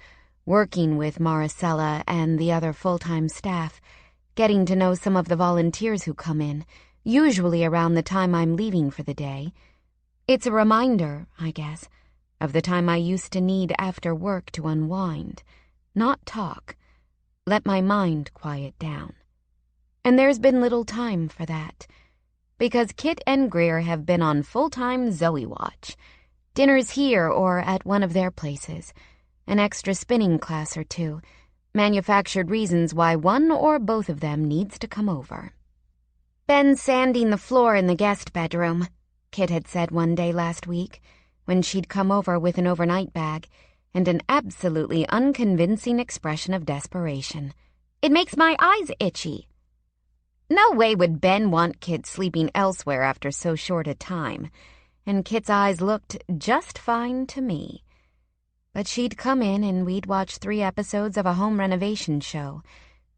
working with Maricela and the other full-time staff, getting to know some of the volunteers who come in, usually around the time I'm leaving for the day, it's a reminder, I guess, of the time I used to need after work to unwind, not talk, let my mind quiet down. And there's been little time for that, because Kit and Greer have been on full-time Zoe watch, dinners here or at one of their places, an extra spinning class or two, manufactured reasons why one or both of them needs to come over. "Ben's sanding the floor in the guest bedroom," Kit had said one day last week, when she'd come over with an overnight bag and an absolutely unconvincing expression of desperation. "It makes my eyes itchy." No way would Ben want Kit sleeping elsewhere after so short a time, and Kit's eyes looked just fine to me. But she'd come in and we'd watch 3 episodes of a home renovation show,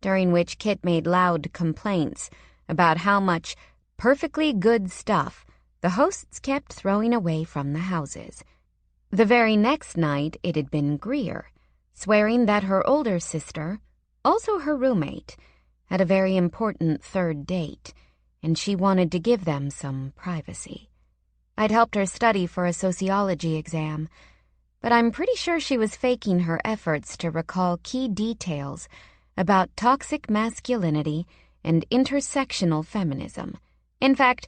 during which Kit made loud complaints about how much perfectly good stuff the hosts kept throwing away from the houses. The very next night it had been Greer, swearing that her older sister, also her roommate, had a very important third date, and she wanted to give them some privacy. I'd helped her study for a sociology exam, but I'm pretty sure she was faking her efforts to recall key details about toxic masculinity and intersectional feminism. In fact,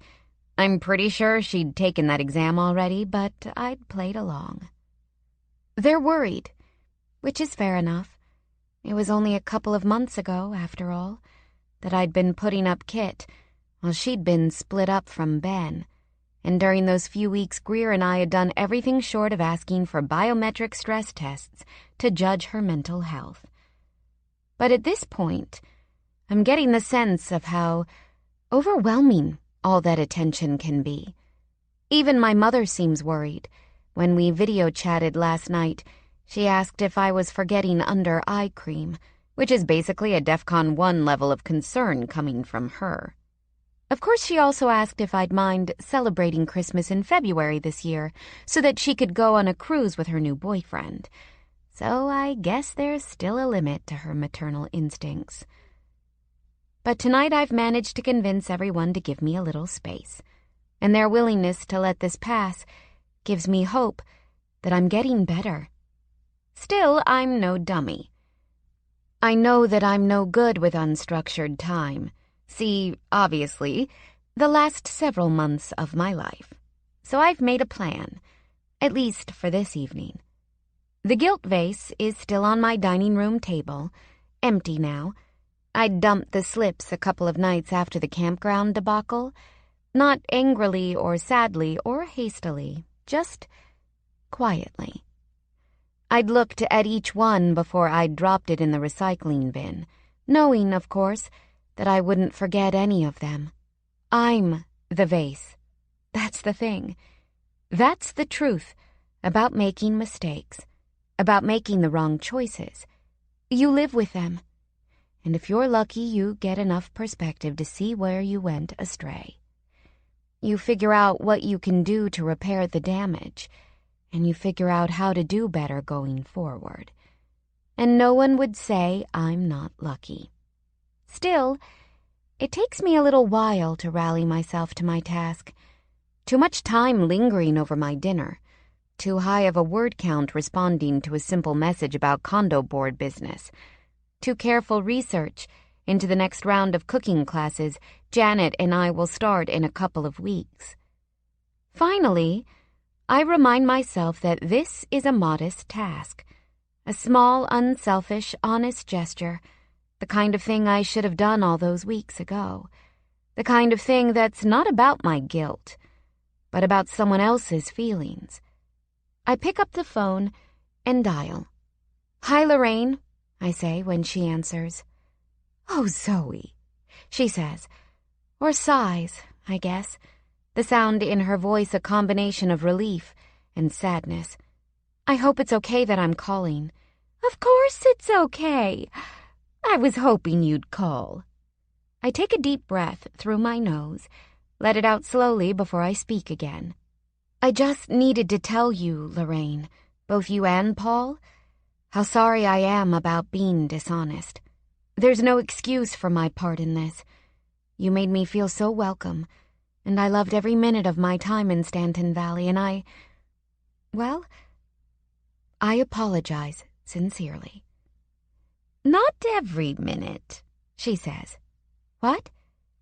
I'm pretty sure she'd taken that exam already, but I'd played along. They're worried, which is fair enough. It was only a couple of months ago, after all, that I'd been putting up Kit while she'd been split up from Ben, and during those few weeks Greer and I had done everything short of asking for biometric stress tests to judge her mental health. But at this point, I'm getting the sense of how overwhelming all that attention can be. Even my mother seems worried. When we video chatted last night, she asked if I was forgetting under eye cream, which is basically a DEFCON 1 level of concern coming from her. Of course, she also asked if I'd mind celebrating Christmas in February this year so that she could go on a cruise with her new boyfriend. So I guess there's still a limit to her maternal instincts. But tonight I've managed to convince everyone to give me a little space, and their willingness to let this pass gives me hope that I'm getting better. Still, I'm no dummy. I know that I'm no good with unstructured time. See, obviously, the last several months of my life. So I've made a plan, at least for this evening. The guilt vase is still on my dining room table, empty now. I'd dumped the slips a couple of nights after the campground debacle, not angrily or sadly or hastily, just quietly. I'd looked at each one before I'd dropped it in the recycling bin, knowing, of course, that I wouldn't forget any of them. I'm the vase. That's the thing. That's the truth about making mistakes, about making the wrong choices. You live with them. And if you're lucky, you get enough perspective to see where you went astray. You figure out what you can do to repair the damage, and you figure out how to do better going forward. And no one would say I'm not lucky. Still, it takes me a little while to rally myself to my task. Too much time lingering over my dinner. Too high of a word count responding to a simple message about condo board business. Too careful research into the next round of cooking classes Janet and I will start in a couple of weeks. Finally, I remind myself that this is a modest task, a small, unselfish, honest gesture, the kind of thing I should have done all those weeks ago, the kind of thing that's not about my guilt, but about someone else's feelings. I pick up the phone and dial. "Hi, Lorraine," I say when she answers. "Oh, Zoe," she says, or sighs, I guess, the sound in her voice a combination of relief and sadness. "I hope it's okay that I'm calling." "Of course it's okay. I was hoping you'd call." I take a deep breath through my nose, let it out slowly before I speak again. "I just needed to tell you, Lorraine, both you and Paul, how sorry I am about being dishonest. There's no excuse for my part in this. You made me feel so welcome, and I loved every minute of my time in Stanton Valley, and I apologize sincerely." "Not every minute," she says. "What?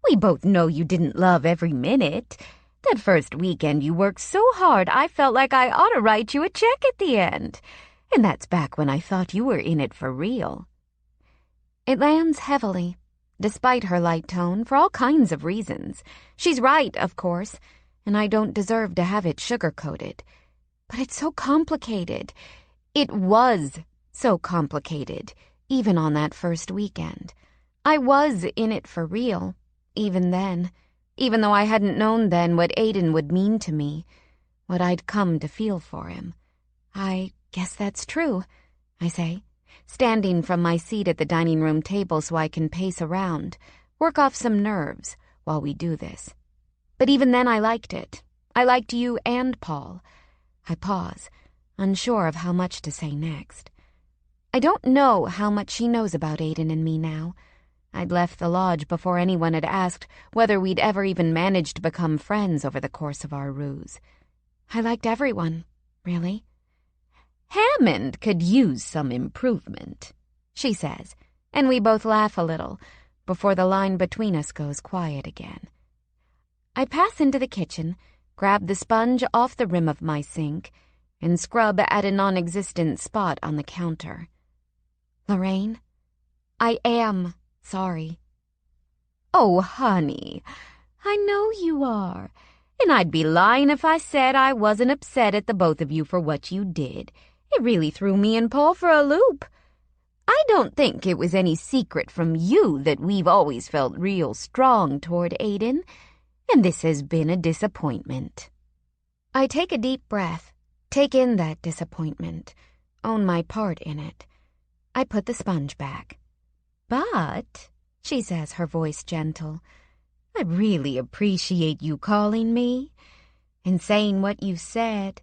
We both know you didn't love every minute. That first weekend you worked so hard I felt like I ought to write you a check at the end. And that's back when I thought you were in it for real. It lands heavily, despite her light tone, for all kinds of reasons. She's right, of course, and I don't deserve to have it sugar-coated. But it's so complicated. It was so complicated, even on that first weekend. I was in it for real, even then, even though I hadn't known then what Aiden would mean to me, what I'd come to feel for him. I guess that's true, I say, standing from my seat at the dining room table so I can pace around, work off some nerves while we do this. But even then I liked it. I liked you and Paul. I pause, unsure of how much to say next. I don't know how much she knows about Aiden and me now. I'd left the lodge before anyone had asked whether we'd ever even managed to become friends over the course of our ruse. I liked everyone, really. Hammond could use some improvement, she says, and we both laugh a little before the line between us goes quiet again. I pass into the kitchen, grab the sponge off the rim of my sink, and scrub at a non-existent spot on the counter. Lorraine, I am sorry. Oh, honey, I know you are, and I'd be lying if I said I wasn't upset at the both of you for what you did. It really threw me and Paul for a loop. I don't think it was any secret from you that we've always felt real strong toward Aiden, and this has been a disappointment. I take a deep breath, take in that disappointment, own my part in it. I put the sponge back. But, she says, her voice gentle, I really appreciate you calling me and saying what you said.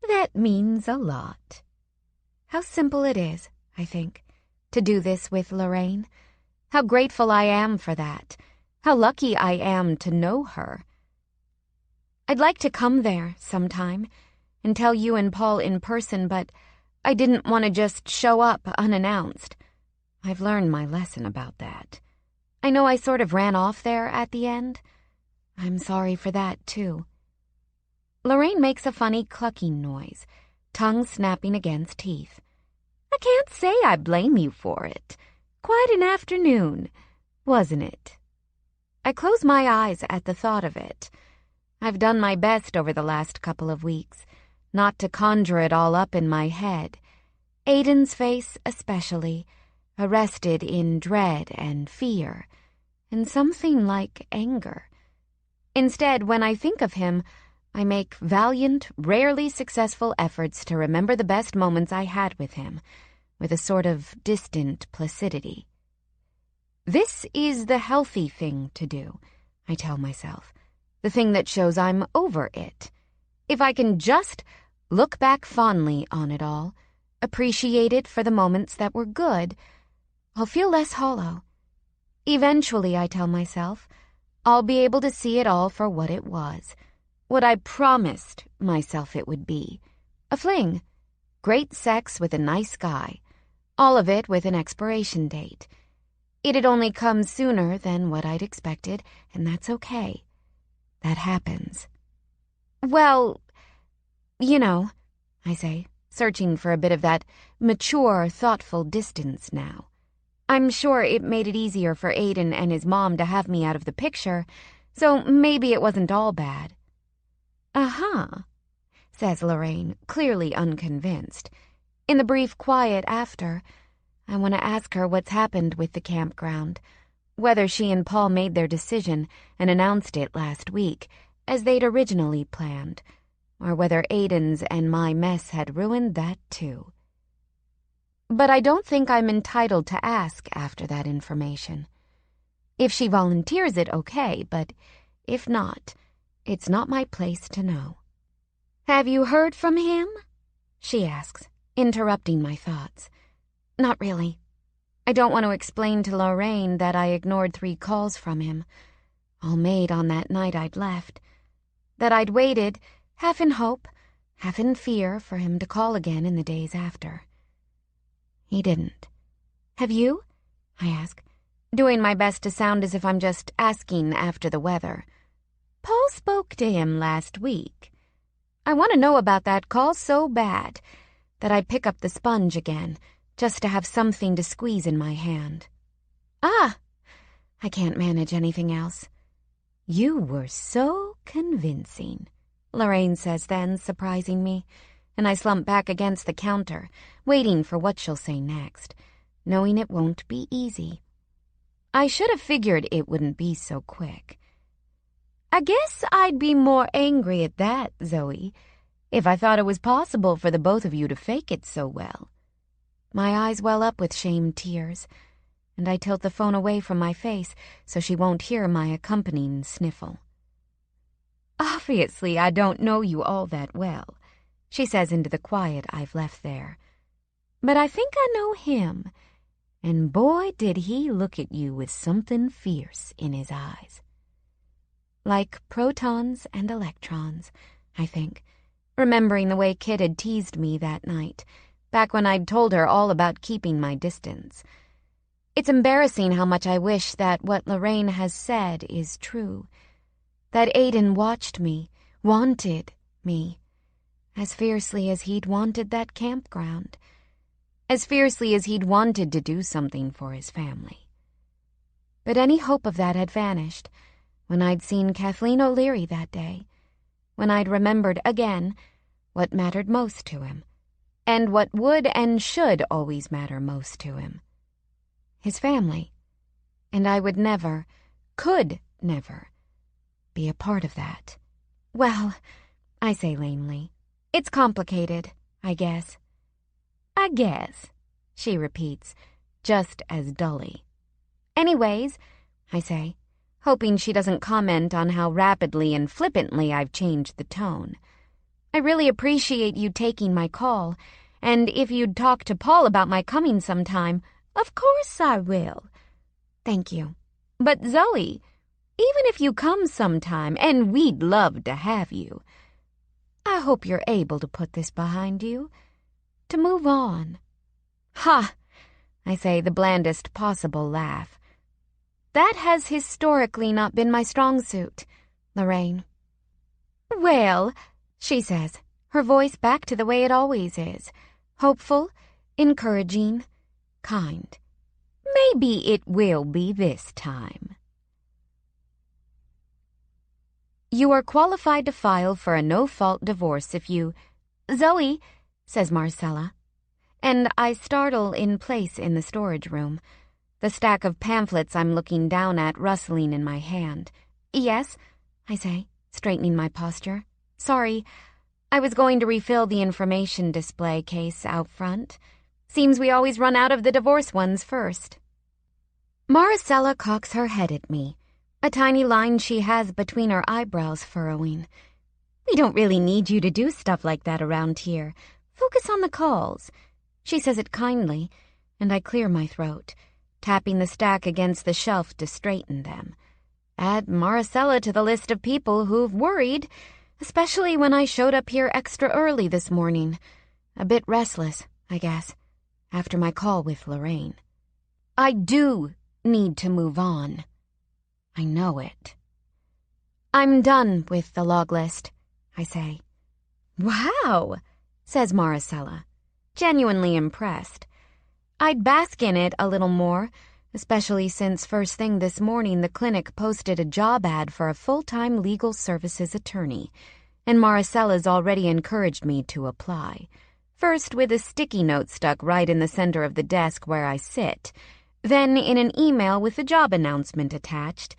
That means a lot. How simple it is, I think, to do this with Lorraine. How grateful I am for that. How lucky I am to know her. I'd like to come there sometime and tell you and Paul in person, but I didn't want to just show up unannounced. I've learned my lesson about that. I know I sort of ran off there at the end. I'm sorry for that, too. Lorraine makes a funny clucking noise, tongue snapping against teeth. I can't say I blame you for it. Quite an afternoon, wasn't it? I close my eyes at the thought of it. I've done my best over the last couple of weeks, not to conjure it all up in my head. Aiden's face especially, arrested in dread and fear, and something like anger. Instead, when I think of him, I make valiant, rarely successful efforts to remember the best moments I had with him, with a sort of distant placidity. This is the healthy thing to do, I tell myself, the thing that shows I'm over it. If I can just look back fondly on it all, appreciate it for the moments that were good, I'll feel less hollow. Eventually, I tell myself, I'll be able to see it all for what it was, what I promised myself it would be. A fling. Great sex with a nice guy. All of it with an expiration date. It had only come sooner than what I'd expected, and that's okay. That happens. Well, you know, I say, searching for a bit of that mature, thoughtful distance now. I'm sure it made it easier for Aiden and his mom to have me out of the picture, so maybe it wasn't all bad. Uh-huh, says Lorraine, clearly unconvinced. In the brief quiet after, I want to ask her what's happened with the campground, whether she and Paul made their decision and announced it last week, as they'd originally planned, or whether Aiden's and my mess had ruined that too. But I don't think I'm entitled to ask after that information. If she volunteers it, okay, but if not, it's not my place to know. Have you heard from him? She asks, interrupting my thoughts. Not really. I don't want to explain to Lorraine that I ignored 3 calls from him, all made on that night I'd left, that I'd waited, half in hope, half in fear for him to call again in the days after. He didn't. Have you? I ask, doing my best to sound as if I'm just asking after the weather. Paul spoke to him last week. I want to know about that call so bad, that I pick up the sponge again, just to have something to squeeze in my hand. "Ah, I can't manage anything else." "You were so convincing," Lorraine says then, surprising me, and I slump back against the counter, waiting for what she'll say next, knowing it won't be easy. I should have figured it wouldn't be so quick. "I guess I'd be more angry at that, Zoe, if I thought it was possible for the both of you to fake it so well." My eyes well up with shamed tears, and I tilt the phone away from my face so she won't hear my accompanying sniffle. "Obviously, I don't know you all that well," she says into the quiet I've left there. "But I think I know him, and boy, did he look at you with something fierce in his eyes." Like protons and electrons, I think, remembering the way Kit had teased me that night, back when I'd told her all about keeping my distance. It's embarrassing how much I wish that what Lorraine has said is true, that Aiden watched me, wanted me, as fiercely as he'd wanted that campground, as fiercely as he'd wanted to do something for his family. But any hope of that had vanished when I'd seen Kathleen O'Leary that day, when I'd remembered again what mattered most to him, and what would and should always matter most to him. His family. And I would never, could never, be a part of that. "Well," I say lamely, "it's complicated, I guess." "I guess," she repeats, just as dully. "Anyways," I say, hoping she doesn't comment on how rapidly and flippantly I've changed the tone. "I really appreciate you taking my call, and if you'd talk to Paul about my coming sometime—" "Of course I will." "Thank you. But Zoe, even if you come sometime, and we'd love to have you, I hope you're able to put this behind you, to move on." "Ha!" I say, the blandest possible laugh. "That has historically not been my strong suit, Lorraine." "Well," she says, her voice back to the way it always is, hopeful, encouraging, kind. "Maybe it will be this time." "You are qualified to file for a no-fault divorce if you—" "Zoe," says Marcella, and I startle in place in the storage room, the stack of pamphlets I'm looking down at rustling in my hand. "Yes," I say, straightening my posture. "Sorry, I was going to refill the information display case out front. Seems we always run out of the divorce ones first." Marcella cocks her head at me, a tiny line she has between her eyebrows furrowing. "We don't really need you to do stuff like that around here. Focus on the calls." She says it kindly, and I clear my throat, tapping the stack against the shelf to straighten them. Add Marcella to the list of people who've worried, especially when I showed up here extra early this morning. A bit restless, I guess, after my call with Lorraine. I do need to move on. I know it. "I'm done with the log list," I say. "Wow," says Marcella, genuinely impressed. I'd bask in it a little more, especially since first thing this morning the clinic posted a job ad for a full-time legal services attorney, and Maricella's already encouraged me to apply. First with a sticky note stuck right in the center of the desk where I sit, then in an email with the job announcement attached,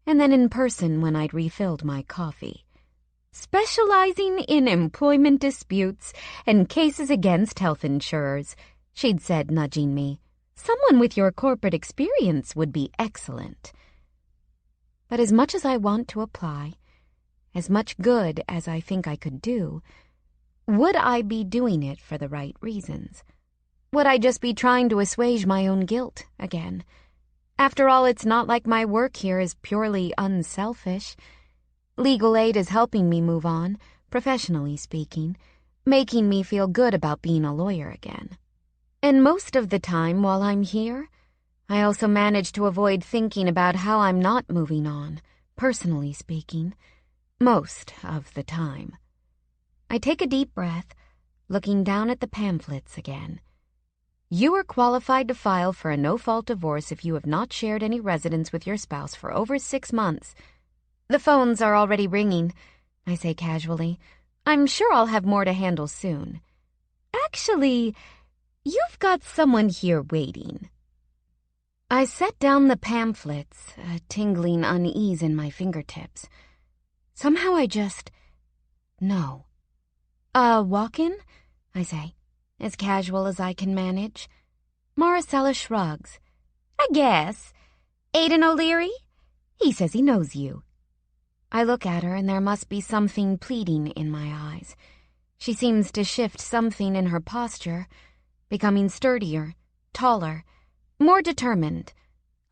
and then in person when I'd refilled my coffee. "Specializing in employment disputes and cases against health insurers," she'd said, nudging me. "Someone with your corporate experience would be excellent." But as much as I want to apply, as much good as I think I could do, would I be doing it for the right reasons? Would I just be trying to assuage my own guilt again? After all, it's not like my work here is purely unselfish. Legal aid is helping me move on, professionally speaking, making me feel good about being a lawyer again. And most of the time while I'm here, I also manage to avoid thinking about how I'm not moving on, personally speaking. Most of the time. I take a deep breath, looking down at the pamphlets again. You are qualified to file for a no-fault divorce if you have not shared any residence with your spouse for over 6 months. The phones are already ringing, I say casually. I'm sure I'll have more to handle soon. Actually, you've got someone here waiting. I set down the pamphlets, a tingling unease in my fingertips. Somehow I just know. Walk in? I say, as casual as I can manage. Maricela shrugs. I guess. Aiden O'Leary? He says he knows you. I look at her and there must be something pleading in my eyes. She seems to shift something in her posture, becoming sturdier, taller, more determined.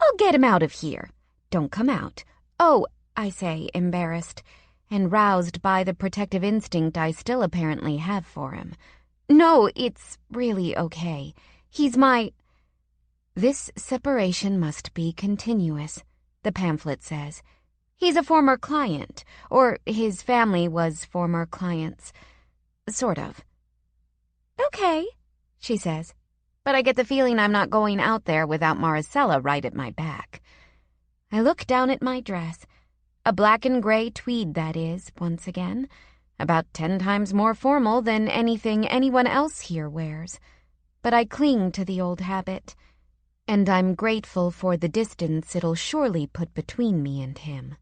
I'll get him out of here. Don't come out. Oh, I say, embarrassed, and roused by the protective instinct I still apparently have for him. No, it's really okay. He's my... This separation must be continuous, the pamphlet says. He's a former client, or his family was former clients. Sort of. Okay, she says, but I get the feeling I'm not going out there without Maricela right at my back. I look down at my dress. A black and gray tweed, that is, once again. About 10 times more formal than anything anyone else here wears. But I cling to the old habit, and I'm grateful for the distance it'll surely put between me and him.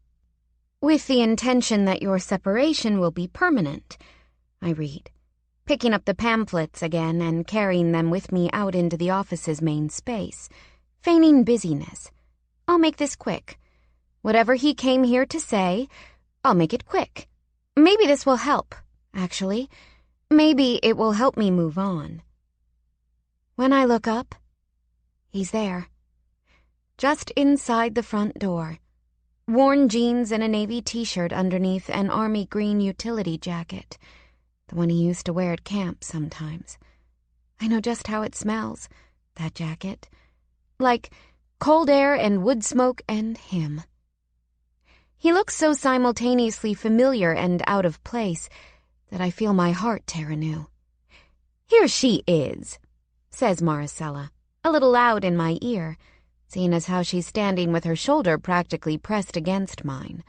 With the intention that your separation will be permanent, I read, picking up the pamphlets again and carrying them with me out into the office's main space, feigning busyness. I'll make this quick. Whatever he came here to say, I'll make it quick. Maybe this will help, actually. Maybe it will help me move on. When I look up, he's there. Just inside the front door. Worn jeans and a navy t-shirt underneath an army green utility jacket. The one he used to wear at camp sometimes. I know just how it smells, that jacket. Like cold air and wood smoke and him. He looks so simultaneously familiar and out of place that I feel my heart tear anew. Here she is, says Maricela, a little loud in my ear, seeing as how she's standing with her shoulder practically pressed against mine.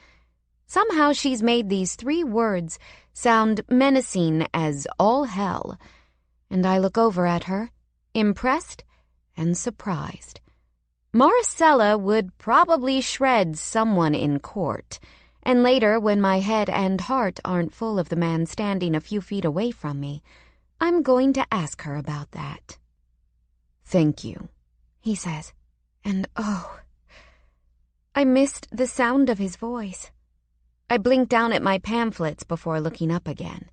Somehow she's made these 3 words sound menacing as all hell, and I look over at her, impressed and surprised. Maricela would probably shred someone in court, and later, when my head and heart aren't full of the man standing a few feet away from me, I'm going to ask her about that. Thank you, he says, and oh, I missed the sound of his voice. I blink down at my pamphlets before looking up again.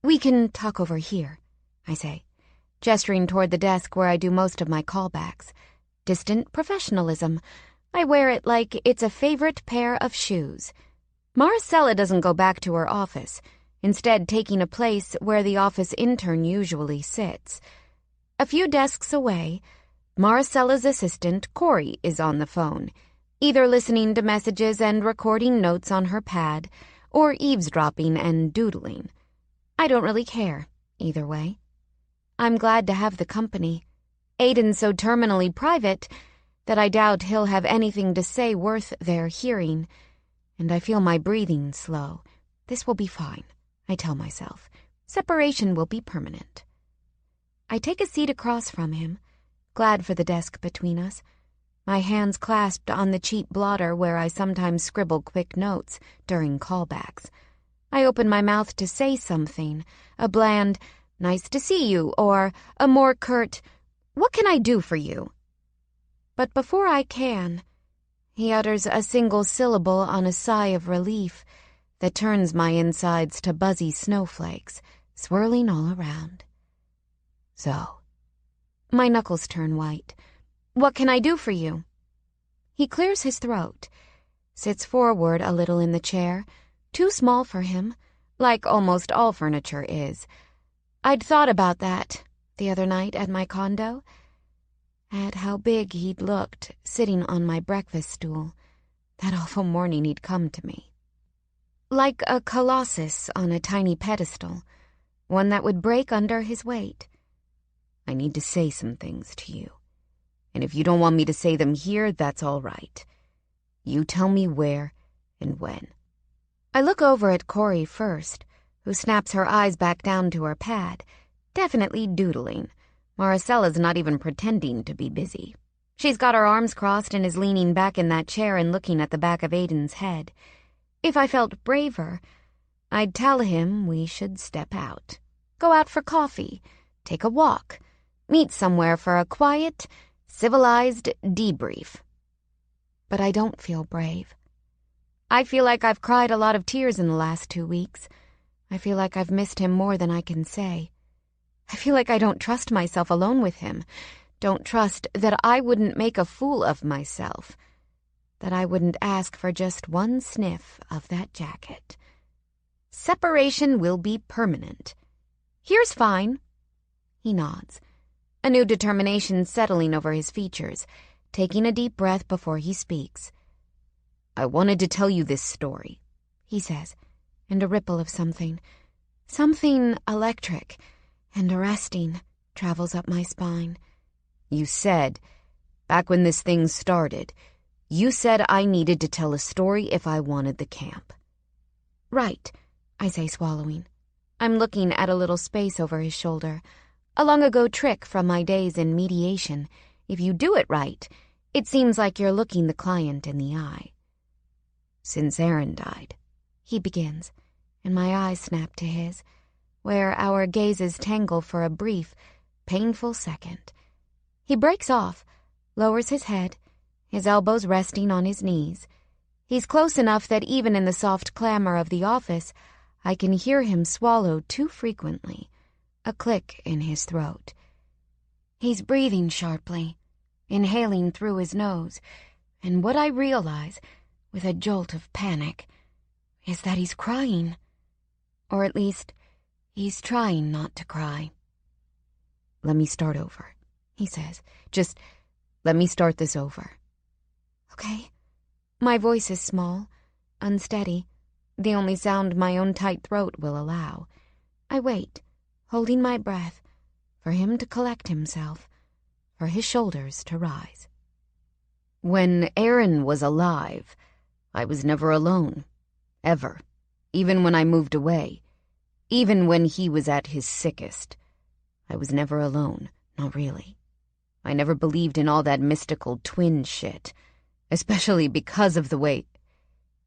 We can talk over here, I say, gesturing toward the desk where I do most of my callbacks. Distant professionalism. I wear it like it's a favorite pair of shoes. Maricela doesn't go back to her office, instead taking a place where the office intern usually sits. A few desks away, Maricela's assistant, Corey, is on the phone, either listening to messages and recording notes on her pad, or eavesdropping and doodling. I don't really care, either way. I'm glad to have the company. Aiden's so terminally private that I doubt he'll have anything to say worth their hearing, and I feel my breathing slow. This will be fine, I tell myself. Separation will be permanent. I take a seat across from him, glad for the desk between us, my hands clasped on the cheap blotter where I sometimes scribble quick notes during callbacks. I open my mouth to say something, a bland, "Nice to see you," or a more curt, "What can I do for you?" But before I can, he utters a single syllable on a sigh of relief that turns my insides to buzzy snowflakes, swirling all around. So, my knuckles turn white. "What can I do for you?" He clears his throat, sits forward a little in the chair, too small for him, like almost all furniture is. I'd thought about that the other night at my condo, at how big he'd looked sitting on my breakfast stool, that awful morning he'd come to me. Like a colossus on a tiny pedestal, one that would break under his weight. I need to say some things to you, and if you don't want me to say them here, that's all right. You tell me where and when. I look over at Corey first, who snaps her eyes back down to her pad, definitely doodling. Maricella's not even pretending to be busy. She's got her arms crossed and is leaning back in that chair and looking at the back of Aiden's head. If I felt braver, I'd tell him we should step out. Go out for coffee, take a walk, meet somewhere for a quiet, civilized debrief. But I don't feel brave. I feel like I've cried a lot of tears in the last 2 weeks. I feel like I've missed him more than I can say. I feel like I don't trust myself alone with him. Don't trust that I wouldn't make a fool of myself. That I wouldn't ask for just one sniff of that jacket. Separation will be permanent. Here's fine. He nods, a new determination settling over his features, taking a deep breath before he speaks. I wanted to tell you this story, he says, and a ripple of something electric and arresting travels up my spine. You said, back when this thing started, you said I needed to tell a story if I wanted the camp. Right, I say, swallowing. I'm looking at a little space over his shoulder, a long-ago trick from my days in mediation. If you do it right, it seems like you're looking the client in the eye. Since Aaron died, he begins, and my eyes snap to his, where our gazes tangle for a brief, painful second. He breaks off, lowers his head, his elbows resting on his knees. He's close enough that even in the soft clamor of the office, I can hear him swallow too frequently, a click in his throat. He's breathing sharply, inhaling through his nose, and what I realize, with a jolt of panic, is that he's crying. Or at least, he's trying not to cry. Let me start over, he says. Just let me start this over. Okay. My voice is small, unsteady, the only sound my own tight throat will allow. I wait, holding my breath, for him to collect himself, for his shoulders to rise. When Aaron was alive, I was never alone, ever, even when I moved away, even when he was at his sickest. I was never alone, not really. I never believed in all that mystical twin shit, especially because of the way...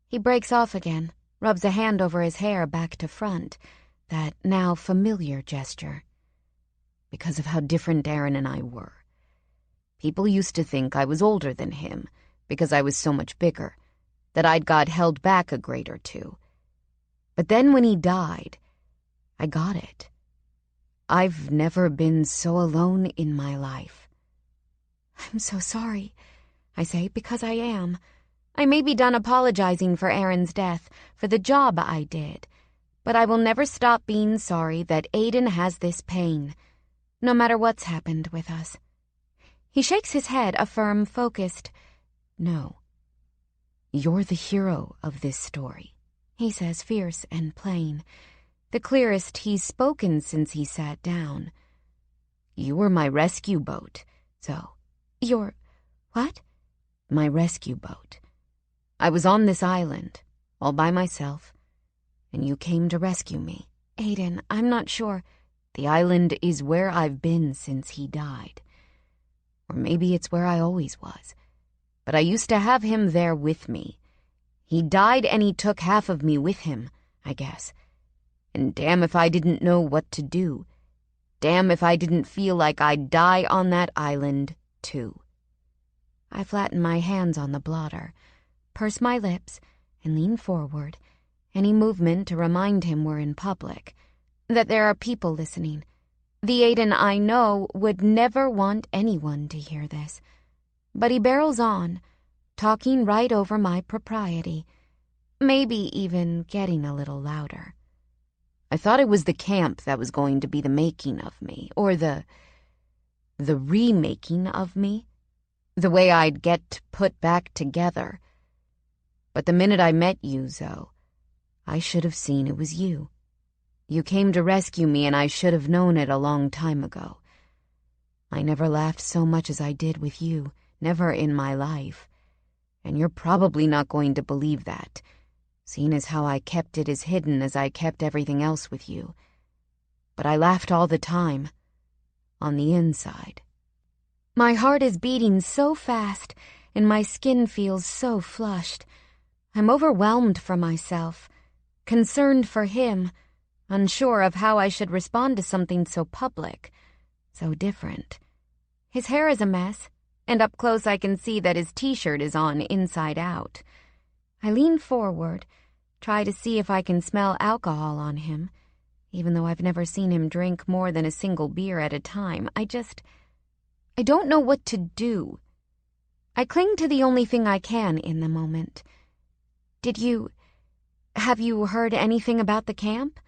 He breaks off again, rubs a hand over his hair back to front, that now familiar gesture. Because of how different Aaron and I were. People used to think I was older than him, because I was so much bigger, that I'd got held back a grade or two. But then when he died, I got it. I've never been so alone in my life. I'm so sorry, I say, because I am. I may be done apologizing for Aaron's death, for the job I did, but I will never stop being sorry that Aiden has this pain, no matter what's happened with us. He shakes his head, a firm, focused, no. You're the hero of this story, he says, fierce and plain, the clearest he's spoken since he sat down. You were my rescue boat, so... Your... what? My rescue boat. I was on this island, all by myself, and you came to rescue me. Aiden, I'm not sure. The island is where I've been since he died. Or maybe it's where I always was. But I used to have him there with me. He died and he took half of me with him, I guess. And damn if I didn't know what to do. Damn if I didn't feel like I'd die on that island, too. I flatten my hands on the blotter, purse my lips, and lean forward, any movement to remind him we're in public, that there are people listening. The Aiden I know would never want anyone to hear this. But he barrels on, talking right over my propriety, maybe even getting a little louder. I thought it was the camp that was going to be the making of me, or the remaking of me, the way I'd get put back together. But the minute I met you, Zoe, I should have seen it was you. You came to rescue me, and I should have known it a long time ago. I never laughed so much as I did with you, never in my life. And you're probably not going to believe that, seeing as how I kept it as hidden as I kept everything else with you. But I laughed all the time, on the inside. My heart is beating so fast, and my skin feels so flushed. I'm overwhelmed for myself, concerned for him, unsure of how I should respond to something so public, so different. His hair is a mess, and up close I can see that his t-shirt is on inside out. I lean forward, try to see if I can smell alcohol on him, even though I've never seen him drink more than a single beer at a time. I don't know what to do. I cling to the only thing I can in the moment. Have you heard anything about the camp?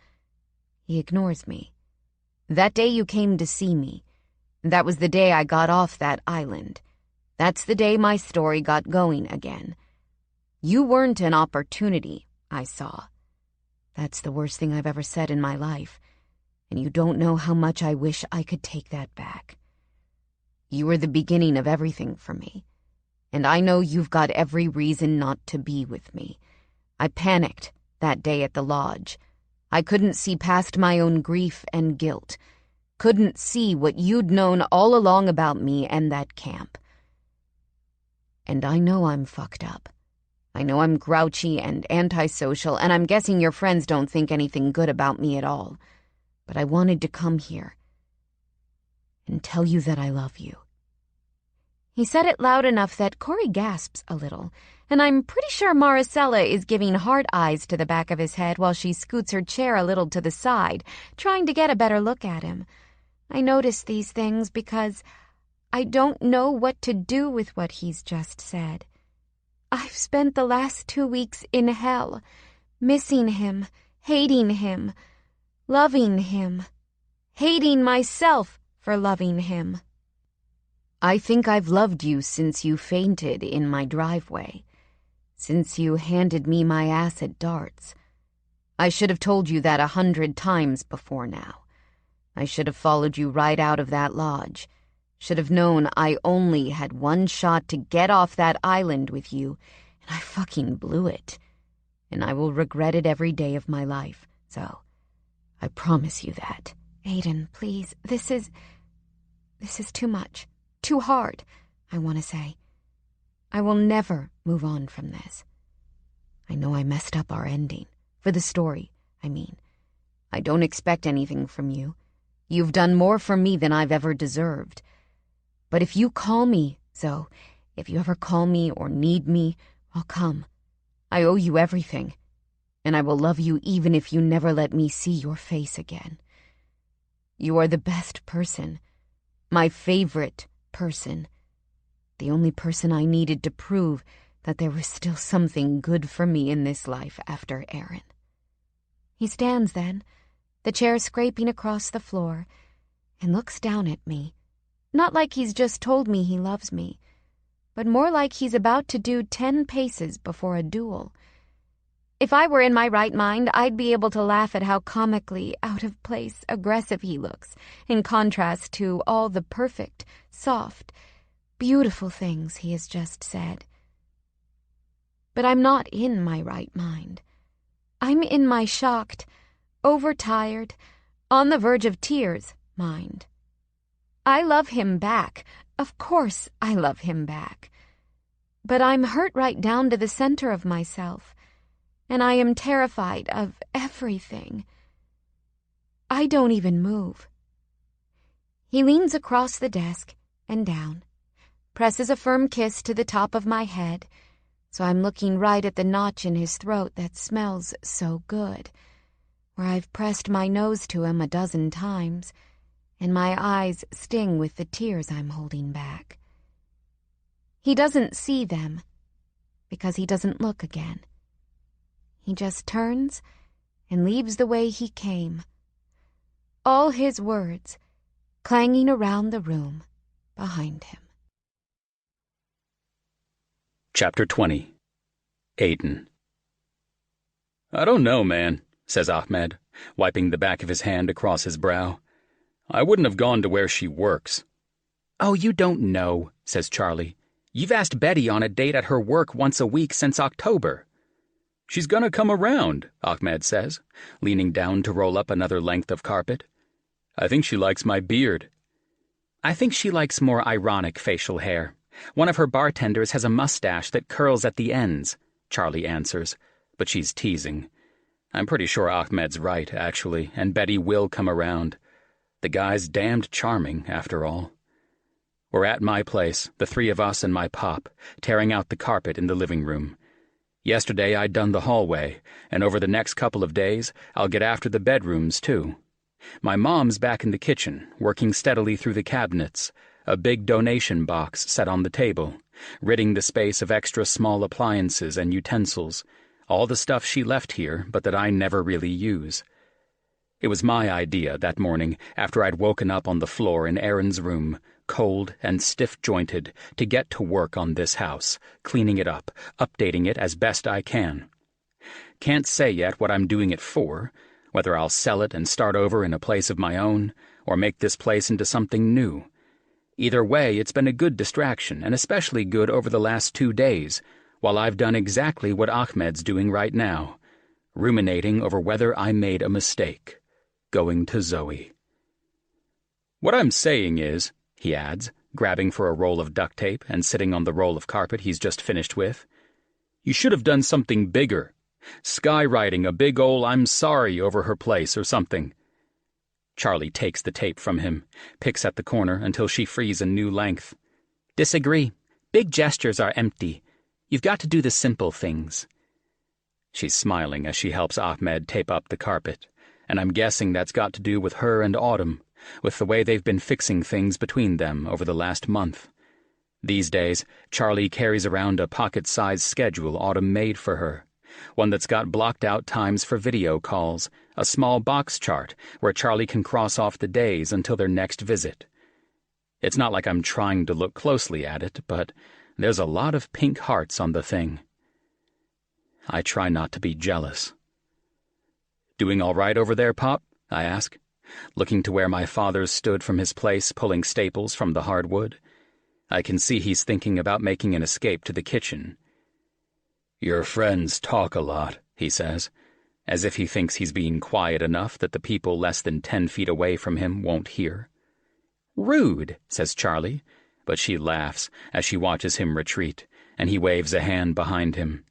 He ignores me. That day you came to see me. That was the day I got off that island. That's the day my story got going again. You weren't an opportunity, I saw. That's the worst thing I've ever said in my life, and you don't know how much I wish I could take that back. You were the beginning of everything for me, and I know you've got every reason not to be with me. I panicked that day at the lodge. I couldn't see past my own grief and guilt, couldn't see what you'd known all along about me and that camp. And I know I'm fucked up. I know I'm grouchy and antisocial, and I'm guessing your friends don't think anything good about me at all. But I wanted to come here and tell you that I love you. He said it loud enough that Corey gasps a little, and I'm pretty sure Maricela is giving hard eyes to the back of his head while she scoots her chair a little to the side, trying to get a better look at him. I notice these things because I don't know what to do with what he's just said. I've spent the last 2 weeks in hell, missing him, hating him, loving him, hating myself for loving him. I think I've loved you since you fainted in my driveway, since you handed me my acid darts. I should have told you that 100 times before now. I should have followed you right out of that lodge. Should have known I only had one shot to get off that island with you, and I fucking blew it. And I will regret it every day of my life, so I promise you that. Aiden, please, this is too much, too hard, I want to say. I will never move on from this. I know I messed up our ending, for the story, I mean. I don't expect anything from you. You've done more for me than I've ever deserved. But if you call me, Zoe, if you ever call me or need me, I'll come. I owe you everything, and I will love you even if you never let me see your face again. You are the best person, my favorite person, the only person I needed to prove that there was still something good for me in this life after Aaron. He stands then, the chair scraping across the floor, and looks down at me. Not like he's just told me he loves me, but more like he's about to do 10 paces before a duel. If I were in my right mind, I'd be able to laugh at how comically out of place, aggressive he looks, in contrast to all the perfect, soft, beautiful things he has just said. But I'm not in my right mind. I'm in my shocked, overtired, on the verge of tears mind. I love him back. Of course I love him back. But I'm hurt right down to the center of myself, and I am terrified of everything. I don't even move. He leans across the desk and down, presses a firm kiss to the top of my head, so I'm looking right at the notch in his throat that smells so good, where I've pressed my nose to him a dozen times, and my eyes sting with the tears I'm holding back. He doesn't see them, because he doesn't look again. He just turns and leaves the way he came, all his words clanging around the room behind him. Chapter 20. Aiden. I don't know, man. says Ahmed, wiping the back of his hand across his brow. I wouldn't have gone to where she works. Oh, you don't know, says Charlie. You've asked Betty on a date at her work once a week since October. She's gonna come around, Ahmed says, leaning down to roll up another length of carpet. I think she likes my beard. I think she likes more ironic facial hair. One of her bartenders has a mustache that curls at the ends, Charlie answers, but she's teasing. I'm pretty sure Ahmed's right, actually, and Betty will come around. The guy's damned charming, after all. We're at my place, the three of us and my pop, tearing out the carpet in the living room. Yesterday I'd done the hallway, and over the next couple of days I'll get after the bedrooms, too. My mom's back in the kitchen, working steadily through the cabinets, a big donation box set on the table, ridding the space of extra small appliances and utensils, all the stuff she left here but that I never really use. It was my idea that morning, after I'd woken up on the floor in Aaron's room, cold and stiff-jointed, to get to work on this house, cleaning it up, updating it as best I can. Can't say yet what I'm doing it for, whether I'll sell it and start over in a place of my own, or make this place into something new. Either way, it's been a good distraction, and especially good over the last 2 days, while I've done exactly what Ahmed's doing right now, ruminating over whether I made a mistake, going to Zoe. What I'm saying is, he adds, grabbing for a roll of duct tape and sitting on the roll of carpet he's just finished with, you should have done something bigger. Skywriting a big ol' I'm sorry over her place or something. Charlie takes the tape from him, picks at the corner until she frees a new length. Disagree. Big gestures are empty. You've got to do the simple things. She's smiling as she helps Ahmed tape up the carpet, and I'm guessing that's got to do with her and Autumn, with the way they've been fixing things between them over the last month. These days, Charlie carries around a pocket-sized schedule Autumn made for her, one that's got blocked-out times for video calls, a small box chart where Charlie can cross off the days until their next visit. It's not like I'm trying to look closely at it, but there's a lot of pink hearts on the thing. I try not to be jealous. Doing all right over there, Pop? I ask, looking to where my father stood from his place pulling staples from the hardwood. I can see he's thinking about making an escape to the kitchen. Your friends talk a lot, he says, as if he thinks he's being quiet enough that the people less than 10 feet away from him won't hear. Rude, says Charlie, but she laughs as she watches him retreat, and he waves a hand behind him.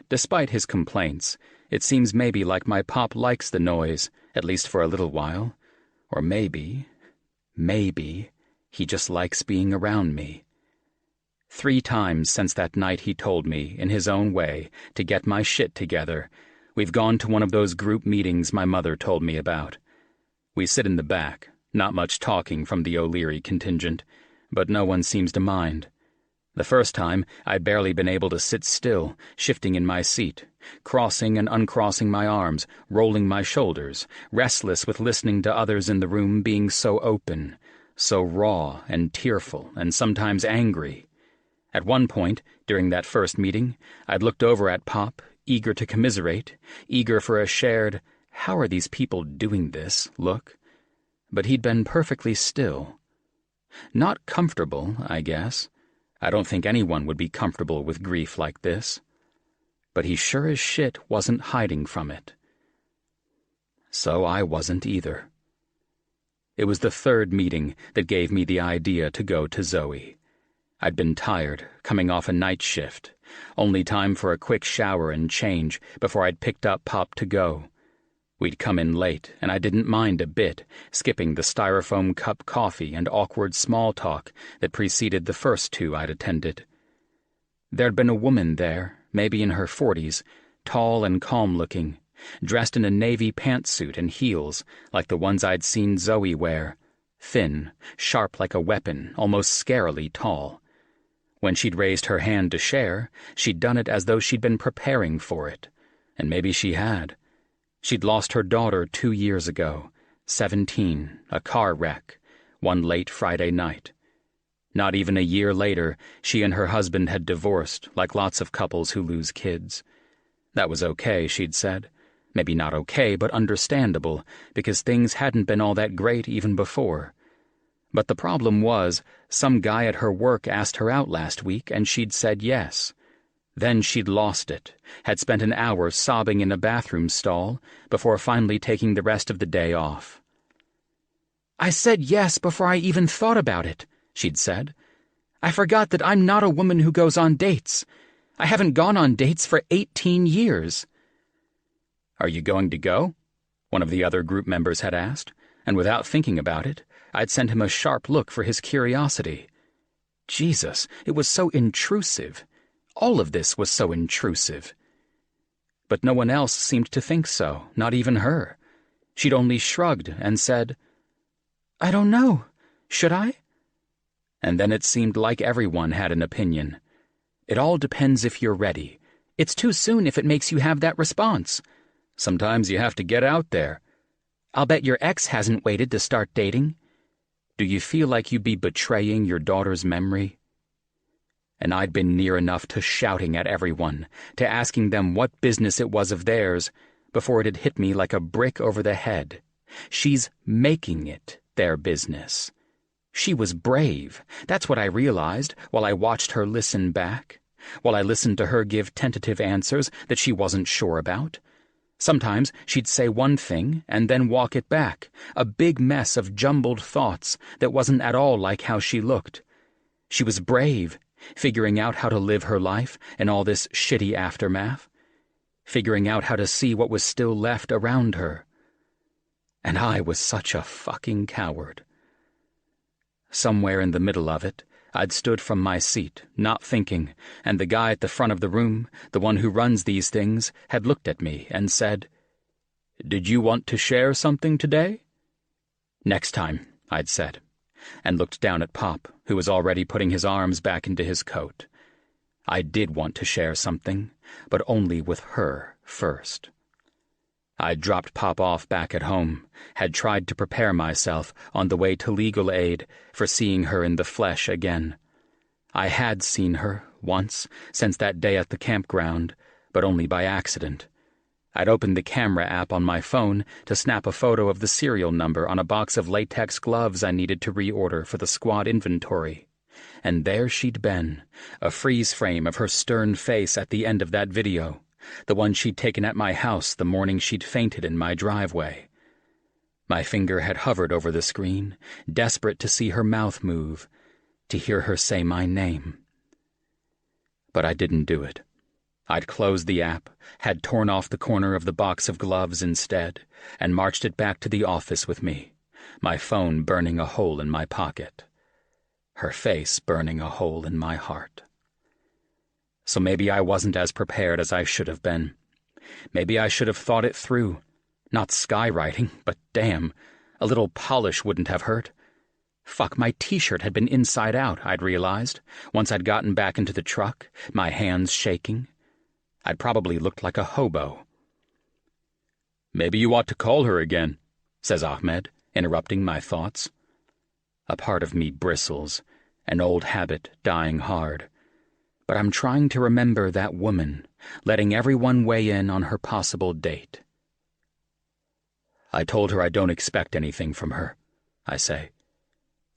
Despite his complaints, it seems maybe like my pop likes the noise, at least for a little while. Or maybe he just likes being around me. 3 times since that night he told me, in his own way, to get my shit together, we've gone to one of those group meetings my mother told me about. We sit in the back, not much talking from the O'Leary contingent, but no one seems to mind. The first time, I'd barely been able to sit still, shifting in my seat, crossing and uncrossing my arms, rolling my shoulders, restless with listening to others in the room being so open, so raw and tearful and sometimes angry. At one point, during that first meeting, I'd looked over at Pop, eager to commiserate, eager for a shared, how are these people doing this, look. But he'd been perfectly still. Not comfortable, I guess. I don't think anyone would be comfortable with grief like this. But he sure as shit wasn't hiding from it. So I wasn't either. It was the 3rd meeting that gave me the idea to go to Zoe. I'd been tired, coming off a night shift, only time for a quick shower and change before I'd picked up Pop to go. We'd come in late, and I didn't mind a bit, skipping the styrofoam cup coffee and awkward small talk that preceded the first 2 I'd attended. There'd been a woman there, maybe in her 40s, tall and calm-looking, dressed in a navy pantsuit and heels like the ones I'd seen Zoe wear, thin, sharp like a weapon, almost scarily tall. When she'd raised her hand to share, she'd done it as though she'd been preparing for it, and maybe she had. She'd lost her daughter 2 years ago, 17, a car wreck, one late Friday night. Not even a year later, she and her husband had divorced, like lots of couples who lose kids. That was okay, she'd said, Maybe not okay, but understandable, because things hadn't been all that great even before. But the problem was, some guy at her work asked her out last week, and she'd said yes. Then she'd lost it, had spent an hour sobbing in a bathroom stall, before finally taking the rest of the day off. "I said yes before I even thought about it," she'd said. "I forgot that I'm not a woman who goes on dates. I haven't gone on dates for 18 years. "Are you going to go?" one of the other group members had asked, and without thinking about it, I'd sent him a sharp look for his curiosity. Jesus, it was so intrusive. All of this was so intrusive. But no one else seemed to think so, not even her. She'd only shrugged and said, "I don't know. Should I?" And then it seemed like everyone had an opinion. "It all depends if you're ready. It's too soon if it makes you have that response. Sometimes you have to get out there. I'll bet your ex hasn't waited to start dating. Do you feel like you'd be betraying your daughter's memory?" And I'd been near enough to shouting at everyone, to asking them what business it was of theirs, before it had hit me like a brick over the head. She's making it their business. She was brave. That's what I realized while I watched her listen back, while I listened to her give tentative answers that she wasn't sure about. Sometimes she'd say one thing and then walk it back, a big mess of jumbled thoughts that wasn't at all like how she looked. She was brave, figuring out how to live her life in all this shitty aftermath, figuring out how to see what was still left around her. And I was such a fucking coward. Somewhere in the middle of it, I'd stood from my seat, not thinking, and the guy at the front of the room, the one who runs these things, had looked at me and said, "Did you want to share something today?" "Next time," I'd said, and looked down at Pop, who was already putting his arms back into his coat. I did want to share something, but only with her first. I'd dropped Pop off back at home, had tried to prepare myself on the way to legal aid for seeing her in the flesh again. I had seen her, once, since that day at the campground, but only by accident. I'd opened the camera app on my phone to snap a photo of the serial number on a box of latex gloves I needed to reorder for the squad inventory. And there she'd been, a freeze frame of her stern face at the end of that video, the one she'd taken at my house the morning she'd fainted in my driveway. My finger had hovered over the screen, desperate to see her mouth move, to hear her say my name. But I didn't do it. I'd closed the app, had torn off the corner of the box of gloves instead, and marched it back to the office with me, my phone burning a hole in my pocket. Her face burning a hole in my heart. So maybe I wasn't as prepared as I should have been. Maybe I should have thought it through. Not skywriting, but damn, a little polish wouldn't have hurt. Fuck, my t-shirt had been inside out, I'd realized, once I'd gotten back into the truck, my hands shaking. I'd probably looked like a hobo. "Maybe you ought to call her again," says Ahmed, interrupting my thoughts. A part of me bristles, an old habit dying hard. But I'm trying to remember that woman, letting everyone weigh in on her possible date. "I told her I don't expect anything from her," I say.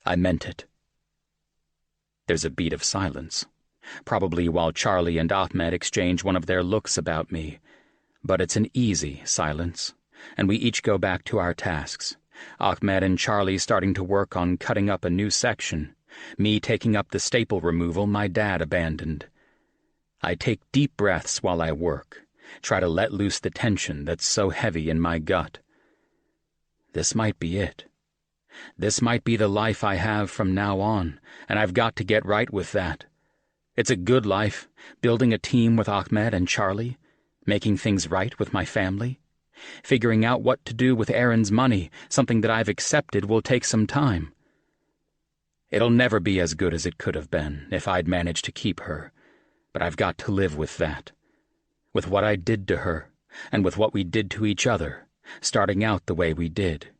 "I meant it." There's a beat of silence, probably while Charlie and Ahmed exchange one of their looks about me, but it's an easy silence, and we each go back to our tasks. Ahmed and Charlie starting to work on cutting up a new section, me taking up the staple removal my dad abandoned. I take deep breaths while I work, try to let loose the tension that's so heavy in my gut. This might be it. This might be the life I have from now on, and I've got to get right with that. It's a good life, building a team with Ahmed and Charlie, making things right with my family. Figuring out what to do with Erin's money, something that I've accepted will take some time. It'll never be as good as it could have been if I'd managed to keep her, but I've got to live with that. With what I did to her, and with what we did to each other, starting out the way we did.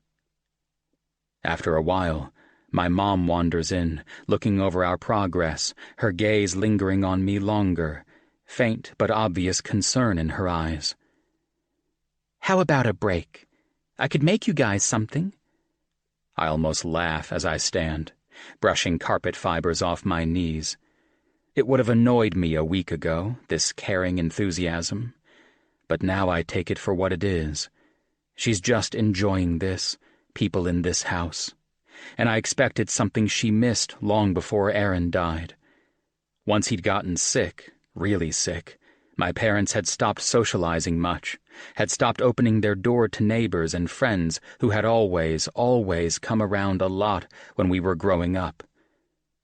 After a while, my mom wanders in, looking over our progress, her gaze lingering on me longer, faint but obvious concern in her eyes. How about a break? I could make you guys something." I almost laugh as I stand, brushing carpet fibers off my knees. It would have annoyed me a week ago, this caring enthusiasm. But now I take it for what it is. She's just enjoying this, people in this house. And I expect it's something she missed long before Aaron died. Once he'd gotten sick, really sick, my parents had stopped socializing much, had stopped opening their door to neighbors and friends who had always come around a lot when we were growing up.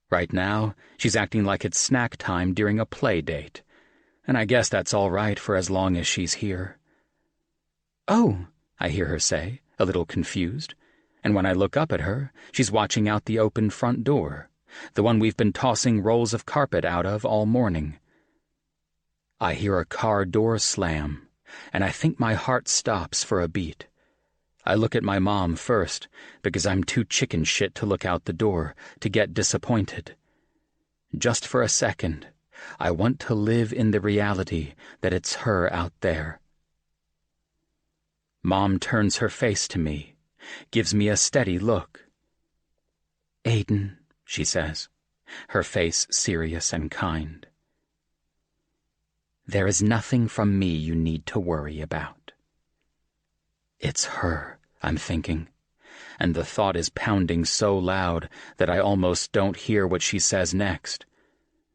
Right now, she's acting like it's snack time during a play date, and I guess that's all right for as long as she's here. "Oh," I hear her say, a little confused, and when I look up at her, she's watching out the open front door, the one we've been tossing rolls of carpet out of all morning. I hear a car door slam, and I think my heart stops for a beat. I look at my mom first, because I'm too chicken shit to look out the door, to get disappointed. Just for a second, I want to live in the reality that it's her out there. Mom turns her face to me, gives me a steady look. "Aiden," she says, her face serious and kind. "There is nothing from me you need to worry about." It's her, I'm thinking, and the thought is pounding so loud that I almost don't hear what she says next.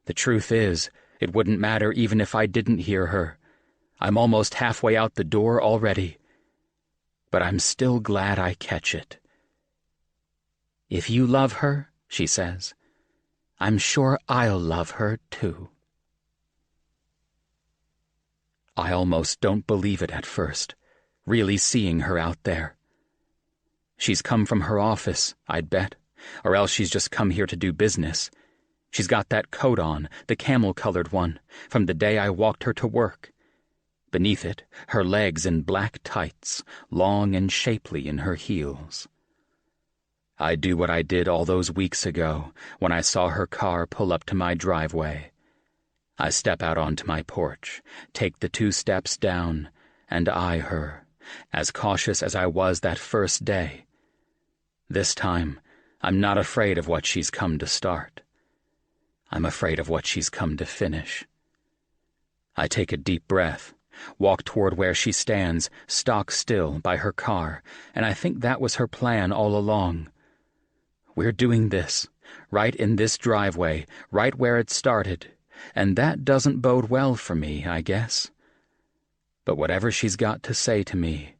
The truth is, it wouldn't matter even if I didn't hear her. I'm almost halfway out the door already. But I'm still glad I catch it. "If you love her," she says, "I'm sure I'll love her too." I almost don't believe it at first, really seeing her out there. She's come from her office, I'd bet, or else she's just come here to do business. She's got that coat on, the camel-colored one, from the day I walked her to work. Beneath it, her legs in black tights, long and shapely in her heels. I do what I did all those weeks ago when I saw her car pull up to my driveway. I step out onto my porch, take the 2 steps down, and eye her, as cautious as I was that first day. This time, I'm not afraid of what she's come to start. I'm afraid of what she's come to finish. I take a deep breath, walk toward where she stands, stock still by her car, and I think that was her plan all along. We're doing this, right in this driveway, right where it started, and that doesn't bode well for me, I guess. But whatever she's got to say to me,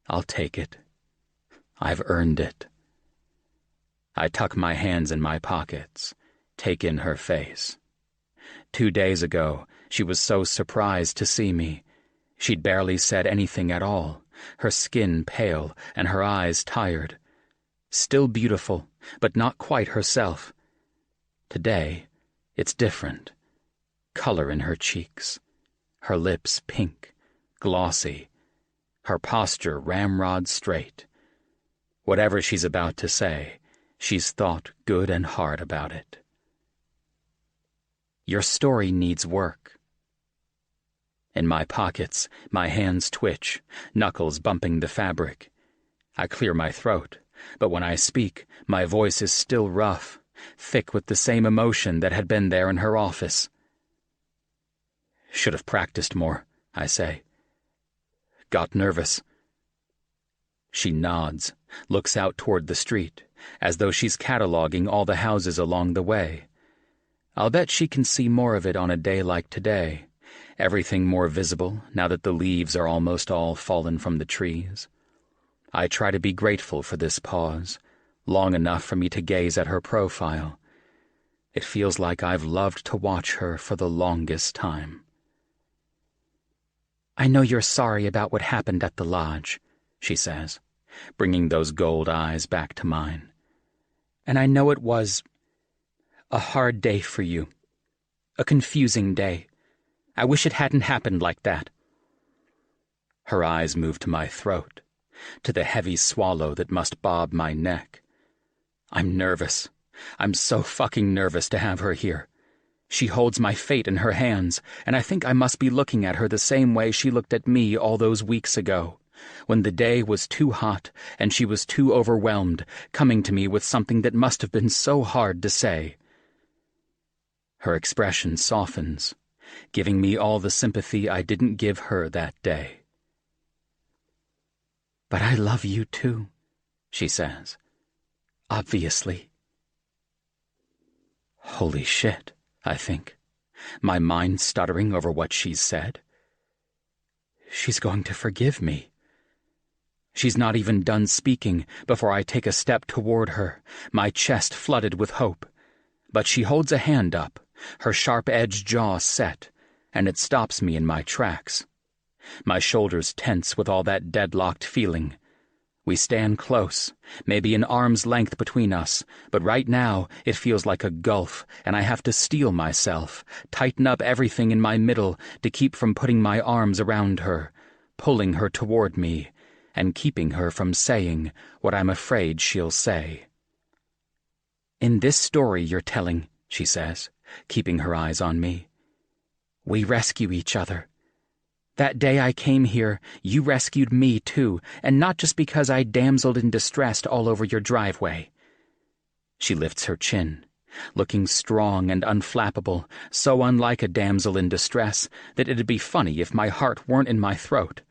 I'll take it. I've earned it. I tuck my hands in my pockets, take in her face. 2 days ago, she was so surprised to see me. She'd barely said anything at all, her skin pale and her eyes tired. Still beautiful, but not quite herself. Today, it's different. Color in her cheeks, her lips pink, glossy, her posture ramrod straight. Whatever she's about to say, she's thought good and hard about it. Your story needs work. In my pockets, my hands twitch, knuckles bumping the fabric. I clear my throat, but when I speak, my voice is still rough, thick with the same emotion that had been there in her office. Should have practiced more, I say. Got nervous. She nods, looks out toward the street, as though she's cataloging all the houses along the way. I'll bet she can see more of it on a day like today. Everything more visible now that the leaves are almost all fallen from the trees. I try to be grateful for this pause, long enough for me to gaze at her profile. It feels like I've loved to watch her for the longest time. I know you're sorry about what happened at the lodge, she says, bringing those gold eyes back to mine. And I know it was a hard day for you, a confusing day. I wish it hadn't happened like that. Her eyes move to my throat, to the heavy swallow that must bob my neck. I'm nervous. I'm so fucking nervous to have her here. She holds my fate in her hands, and I think I must be looking at her the same way she looked at me all those weeks ago, when the day was too hot and she was too overwhelmed, coming to me with something that must have been so hard to say. Her expression softens, giving me all the sympathy I didn't give her that day. "But I love you too," she says. "Obviously." Holy shit, I think, my mind stuttering over what she's said. She's going to forgive me. She's not even done speaking before I take a step toward her, my chest flooded with hope. But she holds a hand up, her sharp-edged jaw set, and it stops me in my tracks. My shoulders tense with all that deadlocked feeling. We stand close, maybe an arm's length between us, but right now it feels like a gulf, and I have to steel myself, tighten up everything in my middle to keep from putting my arms around her, pulling her toward me, and keeping her from saying what I'm afraid she'll say. "In this story you're telling," she says, keeping her eyes on me, "we rescue each other. That day I came here, you rescued me too, and not just because I damseled in distress all over your driveway." She lifts her chin, looking strong and unflappable, so unlike a damsel in distress that it'd be funny if my heart weren't in my throat.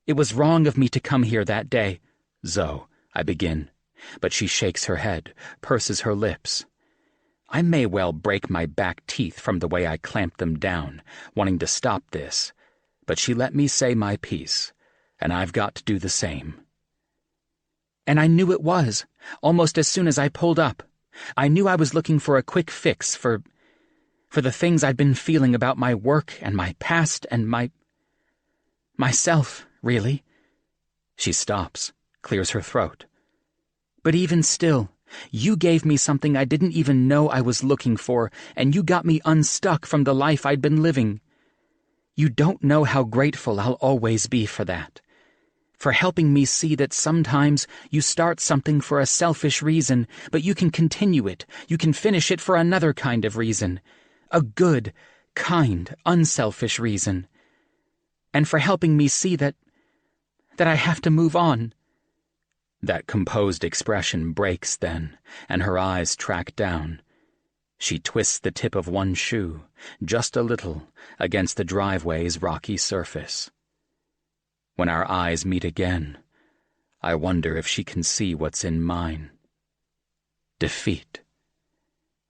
"It was wrong of me to come here that day, Zoe," I begin, but she shakes her head, purses her lips. I may well break my back teeth from the way I clamped them down, wanting to stop this, but she let me say my piece, and I've got to do the same. "And I knew it was, almost as soon as I pulled up. I knew I was looking for a quick fix for the things I'd been feeling about my work and my past and myself, really." She stops, clears her throat. "But even still, you gave me something I didn't even know I was looking for, and you got me unstuck from the life I'd been living. You don't know how grateful I'll always be for that. For helping me see that sometimes you start something for a selfish reason, but you can continue it, you can finish it for another kind of reason. A good, kind, unselfish reason. And for helping me see that I have to move on." That composed expression breaks then, and her eyes track down. She twists the tip of one shoe, just a little, against the driveway's rocky surface. When our eyes meet again, I wonder if she can see what's in mine. Defeat.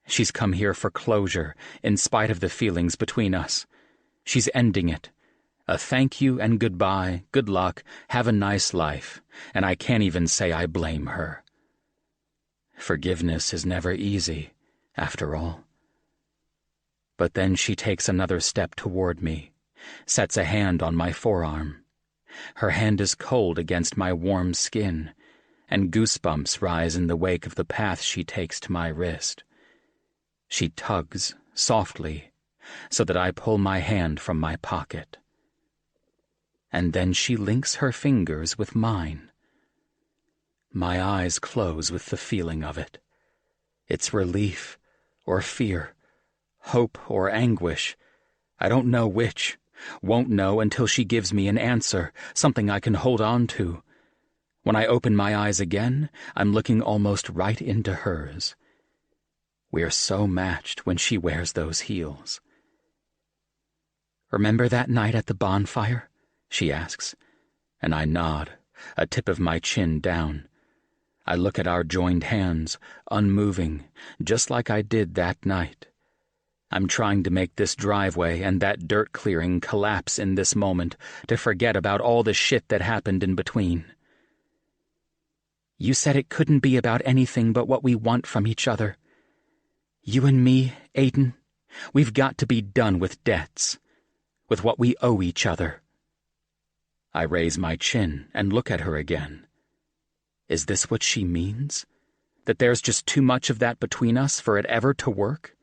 She's come here for closure, in spite of the feelings between us. She's ending it. A thank you and goodbye, good luck, have a nice life, and I can't even say I blame her. Forgiveness is never easy, after all. But then she takes another step toward me, sets a hand on my forearm. Her hand is cold against my warm skin, and goosebumps rise in the wake of the path she takes to my wrist. She tugs, softly, so that I pull my hand from my pocket. And then she links her fingers with mine. My eyes close with the feeling of it. It's relief, or fear, hope or anguish. I don't know which, won't know until she gives me an answer, something I can hold on to. When I open my eyes again, I'm looking almost right into hers. We're so matched when she wears those heels. "Remember that night at the bonfire?" she asks, and I nod, a tip of my chin down. I look at our joined hands, unmoving, just like I did that night. I'm trying to make this driveway and that dirt clearing collapse in this moment, to forget about all the shit that happened in between. "You said it couldn't be about anything but what we want from each other. You and me, Aiden, we've got to be done with debts, with what we owe each other." I raise my chin and look at her again. Is this what she means? That there's just too much of that between us for it ever to work?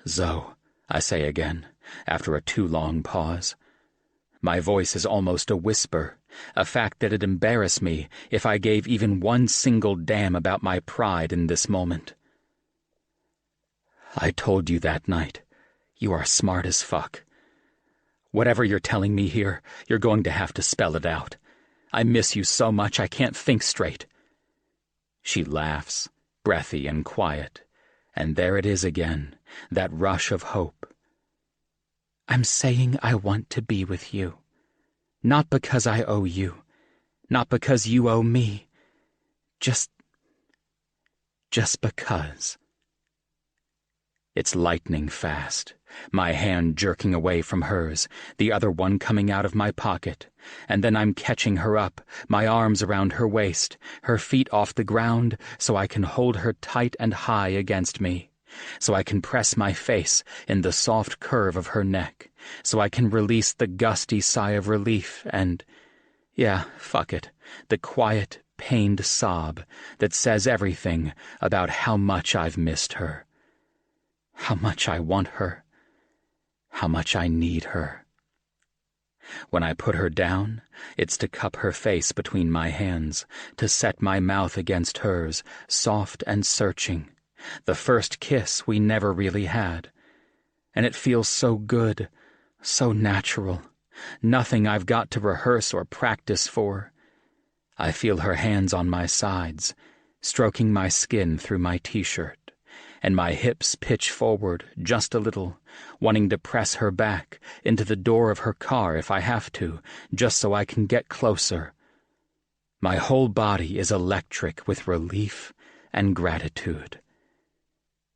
"Zoe," I say again, after a too long pause. My voice is almost a whisper, a fact that'd embarrass me if I gave even one single damn about my pride in this moment. "I told you that night. You are smart as fuck. Whatever you're telling me here, you're going to have to spell it out. I miss you so much I can't think straight." She laughs, breathy and quiet, and there it is again, that rush of hope. "I'm saying I want to be with you. Not because I owe you, not because you owe me. Just because." It's lightning fast, my hand jerking away from hers, the other one coming out of my pocket, and then I'm catching her up, my arms around her waist, her feet off the ground so I can hold her tight and high against me, so I can press my face in the soft curve of her neck, so I can release the gusty sigh of relief and, yeah, fuck it, the quiet, pained sob that says everything about how much I've missed her. How much I want her. How much I need her. When I put her down, it's to cup her face between my hands, to set my mouth against hers, soft and searching. The first kiss we never really had. And it feels so good, so natural. Nothing I've got to rehearse or practice for. I feel her hands on my sides, stroking my skin through my t-shirt. And my hips pitch forward just a little, wanting to press her back into the door of her car if I have to, just so I can get closer. My whole body is electric with relief and gratitude.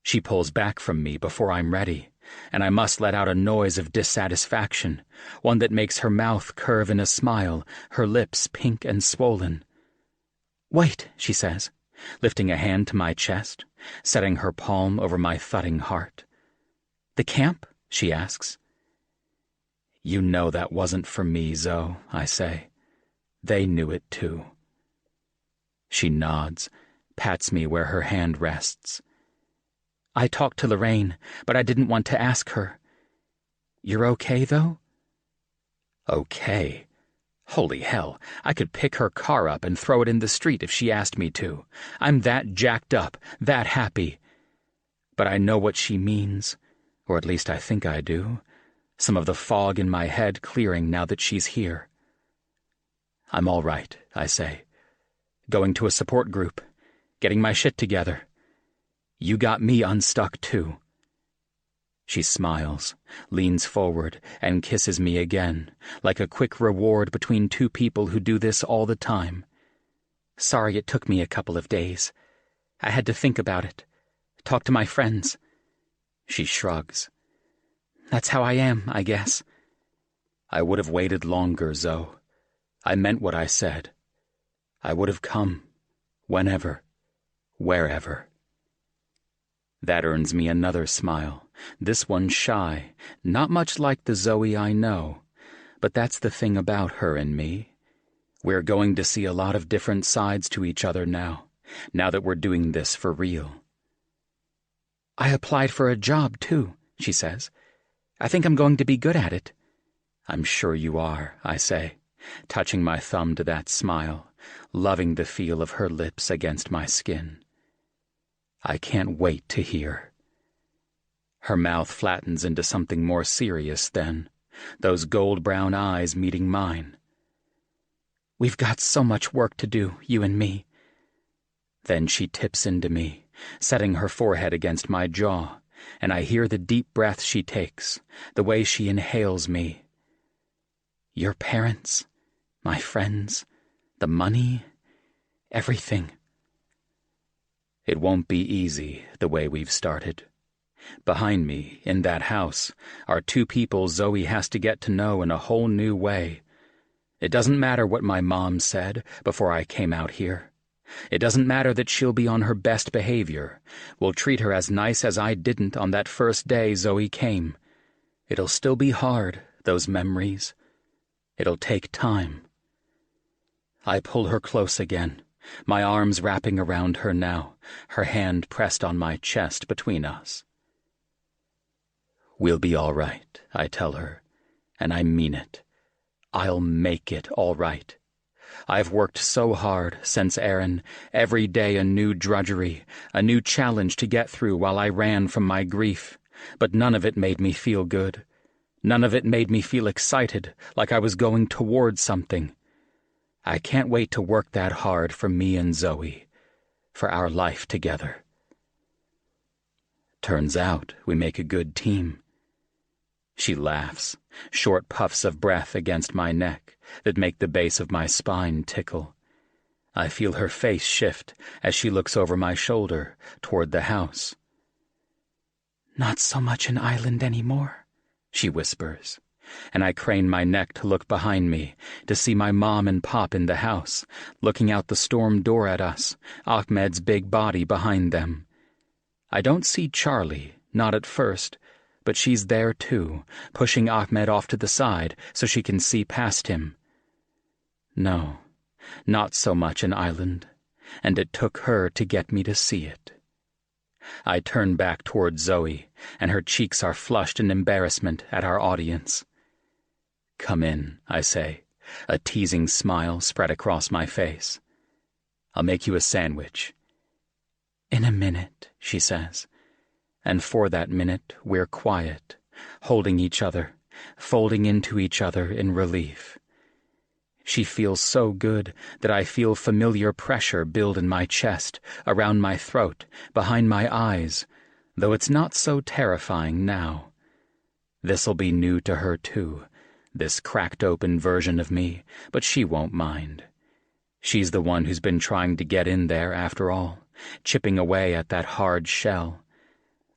She pulls back from me before I'm ready, and I must let out a noise of dissatisfaction, one that makes her mouth curve in a smile, her lips pink and swollen. "Wait," she says, lifting a hand to my chest, setting her palm over my thudding heart. "The camp?" she asks. "You know that wasn't for me, Zoe," I say. "They knew it too." She nods, pats me where her hand rests. "I talked to Lorraine, but I didn't want to ask her. You're okay, though?" Okay. Holy hell, I could pick her car up and throw it in the street if she asked me to. I'm that jacked up, that happy. But I know what she means, or at least I think I do, some of the fog in my head clearing now that she's here. "I'm all right," I say. "Going to a support group, getting my shit together. You got me unstuck too." She smiles, leans forward, and kisses me again, like a quick reward between two people who do this all the time. "Sorry it took me a couple of days. I had to think about it, talk to my friends." She shrugs. "That's how I am, I guess." I would have waited longer, Zoe. I meant what I said. I would have come, whenever, wherever. That earns me another smile, this one shy, not much like the Zoe I know, but that's the thing about her and me. We're going to see a lot of different sides to each other now that we're doing this for real. "I applied for a job, too," she says. "I think I'm going to be good at it." "I'm sure you are," I say, touching my thumb to that smile, loving the feel of her lips against my skin. I can't wait to hear. Her mouth flattens into something more serious then, those gold-brown eyes meeting mine. "We've got so much work to do, you and me." Then she tips into me, setting her forehead against my jaw, and I hear the deep breath she takes, the way she inhales me. "Your parents, my friends, the money, everything." It won't be easy the way we've started. Behind me, in that house, are two people Zoe has to get to know in a whole new way. It doesn't matter what my mom said before I came out here. It doesn't matter that she'll be on her best behavior. We'll treat her as nice as I didn't on that first day Zoe came. It'll still be hard, those memories. It'll take time. I pull her close again, my arms wrapping around her now, her hand pressed on my chest between us. "We'll be all right," I tell her, and I mean it. I'll make it all right. I've worked so hard since Aaron, every day a new drudgery, a new challenge to get through while I ran from my grief, but none of it made me feel good. None of it made me feel excited, like I was going towards something. I can't wait to work that hard for me and Zoe, for our life together. Turns out we make a good team. She laughs, short puffs of breath against my neck that make the base of my spine tickle. I feel her face shift as she looks over my shoulder toward the house. "Not so much an island anymore," she whispers, and I crane my neck to look behind me to see my mom and Pop in the house, looking out the storm door at us, Ahmed's big body behind them. I don't see Charlie, not at first, but she's there too, pushing Ahmed off to the side so she can see past him. No, not so much an island, and it took her to get me to see it. I turn back toward Zoe, and her cheeks are flushed in embarrassment at our audience. "Come in," I say, a teasing smile spread across my face. "I'll make you a sandwich." "In a minute," she says, and for that minute we're quiet, holding each other, folding into each other in relief. She feels so good that I feel familiar pressure build in my chest, around my throat, behind my eyes, though it's not so terrifying now. This'll be new to her too, this cracked open version of me, but she won't mind. She's the one who's been trying to get in there after all, chipping away at that hard shell.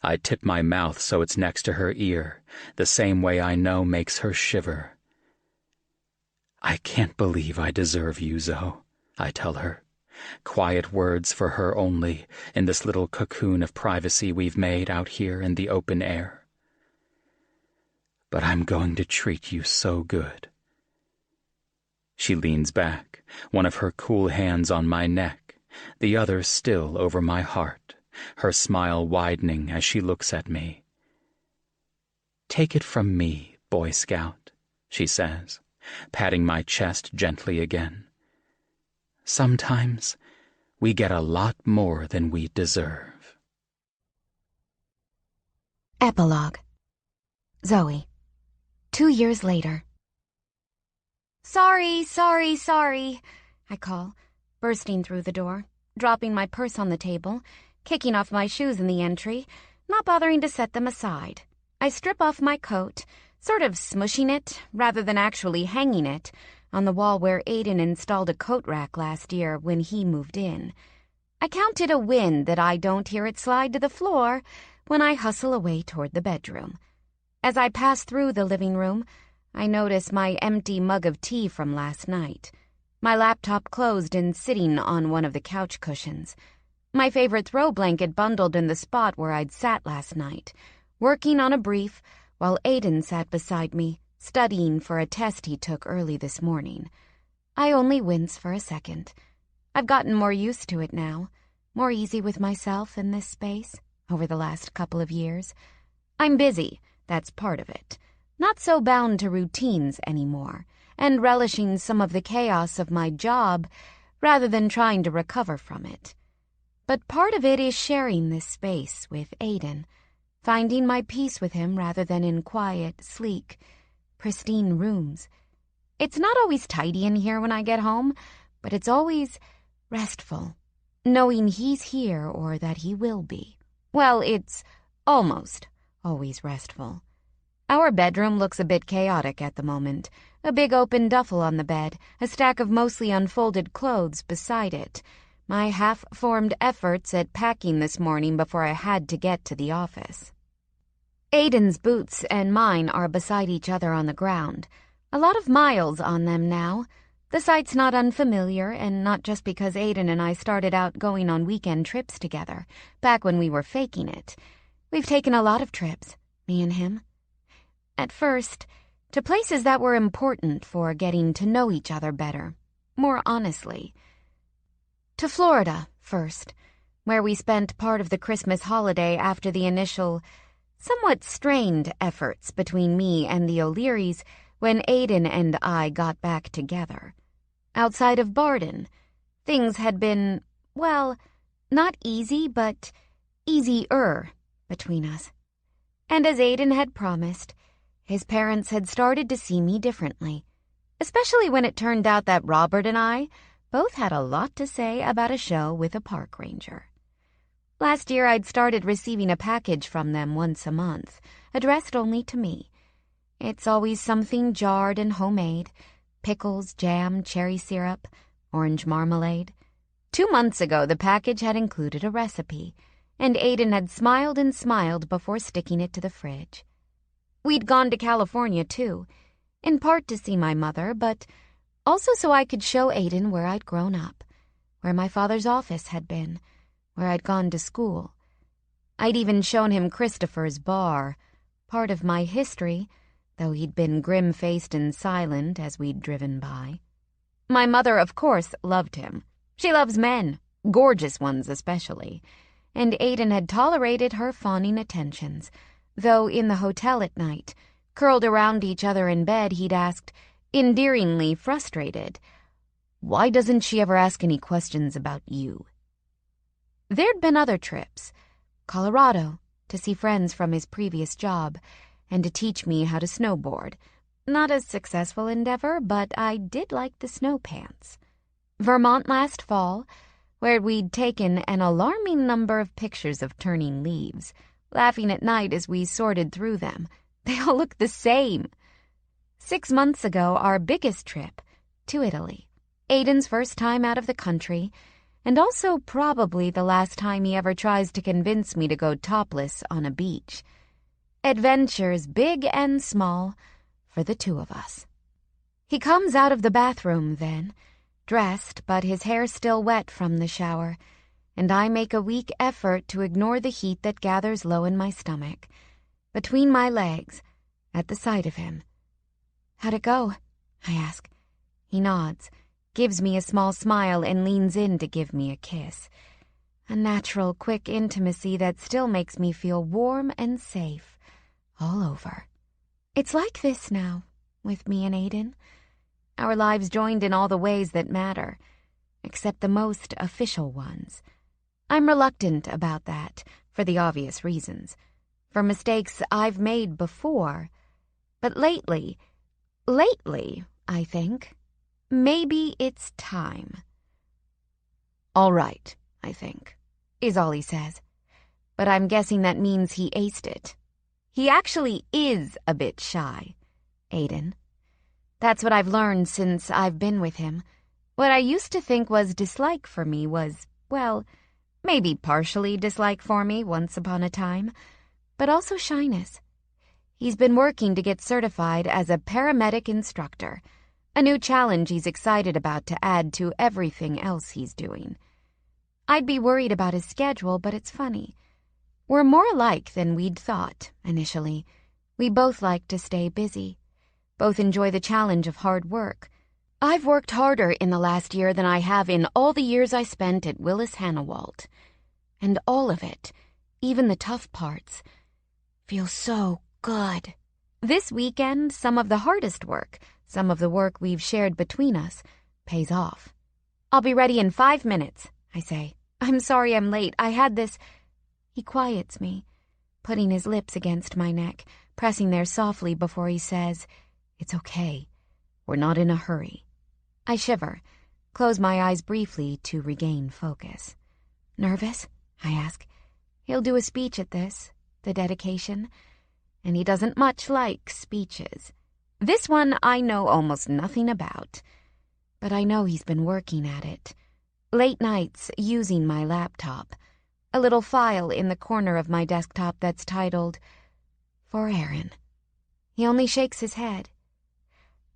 I tip my mouth so it's next to her ear, the same way I know makes her shiver. "I can't believe I deserve you, Zoe," I tell her. Quiet words for her only, in this little cocoon of privacy we've made out here in the open air. "But I'm going to treat you so good." She leans back, one of her cool hands on my neck, the other still over my heart, her smile widening as she looks at me. "Take it from me, Boy Scout," she says, patting my chest gently again. "Sometimes we get a lot more than we deserve." Epilogue. Zoe. 2 years later. Sorry, I call, bursting through the door, dropping my purse on the table, kicking off my shoes in the entry, not bothering to set them aside. I strip off my coat, sort of smushing it, rather than actually hanging it, on the wall where Aiden installed a coat rack last year when he moved in. I count it a win that I don't hear it slide to the floor when I hustle away toward the bedroom. As I pass through the living room, I notice my empty mug of tea from last night, my laptop closed and sitting on one of the couch cushions, my favorite throw blanket bundled in the spot where I'd sat last night, working on a brief while Aiden sat beside me, studying for a test he took early this morning. I only wince for a second. I've gotten more used to it now, more easy with myself in this space over the last couple of years. I'm busy, that's part of it, not so bound to routines anymore, and relishing some of the chaos of my job rather than trying to recover from it. But part of it is sharing this space with Aiden, finding my peace with him rather than in quiet, sleek, pristine rooms. It's not always tidy in here when I get home, but it's always restful, knowing he's here or that he will be. Well, it's almost always restful. Our bedroom looks a bit chaotic at the moment. A big open duffel on the bed, a stack of mostly unfolded clothes beside it. My half-formed efforts at packing this morning before I had to get to the office. Aiden's boots and mine are beside each other on the ground. A lot of miles on them now. The sight's not unfamiliar, and not just because Aiden and I started out going on weekend trips together, back when we were faking it. We've taken a lot of trips, me and him. At first, to places that were important for getting to know each other better, more honestly. To Florida, first, where we spent part of the Christmas holiday after the initial, somewhat strained efforts between me and the O'Learys when Aiden and I got back together. Outside of Barden, things had been, well, not easy, but easier between us. And as Aiden had promised, His parents had started to see me differently, especially when it turned out that Robert and I both had a lot to say about a show with a park ranger. Last year, I'd started receiving a package from them once a month, addressed only to me. It's always something jarred and homemade: pickles, jam, cherry syrup, orange marmalade. 2 months ago, the package had included a recipe, and Aiden had smiled and smiled before sticking it to the fridge. We'd gone to California, too, in part to see my mother, but also so I could show Aiden where I'd grown up, where my father's office had been, where I'd gone to school. I'd even shown him Christopher's bar, part of my history, though he'd been grim-faced and silent as we'd driven by. My mother, of course, loved him. She loves men, gorgeous ones especially, and Aiden had tolerated her fawning attentions, though in the hotel at night, curled around each other in bed, he'd asked, endearingly frustrated, "Why doesn't she ever ask any questions about you?" There'd been other trips: Colorado, to see friends from his previous job, and to teach me how to snowboard. Not a successful endeavor, but I did like the snow pants. Vermont last fall, where we'd taken an alarming number of pictures of turning leaves, laughing at night as we sorted through them. They all look the same. 6 months ago, our biggest trip, to Italy. Aiden's first time out of the country, and also probably the last time he ever tries to convince me to go topless on a beach. Adventures big and small for the two of us. He comes out of the bathroom then, dressed but his hair still wet from the shower, and I make a weak effort to ignore the heat that gathers low in my stomach, between my legs, at the sight of him. "How'd it go?" I ask. He nods, gives me a small smile, and leans in to give me a kiss. A natural, quick intimacy that still makes me feel warm and safe all over. It's like this now, with me and Aiden. Our lives joined in all the ways that matter, except the most official ones. I'm reluctant about that, for the obvious reasons, for mistakes I've made before. But lately, I think, maybe it's time. "All right, I think," is all he says. But I'm guessing that means he aced it. He actually is a bit shy, Aiden. That's what I've learned since I've been with him. What I used to think was dislike for me was, well, maybe partially dislike for me once upon a time, but also shyness. He's been working to get certified as a paramedic instructor, a new challenge he's excited about to add to everything else he's doing. I'd be worried about his schedule, but it's funny. We're more alike than we'd thought, initially. We both like to stay busy. Both enjoy the challenge of hard work. I've worked harder in the last year than I have in all the years I spent at Willis Hannawalt. And all of it, even the tough parts, feels so good. This weekend, some of the hardest work, some of the work we've shared between us, pays off. "I'll be ready in 5 minutes," I say. "I'm sorry I'm late. I had this—" He quiets me, putting his lips against my neck, pressing there softly before he says, "It's okay. We're not in a hurry." I shiver, close my eyes briefly to regain focus. "Nervous?" I ask. He'll do a speech at this, the dedication, and he doesn't much like speeches. This one I know almost nothing about, but I know he's been working at it. Late nights using my laptop, a little file in the corner of my desktop that's titled, "For Aaron." He only shakes his head.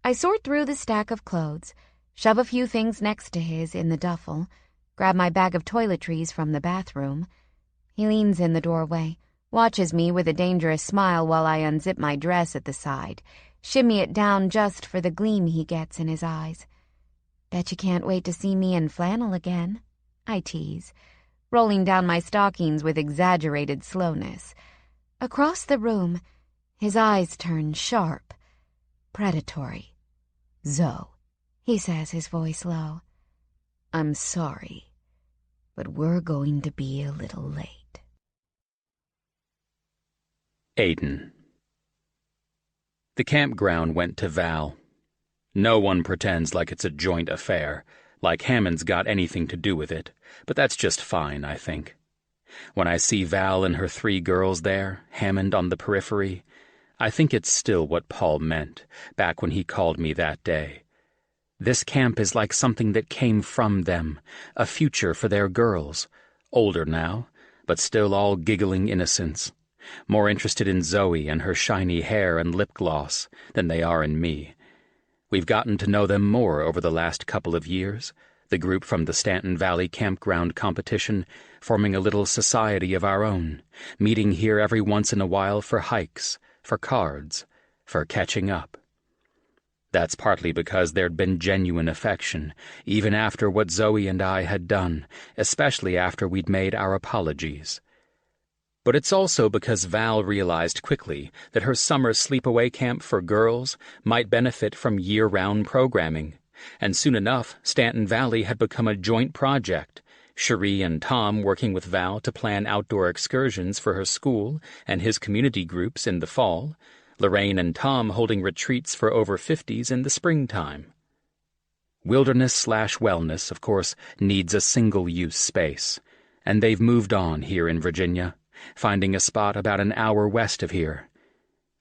I sort through the stack of clothes, shove a few things next to his in the duffel, grab my bag of toiletries from the bathroom. He leans in the doorway, watches me with a dangerous smile while I unzip my dress at the side, shimmy it down just for the gleam he gets in his eyes. "Bet you can't wait to see me in flannel again," I tease, rolling down my stockings with exaggerated slowness. Across the room, his eyes turn sharp, predatory. "Zoe," he says, his voice low, "I'm sorry, but we're going to be a little late." Aiden. The campground went to Val. No one pretends like it's a joint affair, like Hammond's got anything to do with it, but that's just fine, I think. When I see Val and her 3 girls there, Hammond on the periphery, I think it's still what Paul meant, back when he called me that day. This camp is like something that came from them, a future for their girls, older now, but still all giggling innocence, more interested in Zoe and her shiny hair and lip gloss than they are in me. We've gotten to know them more over the last couple of years, the group from the Stanton Valley campground competition forming a little society of our own, meeting here every once in a while for hikes, for cards, for catching up. That's partly because there'd been genuine affection, even after what Zoe and I had done, especially after we'd made our apologies. But it's also because Val realized quickly that her summer sleepaway camp for girls might benefit from year-round programming, and soon enough Stanton Valley had become a joint project, Cherie and Tom working with Val to plan outdoor excursions for her school and his community groups in the fall, Lorraine and Tom holding retreats for over 50s in the springtime. Wilderness/wellness, of course, needs a single-use space, and they've moved on here in Virginia, finding a spot about an hour west of here.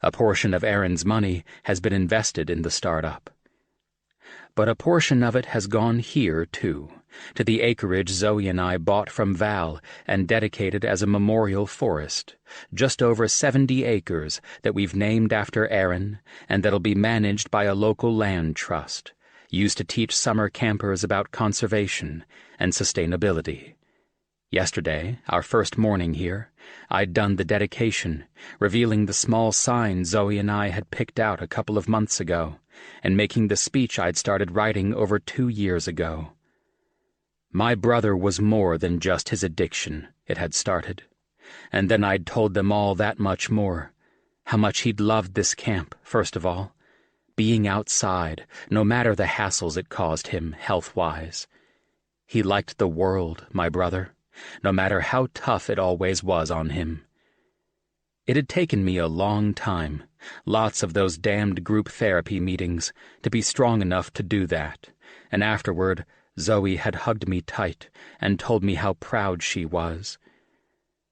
A portion of Aaron's money has been invested in the startup. But a portion of it has gone here, too, to the acreage Zoe and I bought from Val and dedicated as a memorial forest, just over 70 acres that we've named after Aaron and that'll be managed by a local land trust, used to teach summer campers about conservation and sustainability. Yesterday, our first morning here, I'd done the dedication, revealing the small sign Zoe and I had picked out a couple of months ago, and making the speech I'd started writing over 2 years ago. My brother was more than just his addiction, it had started. And then I'd told them all that much more. How much he'd loved this camp, first of all. Being outside, no matter the hassles it caused him, health-wise. He liked the world, my brother, no matter how tough it always was on him. It had taken me a long time, lots of those damned group therapy meetings, to be strong enough to do that, and afterward, Zoe had hugged me tight and told me how proud she was.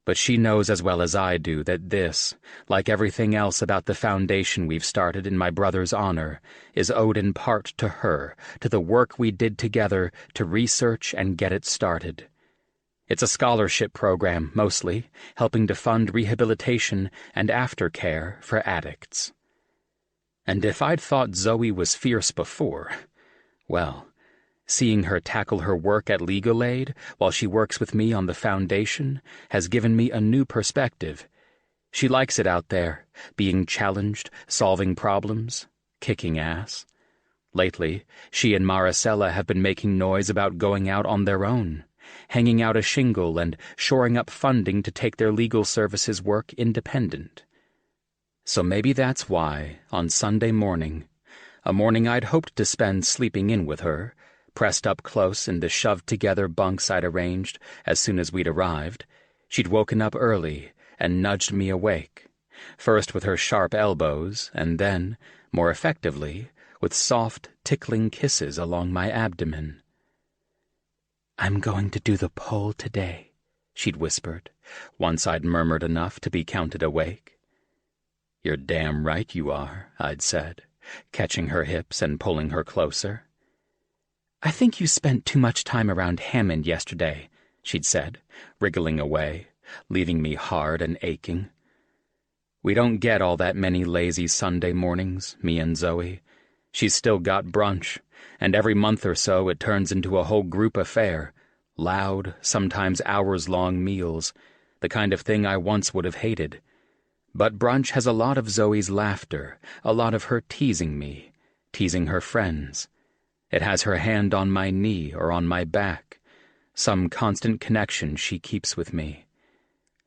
But she knows as well as I do that this, like everything else about the foundation we've started in my brother's honor, is owed in part to her, to the work we did together to research and get it started. It's a scholarship program, mostly, helping to fund rehabilitation and aftercare for addicts. And if I'd thought Zoe was fierce before, well, seeing her tackle her work at Legal Aid while she works with me on the foundation has given me a new perspective. She likes it out there, being challenged, solving problems, kicking ass. Lately, she and Maricela have been making noise about going out on their own, hanging out a shingle and shoring up funding to take their legal services work independent. So maybe that's why, on Sunday morning, a morning I'd hoped to spend sleeping in with her, pressed up close in the shoved-together bunks I'd arranged as soon as we'd arrived, she'd woken up early and nudged me awake, first with her sharp elbows and then, more effectively, with soft, tickling kisses along my abdomen. "I'm going to do the poll today," she'd whispered, once I'd murmured enough to be counted awake. "You're damn right you are," I'd said, catching her hips and pulling her closer. "I think you spent too much time around Hammond yesterday," she'd said, wriggling away, leaving me hard and aching. We don't get all that many lazy Sunday mornings, me and Zoe. She's still got brunch, and every month or so it turns into a whole group affair, loud, sometimes hours-long meals, the kind of thing I once would have hated. But brunch has a lot of Zoe's laughter, a lot of her teasing me, teasing her friends. It has her hand on my knee or on my back, some constant connection she keeps with me.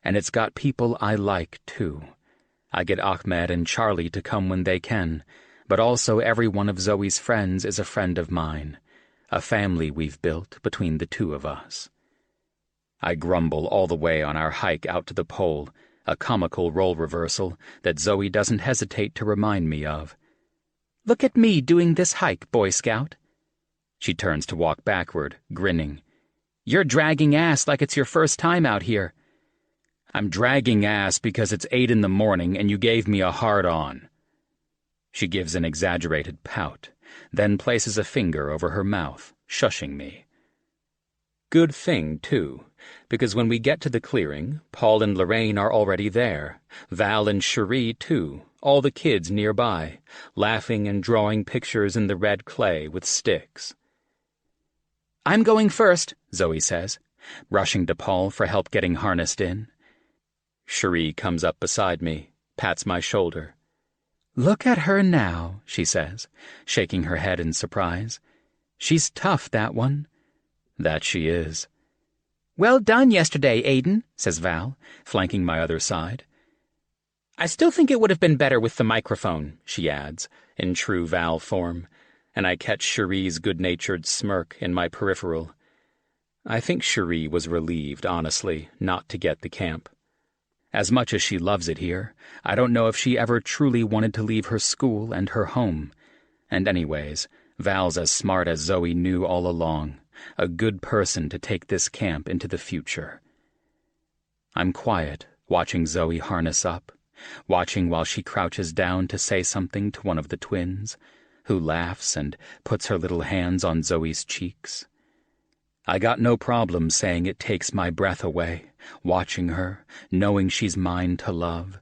And it's got people I like, too. I get Ahmed and Charlie to come when they can, but also every one of Zoe's friends is a friend of mine, a family we've built between the two of us. I grumble all the way on our hike out to the pole, a comical role reversal that Zoe doesn't hesitate to remind me of. "Look at me doing this hike, Boy Scout." She turns to walk backward, grinning. "You're dragging ass like it's your first time out here." "I'm dragging ass because it's 8 in the morning and you gave me a hard-on." She gives an exaggerated pout, then places a finger over her mouth, shushing me. Good thing, too, because when we get to the clearing, Paul and Lorraine are already there, Val and Cherie, too, all the kids nearby, laughing and drawing pictures in the red clay with sticks. "I'm going first," Zoe says, rushing to Paul for help getting harnessed in. Cherie comes up beside me, pats my shoulder. "Look at her now," she says, shaking her head in surprise. "She's tough, that one." That she is. "Well done yesterday, Aiden," says Val, flanking my other side. "I still think it would have been better with the microphone," she adds, in true Val form, and I catch Cherie's good-natured smirk in my peripheral. I think Cherie was relieved, honestly, not to get the camp. As much as she loves it here, I don't know if she ever truly wanted to leave her school and her home. And anyways, Val's as smart as Zoe knew all along, a good person to take this camp into the future. I'm quiet, watching Zoe harness up, watching while she crouches down to say something to one of the twins, who laughs and puts her little hands on Zoe's cheeks. I got no problem saying it takes my breath away, watching her, knowing she's mine to love.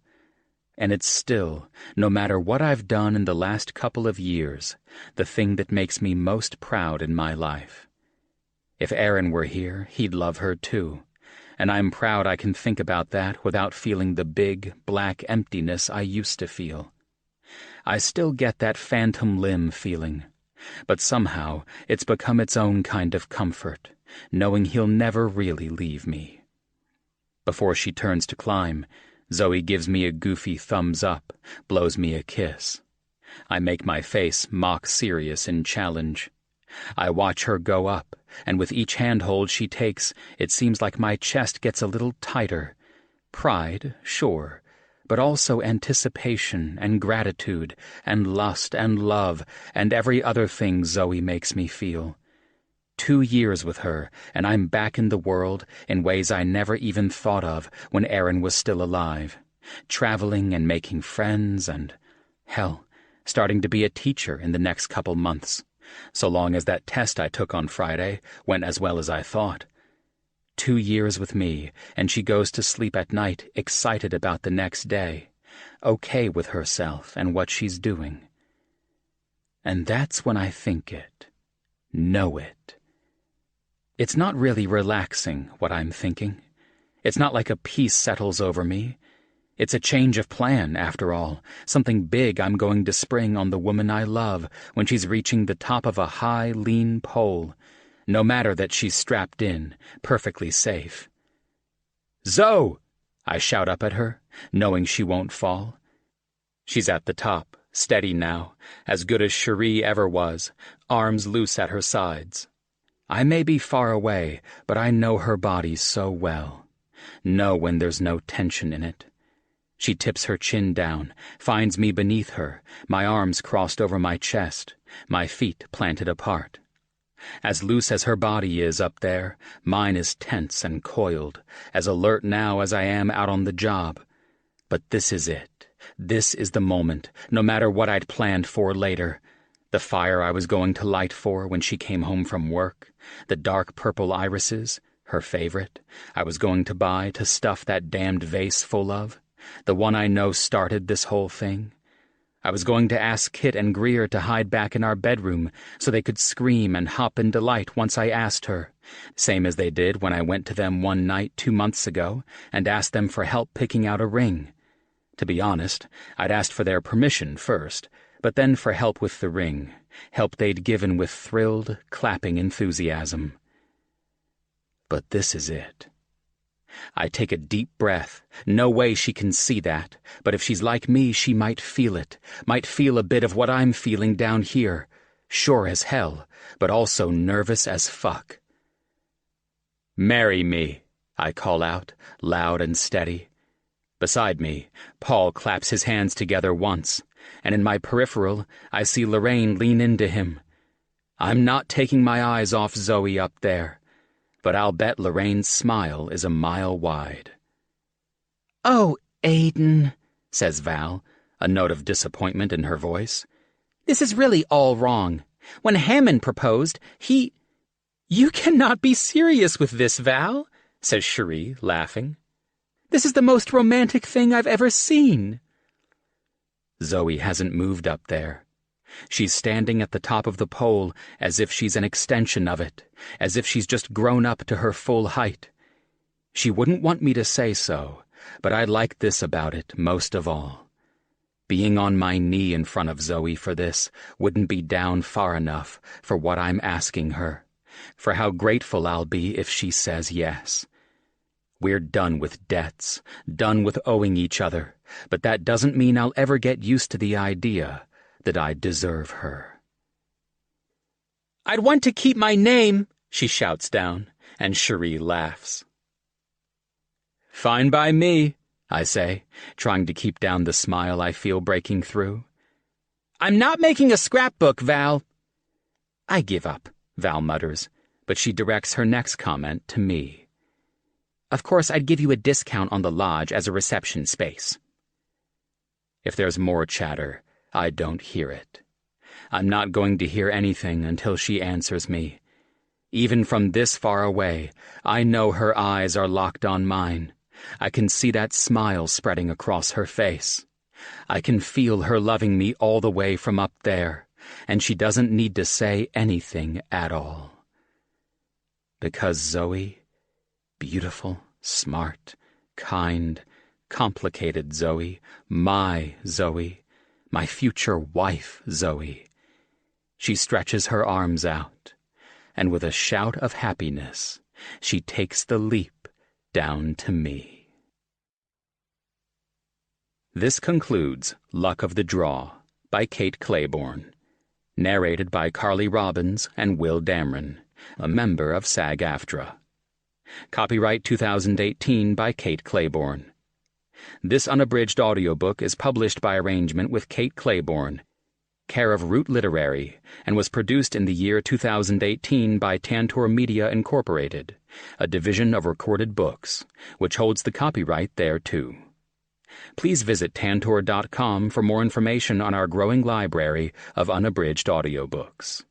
And it's still, no matter what I've done in the last couple of years, the thing that makes me most proud in my life. If Aaron were here, he'd love her too, and I'm proud I can think about that without feeling the big, black emptiness I used to feel. I still get that phantom limb feeling, but somehow it's become its own kind of comfort, knowing he'll never really leave me. Before she turns to climb, Zoe gives me a goofy thumbs up, blows me a kiss. I make my face mock serious in challenge. I watch her go up, and with each handhold she takes, it seems like my chest gets a little tighter. Pride, sure, but also anticipation and gratitude and lust and love and every other thing Zoe makes me feel. 2 years with her, and I'm back in the world in ways I never even thought of when Aaron was still alive, traveling and making friends and, hell, starting to be a teacher in the next couple months, so long as that test I took on Friday went as well as I thought. 2 years with me, and she goes to sleep at night excited about the next day, okay with herself and what she's doing. And that's when I think it, know it. It's not really relaxing, what I'm thinking. It's not like a peace settles over me. It's a change of plan, after all, something big I'm going to spring on the woman I love when she's reaching the top of a high, lean pole, no matter that she's strapped in, perfectly safe. "Zoe!" I shout up at her, knowing she won't fall. She's at the top, steady now, as good as Cherie ever was, arms loose at her sides. I may be far away, but I know her body so well. Know when there's no tension in it. She tips her chin down, finds me beneath her, my arms crossed over my chest, my feet planted apart. As loose as her body is up there, mine is tense and coiled, as alert now as I am out on the job. But this is it. This is the moment, no matter what I'd planned for later. The fire I was going to light for when she came home from work, the dark purple irises, her favorite, I was going to buy to stuff that damned vase full of, the one I know started this whole thing. I was going to ask Kit and Greer to hide back in our bedroom so they could scream and hop in delight once I asked her, same as they did when I went to them one night 2 months ago and asked them for help picking out a ring. To be honest, I'd asked for their permission first, but then for help with the ring, help they'd given with thrilled, clapping enthusiasm. But this is it. I take a deep breath. No way she can see that, but if she's like me, she might feel it, might feel a bit of what I'm feeling down here, sure as hell, but also nervous as fuck. "Marry me," I call out, loud and steady. Beside me, Paul claps his hands together once, and in my peripheral, I see Lorraine lean into him. I'm not taking my eyes off Zoe up there, but I'll bet Lorraine's smile is a mile wide. "Oh, Aiden," says Val, a note of disappointment in her voice. "This is really all wrong. When Hammond proposed, he—" "You cannot be serious with this, Val," says Cherie, laughing. "This is the most romantic thing I've ever seen." Zoe hasn't moved up there. She's standing at the top of the pole as if she's an extension of it, as if she's just grown up to her full height. She wouldn't want me to say so, but I like this about it most of all. Being on my knee in front of Zoe for this wouldn't be down far enough for what I'm asking her, for how grateful I'll be if she says yes. We're done with debts, done with owing each other, but that doesn't mean I'll ever get used to the idea that I deserve her. "I'd want to keep my name," she shouts down, and Cherie laughs. "Fine by me," I say, trying to keep down the smile I feel breaking through. "I'm not making a scrapbook, Val." I give up, Val mutters, but she directs her next comment to me. "Of course, I'd give you a discount on the lodge as a reception space." If there's more chatter, I don't hear it. I'm not going to hear anything until she answers me. Even from this far away, I know her eyes are locked on mine. I can see that smile spreading across her face. I can feel her loving me all the way from up there, and she doesn't need to say anything at all. Because Zoe, beautiful, smart, kind, complicated Zoe, my future wife Zoe. She stretches her arms out, and with a shout of happiness, she takes the leap down to me. This concludes Luck of the Draw by Kate Clayborn, narrated by Carly Robbins and Will Damron, a member of SAG-AFTRA. Copyright 2018 by Kate Clayborn. This unabridged audiobook is published by arrangement with Kate Clayborn, care of Root Literary, and was produced in the year 2018 by Tantor Media Incorporated, a division of Recorded Books, which holds the copyright thereto. Please visit tantor.com for more information on our growing library of unabridged audiobooks.